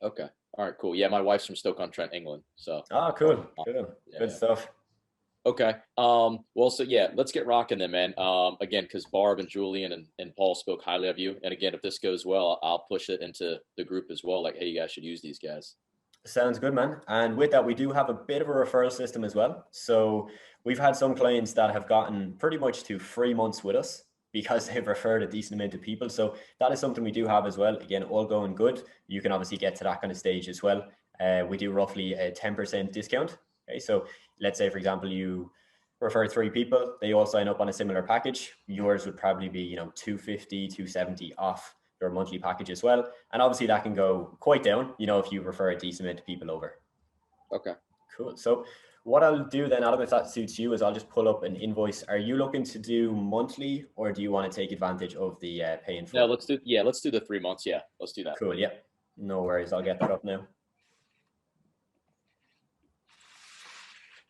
Okay. All right, cool. Yeah, my wife's from Stoke-on-Trent, England. So. Oh, cool. Cool. Yeah, Good stuff. Okay. Well, so yeah, let's get rocking then, man. Again, because Barb and Julian and Paul spoke highly of you. And again, if this goes well, I'll push it into the group as well. Like, hey, you guys should use these guys. Sounds good, man. And with that, we do have a bit of a referral system as well. So we've had some clients that have gotten pretty much to 3 months with us because they've referred a decent amount of people. So that is something we do have as well. Again, all going good. You can obviously get to that kind of stage as well. We do roughly a 10% discount. Okay, so let's say, for example, you refer 3 people, they all sign up on a similar package. Yours would probably be, 250, 270 off your monthly package as well. And obviously that can go quite down, if you refer a decent amount of people over. Okay. Cool. So what I'll do then, Adam, if that suits you, is I'll just pull up an invoice. Are you looking to do monthly, or do you want to take advantage of the pay in full? No, let's do the 3 months. Yeah, let's do that. Cool. Yeah. No worries. I'll get that up now.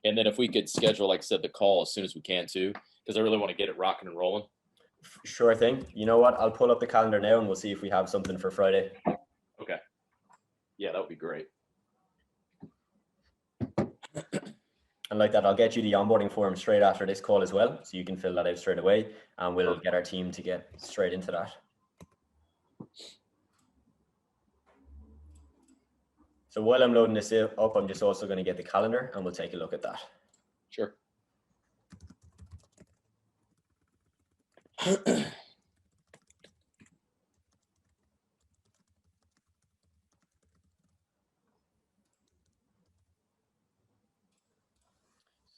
And then if we could schedule, like I said, the call as soon as we can too, because I really want to get it rocking and rolling. Sure thing. You know what? I'll pull up the calendar now and we'll see if we have something for Friday. Okay. Yeah, that would be great. And like that, I'll get you the onboarding form straight after this call as well. So you can fill that out straight away and we'll get our team to get straight into that. So while I'm loading this up, I'm just also going to get the calendar and we'll take a look at that. Sure.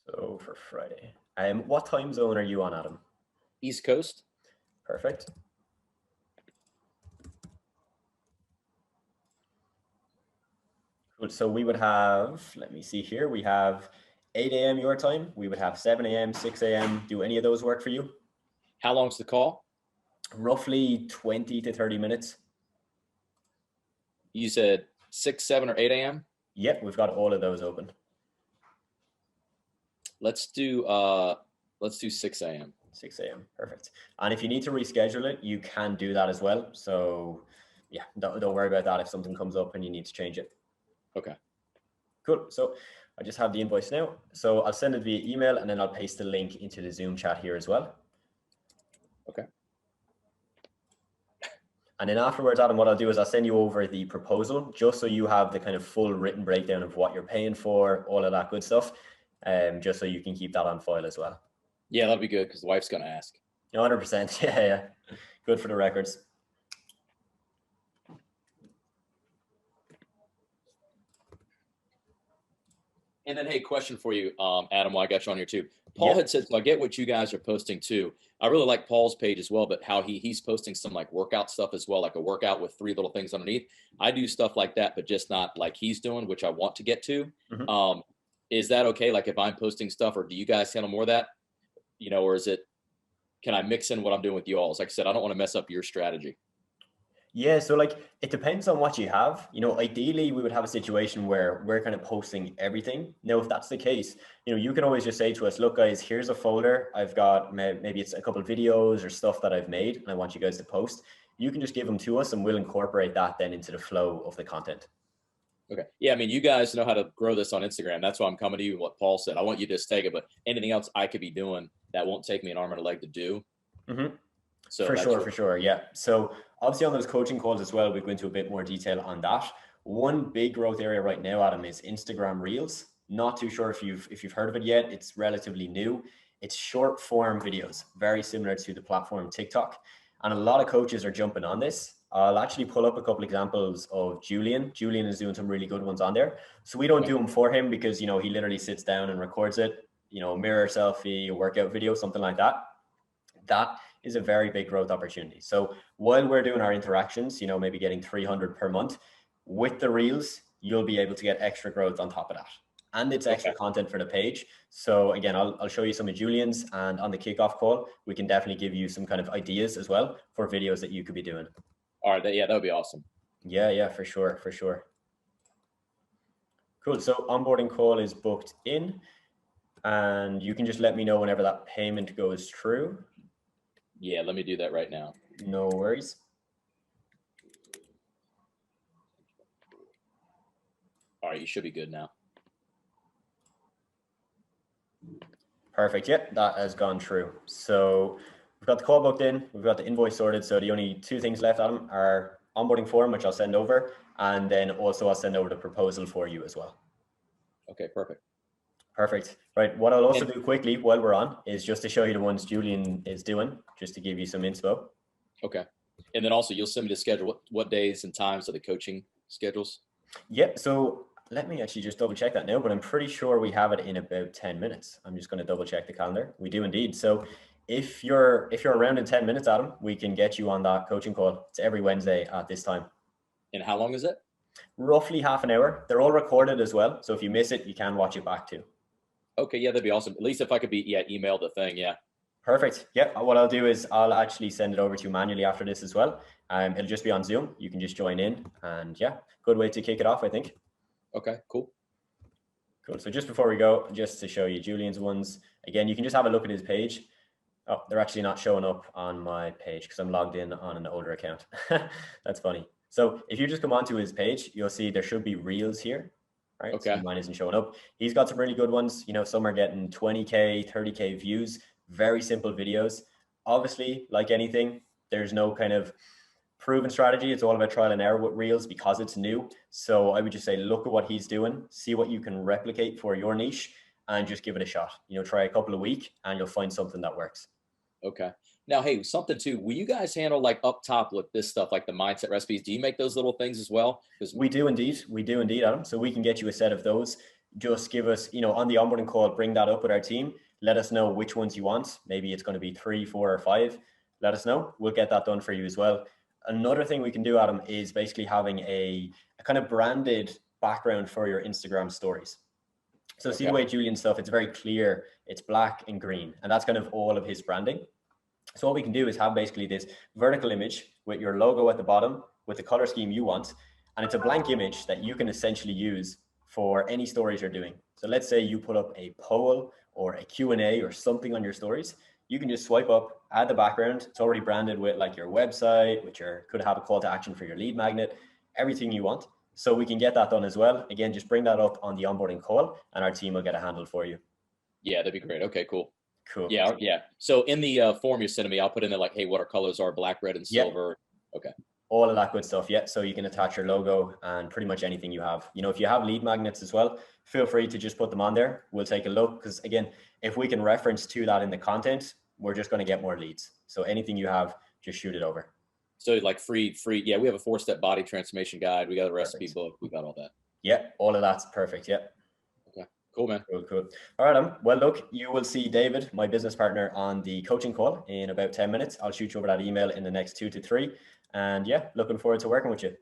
So for Friday, what time zone are you on, Adam? East Coast. Perfect. Cool. So we would have, let me see here, we have 8 a.m. your time. We would have 7 a.m., 6 a.m. Do any of those work for you? How long's the call? Roughly 20 to 30 minutes. You said 6, 7, or 8 a.m.? Yep, we've got all of those open. Let's do 6 a.m. 6 a.m. Perfect. And if you need to reschedule it, you can do that as well. So yeah, don't worry about that if something comes up and you need to change it. Okay. Cool. So I just have the invoice now. So I'll send it via email and then I'll paste the link into the Zoom chat here as well. Okay. And then afterwards, Adam, what I'll do is I'll send you over the proposal just so you have the kind of full written breakdown of what you're paying for, all of that good stuff, just so you can keep that on file as well. Yeah, that'll be good because the wife's going to ask. 100%. Yeah. Good for the records. And then, hey, question for you, Adam, while I got you on here too. Paul had said, so I get what you guys are posting too. I really like Paul's page as well, but how he's posting some like workout stuff as well, like a workout with 3 little things underneath. I do stuff like that, but just not like he's doing, which I want to get to. Mm-hmm. Is that okay? Like if I'm posting stuff, or do you guys handle more of that? Or is it, can I mix in what I'm doing with you all? Like I said, I don't want to mess up your strategy. Yeah, so like it depends on what you have. Ideally we would have a situation where we're kind of posting everything. Now, if that's the case, you can always just say to us, look guys, here's a folder. I've got maybe it's a couple of videos or stuff that I've made and I want you guys to post. You can just give them to us and we'll incorporate that then into the flow of the content. Okay. Yeah, I mean, you guys know how to grow this on Instagram. That's why I'm coming to you. What Paul said, I want you to just take it, but anything else I could be doing that won't take me an arm and a leg to do. Mm-hmm. So For that's sure, your- for sure. Yeah. So obviously on those coaching calls as well, we go into a bit more detail on that. One big growth area right now, Adam, is Instagram Reels. Not too sure if you've heard of it yet. It's relatively new. It's short form videos, very similar to the platform TikTok. And a lot of coaches are jumping on this. I'll actually pull up a couple examples of Julian. Julian is doing some really good ones on there. So we don't do them for him because, you know, he literally sits down and records it, you know, mirror selfie, a workout video, something like that. That is a very big growth opportunity. So while we're doing our interactions, you know, maybe getting 300 per month, with the Reels, you'll be able to get extra growth on top of that. And it's extra content for the page. So again, I'll show you some of Julian's, and on the kickoff call, we can definitely give you some kind of ideas as well for videos that you could be doing. All right. Yeah, that would be awesome. Yeah, for sure, for sure. Cool. So onboarding call is booked in, and you can just let me know whenever that payment goes through. Yeah, let me do that right now. No worries. All right, you should be good now. Perfect. Yeah, that has gone through. So we've got the call booked in, we've got the invoice sorted. So the only two things left, Adam, are onboarding form, which I'll send over, and then also I'll send over the proposal for you as well. Okay, perfect. Perfect. Right. What I'll also do quickly while we're on is just to show you the ones Julian is doing, just to give you some inspo. Okay. And then also you'll send me the schedule. What days and times are the coaching schedules? Yep. So let me actually just double check that now, but I'm pretty sure we have it in about 10 minutes. I'm just going to double check the calendar. We do indeed. So if you're around in 10 minutes, Adam, we can get you on that coaching call. It's every Wednesday at this time. And how long is it? Roughly half an hour. They're all recorded as well. So if you miss it, you can watch it back too. Okay. Yeah, that'd be awesome. At least if I could email the thing. Yeah. Perfect. Yeah. What I'll do is I'll actually send it over to you manually after this as well. It'll just be on Zoom. You can just join in, and yeah, good way to kick it off, I think. Okay, cool. Cool. So just before we go, just to show you Julian's ones, again, you can just have a look at his page. Oh, they're actually not showing up on my page because I'm logged in on an older account. That's funny. So if you just come onto his page, you'll see there should be Reels here. Right. Okay. So mine isn't showing up. He's got some really good ones. You know, some are getting 20K, 30K views, very simple videos. Obviously, like anything, there's no kind of proven strategy. It's all about trial and error with Reels because it's new. So I would just say, look at what he's doing, see what you can replicate for your niche, and just give it a shot. You know, try a couple of weeks and you'll find something that works. Okay. Now, hey, something too, will you guys handle like up top with this stuff, like the mindset recipes? Do you make those little things as well? Because we do indeed, Adam. So we can get you a set of those. Just give us, you know, on the onboarding call, bring that up with our team. Let us know which ones you want. Maybe it's going to be 3, 4, or 5. Let us know. We'll get that done for you as well. Another thing we can do, Adam, is basically having a kind of branded background for your Instagram stories. So see the way Julian's stuff, it's very clear. It's black and green, and that's kind of all of his branding. So what we can do is have basically this vertical image with your logo at the bottom with the color scheme you want. And it's a blank image that you can essentially use for any stories you're doing. So let's say you put up a poll or a Q&A or something on your stories. You can just swipe up, add the background. It's already branded with like your website, which could have a call to action for your lead magnet, everything you want. So we can get that done as well. Again, just bring that up on the onboarding call and our team will get a handle for you. Yeah, that'd be great. Okay, cool. Cool. Yeah. So in the form you're sending me, I'll put in there like, hey, what our colors are, black, red, and silver. Okay. All of that good stuff. Yeah. So you can attach your logo and pretty much anything you have. You know, if you have lead magnets as well, feel free to just put them on there. We'll take a look because again, if we can reference to that in the content, we're just going to get more leads. So anything you have, just shoot it over. So like free. Yeah, we have a 4-step body transformation guide. We got a recipe book. We got all that. Yeah. All of that's perfect. Yeah. Okay. Cool, man. Cool. All right, well, look, you will see David, my business partner, on the coaching call in about 10 minutes. I'll shoot you over that email in the next 2 to 3. And yeah, looking forward to working with you.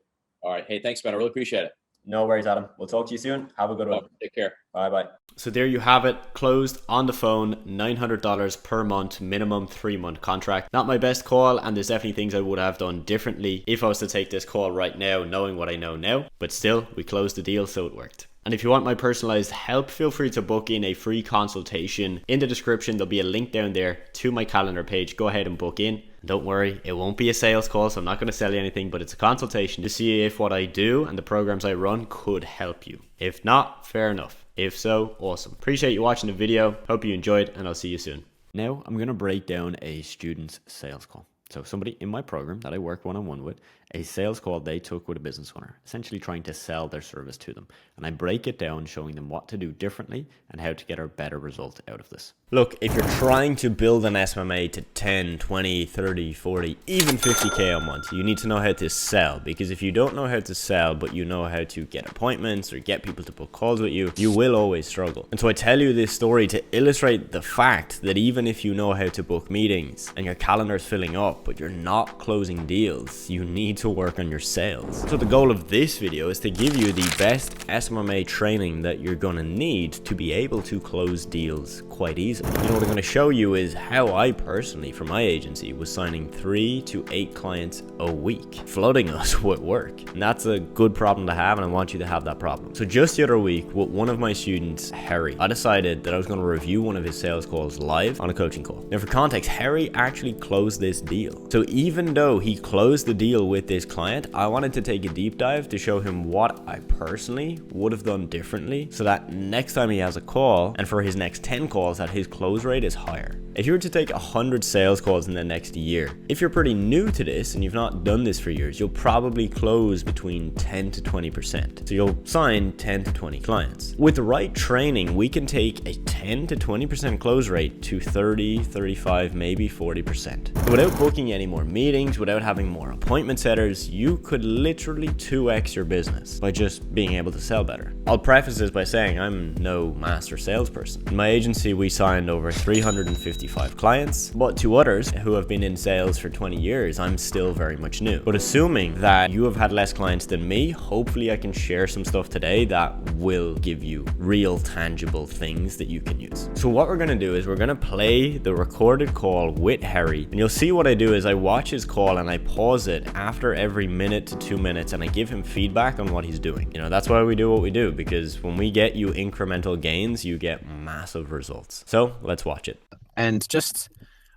All right. Hey, thanks, man. I really appreciate it. No worries, Adam. We'll talk to you soon. Have a good one. Take care. Bye. So there you have it, closed on the phone, $900 per month, minimum 3-month contract. Not my best call, and there's definitely things I would have done differently if I was to take this call right now, knowing what I know now. But still, we closed the deal, so it worked. And if you want my personalized help, feel free to book in a free consultation. In the description, there'll be a link down there to my calendar page. Go ahead and book in. Don't worry, it won't be a sales call, so I'm not going to sell you anything, but it's a consultation to see if what I do and the programs I run could help you. If not, fair enough. If so, awesome. Appreciate you watching the video. Hope you enjoyed, and I'll see you soon. Now, I'm going to break down a student's sales call. So somebody in my program that I work one-on-one with, a sales call they took with a business owner, essentially trying to sell their service to them. And I break it down, showing them what to do differently and how to get a better result out of this. Look, if you're trying to build an SMMA to 10, 20, 30, 40, even 50K a month, you need to know how to sell. Because if you don't know how to sell, but you know how to get appointments or get people to book calls with you, you will always struggle. And so I tell you this story to illustrate the fact that even if you know how to book meetings and your calendar's filling up, but you're not closing deals, you need to work on your sales. So the goal of this video is to give you the best SMMA training that you're gonna need to be able to close deals quite easily. You know, what I'm gonna show you is how I personally, for my agency, was signing 3 to 8 clients a week, flooding us with work. And that's a good problem to have, and I want you to have that problem. So just the other week, with one of my students, Harry, I decided that I was gonna review one of his sales calls live on a coaching call. Now for context, Harry actually closed this deal. So even though he closed the deal with this client, I wanted to take a deep dive to show him what I personally would have done differently, so that next time he has a call, and for his next 10 calls, that his close rate is higher. If you were to take 100 sales calls in the next year, if you're pretty new to this and you've not done this for years, you'll probably close between 10 to 20%. So you'll sign 10 to 20 clients. With the right training, we can take a 10 to 20% close rate to 30, 35, maybe 40%. So without booking any more meetings, without having more appointment setters, you could literally 2x your business by just being able to sell better. I'll preface this by saying I'm no master salesperson. In my agency, we signed over 355 clients, but to others who have been in sales for 20 years, I'm still very much new. But assuming that you have had less clients than me, hopefully I can share some stuff today that will give you real tangible things that you can use. So what we're gonna do is we're gonna play the recorded call with Harry, and you'll see what I do is I watch his call and I pause it after every minute to 2 minutes, and I give him feedback on what he's doing. You know, that's why we do what we do, because when we get you incremental gains, you get massive results. So let's watch it. And just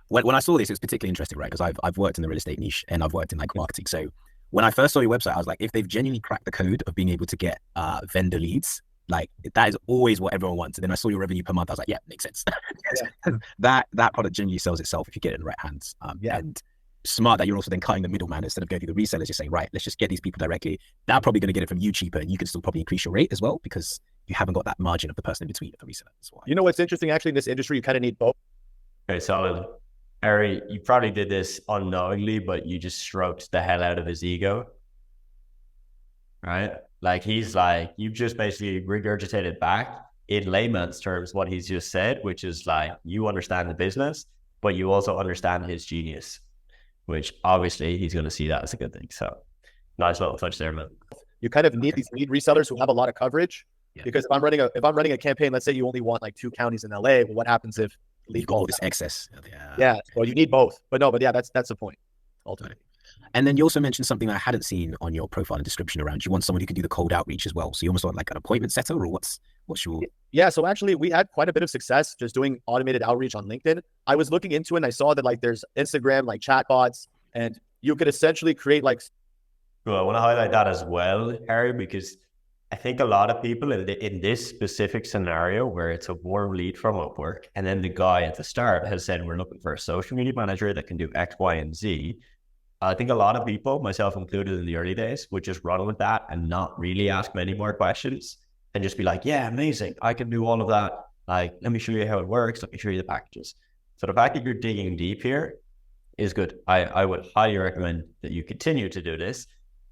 when I saw this, it was particularly interesting, right? Because I've worked in the real estate niche and I've worked in like marketing. So when I first saw your website, I was like, if they've genuinely cracked the code of being able to get vendor leads, like that is always what everyone wants. And then I saw your revenue per month. I was like, yeah, makes sense. that product genuinely sells itself if you get it in the right hands. And smart that you're also then cutting the middleman instead of going through the resellers. You're saying, right, let's just get these people directly. They're probably going to get it from you cheaper, and you can still probably increase your rate as well because you haven't got that margin of the person in between the reseller as well. You know what's interesting? Actually, in this industry, you kind of need both. Okay, solid. Harry, you probably did this unknowingly, but you just stroked the hell out of his ego, right? Like he's like, you've just basically regurgitated back in layman's terms what he's just said, which is like, you understand the business, but you also understand his genius, which obviously he's going to see that as a good thing. So nice little touch there, man. You kind of need these lead resellers who have a lot of coverage. Because if I'm running a campaign, let's say you only want like 2 counties in LA, well, what happens if you've got all this excess? Well, you need both. But yeah, that's the point ultimately. And then you also mentioned something I hadn't seen on your profile and description around. You want someone who can do the cold outreach as well. So you almost want like an appointment setter, or what's your? Yeah, so actually we had quite a bit of success just doing automated outreach on LinkedIn. I was looking into it and I saw that like there's Instagram like chatbots, and you could essentially create like. Well, I want to highlight that as well, Harry, because I think a lot of people in this specific scenario where it's a warm lead from Upwork, and then the guy at the start has said, we're looking for a social media manager that can do X, Y, and Z. I think a lot of people, myself included in the early days, would just run with that and not really ask many more questions and just be like, yeah, amazing. I can do all of that. Like, let me show you how it works. Let me show you the packages. So the fact that you're digging deep here is good. I would highly recommend that you continue to do this,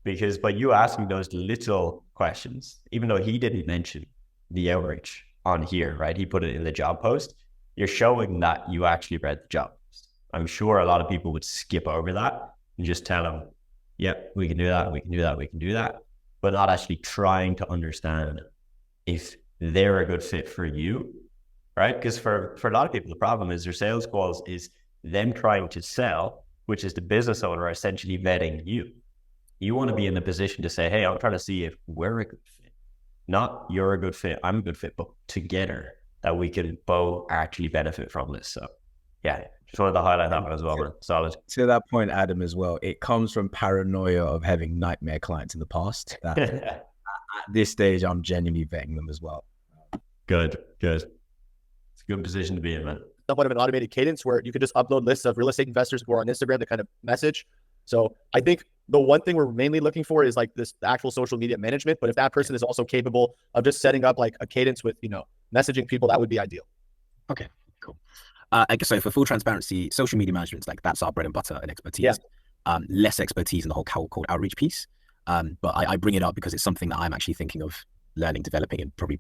because by you asking those little questions, even though he didn't mention the outreach on here, right? He put it in the job post. You're showing that you actually read the job post. I'm sure a lot of people would skip over that and just tell them, yeah, we can do that, we can do that, we can do that, but not actually trying to understand if they're a good fit for you, right? Because for a lot of people, the problem is their sales calls is them trying to sell, which is the business owner essentially vetting you. You want to be in the position to say, hey, I'm trying to see if we're a good fit. Not you're a good fit, I'm a good fit, but together that we can both actually benefit from this. So yeah, just wanted to highlight that one as well, man. Solid. To that point, Adam, as well, it comes from paranoia of having nightmare clients in the past. At this stage, I'm genuinely vetting them as well. Good. It's a good position to be in, man. somewhat of an automated cadence where you could just upload lists of real estate investors who are on Instagram to kind of message. So I think the one thing we're mainly looking for is like this actual social media management. But if that person is also capable of just setting up like a cadence with, messaging people, that would be ideal. Okay, cool. I guess so for full transparency, social media management is like, that's our bread and butter and expertise. Yeah. Less expertise in the whole cold outreach piece. But I bring it up because it's something that I'm actually thinking of learning, developing, and probably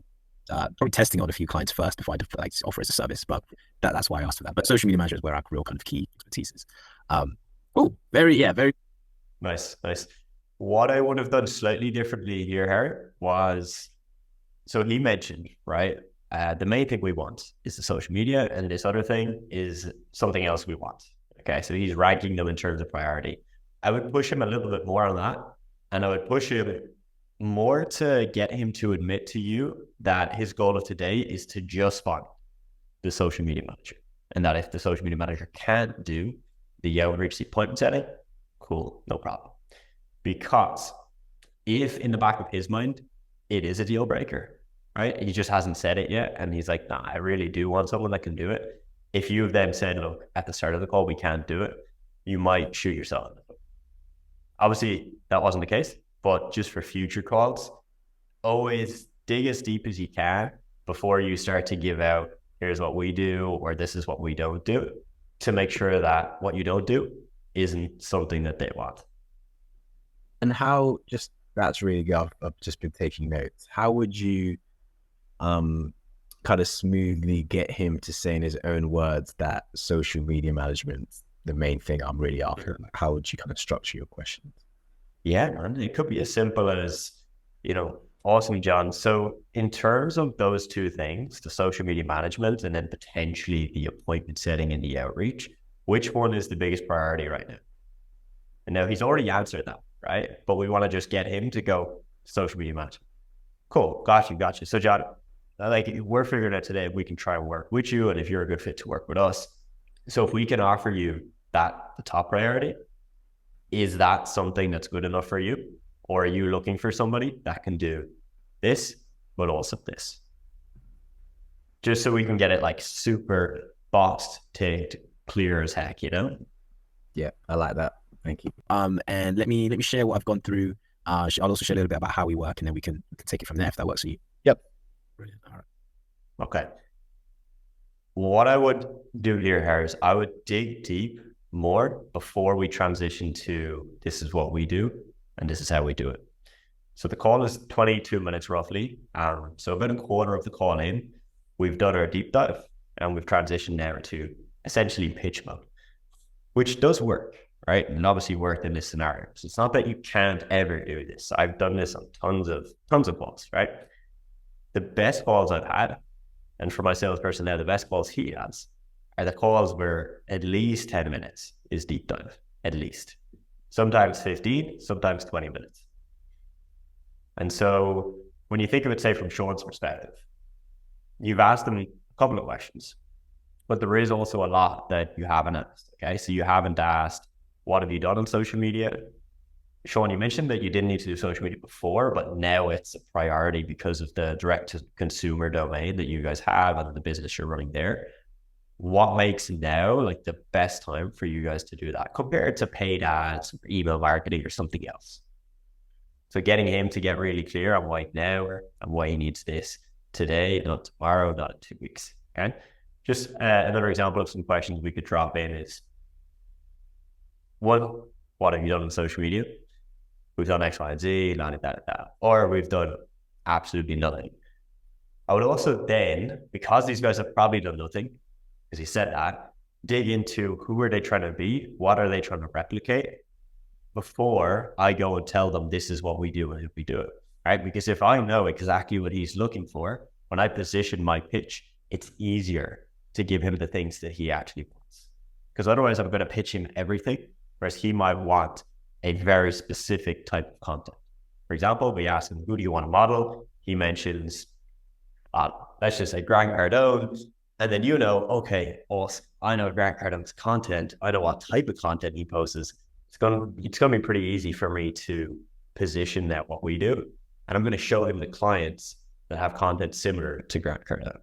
testing on a few clients first before I offer as a service. But that's why I asked for that. But social media management is where our real kind of key expertise is. Very nice. What I would have done slightly differently here, Harry, was, so he mentioned, right? The main thing we want is the social media, and this other thing is something else we want. Okay, so he's ranking them in terms of priority. I would push him a little bit more on that, and I would push him more to get him to admit to you that his goal of today is to just find the social media manager, and that if the social media manager can't do the outreach, the appointment setting, cool, no problem. Because if in the back of his mind, it is a deal breaker, right? He just hasn't said it yet. And he's like, nah, I really do want someone that can do it. If you have then said, look, at the start of the call, we can't do it, you might shoot yourself in the foot. Obviously, that wasn't the case, but just for future calls, always dig as deep as you can before you start to give out, here's what we do, or this is what we don't do, to make sure that what you don't do isn't something that they want. And how, just that's really good. I've just been taking notes. How would you kind of smoothly get him to say in his own words that social media management, the main thing I'm really after? Like, how would you kind of structure your questions? Yeah, man, it could be as simple as, awesome, John. So in terms of those two things, the social media management and then potentially the appointment setting and the outreach, which one is the biggest priority right now? And now he's already answered that, right? But we want to just get him to go social media management. Cool, got you. So John, we're figuring out today if we can try and work with you and if you're a good fit to work with us. So if we can offer you that, the top priority, is that something that's good enough for you? Or are you looking for somebody that can do this, but also this? Just so we can get it like super boxed, ticked, clear as heck, Yeah, I like that. Thank you. And let me share what I've gone through. I'll also share a little bit about how we work, and then we can take it from there if that works for you. Yep. Brilliant. All right. Okay. What I would do here, Harris, I would dig deep more before we transition to this is what we do and this is how we do it. So the call is 22 minutes roughly. So about a quarter of the call in, we've done our deep dive and we've transitioned now to essentially pitch mode, which does work, right? And obviously worked in this scenario. So it's not that you can't ever do this. I've done this on tons of calls, right? The best calls I've had, and for my salesperson now, the best calls he has are the calls where at least 10 minutes is deep dive, at least. Sometimes 15, sometimes 20 minutes. And so when you think of it, say from Sean's perspective, you've asked him a couple of questions, but there is also a lot that you haven't asked, okay? So you haven't asked, what have you done on social media? Sean, you mentioned that you didn't need to do social media before, but now it's a priority because of the direct-to-consumer domain that you guys have and the business you're running there. What makes now like the best time for you guys to do that compared to paid ads, or email marketing, or something else? So getting him to get really clear on why now and why he needs this today, not tomorrow, not in 2 weeks, okay? Just another example of some questions we could drop in is, one, what have you done on social media? We've done X, Y, and Z, that. Or we've done absolutely nothing. I would also then, because these guys have probably done nothing, because he said that, dig into who are they trying to be? What are they trying to replicate? Before I go and tell them this is what we do and if we do it, right? Because if I know exactly what he's looking for, when I position my pitch, it's easier to give him the things that he actually wants. Because otherwise I'm going to pitch him everything, whereas he might want a very specific type of content. For example, we ask him, who do you want to model? He mentions, let's just say Grant Cardone. And then okay, awesome. I know Grant Cardone's content. I know what type of content he posts. It's going to be pretty easy for me to position that what we do. And I'm going to show him the clients that have content similar to Grant Cardone.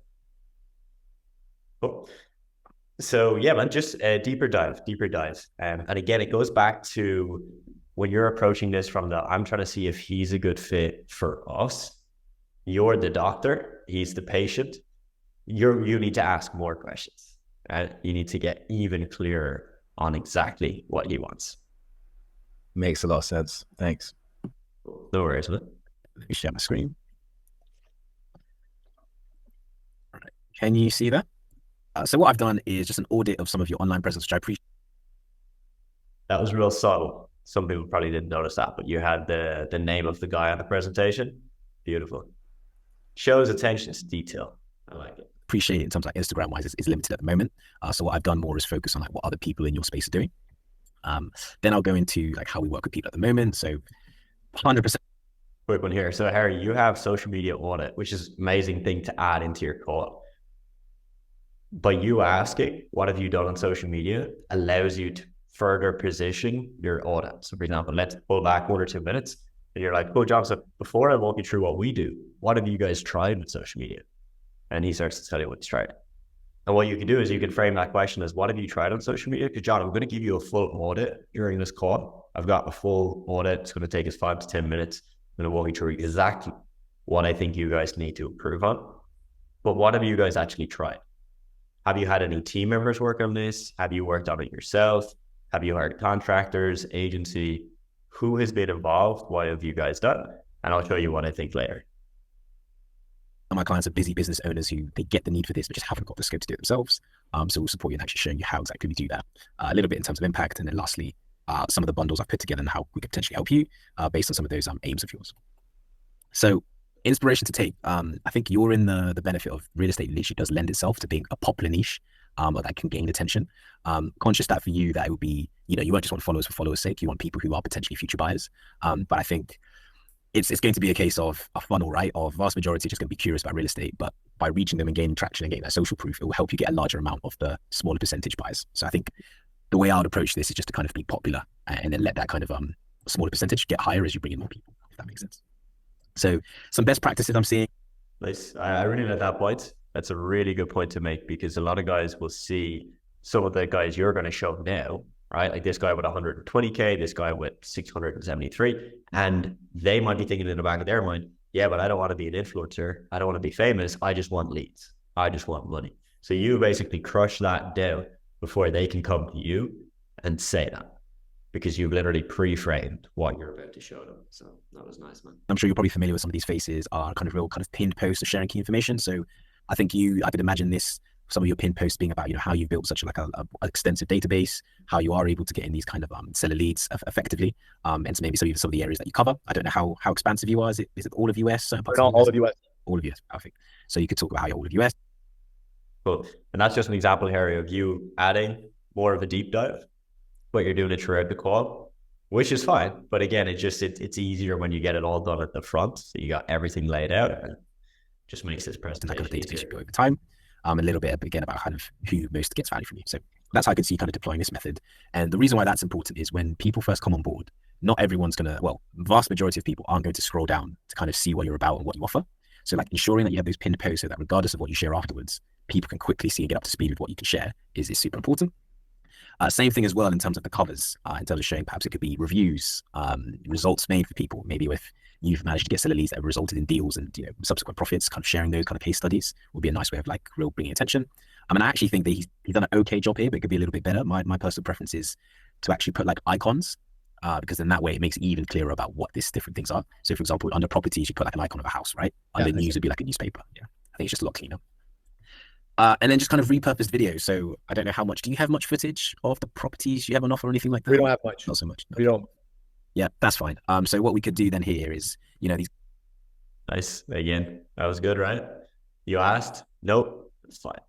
Cool. So yeah, man, just a deeper dive. And again, it goes back to when you're approaching this from the, I'm trying to see if he's a good fit for us. You're the doctor, he's the patient. You need to ask more questions. Right? You need to get even clearer on exactly what he wants. Makes a lot of sense. Thanks. No worries with it. Let me share my screen. All right. Can you see that? So what I've done is just an audit of some of your online presence, which I appreciate. That was real subtle. Some people probably didn't notice that, but you had the name of the guy on the presentation. Beautiful. Shows attention to detail. I like it. Appreciate it in terms of like Instagram wise is limited at the moment. So what I've done more is focus on like what other people in your space are doing. Then I'll go into like how we work with people at the moment. So 100%. Quick one here. So Harry, you have social media audit, which is an amazing thing to add into your call. But you asking, what have you done on social media, allows you to further position your audit. So for example, let's pull back 1 or 2 minutes and you're like, oh, John, so before I walk you through what we do, what have you guys tried with social media? And he starts to tell you what he's tried. And what you can do is you can frame that question as, what have you tried on social media? Because John, I'm going to give you a full audit during this call. I've got a full audit. It's going to take us 5 to 10 minutes. I'm going to walk you through exactly what I think you guys need to improve on. But what have you guys actually tried? Have you had any team members work on this? Have you worked on it yourself? Have you hired contractors, agency? Who has been involved? What have you guys done? And I'll show you what I think later. My clients are busy business owners who they get the need for this, but just haven't got the scope to do it themselves. So we'll support you in actually showing you how exactly we do that. A little bit in terms of impact. And then lastly, some of the bundles I've put together and how we could potentially help you based on some of those aims of yours. So inspiration to take. I think you're in the benefit of real estate niche. It does lend itself to being a popular niche or that can gain attention. Conscious that for you, that it would be, you won't just want followers for followers' sake. You want people who are potentially future buyers. But I think it's going to be a case of a funnel, right? Of vast majority just going to be curious about real estate, but by reaching them and gaining traction and getting that social proof, it will help you get a larger amount of the smaller percentage buyers. So I think the way I would approach this is just to kind of be popular and then let that kind of smaller percentage get higher as you bring in more people, if that makes sense. So some best practices I'm seeing. Nice. I really like that point. That's a really good point to make, because a lot of guys will see some of the guys you're going to show now, right? Like this guy with 120K, this guy with 673, and they might be thinking in the back of their mind, yeah, but I don't want to be an influencer. I don't want to be famous. I just want leads. I just want money. So you basically crush that down before they can come to you and say that, because you've literally pre-framed what you're about to show them. So that was nice, man. I'm sure you're probably familiar with some of these faces are kind of real kind of pinned posts or sharing key information. So I think I could imagine some of your pinned posts being about, how you've built such like a extensive database, how you are able to get in these kind of seller leads effectively, and so maybe some of the areas that you cover. I don't know how expansive you are. Is it all of US? All of US. All of US. Perfect. So you could talk about how you're all of US. Cool. And that's just an example, Harry, of you adding more of a deep dive, but you're doing it throughout the call, which is fine. But again, it's easier when you get it all done at the front. So you got everything laid out, and just makes this presentation that kind of database you go over time. A little bit again about kind of who most gets value from you. So that's how I can see kind of deploying this method. And the reason why that's important is when people first come on board, not everyone's vast majority of people aren't going to scroll down to kind of see what you're about and what you offer. So like ensuring that you have those pinned posts so that regardless of what you share afterwards, people can quickly see and get up to speed with what you can share is super important. Same thing as well in terms of the covers, in terms of showing, perhaps it could be reviews, results made for people, maybe with you've managed to get seller leads that have resulted in deals and subsequent profits, kind of sharing those kind of case studies would be a nice way of like real bringing attention. I mean, I actually think that he's done an okay job here, but it could be a little bit better. My personal preference is to actually put like icons, because then that way it makes it even clearer about what these different things are. So for example, under properties, you put like an icon of a house, right? Under news would be like a newspaper. Yeah, I think it's just a lot cleaner. And then just kind of repurposed videos. So I don't know how much, do you have much footage of the properties you have on offer or anything like that? We don't have much. Not so much. We don't. Yeah, that's fine. So what we could do then here is, these. Nice. Again, that was good, right? You asked, nope, it's fine.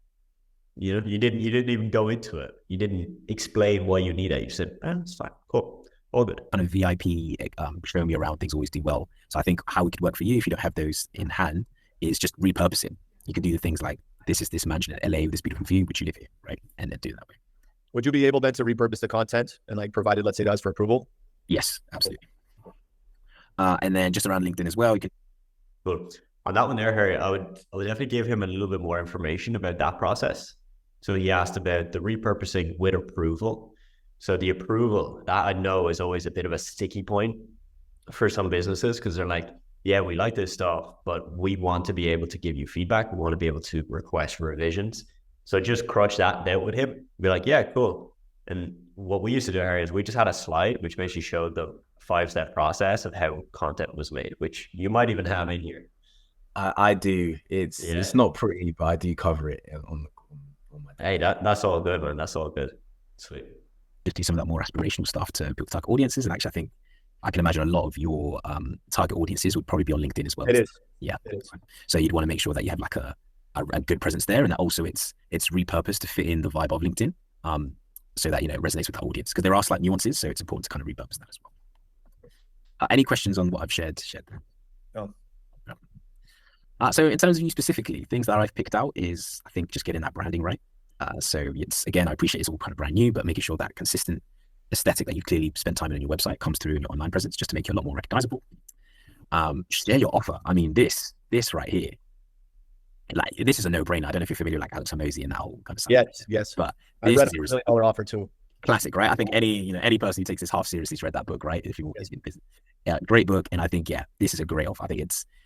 You didn't even go into it. You didn't explain why you need it. You said, it's fine, cool, all good. Kind of VIP, show me around things always do well. So I think how we could work for you if you don't have those in hand is just repurposing. You could do the things like, this is this mansion in LA with this beautiful view, which you live here, right? And then do it that way. Would you be able then to repurpose the content and like provided, let's say, to us for approval? Yes, absolutely. And then just around LinkedIn as well, you could. Cool. On that one there, Harry, I would definitely give him a little bit more information about that process. So he asked about the repurposing with approval. So the approval, that I know is always a bit of a sticky point for some businesses, because they're like, yeah, we like this stuff, but we want to be able to give you feedback. We want to be able to request revisions. So just crutch that out with him. Be like, yeah, cool. And what we used to do, Harry, is we just had a slide which basically showed the 5-step process of how content was made, which you might even have in here. I do. It's not pretty, but I do cover it on my. Hey, that's all good, man. That's all good. Sweet. Just do some of that more aspirational stuff to build target audiences. And actually, I think I can imagine a lot of your target audiences would probably be on LinkedIn as well. It is. Yeah. It is. So you'd want to make sure that you have like a good presence there, and that also it's repurposed to fit in the vibe of LinkedIn, so that, you know, it resonates with the audience, because there are slight nuances. So it's important to kind of repurpose that as well. Any questions on what I've shared? No. So in terms of you specifically, things that I've picked out is, I think, just getting that branding right. So it's, again, I appreciate it's all kind of brand new, but making sure that consistent aesthetic that you've clearly spent time on your website comes through in your online presence, just to make you a lot more recognizable. Share your offer. I mean, this right here, like, this is a no-brainer. I don't know if you're familiar with like Alex Hormozy and that whole kind of stuff. Yes. But I this read is a $1 million offer too. classic, right? I think any person who takes this half seriously has read that book, right? If you've always been business. Yeah, great book. And I think, yeah, this is a great offer. I think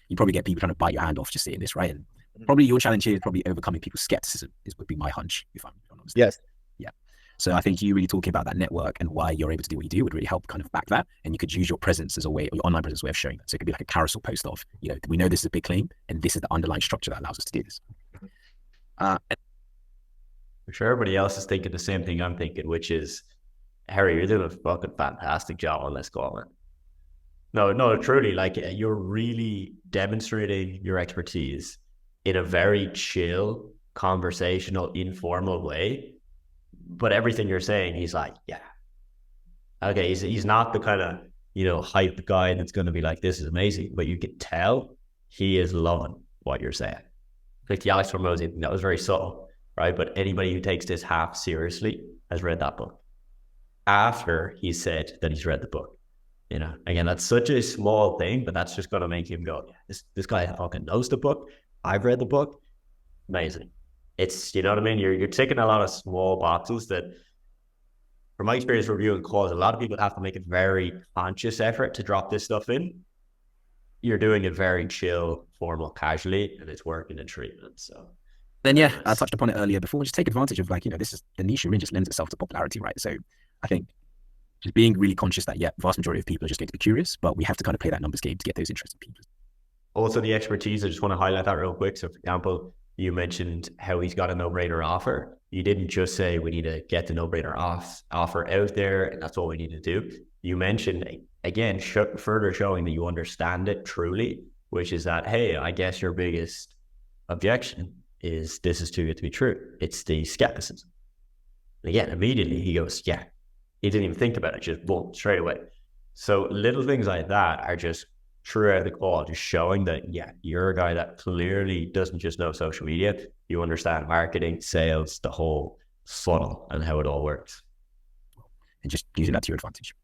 you probably get people trying to bite your hand off just seeing this, right? And probably your challenge here is probably overcoming people's skepticism, would be my hunch, if I'm honest. Yes. Yeah. So I think you really talking about that network and why you're able to do what you do would really help kind of back that. And you could use your presence as a way, or your online presence as a way of showing that. So it could be like a carousel post of, you know, we know this is a big claim, and this is the underlying structure that allows us to do this. I'm sure everybody else is thinking the same thing I'm thinking, which is, Harry, you're doing a fucking fantastic job on this call, man. No, truly, like, you're really demonstrating your expertise in a very chill, conversational, informal way. But everything you're saying, he's like, yeah. Okay, he's not the kind of, you know, hype guy that's going to be like, this is amazing. But you can tell he is loving what you're saying. Like the Alex Hormozy, that was very subtle, right? But anybody who takes this half seriously has read that book after he said that he's read the book. You know, again, that's such a small thing, but that's just going to make him go, yeah, this guy fucking knows the book. I've read the book. Amazing. It's, you know what I mean? You're ticking a lot of small boxes that, from my experience reviewing calls, a lot of people have to make a very conscious effort to drop this stuff in. You're doing it very chill, formal, casually, and it's working in treatment. So then, yeah, I touched upon it earlier before. Just take advantage of, like, you know, this is the niche you're in, just lends itself to popularity, right? So I think just being really conscious that, yeah, vast majority of people are just going to be curious, but we have to kind of play that numbers game to get those interested people. Also, the expertise, I just want to highlight that real quick. So, for example, you mentioned how he's got a no-brainer offer. You didn't just say we need to get the no-brainer offer out there and that's all we need to do. You mentioned, again, further showing that you understand it truly, which is that, hey, I guess your biggest objection is this is too good to be true. It's the skepticism. And again, immediately he goes, yeah. He didn't even think about it, just boom, straight away. So little things like that are just throughout the call, just showing that, yeah, you're a guy that clearly doesn't just know social media. You understand marketing, sales, the whole funnel and how it all works. And just using that to your advantage.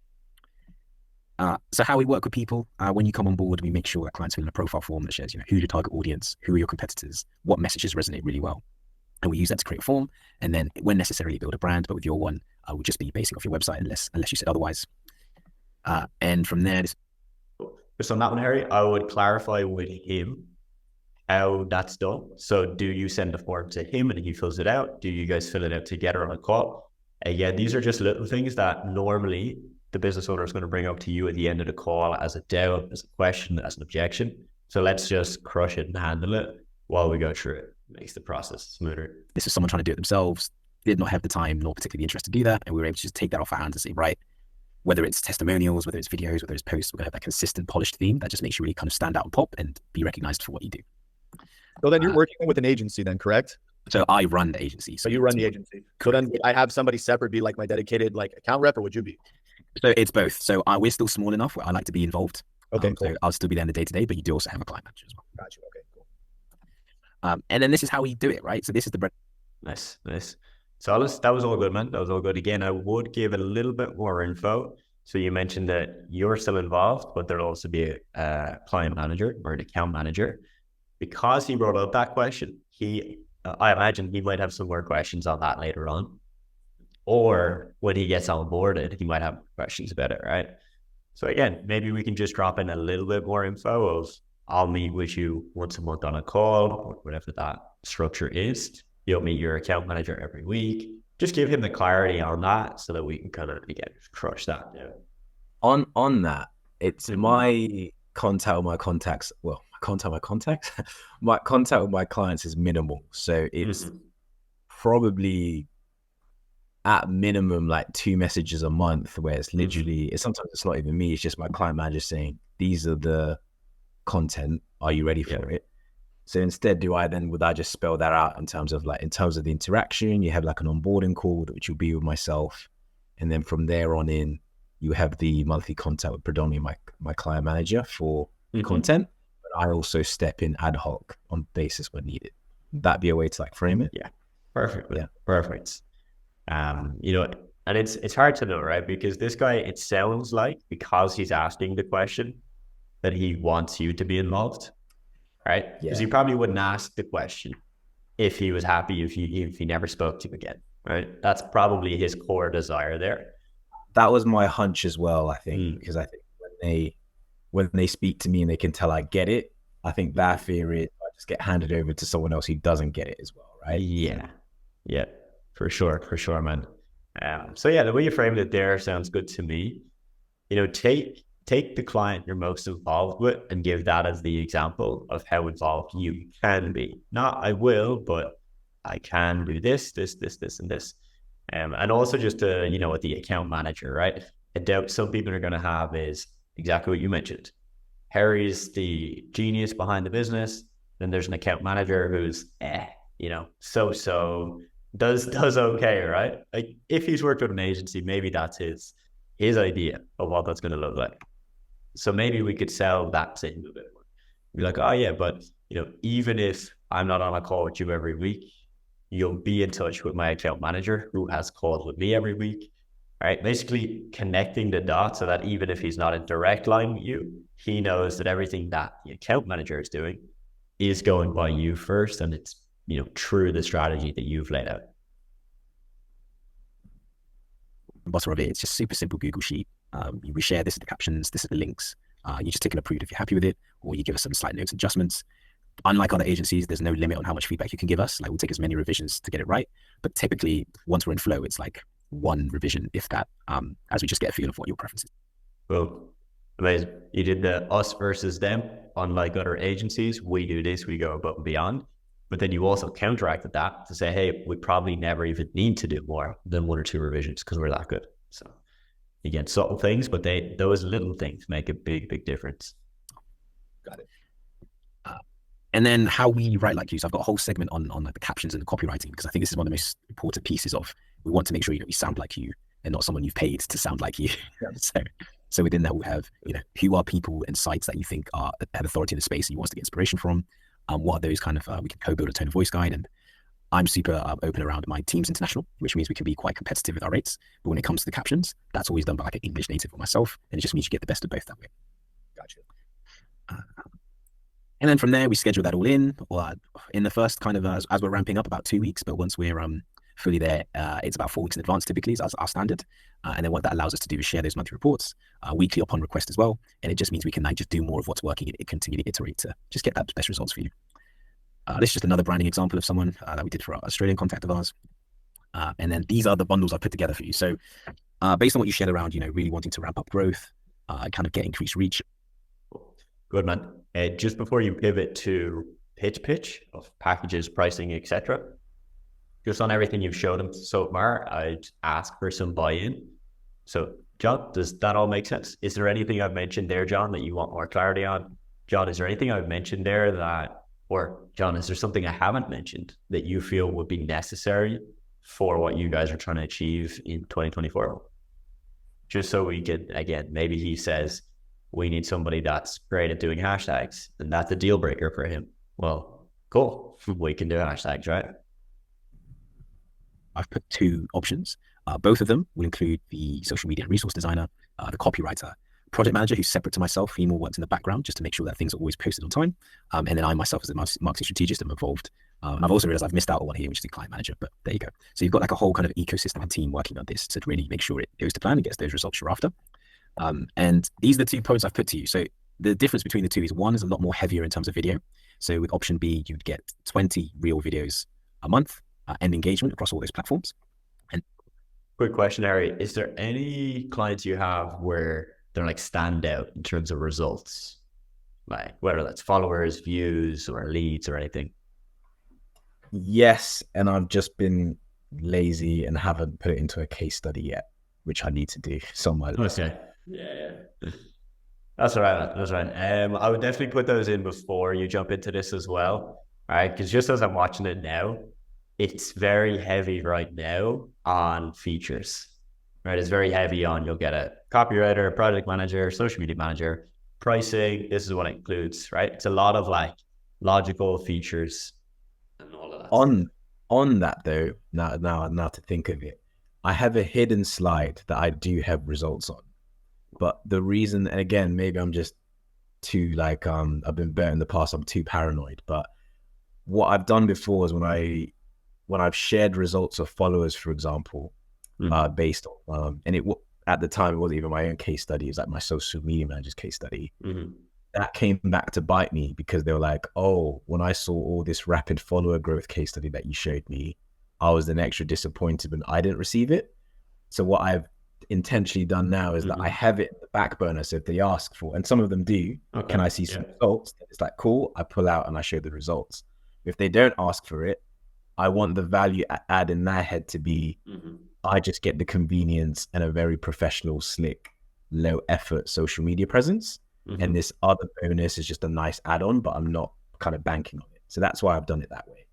So how we work with people, when you come on board, we make sure that clients fill in a profile form that shares, you know, who's your target audience, who are your competitors, what messages resonate really well. And we use that to create a form, and then when necessarily build a brand, but with your one, will just be basing off your website unless you said otherwise. And from there, just on that one, Harry, I would clarify with him how that's done. So do you send the form to him and he fills it out? Do you guys fill it out together on a call? Again, these are just little things that normally the business owner is going to bring up to you at the end of the call as a doubt, as a question, as an objection. So let's just crush it and handle it while we go through it. It makes the process smoother. This is someone trying to do it themselves, did not have the time nor particularly interest to do that. And we were able to just take that off our hands and say, right, whether it's testimonials, whether it's videos, whether it's posts, we're going to have that consistent polished theme that just makes you really kind of stand out and pop and be recognized for what you do. So then you're working with an agency then, correct? So I run the agency. So you run the agency. So then I have somebody separate be like my dedicated like account rep, or would you be? So it's both. So we're still small enough where I like to be involved. Okay, cool. So I'll still be there in the day-to-day, but you do also have a client manager as well. Got you. Okay, cool. And then this is how we do it, right? So this is the bread. Nice. So that was all good, man. That was all good. Again, I would give a little bit more info. So you mentioned that you're still involved, but there'll also be a client manager or an account manager. Because he brought up that question, he I imagine he might have some more questions on that later on. Or when he gets onboarded, he might have questions about it, right? So again, maybe we can just drop in a little bit more info of, I'll meet with you once a month on a call, or whatever that structure is. You'll meet your account manager every week. Just give him the clarity on that so that we can kind of, again, crush that. Yeah. On that, it's my contact with my contacts. Well, my contact with my clients is minimal. So it's probably at minimum like 2 messages a month, where it's literally, sometimes it's not even me, it's just my client manager saying, these are the content, are you ready for it? So instead, would I just spell that out in terms of the interaction? You have like an onboarding call, which will be with myself, and then from there on in, you have the monthly contact with predominantly my client manager for content, but I also step in ad hoc on basis when needed. That'd be a way to like frame it. Yeah, perfect. Yeah, perfect. You know, and it's hard to know, right? Because this guy, it sounds like, because he's asking the question, that he wants you to be involved, right? Because he probably wouldn't ask the question if he was happy if he never spoke to you again, right? That's probably his core desire there. That was my hunch as well, I think, because I think when they speak to me and they can tell I get it, I think that fear is I just get handed over to someone else who doesn't get it as well, right? Yeah, for sure, man. So yeah, the way you framed it there sounds good to me. You know, take the client you're most involved with and give that as the example of how involved you can be. Not I will, but I can do this, and this. And also just, you know, with the account manager, right? A doubt some people are going to have is exactly what you mentioned. Harry's the genius behind the business. Then there's an account manager who's, you know, so does okay, right? Like if he's worked with an agency, maybe that's his idea of what that's going to look like. So maybe we could sell that thing a bit more. Be like, oh yeah, but you know, even if I'm not on a call with you every week, you'll be in touch with my account manager who has calls with me every week, right? Basically connecting the dots so that even if he's not in direct line with you, he knows that everything that the account manager is doing is going by you first, and it's, you know, true the strategy that you've laid out. Bottom of it, it's just super simple Google sheet. We share this is the captions, this is the links. You just tick and approve if you're happy with it, or you give us some slight notes and adjustments. Unlike other agencies, there's no limit on how much feedback you can give us. Like we'll take as many revisions to get it right. But typically, once we're in flow, it's like one revision, if that, as we just get a feel of what your preference is. Well, amazing. You did the us versus them. Unlike other agencies, we do this, we go above and beyond. But then you also counteracted that to say, hey, we probably never even need to do more than 1 or 2 revisions because we're that good. So again, subtle things, but those little things make a big difference. Got it. And then how we write like you. So I've got a whole segment on like the captions and the copywriting, because I think this is one of the most important pieces of, we want to make sure, you know, we sound like you and not someone you've paid to sound like you. So within that, we'll have, you know, who are people and sites that you think are have authority in the space and you want to get inspiration from. What are those kind of, we can co-build a tone of voice guide. And I'm super open around my team's international, which means we can be quite competitive with our rates. But when it comes to the captions, that's always done by like an English native or myself. And it just means you get the best of both that way. Gotcha. And then from there, we schedule that all in, or in the first kind of, as we're ramping up, about 2 weeks. But once we're fully there, it's about 4 weeks in advance typically is our standard. And then what that allows us to do is share those monthly reports weekly upon request as well. And it just means we can like just do more of what's working and continue to iterate to just get that best results for you. This is just another branding example of someone that we did for our Australian contact of ours. And then these are the bundles I put together for you. So based on what you shared around, you know, really wanting to ramp up growth, kind of get increased reach. Good, man. Just before you pivot to pitch of packages, pricing, etc., just on everything you've showed them so far, I'd ask for some buy-in. So, John, does that all make sense? Is there anything I've mentioned there, John, that you want more clarity on? John, is there anything I've mentioned there that, or John, is there something I haven't mentioned that you feel would be necessary for what you guys are trying to achieve in 2024? Just so we could, again, maybe he says, we need somebody that's great at doing hashtags, and that's a deal breaker for him. Well, cool. We can do hashtags, right? I've put 2 options. Both of them will include the social media resource designer, the copywriter, project manager who's separate to myself. He more works in the background just to make sure that things are always posted on time. And then I myself as a marketing strategist am involved. And I've also realized I've missed out on one here, which is the client manager, but there you go. So you've got like a whole kind of ecosystem and team working on this to really make sure it goes to plan and gets those results you're after. And these are the 2 points I've put to you. So the difference between the two is one is a lot more heavier in terms of video. So with option B, you'd get 20 real videos a month and engagement across all those platforms. And quick question, Harry, is there any clients you have where they're like standout in terms of results? Like whether that's followers, views, or leads or anything? Yes, and I've just been lazy and haven't put it into a case study yet, which I need to do. So my list. Okay. Yeah. That's all right. That's right. I would definitely put those in before you jump into this as well. Right. Because just as I'm watching it now, it's very heavy right now on features. Right. It's very heavy on you'll get a copywriter, project manager, social media manager, pricing. This is what it includes. Right. It's a lot of like logical features and all of that. On that though, now to think of it, I have a hidden slide that I do have results on. But the reason, and again, maybe I'm just too like, I've been burnt in the past, I'm too paranoid. But what I've done before is when I've shared results of followers, for example, based on, and at the time, it wasn't even my own case study, it was like my social media manager's case study. That came back to bite me because they were like, oh, when I saw all this rapid follower growth case study that you showed me, I was then extra disappointed when I didn't receive it. So what I've intentionally done now is that I have it in the back burner. So if they ask for, and some of them do, can I see some results? It's like, cool, I pull out and I show the results. If they don't ask for it, I want the value add in their head to be, I just get the convenience and a very professional, slick, low effort social media presence. And this other bonus is just a nice add-on, but I'm not kind of banking on it. So that's why I've done it that way.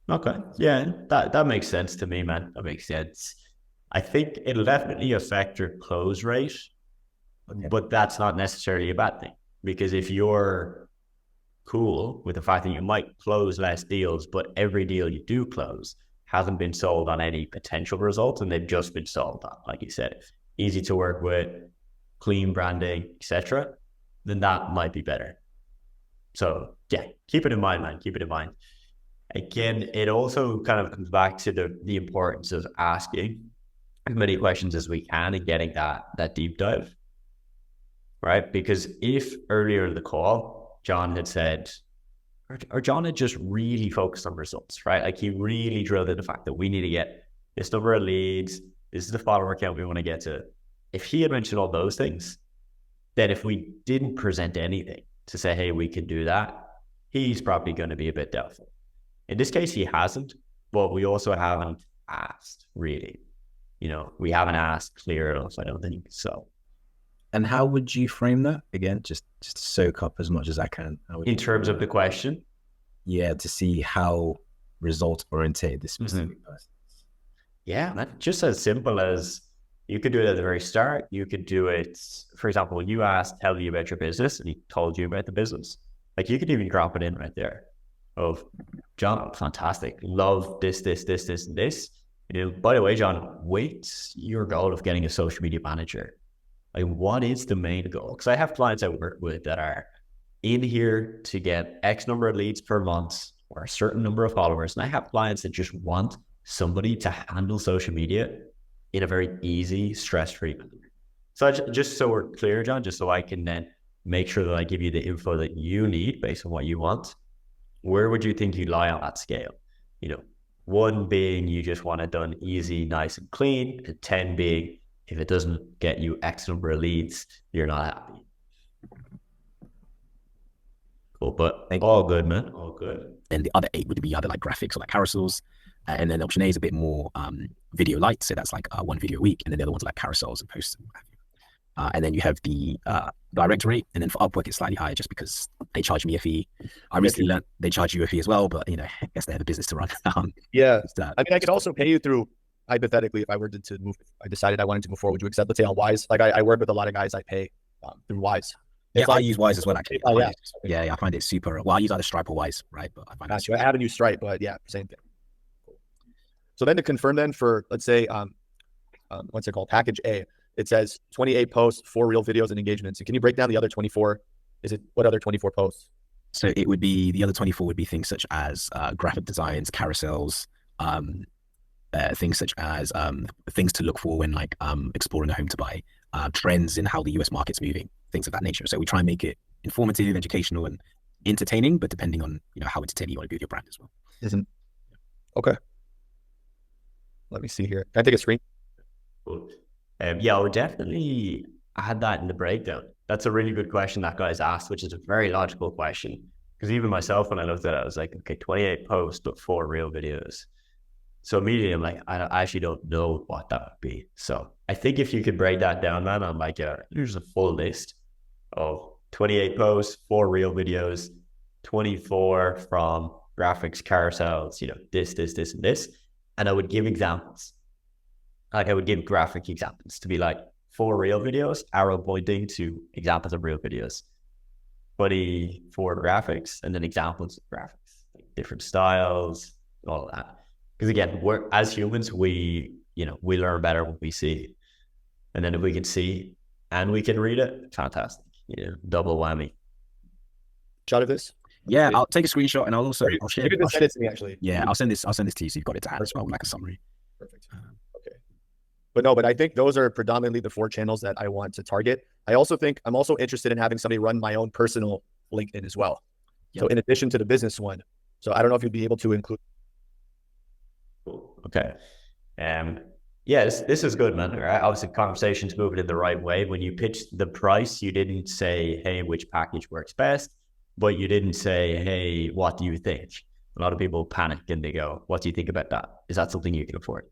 Okay. Yeah, that makes sense to me, man. That makes sense. I think it'll definitely affect your close rate, but that's not necessarily a bad thing, because if you're cool with the fact that you might close less deals, but every deal you do close hasn't been sold on any potential results and they've just been sold on, like you said, easy to work with, clean branding, etc., then that might be better. So yeah, keep it in mind, man. Keep it in mind. Again, it also kind of comes back to the importance of asking as many questions as we can and getting that deep dive, right? Because if earlier in the call, John had said, or John had just really focused on results, right? Like he really drilled in the fact that we need to get this number of leads, this is the follower count we want to get to. If he had mentioned all those things, then if we didn't present anything to say, hey, we can do that, he's probably going to be a bit doubtful. In this case, he hasn't, but we also haven't asked, really. You know, we haven't asked clear enough, I don't think so. And how would you frame that? Again, just to soak up as much as I can. In terms of the question? Yeah, to see how result-oriented this specific person is. Yeah, man, just as simple as you could do it at the very start. You could do it, for example, you asked, tell you about your business, and he told you about the business. Like you could even drop it in right there of, John, fantastic, love this, and this. You know, by the way, John, what's your goal of getting a social media manager? Like, what is the main goal? Because I have clients I work with that are in here to get X number of leads per month or a certain number of followers. And I have clients that just want somebody to handle social media in a very easy, stress-free manner. So just so we're clear, John, just so I can then make sure that I give you the info that you need based on what you want, where would you think you lie on that scale? You know, 1 being you just want it done easy, nice and clean, and 10 being if it doesn't get you X number of leads, you're not happy. Cool, but all good, man, all good. And the other 8 would be either like graphics or like carousels. And then option A is a bit more video light. So that's like 1 video a week. And then the other ones are like carousels and posts. And then you have the direct rate. And then for Upwork, it's slightly higher just because they charge me a fee. I recently learned they charge you a fee as well, but you know, I guess they have a business to run. I mean, I could also pay you through, hypothetically, if I were to move, I decided I wanted to move forward, would you accept, let's say on Wise? Like I work with a lot of guys I pay through Wise. Yeah, I use Wise as well, actually. I find it super. Well, I use either Stripe or Wise, right? But I find I haven't used Stripe, but yeah, same thing. So then to confirm then for, let's say, what's it called? Package A, it says 28 posts, 4 real videos and engagements. And can you break down the other 24? What other 24 posts? So it would be, the other 24 would be things such as graphic designs, carousels, things such as things to look for when like exploring a home to buy, trends in how the US market's moving, things of that nature. So we try and make it informative, educational, and entertaining, but depending on how entertaining you want to be with your brand as well. Okay. Let me see here. Can I take a screen? Cool. Yeah, I would definitely add that in the breakdown. That's a really good question that guy's asked, which is a very logical question. Because even myself, when I looked at it, I was like, okay, 28 posts, but 4 real videos. So immediately I'm like, I actually don't know what that would be. So I think if you could break that down, man, I'm like, here's a full list of 28 posts, 4 real videos, 24 from graphics, carousels, this, and this. And I would give examples. Like I would give graphic examples to be like 4 real videos, arrow pointing to examples of real videos. 24 graphics, and then examples of graphics, like different styles, all of that. Because again, as humans, we learn better when we see. And then if we can see and we can read it, fantastic. Double whammy. Shot of this? Yeah, I'll take a screenshot and I'll share. You can just send it to me actually. Yeah, I'll send this to you so you've got it to hand as well, like a summary. Perfect. Okay. But I think those are predominantly the 4 channels that I want to target. I also think I'm also interested in having somebody run my own personal LinkedIn as well. Yep. So in addition to the business one. So I don't know if you'd be able to include. Okay. Yeah, this is good, man. Right? Obviously, conversation's moving in the right way. When you pitched the price, you didn't say, hey, which package works best, but you didn't say, hey, what do you think? A lot of people panic and they go, what do you think about that? Is that something you can afford?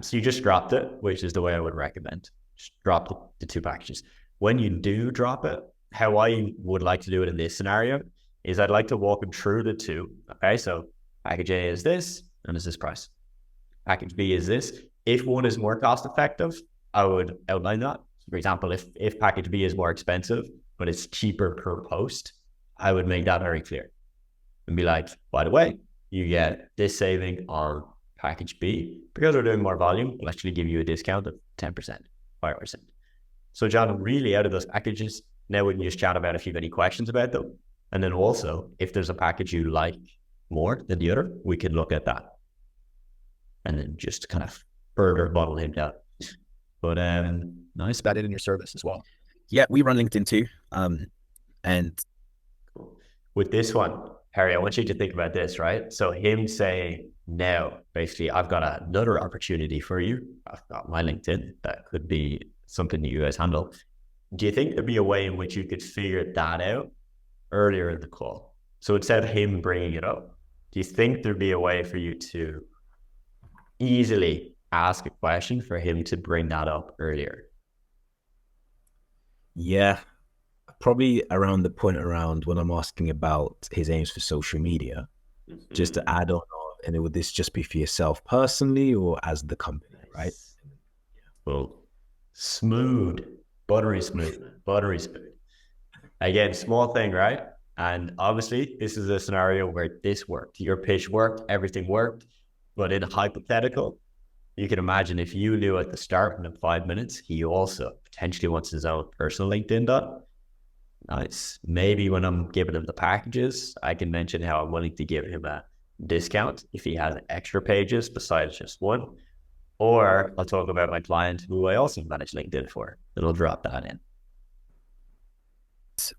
So you just dropped it, which is the way I would recommend. Just drop the 2 packages. When you do drop it, how I would like to do it in this scenario is I'd like to walk them through the 2. Okay, so package A is this, and it's this price. Package B is this. If one is more cost effective, I would outline that. For example, if package B is more expensive, but it's cheaper per post, I would make that very clear and be like, by the way, you get this saving on package B. Because we're doing more volume, we'll actually give you a discount of 10%, 5%. So John, really out of those packages, now we can just chat about if you have any questions about them. And then also, if there's a package you like more than the other, we can look at that. And then just kind of further bottle him down. But nice. That in your service as well. Yeah, we run LinkedIn too. And with this one, Harry, I want you to think about this, right? So him saying, now, basically, I've got another opportunity for you. I've got my LinkedIn. That could be something that you guys handle. Do you think there'd be a way in which you could figure that out earlier in the call? So instead of him bringing it up, do you think there'd be a way for you to easily ask a question for him to bring that up earlier? Yeah, probably around the point around when I'm asking about his aims for social media, just to add on, and would this just be for yourself personally or as the company, right? Well, smooth, buttery smooth. Again, small thing, right? And obviously, this is a scenario where this worked. Your pitch worked, everything worked. But in a hypothetical, you can imagine if you knew at the start in 5 minutes, he also potentially wants his own personal LinkedIn done. Nice. Maybe when I'm giving him the packages, I can mention how I'm willing to give him a discount if he has extra pages besides just one. Or I'll talk about my client who I also manage LinkedIn for. It'll drop that in.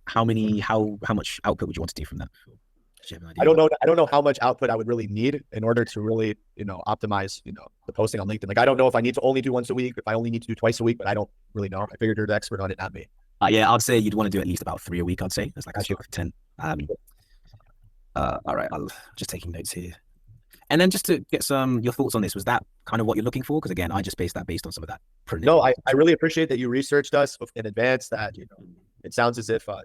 How much output would you want to do from that? I don't know how much output I would really need in order to really, optimize, the posting on LinkedIn. Like, I don't know if I need to only do once a week, if I only need to do twice a week, but I don't really know. I figured you're the expert on it, not me. Yeah, I'd say you'd want to do at least about 3 a week. I'd say that's like a 10. All right, I'm just taking notes here. And then just to get your thoughts on this, was that kind of what you're looking for? Because again, I just based on some of that. No, I really appreciate that you researched us in advance. That it sounds as if I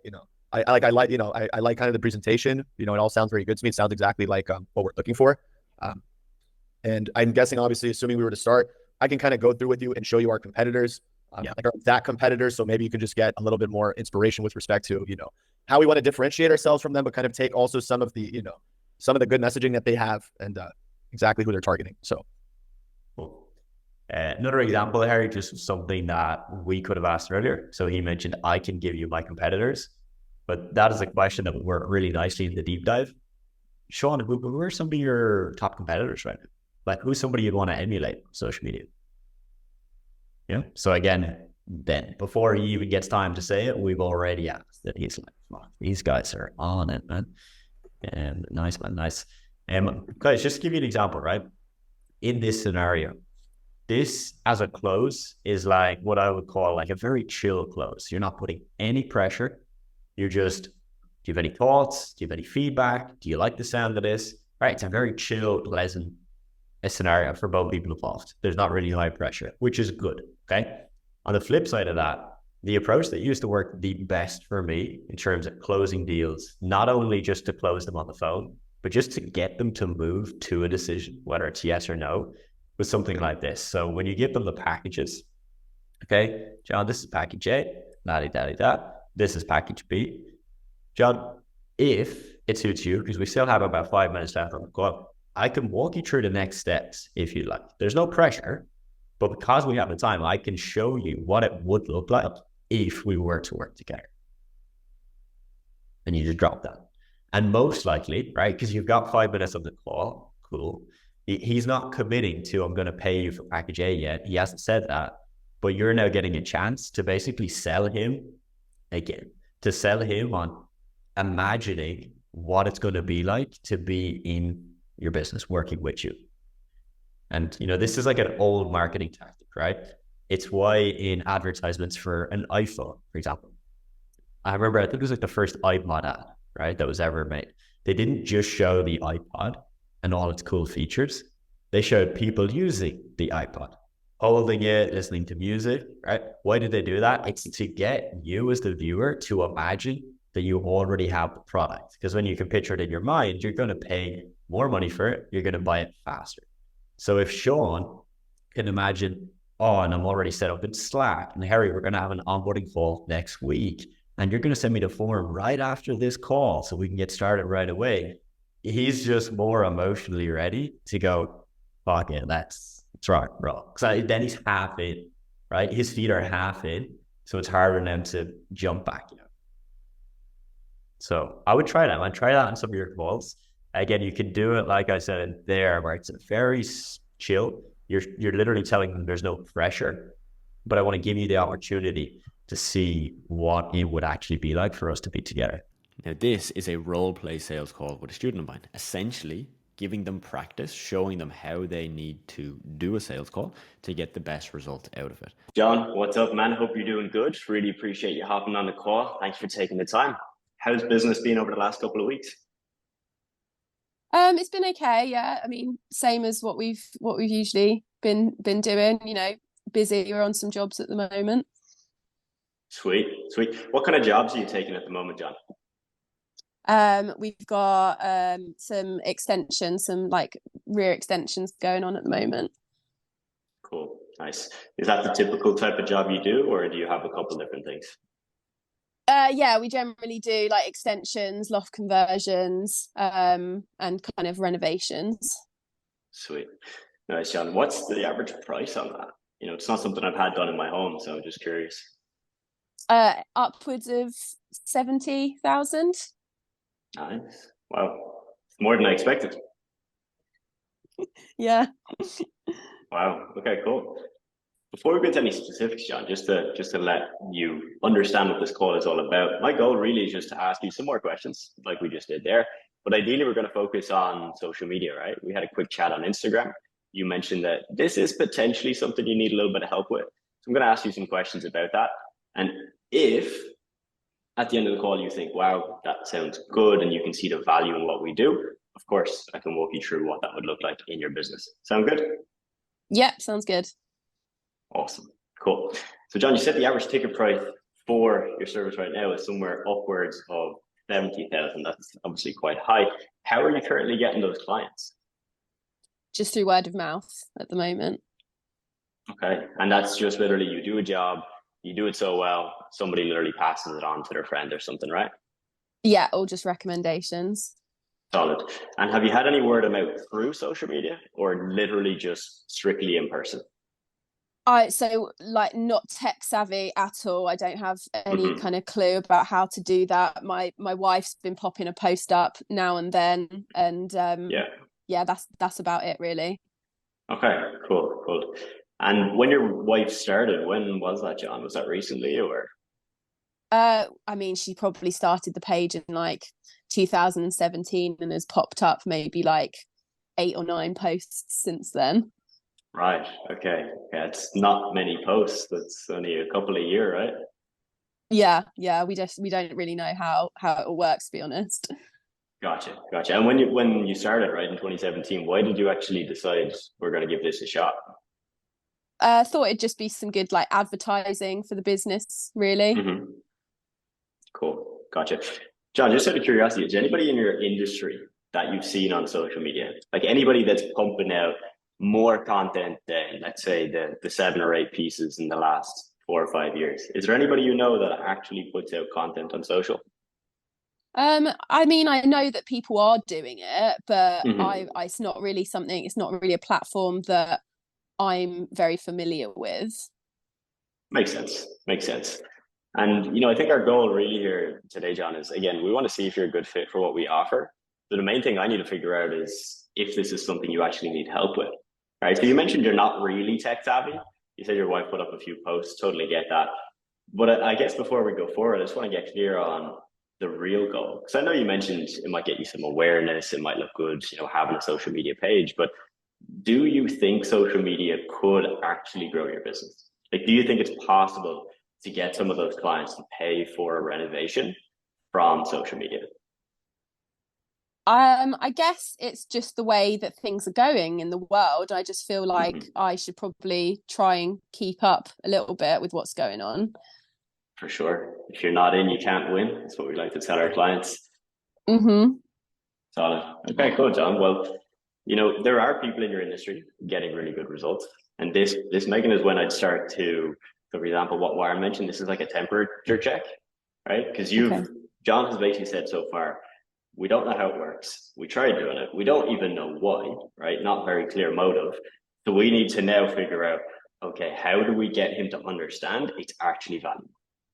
like kind of the presentation. It all sounds very good to me. It sounds exactly like what we're looking for. And I'm guessing, obviously, assuming we were to start, I can kind of go through with you and show you our competitors, like our exact competitors. So maybe you can just get a little bit more inspiration with respect to how we want to differentiate ourselves from them, but kind of take also some of the some of the good messaging that they have and exactly who they're targeting. So, cool. Another example, Harry, just something that we could have asked earlier. So he mentioned, I can give you my competitors, but that is a question that would work really nicely in the deep dive. Sean, who are some of your top competitors right now? Like, who's somebody you'd want to emulate on social media? Yeah. So again, then before he even gets time to say it, we've already asked that. He's like, fuck, these guys are on it, man. And nice, man, nice. Guys, just to give you an example, right? In this scenario, this as a close is like what I would call like a very chill close. You're not putting any pressure. You're just, do you have any thoughts? Do you have any feedback? Do you like the sound of this? Right. It's a very chill, pleasant scenario for both people involved. There's not really high pressure, which is good. Okay. On the flip side of that, the approach that used to work the best for me in terms of closing deals, not only just to close them on the phone, but just to get them to move to a decision, whether it's yes or no, was something like this. So when you give them the packages, okay, John, this is package A, da-di-da-di-da. This is package B. John, if it suits you, because we still have about 5 minutes left on the call, I can walk you through the next steps if you like. There's no pressure, but because we have the time, I can show you what it would look like if we were to work together. And you just drop that. And most likely, right, because you've got 5 minutes on the call, cool. He's not committing to, I'm going to pay you for package A yet. He hasn't said that, but you're now getting a chance to basically sell him again, to sell him on imagining what it's going to be like to be in your business, working with you. And, you know, this is like an old marketing tactic, right? It's why in advertisements for an iPhone, for example, I remember, I think it was like the first iPod ad, right, that was ever made. They didn't just show the iPod and all its cool features. They showed people using the iPod, holding it, listening to music, right? Why did they do that? It's to get you as the viewer to imagine that you already have the product. Because when you can picture it in your mind, you're going to pay more money for it. You're going to buy it faster. So if Sean can imagine, oh, and I'm already set up in Slack, and Harry, we're going to have an onboarding call next week, and you're going to send me the form right after this call so we can get started right away. He's just more emotionally ready to go, fuck it, that's right, bro. Because then he's half in, right? His feet are half in, so it's harder for them to jump back, you know. So I would try that. I'd try that on some of your calls. Again, you can do it, like I said, there, where it's very chill. You're literally telling them there's no pressure, but I want to give you the opportunity to see what it would actually be like for us to be together. Now, this is a role play sales call with a student of mine, essentially giving them practice, showing them how they need to do a sales call to get the best result out of it. John, what's up, man? Hope you're doing good. Really appreciate you hopping on the call. Thanks for taking the time. How's business been over the last couple of weeks? It's been okay, yeah. I mean, same as what we've usually been doing, you know, busy. We're on some jobs at the moment. Sweet. What kind of jobs are you taking at the moment, John? We've got some extensions, some like rear extensions going on at the moment. Cool. Nice. Is that the typical type of job you do, or do you have a couple different things? Yeah, we generally do like extensions, loft conversions, and kind of renovations. Sweet. Nice, John. What's the average price on that? You know, it's not something I've had done in my home, so I'm just curious. Upwards of 70,000. Nice. Wow. More than I expected. Yeah. Wow. Okay, cool. Before we get into any specifics, John, just to let you understand what this call is all about, my goal really is just to ask you some more questions like we just did there. But ideally, we're going to focus on social media, right? We had a quick chat on Instagram. You mentioned that this is potentially something you need a little bit of help with. So I'm going to ask you some questions about that. And if at the end of the call you think, wow, that sounds good, and you can see the value in what we do, of course, I can walk you through what that would look like in your business. Sound good? Yep, sounds good. Awesome. Cool. So John, you said the average ticket price for your service right now is somewhere upwards of 70,000. That's obviously quite high. How are you currently getting those clients? Just through word of mouth at the moment. Okay. And that's just literally you do a job, you do it so well, somebody literally passes it on to their friend or something, right? Yeah, or just recommendations. Solid. And have you had any word of mouth through social media, or literally just strictly in person? So like not tech savvy at all. I don't have any Mhm. kind of clue about how to do that. My wife's been popping a post up now and then, and Yeah. yeah, that's about it really. Okay, cool, cool. And when your wife started, when was that, John? Was that recently or? I mean, she probably started the page in like 2017 and has popped up maybe like 8 or 9 posts since then. Right. Okay. Yeah, it's not many posts. It's only a couple a year, right? Yeah, we don't really know how it works, to be honest. Gotcha. Gotcha. And when you started, right, in 2017, why did you actually decide we're going to give this a shot? Thought it'd just be some good like advertising for the business, really. Hmm. Cool. Gotcha. John, just out of curiosity, is anybody in your industry that you've seen on social media, like anybody that's pumping out more content than, let's say, the 7 or 8 pieces in the last 4 or 5 years? Is there anybody you know that actually puts out content on social? I mean, I know that people are doing it, but Hmm. it's not really something. It's not really a platform that I'm very familiar with. Makes sense. Makes sense. And I think our goal really here today, John, is again, we want to see if you're a good fit for what we offer. So the main thing I need to figure out is if this is something you actually need help with. Right. So you mentioned you're not really tech savvy. You said your wife put up a few posts, totally get that. But I guess before we go forward, I just want to get clear on the real goal. Because I know you mentioned it might get you some awareness, it might look good, having a social media page, but do you think social media could actually grow your business? Like, do you think it's possible to get some of those clients to pay for a renovation from social media? I guess it's just the way that things are going in the world. I just feel like Mhm. I should probably try and keep up a little bit with what's going on. For sure. If you're not in, you can't win. That's what we like to tell our clients. Mm-hmm. Solid. Okay, cool, John. Well, there are people in your industry getting really good results. And this, Megan, is when I'd start to, so for example, what Warren mentioned, this is like a temperature check, right? Because Okay. John has basically said so far, we don't know how it works. We tried doing it. We don't even know why, right? Not very clear motive. So we need to now figure out, okay, how do we get him to understand it's actually valuable?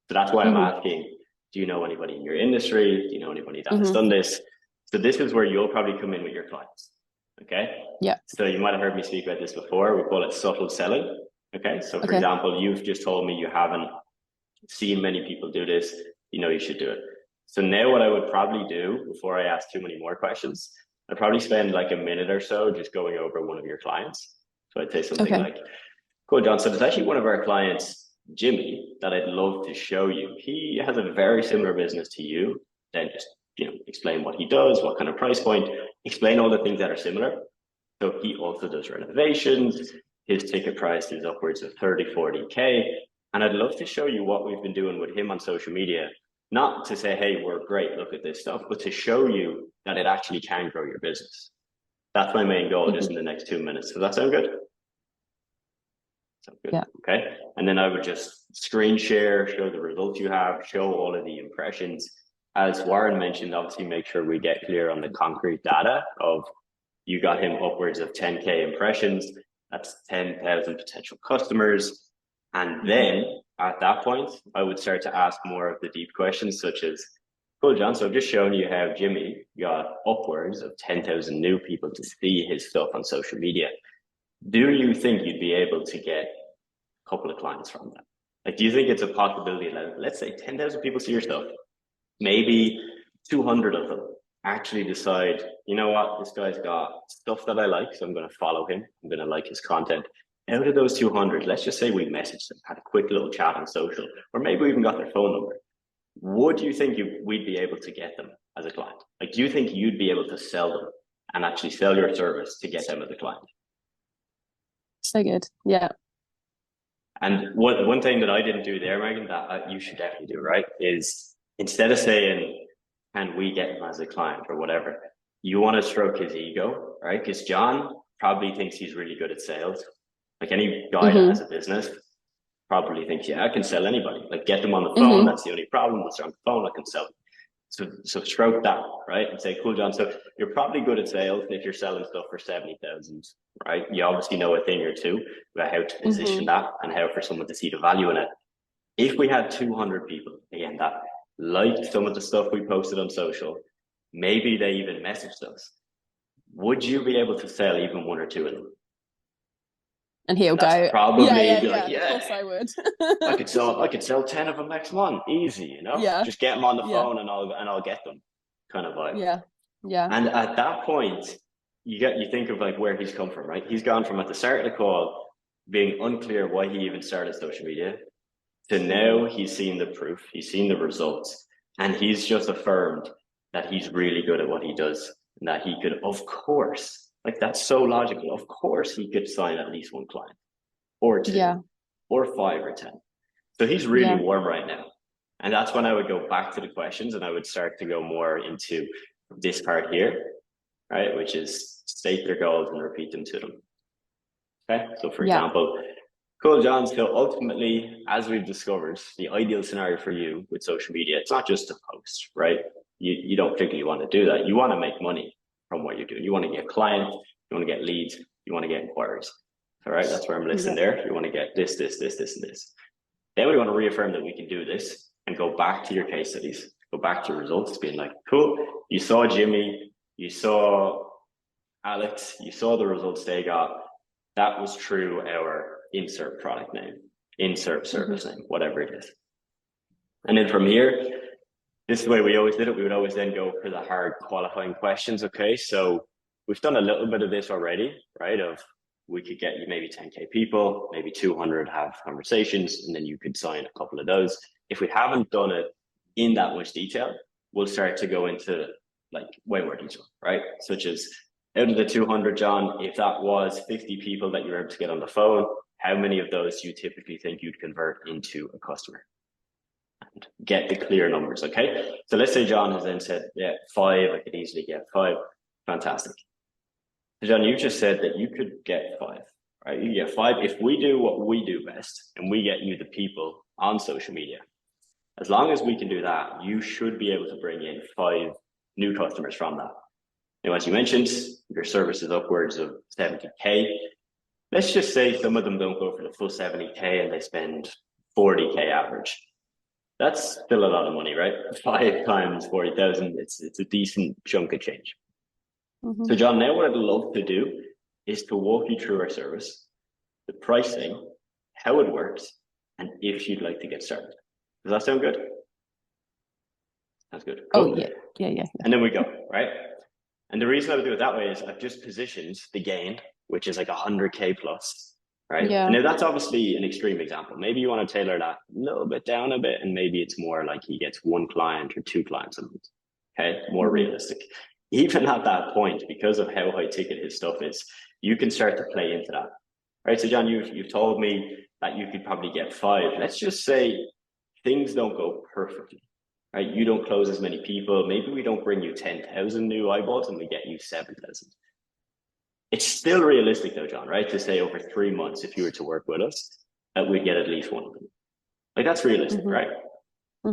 So that's why I'm Mm-hmm. asking, do you know anybody in your industry? Do you know anybody that has Mm-hmm. done this? So this is where you'll probably come in with your clients. Okay. Yeah. So you might have heard me speak about this before. We call it subtle selling. Okay. So for Okay. example, you've just told me you haven't seen many people do this. You should do it. So now what I would probably do before I ask too many more questions, I'd probably spend like a minute or so just going over one of your clients. So I'd say something Okay. like, cool, John. So there's actually one of our clients, Jimmy, that I'd love to show you. He has a very similar business to you. Then just, explain what he does, what kind of price point, explain all the things that are similar. So he also does renovations. His ticket price is upwards of 30, 40K. And I'd love to show you what we've been doing with him on social media. Not to say, hey, we're great, look at this stuff, but to show you that it actually can grow your business. That's my main goal just in the next 2 minutes. Does that sound good? Sounds good. Yeah. Okay. And then I would just screen share, show the results you have, show all of the impressions. As Warren mentioned, obviously make sure we get clear on the concrete data of you got him upwards of 10K impressions. That's 10,000 potential customers. And then at that point, I would start to ask more of the deep questions, such as, cool, John, so I've just shown you how Jimmy got upwards of 10,000 new people to see his stuff on social media. Do you think you'd be able to get a couple of clients from that? Like, do you think it's a possibility that, let's say 10,000 people see your stuff, maybe 200 of them actually decide, you know what, this guy's got stuff that I like, so I'm going to follow him. I'm going to like his content. Out of those 200, let's just say we messaged them, had a quick little chat on social, or maybe we even got their phone number. Would you think we'd be able to get them as a client? Like, do you think you'd be able to sell them and actually sell your service to get them as a client? So good. Yeah. And one thing that I didn't do there, Megan, that you should definitely do, right, is instead of saying, can we get him as a client or whatever, you want to stroke his ego, right? Because John probably thinks he's really good at sales. Like any guy that has a business probably thinks, yeah, I can sell anybody. Like, get them on the phone. That's the only problem. Once they're on the phone, I can sell them. So stroke that, right? And say, cool, John. So you're probably good at sales if you're selling stuff for 70,000, right? You obviously know a thing or two about how to position that and how for someone to see the value in it. If we had 200 people, again, that liked some of the stuff we posted on social, maybe they even messaged us, would you be able to sell even one or two of them? And he'll go, probably yeah, be like, of course I would. I could sell 10 of them next month, easy, you know? Yeah. Just get them on the phone and I'll get them, kind of vibe. Yeah. And at that point, you think of like where he's come from, right? He's gone from at the start of the call being unclear why he even started social media to now he's seen the proof, he's seen the results, and he's just affirmed that he's really good at what he does and that he could, of course, like that's so logical. Of course, he could sign at least one client, or two, or 5 or 10. So he's really warm right now, and that's when I would go back to the questions and I would start to go more into this part here, right? Which is state their goals and repeat them to them. Okay. So, for example, cool, John. So ultimately, as we've discovered, the ideal scenario for you with social media, it's not just to post, right? You don't particularly want to do that. You want to make money from what you're doing. You want to get clients, you want to get leads, you want to get inquiries. All right, that's where I'm listening there. You want to get this, and this. Then we want to reaffirm that we can do this and go back to your case studies, go back to your results, being like, cool, you saw Jimmy, you saw Alex, you saw the results they got. That was through our insert product name, insert service name, whatever it is. And then from here, this is the way we always did it. We would always then go for the hard qualifying questions. Okay, so we've done a little bit of this already, right? Of we could get you maybe 10K people, maybe 200 have conversations, and then you could sign a couple of those. If we haven't done it in that much detail, we'll start to go into like way more detail, right? Such as out of the 200, John, if that was 50 people that you were able to get on the phone, how many of those do you typically think you'd convert into a customer? And get the clear numbers, okay? So let's say John has then said, yeah, 5, I could easily get 5. Fantastic. So John, you just said that you could get 5, right? You get 5. If we do what we do best and we get you the people on social media, as long as we can do that, you should be able to bring in 5 new customers from that. Now, as you mentioned, your service is upwards of 70K. Let's just say some of them don't go for the full 70K and they spend 40K average. That's still a lot of money, right? 5 times 40,000, it's a decent chunk of change. So John, now what I'd love to do is to walk you through our service, the pricing, how it works, and if you'd like to get started. Does that sound good? Sounds good. Cool. Oh, yeah. And then we go, right? And the reason I would do it that way is I've just positioned the gain, which is like 100K plus, right? Yeah. And now that's obviously an extreme example. Maybe you want to tailor that a little bit down a bit, and maybe it's more like he gets 1 client or 2 clients a month. Okay, more realistic. Even at that point, because of how high ticket his stuff is, you can start to play into that, right? So John, you've told me that you could probably get 5. Let's just say things don't go perfectly, right? You don't close as many people. Maybe we don't bring you 10,000 new eyeballs and we get you 7,000. It's still realistic though, John, right? To say over 3 months, if you were to work with us, that we'd get at least 1 of them. Like that's realistic, right?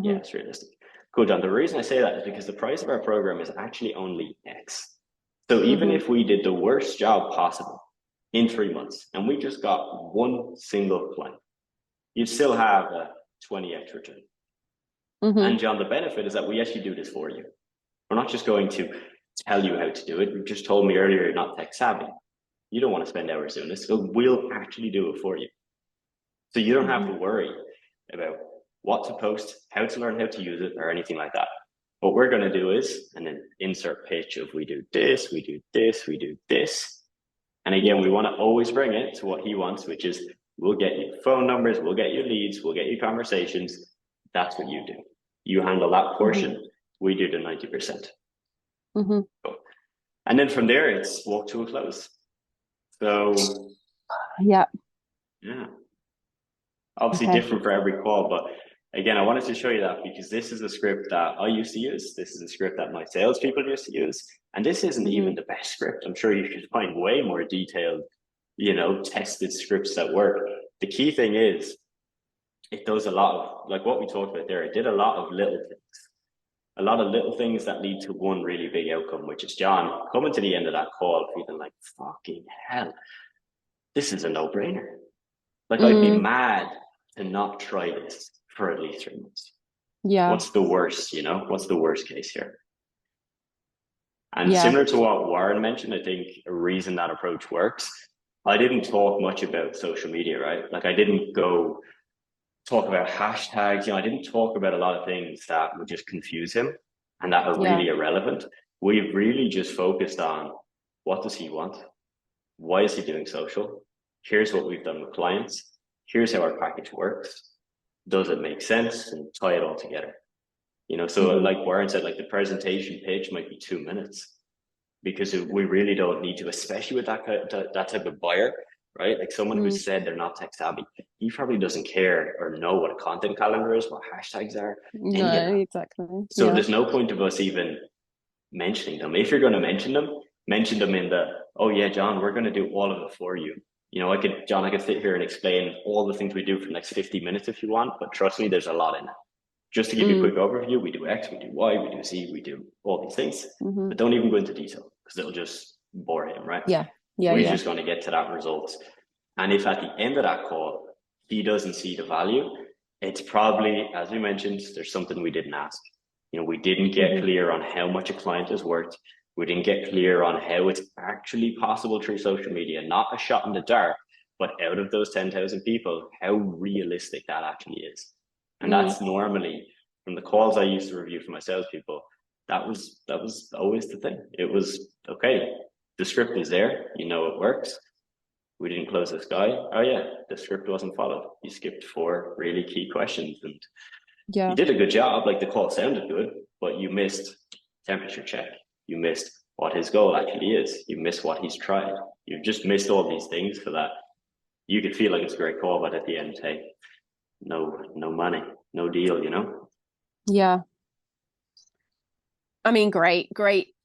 Yeah, it's realistic. Cool, John. The reason I say that is because the price of our program is actually only X. So even if we did the worst job possible in 3 months and we just got 1 single client, you'd still have a 20X return. And John, the benefit is that we actually do this for you. We're not just going to tell you how to do it. You just told me earlier you're not tech savvy. You don't want to spend hours doing this, so we'll actually do it for you. So you don't have to worry about what to post, how to learn how to use it, or anything like that. What we're going to do is, and then insert pitch of we do this, we do this, we do this. And again, we want to always bring it to what he wants, which is we'll get you phone numbers, we'll get you leads, we'll get you conversations. That's what you do. You handle that portion. We do the 90%. Cool. And then from there, it's walk to a close. So yeah. Obviously different for every call, but again, I wanted to show you that because this is a script that I used to use. This is a script that my salespeople used to use. And this isn't even the best script. I'm sure you could find way more detailed, tested scripts that work. The key thing is it does a lot of, like what we talked about there, it did a lot of little things. a lot of little things that lead to one really big outcome, which is John coming to the end of that call feeling like, fucking hell, this is a no-brainer. Like, I'd be mad to not try this for at least 3 months. Yeah. What's the worst, you know? What's the worst case here? And similar to what Warren mentioned, I think a reason that approach works, I didn't talk much about social media, right? Like, I didn't go talk about hashtags, you know, I didn't talk about a lot of things that would just confuse him and that are really irrelevant. We've really just focused on, what does he want? Why is he doing social? Here's what we've done with clients. Here's how our package works. Does it make sense? And tie it all together. You know, so like Warren said, like the presentation pitch might be 2 minutes, because we really don't need to, especially with that type of buyer, right? Like someone who said they're not tech savvy, he probably doesn't care or know what a content calendar is, what hashtags are. No, exactly. So there's no point of us even mentioning them. If you're going to mention them in the, oh yeah, John, we're going to do all of it for you. You know, I could sit here and explain all the things we do for the next 50 minutes if you want, but trust me, there's a lot in it. Just to give you a quick overview, we do X, we do Y, we do Z, we do all these things, but don't even go into detail because it'll just bore him, right? We're just going to get to that result. And if at the end of that call, he doesn't see the value, it's probably, as we mentioned, there's something we didn't ask. You know, we didn't get clear on how much a client is worth. We didn't get clear on how it's actually possible through social media, not a shot in the dark, but out of those 10,000 people, how realistic that actually is. And that's normally, from the calls I used to review for my salespeople, that was always the thing. It was, okay, the script is there, you know it works. We didn't close this guy. Oh yeah, the script wasn't followed. You skipped 4 really key questions, and you did a good job. Like, the call sounded good, but you missed temperature check. You missed what his goal actually is. You missed what he's tried. You've just missed all these things so that you could feel like it's a great call, but at the end, hey, no money, no deal, you know? Yeah. I mean, great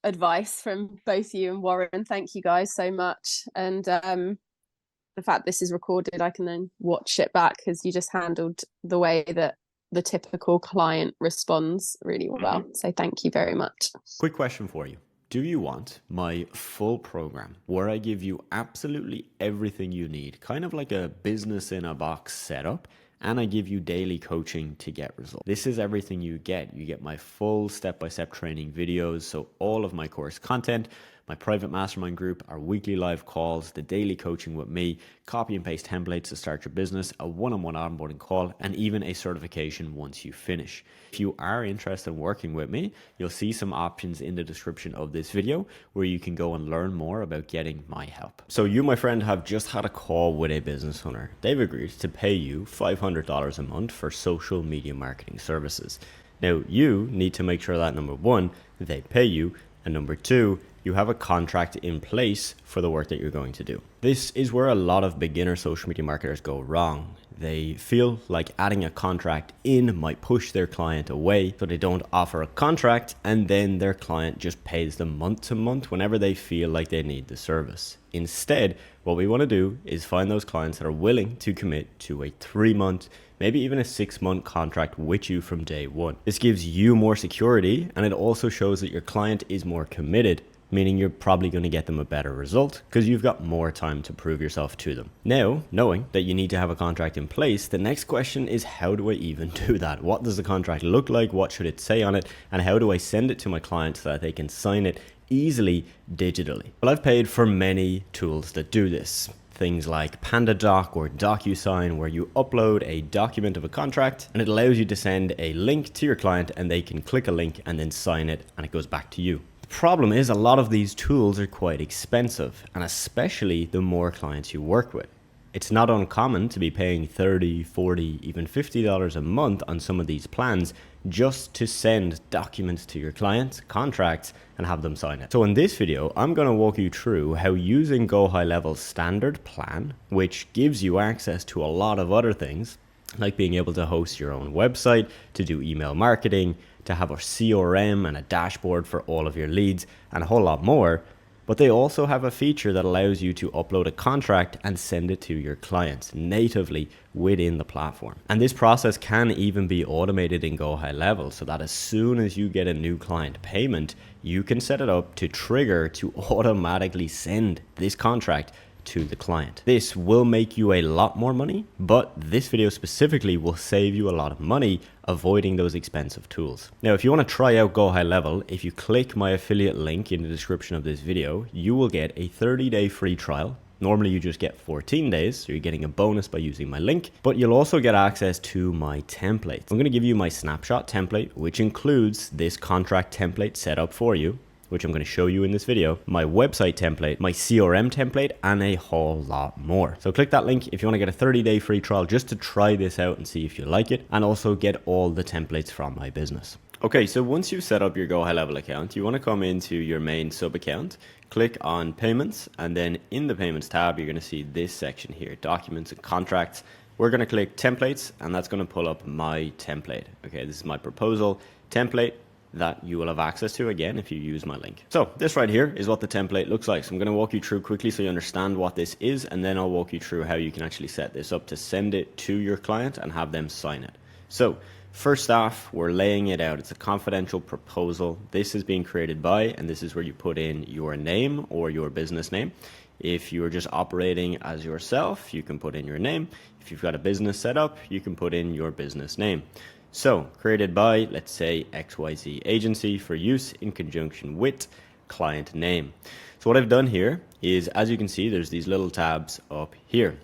advice from both you and Warren. Thank you guys so much. And the fact this is recorded, I can then watch it back, because you just handled the way that the typical client responds really well. So thank you very much. Quick question for you. Do you want my full program where I give you absolutely everything you need, kind of like a business in a box setup, and I give you daily coaching to get results? This is everything you get. You get my full step-by-step training videos, so all of my course content, my private mastermind group, our weekly live calls, the daily coaching with me, copy and paste templates to start your business, a one-on-one onboarding call, and even a certification once you finish. If you are interested in working with me, you'll see some options in the description of this video where you can go and learn more about getting my help. So you, my friend, have just had a call with a business owner. They've agreed to pay you $500 a month for social media marketing services. Now, you need to make sure that, number one, they pay you, and number two, you have a contract in place for the work that you're going to do. This is where a lot of beginner social media marketers go wrong. They feel like adding a contract in might push their client away, so they don't offer a contract, and then their client just pays them month to month whenever they feel like they need the service. Instead, what we want to do is find those clients that are willing to commit to a 3-month, maybe even a 6-month contract with you from day one. This gives you more security, and it also shows that your client is more committed, meaning you're probably going to get them a better result because you've got more time to prove yourself to them. Now, knowing that you need to have a contract in place, the next question is, how do I even do that? What does the contract look like? What should it say on it? And how do I send it to my client so that they can sign it easily digitally? Well, I've paid for many tools that do this. Things like PandaDoc or DocuSign, where you upload a document of a contract and it allows you to send a link to your client and they can click a link and then sign it and it goes back to you. The problem is a lot of these tools are quite expensive, and especially the more clients you work with. It's not uncommon to be paying $30, $40, even $50 a month on some of these plans just to send documents to your clients, contracts, and have them sign it. So in this video, I'm going to walk you through how using GoHighLevel's standard plan, which gives you access to a lot of other things, like being able to host your own website, to do email marketing, to have a CRM and a dashboard for all of your leads, and a whole lot more. But they also have a feature that allows you to upload a contract and send it to your clients natively within the platform. And this process can even be automated in GoHighLevel, so that as soon as you get a new client payment, you can set it up to trigger to automatically send this contract to the client. This will make you a lot more money, but this video specifically will save you a lot of money avoiding those expensive tools. Now, if you want to try out GoHighLevel, if you click my affiliate link in the description of this video, you will get a 30-day free trial. Normally you just get 14 days, so you're getting a bonus by using my link, but you'll also get access to my templates. I'm going to give you my snapshot template, which includes this contract template set up for you, which I'm going to show you in this video, my website template, my CRM template, and a whole lot more. So click that link if you want to get a 30-day free trial just to try this out and see if you like it, and also get all the templates from my business. Okay, so once you've set up your GoHighLevel account, you want to come into your main sub account, click on payments, and then in the payments tab, you're going to see this section here, documents and contracts. We're going to click templates, and that's going to pull up my template. Okay, this is my proposal template that you will have access to again if you use my link. So this right here is what the template looks like. So I'm going to walk you through quickly so you understand what this is, and then I'll walk you through how you can actually set this up to send it to your client and have them sign it. So first off, we're laying it out. It's a confidential proposal. This is being created by, and this is where you put in your name or your business name. If you're just operating as yourself, you can put in your name. If you've got a business set up, you can put in your business name. So created by, let's say, XYZ agency for use in conjunction with client name. So what I've done here is, as you can see, there's these little tabs up here.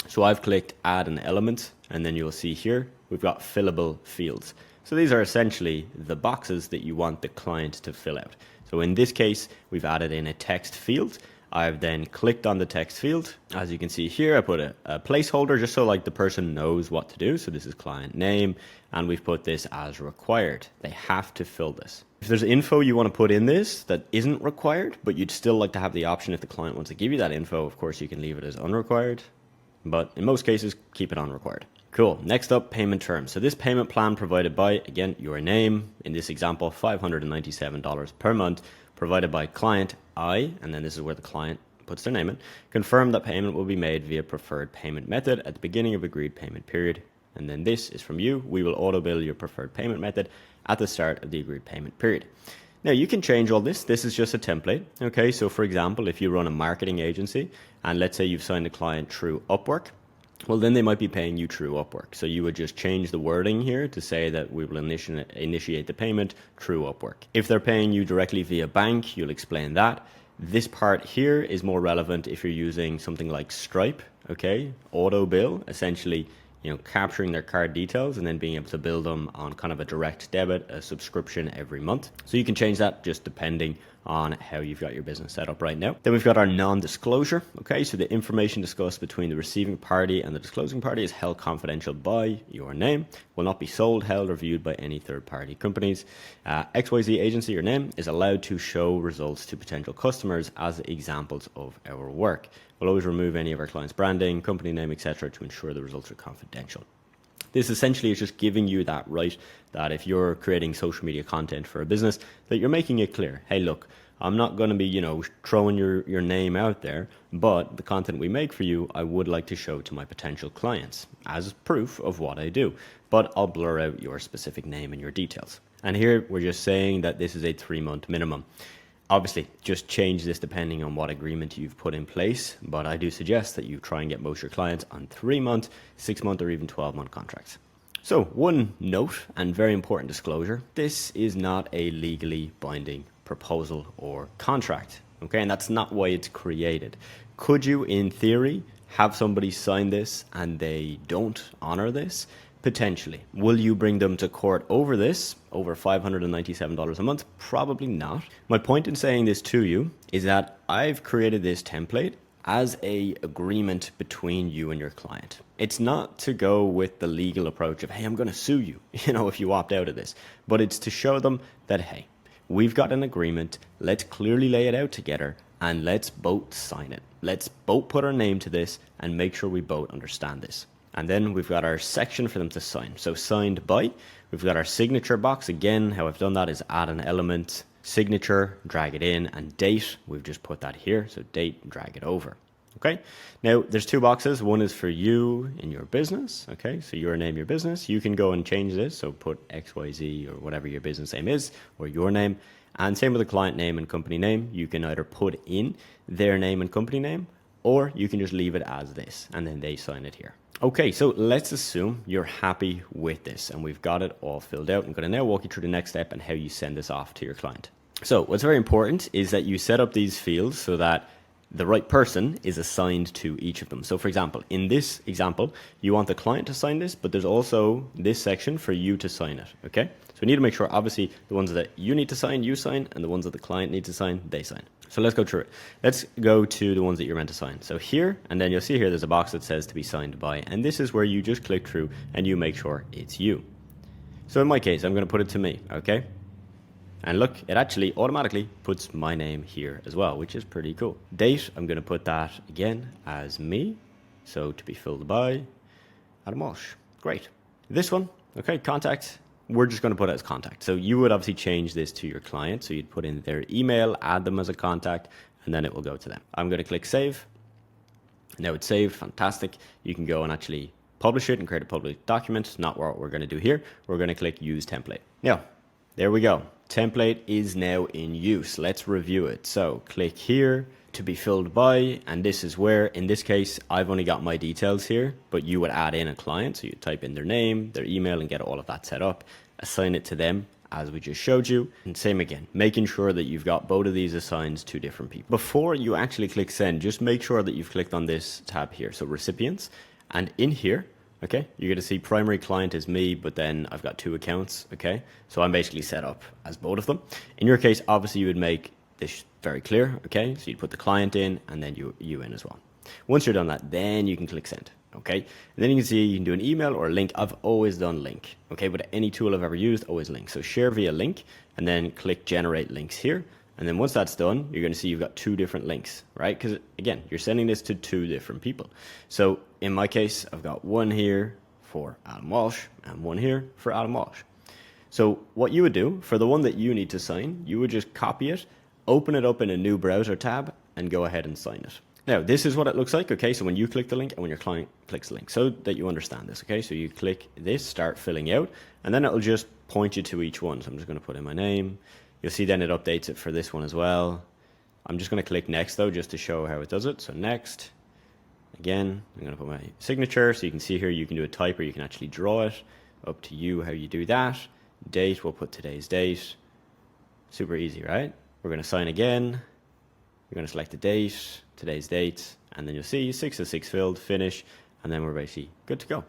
So I've clicked add an element, and then you'll see here, we've got fillable fields. So these are essentially the boxes that you want the client to fill out. So in this case, we've added in a text field. I've then clicked on the text field. As you can see here, I put a placeholder just so like the person knows what to do. So this is client name, and we've put this as required. They have to fill this. If there's info you want to put in this that isn't required, but you'd still like to have the option if the client wants to give you that info, of course you can leave it as unrequired, but in most cases, keep it on required. Cool. Next up, payment terms. So this payment plan provided by, again, your name, in this example, $597 per month, provided by client I, and then this is where the client puts their name in. Confirm that payment will be made via preferred payment method at the beginning of agreed payment period. And then this is from you. We will auto bill your preferred payment method at the start of the agreed payment period. Now you can change all this. This is just a template. Okay, so for example, if you run a marketing agency and let's say you've signed a client through Upwork, well, then they might be paying you through Upwork. So you would just change the wording here to say that we will initiate the payment through Upwork. If they're paying you directly via bank, you'll explain that. This part here is more relevant if you're using something like Stripe, okay? Auto bill, essentially, capturing their card details and then being able to bill them on kind of a direct debit, a subscription every month. So you can change that just depending on how you've got your business set up right now. Then we've got our non-disclosure. Okay, so the information discussed between the receiving party and the disclosing party is held confidential by your name, will not be sold, held, or viewed by any third-party companies. XYZ agency, your name, is allowed to show results to potential customers as examples of our work. We'll always remove any of our clients' branding, company name, etc. to ensure the results are confidential. This essentially is just giving you that right that if you're creating social media content for a business, that you're making it clear, hey, look, I'm not going to be, throwing your name out there, but the content we make for you, I would like to show to my potential clients as proof of what I do, but I'll blur out your specific name and your details. And here we're just saying that this is a 3-month minimum. Obviously, just change this depending on what agreement you've put in place, but I do suggest that you try and get most of your clients on 3-month, 6-month, or even 12-month contracts. So one note and very important disclosure, this is not a legally binding proposal or contract, okay? And that's not why it's created. Could you, in theory, have somebody sign this and they don't honor this? Potentially. Will you bring them to court over this, over $597 a month? Probably not. My point in saying this to you is that I've created this template as an agreement between you and your client. It's not to go with the legal approach of, hey, I'm going to sue you, if you opt out of this. But it's to show them that, hey, we've got an agreement. Let's clearly lay it out together and let's both sign it. Let's both put our name to this and make sure we both understand this. And then we've got our section for them to sign. So signed by, we've got our signature box. Again, how I've done that is add an element, signature, drag it in, and date, we've just put that here. So date, drag it over. Okay, now there's two boxes. One is for you in your business. Okay, so your name, your business. You can go and change this. So put XYZ or whatever your business name is, or your name. And same with the client name and company name. You can either put in their name and company name, or you can just leave it as this, and then they sign it here. Okay, so let's assume you're happy with this and we've got it all filled out. I'm going to now walk you through the next step and how you send this off to your client. So what's very important is that you set up these fields so that the right person is assigned to each of them. So for example, in this example, you want the client to sign this, but there's also this section for you to sign it, okay? So we need to make sure, obviously, the ones that you need to sign, you sign, and the ones that the client needs to sign, they sign. So let's go through it. Let's go to the ones that you're meant to sign. So here, and then you'll see here, there's a box that says to be signed by, and this is where you just click through and you make sure it's you. So in my case, I'm gonna put it to me, okay? And look, it actually automatically puts my name here as well, which is pretty cool. Date, I'm going to put that again as me. So to be filled by Adam Walsh. Great. This one, okay, contact, we're just going to put it as contact. So you would obviously change this to your client. So you'd put in their email, add them as a contact, and then it will go to them. I'm going to click save. Now it's saved, fantastic. You can go and actually publish it and create a public document. Not what we're going to do here. We're going to click use template. Now, there we go. Template is now in use. Let's review it. So click here to be filled by, and this is where, in this case, I've only got my details here, but you would add in a client. So you type in their name, their email, and get all of that set up. Assign it to them as we just showed you. And same again, making sure that you've got both of these assigned to different people. Before you actually click send, just make sure that you've clicked on this tab here. So recipients, and in here, okay, you're going to see primary client is me, but then I've got two accounts, okay? So I'm basically set up as both of them. In your case, obviously you would make this very clear, okay? So you'd put the client in and then you in as well. Once you're done that, then you can click send, okay? And then you can see you can do an email or a link. I've always done link, okay? But any tool I've ever used, always link. So share via link and then click generate links here. And then once that's done, you're going to see you've got two different links, right? Because again, you're sending this to two different people. So in my case, I've got one here for Adam Walsh and one here for Adam Walsh. So what you would do for the one that you need to sign, you would just copy it, open it up in a new browser tab and go ahead and sign it. Now, this is what it looks like, okay? So when you click the link and when your client clicks the link, so that you understand this, okay? So you click this, start filling out, and then it'll just point you to each one. So I'm just going to put in my name. You'll see then it updates it for this one as well. I'm just going to click next though, just to show how it does it. So next, again, I'm going to put my signature. So you can see here, you can do a type or you can actually draw it. Up to you how you do that. Date, we'll put today's date. Super easy, right? We're going to sign again. You're going to select the date, today's date, and then you'll see 6 of 6 filled, finish, and then we're basically good to go.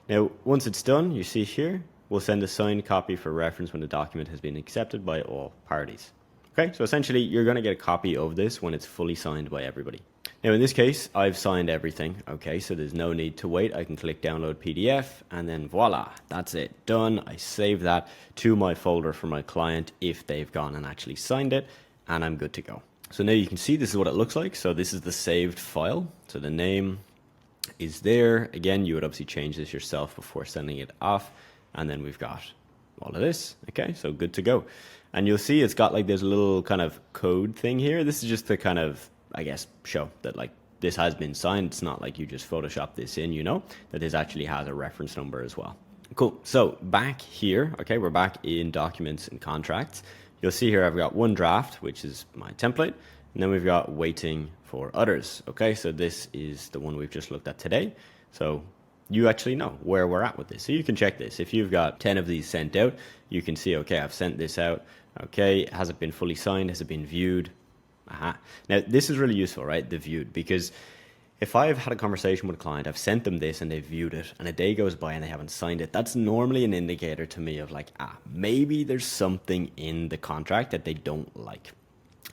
Now, once it's done, you see here, we'll send a signed copy for reference when the document has been accepted by all parties. Okay, so essentially you're going to get a copy of this when it's fully signed by everybody. Now in this case, I've signed everything. Okay, so there's no need to wait. I can click download PDF and then voila, that's it, done. I save that to my folder for my client if they've gone and actually signed it, and I'm good to go. So now you can see this is what it looks like. So this is the saved file. So the name is there. Again, you would obviously change this yourself before sending it off. And then we've got all of this. Okay, so good to go. And you'll see it's got like this little kind of code thing here. This is just to kind of, I guess, show that like this has been signed. It's not like you just Photoshop this in, you know, that this actually has a reference number as well. Cool. So back here, okay, we're back in documents and contracts. You'll see here I've got one draft, which is my template. And then we've got waiting for others. Okay, so this is the one we've just looked at today. So you actually know where we're at with this. So you can check this. If you've got 10 of these sent out, you can see, okay, I've sent this out. Okay, has it been fully signed? Has it been viewed? Now, this is really useful, right? The viewed, because if I've had a conversation with a client, I've sent them this and they've viewed it, and a day goes by and they haven't signed it, that's normally an indicator to me of like, maybe there's something in the contract that they don't like.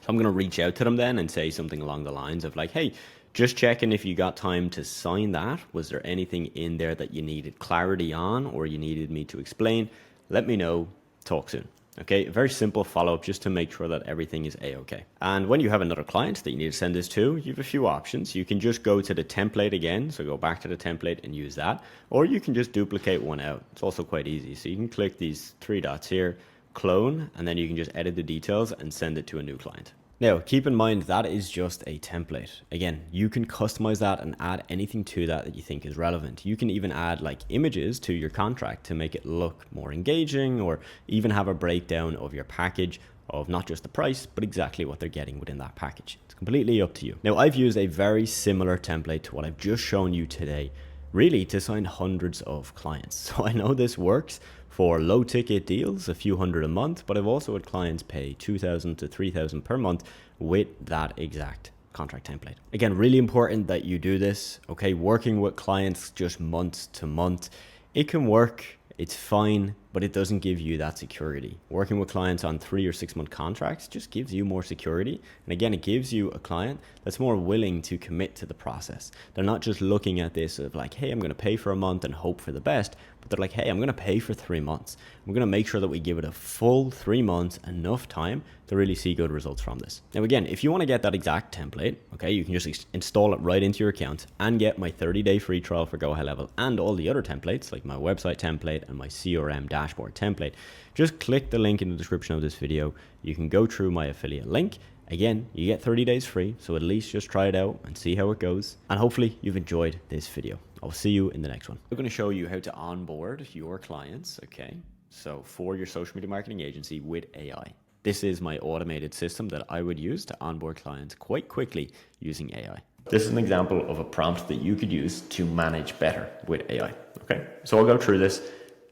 So I'm going to reach out to them then and say something along the lines of like, hey, just checking if you got time to sign that. Was there anything in there that you needed clarity on or you needed me to explain? Let me know. Talk soon. Okay, a very simple follow-up just to make sure that everything is A-okay. And when you have another client that you need to send this to, you have a few options. You can just go to the template again, so go back to the template and use that, or you can just duplicate one out. It's also quite easy. So you can click these 3 dots here, clone, and then you can just edit the details and send it to a new client. Now, keep in mind that is just a template. Again, you can customize that and add anything to that that you think is relevant. You can even add like images to your contract to make it look more engaging, or even have a breakdown of your package of not just the price, but exactly what they're getting within that package. It's completely up to you. Now, I've used a very similar template to what I've just shown you today, really to sign hundreds of clients. So I know this works for low ticket deals, a few hundred a month, but I've also had clients pay $2,000 to $3,000 per month with that exact contract template. Again, really important that you do this, okay? Working with clients just month to month, it can work, it's fine, but it doesn't give you that security. Working with clients on 3 or 6 month contracts just gives you more security. And again, it gives you a client that's more willing to commit to the process. They're not just looking at this of like, hey, I'm going to pay for a month and hope for the best, but they're like, hey, I'm going to pay for 3 months. We're going to make sure that we give it a full 3 months, enough time to really see good results from this. Now, again, if you want to get that exact template, okay, you can just install it right into your account and get my 30-day free trial for GoHighLevel and all the other templates like my website template and my CRM dashboard template. Just click the link in the description of this video. You can go through my affiliate link. Again, you get 30 days free, so at least just try it out and see how it goes. And hopefully you've enjoyed this video. I'll see you in the next one. I'm going to show you how to onboard your clients, okay? So for your social media marketing agency with AI. This is my automated system that I would use to onboard clients quite quickly using AI. This is an example of a prompt that you could use to manage better with AI, okay? So I'll go through this.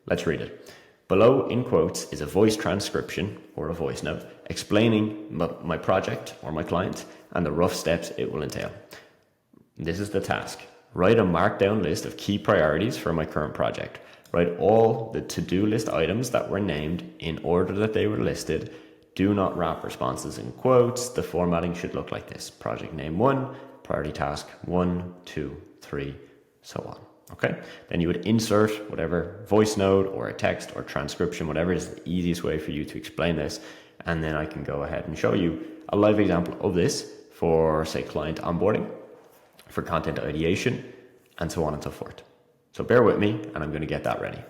Let's read it. Below, in quotes, is a voice transcription or a voice note explaining my project or my client and the rough steps it will entail. This is the task. Write a markdown list of key priorities for my current project. Write all the to-do list items that were named in order that they were listed. Do not wrap responses in quotes. The formatting should look like this. Project name 1, priority task 1, 2, 3, so on. Okay, then you would insert whatever voice note or a text or transcription, whatever is the easiest way for you to explain this. And then I can go ahead and show you a live example of this for, say, client onboarding, for content ideation, and so on and so forth. So bear with me and I'm going to get that ready.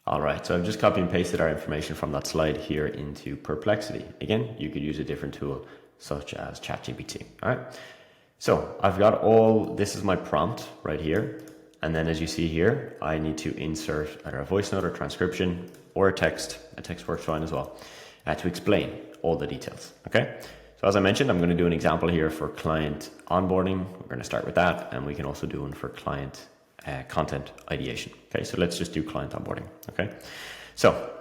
All right, so I've just copy and pasted our information from that slide here into Perplexity. Again, you could use a different tool such as ChatGPT. All right, so I've got this is my prompt right here. And then as you see here, I need to insert either a voice note or transcription or a text. A text works fine as well, to explain all the details, okay? So as I mentioned, I'm going to do an example here for client onboarding. We're going to start with that, and we can also do one for client content ideation. Okay, so let's just do client onboarding, okay? So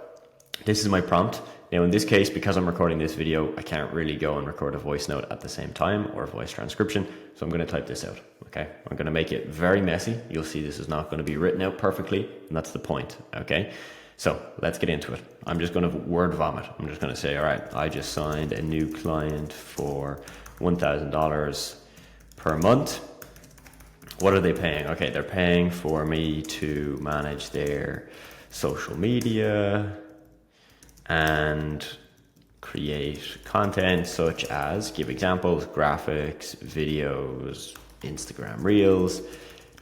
this is my prompt. Now in this case, because I'm recording this video, I can't really go and record a voice note at the same time or a voice transcription. So I'm going to type this out, okay? I'm going to make it very messy. You'll see this is not going to be written out perfectly, and that's the point, okay? So let's get into it. I'm just going to word vomit. I'm just going to say, all right, I just signed a new client for $1,000 per month. What are they paying? Okay, they're paying for me to manage their social media and create content such as, give examples, graphics, videos, Instagram Reels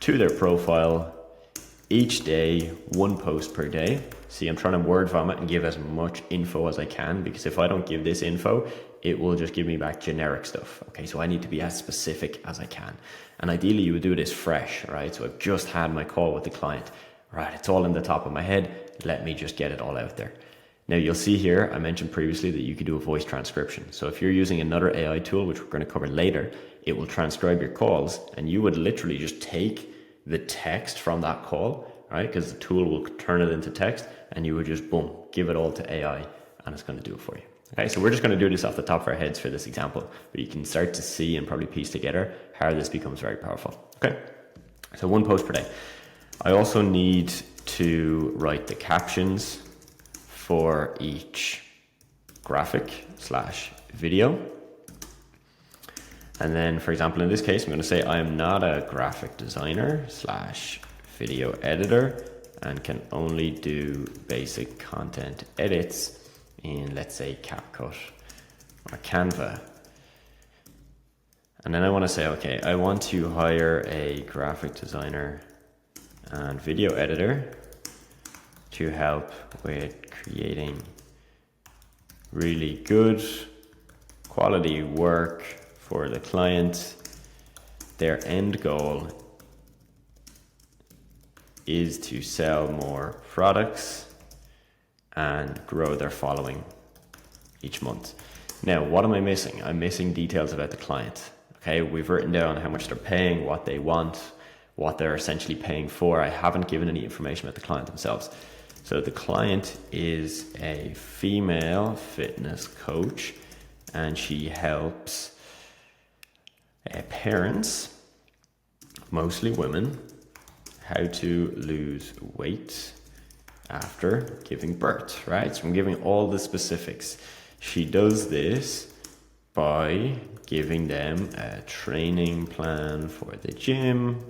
to their profile each day, 1 post per day. See, I'm trying to word vomit and give as much info as I can, because if I don't give this info, it will just give me back generic stuff. Okay, so I need to be as specific as I can. And ideally you would do this fresh, right? So I've just had my call with the client, right? It's all in the top of my head. Let me just get it all out there. Now you'll see here, I mentioned previously that you could do a voice transcription. So if you're using another AI tool, which we're going to cover later, it will transcribe your calls, and you would literally just take the text from that call, right? Because the tool will turn it into text, and you would just, boom, give it all to AI, and it's going to do it for you. Okay, so we're just going to do this off the top of our heads for this example, but you can start to see and probably piece together how this becomes very powerful. Okay, so 1 post per day. I also need to write the captions for each graphic / video. And then, for example, in this case, I'm going to say I am not a graphic designer / video editor and can only do basic content edits in, let's say, CapCut or Canva. And then I want to say, okay, I want to hire a graphic designer and video editor to help with creating really good quality work for the client. Their end goal is to sell more products and grow their following each month. Now, what am I missing? I'm missing details about the client. Okay, we've written down how much they're paying, what they want, what they're essentially paying for. I haven't given any information about the client themselves. So the client is a female fitness coach, and she helps parents, mostly women, how to lose weight after giving birth, right? So I'm giving all the specifics. She does this by giving them a training plan for the gym,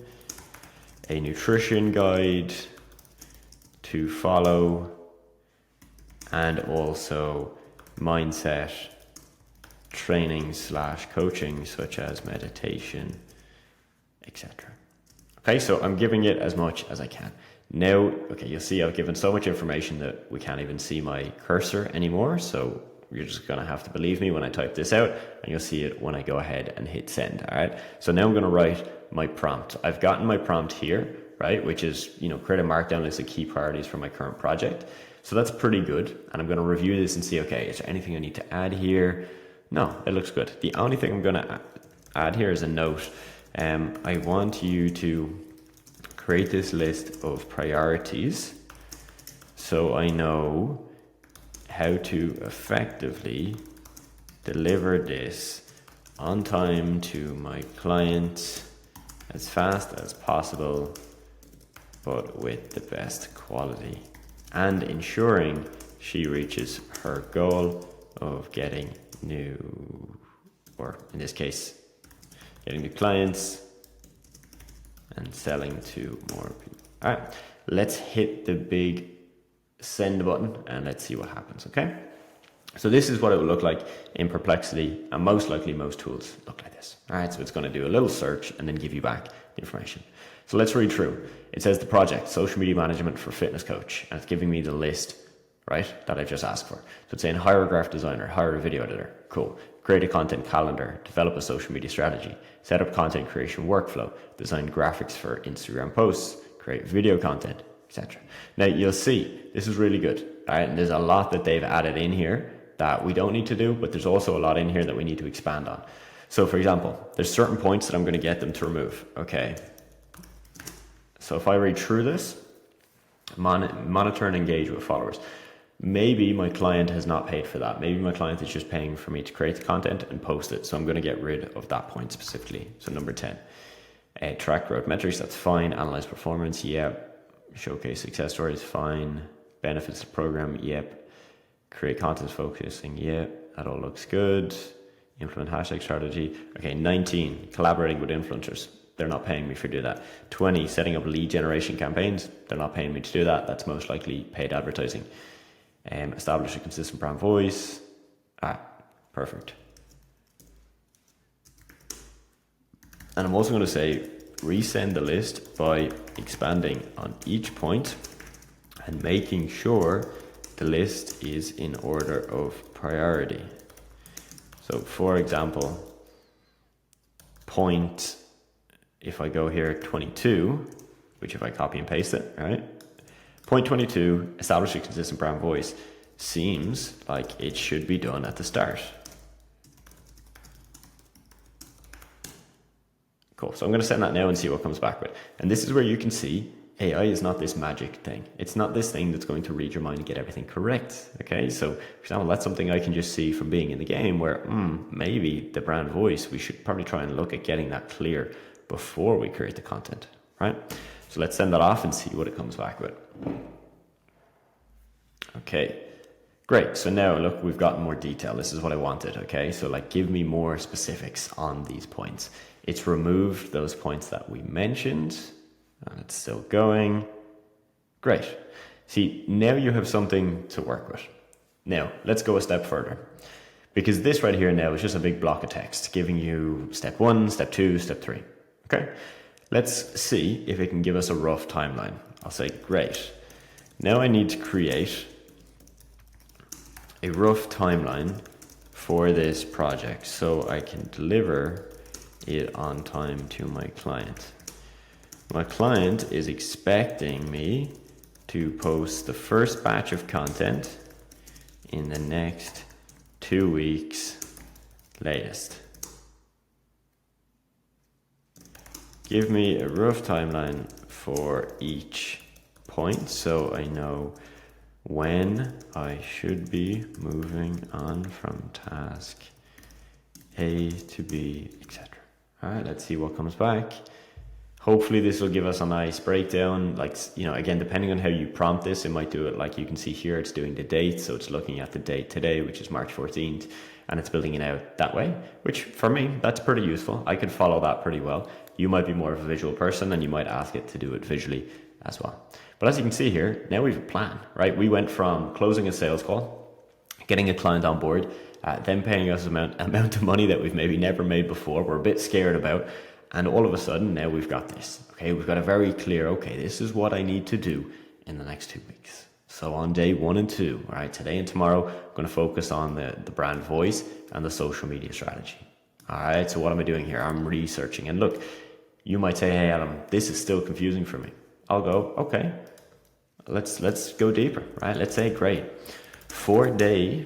a nutrition guide to follow, and also mindset training / coaching such as meditation, etc. Okay, so I'm giving it as much as I can. Now, okay, you'll see I've given so much information that we can't even see my cursor anymore, so you're just going to have to believe me when I type this out, and you'll see it when I go ahead and hit send. All right, so now I'm going to write my prompt. I've gotten my prompt here, right, which is, create a markdown list of key priorities for my current project. So that's pretty good, and I'm going to review this and see, okay, is there anything I need to add here? No, it looks good. The only thing I'm going to add here is a note. I want you to create this list of priorities so I know how to effectively deliver this on time to my client as fast as possible, but with the best quality, and ensuring she reaches her goal of getting new, or in this case, getting new clients and selling to more people. All right, let's hit the big send button and let's see what happens, okay? So this is what it will look like in Perplexity, and most likely most tools look like this. All right, so it's going to do a little search and then give you back the information. So let's read through. It says the project, social media management for fitness coach, and it's giving me the list, right, that I've just asked for. So it's saying hire a graphic designer, hire a video editor, cool. Create a content calendar, develop a social media strategy, set up content creation workflow, design graphics for Instagram posts, create video content, etc. Now you'll see this is really good, all right? And there's a lot that they've added in here that we don't need to do, but there's also a lot in here that we need to expand on. So for example, there's certain points that I'm going to get them to remove. Okay. So if I read through this, monitor and engage with followers. Maybe my client has not paid for that. Maybe my client is just paying for me to create the content and post it. So I'm going to get rid of that point specifically. So number 10, track growth metrics. That's fine. Analyze performance. Yep. Showcase success stories. Fine. Benefits of the program. Yep. Create content focusing. Yep. That all looks good. Implement hashtag strategy. Okay. 19, collaborating with influencers. They're not paying me for doing that. 20, setting up lead generation campaigns. They're not paying me to do that. That's most likely paid advertising. Establish a consistent brand voice. Perfect. And I'm also going to say resend the list by expanding on each point and making sure the list is in order of priority. So for example, point, if I go here 22, which if I copy and paste it, right? Point 22, establish a consistent brand voice, seems like it should be done at the start. Cool, so I'm going to send that now and see what comes back with. And this is where you can see AI is not this magic thing. It's not this thing that's going to read your mind and get everything correct, okay? So, for example, that's something I can just see from being in the game where maybe the brand voice, we should probably try and look at getting that clear before we create the content, right? So let's send that off and see what it comes back with. Okay, great. So now look, we've gotten more detail. This is what I wanted, okay? So like, give me more specifics on these points. It's removed those points that we mentioned, and it's still going. Great. See, now you have something to work with. Now, let's go a step further, because this right here now is just a big block of text giving you step 1, step 2, step 3. Okay, let's see if it can give us a rough timeline. I'll say, great. Now I need to create a rough timeline for this project so I can deliver it on time to my client. My client is expecting me to post the first batch of content in the next 2 weeks latest. Give me a rough timeline for each point so I know when I should be moving on from task A to B, etc. All right, let's see what comes back. Hopefully this will give us a nice breakdown. Like, you know, again, depending on how you prompt this, it might do it like you can see here, it's doing the date. So it's looking at the date today, which is March 14th, and it's building it out that way, which for me, that's pretty useful. I could follow that pretty well. You might be more of a visual person and you might ask it to do it visually as well. But as you can see here, now we have a plan, right? We went from closing a sales call, getting a client on board, them paying us amount of money that we've maybe never made before, we're a bit scared about, and all of a sudden now we've got this. Okay, we've got a very clear, okay, this is what I need to do in the next 2 weeks. So on day 1 and 2, all right, today and tomorrow, I'm going to focus on the brand voice and the social media strategy. All right, so what am I doing here? I'm researching. And look, you might say, hey, Adam, this is still confusing for me. I'll go, okay, let's go deeper, right? Let's say, great. For days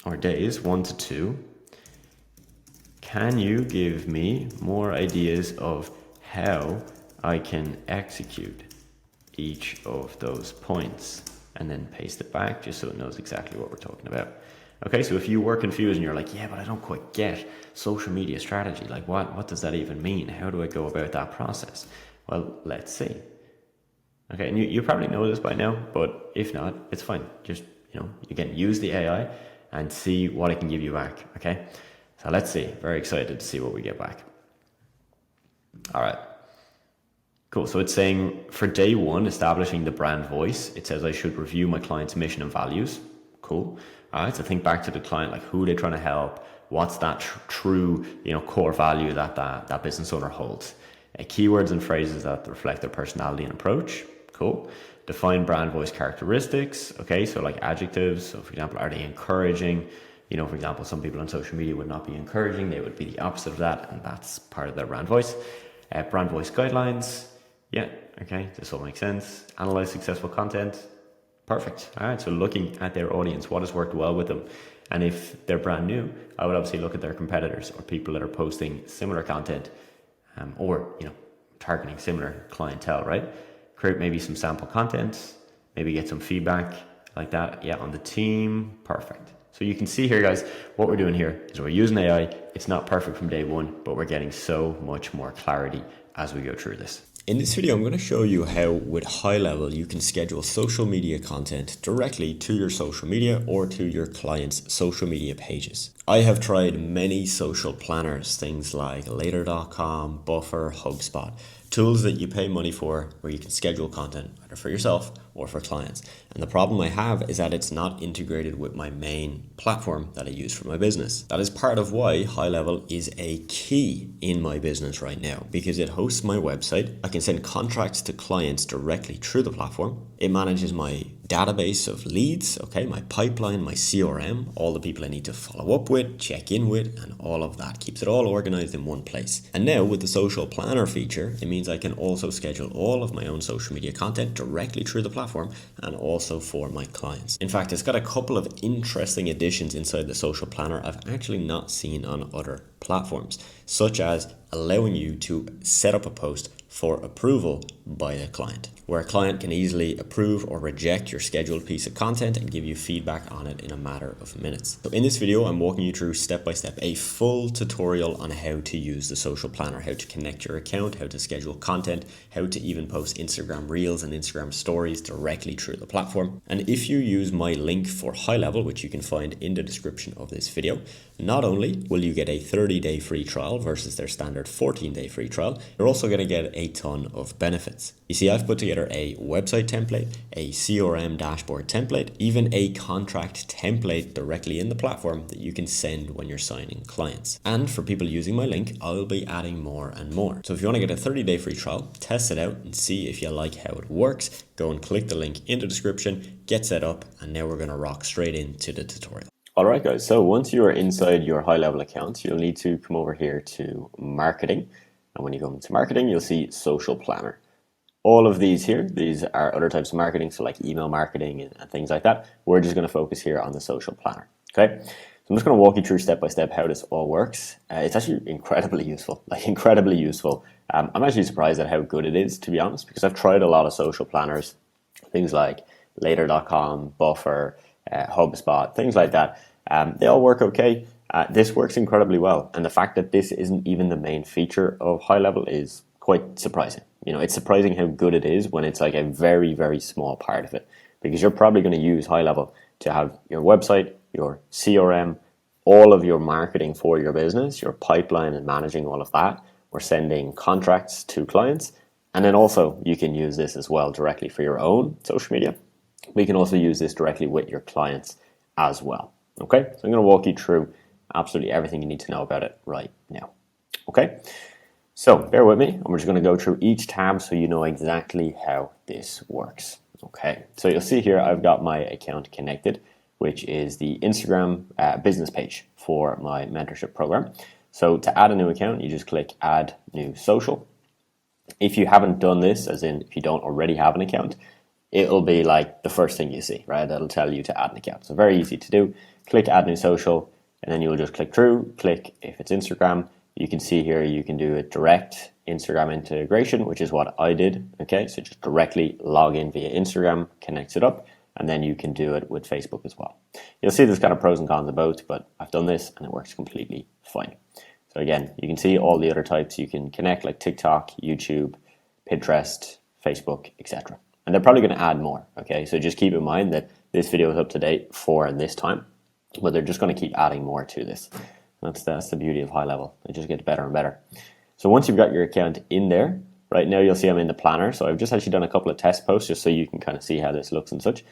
1 to 2, can you give me more ideas of how I can execute each of those points? And then paste it back just so it knows exactly what we're talking about. Okay, so if you were confused and you're like, yeah, but I don't quite get social media strategy. Like what does that even mean? How do I go about that process? Well, let's see. Okay, and you probably know this by now, but if not, it's fine. Just, you know, again, use the AI and see what it can give you back, okay? So let's see. Very excited to see what we get back. All right. Cool. So it's saying for day 1, establishing the brand voice, it says I should review my client's mission and values. Cool. All right. So think back to the client, like who they're trying to help. What's that true, you know, core value that business owner holds? Keywords and phrases that reflect their personality and approach. Cool. Define brand voice characteristics. Okay. So like adjectives. So for example, are they encouraging? You know, for example, some people on social media would not be encouraging. They would be the opposite of that. And that's part of their brand voice. Brand voice guidelines. Yeah, okay, this all makes sense. Analyze successful content. Perfect. All right, so looking at their audience, what has worked well with them. And if they're brand new, I would obviously look at their competitors or people that are posting similar content or, you know, targeting similar clientele, right? Create maybe some sample content, maybe get some feedback like that. Yeah, on the team. Perfect. So you can see here, guys, what we're doing here is we're using AI. It's not perfect from day 1, but we're getting so much more clarity as we go through this. In this video, I'm going to show you how with GoHighLevel you can schedule social media content directly to your social media or to your clients' social media pages. I have tried many social planners, things like Later.com, Buffer, HubSpot, tools that you pay money for where you can schedule content either for yourself or for clients. And the problem I have is that it's not integrated with my main platform that I use for my business. That is part of why GoHighLevel is a key in my business right now, because it hosts my website. I can send contracts to clients directly through the platform. It manages my database of leads, okay, my pipeline, my CRM, all the people I need to follow up with, check in with, and all of that. Keeps it all organized in one place. And now with the social planner feature, it means I can also schedule all of my own social media content directly through the platform and also for my clients. In fact, it's got a couple of interesting additions inside the social planner I've actually not seen on other platforms, such as allowing you to set up a post for approval by a client, where a client can easily approve or reject your scheduled piece of content and give you feedback on it in a matter of minutes. So in this video, I'm walking you through step by step a full tutorial on how to use the social planner, how to connect your account, how to schedule content, how to even post Instagram Reels and Instagram Stories directly through the platform. And if you use my link for GoHighLevel, which you can find in the description of this video, not only will you get a 30 30-day free trial versus their standard 14-day free trial, you're also going to get a ton of benefits. You see, I've put together a website template, a CRM dashboard template, even a contract template directly in the platform that you can send when you're signing clients. And for people using my link, I'll be adding more and more. So if you want to get a 30-day free trial, test it out and see if you like how it works, go and click the link in the description, get set up, and now we're going to rock straight into the tutorial. All right, guys. So once you are inside your HighLevel account, you'll need to come over here to marketing. And when you go into marketing, you'll see social planner. All of these here, these are other types of marketing, so like email marketing and things like that. We're just going to focus here on the social planner. Okay. So I'm just going to walk you through step by step how this all works. It's actually incredibly useful, incredibly useful. I'm actually surprised at how good it is, to be honest, because I've tried a lot of social planners, things like later.com, Buffer, HubSpot, things like that. They all work okay. This works incredibly well. And the fact that this isn't even the main feature of HighLevel is quite surprising. You know, it's surprising how good it is when it's like a very, very small part of it, because you're probably going to use HighLevel to have your website, your CRM, all of your marketing for your business, your pipeline and managing all of that. We're sending contracts to clients. And then also you can use this as well directly for your own social media. We can also use this directly with your clients as well. Okay, so I'm going to walk you through absolutely everything you need to know about it right now. Okay, so bear with me, and we're just going to go through each tab so you know exactly how this works. Okay, so you'll see here I've got my account connected, which is the Instagram business page for my mentorship program. So to add a new account, you just click add new social. If you haven't done this, as in if you don't already have an account, it'll be like the first thing you see, right? That'll tell you to add an account. So very easy to do. Click add new social, and then you'll just click through. Click if it's Instagram. You can see here you can do a direct Instagram integration, which is what I did. Okay, so just directly log in via Instagram, connects it up, and then you can do it with Facebook as well. You'll see there's kind of pros and cons of both, but I've done this and it works completely fine. So again, you can see all the other types you can connect, like TikTok, YouTube, Pinterest, Facebook, etc. And they're probably going to add more. Okay, so just keep in mind that this video is up to date for this time, but they're just going to keep adding more to this. That's the beauty of HighLevel. It just gets better and better. So once you've got your account in there, right now you'll see I'm in the planner. So I've just actually done a couple of test posts just so you can kind of see how this looks and such.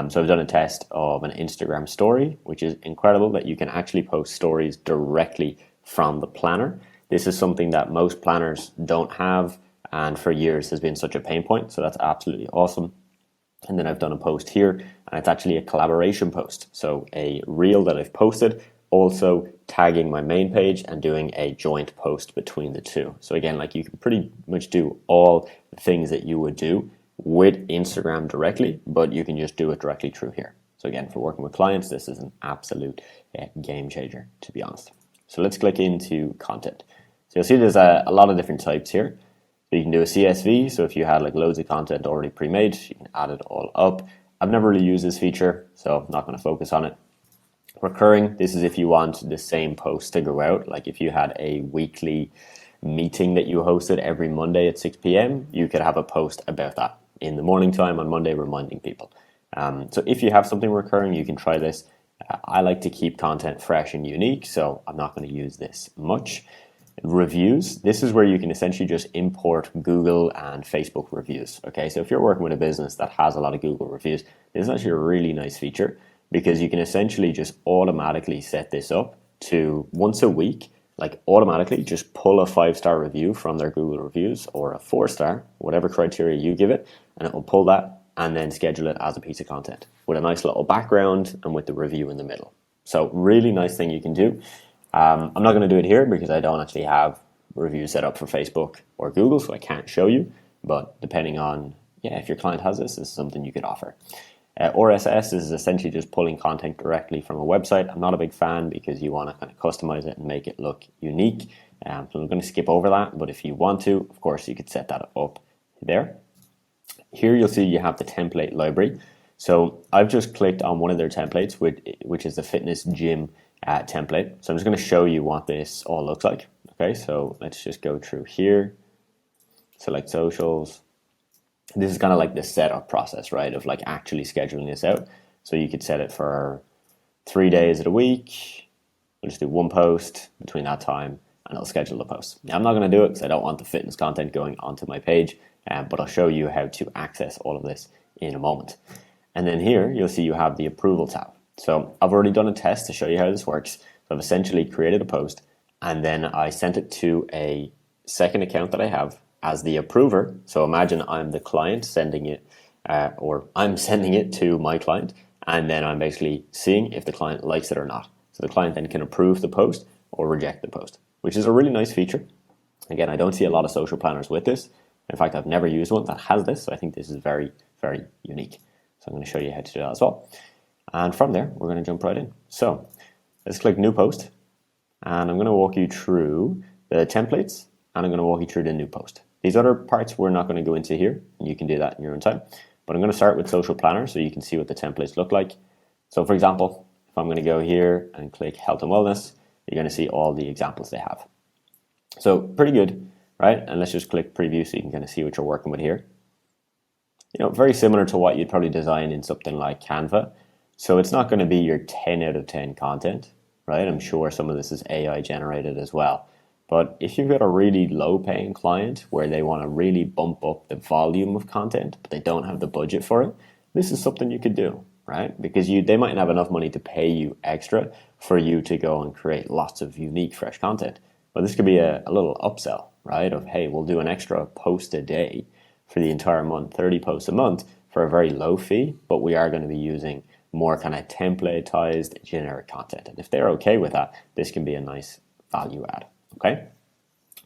So I've done a test of an Instagram story, which is incredible that you can actually post stories directly from the planner. This is something that most planners don't have, and for years has been such a pain point. So that's absolutely awesome. And then I've done a post here, and it's actually a collaboration post. So a reel that I've posted, also tagging my main page and doing a joint post between the two. So again, like you can pretty much do all the things that you would do with Instagram directly, but you can just do it directly through here. So again, for working with clients, this is an absolute game changer, to be honest. So let's click into content. So you'll see there's a lot of different types here. So you can do a CSV. So if you had like loads of content already pre-made, you can add it all up. I've never really used this feature, so I'm not going to focus on it. Recurring, this is if you want the same post to go out. Like if you had a weekly meeting that you hosted every Monday at 6 p.m., you could have a post about that in the morning time on Monday, reminding people. So if you have something recurring, you can try this. I like to keep content fresh and unique, so I'm not going to use this much. Reviews, this is where you can essentially just import Google and Facebook reviews. Okay, so if you're working with a business that has a lot of Google reviews, this is actually a really nice feature, because you can essentially just automatically set this up to once a week, like automatically just pull a 5-star review from their Google reviews or a 4-star, whatever criteria you give it, and it will pull that and then schedule it as a piece of content with a nice little background and with the review in the middle. So really nice thing you can do. I'm not going to do it here because I don't actually have reviews set up for Facebook or Google, so I can't show you, but depending on, if your client has this, this is something you could offer. RSS is essentially just pulling content directly from a website. I'm not a big fan because you want to kind of customize it and make it look unique. So I'm going to skip over that, but if you want to, of course, you could set that up there. Here you'll see you have the template library. So I've just clicked on one of their templates, which is the fitness gym template. So I'm just going to show you what this all looks like. Okay, so let's just go through here, select socials. This is kind of like the setup process, right, of like actually scheduling this out. So you could set it for 3 days of the week, We'll just do one post between that time and it'll schedule the post. Now, I'm not going to do it because I don't want the fitness content going onto my page, but I'll show you how to access all of this in a moment. And then here, you'll see you have the approval tab. So I've already done a test to show you how this works. So I've essentially created a post and then I sent it to a second account that I have as the approver. So imagine I'm the client sending it, or I'm sending it to my client, and then I'm basically seeing if the client likes it or not. So the client then can approve the post or reject the post, which is a really nice feature. Again, I don't see a lot of social planners with this. In fact, I've never used one that has this, so I think this is very, very unique. So I'm going to show you how to do that as well. And from there, we're going to jump right in. So let's click New Post, and I'm going to walk you through the templates, and I'm going to walk you through the new post. These other parts we're not going to go into here, and you can do that in your own time. But I'm going to start with Social Planner so you can see what the templates look like. So for example, if I'm going to go here and click Health and Wellness, you're going to see all the examples they have. So pretty good, right? And let's just click Preview so you can kind of see what you're working with here. You know, very similar to what you'd probably design in something like Canva. So it's not going to be your 10 out of 10 content, right? I'm sure some of this is AI generated as well. But if you've got a really low paying client where they want to really bump up the volume of content, but they don't have the budget for it, this is something you could do, right? Because they mightn't have enough money to pay you extra for you to go and create lots of unique, fresh content. But this could be a little upsell, right? Of, hey, we'll do an extra post a day for the entire month, 30 posts a month for a very low fee, but we are going to be using more kind of templatized generic content. And if they're okay with that, this can be a nice value add. Okay,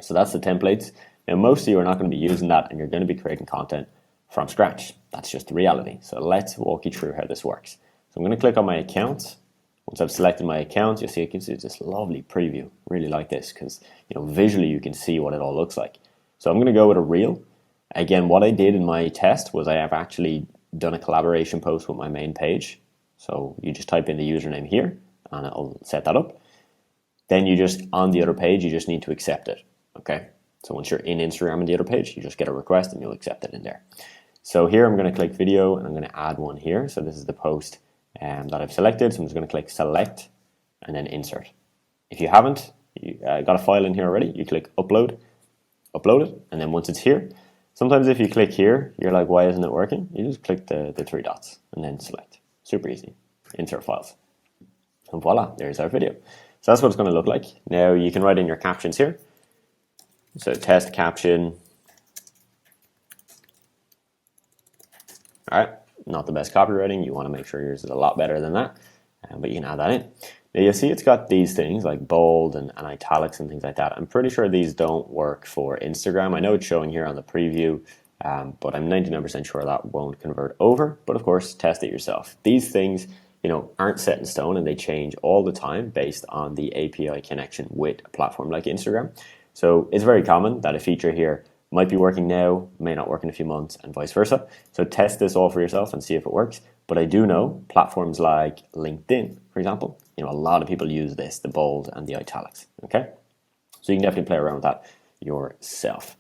so that's the templates. Now, most of you are not going to be using that and you're going to be creating content from scratch. That's just the reality. So let's walk you through how this works. So I'm going to click on my account. Once I've selected my account, you'll see it gives you this lovely preview. Really like this because, you know, visually you can see what it all looks like. So I'm going to go with a reel. Again, what I did in my test was I have actually done a collaboration post with my main page. So you just type in the username here and it'll set that up. Then you just, on the other page, you just need to accept it, okay? So once you're in Instagram on the other page, you just get a request and you'll accept it in there. So here I'm going to click video and I'm going to add one here. So this is the post that I've selected. So I'm just going to click select and then insert. If you haven't, you got a file in here already, you click upload it, and then once it's here, sometimes if you click here, you're like, why isn't it working? You just click the three dots and then select. Super easy. Insert files. And voila, there's our video. So that's what it's going to look like. Now you can write in your captions here. So test caption. All right, not the best copywriting. You want to make sure yours is a lot better than that, but you can add that in. Now you'll see it's got these things like bold and italics and things like that. I'm pretty sure these don't work for Instagram. I know it's showing here on the preview, but I'm 99% sure that won't convert over. But of course, test it yourself. These things, you know, aren't set in stone and they change all the time based on the API connection with a platform like Instagram. So it's very common that a feature here might be working now, may not work in a few months, and vice versa. So test this all for yourself and see if it works. But I do know platforms like LinkedIn, for example, you know, a lot of people use this, the bold and the italics, okay? So you can definitely play around with that yourself.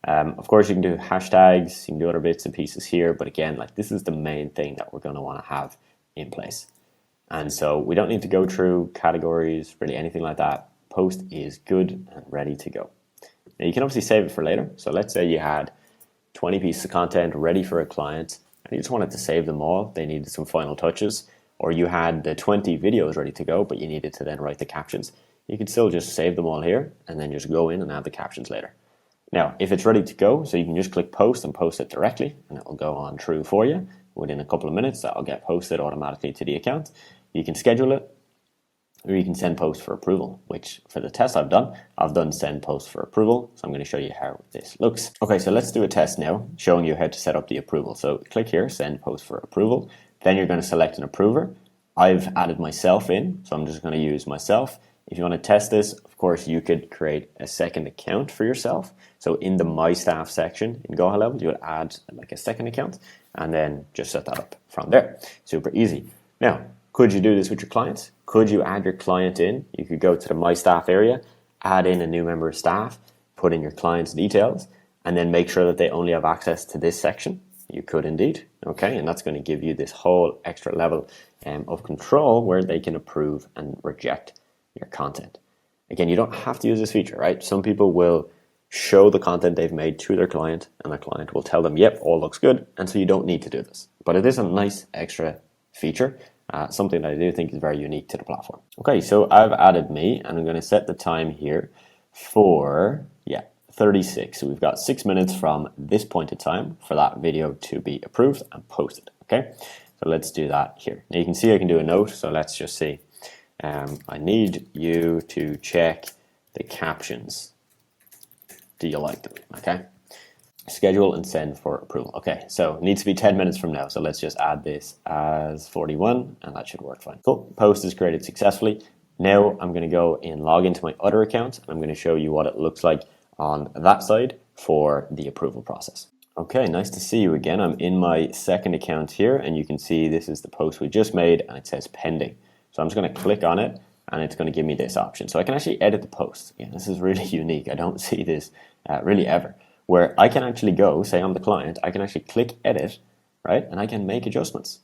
Of course, you can do hashtags, you can do other bits and pieces here, but again, like this is the main thing that we're going to want to have in place. And so we don't need to go through categories, really anything like that. Post is good and ready to go. Now you can obviously save it for later. So let's say you had 20 pieces of content ready for a client and you just wanted to save them all. They needed some final touches, or you had the 20 videos ready to go, but you needed to then write the captions. You can still just save them all here and then just go in and add the captions later. Now, if it's ready to go, so you can just click post and post it directly and it will go on through for you. Within a couple of minutes, that'll get posted automatically to the account. You can schedule it, or you can send post for approval, which for the test I've done send post for approval. So I'm going to show you how this looks. Okay, so let's do a test now, showing you how to set up the approval. So click here, send post for approval. Then you're going to select an approver. I've added myself in, so I'm just going to use myself. If you want to test this, of course, you could create a second account for yourself. So in the My Staff section in GoHighLevel, you would add like a second account and then just set that up from there. Super easy. Now, could you do this with your clients? Could you add your client in? You could go to the My Staff area, add in a new member of staff, put in your client's details, and then make sure that they only have access to this section. You could indeed, okay? And that's going to give you this whole extra level of control where they can approve and reject your content. Again, you don't have to use this feature, right? Some people will show the content they've made to their client, and their client will tell them, yep, all looks good, and so you don't need to do this. But it is a nice extra feature, something that I do think is very unique to the platform. Okay, so I've added me, and I'm going to set the time here for, 36. So we've got 6 minutes from this point in time for that video to be approved and posted, okay? So let's do that here. Now you can see I can do a note, so let's just see. I need you to check the captions. Do you like them? Okay. Schedule and send for approval. Okay, so it needs to be 10 minutes from now. So let's just add this as 41 and that should work fine. Cool. Post is created successfully. Now I'm going to go and log into my other account. And I'm going to show you what it looks like on that side for the approval process. Okay, nice to see you again. I'm in my second account here and you can see this is the post we just made and it says pending. So I'm just going to click on it and it's going to give me this option. So I can actually edit the post. Yeah, this is really unique. I don't see this really ever, where I can actually go, say I'm the client, I can actually click edit, right? And I can make adjustments.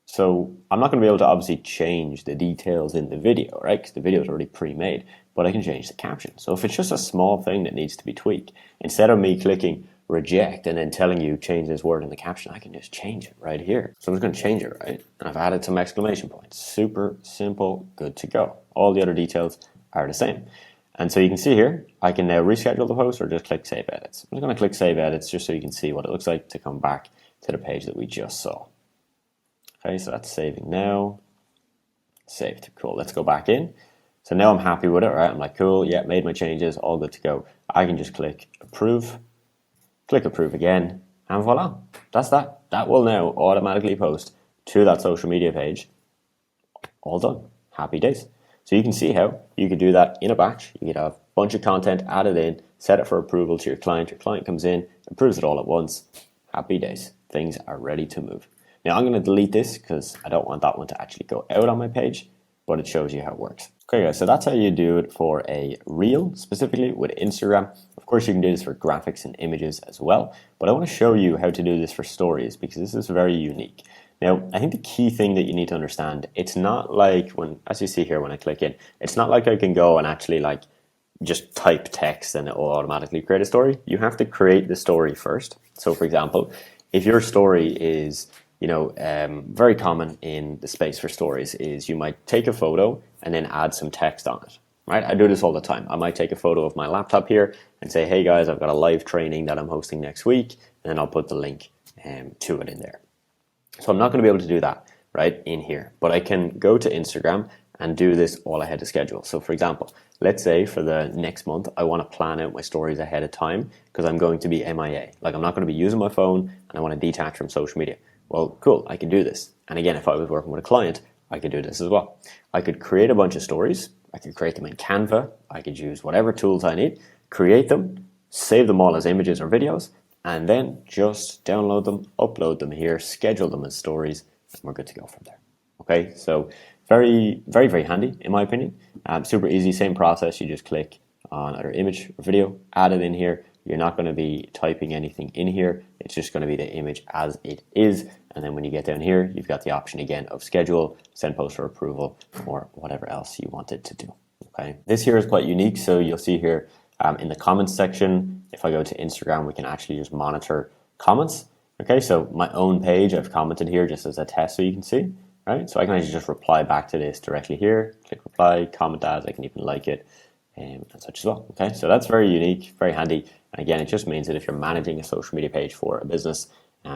So I'm not going to be able to obviously change the details in the video, right? Because the video is already pre-made, but I can change the caption. So if it's just a small thing that needs to be tweaked, instead of me clicking reject and then telling you change this word in the caption, I can just change it right here. So I'm just going to change it, right? And I've added some exclamation points. Super simple, good to go. All the other details are the same. And so you can see here, I can now reschedule the post or just click save edits. I'm going to click save edits just so you can see what it looks like to come back to the page that we just saw. Okay, so that's saving now. Saved, cool. Let's go back in. So now I'm happy with it, right? I'm like, cool, yeah, made my changes, all good to go. I can just click approve, click approve again, and voila, that's that. That will now automatically post to that social media page. All done. Happy days. So you can see how you could do that in a batch. You could have a bunch of content added in, set it for approval to your client. Your client comes in, approves it all at once. Happy days. Things are ready to move. Now I'm going to delete this because I don't want that one to actually go out on my page, but it shows you how it works. Okay guys, so that's how you do it for a reel, specifically with Instagram. Of course you can do this for graphics and images as well, but I want to show you how to do this for stories because this is very unique. Now, I think the key thing that you need to understand, it's not like when, as you see here when I click in, it's not like I can go and actually like just type text and it will automatically create a story. You have to create the story first. So for example, if your story is, very common in the space for stories is you might take a photo and then add some text on it, right? I do this all the time. I might take a photo of my laptop here and say, hey guys, I've got a live training that I'm hosting next week, and then I'll put the link to it in there. So I'm not going to be able to do that right in here, but I can go to Instagram and do this all ahead of schedule. So for example, let's say for the next month, I want to plan out my stories ahead of time because I'm going to be MIA. Like I'm not going to be using my phone and I want to detach from social media. Well, cool, I can do this. And again, if I was working with a client, I could do this as well. I could create a bunch of stories. I could create them in Canva. I could use whatever tools I need, create them, save them all as images or videos, and then just download them, upload them here, schedule them as stories, and we're good to go from there. Okay, so very, very, very handy in my opinion. Super easy, same process. You just click on either image or video, add it in here. You're not going to be typing anything in here. It's just going to be the image as it is. And then when you get down here, you've got the option again of schedule, send post for approval, or whatever else you want it to do. Okay, this here is quite unique. So you'll see here in the comments section, if I go to Instagram, we can actually just monitor comments. Okay, so my own page, I've commented here just as a test so you can see, right? So I can actually just reply back to this directly here, click reply, comment as, I can even like it, and such as well. Okay, so that's very unique, very handy. And again, it just means that if you're managing a social media page for a business,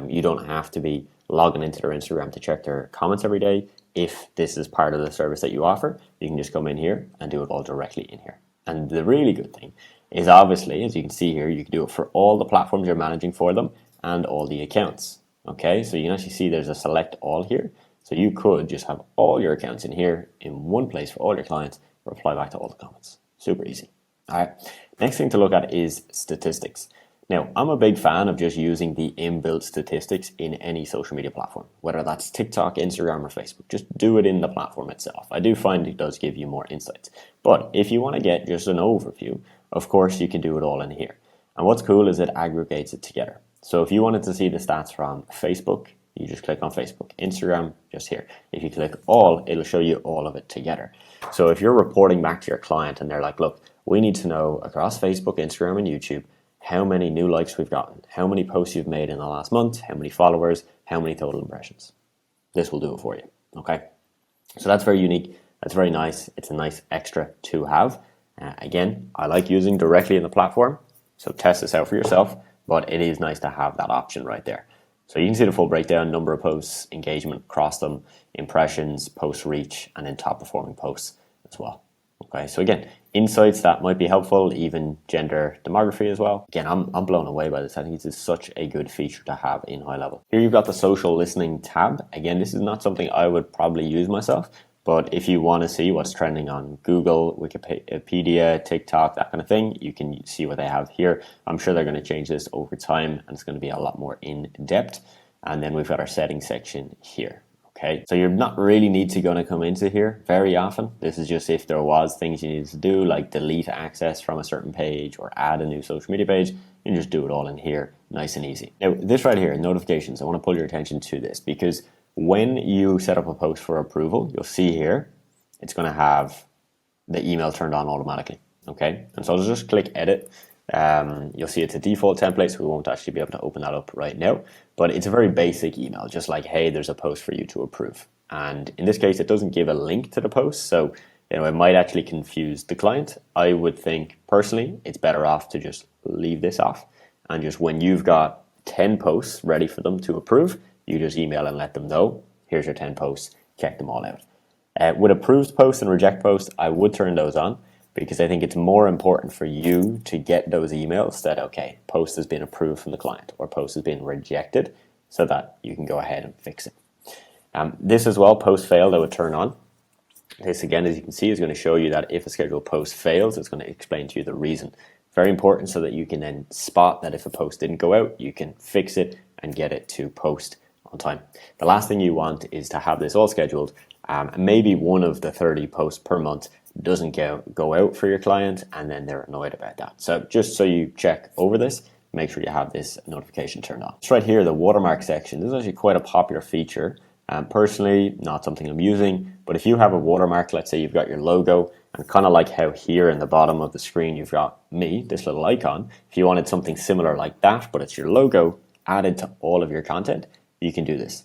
you don't have to be logging into their Instagram to check their comments every day. If this is part of the service that you offer, you can just come in here and do it all directly in here. And the really good thing is obviously, as you can see here, you can do it for all the platforms you're managing for them and all the accounts. Okay, so you can actually see there's a select all here. So you could just have all your accounts in here in one place for all your clients, reply back to all the comments. Super easy. All right, next thing to look at is statistics. Now, I'm a big fan of just using the inbuilt statistics in any social media platform, whether that's TikTok, Instagram, or Facebook. Just do it in the platform itself. I do find it does give you more insights. But if you want to get just an overview, of course, you can do it all in here. And what's cool is it aggregates it together. So if you wanted to see the stats from Facebook, you just click on Facebook. Instagram, just here. If you click all, it'll show you all of it together. So if you're reporting back to your client and they're like, look, we need to know across Facebook, Instagram, and YouTube how many new likes we've gotten, how many posts you've made in the last month, how many followers, how many total impressions. This will do it for you, okay? So that's very unique. That's very nice. It's a nice extra to have. Again, I like using directly in the platform, so test this out for yourself, but it is nice to have that option right there. So you can see the full breakdown, number of posts, engagement across them, impressions, post reach, and then top performing posts as well. Okay, so again, insights that might be helpful, even gender demography as well. Again, I'm blown away by this. I think this is such a good feature to have in HighLevel. Here you've got the social listening tab. Again, this is not something I would probably use myself, but if you want to see what's trending on Google, Wikipedia, TikTok, that kind of thing, you can see what they have here. I'm sure they're going to change this over time, and it's going to be a lot more in depth. And then we've got our settings section here. Okay, so you're not really need to going to come into here very often. This is just if there was things you needed to do, like delete access from a certain page or add a new social media page. You can just do it all in here, nice and easy. Now, this right here, notifications, I want to pull your attention to this because when you set up a post for approval, you'll see here, it's going to have the email turned on automatically. Okay, and so I'll just click edit. You'll see it's a default template, so we won't actually be able to open that up right now, but it's a very basic email, just like, hey, there's a post for you to approve. And in this case, it doesn't give a link to the post, so it might actually confuse the client. I would think personally, it's better off to just leave this off, and just when you've got 10 posts ready for them to approve, you just email and let them know, here's your 10 posts, check them all out. With approved posts and reject posts, I would turn those on, because I think it's more important for you to get those emails that, okay, post has been approved from the client or post has been rejected, so that you can go ahead and fix it. This as well, post failed, I would turn on. This again, as you can see, is going to show you that if a scheduled post fails, it's going to explain to you the reason. Very important so that you can then spot that if a post didn't go out, you can fix it and get it to post on time. The last thing you want is to have this all scheduled. Maybe one of the 30 posts per month doesn't go out for your client, and then they're annoyed about that. So just so you check over this, make sure you have this notification turned on. It's right here, the watermark section. This is actually quite a popular feature. Personally, not something I'm using, but if you have a watermark, let's say you've got your logo, and kind of like how here in the bottom of the screen you've got me, this little icon, if you wanted something similar like that, but it's your logo added to all of your content, you can do this.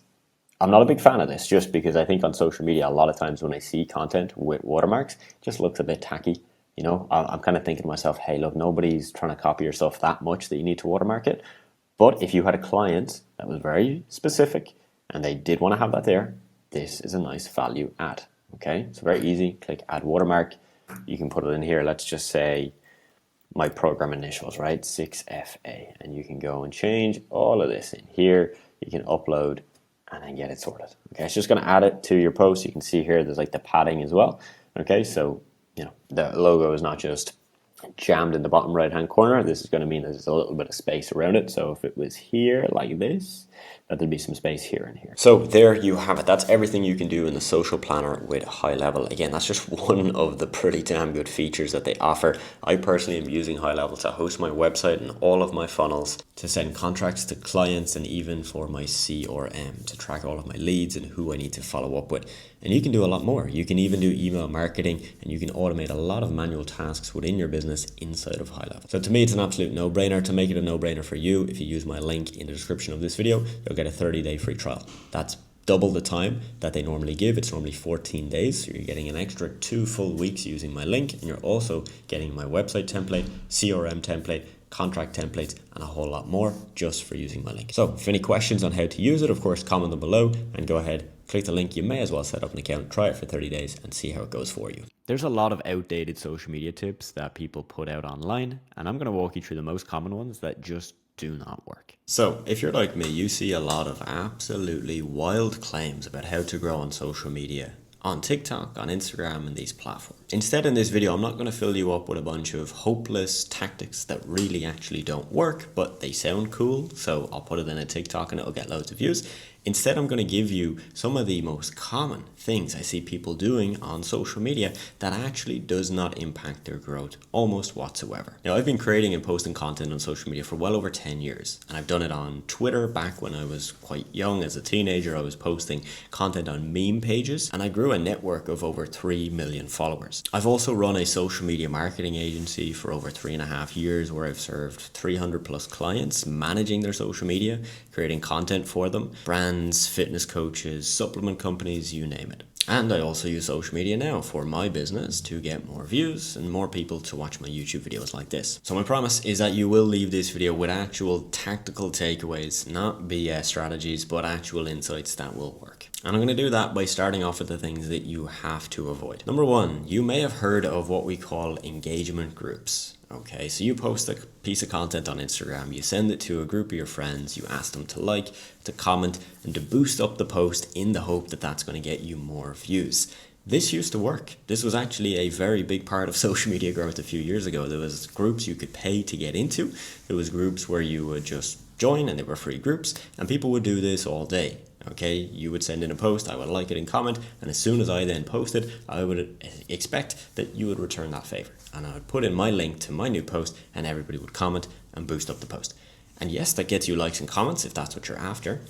I'm not a big fan of this, just because I think on social media, a lot of times when I see content with watermarks, it just looks a bit tacky. You know, I'm kind of thinking to myself, hey, look, nobody's trying to copy your stuff that much that you need to watermark it. But if you had a client that was very specific and they did want to have that there, this is a nice value add. Okay, so very easy. Click add watermark. You can put it in here. Let's just say my program initials, right? 6FA. And you can go and change all of this in here. You can upload and then get it sorted. Okay, it's just going to add it to your post. You can see here there's like the padding as well. Okay, so you know the logo is not just jammed in the bottom right hand corner. This is going to mean there's a little bit of space around it. So if it was here like this, that there'd be some space here and here. So there you have it. That's everything you can do in the social planner with HighLevel. Again, that's just one of the pretty damn good features that they offer. I personally am using HighLevel to host my website and all of my funnels, to send contracts to clients, and even for my CRM to track all of my leads and who I need to follow up with. And you can do a lot more. You can even do email marketing, and you can automate a lot of manual tasks within your business inside of HighLevel. So to me, it's an absolute no-brainer. To make it a no-brainer for you, if you use my link in the description of this video, you'll get a 30-day free trial. That's double the time that they normally give. It's normally 14 days. So you're getting an extra 2 full weeks using my link, and you're also getting my website template, CRM template, contract templates, and a whole lot more just for using my link. So if any questions on how to use it, of course, comment them below and go ahead, click the link. You may as well set up an account, try it for 30 days and see how it goes for you. There's a lot of outdated social media tips that people put out online, and I'm going to walk you through the most common ones that just do not work. So if you're like me, you see a lot of absolutely wild claims about how to grow on social media, on TikTok, on Instagram, and these platforms. Instead, in this video, I'm not going to fill you up with a bunch of hopeless tactics that really actually don't work, but they sound cool. So I'll put it in a TikTok and it'll get loads of views. Instead, I'm going to give you some of the most common things I see people doing on social media that actually does not impact their growth almost whatsoever. Now, I've been creating and posting content on social media for well over 10 years, and I've done it on Twitter back when I was quite young. As a teenager, I was posting content on meme pages, and I grew a network of over 3 million followers. I've also run a social media marketing agency for over 3.5 years, where I've served 300 plus clients, managing their social media, creating content for them, brands, fitness coaches, supplement companies, you name it. And I also use social media now for my business to get more views and more people to watch my YouTube videos like this. So my promise is that you will leave this video with actual tactical takeaways, not BS strategies, but actual insights that will work. And I'm going to do that by starting off with the things that you have to avoid. Number one, you may have heard of what we call engagement groups. Okay, so you post a piece of content on Instagram, you send it to a group of your friends, you ask them to like, to comment, and to boost up the post in the hope that that's going to get you more views. This used to work. This was actually a very big part of social media growth a few years ago. There was groups you could pay to get into. There was groups where you would just join and they were free groups, and people would do this all day. Okay, you would send in a post, I would like it and comment, and as soon as I then posted, I would expect that you would return that favor. And I would put in my link to my new post and everybody would comment and boost up the post. And yes, that gets you likes and comments if that's what you're after,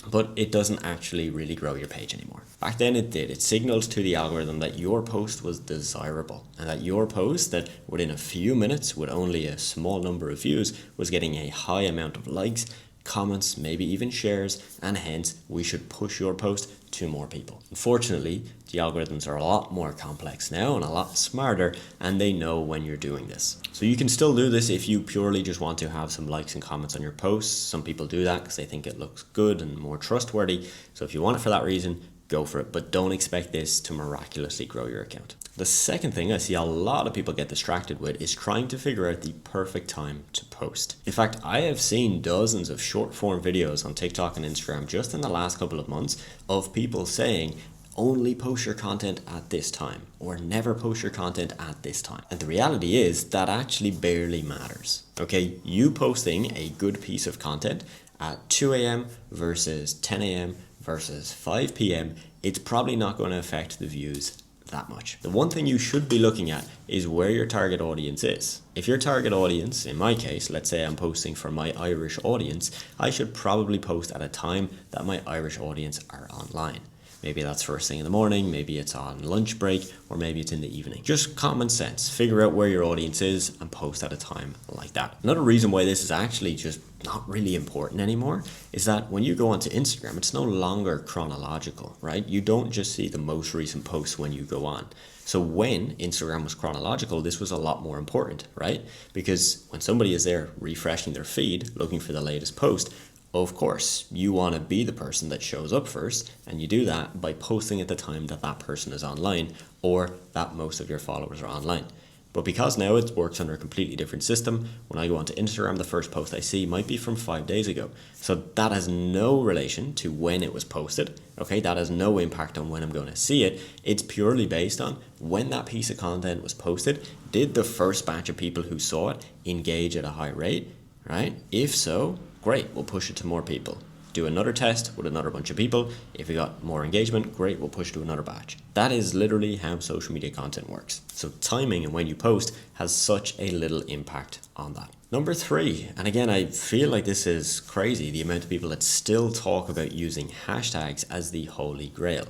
but it doesn't actually really grow your page anymore. Back then it did. It signaled to the algorithm that your post was desirable and that your post that within a few minutes with only a small number of views was getting a high amount of likes, comments, maybe even shares, and hence we should push your post to more people. Unfortunately, the algorithms are a lot more complex now and a lot smarter, and they know when you're doing this. So you can still do this if you purely just want to have some likes and comments on your posts. Some people do that because they think it looks good and more trustworthy. So if you want it for that reason, go for it, but don't expect this to miraculously grow your account. The second thing I see a lot of people get distracted with is trying to figure out the perfect time to post. In fact, I have seen dozens of short form videos on TikTok and Instagram just in the last couple of months of people saying, only post your content at this time, or never post your content at this time. And the reality is that actually barely matters. Okay, you posting a good piece of content at 2 a.m. versus 10 a.m. versus 5 p.m., it's probably not going to affect the views that much. The one thing you should be looking at is where your target audience is. If your target audience, in my case, let's say I'm posting for my Irish audience, I should probably post at a time that my Irish audience are online. Maybe that's first thing in the morning, maybe it's on lunch break, or maybe it's in the evening. Just common sense. Figure out where your audience is and post at a time like that. Another reason why this is actually just not really important anymore is that when you go onto Instagram, it's no longer chronological, right? You don't just see the most recent posts when you go on. So when Instagram was chronological, this was a lot more important, right? Because when somebody is there refreshing their feed, looking for the latest post, of course, you want to be the person that shows up first, and you do that by posting at the time that that person is online or that most of your followers are online. But because now it works under a completely different system, when I go onto Instagram, the first post I see might be from 5 days ago. So that has no relation to when it was posted. Okay, that has no impact on when I'm going to see it. It's purely based on when that piece of content was posted. Did the first batch of people who saw it engage at a high rate, right? If so, great, we'll push it to more people. Do another test with another bunch of people. If we got more engagement, great, we'll push to another batch. That is literally how social media content works. So timing and when you post has such a little impact on that. Number 3, and again, I feel like this is crazy, the amount of people that still talk about using hashtags as the holy grail.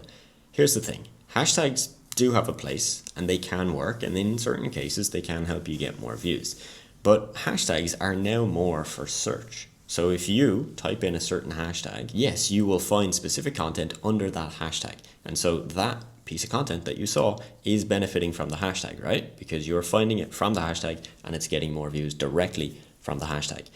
Here's the thing, hashtags do have a place and they can work, and in certain cases they can help you get more views. But hashtags are now more for search. So if you type in a certain hashtag, yes, you will find specific content under that hashtag. And so that piece of content that you saw is benefiting from the hashtag, right? Because you're finding it from the hashtag and it's getting more views directly from the hashtag.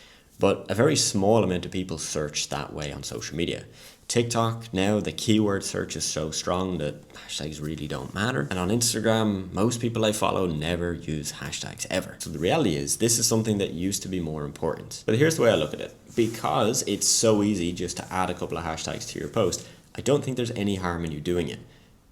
But a very small amount of people search that way on social media. TikTok, now the keyword search is so strong that hashtags really don't matter. And on Instagram, most people I follow never use hashtags ever. So the reality is this is something that used to be more important. But here's the way I look at it. Because it's so easy just to add a couple of hashtags to your post, I don't think there's any harm in you doing it.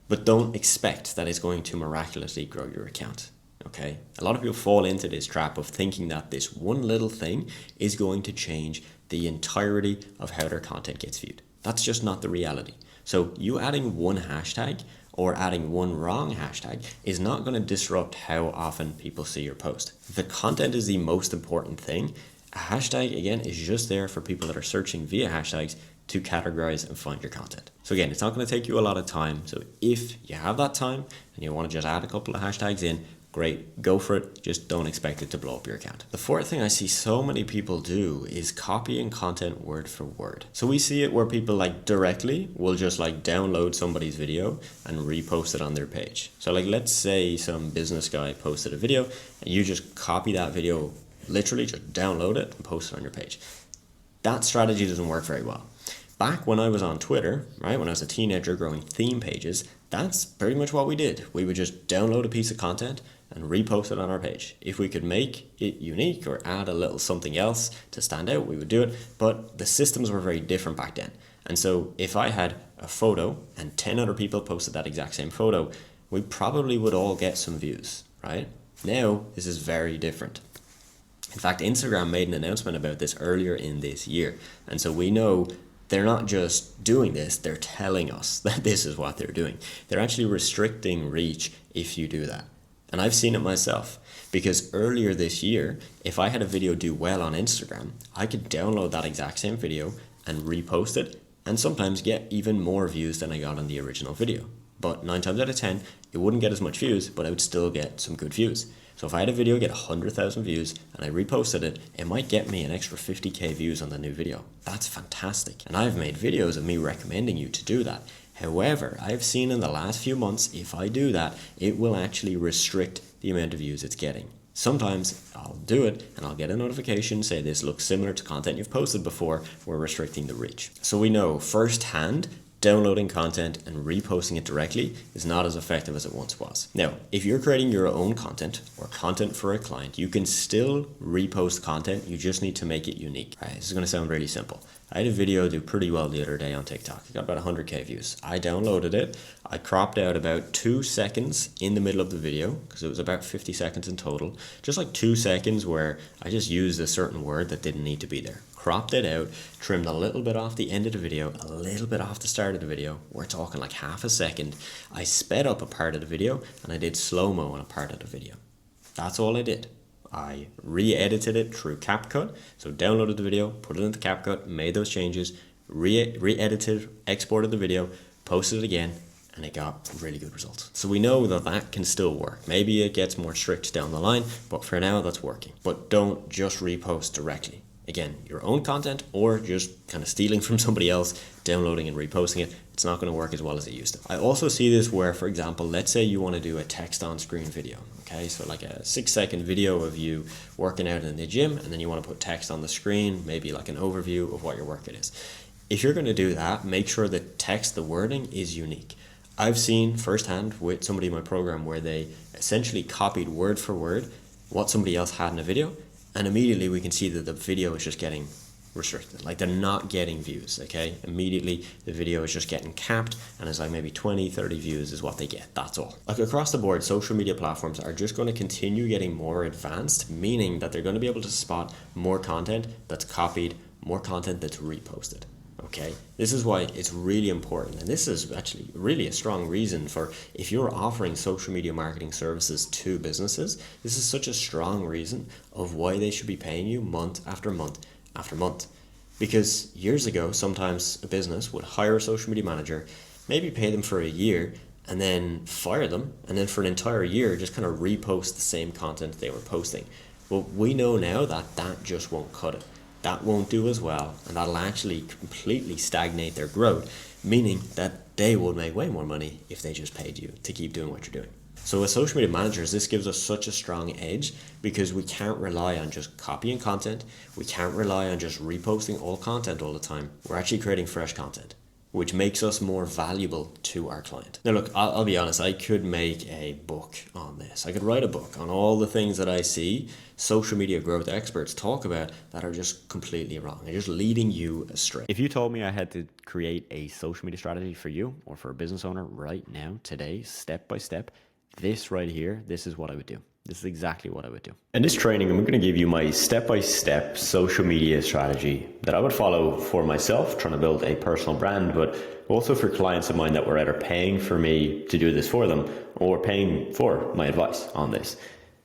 But don't expect that it's going to miraculously grow your account. Okay? A lot of people fall into this trap of thinking that this one little thing is going to change the entirety of how their content gets viewed. That's just not the reality. So you adding one hashtag or adding one wrong hashtag is not going to disrupt how often people see your post. The content is the most important thing. A hashtag, again, is just there for people that are searching via hashtags to categorize and find your content. So again, it's not going to take you a lot of time. So if you have that time and you want to just add a couple of hashtags in, great, go for it. Just don't expect it to blow up your account. The fourth thing I see so many people do is copying content word for word. So we see it where people like directly will just like download somebody's video and repost it on their page. So like, let's say some business guy posted a video and you just copy that video, literally just download it and post it on your page. That strategy doesn't work very well. Back when I was on Twitter, right, when I was a teenager growing theme pages, that's pretty much what we did. We would just download a piece of content and repost it on our page. If we could make it unique or add a little something else to stand out, we would do it. But the systems were very different back then. And so if I had a photo and 10 other people posted that exact same photo, we probably would all get some views, right? Now, this is very different. In fact, Instagram made an announcement about this earlier in this year. And so we know they're not just doing this, they're telling us that this is what they're doing. They're actually restricting reach if you do that. And I've seen it myself, because earlier this year, if I had a video do well on Instagram, I could download that exact same video and repost it and sometimes get even more views than I got on the original video. But 9 times out of 10, it wouldn't get as much views, but I would still get some good views. So if I had a video get 100,000 views and I reposted it, it might get me an extra 50k views on the new video. That's fantastic. And I've made videos of me recommending you to do that. However, I've seen in the last few months, if I do that, it will actually restrict the amount of views it's getting. Sometimes I'll do it and I'll get a notification, say this looks similar to content you've posted before, we're restricting the reach. So we know firsthand, downloading content and reposting it directly is not as effective as it once was. Now, if you're creating your own content or content for a client, you can still repost content. You just need to make it unique. All right, this is going to sound really simple. I had a video do pretty well the other day on TikTok. It got about 100k views. I downloaded it. I cropped out about 2 seconds in the middle of the video because it was about 50 seconds in total. Just like 2 seconds where I just used a certain word that didn't need to be there. Cropped it out, trimmed a little bit off the end of the video, a little bit off the start of the video. We're talking like half a second. I sped up a part of the video and I did slow-mo on a part of the video. That's all I did. I re-edited it through CapCut. So downloaded the video, put it into CapCut, made those changes, re-edited, exported the video, posted it again, and it got really good results. So we know that that can still work. Maybe it gets more strict down the line, but for now that's working. But don't just repost directly. Again, your own content or just kind of stealing from somebody else, downloading and reposting it, it's not going to work as well as it used to. I also see this where, for example, let's say you want to do a text on screen video. Okay, so like a 6-second video of you working out in the gym, and then you want to put text on the screen, maybe like an overview of what your workout is. If you're going to do that, make sure the text, the wording is unique. I've seen firsthand with somebody in my program where they essentially copied word for word what somebody else had in a video, and immediately we can see that the video is just getting restricted. Like they're not getting views, okay? Immediately the video is just getting capped and it's like maybe 20, 30 views is what they get. That's all. Like across the board, social media platforms are just going to continue getting more advanced, meaning that they're going to be able to spot more content that's copied, more content that's reposted. Okay, this is why it's really important, and this is actually really a strong reason for if you're offering social media marketing services to businesses, this is such a strong reason of why they should be paying you month after month after month. Because years ago, sometimes a business would hire a social media manager, maybe pay them for a year, and then fire them, and then for an entire year just kind of repost the same content they were posting. Well, we know now that that just won't cut it. That won't do as well, and that'll actually completely stagnate their growth, meaning that they will make way more money if they just paid you to keep doing what you're doing. So as social media managers, this gives us such a strong edge because we can't rely on just copying content. We can't rely on just reposting old content all the time. We're actually creating fresh content, which makes us more valuable to our client. Now look, I'll be honest, I could make a book on this. I could write a book on all the things that I see social media growth experts talk about that are just completely wrong. They're just leading you astray. If you told me I had to create a social media strategy for you or for a business owner right now, today, step by step, this right here, this is what I would do. This is exactly what I would do. In this training, I'm going to give you my step-by-step social media strategy that I would follow for myself, trying to build a personal brand, but also for clients of mine that were either paying for me to do this for them or paying for my advice on this.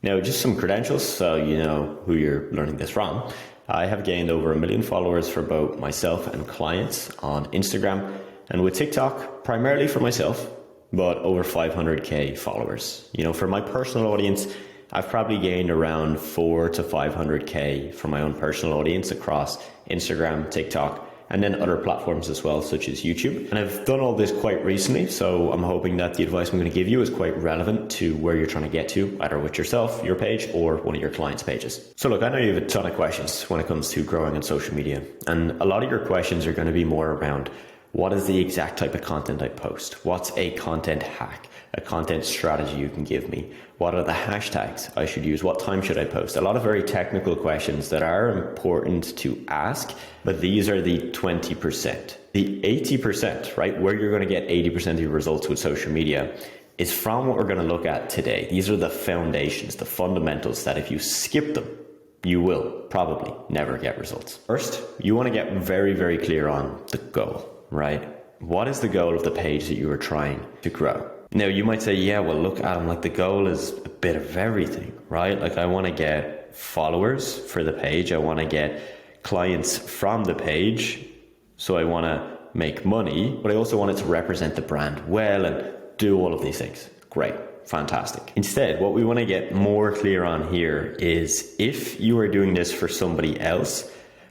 Now, just some credentials so you know who you're learning this from. I have gained over 1 million followers for both myself and clients on Instagram, and with TikTok, primarily for myself, but over 500k followers. You know, for my personal audience, I've probably gained around 400 to 500k from my own personal audience across Instagram, TikTok, and then other platforms as well, such as YouTube. And I've done all this quite recently, so I'm hoping that the advice I'm going to give you is quite relevant to where you're trying to get to, either with yourself, your page, or one of your clients' pages. So look, I know you have a ton of questions when it comes to growing on social media, and a lot of your questions are going to be more around what is the exact type of content I post? What's a content hack, a content strategy you can give me? What are the hashtags I should use? What time should I post? A lot of very technical questions that are important to ask, but these are the 20%. The 80%, right, where you're going to get 80% of your results with social media is from what we're going to look at today. These are the foundations, the fundamentals that if you skip them, you will probably never get results. First, you want to get very, very clear on the goal. Right? What is the goal of the page that you are trying to grow? Now, you might say, yeah, well, look, Adam, like the goal is a bit of everything, right? Like I want to get followers for the page. I want to get clients from the page. So I want to make money, but I also want it to represent the brand well and do all of these things. Great. Fantastic. Instead, what we want to get more clear on here is if you are doing this for somebody else,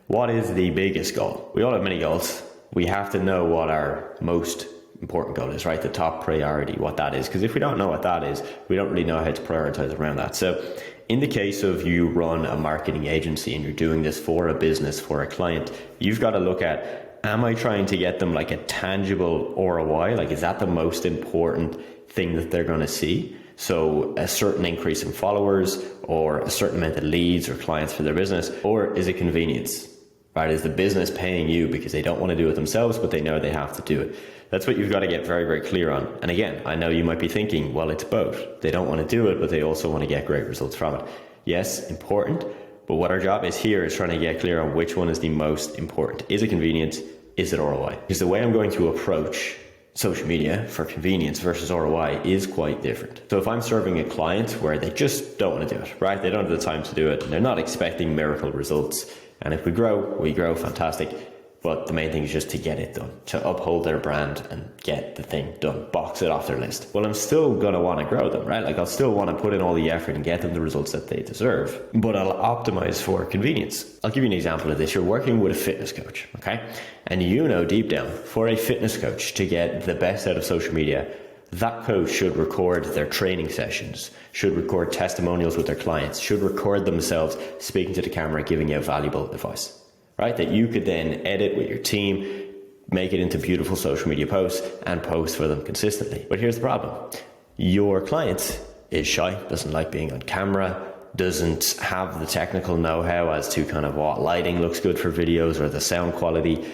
what is the biggest goal? We all have many goals. We have to know what our most important goal is, right? The top priority, what that is. Because if we don't know what that is, we don't really know how to prioritize around that. So in the case of you run a marketing agency and you're doing this for a business, for a client, you've got to look at, am I trying to get them like a tangible ROI? Like, is that the most important thing that they're going to see? So a certain increase in followers or a certain amount of leads or clients for their business, or is it convenience? Right? Is the business paying you because they don't want to do it themselves, but they know they have to do it? That's what you've got to get very, very clear on. And again, I know you might be thinking, well, it's both. They don't want to do it, but they also want to get great results from it. Yes, important. But what our job is here is trying to get clear on which one is the most important. Is it convenience? Is it ROI? Because the way I'm going to approach social media for convenience versus ROI is quite different. So if I'm serving a client where they just don't want to do it, right? They don't have the time to do it, and they're not expecting miracle results. And if we grow, fantastic. But the main thing is just to get it done, to uphold their brand and get the thing done, box it off their list. Well, I'm still going to want to grow them, right? Like I'll still want to put in all the effort and get them the results that they deserve, but I'll optimize for convenience. I'll give you an example of this. You're working with a fitness coach, okay? And you know deep down, for a fitness coach to get the best out of social media, that coach should record their training sessions, should record testimonials with their clients, should record themselves speaking to the camera, giving out valuable advice, right? That you could then edit with your team, make it into beautiful social media posts and post for them consistently. But here's the problem. Your client is shy, doesn't like being on camera, doesn't have the technical know-how as to kind of what lighting looks good for videos or the sound quality.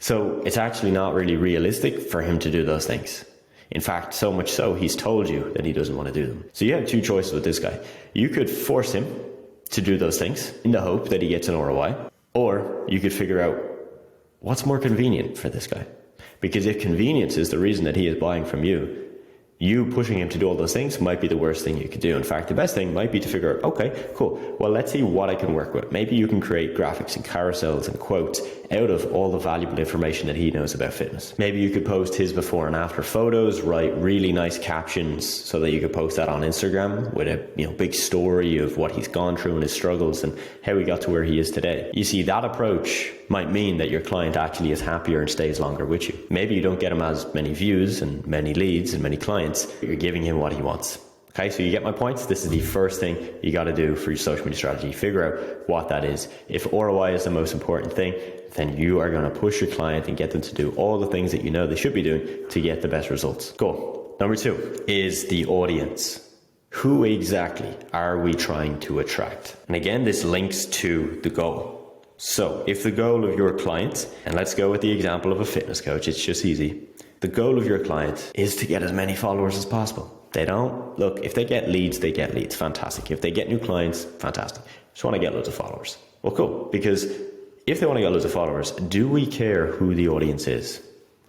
So it's actually not really realistic for him to do those things. In fact, so much so, he's told you that he doesn't want to do them. So you have two choices with this guy. You could force him to do those things in the hope that he gets an ROI, or you could figure out what's more convenient for this guy. Because if convenience is the reason that he is buying from you, you pushing him to do all those things might be the worst thing you could do. In fact, the best thing might be to figure out, okay, cool. Well, let's see what I can work with. Maybe you can create graphics and carousels and quotes out of all the valuable information that he knows about fitness. Maybe you could post his before and after photos, write really nice captions so that you could post that on Instagram with a big story of what he's gone through and his struggles and how he got to where he is today. You see, that approach might mean that your client actually is happier and stays longer with you. Maybe you don't get him as many views and many leads and many clients, but you're giving him what he wants. Okay, so you get my points? This is the first thing you got to do for your social media strategy. Figure out what that is. If ROI is the most important thing, then you are going to push your client and get them to do all the things that you know they should be doing to get the best results. Cool. Number 2 is the audience. Who exactly are we trying to attract? And again, this links to the goal. So if the goal of your client, and let's go with the example of a fitness coach, it's just easy. The goal of your client is to get as many followers as possible. They don't. Look, if they get leads, they get leads. Fantastic. If they get new clients, fantastic. Just want to get loads of followers. Well, cool. Because if they want to get loads of followers, do we care who the audience is?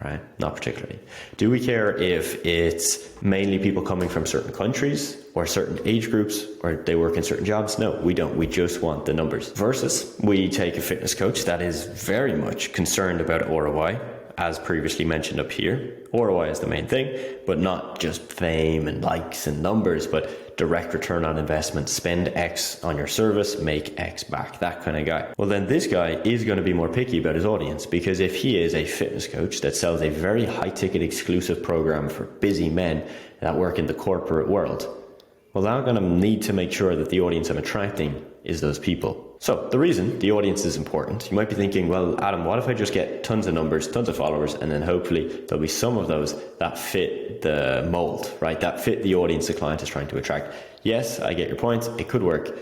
Right? Not particularly. Do we care if it's mainly people coming from certain countries or certain age groups or they work in certain jobs? No, we don't. We just want the numbers. Versus we take a fitness coach that is very much concerned about ROI, as previously mentioned up here. ROI is the main thing, but not just fame and likes and numbers, but direct return on investment. Spend X on your service, make X back, that kind of guy. Well, then this guy is going to be more picky about his audience, because if he is a fitness coach that sells a very high ticket exclusive program for busy men that work in the corporate world, well, I'm going to need to make sure that the audience I'm attracting is those people. So the reason the audience is important, you might be thinking, well, Adam, what if I just get tons of numbers, tons of followers, and then hopefully there'll be some of those that fit the mold, right? That fit the audience the client is trying to attract. Yes, I get your point. It could work.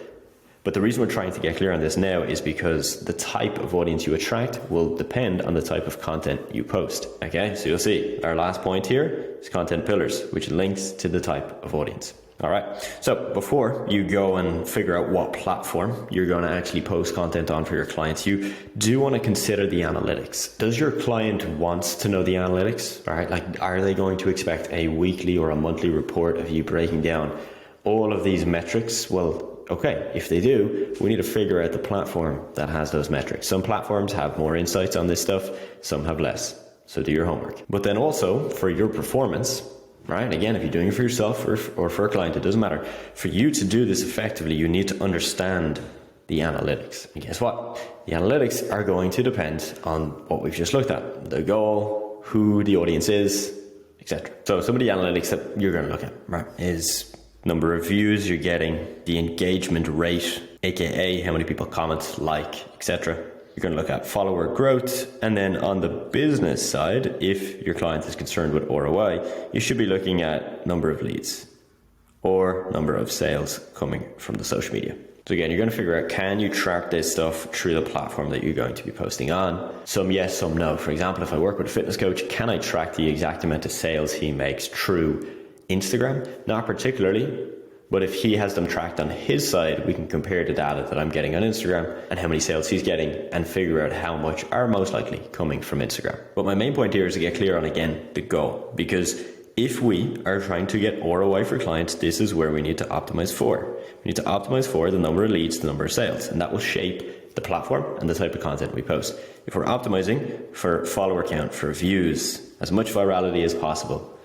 But the reason we're trying to get clear on this now is because the type of audience you attract will depend on the type of content you post. Okay, so you'll see our last point here is content pillars, which links to the type of audience. All right. So before you go and figure out what platform you're going to actually post content on for your clients, you do want to consider the analytics. Does your client want to know the analytics? All right. Like, are they going to expect a weekly or a monthly report of you breaking down all of these metrics? Well, okay, if they do, we need to figure out the platform that has those metrics. Some platforms have more insights on this stuff, some have less. So do your homework. But then also for your performance, right? Again, if you're doing it for yourself or for a client, it doesn't matter. For you to do this effectively, you need to understand the analytics. And guess what? The analytics are going to depend on what we've just looked at. The goal, who the audience is, etc. So some of the analytics that you're going to look at, right, is number of views you're getting, the engagement rate, aka how many people comment, like, etc. You're going to look at follower growth. And then on the business side, if your client is concerned with ROI, you should be looking at number of leads or number of sales coming from the social media. So again, you're going to figure out, can you track this stuff through the platform that you're going to be posting on? Some yes, some no. For example, if I work with a fitness coach, can I track the exact amount of sales he makes through Instagram? Not particularly. But if he has them tracked on his side, we can compare the data that I'm getting on Instagram and how many sales he's getting and figure out how much are most likely coming from Instagram. But my main point here is to get clear on, again, the goal. Because if we are trying to get ROI for clients, this is where we need to optimize for. We need to optimize for the number of leads, the number of sales, and that will shape the platform and the type of content we post. If we're optimizing for follower count, for views, as much virality as possible,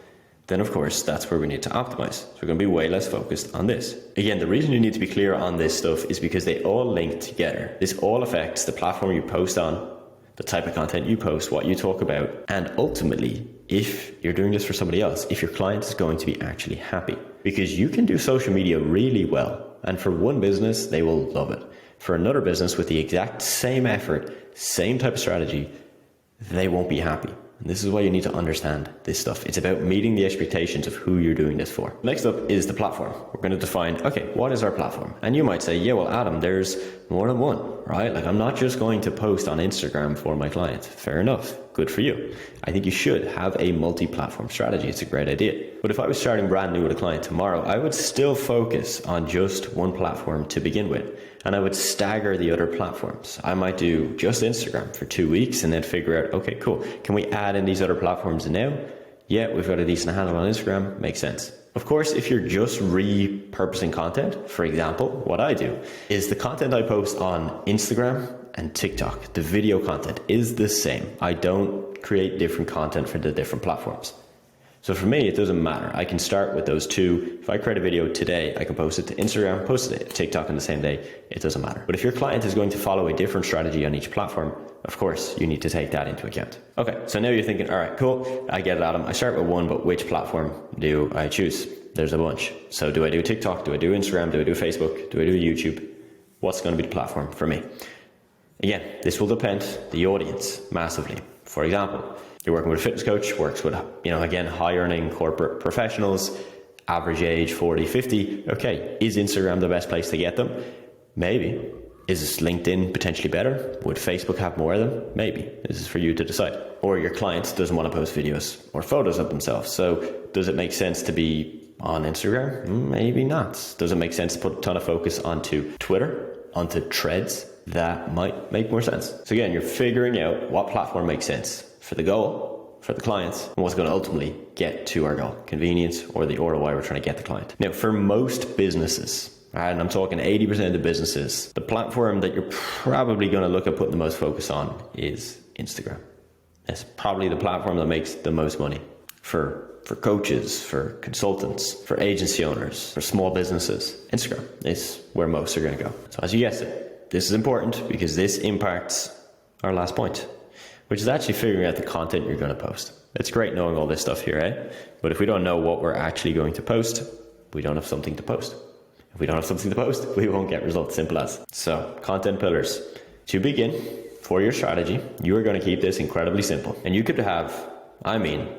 then of course that's where we need to optimize. So we're going to be way less focused on this. Again, the reason you need to be clear on this stuff is because they all link together. This all affects the platform you post on, the type of content you post, what you talk about, and ultimately, if you're doing this for somebody else, if your client is going to be actually happy. Because you can do social media really well, and for one business, they will love it. For another business with the exact same effort, same type of strategy, they won't be happy. And this is why you need to understand this stuff. It's about meeting the expectations of who you're doing this for. Next up is the platform. We're going to define, okay, what is our platform? And you might say, yeah, well, Adam, there's more than one, right? Like, I'm not just going to post on Instagram for my client. Fair enough. Good for you. I think you should have a multi-platform strategy. It's a great idea. But if I was starting brand new with a client tomorrow, I would still focus on just one platform to begin with. And I would stagger the other platforms. I might do just Instagram for 2 weeks and then figure out, okay, cool. Can we add in these other platforms now? Yeah, we've got a decent handle on Instagram. Makes sense. Of course, if you're just repurposing content, for example, what I do is the content I post on Instagram and TikTok, the video content is the same. I don't create different content for the different platforms. So for me, it doesn't matter. I can start with those two. If I create a video today, I can post it to Instagram, post it to TikTok on the same day. It doesn't matter. But if your client is going to follow a different strategy on each platform, of course, you need to take that into account. Okay, so now you're thinking, all right, cool. I get it, Adam. I start with one, but which platform do I choose? There's a bunch. So do I do TikTok? Do I do Instagram? Do I do Facebook? Do I do YouTube? What's going to be the platform for me? Again, this will depend the audience massively. For example, you're working with a fitness coach, works with, again, high earning corporate professionals, average age 40, 50. Okay, is Instagram the best place to get them? Maybe. Is LinkedIn potentially better? Would Facebook have more of them? Maybe. This is for you to decide. Or your client doesn't want to post videos or photos of themselves. So does it make sense to be on Instagram? Maybe not. Does it make sense to put a ton of focus onto Twitter, onto Threads? That might make more sense. So again, you're figuring out what platform makes sense for the goal, for the clients, and what's going to ultimately get to our goal, convenience or the ROI we're trying to get the client. Now, for most businesses, and I'm talking 80% of businesses, the platform that you're probably going to look at putting the most focus on is Instagram. It's probably the platform that makes the most money for coaches, for consultants, for agency owners, for small businesses. Instagram is where most are going to go. So as you guessed it, this is important because this impacts our last point, which is actually figuring out the content you're going to post. It's great knowing all this stuff here, eh? But if we don't know what we're actually going to post, we don't have something to post. If we don't have something to post, we won't get results, simple as. So, content pillars. To begin, for your strategy, you are going to keep this incredibly simple. And you could have,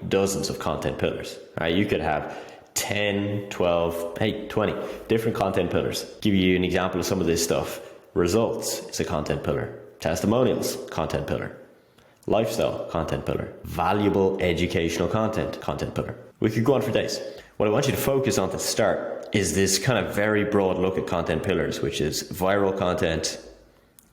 dozens of content pillars. Right? You could have 10, 12, 20 different content pillars. Give you an example of some of this stuff. Results is a content pillar. Testimonials, content pillar. Lifestyle, content pillar. Valuable educational content pillar. We could go on for days. What I want you to focus on to start is this kind of very broad look at content pillars, which is viral content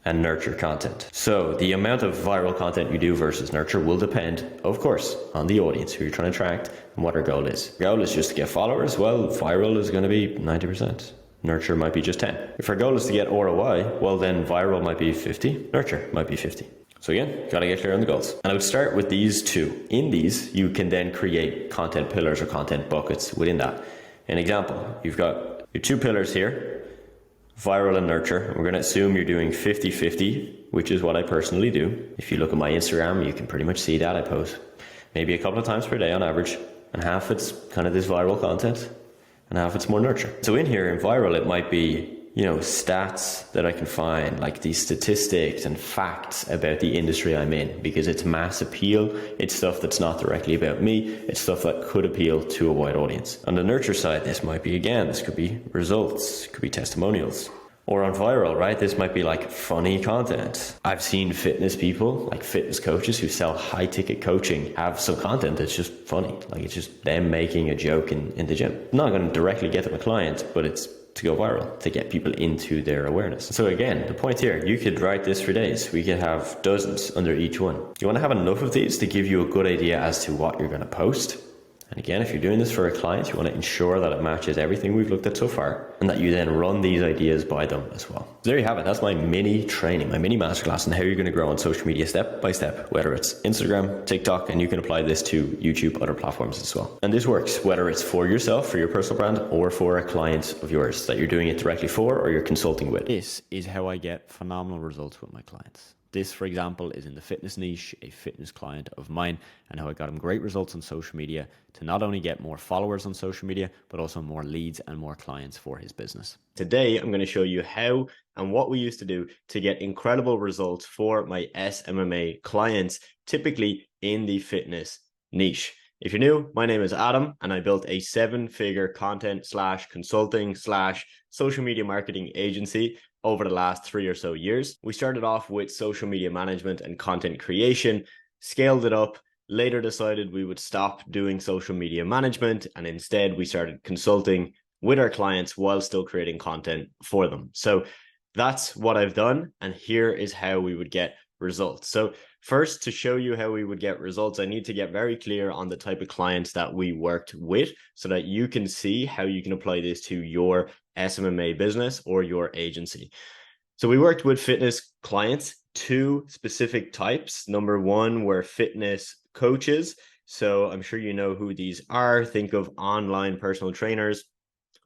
and nurture content. So the amount of viral content you do versus nurture will depend, of course, on the audience, who you're trying to attract and what our goal is. Your goal is just to get followers. Well, viral is going to be 90%. Nurture might be just 10. If our goal is to get ROI, well then viral might be 50, nurture might be 50. So again, gotta get clear on the goals. And I would start with these two. In these, you can then create content pillars or content buckets within that. An example, you've got your two pillars here, viral and nurture. We're gonna assume you're doing 50-50, which is what I personally do. If you look at my Instagram, you can pretty much see that I post maybe a couple of times per day on average, and half it's kind of this viral content, and half it's more nurture. So in here, in viral, it might be, stats that I can find, like these statistics and facts about the industry I'm in, because it's mass appeal. It's stuff that's not directly about me. It's stuff that could appeal to a wide audience. On the nurture side, this could be results, could be testimonials. Or on viral, right? This might be like funny content. I've seen fitness people, like fitness coaches who sell high ticket coaching, have some content that's just funny. Like it's just them making a joke in the gym. I'm not going to directly get them a client, but it's to go viral, to get people into their awareness. So again, the point here, you could write this for days. We could have dozens under each one. You want to have enough of these to give you a good idea as to what you're going to post. And again, if you're doing this for a client, you want to ensure that it matches everything we've looked at so far, and that you then run these ideas by them as well. So there you have it. That's my mini training, my mini masterclass on how you're going to grow on social media step by step, whether it's Instagram, TikTok, and you can apply this to YouTube, other platforms as well. And this works whether it's for yourself, for your personal brand, or for a client of yours that you're doing it directly for or you're consulting with. This is how I get phenomenal results with my clients. This, for example, is in the fitness niche, a fitness client of mine, and how I got him great results on social media to not only get more followers on social media, but also more leads and more clients for his business. Today, I'm going to show you how and what we used to do to get incredible results for my SMMA clients, typically in the fitness niche. If you're new, my name is Adam, and I built a 7-figure content / consulting / social media marketing agency over the last 3 or so years. We started off with social media management and content creation, scaled it up, later decided we would stop doing social media management, and instead we started consulting with our clients while still creating content for them. So that's what I've done, and here is how we would get results. So first, to show you how we would get results, I need to get very clear on the type of clients that we worked with so that you can see how you can apply this to your SMMA business or your agency. So we worked with fitness clients, 2 specific types. Number 1 were fitness coaches. So I'm sure you know who these are. Think of online personal trainers,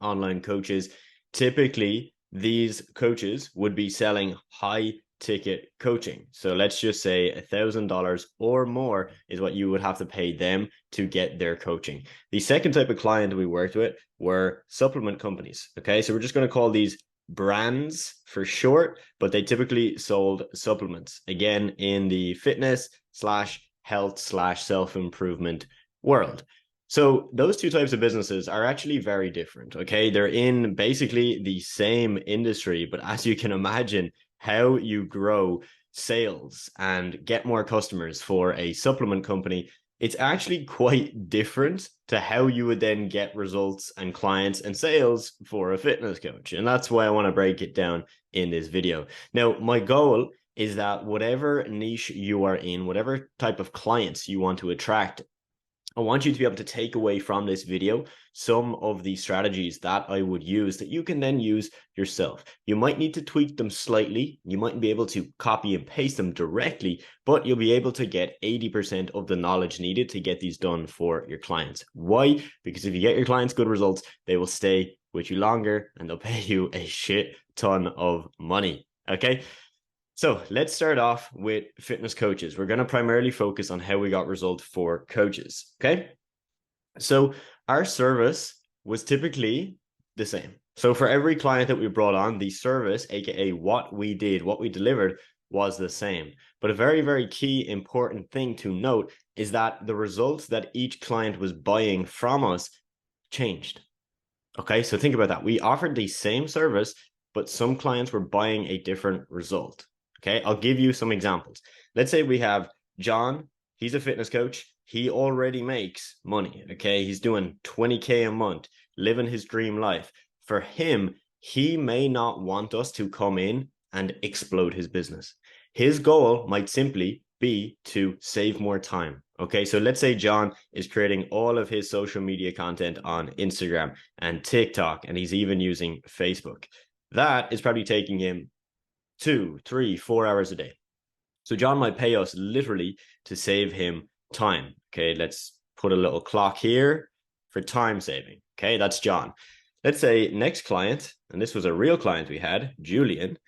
online coaches. Typically, these coaches would be selling high ticket coaching. So let's just say $1,000 or more is what you would have to pay them to get their coaching. The second type of client we worked with were supplement companies. Okay, so we're just going to call these brands for short, but they typically sold supplements, again, in the fitness / health / self-improvement world. So those 2 types of businesses are actually very different. Okay, they're in basically the same industry, but as you can imagine, how you grow sales and get more customers for a supplement company it's actually quite different to how you would then get results and clients and sales for a fitness coach. And that's why I want to break it down in this video. Now, my goal is that whatever niche you are in, whatever type of clients you want to attract, I want you to be able to take away from this video some of the strategies that I would use that you can then use yourself. You might need to tweak them slightly. You mightn't be able to copy and paste them directly, but you'll be able to get 80% of the knowledge needed to get these done for your clients. Why? Because if you get your clients good results, they will stay with you longer and they'll pay you a shit ton of money. Okay. So let's start off with fitness coaches. We're going to primarily focus on how we got results for coaches. Okay. So our service was typically the same. So for every client that we brought on, the service, aka what we did, what we delivered, was the same. But a very, very key important thing to note is that the results that each client was buying from us changed. Okay. So think about that. We offered the same service, but some clients were buying a different result. Okay, I'll give you some examples. Let's say we have John. He's a fitness coach. He already makes money. Okay, he's doing 20K a month, living his dream life. For him, he may not want us to come in and explode his business. His goal might simply be to save more time. Okay, so let's say John is creating all of his social media content on Instagram and TikTok, and he's even using Facebook. That is probably taking him 2, 3, 4 hours a day. So John might pay us literally to save him time. Okay, let's put a little clock here for time saving. Okay, that's John. Let's say next client, and this was a real client we had, Julian.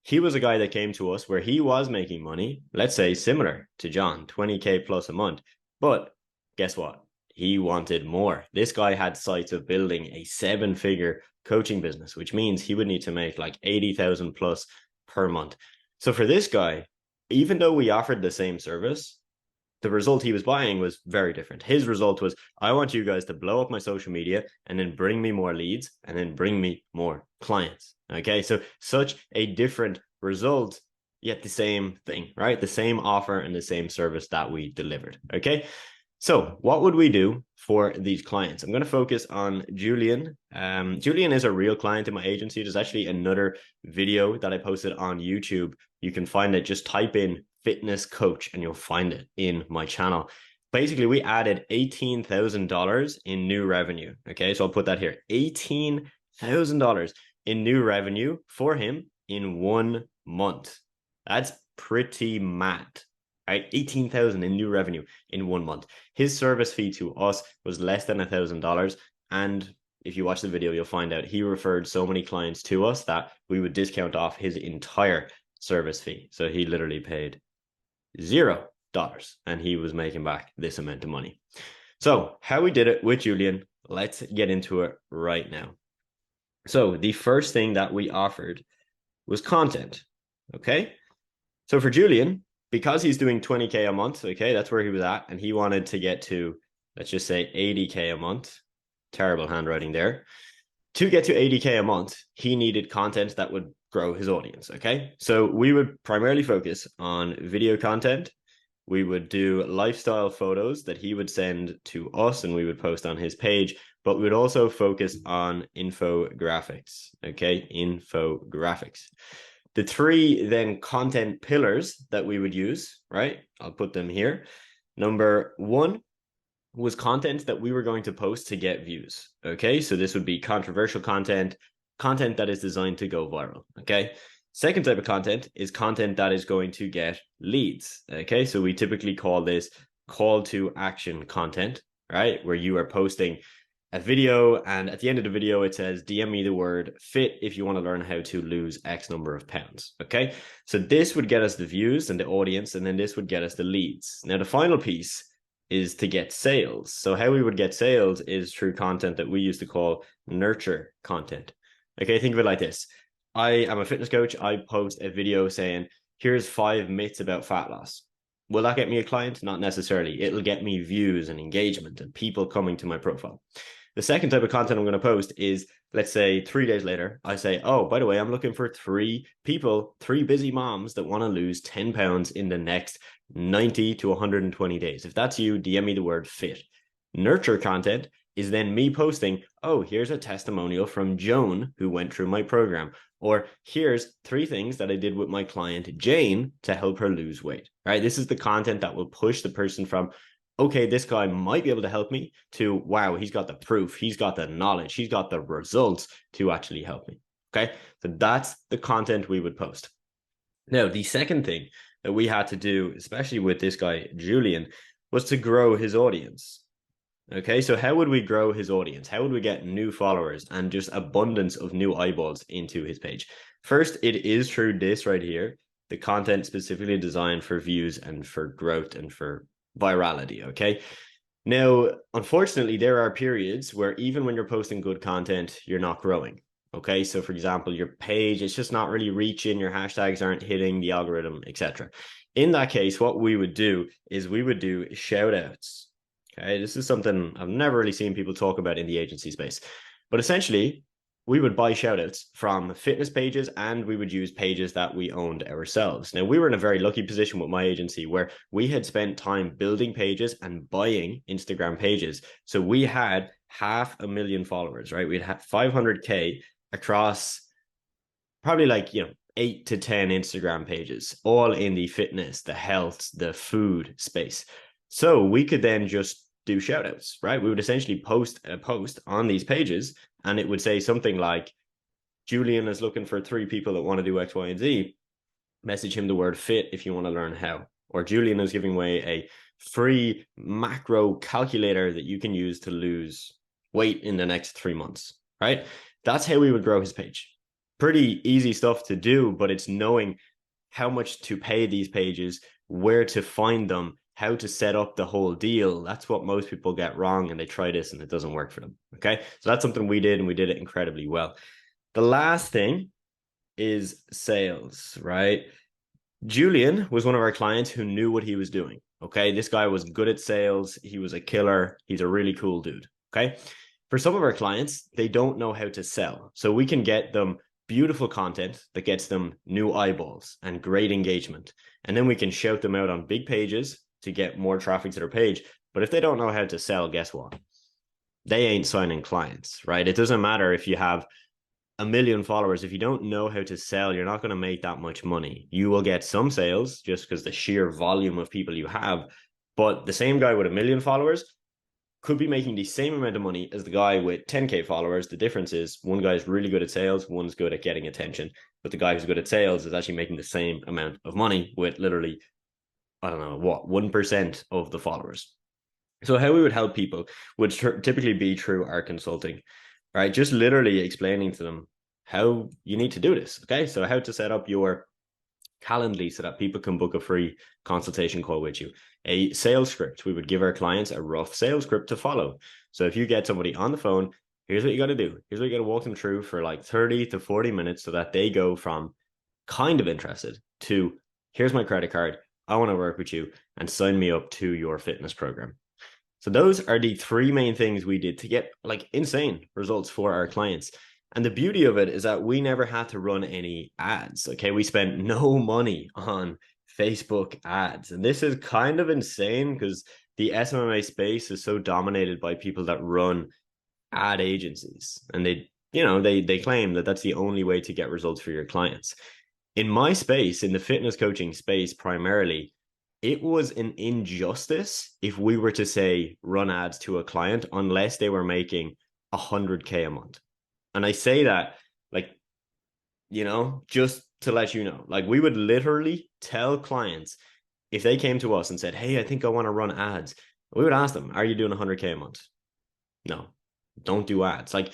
He was a guy that came to us where he was making money, let's say similar to John, 20K plus a month. But guess what? He wanted more. This guy had sights of building a 7-figure coaching business, which means he would need to make like 80,000 plus per month. So for this guy, even though we offered the same service, the result he was buying was very different. His result was, I want you guys to blow up my social media and then bring me more leads and then bring me more clients. Okay, so such a different result, yet the same thing, right? The same offer and the same service that we delivered. Okay, so what would we do for these clients? I'm going to focus on Julian. Julian is a real client in my agency. There's actually another video that I posted on YouTube. You can find it. Just type in fitness coach and you'll find it in my channel. Basically, we added $18,000 in new revenue. Okay, so I'll put that here. $18,000 in new revenue for him in 1 month. That's pretty mad. Right, 18,000 in new revenue in 1 month. His service fee to us was less than $1,000. And if you watch the video, you'll find out he referred so many clients to us that we would discount off his entire service fee. So he literally paid $0 and he was making back this amount of money. So how we did it with Julian, let's get into it right now. So the first thing that we offered was content. Okay, so for Julian, because he's doing 20K a month, okay, that's where he was at, and he wanted to get to, let's just say 80K a month. Terrible handwriting there. To get to 80K a month, he needed content that would grow his audience, okay? So we would primarily focus on video content. We would do lifestyle photos that he would send to us and we would post on his page, but we would also focus on infographics, okay? Infographics. The 3 then content pillars that we would use, right? I'll put them here. Number 1 was content that we were going to post to get views. Okay, so this would be controversial content, content that is designed to go viral. Okay, second type of content is content that is going to get leads. Okay, so we typically call this call to action content, right? Where you are posting a video and at the end of the video it says DM me the word fit if you want to learn how to lose X number of pounds. Okay, so this would get us the views and the audience, and then this would get us the leads. Now the final piece is to get sales. So how we would get sales is through content that we used to call nurture content. Okay, think of it like this. I am a fitness coach. I post a video saying here's 5 myths about fat loss. Will that get me a client? Not necessarily. It'll get me views and engagement and people coming to my profile. The second type of content I'm going to post is let's say 3 days later, I say, oh, by the way, I'm looking for 3 people, 3 busy moms that want to lose 10 pounds in the next 90 to 120 days. If that's you, DM me the word fit. Nurture content is then me posting, oh, here's a testimonial from Joan who went through my program. Or here's 3 things that I did with my client Jane to help her lose weight, right? This is the content that will push the person from, okay, this guy might be able to help me, to, wow, he's got the proof, he's got the knowledge, he's got the results to actually help me. Okay, so that's the content we would post. Now, the second thing that we had to do, especially with this guy, Julian, was to grow his audience. Okay, so how would we grow his audience? How would we get new followers and just abundance of new eyeballs into his page? First, it is through this right here, the content specifically designed for views and for growth and for virality. Okay, now unfortunately there are periods where even when you're posting good content, you're not growing. Okay, so for example, your page, it's just not really reaching, your hashtags aren't hitting the algorithm, etc. In that case, what we would do is we would do shout outs. Okay, this is something I've never really seen people talk about in the agency space, but essentially we would buy shoutouts from fitness pages and we would use pages that we owned ourselves. Now, we were in a very lucky position with my agency where we had spent time building pages and buying Instagram pages. So we had 500,000 followers, right? We'd have 500K across probably like, 8 to 10 Instagram pages, all in the fitness, the health, the food space. So we could then just do shout outs, right? We would essentially post a post on these pages and it would say something like, Julian is looking for 3 people that want to do X, Y, and Z. Message him the word fit if you want to learn how. Or Julian is giving away a free macro calculator that you can use to lose weight in the next 3 months, right? That's how we would grow his page. Pretty easy stuff to do, but it's knowing how much to pay these pages, where to find them, how to set up the whole deal. That's what most people get wrong, and they try this and it doesn't work for them. Okay, so that's something we did, and we did it incredibly well. The last thing is sales, right? Julian was one of our clients who knew what he was doing. Okay, this guy was good at sales. He was a killer. He's a really cool dude. Okay, for some of our clients, they don't know how to sell, so we can get them beautiful content that gets them new eyeballs and great engagement, and then we can shout them out on big pages to get more traffic to their page. But if they don't know how to sell, guess what? They ain't signing clients, right? It doesn't matter if you have 1 million followers. If you don't know how to sell, you're not going to make that much money. You will get some sales just because the sheer volume of people you have, but the same guy with 1 million followers could be making the same amount of money as the guy with 10K followers. The difference is one guy's really good at sales, one's good at getting attention, but the guy who's good at sales is actually making the same amount of money with literally, I don't know what, 1% of the followers. So how we would help people would typically be through our consulting, right? Just literally explaining to them how you need to do this. Okay, so how to set up your Calendly so that people can book a free consultation call with you. A sales script, we would give our clients a rough sales script to follow. So if you get somebody on the phone, here's what you got to do. Here's what you got to walk them through for like 30 to 40 minutes so that they go from kind of interested to, here's my credit card, I want to work with you, and sign me up to your fitness program. So those are the 3 main things we did to get like insane results for our clients. And the beauty of it is that we never had to run any ads. Okay, we spent no money on Facebook ads. And this is kind of insane because the SMMA space is so dominated by people that run ad agencies. And they claim that that's the only way to get results for your clients. In my space, in the fitness coaching space primarily, it was an injustice if we were to say run ads to a client unless they were making 100K a month. And I say that like, just to let you know, like we would literally tell clients if they came to us and said, hey, I think I want to run ads. We would ask them, are you doing 100K a month? No, don't do ads. Like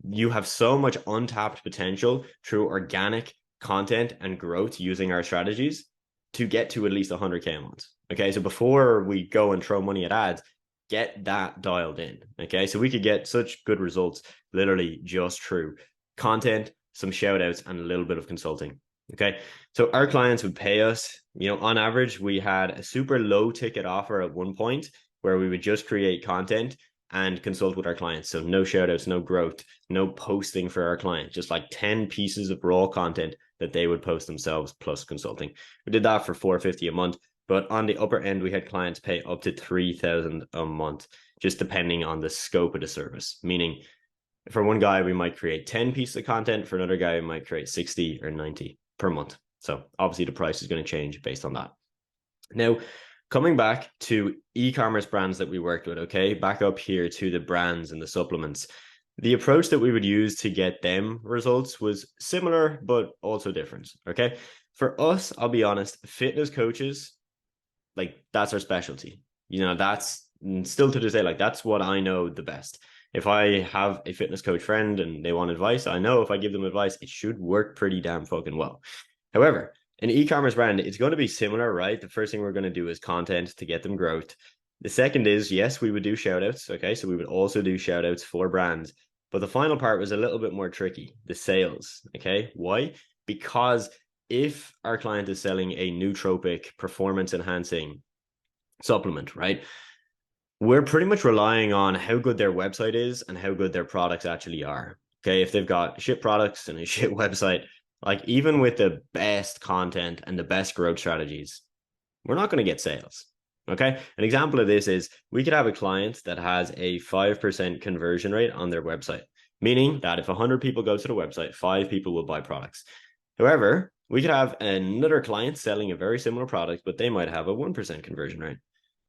you have so much untapped potential through organic content and growth using our strategies to get to at least 100K a month. Okay, so before we go and throw money at ads, get that dialed in. Okay, so we could get such good results literally just through content, some shout outs, and a little bit of consulting. Okay, so our clients would pay us, on average, we had a super low ticket offer at one point where we would just create content and consult with our clients. So no shout outs, no growth, no posting for our clients, just like 10 pieces of raw content that they would post themselves plus consulting. We did that for $450 a month, but on the upper end, we had clients pay up to $3,000 a month, just depending on the scope of the service. Meaning for one guy, we might create 10 pieces of content. For another guy, we might create 60 or 90 per month. So obviously the price is going to change based on that. Now, coming back to e-commerce brands that we worked with, okay, back up here to the brands and the supplements. The approach that we would use to get them results was similar, but also different, okay? For us, I'll be honest, fitness coaches, like that's our specialty. You know, that's still to this day, like that's what I know the best. If I have a fitness coach friend and they want advice, I know if I give them advice, it should work pretty damn fucking well. However, an e-commerce brand, it's going to be similar, right? The first thing we're going to do is content to get them growth. The second is, yes, we would do shout outs. Okay. So we would also do shout outs for brands. But the final part was a little bit more tricky, the sales. Okay. Why? Because if our client is selling a nootropic performance enhancing supplement, right? We're pretty much relying on how good their website is and how good their products actually are. Okay. If they've got shit products and a shit website, like even with the best content and the best growth strategies, we're not going to get sales. Okay. An example of this is we could have a client that has a 5% conversion rate on their website, meaning that if 100 people go to the website, 5 people will buy products. However, we could have another client selling a very similar product, but they might have a 1% conversion rate.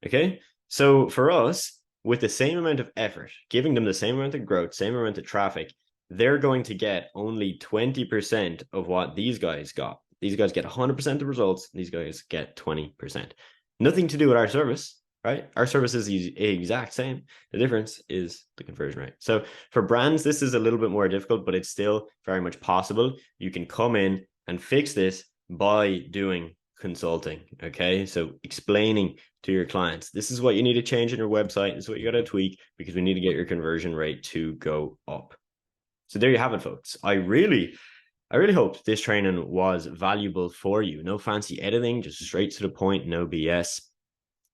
Okay. So for us, with the same amount of effort, giving them the same amount of growth, same amount of traffic, they're going to get only 20% of what these guys got. These guys get 100% of results. These guys get 20%. Nothing to do with our service, right? Our service is the exact same. The difference is the conversion rate. So for brands, this is a little bit more difficult, but it's still very much possible. You can come in and fix this by doing consulting, okay? So explaining to your clients, this is what you need to change in your website. This is what you got to tweak because we need to get your conversion rate to go up. So there you have it, folks. I really hope this training was valuable for you. No fancy editing, just straight to the point, no BS.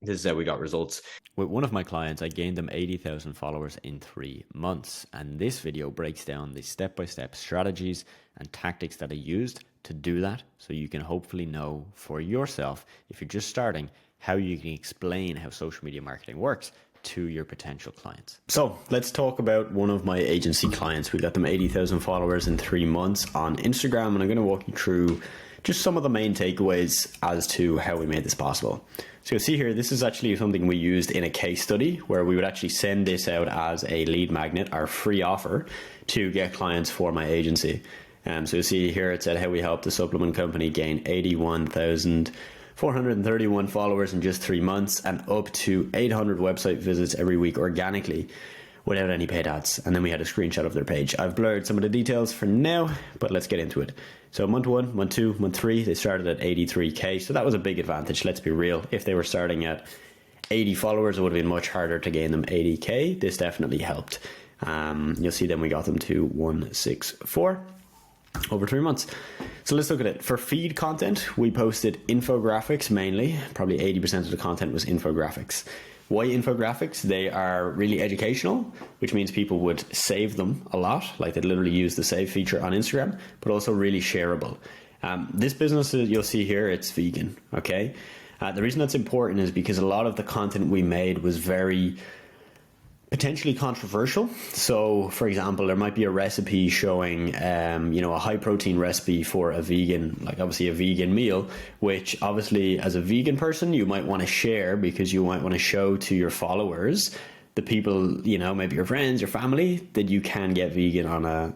This is how we got results. With one of my clients, I gained them 80,000 followers in 3 months. And this video breaks down the step-by-step strategies and tactics that I used to do that. So you can hopefully know for yourself, if you're just starting, how you can explain how social media marketing works to your potential clients. So let's talk about one of my agency clients. We got them 80,000 followers in 3 months on Instagram, and I'm going to walk you through just some of the main takeaways as to how we made this possible. So you'll see here, this is actually something we used in a case study where we would actually send this out as a lead magnet, our free offer to get clients for my agency. So you'll see here, it said how we helped the supplement company gain 81,431 followers in just 3 months and up to 800 website visits every week organically without any paid ads. And then we had a screenshot of their page. I've blurred some of the details for now, but let's get into it. So month 1, month 2, month 3, they started at 83K. So that was a big advantage. Let's be real. If they were starting at 80 followers, it would have been much harder to gain them 80K. This definitely helped. You'll see then we got them to 164 over 3 months. So let's look at it. For feed content, we posted infographics mainly. Probably 80% of the content was infographics. Why infographics? They are really educational, which means people would save them a lot. Like they'd literally use the save feature on Instagram, but also really shareable. This business, you'll see here, it's vegan, okay? The reason that's important is because a lot of the content we made was very potentially controversial. So for example, there might be a recipe showing, a high protein recipe for a vegan, like obviously a vegan meal, which obviously as a vegan person, you might want to share because you might want to show to your followers, the people, maybe your friends, your family, that you can get vegan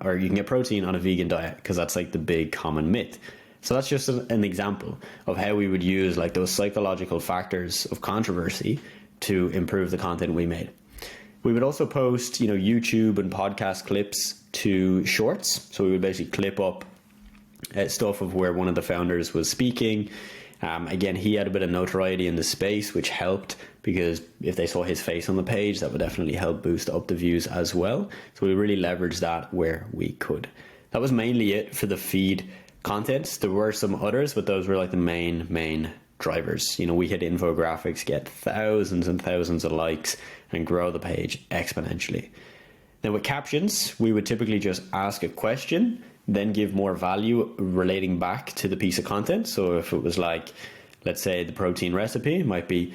or you can get protein on a vegan diet, because that's like the big common myth. So that's just an example of how we would use like those psychological factors of controversy to improve the content we made. We would also post, YouTube and podcast clips to shorts. So we would basically clip up stuff of where one of the founders was speaking. Again, he had a bit of notoriety in the space, which helped because if they saw his face on the page, that would definitely help boost up the views as well. So we really leveraged that where we could. That was mainly it for the feed content. There were some others, but those were like the main drivers. You know, we hit infographics, get thousands and thousands of likes, and grow the page exponentially. Now with captions, we would typically just ask a question, then give more value relating back to the piece of content. So if it was like, let's say the protein recipe, it might be,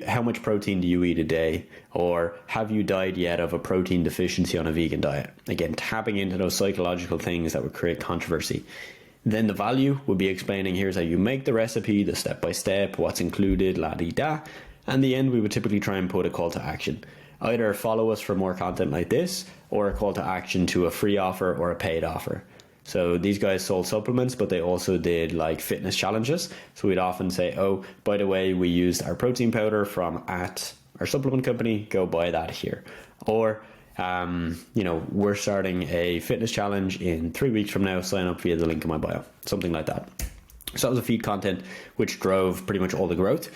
how much protein do you eat a day? Or have you died yet of a protein deficiency on a vegan diet? Again, tapping into those psychological things that would create controversy. Then the value would be explaining, here's how you make the recipe, the step-by-step, what's included, la-di-da. And the end, we would typically try and put a call to action. Either follow us for more content like this, or a call to action to a free offer or a paid offer. So these guys sold supplements, but they also did like fitness challenges. So we'd often say, oh, by the way, we used our protein powder from at our supplement company, go buy that here. Or, you know, we're starting a fitness challenge in 3 weeks from now, sign up via the link in my bio, something like that. So that was a feed content which drove pretty much all the growth.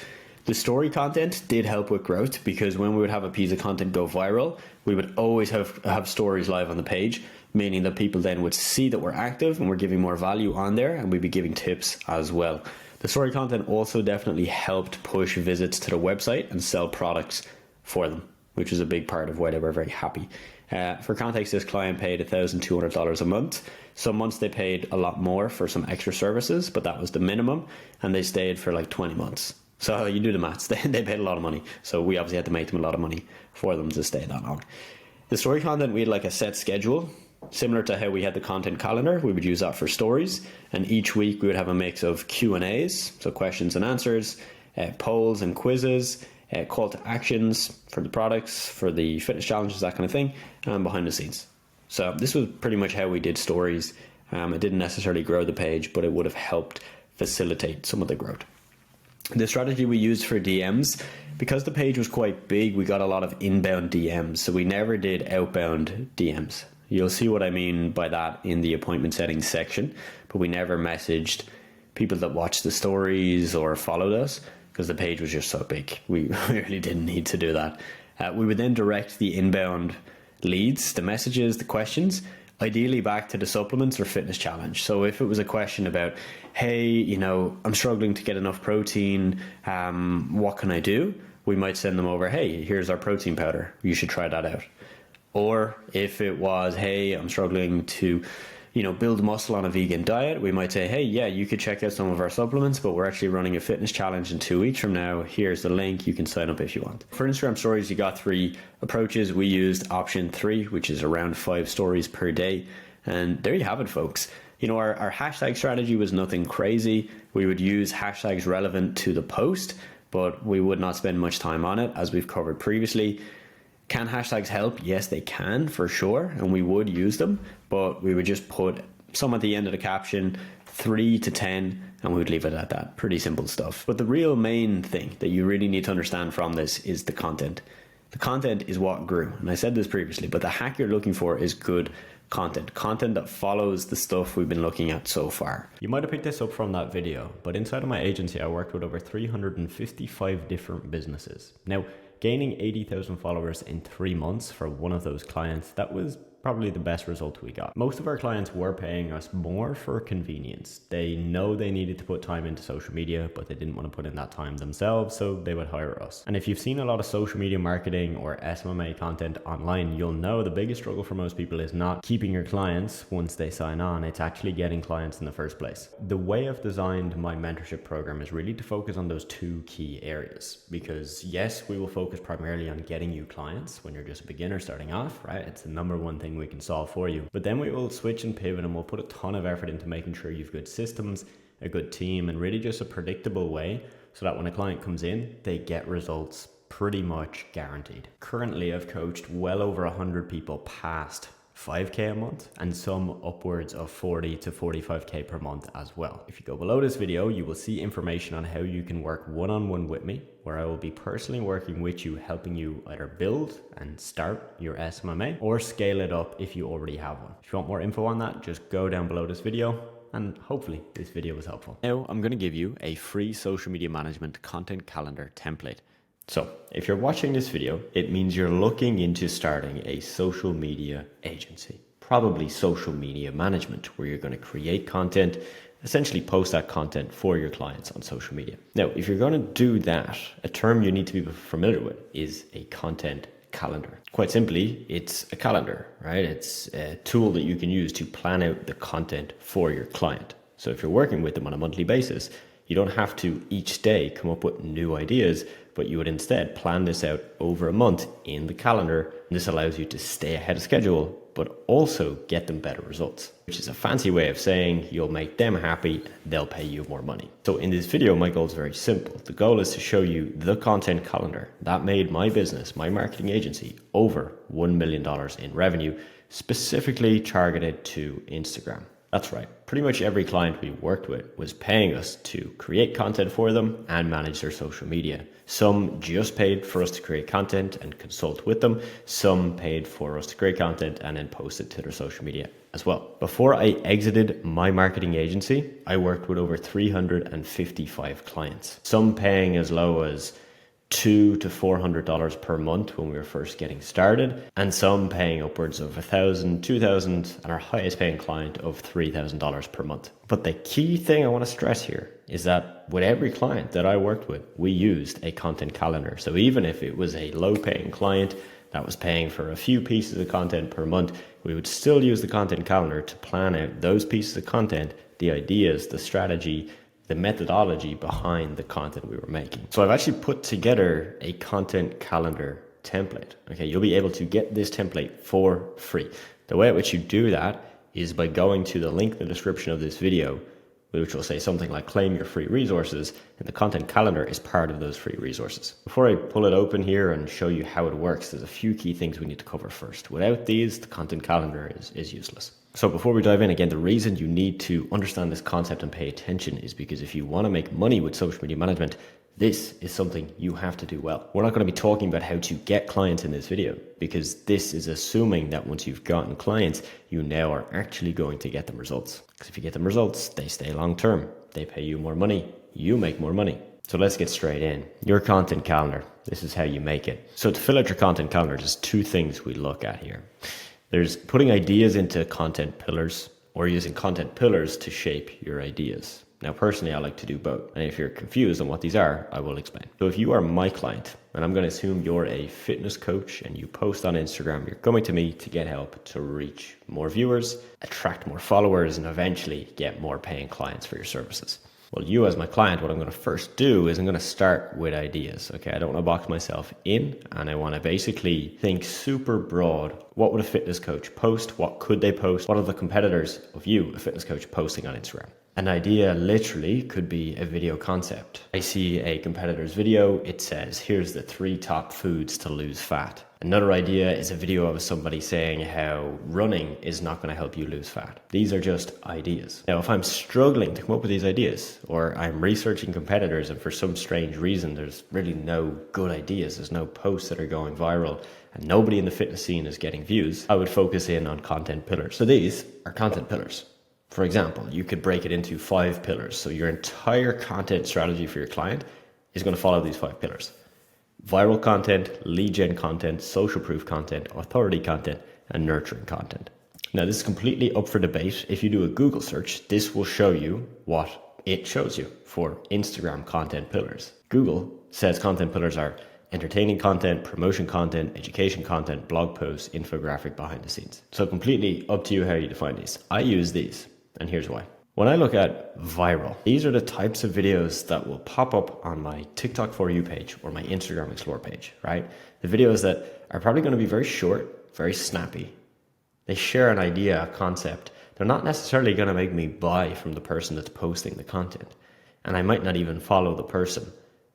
The story content did help with growth, because when we would have a piece of content go viral, we would always have stories live on the page, meaning that people then would see that we're active and we're giving more value on there, and we'd be giving tips as well. The story content also definitely helped push visits to the website and sell products for them, which is a big part of why they were very happy. For context, this client paid $1,200 a month. Some months they paid a lot more for some extra services, but that was the minimum, and they stayed for like 20 months. So you do the maths, they paid a lot of money. So we obviously had to make them a lot of money for them to stay that long. The story content, we had like a set schedule, similar to how we had the content calendar. We would use that for stories, and each week we would have a mix of Q&As, so questions and answers, polls and quizzes, call to actions for the products, for the fitness challenges, that kind of thing, and behind the scenes. So this was pretty much how we did stories. It didn't necessarily grow the page, but it would have helped facilitate some of the growth. The strategy we used for DMs, because the page was quite big, we got a lot of inbound DMs, so we never did outbound DMs. You'll see what I mean by that in the appointment settings section, but we never messaged people that watched the stories or followed us, because the page was just so big. We really didn't need to do that. We would then direct the inbound leads, the messages, the questions, ideally back to the supplements or fitness challenge. So if it was a question about, hey, you know, I'm struggling to get enough protein, what can I do? We might send them over, hey, here's our protein powder, you should try that out. Or if it was, hey, I'm struggling to, you know, build muscle on a vegan diet, we might say, hey, yeah, you could check out some of our supplements, but we're actually running a fitness challenge in 2 weeks from now. Here's the link, you can sign up if you want. For Instagram stories, you got 3 approaches. We used option 3, which is around 5 stories per day. And there you have it, folks. You know, our hashtag strategy was nothing crazy. We would use hashtags relevant to the post, but we would not spend much time on it, as we've covered previously. Can hashtags help? Yes, they can, for sure, and we would use them, but we would just put some at the end of the caption, 3 to 10, and we would leave it at that. Pretty simple stuff. But the real main thing that you really need to understand from this is the content. The content is what grew, and I said this previously, but the hack you're looking for is good content that follows the stuff we've been looking at so far. You might have picked this up from that video, but inside of my agency, I worked with over 355 different businesses. Now, gaining 80,000 followers in 3 months for one of those clients, that was probably the best result we got. Most of our clients were paying us more for convenience. They know they needed to put time into social media, but they didn't want to put in that time themselves, so they would hire us. And if you've seen a lot of social media marketing or SMMA content online, you'll know the biggest struggle for most people is not keeping your clients once they sign on, it's actually getting clients in the first place. The way I've designed my mentorship program is really to focus on those 2 key areas, because yes, we will focus primarily on getting you clients when you're just a beginner starting off, right? It's the number one thing we can solve for you. But then we will switch and pivot, and we'll put a ton of effort into making sure you've good systems, a good team, and really just a predictable way so that when a client comes in, they get results pretty much guaranteed. Currently, I've coached well over 100 people past 5K a month, and some upwards of 40 to 45K per month as well. If you go below this video, you will see information on how you can work one-on-one with me, where I will be personally working with you, helping you either build and start your SMMA or scale it up if you already have one. If you want more info on that, just go down below this video, and hopefully this video was helpful. Now I'm going to give you a free social media management content calendar template. So if you're watching this video, it means you're looking into starting a social media agency. probably social media management, where you're going to create content, essentially post that content for your clients on social media. Now, if you're going to do that, a term you need to be familiar with is a content calendar. Quite simply, it's a calendar, right? It's a tool that you can use to plan out the content for your client. So if you're working with them on a monthly basis, you don't have to each day come up with new ideas, but you would instead plan this out over a month in the calendar. And this allows you to stay ahead of schedule, but also get them better results, which is a fancy way of saying you'll make them happy, they'll pay you more money. So in this video, my goal is very simple. The goal is to show you the content calendar that made my business, my marketing agency, over $1 million in revenue, specifically targeted to Instagram. That's right. Pretty much every client we worked with was paying us to create content for them and manage their social media. Some just paid for us to create content and consult with them. Some paid for us to create content and then post it to their social media as well. Before I exited my marketing agency, I worked with over 355 clients. Some paying as low as $200 to $400 per month when we were first getting started, and some paying upwards of $1,000, $2,000, and our highest paying client of $3,000 per month. But the key thing I want to stress here is that with every client that I worked with, we used a content calendar. So even if it was a low paying client that was paying for a few pieces of content per month, we would still use the content calendar to plan out those pieces of content, the ideas, the strategy, the methodology behind the content we were making. So I've actually put together a content calendar template. Okay, you'll be able to get this template for free. The way at which you do that is by going to the link in the description of this video, which will say something like claim your free resources, and the content calendar is part of those free resources. Before I pull it open here and show you how it works, there's a few key things we need to cover first. Without these, the content calendar is useless. So before we dive in, again, the reason you need to understand this concept and pay attention is because if you want to make money with social media management, this is something you have to do well. We're not going to be talking about how to get clients in this video, because this is assuming that once you've gotten clients, you now are actually going to get them results. Because if you get them results, they stay long term. They pay you more money. You make more money. So let's get straight in. Your content calendar. This is how you make it. So to fill out your content calendar, there's two things we look at here. There's putting ideas into content pillars, or using content pillars to shape your ideas. Now, personally, I like to do both. And if you're confused on what these are, I will explain. So if you are my client, and I'm going to assume you're a fitness coach and you post on Instagram, you're coming to me to get help to reach more viewers, attract more followers, and eventually get more paying clients for your services. Well, you as my client, what I'm going to first do is I'm going to start with ideas. Okay, I don't want to box myself in, and I want to basically think super broad. What would a fitness coach post? What could they post? What are the competitors of you, a fitness coach, posting on Instagram? An idea literally could be a video concept. I see a competitor's video. It says, here's the 3 top foods to lose fat. Another idea is a video of somebody saying how running is not going to help you lose fat. These are just ideas. Now, if I'm struggling to come up with these ideas, or I'm researching competitors and for some strange reason there's really no good ideas, there's no posts that are going viral, and nobody in the fitness scene is getting views, I would focus in on content pillars. So these are content pillars. For example, you could break it into 5 pillars. So your entire content strategy for your client is going to follow these 5 pillars. Viral content, lead gen content, social proof content, authority content, and nurturing content. Now, this is completely up for debate. If you do a Google search, this will show you what it shows you for Instagram content pillars. Google says content pillars are entertaining content, promotion content, education content, blog posts, infographic, behind the scenes. So completely up to you how you define these. I use these, and here's why. When I look at viral, these are the types of videos that will pop up on my TikTok For You page or my Instagram Explore page, right? The videos that are probably going to be very short, very snappy. They share an idea, a concept. They're not necessarily going to make me buy from the person that's posting the content. And I might not even follow the person,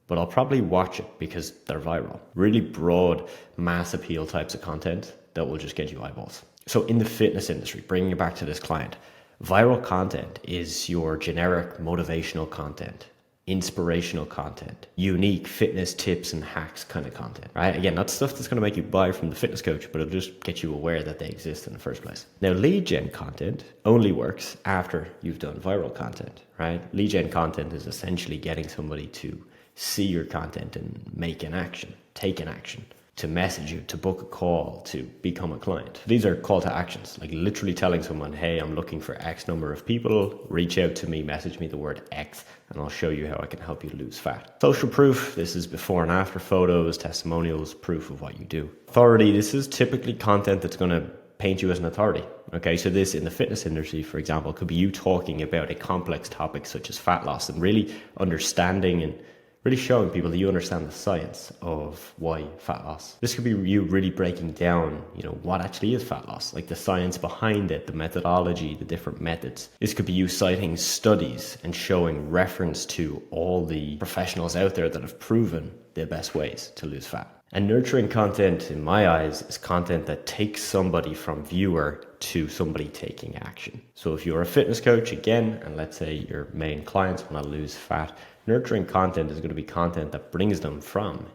but I'll probably watch it because they're viral. Really broad, mass appeal types of content that will just get you eyeballs. So in the fitness industry, bringing it back to this client, viral content is your generic motivational content, inspirational content, unique fitness tips and hacks kind of content, right? Again, not stuff that's going to make you buy from the fitness coach, but it'll just get you aware that they exist in the first place. Now, lead gen content only works after you've done viral content, right? Lead gen content is essentially getting somebody to see your content and make an action, take an action. to message you, to book a call, to become a client. These are call to actions, like literally telling someone, hey, I'm looking for X number of people, reach out to me, message me the word X, and I'll show you how I can help you lose fat. Social proof, this is before and after photos, testimonials, proof of what you do. Authority, this is typically content that's going to paint you as an authority. Okay, so this in the fitness industry, for example, could be you talking about a complex topic such as fat loss and really understanding and really showing people that you understand the science of why fat loss. This could be you really breaking down, what actually is fat loss, like the science behind it, the methodology, the different methods. This could be you citing studies and showing reference to all the professionals out there that have proven the best ways to lose fat. And nurturing content, in my eyes, is content that takes somebody from viewer to somebody taking action. So if you're a fitness coach, again, and let's say your main clients want to lose fat, nurturing content is going to be content that brings them from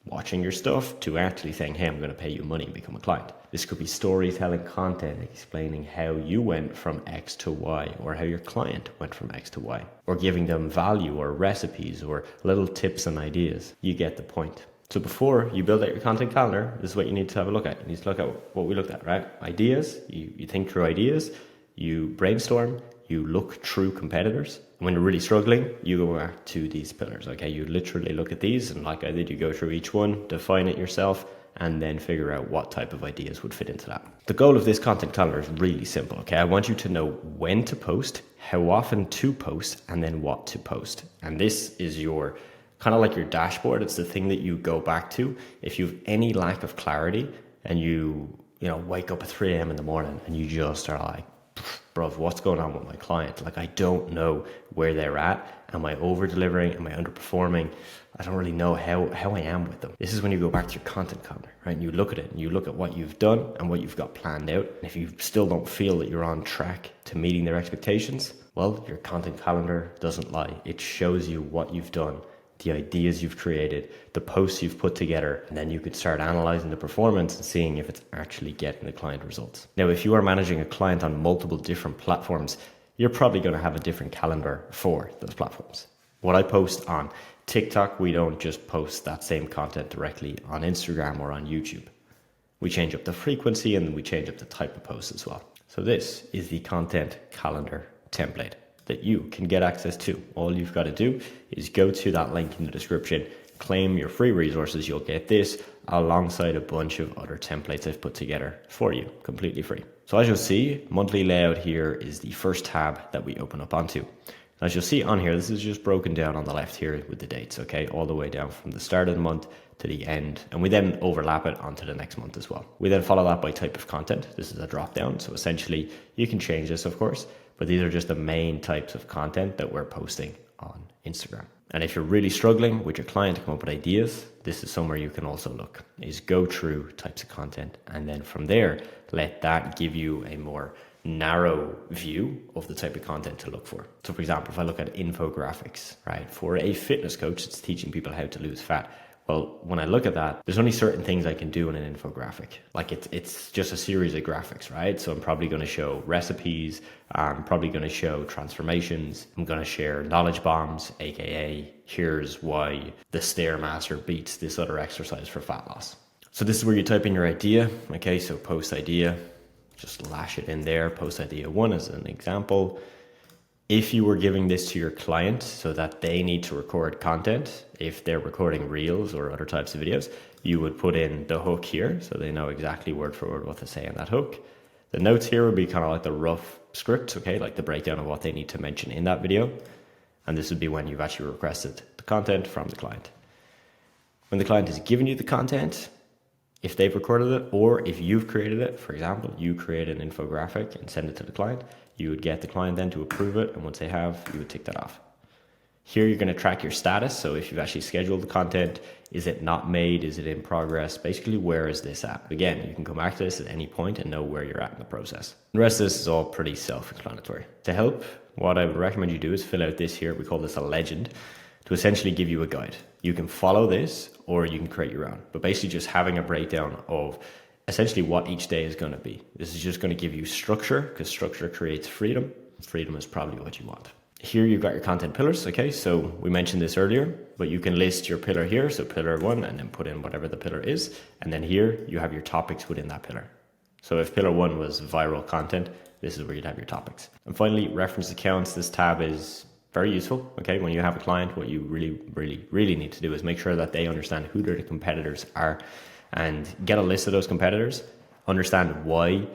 watching your stuff to actually saying, hey, I'm going to pay you money and become a client. This could be storytelling content explaining how you went from X to Y, or how your client went from X to Y, or giving them value or recipes or little tips and ideas. You get the point. So before you build out your content calendar, this is what you need to have a look at. You need to look at what we looked at, right? Ideas, you think through ideas, you brainstorm, you look through competitors. And when you're really struggling, you go back to these pillars, okay? You literally look at these, and like I did, you go through each one, define it yourself, and then figure out what type of ideas would fit into that. The goal of this content calendar is really simple, okay? I want you to know when to post, how often to post, and then what to post. And this is your kind of like your dashboard. It's the thing that you go back to if you have any lack of clarity and you wake up at 3 a.m. in the morning and you just are like, bro, what's going on with my client? Like, I don't know where they're at. Am I over delivering? Am I underperforming? I don't really know how I am with them. This is when you go back to your content calendar, right? And you look at it and you look at what you've done and what you've got planned out. And if you still don't feel that you're on track to meeting their expectations, well, your content calendar doesn't lie. It shows you what you've done, the ideas you've created, the posts you've put together, and then you could start analyzing the performance and seeing if it's actually getting the client results. Now, if you are managing a client on multiple different platforms, you're probably going to have a different calendar for those platforms. What I post on TikTok, we don't just post that same content directly on Instagram or on YouTube. We change up the frequency and we change up the type of post as well. So this is the content calendar template that you can get access to. All you've got to do is go to that link in the description, claim your free resources. You'll get this alongside a bunch of other templates I've put together for you, completely free. So as you'll see, monthly layout here is the first tab that we open up onto. As you'll see on here, this is just broken down on the left here with the dates, okay? All the way down from the start of the month to the end. And we then overlap it onto the next month as well. We then follow that by type of content. This is a drop down. So essentially you can change this, of course, but these are just the main types of content that we're posting on Instagram. And if you're really struggling with your client to come up with ideas, this is somewhere you can also look, is go through types of content. And then from there, let that give you a more narrow view of the type of content to look for. So for example, if I look at infographics, right? For a fitness coach, it's teaching people how to lose fat. Well, when I look at that, there's only certain things I can do in an infographic. Like it's just a series of graphics, right? So I'm probably going to show recipes. I'm probably going to show transformations. I'm going to share knowledge bombs, AKA here's why the Stairmaster beats this other exercise for fat loss. So this is where you type in your idea. Okay, so post idea, just lash it in there. Post idea 1 as an example. If you were giving this to your client so that they need to record content, if they're recording reels or other types of videos, you would put in the hook here so they know exactly word for word what to say in that hook. The notes here would be kind of like the rough script, okay, like the breakdown of what they need to mention in that video. And this would be when you've actually requested the content from the client. When the client has given you the content, if they've recorded it or if you've created it, for example, you create an infographic and send it to the client, you would get the client then to approve it. And once they have, you would tick that off. Here, you're going to track your status. So if you've actually scheduled the content, is it not made? Is it in progress? Basically, where is this at? Again, you can come back to this at any point and know where you're at in the process. The rest of this is all pretty self-explanatory. To help, what I would recommend you do is fill out this here. We call this a legend, to essentially give you a guide. You can follow this or you can create your own, but basically just having a breakdown of essentially what each day is going to be. This is just going to give you structure, because structure creates freedom. Freedom is probably what you want Here you've got your content pillars, okay? So we mentioned this earlier, but you can list your pillar here, so pillar 1, and then put in whatever the pillar is. And then here you have your topics within that pillar. So if pillar 1 was viral content, this is where you'd have your topics. And finally, reference accounts. This tab is very useful, okay? When you have a client, what you really need to do is make sure that they understand who their competitors are and get a list of those competitors, understand why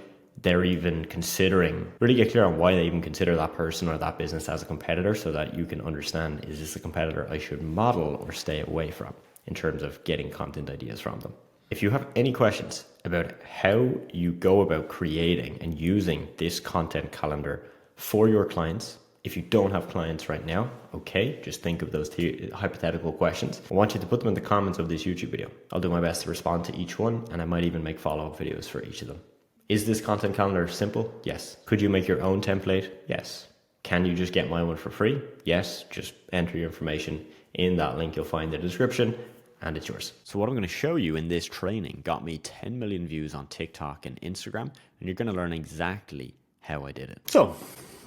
they're even considering, really get clear on why they even consider that person or that business as a competitor, so that you can understand, is this a competitor I should model or stay away from in terms of getting content ideas from them. If you have any questions about how you go about creating and using this content calendar for your clients, if you don't have clients right now, okay, just think of those hypothetical questions. I want you to put them in the comments of this YouTube video. I'll do my best to respond to each one, and I might even make follow-up videos for each of them. Is this content calendar simple? Yes. Could you make your own template? Yes. Can you just get my one for free? Yes. Just enter your information in that link you'll find in the description, and it's yours. So what I'm going to show you in this training got me 10 million views on TikTok and Instagram, and you're going to learn exactly how I did it. So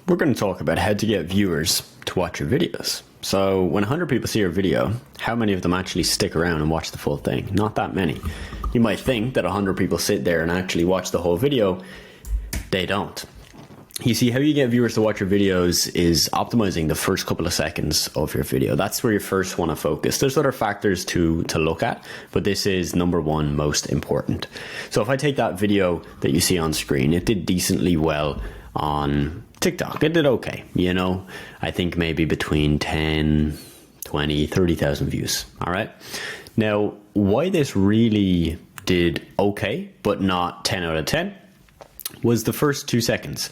we're going to talk about how to get viewers to watch your videos. So when 100 people see your video, how many of them actually stick around and watch the full thing? Not that many. You might think that 100 people sit there and actually watch the whole video. They don't. You see, how you get viewers to watch your videos is optimizing the first couple of seconds of your video. That's where you first want to focus. There's other factors to look at, but this is number one most important. So if I take that video that you see on screen, it did decently well on TikTok. It did okay. You know, I think maybe between 10, 20, 30,000 views. All right. Now, why this really did okay, but not 10 out of 10, was the first 2 seconds.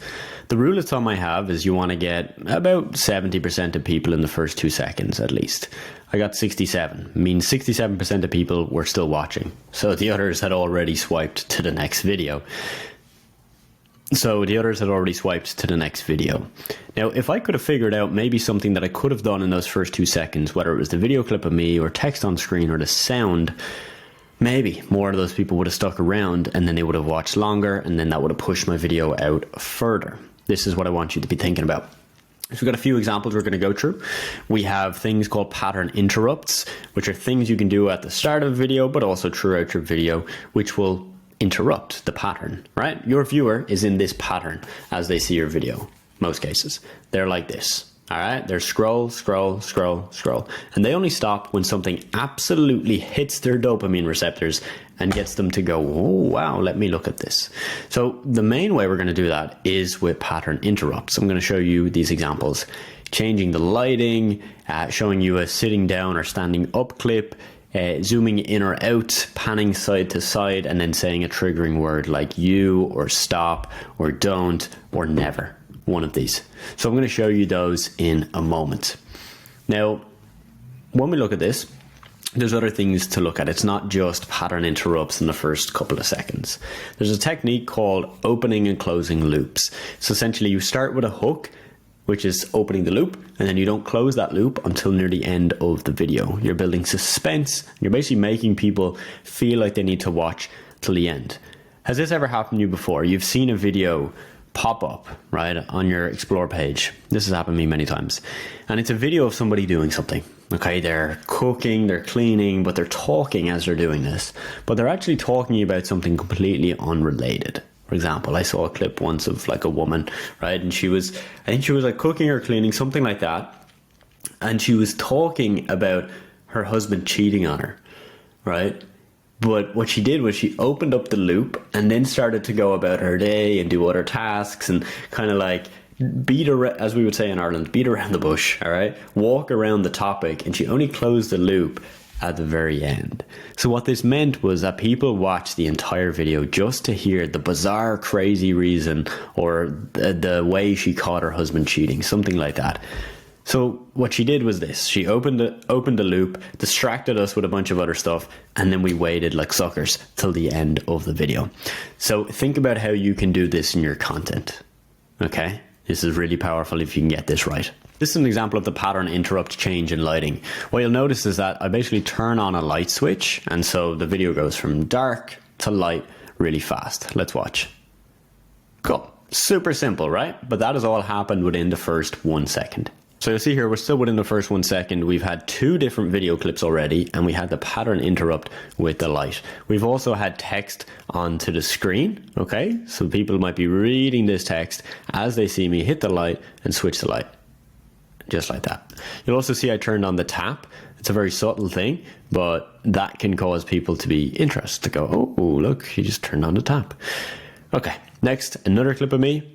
The rule of thumb I have is you want to get about 70% of people in the first 2 seconds at least. I got 67, means 67% of people were still watching. So the others had already swiped to the next video. Now, if I could have figured out maybe something that I could have done in those first 2 seconds, whether it was the video clip of me or text on screen or the sound, maybe more of those people would have stuck around, and then they would have watched longer, and then that would have pushed my video out further. This is what I want you to be thinking about. So we've got a few examples we're going to go through. We have things called pattern interrupts, which are things you can do at the start of a video, but also throughout your video, which will interrupt the pattern, right? Your viewer is in this pattern as they see your video. Most cases, they're like this. All right, they're scroll, scroll, scroll, scroll. And they only stop when something absolutely hits their dopamine receptors and gets them to go, oh, wow, let me look at this. So the main way we're going to do that is with pattern interrupts. I'm going to show you these examples. Changing the lighting, showing you a sitting down or standing up clip, zooming in or out, panning side to side, and then saying a triggering word like you or stop or don't or never. One of these. So I'm going to show you those in a moment. Now, when we look at this, there's other things to look at. It's not just pattern interrupts in the first couple of seconds. There's a technique called opening and closing loops. So essentially you start with a hook, which is opening the loop, and then you don't close that loop until near the end of the video. You're building suspense. You're basically making people feel like they need to watch till the end. Has this ever happened to you before? You've seen a video pop up, right, on your explore page. This has happened to me many times. And it's a video of somebody doing something. Okay, they're cooking, they're cleaning, but they're talking as they're doing this. But they're actually talking about something completely unrelated. For example, I saw a clip once of like a woman, right? And I think she was like cooking or cleaning, something like that. And she was talking about her husband cheating on her, right? But what she did was she opened up the loop and then started to go about her day and do other tasks and kind of like beat around, as we would say in Ireland, beat around the bush, all right? Walk around the topic, and she only closed the loop at the very end. So what this meant was that people watched the entire video just to hear the bizarre, crazy reason or the way she caught her husband cheating, something like that. So what she did was this. She opened the loop, distracted us with a bunch of other stuff, and then we waited like suckers till the end of the video. So think about how you can do this in your content. Okay? This is really powerful if you can get this right. This is an example of the pattern interrupt change in lighting. What you'll notice is that I basically turn on a light switch, and so the video goes from dark to light really fast. Let's watch. Cool. Super simple, right? But that has all happened within the first 1 second. So you'll see here, we're still within the first 1 second. We've had 2 different video clips already, and we had the pattern interrupt with the light. We've also had text onto the screen, okay? So people might be reading this text as they see me hit the light and switch the light, just like that. You'll also see I turned on the tap. It's a very subtle thing, but that can cause people to be interested, to go, oh, look, he just turned on the tap. Okay, next, another clip of me.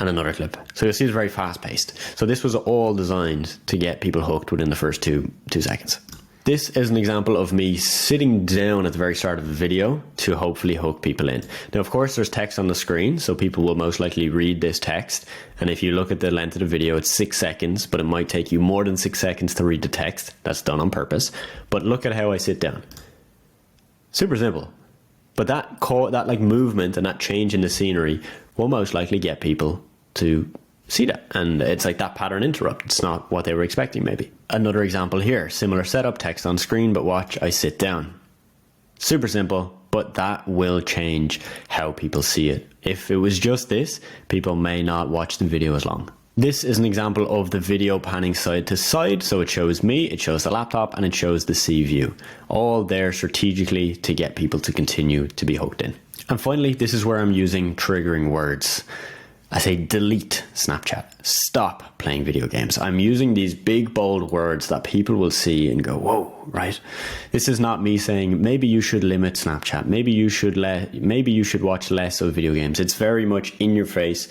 And another clip. So you'll see it's very fast paced. So this was all designed to get people hooked within the first two seconds. This is an example of me sitting down at the very start of the video to hopefully hook people in. Now, of course, there's text on the screen, so people will most likely read this text. And if you look at the length of the video, it's 6 seconds, but it might take you more than 6 seconds to read the text. That's done on purpose. But look at how I sit down. Super simple. But that like movement and that change in the scenery will most likely get people to see that. And it's like that pattern interrupt. It's not what they were expecting, maybe. Another example here, similar setup, text on screen, but watch, I sit down. Super simple, but that will change how people see it. If it was just this, people may not watch the video as long. This is an example of the video panning side to side. So it shows me, it shows the laptop, and it shows the C view. All there strategically to get people to continue to be hooked in. And finally, this is where I'm using triggering words. I say delete Snapchat, stop playing video games. I'm using these big bold words that people will see and go, whoa, right? This is not me saying maybe you should limit Snapchat, maybe you should watch less of video games. It's very much in your face,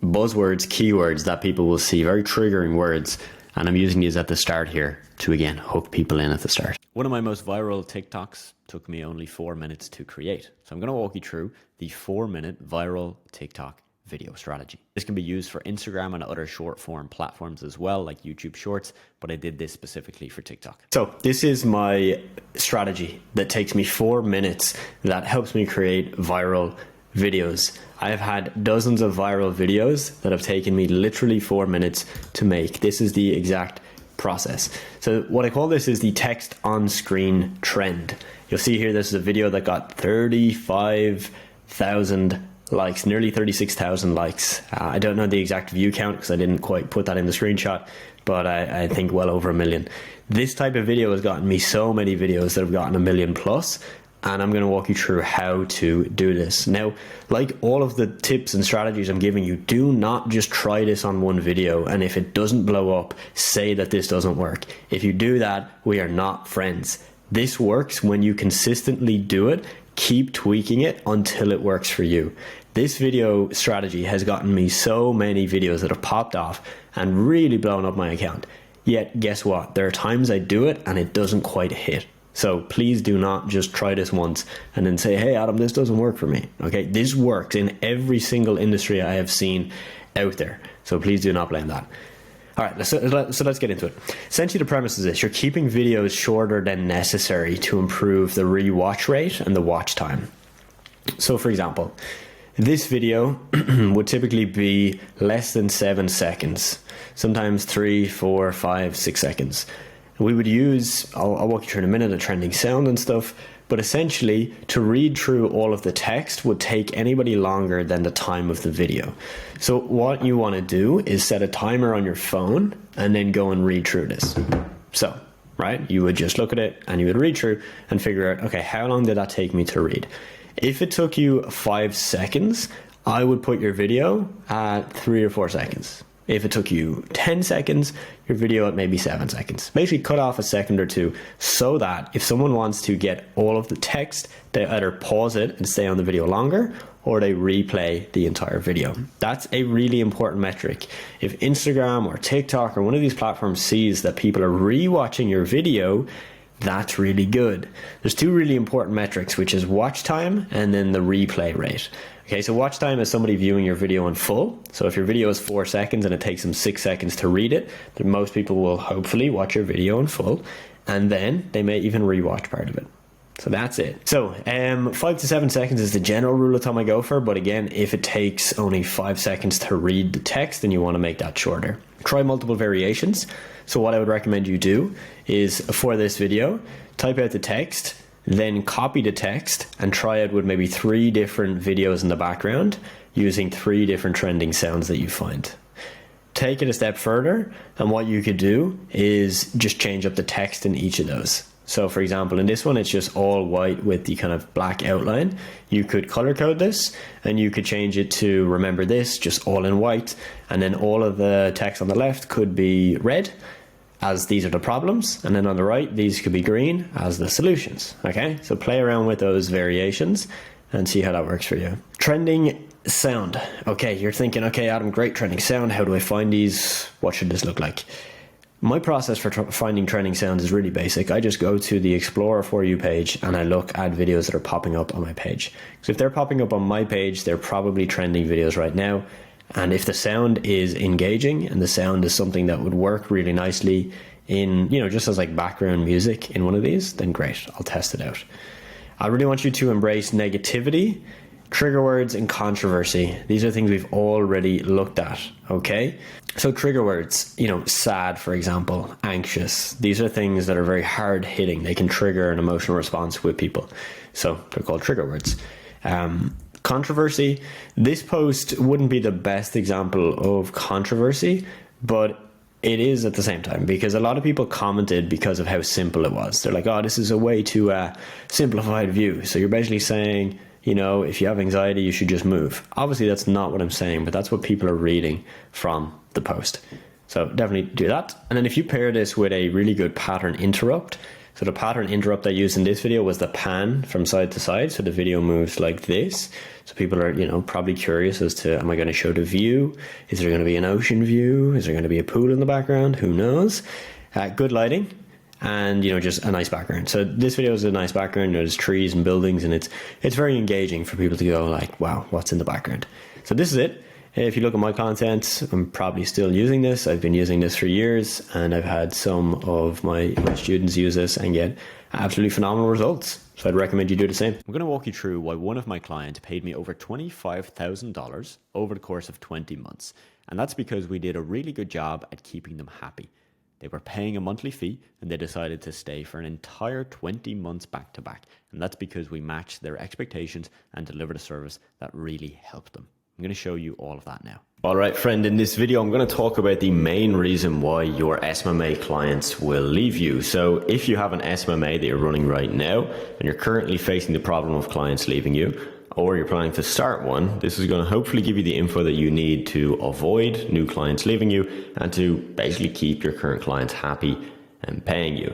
buzzwords, keywords that people will see, very triggering words. And I'm using these at the start here to, again, hook people in at the start. One of my most viral TikToks took me only 4 minutes to create. So I'm going to walk you through the 4-minute viral TikTok video strategy. This can be used for Instagram and other short form platforms as well, like YouTube Shorts, but I did this specifically for TikTok. So this is my strategy that takes me 4 minutes that helps me create viral videos. I have had dozens of viral videos that have taken me literally 4 minutes to make. This is the exact process. So what I call this is the text on screen trend. You'll see here, this is a video that got 35,000 likes, nearly 36,000 likes. I don't know the exact view count because I didn't quite put that in the screenshot, but I think well over 1 million. This type of video has gotten me so many videos that have gotten 1 million plus, and I'm going to walk you through how to do this. Now, like all of the tips and strategies I'm giving you, do not just try this on one video, and if it doesn't blow up, say that this doesn't work. If you do that, we are not friends. This works when you consistently do it. Keep tweaking it until it works for you. This video strategy has gotten me so many videos that have popped off and really blown up my account. Yet, guess what? There are times I do it and it doesn't quite hit. So please do not just try this once and then say, hey, Adam, this doesn't work for me. Okay, this works in every single industry I have seen out there. So please do not blame that. All right, so let's get into it. Essentially, the premise is this. You're keeping videos shorter than necessary to improve the rewatch rate and the watch time. So for example, this video would typically be less than 7 seconds, sometimes 3, 4, 5, 6 seconds. We would use, I'll walk you through in a minute, a trending sound and stuff, but essentially to read through all of the text would take anybody longer than the time of the video. So what you want to do is set a timer on your phone and then go and read through this. So, right, you would just look at it and you would read through and figure out, okay, how long did that take me to read? If it took you 5 seconds, I would put your video at 3 or 4 seconds. If it took you 10 seconds, your video at maybe 7 seconds. Basically cut off a second or two so that if someone wants to get all of the text, they either pause it and stay on the video longer or they replay the entire video. That's a really important metric. If Instagram or TikTok or one of these platforms sees that people are rewatching your video, that's really good. There's 2 really important metrics, which is watch time and then the replay rate. Okay, so watch time is somebody viewing your video in full. So if your video is 4 seconds and it takes them 6 seconds to read it, then most people will hopefully watch your video in full, and then they may even rewatch part of it. So that's it. So 5 to 7 seconds is the general rule of thumb I go for, but again, if it takes only 5 seconds to read the text, then you want to make that shorter. Try multiple variations. So what I would recommend you do is, for this video, type out the text, then copy the text and try it with maybe 3 different videos in the background using 3 different trending sounds that you find. take it a step further, and what you could do is just change up the text in each of those. So for example, in this one, it's just all white with the kind of black outline. You could color code this, and you could change it to remember this, just all in white. And then all of the text on the left could be red, as these are the problems. And then on the right, these could be green as the solutions. Okay, so play around with those variations and see how that works for you. Trending sound. Okay, you're thinking, okay, Adam, great trending sound. How do I find these? What should this look like? My process for finding trending sound is really basic. I just go to the Explorer For You page and I look at videos that are popping up on my page. So if they're popping up on my page, they're probably trending videos right now. And if the sound is engaging and the sound is something that would work really nicely in, you know, just as like background music in one of these, then great, I'll test it out. I really want you to embrace negativity, trigger words, and controversy. These are things we've already looked at, okay? So trigger words, you know, sad, for example, anxious. These are things that are very hard hitting. They can trigger an emotional response with people. So they're called trigger words. Controversy. This post wouldn't be the best example of controversy, but it is at the same time, because a lot of people commented because of how simple it was. They're like, oh, this is a way too simplified view. So you're basically saying, you know, if you have anxiety, you should just move. Obviously, that's not what I'm saying, but that's what people are reading from the post. So definitely do that. And then if you pair this with a really good pattern interrupt, so the pattern interrupt I used in this video was the pan from side to side. So the video moves like this. So people are, you know, probably curious as to, am I going to show the view? Is there going to be an ocean view? Is there going to be a pool in the background? Who knows? Good lighting. And, you know, just a nice background. So this video is a nice background. You know, there's trees and buildings, and it's very engaging for people to go like, wow, what's in the background? So this is it. If you look at my content, I'm probably still using this. I've been using this for years, and I've had some of my students use this and get absolutely phenomenal results. So I'd recommend you do the same. I'm going to walk you through why one of my clients paid me over $25,000 over the course of 20 months. And that's because we did a really good job at keeping them happy. They were paying a monthly fee, and they decided to stay for an entire 20 months back to back. And that's because we matched their expectations and delivered a service that really helped them. I'm going to show you all of that now. All right, friend, in this video, I'm going to talk about the main reason why your SMMA clients will leave you. So if you have an SMMA that you're running right now, and you're currently facing the problem of clients leaving you, or you're planning to start one, this is going to hopefully give you the info that you need to avoid new clients leaving you and to basically keep your current clients happy and paying you.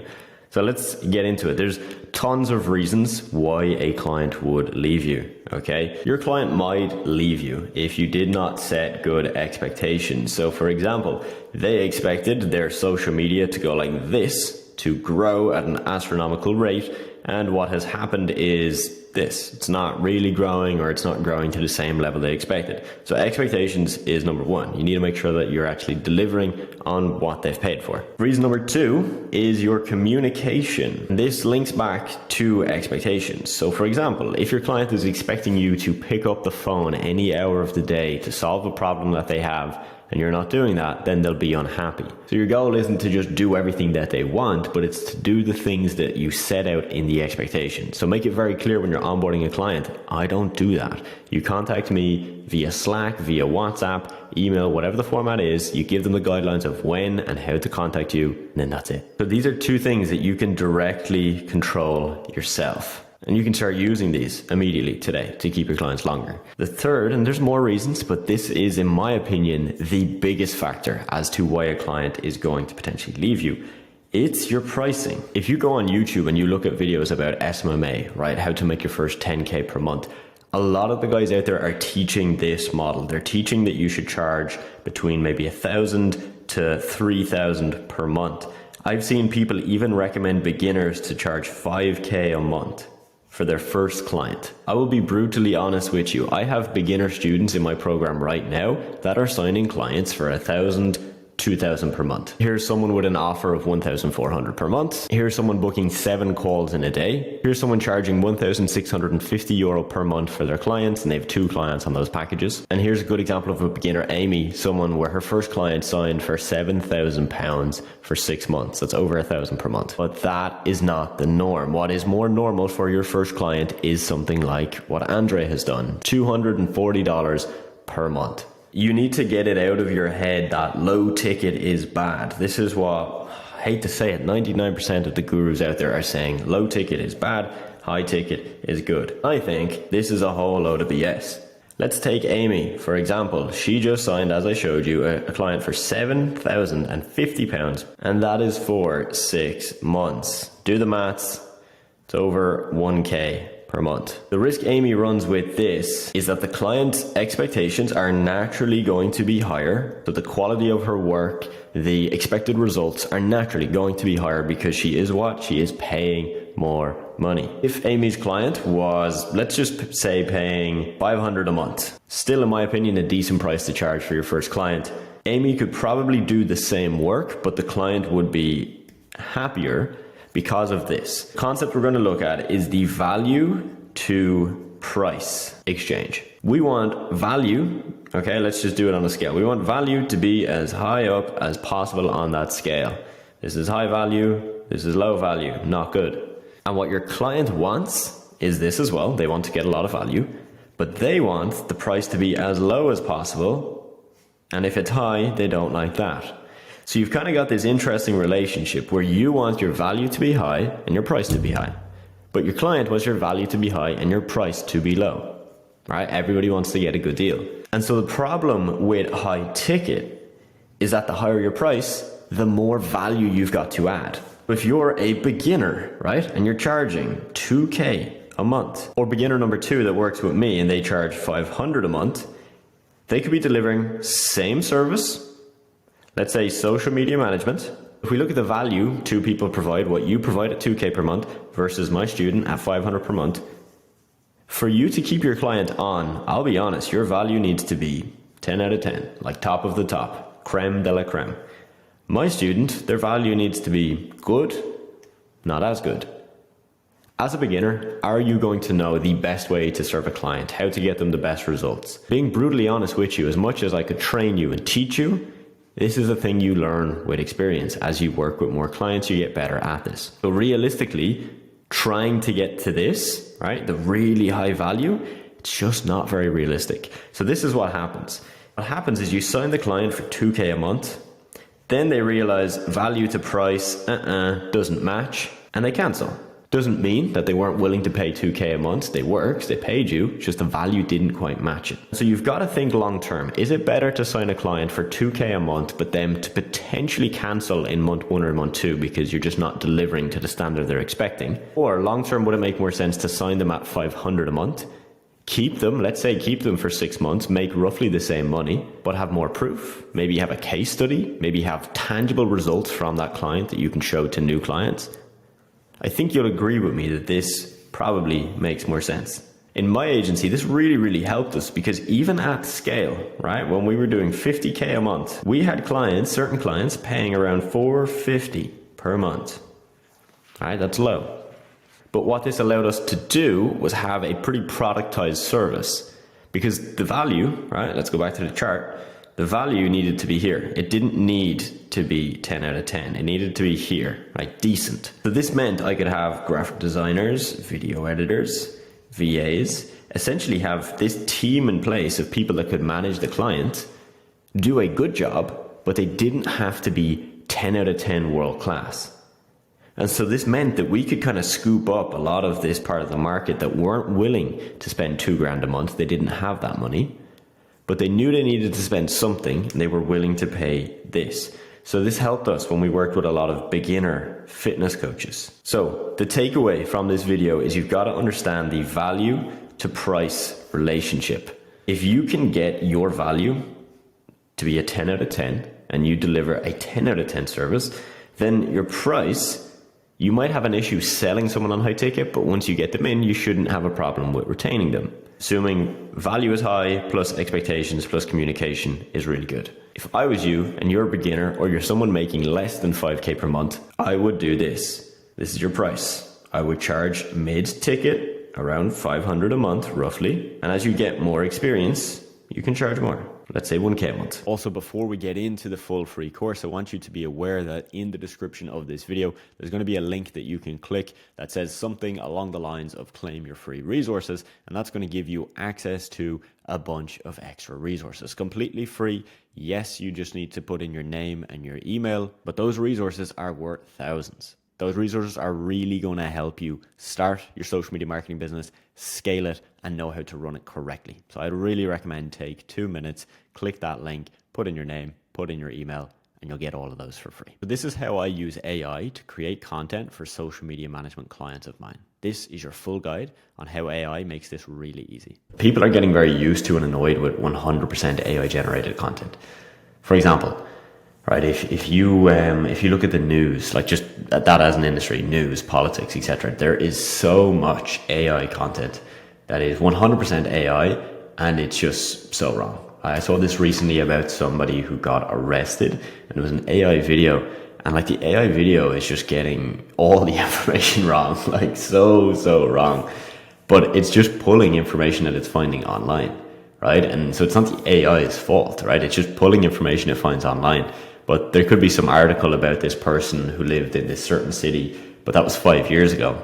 So let's get into it. There's tons of reasons why a client would leave you, okay? Your client might leave you if you did not set good expectations. So for example, they expected their social media to go like this, to grow at an astronomical rate, and what has happened is this. It's not really growing, or it's not growing to the same level they expected. So expectations is number one. You need to make sure that you're actually delivering on what they've paid for. Reason number two is your communication. This links back to expectations. So for example, if your client is expecting you to pick up the phone any hour of the day to solve a problem that they have, and you're not doing that, then they'll be unhappy. So your goal isn't to just do everything that they want, but it's to do the things that you set out in the expectation. So make it very clear when you're onboarding a client, I don't do that. You contact me via Slack, via WhatsApp, email, whatever the format is, you give them the guidelines of when and how to contact you, and then that's it. So these are two things that you can directly control yourself. And you can start using these immediately today to keep your clients longer. The third, and there's more reasons, but this is, in my opinion, the biggest factor as to why a client is going to potentially leave you. It's your pricing. If you go on YouTube and you look at videos about SMMA, right, how to make your first 10K per month, a lot of the guys out there are teaching this model. They're teaching that you should charge between maybe $1,000 to $3,000 per month. I've seen people even recommend beginners to charge $5K a month for their first client. I will be brutally honest with you. I have beginner students in my program right now that are signing clients for $1,000, $2,000 per month. Here's someone with an offer of $1,400 per month. Here's someone booking 7 calls in a day. Here's someone charging €1,650 per month for their clients, and they have 2 clients on those packages. And here's a good example of a beginner, Amy, someone where her first client signed for £7,000 for 6 months. That's over $1,000 per month. But that is not the norm. What is more normal for your first client is something like what Andre has done, $240 per month. You need to get it out of your head that low ticket is bad. This is what, I hate to say it, 99% of the gurus out there are saying low ticket is bad, high ticket is good. I think this is a whole load of BS. Let's take Amy, for example. She just signed, as I showed you, a client for £7,050, and that is for 6 months. Do the maths, it's over 1K per month. The risk Amy runs with this is that the client's expectations are naturally going to be higher. So the quality of her work, the expected results are naturally going to be higher because she is what? She is paying more money. If Amy's client was, let's just say, paying $500 a month, still in my opinion a decent price to charge for your first client, Amy could probably do the same work, but the client would be happier because of this. The concept we're going to look at is the value to price exchange. We want value, okay, let's just do it on a scale. We want value to be as high up as possible on that scale. This is high value, this is low value, not good. And what your client wants is this as well. They want to get a lot of value, but they want the price to be as low as possible. And if it's high, they don't like that. So you've kind of got this interesting relationship where you want your value to be high and your price to be high. But your client wants your value to be high and your price to be low, right? Everybody wants to get a good deal. And so the problem with high ticket is that the higher your price, the more value you've got to add. If you're a beginner, right, and you're charging 2K a month, or beginner number 2 that works with me and they charge $500 a month, they could be delivering same service. Let's say social media management. If we look at the value 2 people provide, what you provide at 2K per month versus my student at $500 per month, for you to keep your client on, I'll be honest, your value needs to be 10 out of 10, like top of the top, creme de la creme. My student, their value needs to be good, not as good. As a beginner, are you going to know the best way to serve a client, how to get them the best results? Being brutally honest with you, as much as I could train you and teach you, this is a thing you learn with experience. As you work with more clients, you get better at this. So realistically, trying to get to this, right, the really high value, it's just not very realistic. So this is what happens. What happens is you sign the client for 2K a month, then they realize value to price doesn't match, and they cancel. Doesn't mean that they weren't willing to pay 2K a month. They worked, they paid you, just the value didn't quite match it. So you've got to think long term. Is it better to sign a client for 2K a month, but them to potentially cancel in month 1 or month 2 because you're just not delivering to the standard they're expecting? Or long term, would it make more sense to sign them at $500 a month? Keep them, let's say keep them for 6 months, make roughly the same money, but have more proof. Maybe have a case study, maybe have tangible results from that client that you can show to new clients. I think you'll agree with me that this probably makes more sense. In my agency, this really, really helped us because even at scale, right, when we were doing 50K a month, we had clients, certain clients paying around $450 per month, right? That's low. But what this allowed us to do was have a pretty productized service because the value, right, let's go back to the chart, the value needed to be here. It didn't need to be 10 out of 10. It needed to be here, right, decent. So this meant I could have graphic designers, video editors, VAs, essentially have this team in place of people that could manage the client, do a good job, but they didn't have to be 10 out of 10 world class. And so this meant that we could kind of scoop up a lot of this part of the market that weren't willing to spend $2,000 a month. They didn't have that money, but they knew they needed to spend something and they were willing to pay this. So this helped us when we worked with a lot of beginner fitness coaches. So the takeaway from this video is you've got to understand the value to price relationship. If you can get your value to be a 10 out of 10 and you deliver a 10 out of 10 service, then your price, you might have an issue selling someone on high ticket, but once you get them in, you shouldn't have a problem with retaining them. Assuming value is high, plus expectations, plus communication is really good. If I was you and you're a beginner or you're someone making less than 5K per month, I would do this. This is your price. I would charge mid-ticket around $500 a month, roughly. And as you get more experience, you can charge more. let's say 1K a month. Also, before we get into the full free course, I want you to be aware that in the description of this video, there's going to be a link that you can click that says something along the lines of claim your free resources. And that's going to give you access to a bunch of extra resources, completely free. Yes, you just need to put in your name and your email, but those resources are worth thousands. Those resources are really going to help you start your social media marketing business, scale it, and know how to run it correctly. So I'd really recommend take 2 minutes, click that link, put in your name, put in your email, and you'll get all of those for free. So this is how I use AI to create content for social media management clients of mine. This is your full guide on how AI makes this really easy. People are getting very used to and annoyed with 100% AI generated content. For example, right, if you look at the news, like just that as an industry, news, politics, etc., there is so much AI content that is 100% AI, and it's just so wrong. I saw this recently about somebody who got arrested, and it was an AI video, and like the AI video is just getting all the information wrong, like so wrong, but it's just pulling information that it's finding online, right? And so it's not the AI's fault, right? It's just pulling information it finds online. But there could be some article about this person who lived in this certain city, but that was 5 years ago.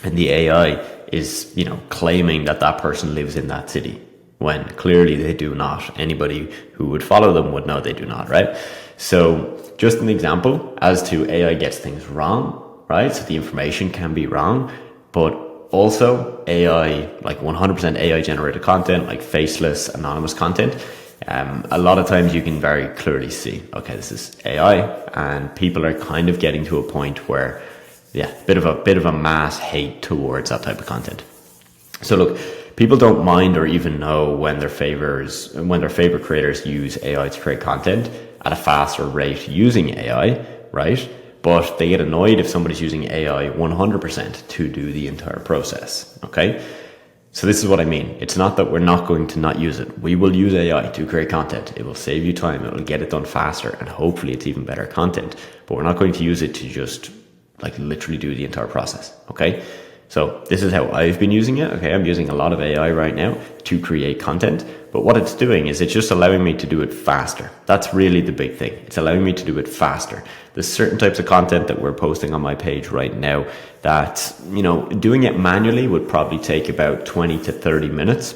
And the AI is, claiming that that person lives in that city, when clearly they do not. Anybody who would follow them would know they do not, right? So just an example as to AI gets things wrong, right? So the information can be wrong, but also AI, like 100% AI generated content, like faceless, anonymous content, a lot of times you can very clearly see, okay, this is AI, and people are kind of getting to a point where, bit of a mass hate towards that type of content. So look, people don't mind or even know when their favorite creators use AI to create content at a faster rate using AI, right? But they get annoyed if somebody's using AI 100% to do the entire process, okay? So this is what I mean. It's not that we're not going to not use it. We will use AI to create content. It will save you time. It will get it done faster, and hopefully it's even better content. But we're not going to use it to just like literally do the entire process. Okay. So this is how I've been using it. Okay. I'm using a lot of AI right now to create content, but what it's doing is it's just allowing me to do it faster. That's really the big thing. It's allowing me to do it faster. There's certain types of content that we're posting on my page right now that, doing it manually would probably take about 20 to 30 minutes.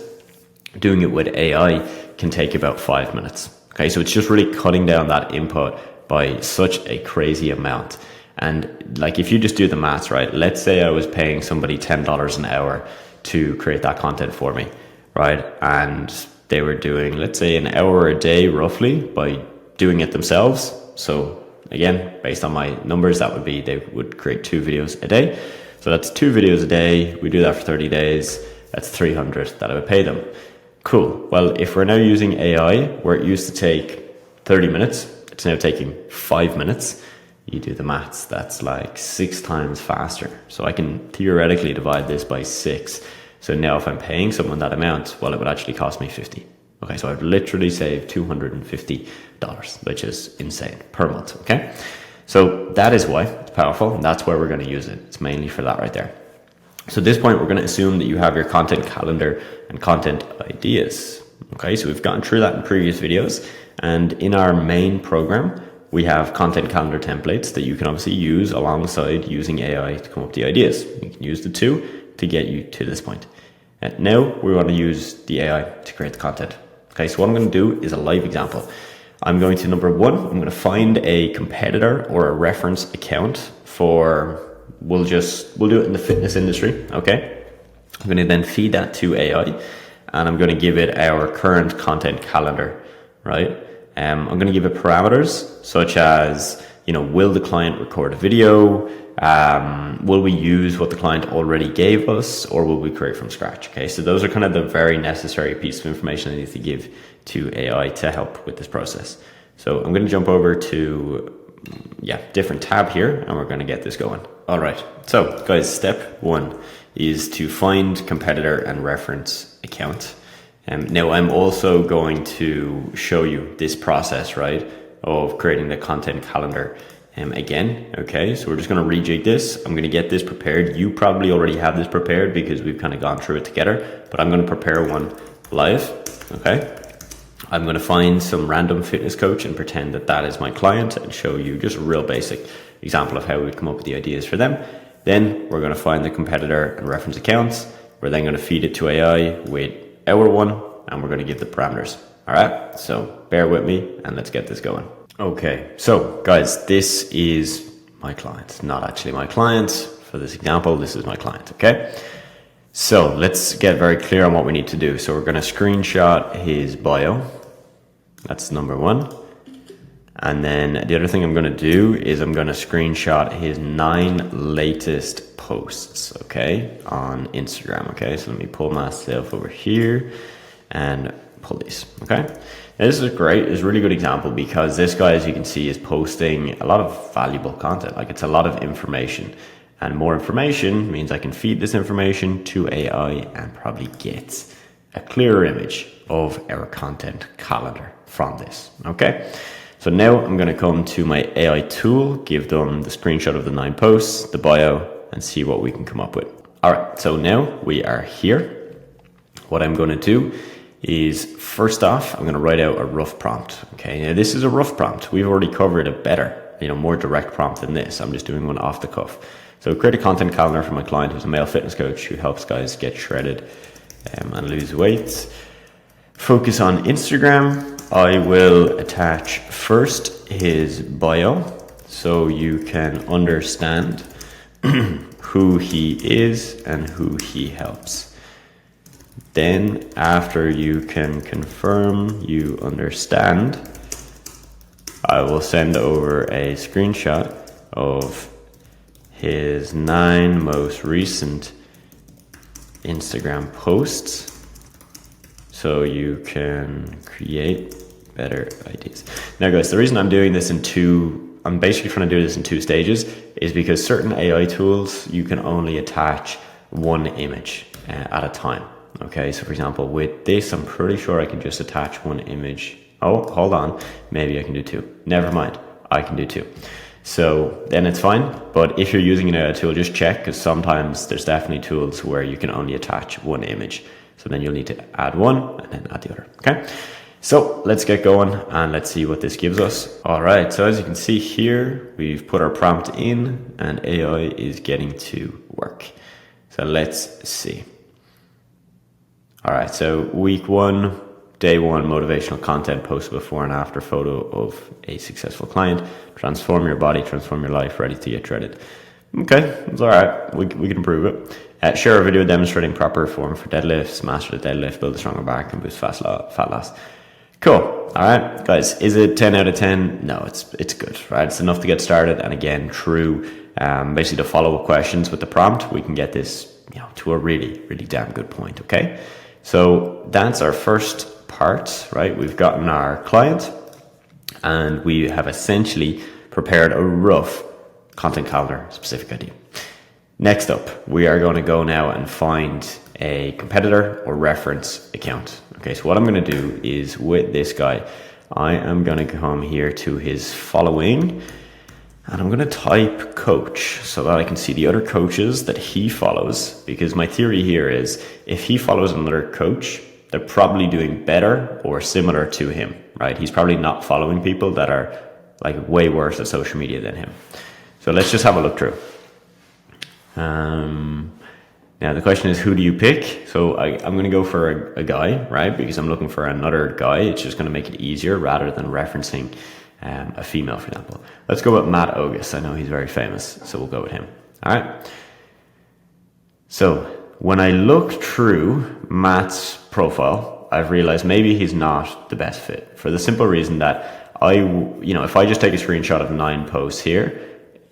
Doing it with AI can take about 5 minutes. Okay. So it's just really cutting down that input by such a crazy amount. And like, if you just do the maths, right? Let's say I was paying somebody $10 an hour to create that content for me, right? And they were doing, let's say, an hour a day roughly by doing it themselves. So again, based on my numbers, that would be, they would create 2 videos a day. So that's 2 videos a day. We do that for 30 days. That's 300 that I would pay them. Cool. Well, if we're now using AI, where it used to take 30 minutes, it's now taking 5 minutes. You do the maths, that's like 6 times faster. So I can theoretically divide this by 6. So now if I'm paying someone that amount, well, it would actually cost me 50. Okay, so I've literally saved $250, which is insane, per month, okay? So that is why it's powerful, and that's why we're gonna use it. It's mainly for that right there. So at this point, we're gonna assume that you have your content calendar and content ideas. Okay, so we've gotten through that in previous videos. And in our main program, we have content calendar templates that you can obviously use alongside using AI to come up with the ideas. You can use the two to get you to this point. And now we want to use the AI to create the content. Okay, so what I'm going to do is a live example. I'm going to, number one, I'm going to find a competitor or a reference account for, we'll do it in the fitness industry. Okay. I'm going to then feed that to AI, and I'm going to give it our current content calendar, right? I'm going to give it parameters such as, will the client record a video? Will we use what the client already gave us, or will we create from scratch? Okay, so those are kind of the very necessary piece of information I need to give to AI to help with this process. So I'm going to jump over to, different tab here, and we're going to get this going. All right, so guys, step 1 is to find competitor and reference account. Now I'm also going to show you this process, right, of creating the content calendar again. Okay, so we're just going to rejig this. I'm going to get this prepared. You probably already have this prepared because we've kind of gone through it together, but I'm going to prepare one live. Okay, I'm going to find some random fitness coach and pretend that that is my client and show you just a real basic example of how we'd come up with the ideas for them. Then we're going to find the competitor and reference accounts. We're then going to feed it to AI with our one, and we're going to give the parameters. All right, so bear with me and let's get this going. Okay, so guys, this is my client, not actually my client. For this example, this is my client, okay? So let's get very clear on what we need to do. So we're going to screenshot his bio. That's number one. And then the other thing I'm going to do is I'm going to screenshot his 9 latest posts, okay, on Instagram, okay? So let me pull myself over here and pull these, okay? Now this is great, it's a really good example because this guy, as you can see, is posting a lot of valuable content. Like it's a lot of information, and more information means I can feed this information to AI and probably get a clearer image of our content calendar from this, okay? So now I'm going to come to my AI tool, give them the screenshot of the 9 posts, the bio, and see what we can come up with. All right, so now we are here. What I'm going to do is, first off, I'm going to write out a rough prompt. Okay, now this is a rough prompt. We've already covered a better, more direct prompt than this. I'm just doing one off the cuff. So create a content calendar for my client who's a male fitness coach who helps guys get shredded and lose weight. Focus on Instagram. I will attach first his bio so you can understand who he is and who he helps. Then after you can confirm you understand, I will send over a screenshot of his 9 most recent Instagram posts so you can create better ideas. Now guys, the reason I'm doing this I'm basically trying to do this in 2 stages is because certain AI tools, you can only attach 1 image at a time. Okay, so for example, with this, I'm pretty sure I can just attach 1 image. Oh, hold on. Maybe I can do 2. Never mind. I can do 2. So then it's fine. But if you're using an AI tool, just check, because sometimes there's definitely tools where you can only attach 1 image. So then you'll need to add 1 and then add the other. Okay. So let's get going and let's see what this gives us. All right. So as you can see here, we've put our prompt in and AI is getting to work. So let's see. All right, so week 1, day 1, motivational content, post before and after photo of a successful client. Transform your body, transform your life, ready to get shredded. Okay, it's all right. We can improve it. Share a video demonstrating proper form for deadlifts, master the deadlift, build a stronger back, and boost fat loss. Cool. All right, guys, is it 10 out of 10? No, it's good, right? It's enough to get started. And again, through basically the follow-up questions with the prompt, we can get this to a really, really damn good point, okay? So that's our first part, right? We've gotten our client and we have essentially prepared a rough content calendar specific idea. Next up, we are going to go now and find a competitor or reference account. Okay, so what I'm going to do is with this guy, I am going to come here to his following and I'm going to type coach so that I can see the other coaches that he follows, because my theory here is if he follows another coach, they're probably doing better or similar to him, right? He's probably not following people that are like way worse at social media than him. So let's just have a look through. Now the question is, who do you pick? So I'm going to go for a guy, right? Because I'm looking for another guy. It's just going to make it easier rather than referencing a female, for example. Let's go with Matt Ogus. I know he's very famous, so we'll go with him. All right. So when I look through Matt's profile, I've realized maybe he's not the best fit for the simple reason that if I just take a screenshot of 9 posts here,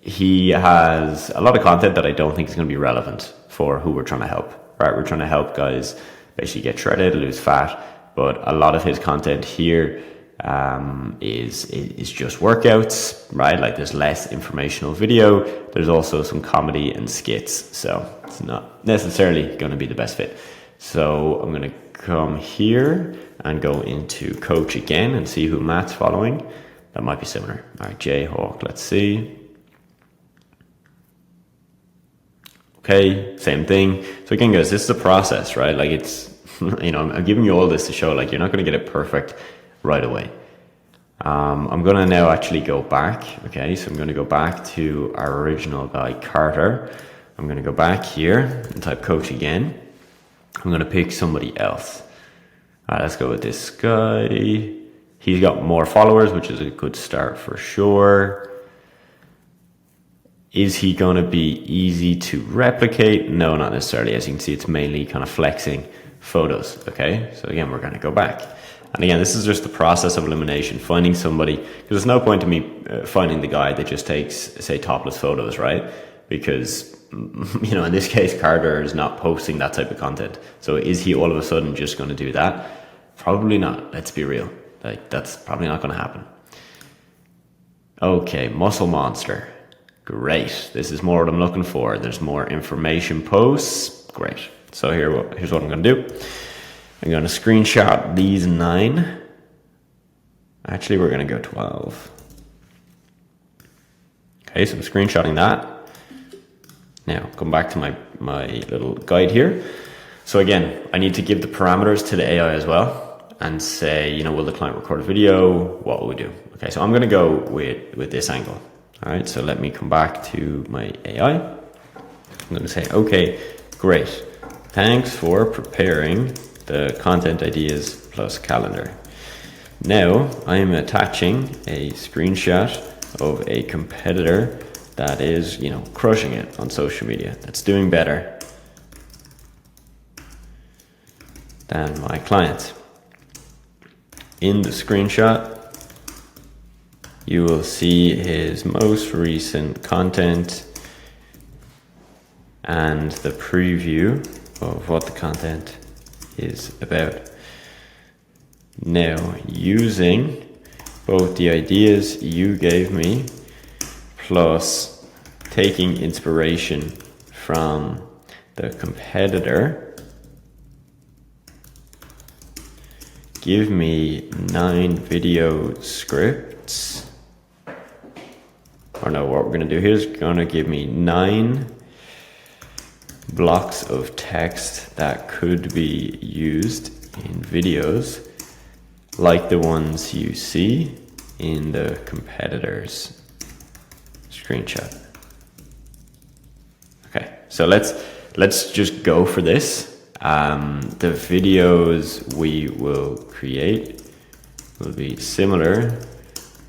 he has a lot of content that I don't think is going to be relevant for who we're trying to help, right? We're trying to help guys basically get shredded, lose fat, but a lot of his content here is just workouts, right? Like there's less informational video. There's also some comedy and skits. So it's not necessarily going to be the best fit. So I'm going to come here and go into coach again and see who Matt's following. That might be similar. All right, Jayhawk, let's see. Okay, same thing. So again, guys, this is a process, right? Like it's, I'm giving you all this to show like you're not going to get it perfect right away. I'm going to now actually go back. Okay, so I'm going to go back to our original guy, Carter. I'm going to go back here and type coach again. I'm going to pick somebody else. All right, let's go with this guy. He's got more followers, which is a good start for sure. Is he going to be easy to replicate? No, not necessarily. As you can see, it's mainly kind of flexing photos. Okay, so again, we're going to go back. And again, this is just the process of elimination, finding somebody, because there's no point to me finding the guy that just takes, say, topless photos, right? Because, you know, in this case, Carter is not posting that type of content. So is he all of a sudden just going to do that? Probably not. Let's be real. Like, that's probably not going to happen. Okay, Muscle Monster. Great. This is more what I'm looking for. There's more information posts. Great. So here's what I'm going to do. I'm going to screenshot these 9. Actually, we're going to go 12. Okay, so I'm screenshotting that. Now, come back to my little guide here. So again, I need to give the parameters to the AI as well and say, you know, will the client record a video? What will we do? Okay, so I'm going to go with this angle. All right, so let me come back to my AI. I'm going to say, okay, great. Thanks for preparing the content ideas plus calendar. Now I am attaching a screenshot of a competitor that is, you know, crushing it on social media, that's doing better than my client. In the screenshot, you will see his most recent content and the preview of what the content is about. Now, using both the ideas you gave me plus taking inspiration from the competitor, give me 9 video scripts. Or no, what we're going to do here is going to give me 9 blocks of text that could be used in videos like the ones you see in the competitor's screenshot. Okay, so let's just go for this. The videos we will create will be similar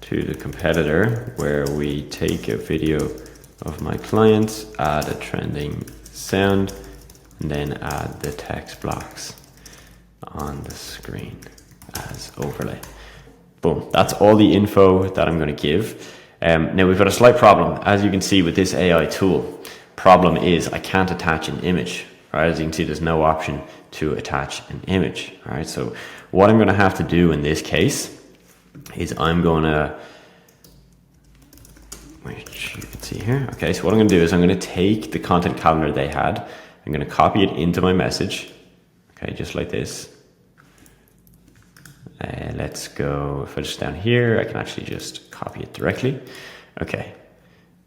to the competitor, where we take a video of my clients, add a trending sound, and then add the text blocks on the screen as overlay. Boom, that's all the info that I'm going to give. Now we've got a slight problem, as you can see with this AI tool. Problem is I can't attach an image. Right, as you can see, there's no option to attach an image. All right, so what I'm going to have to do in this case is I'm going to, which you can see here. Okay, so what I'm going to do is I'm going to take the content calendar they had. I'm going to copy it into my message. Okay, just like this. Let's go, if I just down here, I can actually just copy it directly. Okay,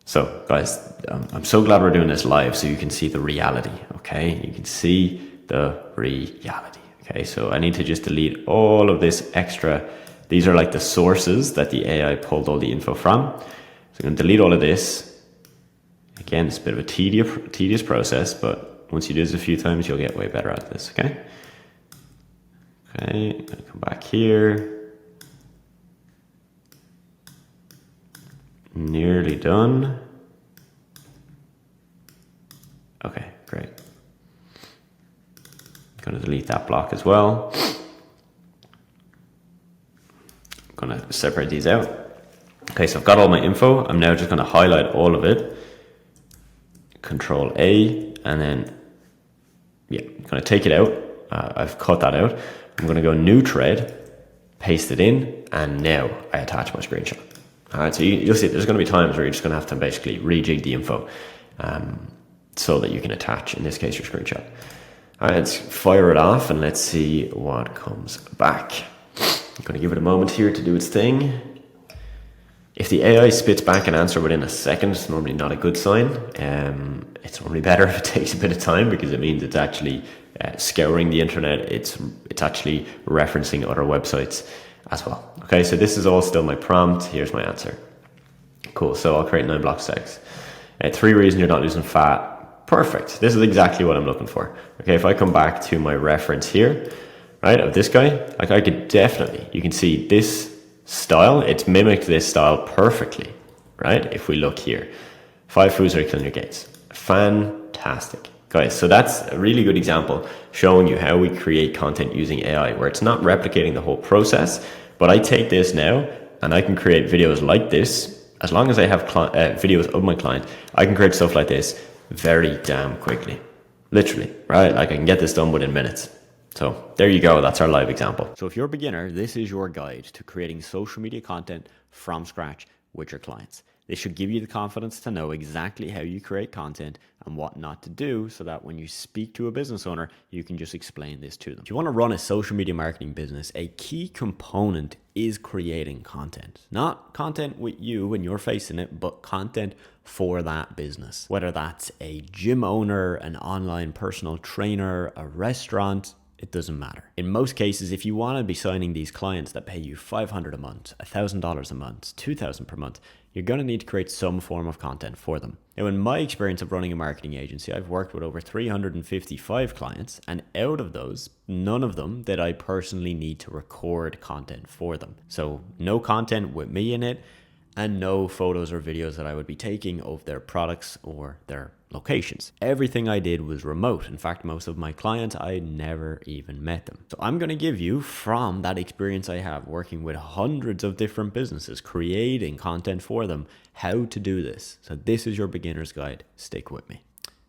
so guys, I'm so glad we're doing this live so you can see the reality, okay? You can see the reality, okay? So I need to just delete all of this extra. These are like the sources that the AI pulled all the info from. So I'm going to delete all of this. Again, it's a bit of a tedious process, but once you do this a few times, you'll get way better at this, okay? Okay, I'm gonna come back here. Nearly done. Okay, great. I'm gonna delete that block as well. I'm gonna separate these out. Okay, so I've got all my info. I'm now just gonna highlight all of it. Control A, and then, yeah, I'm gonna take it out. I've cut that out. I'm going to go new thread, paste it in, and now I attach my screenshot. All right, so you'll see there's going to be times where you're just going to have to basically rejig the info so that you can attach, in this case, your screenshot. All right, let's fire it off and let's see what comes back. I'm going to give it a moment here to do its thing. If the AI spits back an answer within a second, it's normally not a good sign. It's normally better if it takes a bit of time because it means it's actually scouring the internet. It's actually referencing other websites as well. Okay, so this is all still my prompt. Here's my answer. Cool, so I'll create 9 blocks text. 3 reasons you're not losing fat. Perfect, this is exactly what I'm looking for. Okay, if I come back to my reference here, right, of this guy, like I could definitely, you can see this style, it's mimicked this style perfectly, right? If we look here, 5 foods that are killing your gains. Fantastic. Guys, so that's a really good example showing you how we create content using AI, where it's not replicating the whole process, but I take this now and I can create videos like this. As long as I have videos of my client, I can create stuff like this very damn quickly. Literally, right? Like I can get this done within minutes. So there you go. That's our live example. So if you're a beginner, this is your guide to creating social media content from scratch with your clients. This should give you the confidence to know exactly how you create content and what not to do, so that when you speak to a business owner, you can just explain this to them. If you want to run a social media marketing business, a key component is creating content. Not content with you when you're facing it, but content for that business. Whether that's a gym owner, an online personal trainer, a restaurant, it doesn't matter. In most cases, if you want to be signing these clients that pay you $500 a month, $1,000 a month, $2,000 per month, you're going to need to create some form of content for them. Now, in my experience of running a marketing agency, I've worked with over 355 clients, and out of those, none of them did I personally need to record content for them. So no content with me in it, and no photos or videos that I would be taking of their products or their locations. Everything I did was remote. In fact, most of my clients, I never even met them. So I'm going to give you, from that experience I have working with hundreds of different businesses, creating content for them, how to do this. So this is your beginner's guide. Stick with me.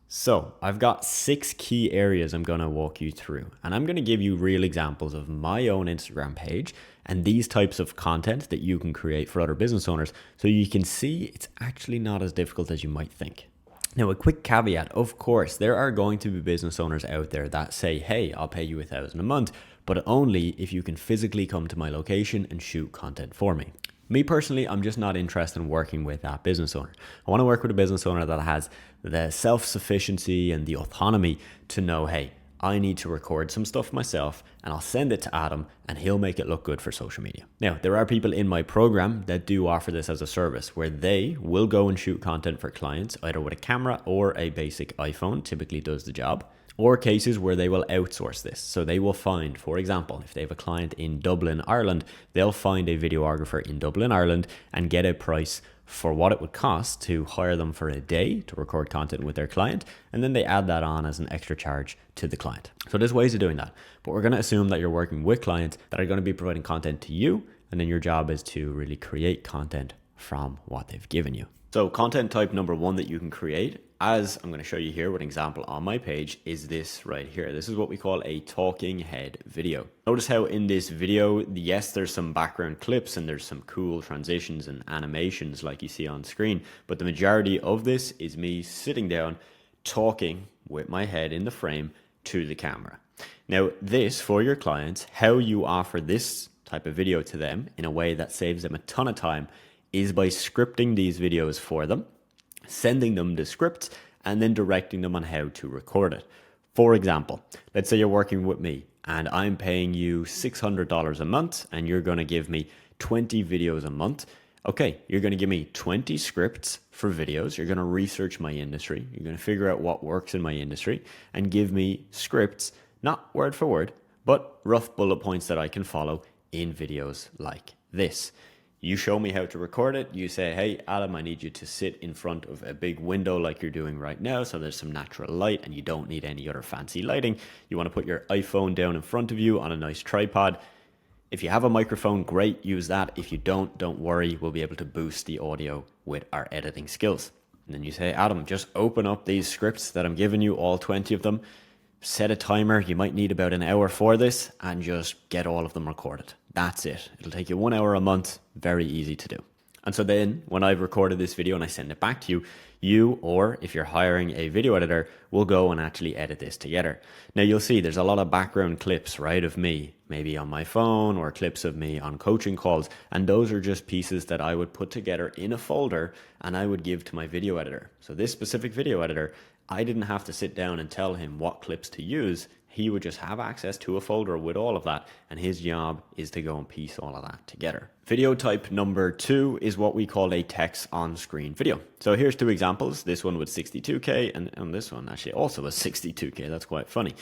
So I've got 6 key areas I'm going to walk you through, and I'm going to give you real examples of my own Instagram page and these types of content that you can create for other business owners, so you can see it's actually not as difficult as you might think. Now, a quick caveat, of course, there are going to be business owners out there that say, hey, I'll pay you $1,000 a month, but only if you can physically come to my location and shoot content for me. Me personally, I'm just not interested in working with that business owner. I want to work with a business owner that has the self-sufficiency and the autonomy to know, hey, I need to record some stuff myself and I'll send it to Adam and he'll make it look good for social media. Now, there are people in my program that do offer this as a service, where they will go and shoot content for clients either with a camera or a basic iPhone, typically does the job, or cases where they will outsource this. So they will find, for example, if they have a client in Dublin, Ireland, they'll find a videographer in Dublin, Ireland, and get a price for what it would cost to hire them for a day to record content with their client, and then they add that on as an extra charge to the client. So there's ways of doing that, but we're going to assume that you're working with clients that are going to be providing content to you, and then your job is to really create content from what they've given you. So content type number 1 that you can create, as I'm going to show you here with an example on my page, is this right here. This is what we call a talking head video. Notice how in this video, yes, there's some background clips and there's some cool transitions and animations like you see on screen, but the majority of this is me sitting down talking with my head in the frame to the camera. Now, this, for your clients, how you offer this type of video to them in a way that saves them a ton of time is by scripting these videos for them, sending them the scripts, and then directing them on how to record it. For example, let's say you're working with me and I'm paying you $600 a month and you're going to give me 20 videos a month. Okay, you're going to give me 20 scripts for videos. You're going to research my industry. You're going to figure out what works in my industry and give me scripts, not word for word, but rough bullet points that I can follow in videos like this. You show me how to record it. You say, hey, Adam, I need you to sit in front of a big window like you're doing right now, so there's some natural light and you don't need any other fancy lighting. You want to put your iPhone down in front of you on a nice tripod. If you have a microphone, great, use that. If you don't worry, we'll be able to boost the audio with our editing skills. And then you say, Adam, just open up these scripts that I'm giving you, all 20 of them. Set a timer, you might need about an hour for this, and just get all of them recorded. That's it. It'll take you 1 hour a month, very easy to do. And so then when I've recorded this video and I send it back to you, you, or if you're hiring a video editor, will go and actually edit this together. Now you'll see there's a lot of background clips, right, of me, maybe on my phone, or clips of me on coaching calls. And those are just pieces that I would put together in a folder and I would give to my video editor. So this specific video editor, I didn't have to sit down and tell him what clips to use. He would just have access to a folder with all of that, and his job is to go and piece all of that together. Video type number 2 is what we call a text on screen video. So here's 2 examples. This one with 62K and this one actually also was 62K. That's quite funny.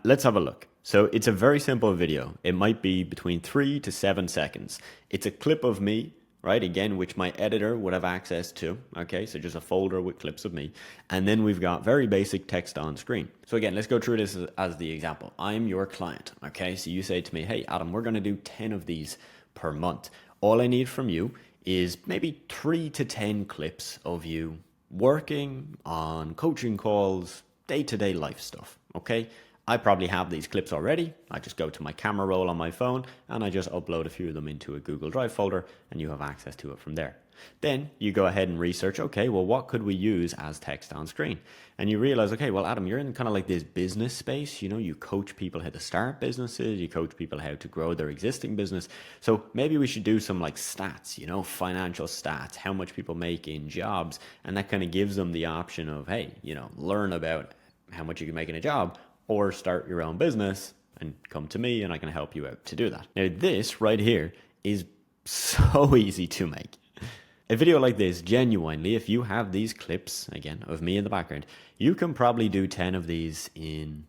Let's have a look. So it's a very simple video. It might be between 3 to 7 seconds. It's a clip of me, right? Again, which my editor would have access to. Okay, so just a folder with clips of me. And then we've got very basic text on screen. So again, let's go through this as the example. I'm your client. Okay, so you say to me, hey, Adam, we're going to do 10 of these per month. All I need from you is maybe 3 to 10 clips of you working on coaching calls, day-to-day life stuff. Okay. I probably have these clips already. I just go to my camera roll on my phone and I just upload a few of them into a Google Drive folder and you have access to it from there. Then you go ahead and research, okay, well, what could we use as text on screen? And you realize, okay, well, Adam, you're in kind of like this business space. You know, you coach people how to start businesses. You coach people how to grow their existing business. So maybe we should do some like stats, you know, financial stats, how much people make in jobs. And that kind of gives them the option of, hey, you know, learn about how much you can make in a job, or start your own business and come to me and I can help you out to do that. Now this right here is so easy to make. A video like this, genuinely, if you have these clips, again, of me in the background, you can probably do 10 of these in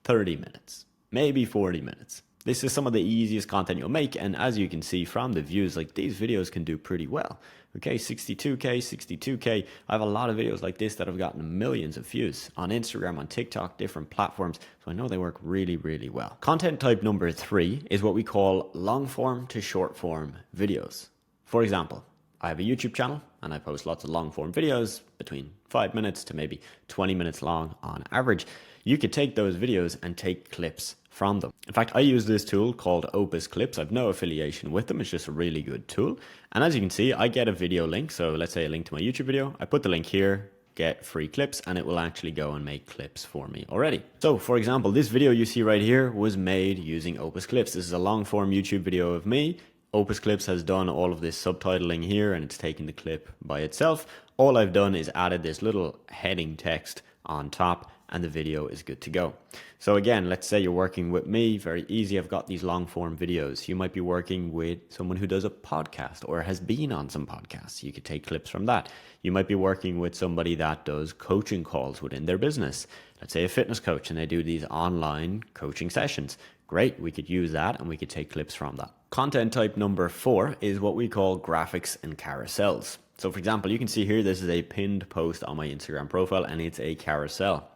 30 minutes, maybe 40 minutes. This is some of the easiest content you'll make, and as you can see from the views, like these videos can do pretty well. Okay, 62K. I have a lot of videos like this that have gotten millions of views on Instagram, on TikTok, different platforms, so I know they work really, really well. Content type number 3 is what we call long form to short form videos. For example, I have a YouTube channel and I post lots of long form videos between 5 minutes to maybe 20 minutes long on average. You could take those videos and take clips from them. In fact, I use this tool called Opus Clips. I've no affiliation with them. It's just a really good tool. And as you can see, I get a video link. So let's say a link to my YouTube video. I put the link here, get free clips, and it will actually go and make clips for me already. So for example, this video you see right here was made using Opus Clips. This is a long form YouTube video of me. Opus Clips has done all of this subtitling here and it's taken the clip by itself. All I've done is added this little heading text on top and the video is good to go. So again, let's say you're working with me, very easy. I've got these long form videos. You might be working with someone who does a podcast or has been on some podcasts. You could take clips from that. You might be working with somebody that does coaching calls within their business. Let's say a fitness coach and they do these online coaching sessions. Great, we could use that and we could take clips from that. Content type number 4 is what we call graphics and carousels. So for example, you can see here, this is a pinned post on my Instagram profile and it's a carousel.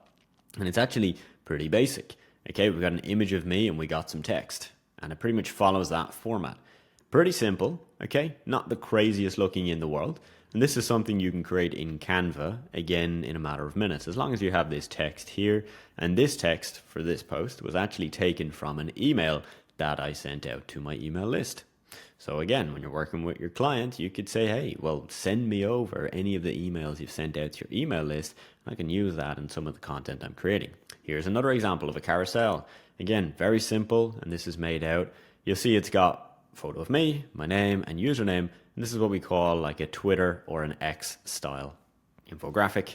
And it's actually pretty basic. Okay, we've got an image of me and we got some text. And it pretty much follows that format. Pretty simple, okay? Not the craziest looking in the world. And this is something you can create in Canva, again, in a matter of minutes, as long as you have this text here. And this text for this post was actually taken from an email that I sent out to my email list. So again, when you're working with your client, you could say, hey, well, send me over any of the emails you've sent out to your email list. I can use that in some of the content I'm creating. Here's another example of a carousel. Again, very simple, and this is made out. You'll see it's got a photo of me, my name, and username. And this is what we call like a Twitter or an X style infographic.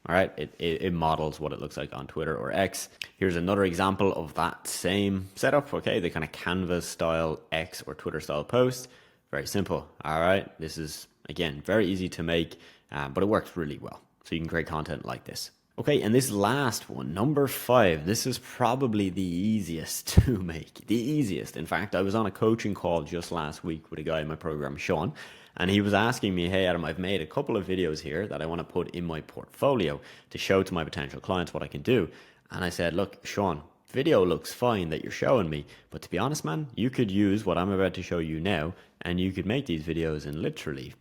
All right, it models what it looks like on Twitter or X. Here's another example of that same setup, okay? The kind of Canva style X or Twitter style post. Very simple, all right? This is, again, very easy to make, but it works really well. So you can create content like this. Okay, and this last one, number 5, this is probably the easiest to make. The easiest. In fact, I was on a coaching call just last week with a guy in my program, Sean, and he was asking me, hey, Adam, I've made a couple of videos here that I want to put in my portfolio to show to my potential clients what I can do. And I said, look, Sean, video looks fine that you're showing me, but to be honest, man, you could use what I'm about to show you now, and you could make these videos in literally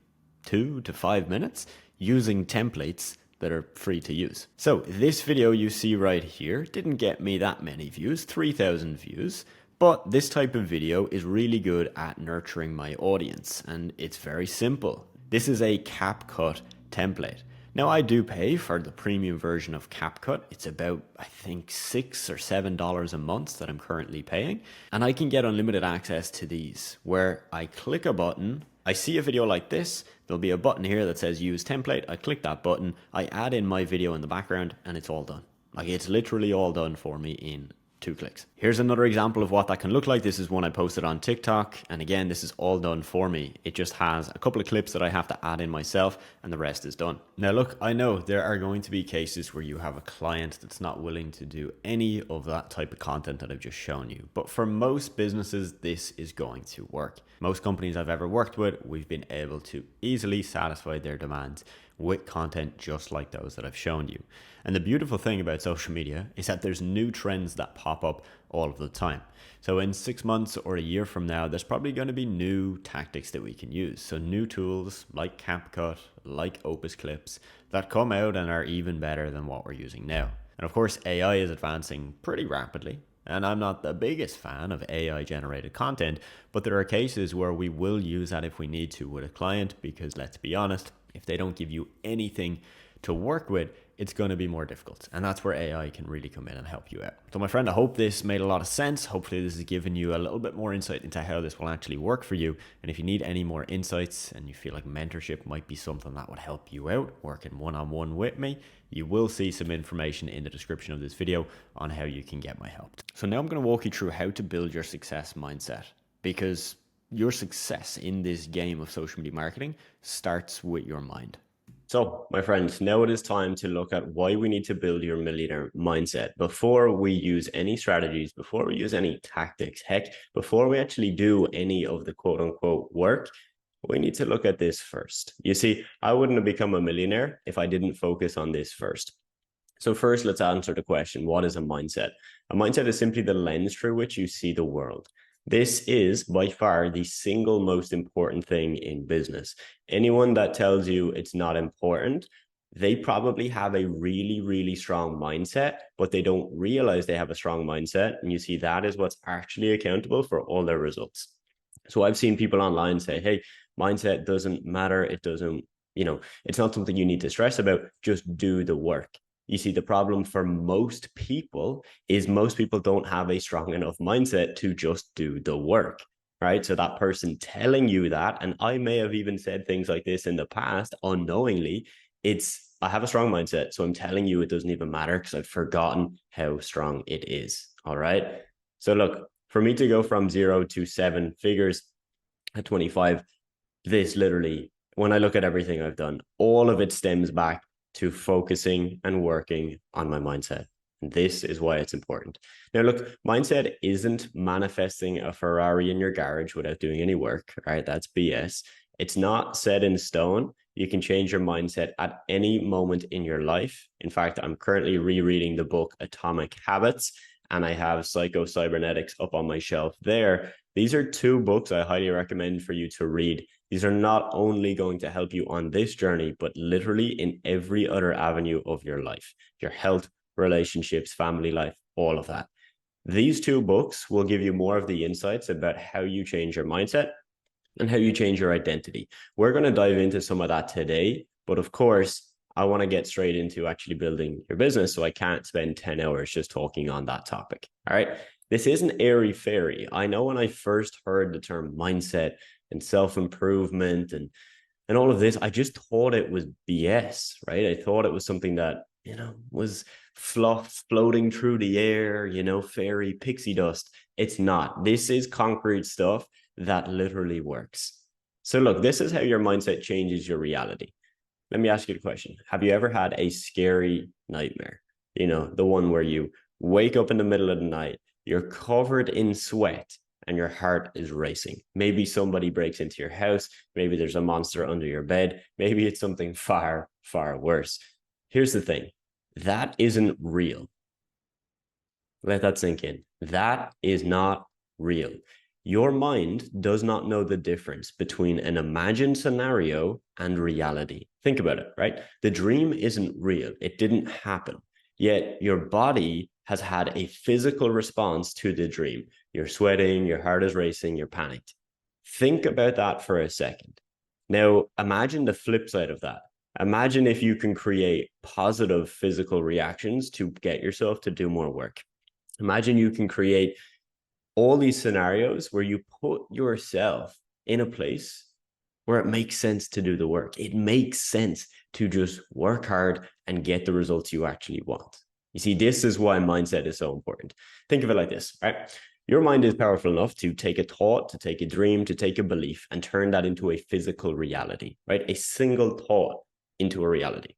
2 to 5 minutes using templates that are free to use. So this video you see right here didn't get me that many views, 3,000 views, but this type of video is really good at nurturing my audience, and it's very simple. This is a CapCut template. Now I do pay for the premium version of CapCut. It's about, I think, $6 or $7 a month that I'm currently paying, and I can get unlimited access to these, where I click a button, I see a video like this, there'll be a button here that says use template, I click that button, I add in my video in the background, and it's all done. Like, it's literally all done for me in 2 clicks. Here's another example of what that can look like. This is one I posted on TikTok. And again, this is all done for me. It just has a couple of clips that I have to add in myself and the rest is done. Now look, I know there are going to be cases where you have a client that's not willing to do any of that type of content that I've just shown you. But for most businesses, this is going to work. Most companies I've ever worked with, we've been able to easily satisfy their demands with content just like those that I've shown you. And the beautiful thing about social media is that there's new trends that pop up all of the time. So in 6 months or a year from now, there's probably going to be new tactics that we can use. So new tools like CapCut, like Opus Clips that come out and are even better than what we're using now. And of course, AI is advancing pretty rapidly. And I'm not the biggest fan of AI generated content, but there are cases where we will use that if we need to with a client, because let's be honest, if they don't give you anything to work with, it's going to be more difficult. And that's where AI can really come in and help you out. So my friend, I hope this made a lot of sense. Hopefully this has given you a little bit more insight into how this will actually work for you. And if you need any more insights and you feel like mentorship might be something that would help you out, working one-on-one with me, you will see some information in the description of this video on how you can get my help. So now I'm going to walk you through how to build your success mindset, because your success in this game of social media marketing starts with your mind. So, my friends, now it is time to look at why we need to build your millionaire mindset. Before we use any strategies, before we use any tactics, heck, before we actually do any of the quote unquote work, we need to look at this first. You see, I wouldn't have become a millionaire if I didn't focus on this first. So first, let's answer the question, what is a mindset? A mindset is simply the lens through which you see the world. This is by far the single most important thing in business. Anyone that tells you it's not important, they probably have a really, really strong mindset, but they don't realize they have a strong mindset. And you see, that is what's actually accountable for all their results. So I've seen people online say, hey, mindset doesn't matter. It doesn't, it's not something you need to stress about. Just do the work. You see, the problem for most people is most people don't have a strong enough mindset to just do the work, right? So that person telling you that, and I may have even said things like this in the past unknowingly, I have a strong mindset, so I'm telling you it doesn't even matter because I've forgotten how strong it is, all right? So look, for me to go from 0 to 7 figures at 25, this literally, when I look at everything I've done, all of it stems back to focusing and working on my mindset. And this is why it's important. Now, look, mindset isn't manifesting a Ferrari in your garage without doing any work, right? That's BS. It's not set in stone. You can change your mindset at any moment in your life. In fact, I'm currently rereading the book Atomic Habits, and I have Psycho-Cybernetics up on my shelf there. These are 2 books I highly recommend for you to read. These are not only going to help you on this journey, but literally in every other avenue of your life, your health, relationships, family life, all of that. These 2 books will give you more of the insights about how you change your mindset and how you change your identity. We're going to dive into some of that today, but of course, I want to get straight into actually building your business, so I can't spend 10 hours just talking on that topic. All right. This isn't airy fairy. I know when I first heard the term mindset and self-improvement and all of this, I just thought it was BS, right? I thought it was something that, was fluff floating through the air, fairy pixie dust. It's not. This is concrete stuff that literally works. So look, this is how your mindset changes your reality. Let me ask you a question. Have you ever had a scary nightmare? The one where you wake up in the middle of the night, you're covered in sweat, and your heart is racing. Maybe somebody breaks into your house. Maybe there's a monster under your bed. Maybe it's something far, far worse. Here's the thing. That isn't real. Let that sink in. That is not real. Your mind does not know the difference between an imagined scenario and reality. Think about it, right? The dream isn't real. It didn't happen. Yet your body has had a physical response to the dream. You're sweating, your heart is racing, you're panicked. Think about that for a second. Now, imagine the flip side of that. Imagine if you can create positive physical reactions to get yourself to do more work. Imagine you can create all these scenarios where you put yourself in a place where it makes sense to do the work. It makes sense to just work hard and get the results you actually want. You see, this is why mindset is so important. Think of it like this, right? Your mind is powerful enough to take a thought, to take a dream, to take a belief and turn that into a physical reality, right? A single thought into a reality.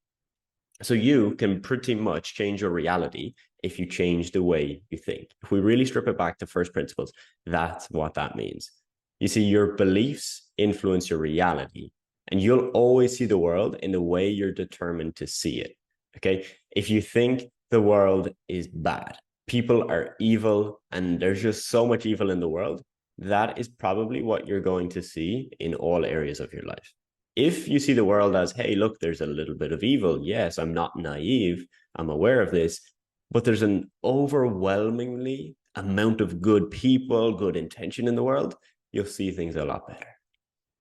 So you can pretty much change your reality if you change the way you think. If we really strip it back to first principles, that's what that means. You see, your beliefs influence your reality, and you'll always see the world in the way you're determined to see it. Okay. If you think the world is bad, people are evil, and there's just so much evil in the world, that is probably what you're going to see in all areas of your life. If you see the world as, hey, look, there's a little bit of evil. Yes, I'm not naive. I'm aware of this, but there's an overwhelmingly amount of good people, good intention in the world. You'll see things a lot better.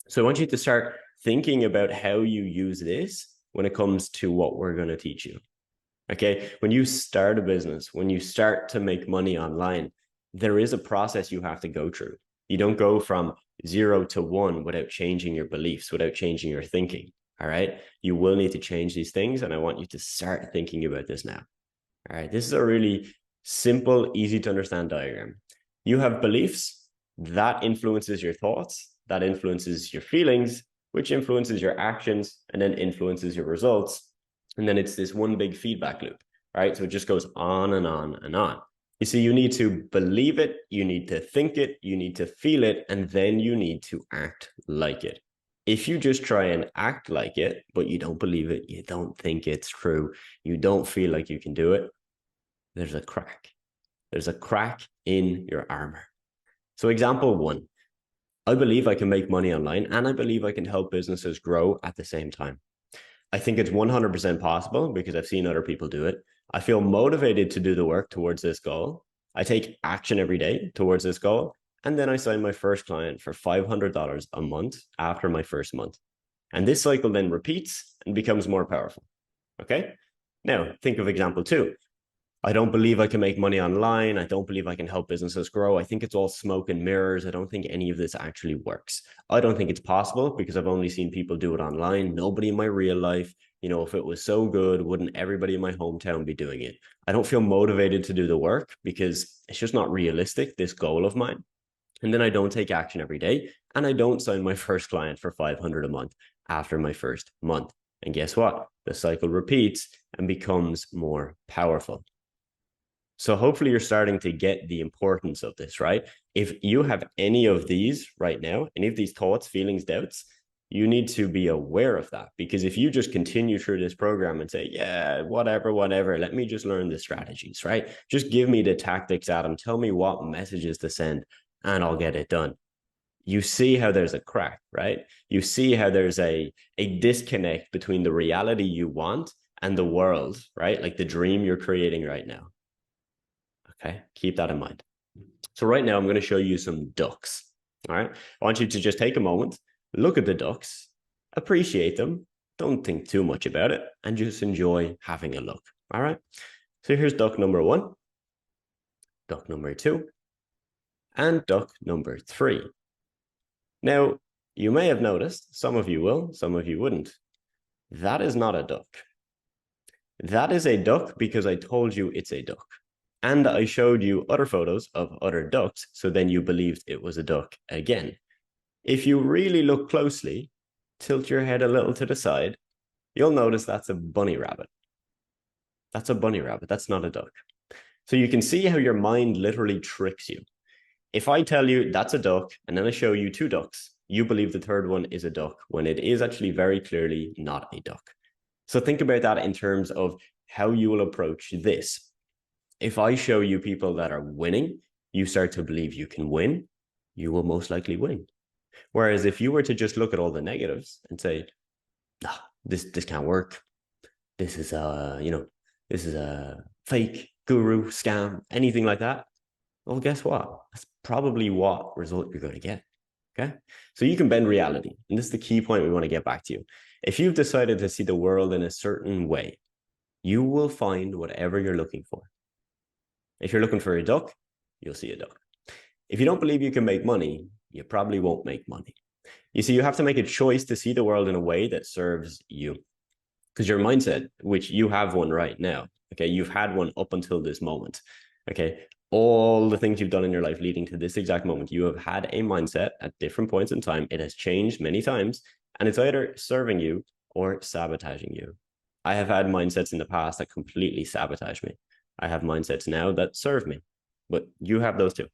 So I want you to start thinking about how you use this when it comes to what we're going to teach you. Okay. When you start a business, when you start to make money online, there is a process you have to go through. You don't go from 0 to 1 without changing your beliefs, without changing your thinking. All right. You will need to change these things. And I want you to start thinking about this now. All right. This is a really simple, easy to understand diagram. You have beliefs that influences your thoughts, that influences your feelings, which influences your actions, and then influences your results. And then it's this one big feedback loop, right? So it just goes on and on and on. You see, you need to believe it, you need to think it, you need to feel it, and then you need to act like it. If you just try and act like it, but you don't believe it, you don't think it's true, you don't feel like you can do it, there's a crack. There's a crack in your armor. So example 1, I believe I can make money online and I believe I can help businesses grow at the same time. I think it's 100% possible because I've seen other people do it. I feel motivated to do the work towards this goal. I take action every day towards this goal. And then I sign my first client for $500 a month after my first month. And this cycle then repeats and becomes more powerful. Okay. Now think of example 2. I don't believe I can make money online. I don't believe I can help businesses grow. I think it's all smoke and mirrors. I don't think any of this actually works. I don't think it's possible because I've only seen people do it online. Nobody in my real life, you know, if it was so good, wouldn't everybody in my hometown be doing it? I don't feel motivated to do the work because it's just not realistic, this goal of mine. And then I don't take action every day. And I don't sign my first client for $500 a month after my first month. And guess what? The cycle repeats and becomes more powerful. So hopefully you're starting to get the importance of this, right? If you have any of these right now, any of these thoughts, feelings, doubts, you need to be aware of that. Because if you just continue through this program and say, yeah, whatever, let me just learn the strategies, right? Just give me the tactics, Adam. Tell me what messages to send and I'll get it done. You see how there's a crack, right? You see how there's a disconnect between the reality you want and the world, right? Like the dream you're creating right now. Okay, keep that in mind. So right now I'm going to show you some ducks. All right, I want you to just take a moment, look at the ducks, appreciate them, don't think too much about it, and just enjoy having a look. All right, so here's duck number 1, duck number 2, and duck number 3. Now, you may have noticed, some of you will, some of you wouldn't. That is not a duck. That is a duck because I told you it's a duck. And I showed you other photos of other ducks, so then you believed it was a duck again. If you really look closely, tilt your head a little to the side, you'll notice that's a bunny rabbit. That's a bunny rabbit. That's not a duck. So you can see how your mind literally tricks you. If I tell you that's a duck, and then I show you 2 ducks, you believe the third one is a duck, when it is actually very clearly not a duck. So think about that in terms of how you will approach this. If I show you people that are winning, you start to believe you can win, you will most likely win. Whereas if you were to just look at all the negatives and say, nah, this can't work. This is this is a fake guru scam, anything like that. Well, guess what? That's probably what result you're going to get. Okay. So you can bend reality. And this is the key point we want to get back to you. If you've decided to see the world in a certain way, you will find whatever you're looking for. If you're looking for a duck, you'll see a duck. If you don't believe you can make money, you probably won't make money. You see, you have to make a choice to see the world in a way that serves you. Because your mindset, which you have one right now, okay, you've had one up until this moment, okay, all the things you've done in your life leading to this exact moment, you have had a mindset at different points in time. It has changed many times, and it's either serving you or sabotaging you. I have had mindsets in the past that completely sabotage me. I have mindsets now that serve me, but you have those too.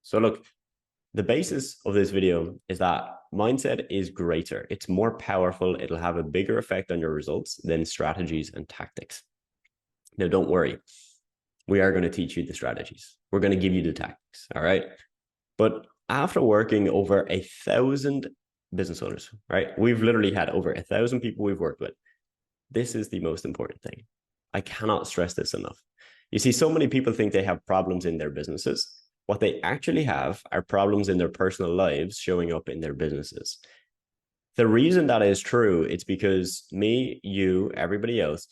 So look, the basis of this video is that mindset is greater. It's more powerful. It'll have a bigger effect on your results than strategies and tactics. Now, don't worry. We are going to teach you the strategies. We're going to give you the tactics. All right. But after working over 1,000 business owners, right? We've literally had over 1,000 people we've worked with. This is the most important thing. I cannot stress this enough. You see, so many people think they have problems in their businesses. What they actually have are problems in their personal lives showing up in their businesses. The reason that is true, it's because me, you, everybody else,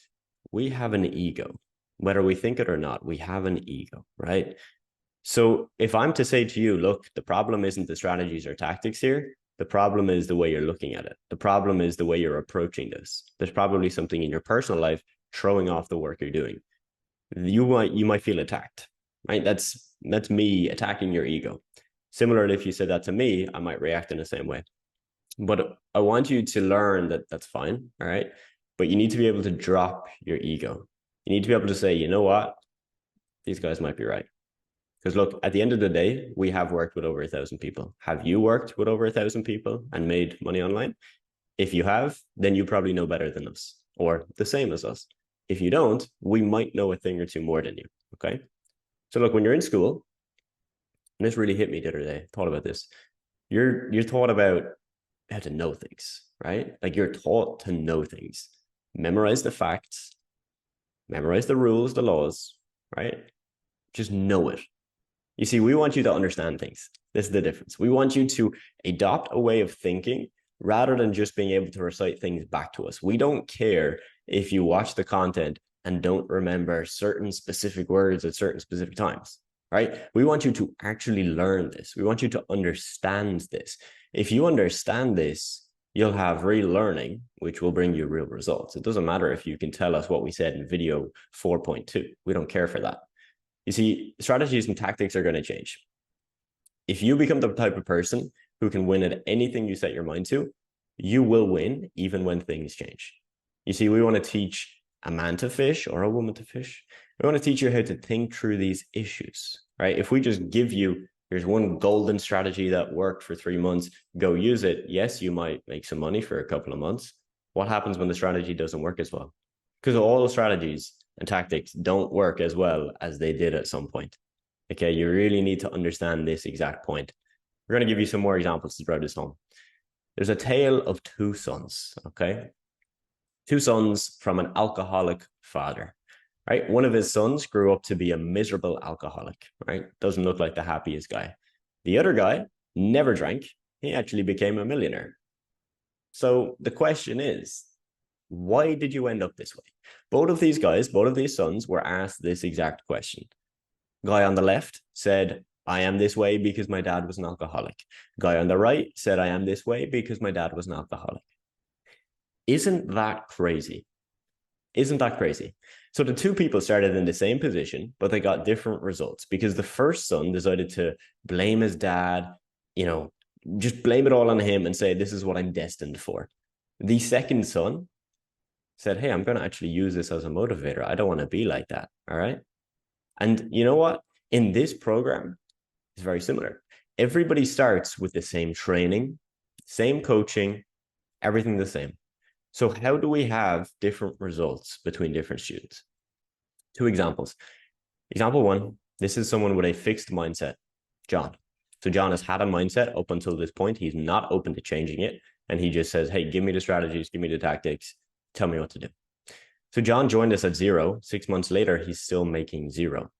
we have an ego. Whether we think it or not, we have an ego, right? So if I'm to say to you, look, the problem isn't the strategies or tactics here. The problem is the way you're looking at it. The problem is the way you're approaching this. There's probably something in your personal life throwing off the work you're doing. You might feel attacked, right? That's me attacking your ego. Similarly, if you said that to me, I might react in the same way. But I want you to learn that that's fine, all right? But you need to be able to drop your ego. You need to be able to say, you know what? These guys might be right. Because look, at the end of the day, we have worked with over 1,000 people. Have you worked with over 1,000 people and made money online? If you have, then you probably know better than us or the same as us. If you don't, we might know a thing or two more than you, okay? So look, when you're in school, and this really hit me the other day, I thought about this. You're taught about how to know things, right? Like you're taught to know things. Memorize the facts, memorize the rules, the laws, right? Just know it. You see, we want you to understand things. This is the difference. We want you to adopt a way of thinking rather than just being able to recite things back to us. We don't care if you watch the content and don't remember certain specific words at certain specific times, right? We want you to actually learn this. We want you to understand this. If you understand this, you'll have real learning, which will bring you real results. It doesn't matter if you can tell us what we said in video 4.2. We don't care for that. You see, strategies and tactics are going to change. If you become the type of person who can win at anything you set your mind to, you will win even when things change. You see, we want to teach a man to fish or a woman to fish. We want to teach you how to think through these issues, right? If we just give you, here's one golden strategy that worked for 3 months, go use it. Yes, you might make some money for a couple of months. What happens when the strategy doesn't work as well? Because all the strategies and tactics don't work as well as they did at some point. Okay, you really need to understand this exact point. We're going to give you some more examples to drive this home. There's a tale of 2 sons, okay? 2 sons from an alcoholic father, right? One of his sons grew up to be a miserable alcoholic, right? Doesn't look like the happiest guy. The other guy never drank. He actually became a millionaire. So the question is, why did you end up this way? Both of these guys, both of these sons were asked this exact question. Guy on the left said, I am this way because my dad was an alcoholic. Guy on the right said, I am this way because my dad was an alcoholic. Isn't that crazy? Isn't that crazy? So the 2 people started in the same position, but they got different results because the first son decided to blame his dad, just blame it all on him and say, this is what I'm destined for. The second son said, hey, I'm going to actually use this as a motivator. I don't want to be like that. All right. And you know what? In this program, it's very similar. Everybody starts with the same training, same coaching, everything the same. So how do we have different results between different students? 2 examples. Example 1, this is someone with a fixed mindset, John. So John has had a mindset up until this point. He's not open to changing it. And he just says, hey, give me the strategies, give me the tactics. Tell me what to do. So John joined us at 0. 6 months later, he's still making 0.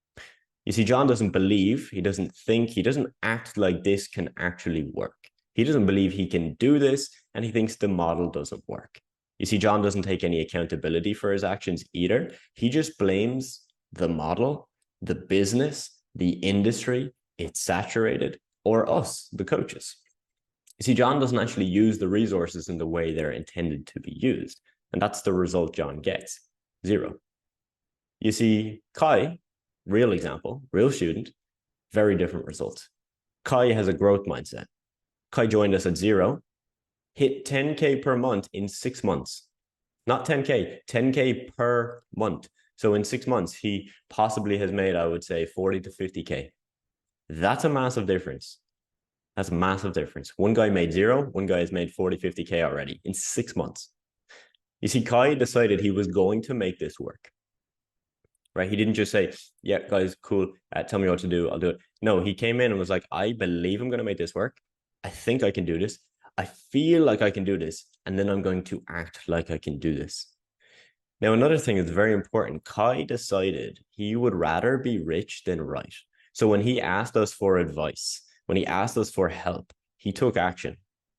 You see, John doesn't believe, he doesn't think, he doesn't act like this can actually work. He doesn't believe he can do this, and he thinks the model doesn't work. You see, John doesn't take any accountability for his actions either. He just blames the model, the business, the industry, it's saturated, or us, the coaches. You see, John doesn't actually use the resources in the way they're intended to be used. And that's the result John gets, 0. You see, Kai, real example, real student, very different results. Kai has a growth mindset. Kai joined us at 0, hit 10K per month in 6 months. Not 10K, 10K per month. So in 6 months, he possibly has made, I would say, 40 to 50K. That's a massive difference. That's a massive difference. One guy made 0, one guy has made 40, 50K already in 6 months. You see, Kai decided he was going to make this work, right? He didn't just say, yeah, guys, cool, tell me what to do, I'll do it. No, he came in and was like, I believe I'm going to make this work. I think I can do this. I feel like I can do this. And then I'm going to act like I can do this. Now, another thing that's very important, Kai decided he would rather be rich than right. So when he asked us for advice, when he asked us for help, he took action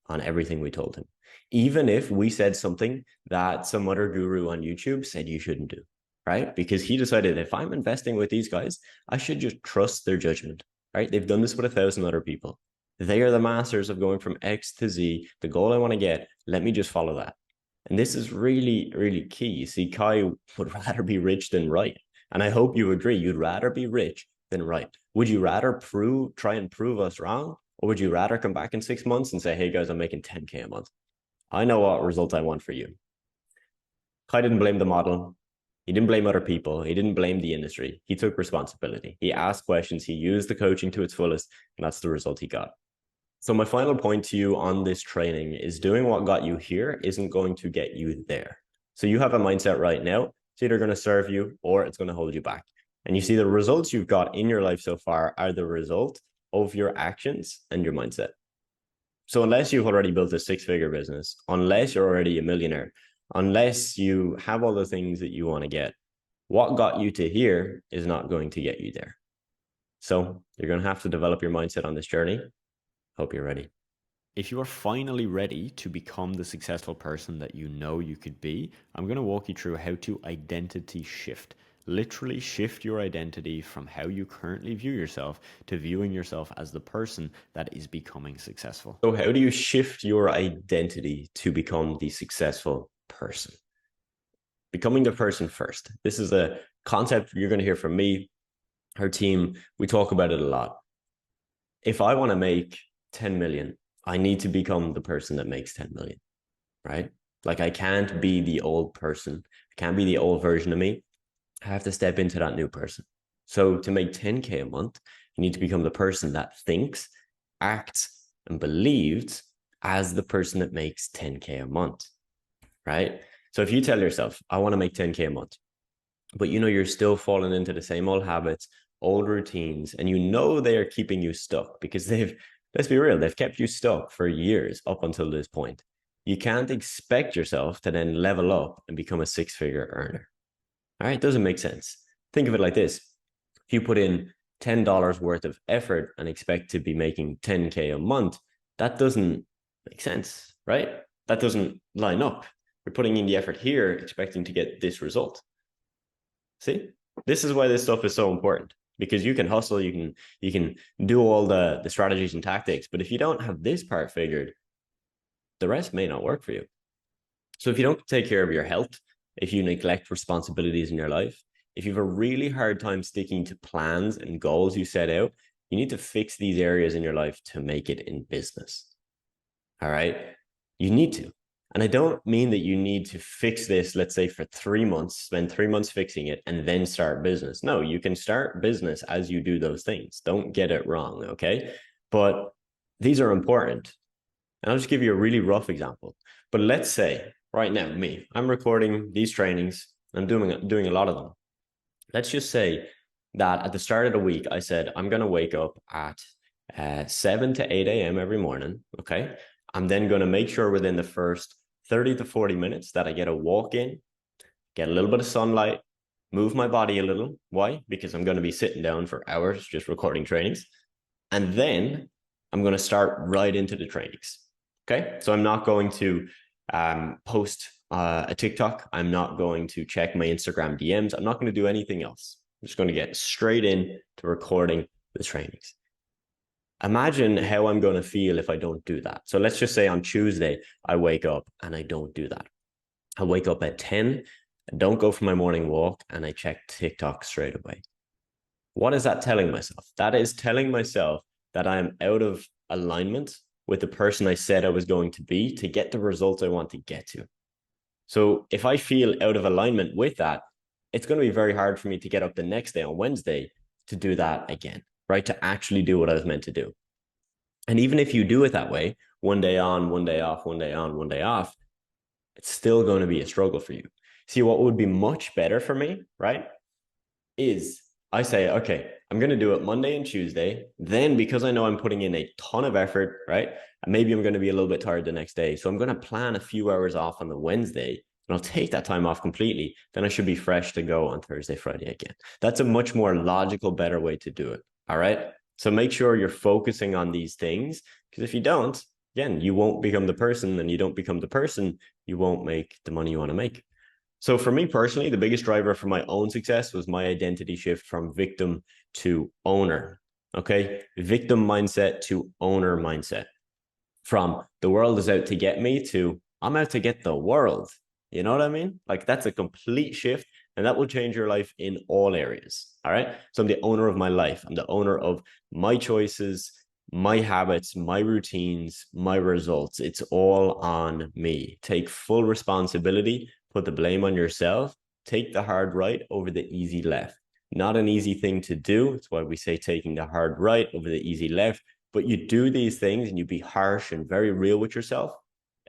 on everything we told him. Even if we said something that some other guru on YouTube said you shouldn't do, right? Because he decided if I'm investing with these guys, I should just trust their judgment, right? They've done this with 1,000 other people. They are the masters of going from X to Z, the goal I want to get. Let me just follow that. And this is really, really key. You see, Kai would rather be rich than right. And I hope you agree, you'd rather be rich than right. Would you rather try and prove us wrong? Or would you rather come back in 6 months and say, hey guys, I'm making 10K a month? I know what result I want for you. Kai didn't blame the model. He didn't blame other people. He didn't blame the industry. He took responsibility. He asked questions. He used the coaching to its fullest. And that's the result he got. So my final point to you on this training is doing what got you here isn't going to get you there. So you have a mindset right now. It's either going to serve you or it's going to hold you back. And you see the results you've got in your life so far are the result of your actions and your mindset. So unless you've already built a 6-figure business, unless you're already a millionaire, unless you have all the things that you want to get, what got you to here is not going to get you there. So you're going to have to develop your mindset on this journey. Hope you're ready. If you are finally ready to become the successful person that you know you could be, I'm going to walk you through how to identity shift. Literally shift your identity from how you currently view yourself to viewing yourself as the person that is becoming successful. So how do you shift your identity to become the successful person? Becoming the person first. This is a concept you're going to hear from me, our team. We talk about it a lot. If I want to make 10 million, I need to become the person that makes 10 million, right? Like I can't be the old person. I can't be the old version of me. I have to step into that new person. So to make 10K a month, you need to become the person that thinks, acts, and believes as the person that makes 10K a month, right? So if you tell yourself, I want to make 10K a month, but you know you're still falling into the same old habits, old routines, and you know they are keeping you stuck because let's be real, they've kept you stuck for years up until this point. You can't expect yourself to then level up and become a 6-figure earner. All right, it doesn't make sense. Think of it like this. If you put in $10 worth of effort and expect to be making 10K a month, that doesn't make sense, right? That doesn't line up. You're putting in the effort here, expecting to get this result. See, this is why this stuff is so important, because you can hustle, you can do all the strategies and tactics, but if you don't have this part figured, the rest may not work for you. So if you don't take care of your health, if you neglect responsibilities in your life, if you have a really hard time sticking to plans and goals you set out, you need to fix these areas in your life to make it in business. All right? You need to. And I don't mean that you need to fix this, let's say for 3 months, spend 3 months fixing it and then start business. No, you can start business as you do those things. Don't get it wrong, okay? But these are important. And I'll just give you a really rough example. But let's say right now, I'm recording these trainings. I'm doing a lot of them. Let's just say that at the start of the week, I said, I'm going to wake up at 7 to 8 a.m. every morning. Okay. I'm then going to make sure within the first 30 to 40 minutes that I get a walk in, get a little bit of sunlight, move my body a little. Why? Because I'm going to be sitting down for hours just recording trainings. And then I'm going to start right into the trainings. Okay. So I'm not going to post a TikTok. I'm not going to check my Instagram DMs. I'm not going to do anything else. I'm just going to get straight in to recording the trainings. Imagine how I'm going to feel if I don't do that. So let's just say on Tuesday, I wake up and I don't do that. I wake up at 10, I don't go for my morning walk, and I check TikTok straight away. What is that telling myself? That is telling myself that I am out of alignment with the person I said I was going to be to get the results I want to get to. So if I feel out of alignment with that, it's going to be very hard for me to get up the next day on Wednesday to do that again, right? To actually do what I was meant to do. And even if you do it that way, one day on, one day off, one day on, one day off, it's still going to be a struggle for you. See, what would be much better for me, right, is I say, okay, I'm going to do it Monday and Tuesday. Then because I know I'm putting in a ton of effort, right, and maybe I'm going to be a little bit tired the next day. So I'm going to plan a few hours off on the Wednesday, and I'll take that time off completely. Then I should be fresh to go on Thursday, Friday again. That's a much more logical, better way to do it. All right. So make sure you're focusing on these things, because if you don't, again, you won't become the person, and you don't become the person, you won't make the money you want to make. So for me personally, the biggest driver for my own success was my identity shift from victim to owner. Okay. Victim mindset to owner mindset. From the world is out to get me to I'm out to get the world. You know what I mean? Like, that's a complete shift, and that will change your life in all areas. All right. So I'm the owner of my life. I'm the owner of my choices, my habits, my routines, my results. It's all on me. Take full responsibility, put the blame on yourself, take the hard right over the easy left. Not an easy thing to do. That's why we say taking the hard right over the easy left. But you do these things and you be harsh and very real with yourself.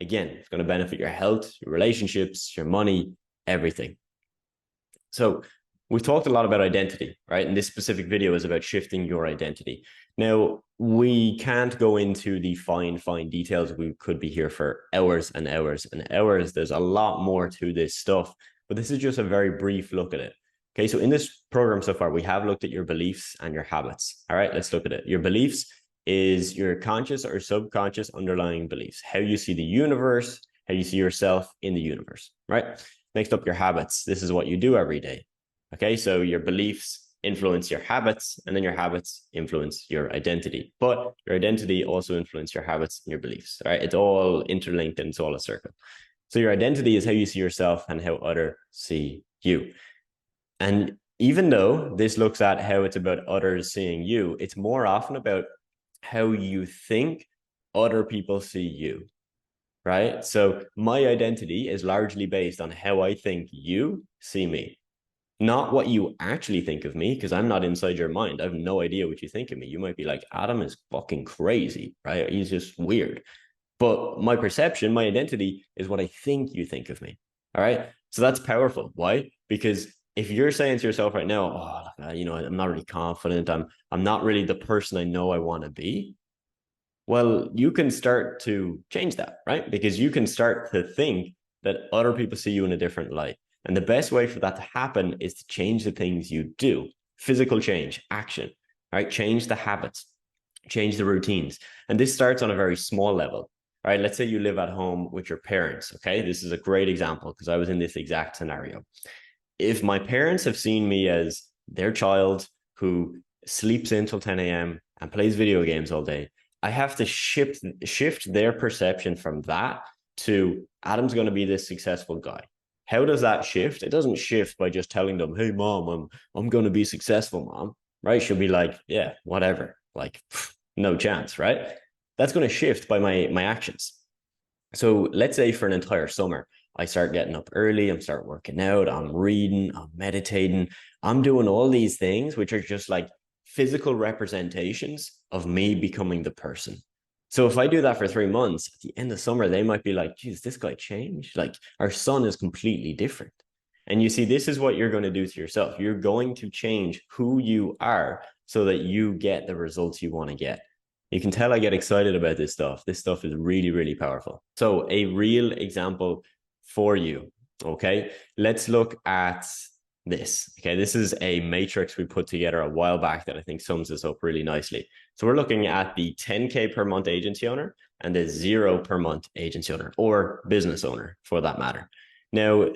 Again, it's going to benefit your health, your relationships, your money, everything. So we've talked a lot about identity, right? And this specific video is about shifting your identity. Now, we can't go into the fine details. We could be here for hours and hours and hours. There's a lot more to this stuff, but this is just a very brief look at it. Okay, so in this program so far, we have looked at your beliefs and your habits. All right, let's look at it. Your beliefs is your conscious or subconscious underlying beliefs, how you see the universe, how you see yourself in the universe, right? Next up, your habits. This is what you do every day. Okay, so your beliefs influence your habits, and then your habits influence your identity. But your identity also influences your habits and your beliefs, right? It's all interlinked and it's all a circle. So your identity is how you see yourself and how others see you. And even though this looks at how it's about others seeing you, it's more often about how you think other people see you, right? So my identity is largely based on how I think you see me, not what you actually think of me, because I'm not inside your mind. I have no idea what you think of me. You might be like, Adam is fucking crazy, right? He's just weird. But my perception, my identity is what I think you think of me. All right. So that's powerful. Why? Because if you're saying to yourself right now, oh, I'm not really confident. I'm not really the person I know I want to be. Well, you can start to change that, right? Because you can start to think that other people see you in a different light. And the best way for that to happen is to change the things you do. Physical change, action, right? Change the habits, change the routines. And this starts on a very small level, right? Let's say you live at home with your parents, okay? This is a great example because I was in this exact scenario. If my parents have seen me as their child who sleeps until 10 a.m. and plays video games all day, I have to shift their perception from that to Adam's going to be this successful guy. How does that shift? It doesn't shift by just telling them, hey, mom, I'm going to be successful, mom, right? She'll be like, yeah, whatever, like no chance, right? That's going to shift by my actions. So let's say for an entire summer, I start getting up early, I'm start working out, I'm reading, I'm meditating, I'm doing all these things, which are just like physical representations of me becoming the person. So if I do that for 3 months, at the end of summer, they might be like, geez, this guy changed. Like our son is completely different. And you see, this is what you're going to do to yourself. You're going to change who you are so that you get the results you want to get. You can tell I get excited about this stuff. This stuff is really, really powerful. So a real example for you, okay? Let's look at this, okay? This is a matrix we put together a while back that I think sums this up really nicely. So we're looking at the 10K per month agency owner and the 0 per month agency owner or business owner for that matter. Now,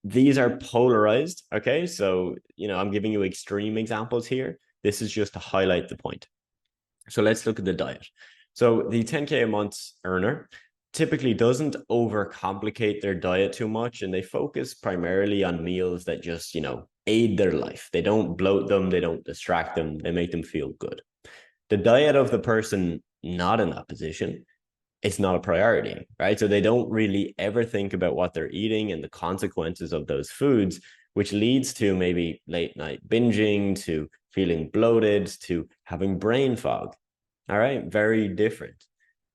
these are polarized, okay? So, I'm giving you extreme examples here. This is just to highlight the point. So let's look at the diet. So the 10K a month earner, typically doesn't overcomplicate their diet too much, and they focus primarily on meals that just, aid their life. They don't bloat them, they don't distract them, they make them feel good. The diet of the person not in that position, it's not a priority, right? So they don't really ever think about what they're eating and the consequences of those foods, which leads to maybe late night binging, to feeling bloated, to having brain fog. All right, very different.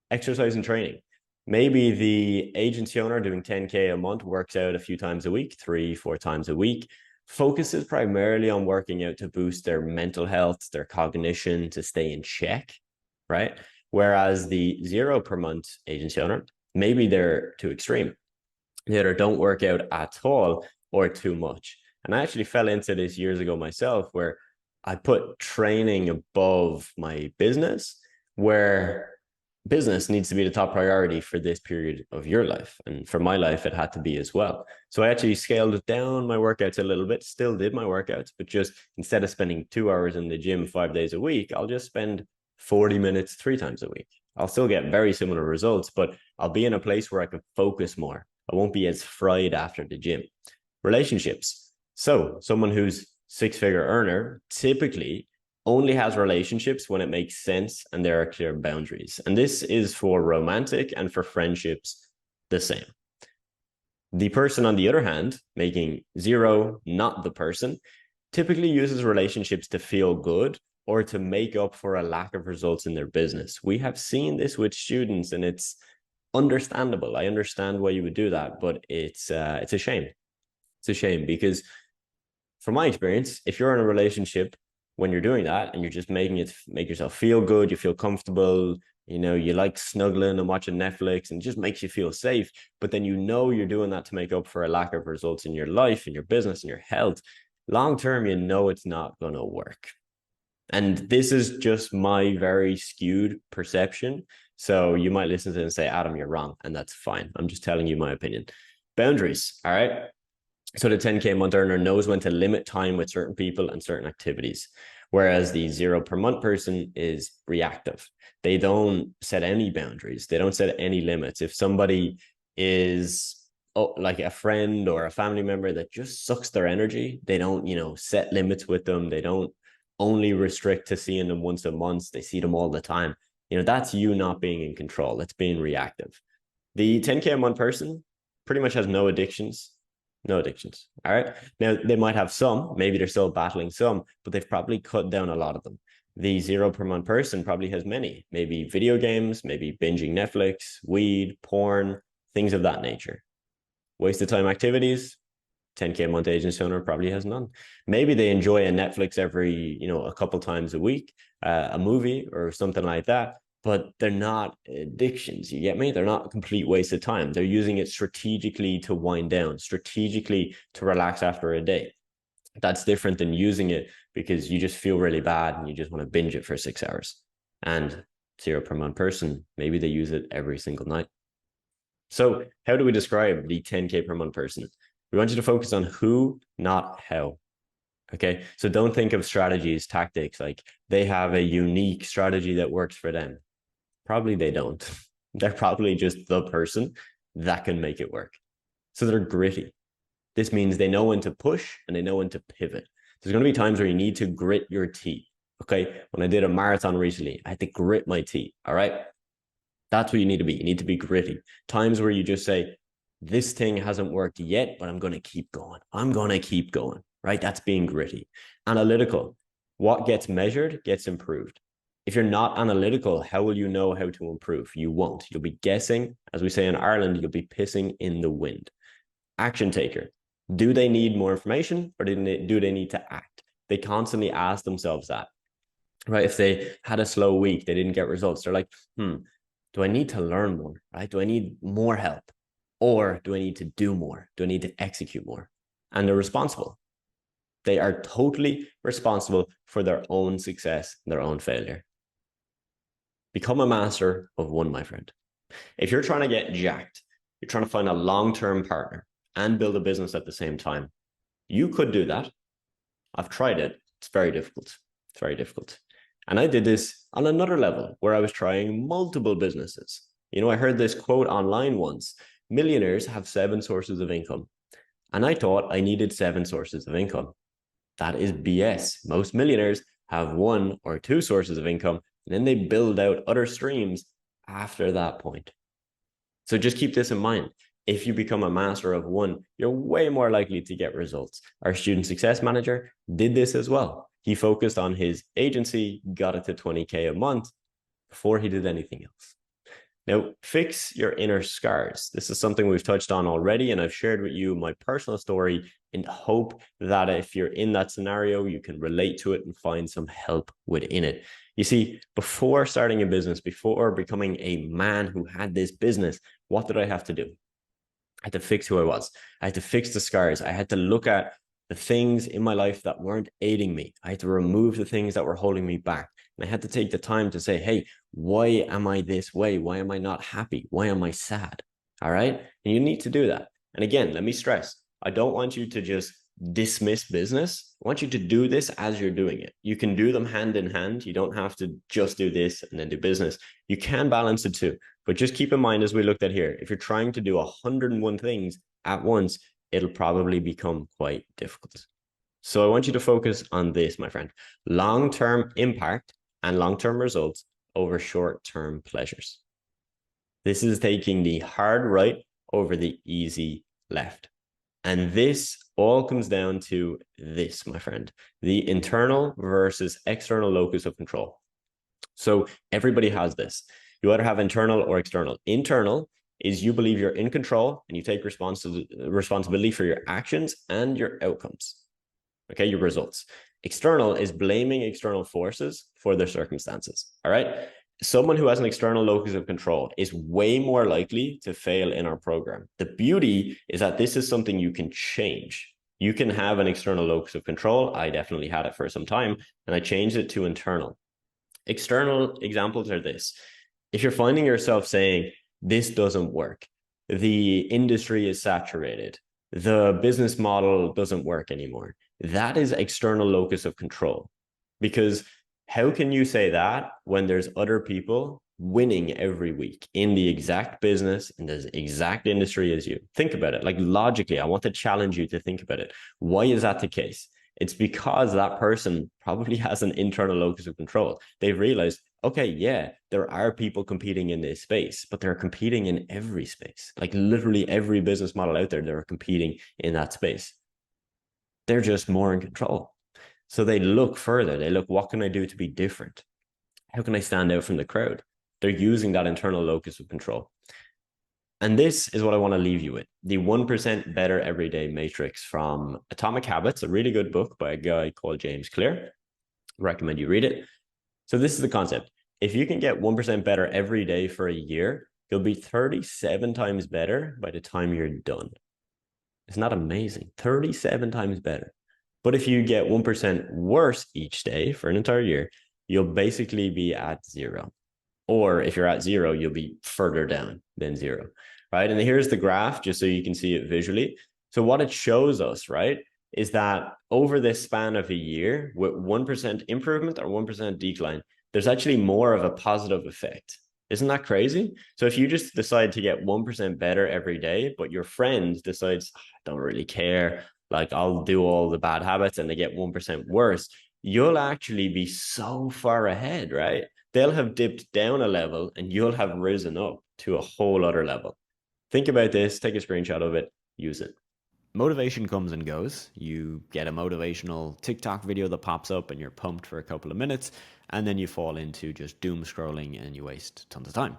Exercise and training. Maybe the agency owner doing 10K a month works out a few times a week, 3-4 times a week, focuses primarily on working out to boost their mental health, their cognition, to stay in check, right? Whereas the 0 per month agency owner, maybe they're too extreme. They either don't work out at all or too much. And I actually fell into this years ago myself, where I put training above my business, where business needs to be the top priority for this period of your life. And for my life, it had to be as well. So I actually scaled down my workouts a little bit, still did my workouts, but just instead of spending 2 hours in the gym 5 days a week, I'll just spend 40 minutes 3 times a week. I'll still get very similar results, but I'll be in a place where I can focus more. I won't be as fried after the gym. Relationships. So someone who's 6-figure earner typically only has relationships when it makes sense and there are clear boundaries. And this is for romantic and for friendships the same. The person, on the other hand, making 0, not the person, typically uses relationships to feel good or to make up for a lack of results in their business. We have seen this with students, and it's understandable. I understand why you would do that, but it's a shame. It's a shame because, from my experience, if you're in a relationship when you're doing that and you're just make yourself feel good, you feel comfortable, you like snuggling and watching Netflix, and it just makes you feel safe, but then you're doing that to make up for a lack of results in your life, in your business, in your health, long term, it's not going to work. And this is just my very skewed perception. So you might listen to it and say, Adam, you're wrong. And that's fine. I'm just telling you my opinion. Boundaries. All right. So the 10K month earner knows when to limit time with certain people and certain activities, whereas the 0 per month person is reactive. They don't set any boundaries. They don't set any limits. If somebody is like a friend or a family member that just sucks their energy, they don't, set limits with them. They don't only restrict to seeing them once a month. They see them all the time. That's you not being in control. That's being reactive. The 10K a month person pretty much has no addictions. No addictions. All right. Now, they might have some, maybe they're still battling some, but they've probably cut down a lot of them. The 0 per month person probably has many, maybe video games, maybe binging Netflix, weed, porn, things of that nature. Waste of time activities, 10K a month agency owner probably has none. Maybe they enjoy a Netflix every, a couple times a week, a movie or something like that, but they're not addictions. You get me? They're not a complete waste of time. They're using it strategically to wind down, strategically to relax after a day. That's different than using it because you just feel really bad and you just want to binge it for 6 hours. And 0 per month person, maybe they use it every single night. So how do we describe the 10K per month person? We want you to focus on who, not how. Okay, so don't think of strategies, tactics, like they have a unique strategy that works for them. Probably they don't. They're probably just the person that can make it work. So they're gritty. This means they know when to push and they know when to pivot. There's going to be times where you need to grit your teeth. Okay, when I did a marathon recently, I had to grit my teeth. All right, that's what you need to be. You need to be gritty. Times where you just say, this thing hasn't worked yet, but I'm going to keep going. I'm going to keep going, right? That's being gritty. Analytical. What gets measured gets improved. If you're not analytical, how will you know how to improve? You won't. You'll be guessing. As we say in Ireland, you'll be pissing in the wind. Action taker. Do they need more information or do they need to act? They constantly ask themselves that, right? If they had a slow week, they didn't get results. They're like, do I need to learn more, right? Do I need more help? Or do I need to do more? Do I need to execute more? And they're responsible. They are totally responsible for their own success, their own failure. Become a master of one, my friend. If you're trying to get jacked, you're trying to find a long-term partner and build a business at the same time, you could do that. I've tried it. It's very difficult. It's very difficult. And I did this on another level where I was trying multiple businesses. You know, I heard this quote online once: millionaires have 7 sources of income. And I thought I needed 7 sources of income. That is BS. Most millionaires have 1 or 2 sources of income, and then they build out other streams after that point. So just keep this in mind. If you become a master of 1, you're way more likely to get results. Our student success manager did this as well. He focused on his agency, got it to 20K a month before he did anything else. Now, fix your inner scars. This is something we've touched on already, and I've shared with you my personal story in hope that if you're in that scenario, you can relate to it and find some help within it. You see, before starting a business, before becoming a man who had this business, what did I have to do? I had to fix who I was. I had to fix the scars. I had to look at the things in my life that weren't aiding me. I had to remove the things that were holding me back. And I had to take the time to say, hey, why am I this way? Why am I not happy? Why am I sad? All right. And you need to do that. And again, let me stress, I don't want you to just dismiss business. I want you to do this as you're doing it. You can do them hand in hand. You don't have to just do this and then do business. You can balance the two, but just keep in mind, as we looked at here, if you're trying to do 101 things at once, it'll probably become quite difficult. So I want you to focus on this, my friend: long-term impact and long-term results over short-term pleasures. This is taking the hard right over the easy left. And this all comes down to this, my friend: the internal versus external locus of control. So everybody has this. You either have internal or external. Internal is you believe you're in control and you take responsibility for your actions and your outcomes. Okay, your results. External is blaming external forces for their circumstances. All right. Someone who has an external locus of control is way more likely to fail in our program. The beauty is that this is something you can change. You can have an external locus of control. I definitely had it for some time, and I changed it to internal. External examples are this: if you're finding yourself saying, this doesn't work, the industry is saturated, the business model doesn't work anymore, that is external locus of control. Because how can you say that when there's other people winning every week in the exact business, in the exact industry as you? Think about it. Like, logically, I want to challenge you to think about it. Why is that the case? It's because that person probably has an internal locus of control. They've realized, okay, yeah, there are people competing in this space, but they're competing in every space. Like, literally every business model out there, they're competing in that space. They're just more in control. So they look further. They look, what can I do to be different? How can I stand out from the crowd? They're using that internal locus of control. And this is what I want to leave you with: the 1% Better Everyday Matrix from Atomic Habits, a really good book by a guy called James Clear. I recommend you read it. So this is the concept. If you can get 1% better every day for a year, you'll be 37 times better by the time you're done. Isn't that amazing? 37 times better. But if you get 1% worse each day for an entire year, you'll basically be at 0. Or if you're at 0, you'll be further down than 0, right? And here's the graph, just so you can see it visually. So what it shows us, right, is that over this span of a year, with 1% improvement or 1% decline, there's actually more of a positive effect. Isn't that crazy? So if you just decide to get 1% better every day, but your friend decides, I don't really care, like, I'll do all the bad habits, and they get 1% worse, you'll actually be so far ahead, right? They'll have dipped down a level and you'll have risen up to a whole other level. Think about this, take a screenshot of it, use it. Motivation comes and goes. You get a motivational TikTok video that pops up and you're pumped for a couple of minutes, and then you fall into just doom scrolling and you waste tons of time.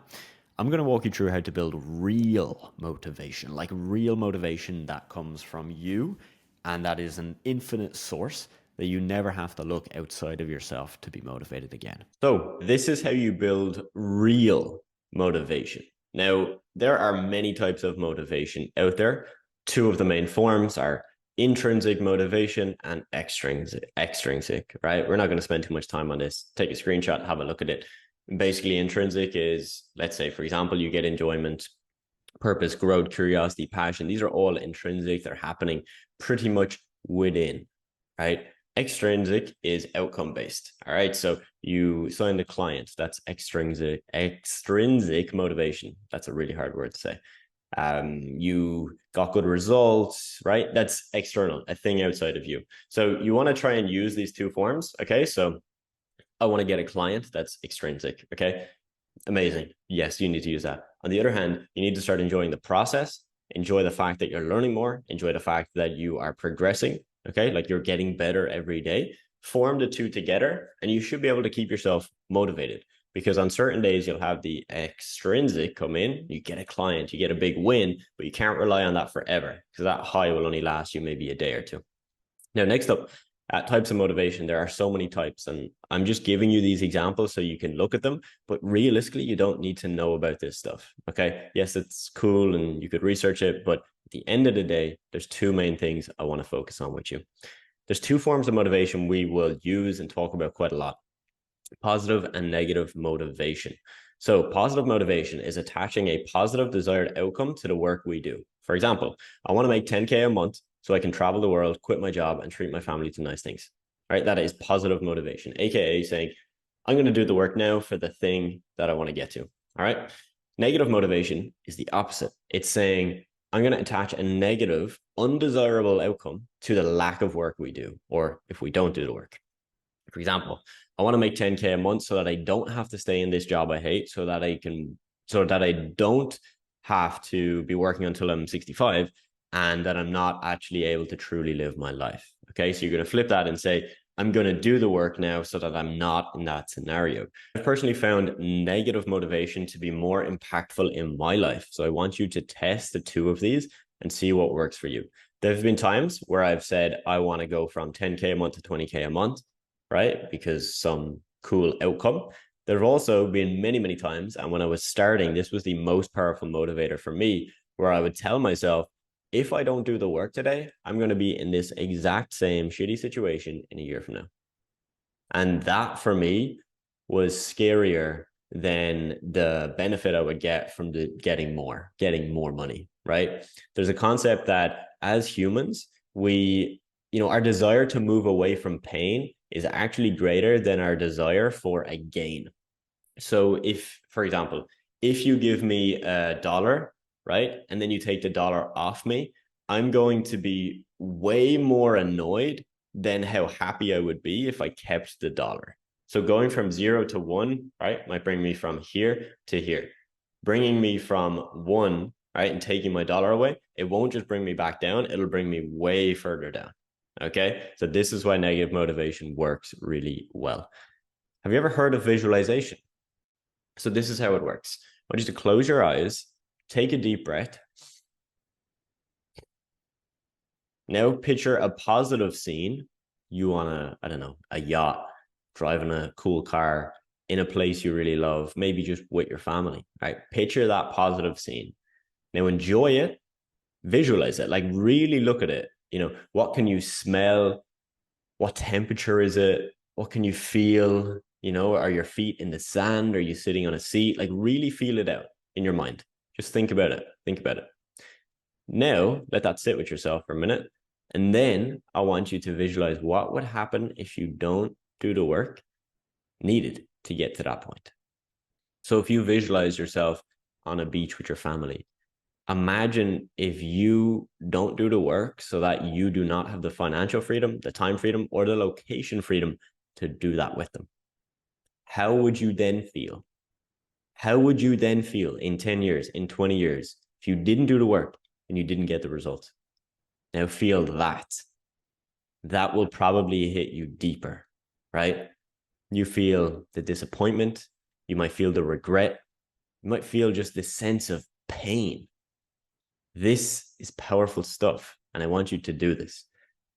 I'm going to walk you through how to build real motivation, like real motivation that comes from you, and that is an infinite source that you never have to look outside of yourself to be motivated again. So this is how you build real motivation. Now, there are many types of motivation out there. 2 of the main forms are intrinsic motivation and extrinsic, right? We're not going to spend too much time on this. Take a screenshot, have a look at it. Basically, intrinsic is, let's say, for example, you get enjoyment, purpose, growth, curiosity, passion. These are all intrinsic. They're happening pretty much within, right? Extrinsic is outcome based. All right. So you signed a client. That's extrinsic motivation. That's a really hard word to say. You got good results, right? That's external, a thing outside of you. So you want to try and use these two forms. Okay. So I want to get a client. That's extrinsic. Okay. Amazing. Yes, you need to use that. On the other hand, you need to start enjoying the process, enjoy the fact that you're learning more, enjoy the fact that you are progressing. Okay. Like you're getting better every day. Form the two together and you should be able to keep yourself motivated, because on certain days you'll have the extrinsic come in, you get a client, you get a big win, but you can't rely on that forever because that high will only last you maybe a day or two. Now, next up, types of motivation. There are so many types, and I'm just giving you these examples so you can look at them, but realistically, you don't need to know about this stuff. Okay. Yes, it's cool and you could research it, but at the end of the day, there's two main things I want to focus on with you. There's two forms of motivation we will use and talk about quite a lot: positive and negative motivation. So positive motivation is attaching a positive desired outcome to the work we do. For example, I want to make 10K a month so I can travel the world, quit my job, and treat my family to nice things. All right, that is positive motivation, aka saying, I'm going to do the work now for the thing that I want to get to. All right. Negative motivation is the opposite. It's saying, I'm going to attach a negative, undesirable outcome to the lack of work we do, or if we don't do the work. For example, I want to make 10K a month so that I don't have to stay in this job I hate, so that I don't have to be working until I'm 65, and that I'm not actually able to truly live my life. Okay, so you're going to flip that and say, I'm going to do the work now so that I'm not in that scenario. I've personally found negative motivation to be more impactful in my life. So I want you to test the two of these and see what works for you. There's been times where I've said, I want to go from 10K a month to 20K a month, right? Because some cool outcome. There have also been many, many times, and when I was starting, this was the most powerful motivator for me, where I would tell myself, if I don't do the work today, I'm going to be in this exact same shitty situation in a year from now. And that for me was scarier than the benefit I would get from getting more money, right? There's a concept that as humans, our desire to move away from pain is actually greater than our desire for a gain. So if, for example, if you give me $1, right, and then you take the $1 off me, I'm going to be way more annoyed than how happy I would be if I kept the $1. So going from 0 to 1, right, might bring me from here to here. Bringing me from 1, right, and taking my $1 away, it won't just bring me back down, it'll bring me way further down. Okay, so this is why negative motivation works really well. Have you ever heard of visualization? So this is how it works. I want you to close your eyes, take a deep breath. Now picture a positive scene. You on a yacht, driving a cool car in a place you really love, maybe just with your family, right? Picture that positive scene. Now enjoy it, visualize it, like really look at it. What can you smell? What temperature is it? What can you feel? Are your feet in the sand? Are you sitting on a seat? Like really feel it out in your mind. Just think about it. Now, let that sit with yourself for a minute. And then I want you to visualize what would happen if you don't do the work needed to get to that point. So if you visualize yourself on a beach with your family, imagine if you don't do the work so that you do not have the financial freedom, the time freedom, or the location freedom to do that with them. How would you then feel? How would you then feel in 10 years, in 20 years, if you didn't do the work and you didn't get the results? Now feel that. That will probably hit you deeper, right? You feel the disappointment. You might feel the regret. You might feel just this sense of pain. This is powerful stuff, and I want you to do this.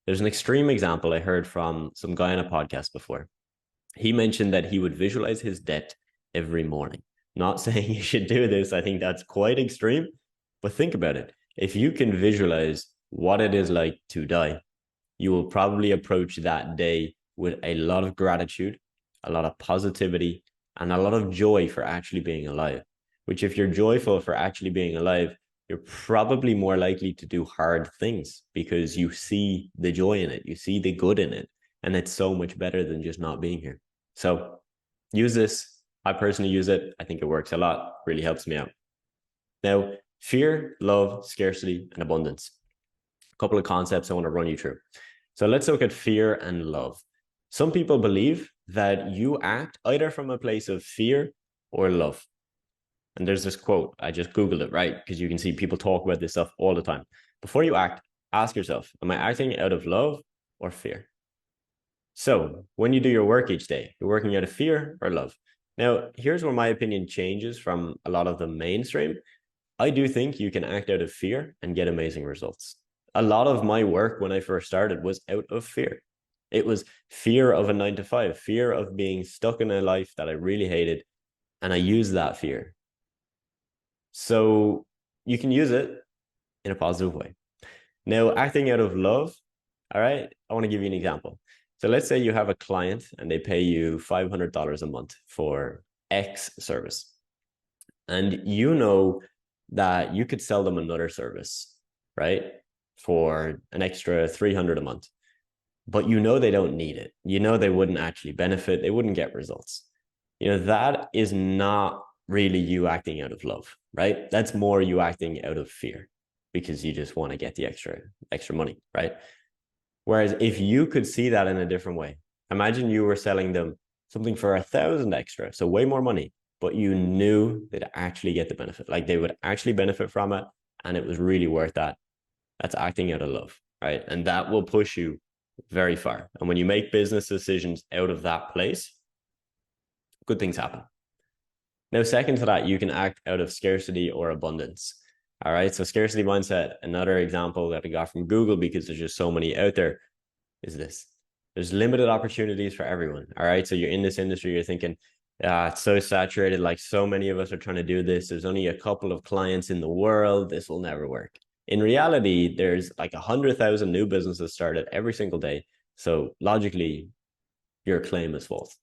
There's an extreme example I heard from some guy on a podcast before. He mentioned that he would visualize his death every morning. Not saying you should do this. I think that's quite extreme, but think about it. If you can visualize what it is like to die, you will probably approach that day with a lot of gratitude, a lot of positivity, and a lot of joy for actually being alive. Which, if you're joyful for actually being alive, you're probably more likely to do hard things because you see the joy in it, you see the good in it, And it's so much better than just not being here. So use this. I personally use it. I think it works a lot, really helps me out. Now, fear, love, scarcity, and abundance. A couple of concepts I want to run you through. So let's look at fear and love. Some people believe that you act either from a place of fear or love. And there's this quote, I just Googled it, right? Because you can see people talk about this stuff all the time. Before you act, ask yourself, am I acting out of love or fear? So when you do your work each day, you're working out of fear or love. Now, here's where my opinion changes from a lot of the mainstream. I do think you can act out of fear and get amazing results. A lot of my work when I first started was out of fear. It was fear of a 9-to-5, fear of being stuck in a life that I really hated. And I used that fear. So you can use it in a positive way. Now, acting out of love, all right, I want to give you an example. So let's say you have a client and they pay you $500 a month for X service. And you know that you could sell them another service, right, for an extra $300 a month. But you know they don't need it. You know they wouldn't actually benefit. They wouldn't get results. You know, that is not really you acting out of love, right? That's more you acting out of fear because you just want to get the extra money, right? Whereas if you could see that in a different way, imagine you were selling them something for 1,000 extra, so way more money, but you knew they'd actually get the benefit, like they would actually benefit from it, and it was really worth that. That's acting out of love, right? And that will push you very far. And when you make business decisions out of that place, good things happen. Now, second to that, you can act out of scarcity or abundance. All right, so scarcity mindset, another example that I got from Google because there's just so many out there, is this. There's limited opportunities for everyone. All right, so you're in this industry, you're thinking, it's so saturated, like so many of us are trying to do this. There's only a couple of clients in the world. This will never work. In reality, there's like 100,000 new businesses started every single day. So logically, your claim is false.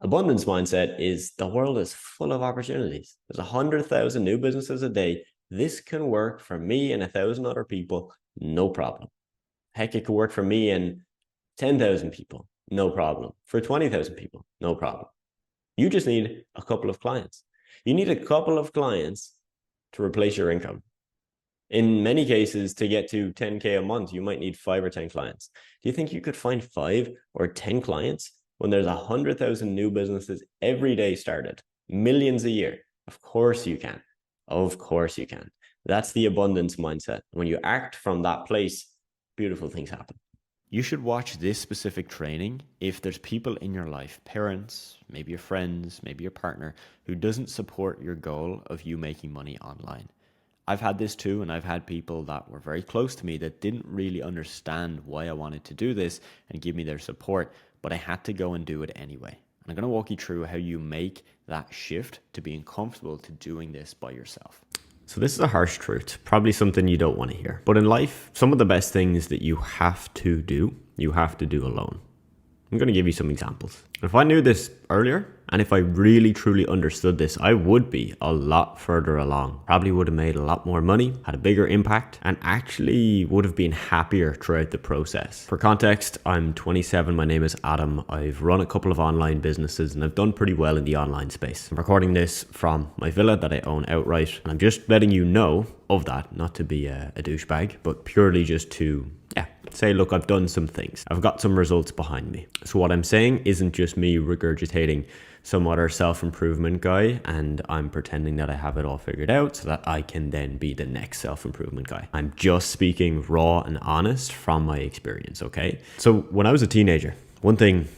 Abundance mindset is the world is full of opportunities. There's 100,000 new businesses a day. This can work for me and 1,000 other people, no problem. Heck, it could work for me and 10,000 people, no problem. For 20,000 people, no problem. You just need a couple of clients. You need a couple of clients to replace your income. In many cases, to get to 10K a month, you might need 5 or 10 clients. Do you think you could find 5 or 10 clients when there's 100,000 new businesses every day started, millions a year? Of course you can. Of course you can. That's the abundance mindset. When you act from that place, beautiful things happen. You should watch this specific training if there's people in your life, parents, maybe your friends, maybe your partner, who doesn't support your goal of you making money online. I've had this too, and I've had people that were very close to me that didn't really understand why I wanted to do this and give me their support, but I had to go and do it anyway. I'm going to walk you through how you make that shift to being comfortable to doing this by yourself. So this is a harsh truth, probably something you don't want to hear. But in life, some of the best things that you have to do alone. I'm going to give you some examples. If I knew this earlier, and if I really truly understood this, I would be a lot further along. Probably would have made a lot more money, had a bigger impact, and actually would have been happier throughout the process. For context, I'm 27, my name is Adam. I've run a couple of online businesses and I've done pretty well in the online space. I'm recording this from my villa that I own outright, and I'm just letting you know of that, not to be a douchebag, but purely just to say, look, I've done some things. I've got some results behind me. So what I'm saying isn't just me regurgitating some other self-improvement guy and I'm pretending that I have it all figured out so that I can then be the next self-improvement guy. I'm just speaking raw and honest from my experience, okay? So when I was a teenager, one thing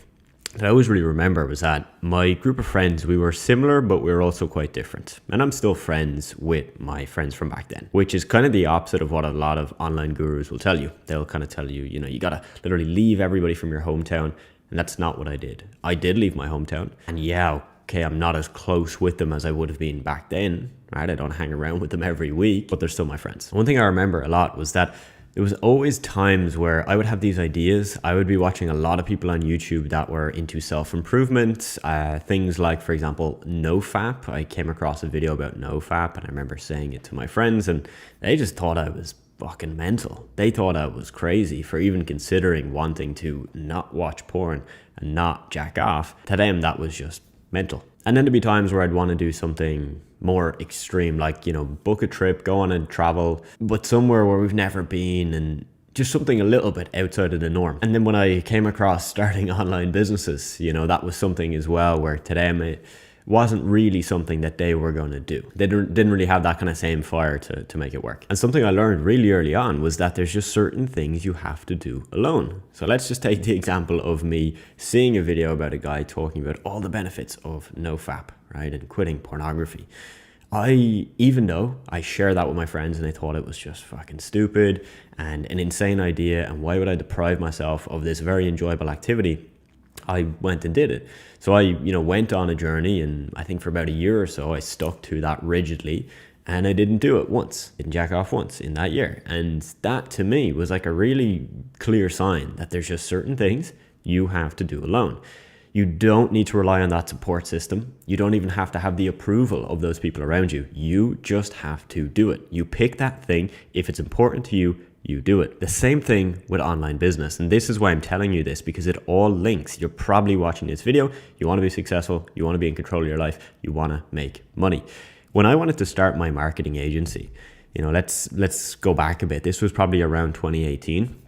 that I always really remember was that my group of friends, we were similar, but we were also quite different. And I'm still friends with my friends from back then, which is kind of the opposite of what a lot of online gurus will tell you. They'll kind of tell you, you know, you got to literally leave everybody from your hometown. And that's not what I did. I did leave my hometown. And yeah, okay, I'm not as close with them as I would have been back then, right? I don't hang around with them every week, but they're still my friends. One thing I remember a lot was that there was always times where I would have these ideas. I would be watching a lot of people on YouTube that were into self-improvement, things like, for example, NoFap. I came across a video about NoFap and I remember saying it to my friends and they just thought I was fucking mental. They thought I was crazy for even considering wanting to not watch porn and not jack off. To them, that was just mental. And then there'd be times where I'd want to do something more extreme, like, you know, book a trip, go on and travel, but somewhere where we've never been, and just something a little bit outside of the norm. And then when I came across starting online businesses, you know, that was something as well where to them it wasn't really something that they were going to do. They didn't really have that kind of same fire to make it work. And something I learned really early on was that there's just certain things you have to do alone. So let's just take the example of me seeing a video about a guy talking about all the benefits of nofap, right, and quitting pornography. Even though I share that with my friends and they thought it was just fucking stupid and an insane idea, and why would I deprive myself of this very enjoyable activity, I went and did it. So I, you know, went on a journey, and I think for about a year or so, I stuck to that rigidly, and I didn't do it once, didn't jack off once in that year. And that to me was like a really clear sign that there's just certain things you have to do alone. You don't need to rely on that support system. You don't even have to have the approval of those people around you. You just have to do it. You pick that thing. If it's important to you, you do it. The same thing with online business. And this is why I'm telling you this, because it all links. You're probably watching this video. You want to be successful. You want to be in control of your life. You want to make money. When I wanted to start my marketing agency, you know, let's go back a bit. This was probably around 2018.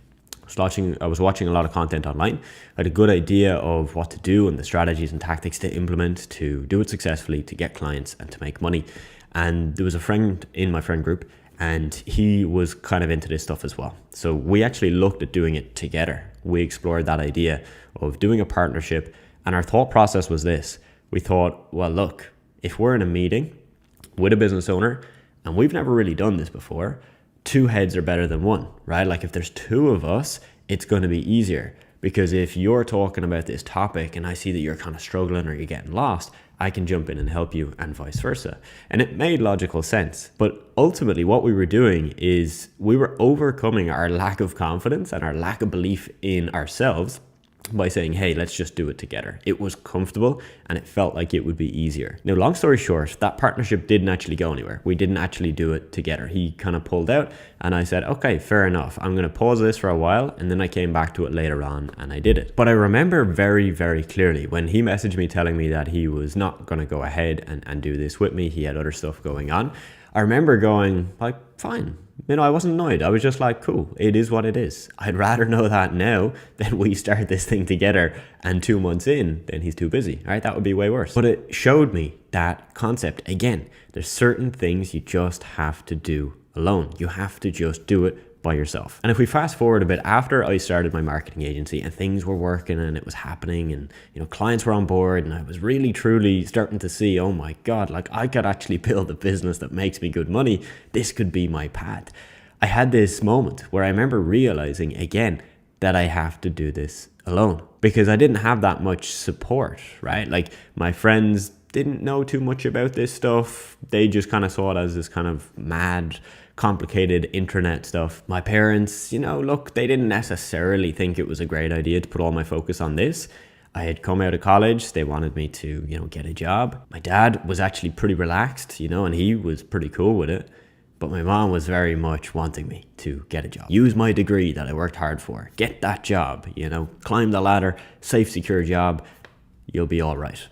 I was watching a lot of content online. I had a good idea of what to do and the strategies and tactics to implement to do it successfully, to get clients and to make money. And there was a friend in my friend group, and he was kind of into this stuff as well. So we actually looked at doing it together. We explored that idea of doing a partnership, and our thought process was this. We thought, well, look, if we're in a meeting with a business owner and we've never really done this before, 2 heads are better than 1, right? Like if there's 2 of us, it's going to be easier, because if you're talking about this topic and I see that you're kind of struggling or you're getting lost, I can jump in and help you, and vice versa. And it made logical sense. But ultimately what we were doing is we were overcoming our lack of confidence and our lack of belief in ourselves by saying, hey, let's just do it together. It was comfortable and it felt like it would be easier. Now, long story short, that partnership didn't actually go anywhere. We didn't actually do it together. He kind of pulled out, and I said, okay, fair enough. I'm going to pause this for a while. And then I came back to it later on and I did it. But I remember very, very clearly when he messaged me telling me that he was not going to go ahead and do this with me. He had other stuff going on. I remember going like, fine. You know, I wasn't annoyed. I was just like, cool, it is what it is. I'd rather know that now than we start this thing together and 2 months in, then he's too busy. All right, that would be way worse. But it showed me that concept. Again, there's certain things you just have to do alone. You have to just do it by yourself. And if we fast forward a bit, after I started my marketing agency and things were working and it was happening and, you know, clients were on board, and I was really truly starting to see, oh my God, like I could actually build a business that makes me good money. This could be my path. I had this moment where I remember realizing again that I have to do this alone, because I didn't have that much support, right? Like my friends didn't know too much about this stuff. They just kind of saw it as this kind of mad, complicated internet stuff. My parents, you know, look, they didn't necessarily think it was a great idea to put all my focus on this. I had come out of college. They wanted me to, you know, get a job. My dad was actually pretty relaxed, you know, and he was pretty cool with it. But my mom was very much wanting me to get a job. Use my degree that I worked hard for. Get that job, you know, climb the ladder, safe, secure job. You'll be all right.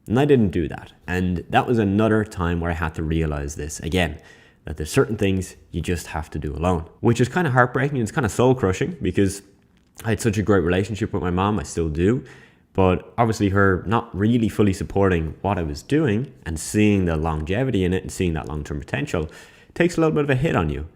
And I didn't do that. And that was another time where I had to realize this again, that there's certain things you just have to do alone, which is kind of heartbreaking. It's kind of soul crushing, because I had such a great relationship with my mom. I still do. But obviously her not really fully supporting what I was doing and seeing the longevity in it and seeing that long-term potential takes a little bit of a hit on you.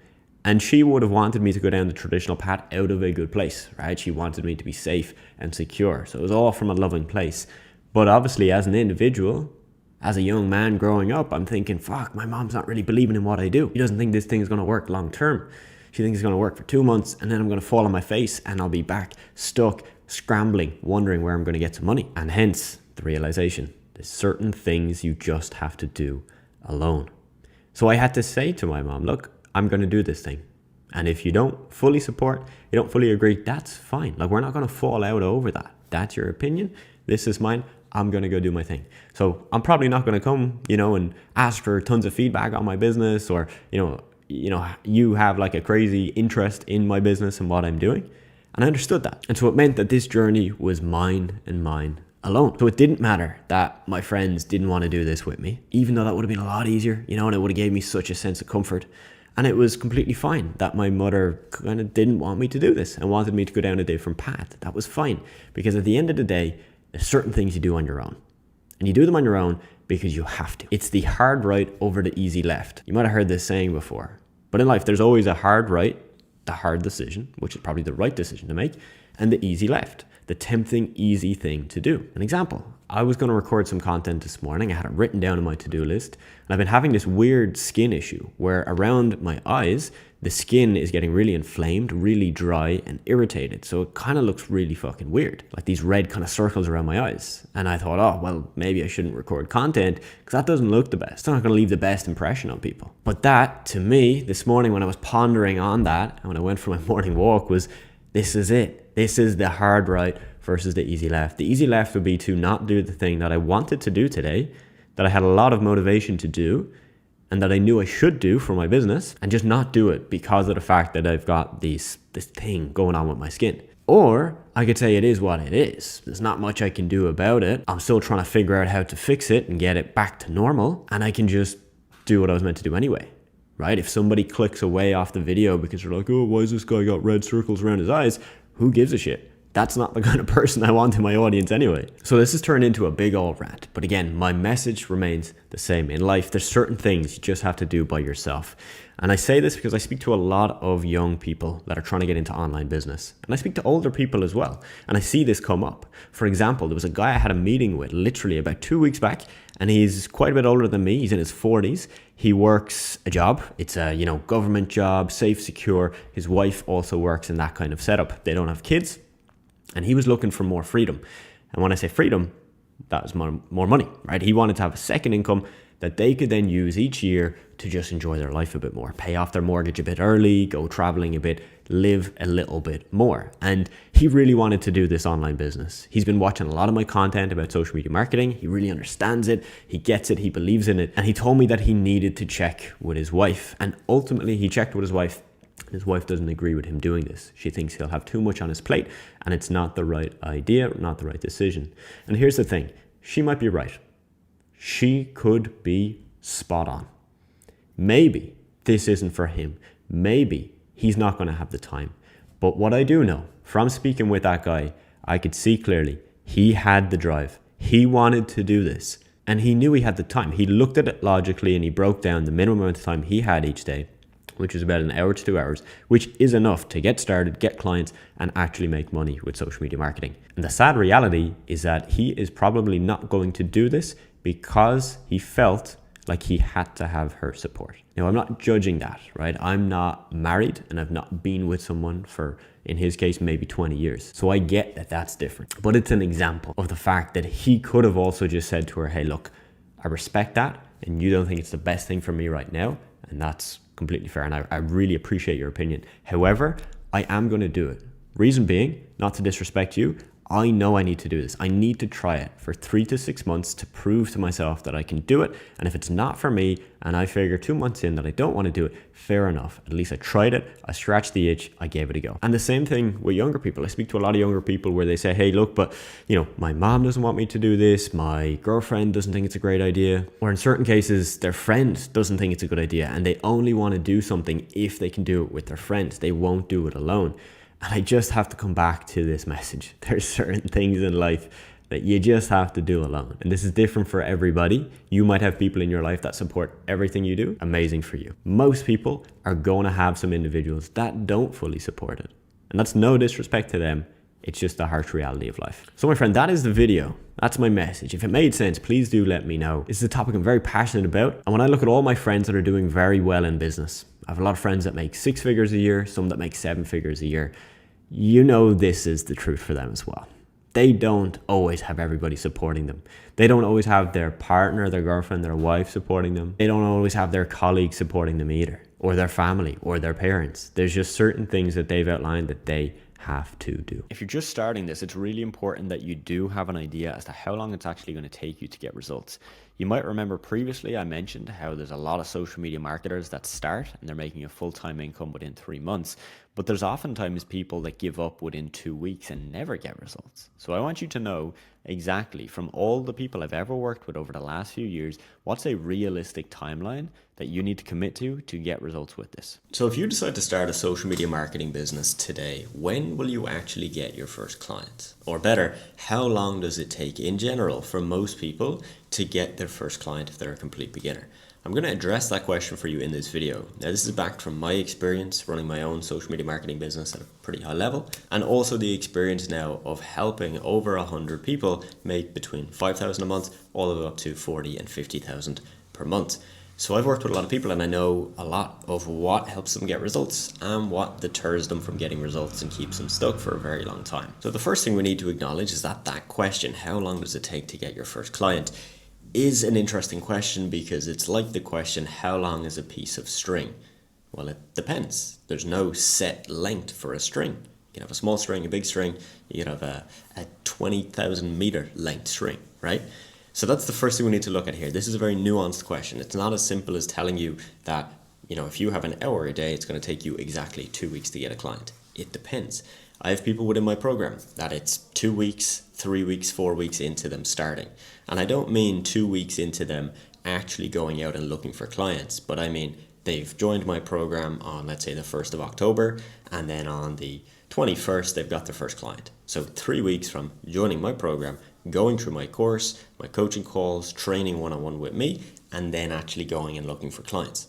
And she would have wanted me to go down the traditional path out of a good place, right? She wanted me to be safe and secure. So it was all from a loving place. But obviously as an individual, as a young man growing up, I'm thinking, fuck, my mom's not really believing in what I do. She doesn't think this thing is going to work long term. She thinks it's going to work for 2 months and then I'm going to fall on my face and I'll be back stuck, scrambling, wondering where I'm going to get some money. And hence the realization, there's certain things you just have to do alone. So I had to say to my mom, look, I'm going to do this thing. And if you don't fully support, you don't fully agree, that's fine. Like, we're not going to fall out over that. That's your opinion. This is mine. I'm going to go do my thing. So I'm probably not going to come, you know, and ask for tons of feedback on my business or, you know, you know, you have like a crazy interest in my business and what I'm doing. And I understood that. And so it meant that this journey was mine and mine alone. So it didn't matter that my friends didn't want to do this with me, even though that would have been a lot easier, you know, and it would have gave me such a sense of comfort. And it was completely fine that my mother kind of didn't want me to do this and wanted me to go down a different path. That was fine, because at the end of the day, there's certain things you do on your own. And you do them on your own because you have to. It's the hard right over the easy left. You might have heard this saying before, but in life, there's always a hard right, the hard decision, which is probably the right decision to make, and the easy left, the tempting, easy thing to do. An example, I was going to record some content this morning. I had it written down on my to-do list, and I've been having this weird skin issue where around my eyes, the skin is getting really inflamed, really dry and irritated. So it kind of looks really fucking weird, like these red kind of circles around my eyes. And I thought, oh, well, maybe I shouldn't record content because that doesn't look the best. It's not going to leave the best impression on people. But that, to me, this morning when I was pondering on that, and when I went for my morning walk, was this is it. This is the hard right versus the easy left. The easy left would be to not do the thing that I wanted to do today, that I had a lot of motivation to do, and that I knew I should do for my business, and just not do it because of the fact that I've got this thing going on with my skin. Or I could say it is what it is. There's not much I can do about it. I'm still trying to figure out how to fix it and get it back to normal, and I can just do what I was meant to do anyway. Right? If somebody clicks away off the video because they're like, oh, why has this guy got red circles around his eyes? Who gives a shit? That's not the kind of person I want in my audience anyway. So this has turned into a big old rant. But again, my message remains the same. In life, there's certain things you just have to do by yourself. And I say this because I speak to a lot of young people that are trying to get into online business. And I speak to older people as well. And I see this come up. For example, there was a guy I had a meeting with literally about 2 weeks back, and he's quite a bit older than me. He's in his 40s. He works a job. It's a, you know, government job, safe, secure. His wife also works in that kind of setup. They don't have kids. And he was looking for more freedom. And when I say freedom, that was more money, right? He wanted to have a second income that they could then use each year to just enjoy their life a bit more, pay off their mortgage a bit early, go traveling a bit, live a little bit more. And he really wanted to do this online business. He's been watching a lot of my content about social media marketing. He really understands it. He gets it. He believes in it. And he told me that he needed to check with his wife. And ultimately, he checked with his wife. His wife doesn't agree with him doing this. She thinks he'll have too much on his plate and it's not the right idea, not the right decision. And here's the thing. She might be right. She could be spot on. Maybe this isn't for him. Maybe he's not going to have the time. But what I do know from speaking with that guy, I could see clearly he had the drive. He wanted to do this and he knew he had the time. He looked at it logically and he broke down the minimum amount of time he had each day, which is about an hour to 2 hours, which is enough to get started, get clients, and actually make money with social media marketing. And the sad reality is that he is probably not going to do this because he felt like he had to have her support. Now, I'm not judging that, right? I'm not married and I've not been with someone for, in his case, maybe 20 years. So I get that that's different. But it's an example of the fact that he could have also just said to her, hey, look, I respect that and you don't think it's the best thing for me right now. And that's completely fair. And I really appreciate your opinion. However, I am going to do it. Reason being, not to disrespect you, I know I need to do this. I need to try it for 3 to 6 months to prove to myself that I can do it. And if it's not for me and I figure 2 months in that I don't want to do it, fair enough. At least I tried it. I scratched the itch. I gave it a go. And the same thing with younger people. I speak to a lot of younger people where they say, hey, look, but you know, my mom doesn't want me to do this. My girlfriend doesn't think it's a great idea. Or in certain cases, their friend doesn't think it's a good idea. And they only want to do something if they can do it with their friends. They won't do it alone. And I just have to come back to this message. There's certain things in life that you just have to do alone. And this is different for everybody. You might have people in your life that support everything you do. Amazing for you. Most people are going to have some individuals that don't fully support it. And that's no disrespect to them. It's just the harsh reality of life. So my friend, that is the video. That's my message. If it made sense, please do let me know. This is a topic I'm very passionate about. And when I look at all my friends that are doing very well in business, I have a lot of friends that make 6 figures a year, some that make 7 figures a year. You know this is the truth for them as well. They don't always have everybody supporting them. They don't always have their partner, their girlfriend, their wife supporting them. They don't always have their colleagues supporting them either, or their family, or their parents. There's just certain things that they've outlined that they have to do. If you're just starting this, it's really important that you do have an idea as to how long it's actually going to take you to get results. You might remember previously I mentioned how there's a lot of social media marketers that start and they're making a full-time income within 3 months, but there's oftentimes people that give up within 2 weeks and never get results. So I want you to know exactly, from all the people I've ever worked with over the last few years, what's a realistic timeline that you need to commit to get results with this. So if you decide to start a social media marketing business today, when will you actually get your first client? Or better, how long does it take in general for most people to get their first client if they're a complete beginner? I'm going to address that question for you in this video. Now, this is backed from my experience running my own social media marketing business at a pretty high level, and also the experience now of helping over 100 people make between 5,000 a month all the way up to 40 and 50,000 per month. So I've worked with a lot of people and I know a lot of what helps them get results and what deters them from getting results and keeps them stuck for a very long time. So the first thing we need to acknowledge is that question, how long does it take to get your first client, is an interesting question, because it's like the question, how long is a piece of string? Well, it depends. There's no set length for a string. You can have a small string, a big string, you can have a 20,000 meter length string, right? So that's the first thing we need to look at here. This is a very nuanced question. It's not as simple as telling you that, if you have an hour a day, it's going to take you exactly 2 weeks to get a client. It depends. I have people within my program that it's 2 weeks, 3 weeks, 4 weeks into them starting. And I don't mean 2 weeks into them actually going out and looking for clients, but I mean they've joined my program on, let's say, the 1st of October, and then on the 21st, they've got their first client. So 3 weeks from joining my program, going through my course, my coaching calls, training one-on-one with me, and then actually going and looking for clients.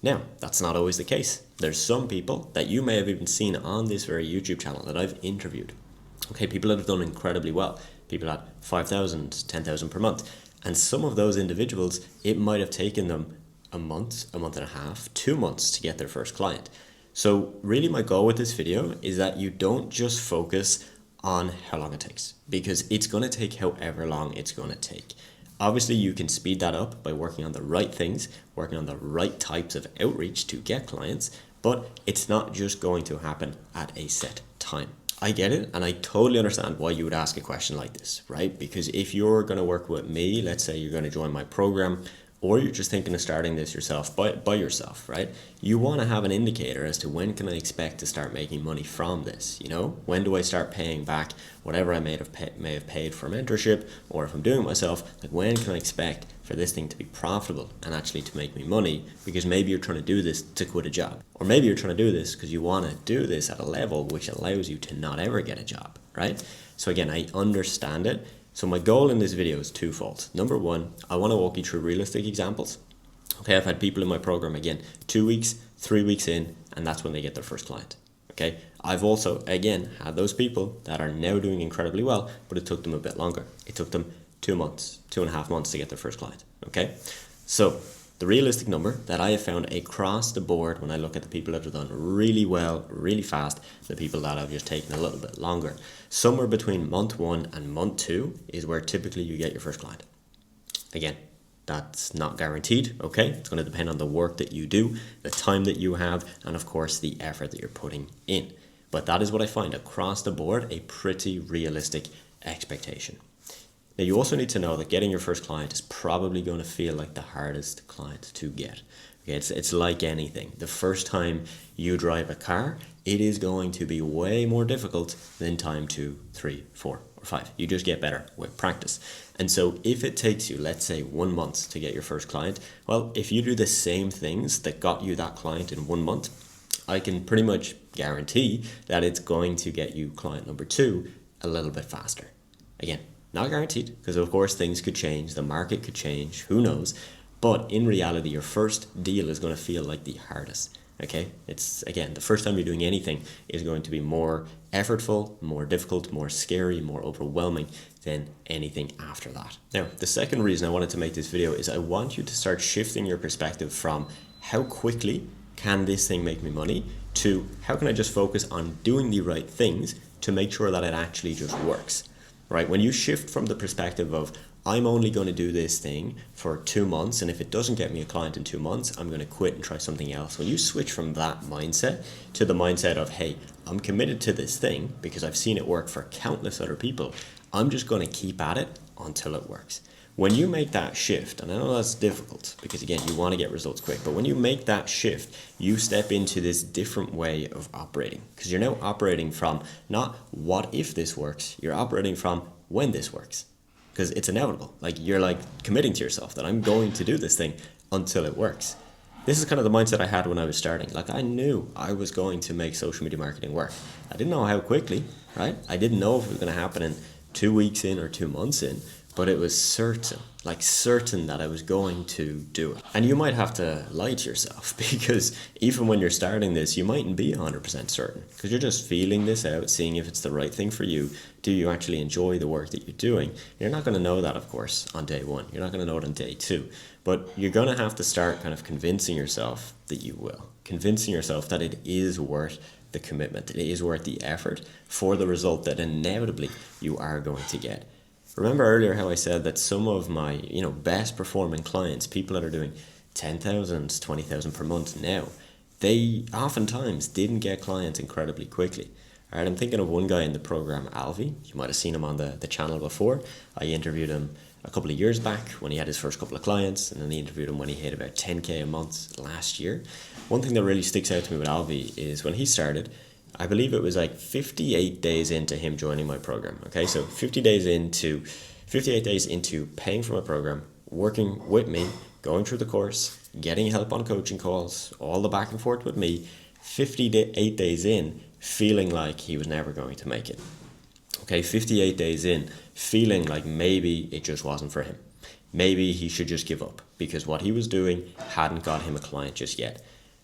Now, that's not always the case. There's some people that you may have even seen on this very YouTube channel that I've interviewed. Okay, people that have done incredibly well. People at 5,000, 10,000 per month. And some of those individuals, it might have taken them a month and a half, 2 months to get their first client. So really my goal with this video is that you don't just focus on how long it takes, because it's going to take however long it's going to take. Obviously, you can speed that up by working on the right things, working on the right types of outreach to get clients, but it's not just going to happen at a set time. I get it, and I totally understand why you would ask a question like this, right? Because if you're going to work with me, let's say you're going to join my program, or you're just thinking of starting this yourself by yourself, right? You want to have an indicator as to when can I expect to start making money from this, When do I start paying back whatever I may have paid for mentorship, or if I'm doing it myself, like when can I expect for this thing to be profitable and actually to make me money? Because maybe you're trying to do this to quit a job, or maybe you're trying to do this because you want to do this at a level which allows you to not ever get a job, right? So again, I understand it. So my goal in this video is twofold. Number one, I want to walk you through realistic examples. Okay, I've had people in my program, again, 2 weeks, 3 weeks in, and that's when they get their first client. Okay, I've also, again, had those people that are now doing incredibly well, but it took them a bit longer. It took them 2 months, 2.5 months to get their first client. Okay, so the realistic number that I have found across the board when I look at the people that have done really well, really fast, the people that have just taken a little bit longer, somewhere between month 1 and month 2 is where typically you get your first client. Again, that's not guaranteed, okay? It's going to depend on the work that you do, the time that you have, and of course the effort that you're putting in. But that is what I find across the board, a pretty realistic expectation. Now, you also need to know that getting your first client is probably going to feel like the hardest client to get. Okay, it's like anything. The first time you drive a car, it is going to be way more difficult than time 2, 3, 4, or 5. You just get better with practice. And so if it takes you, let's say, 1 month to get your first client, well, if you do the same things that got you that client in 1 month, I can pretty much guarantee that it's going to get you client number 2 a little bit faster. Again, not guaranteed, because of course things could change, the market could change, who knows, but in reality your first deal is going to feel like the hardest. Okay, it's, again, the first time you're doing anything is going to be more effortful, more difficult, more scary, more overwhelming than anything after that. Now, the second reason I wanted to make this video is I want you to start shifting your perspective from how quickly can this thing make me money to how can I just focus on doing the right things to make sure that it actually just works. right? When you shift from the perspective of, I'm only going to do this thing for 2 months, and if it doesn't get me a client in 2 months, I'm going to quit and try something else. When you switch from that mindset to the mindset of, hey, I'm committed to this thing because I've seen it work for countless other people, I'm just going to keep at it until it works. When you make that shift, and I know that's difficult because, again, you want to get results quick, but when you make that shift, you step into this different way of operating, because you're now operating from not what if this works, you're operating from when this works, because it's inevitable. Like, you're like committing to yourself that I'm going to do this thing until it works. This is kind of the mindset I had when I was starting. Like, I knew I was going to make social media marketing work. I didn't know how quickly, right? I didn't know if it was going to happen in 2 weeks in or 2 months in, but it was certain that I was going to do it. And you might have to lie to yourself, because even when you're starting this, you mightn't be 100% certain, because you're just feeling this out, seeing if it's the right thing for you. Do you actually enjoy the work that you're doing? You're not going to know that, of course, on day one. You're not going to know it on day two, but you're going to have to start kind of convincing yourself that you will, convincing yourself that it is worth the commitment, it is worth the effort for the result that inevitably you are going to get. Remember earlier how I said that some of my, best performing clients, people that are doing 10,000, 20,000 per month now, they oftentimes didn't get clients incredibly quickly. All right, I'm thinking of one guy in the program, Alvi. You might have seen him on the channel before. I interviewed him a couple of years back when he had his first couple of clients, and then I interviewed him when he hit about 10K a month last year. One thing that really sticks out to me with Alvi is when he started, I believe it was like 58 days into him joining my program. Okay, so 58 days into paying for my program, working with me, going through the course, getting help on coaching calls, all the back and forth with me, 58 days in, feeling like he was never going to make it. Okay, 58 days in, feeling like maybe it just wasn't for him. Maybe he should just give up because what he was doing hadn't got him a client just yet.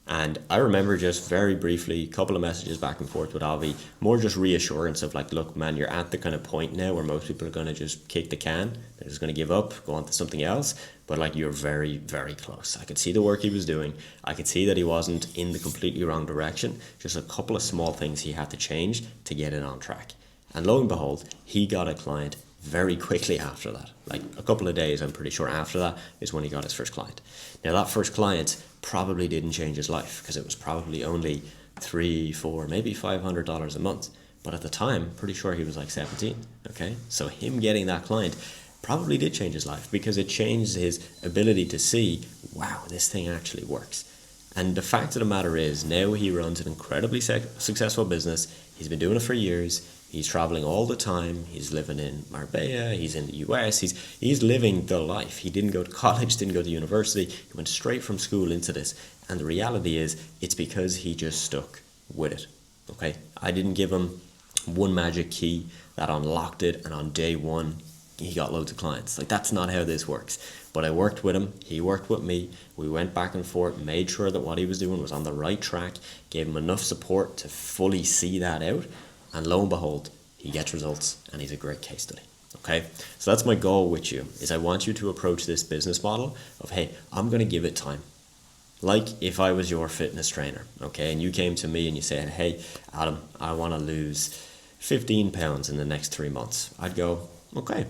And I remember just very briefly, a couple of messages back and forth with Avi, more just reassurance of like, look, man, you're at the kind of point now where most people are going to just kick the can. They're just going to give up, go on to something else. But like, you're very, very close. I could see the work he was doing. I could see that he wasn't in the completely wrong direction. Just a couple of small things he had to change to get it on track. And lo and behold, he got a client very quickly after that. Like a couple of days, I'm pretty sure after that is when he got his first client. Now that first client probably didn't change his life because it was probably only $300, $400, maybe $500 a month. But at the time, pretty sure he was like 17. Okay, so him getting that client probably did change his life because it changed his ability to see, wow, this thing actually works. And the fact of the matter is, now he runs an incredibly successful business. He's been doing it for years. He's traveling all the time. He's living in Marbella. He's in the US. He's living the life. He didn't go to college, didn't go to university. He went straight from school into this. And the reality is, it's because he just stuck with it. Okay, I didn't give him one magic key that unlocked it, and on day one, he got loads of clients. Like, that's not how this works. But I worked with him. He worked with me. We went back and forth, made sure that what he was doing was on the right track, gave him enough support to fully see that out. And lo and behold, he gets results, and he's a great case study. Okay, so that's my goal with you, is I want you to approach this business model of, hey, I'm going to give it time. Like if I was your fitness trainer, okay, and you came to me and you said, hey, Adam, I want to lose 15 pounds in the next 3 months. I'd go, okay,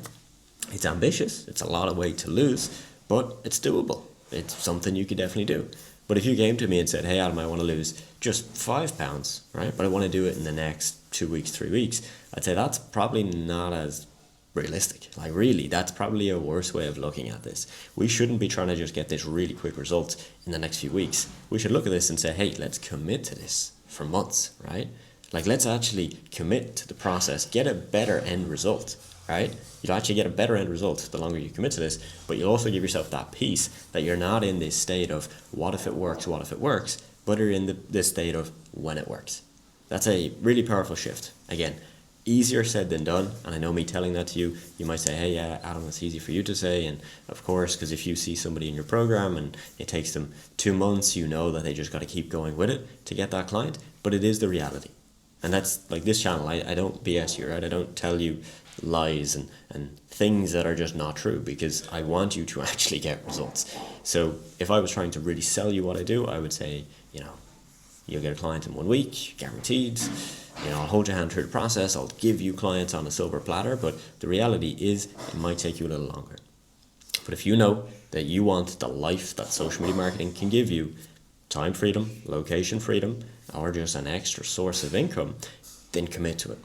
it's ambitious. It's a lot of weight to lose, but it's doable. It's something you could definitely do. But if you came to me and said, hey, Adam, I want to lose just 5 pounds, right? But I want to do it in the next 2 weeks, 3 weeks. I'd say that's probably not as realistic. Like, really, that's probably a worse way of looking at this. We shouldn't be trying to just get this really quick result in the next few weeks. We should look at this and say, hey, let's commit to this for months, right? Like, let's actually commit to the process, get a better end result, right? You'll actually get a better end result the longer you commit to this, but you'll also give yourself that peace that you're not in this state of what if it works, but you're in this state of when it works. That's a really powerful shift. Again, easier said than done. And I know me telling that to you, you might say, hey, yeah, Adam, it's easy for you to say. And of course, because if you see somebody in your program and it takes them 2 months, you know that they just got to keep going with it to get that client. But it is the reality. And that's like this channel. I don't BS you, right? I don't tell you lies and things that are just not true, because I want you to actually get results. So if I was trying to really sell you what I do, I would say, you'll get a client in 1 week, guaranteed. I'll hold your hand through the process, I'll give you clients on a silver platter, but the reality is it might take you a little longer. But if you know that you want the life that social media marketing can give you, time freedom, location freedom, or just an extra source of income, then commit to it.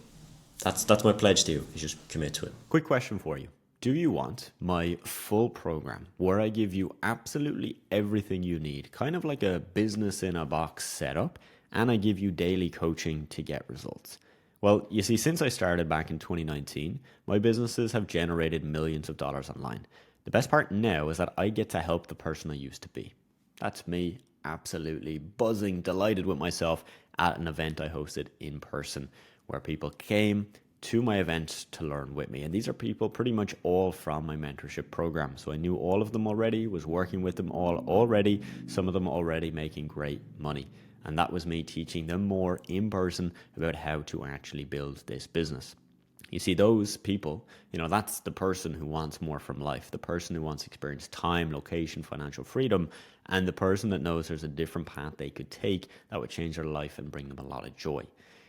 That's my pledge to you, is just commit to it. Quick question for you. Do you want my full program where I give you absolutely everything you need, kind of like a business in a box setup, and I give you daily coaching to get results? Well, you see, since I started back in 2019, my businesses have generated millions of dollars online. The best part now is that I get to help the person I used to be. That's me, absolutely buzzing, delighted with myself at an event I hosted in person, where people came to my event to learn with me. And these are people pretty much all from my mentorship program. So I knew all of them already, was working with them all already, some of them already making great money. And that was me teaching them more in person about how to actually build this business. You see, those people, that's the person who wants more from life, the person who wants experience, time, location, financial freedom, and the person that knows there's a different path they could take that would change their life and bring them a lot of joy.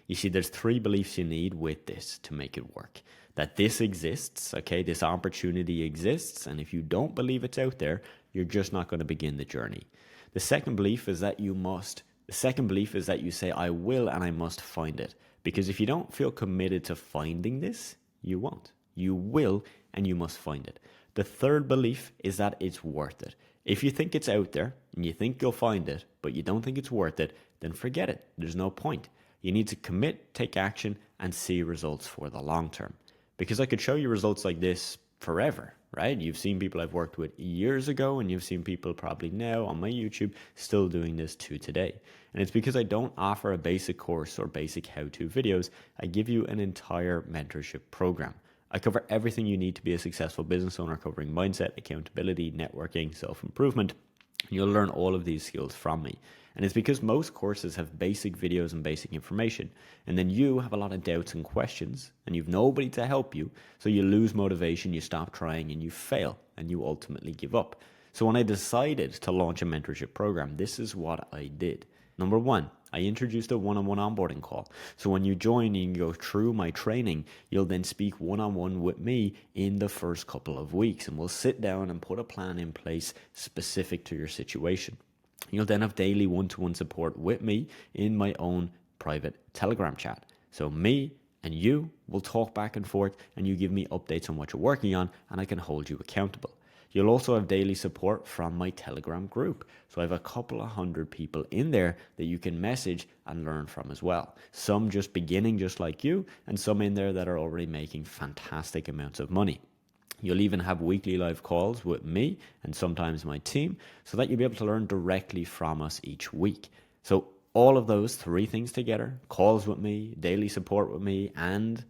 You see, there's 3 beliefs you need with this to make it work. That this exists, okay, this opportunity exists, and if you don't believe it's out there, you're just not going to begin the journey. The second belief is that you must. The second belief is that you say, I will and I must find it. Because if you don't feel committed to finding this, you won't. You will and you must find it. The third belief is that it's worth it. If you think it's out there and you think you'll find it, but you don't think it's worth it, then forget it. There's no point. You need to commit, take action, and see results for the long term. Because I could show you results like this forever, right? You've seen people I've worked with years ago, and you've seen people probably now on my YouTube still doing this to today. And it's because I don't offer a basic course or basic how-to videos. I give you an entire mentorship program. I cover everything you need to be a successful business owner, covering mindset, accountability, networking, self-improvement. You'll learn all of these skills from me. And it's because most courses have basic videos and basic information. And then you have a lot of doubts and questions, and you've nobody to help you. So you lose motivation, you stop trying, and you fail, and you ultimately give up. So when I decided to launch a mentorship program, this is what I did. Number 1, I introduced a one-on-one onboarding call. So when you join and you go through my training, you'll then speak one-on-one with me in the first couple of weeks. And we'll sit down and put a plan in place specific to your situation. You'll then have daily one-to-one support with me in my own private Telegram chat. So me and you will talk back and forth, and you give me updates on what you're working on, and I can hold you accountable. You'll also have daily support from my Telegram group. So I have a couple of 100 people in there that you can message and learn from as well. Some just beginning just like you, and some in there that are already making fantastic amounts of money. You'll even have weekly live calls with me and sometimes my team, so that you'll be able to learn directly from us each week. So all of those 3 things together, calls with me, daily support with me, and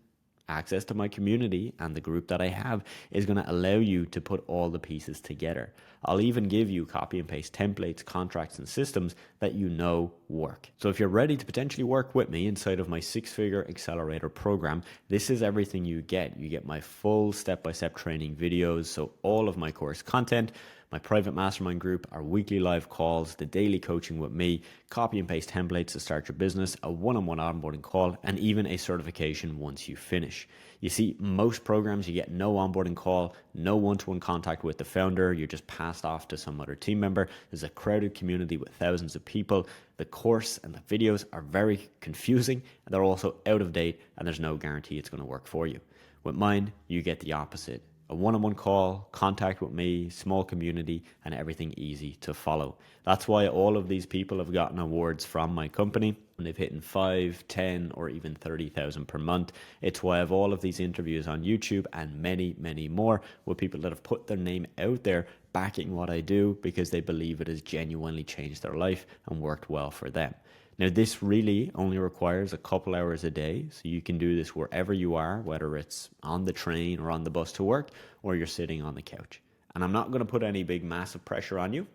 access to my community and the group that I have, is going to allow you to put all the pieces together. I'll even give you copy and paste templates, contracts, and systems that you know work. So if you're ready to potentially work with me inside of my 6-figure accelerator program, this is everything you get. You get my full step-by-step training videos, so all of my course content, my private mastermind group, our weekly live calls, the daily coaching with me, copy and paste templates to start your business, a one-on-one onboarding call, and even a certification once you finish. You see, most programs you get no onboarding call, no one-to-one contact with the founder, you're just passed off to some other team member. There's a crowded community with thousands of people. The course and the videos are very confusing, and they're also out of date, and there's no guarantee it's going to work for you. With mine, you get the opposite. A one-on-one call, contact with me, small community, and everything easy to follow. That's why all of these people have gotten awards from my company, and they've hit 5, 10, or even 30,000 per month. It's why I have all of these interviews on YouTube and many, many more with people that have put their name out there backing what I do because they believe it has genuinely changed their life and worked well for them. Now, this really only requires a couple hours a day, so you can do this wherever you are, whether it's on the train or on the bus to work, or you're sitting on the couch. And I'm not going to put any big, massive pressure on you.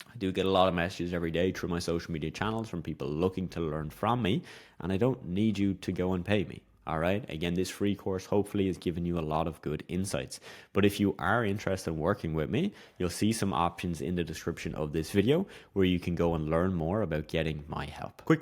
I do get a lot of messages every day through my social media channels from people looking to learn from me, and I don't need you to go and pay me. All right. Again, this free course hopefully has given you a lot of good insights. But if you are interested in working with me, you'll see some options in the description of this video where you can go and learn more about getting my help. Quick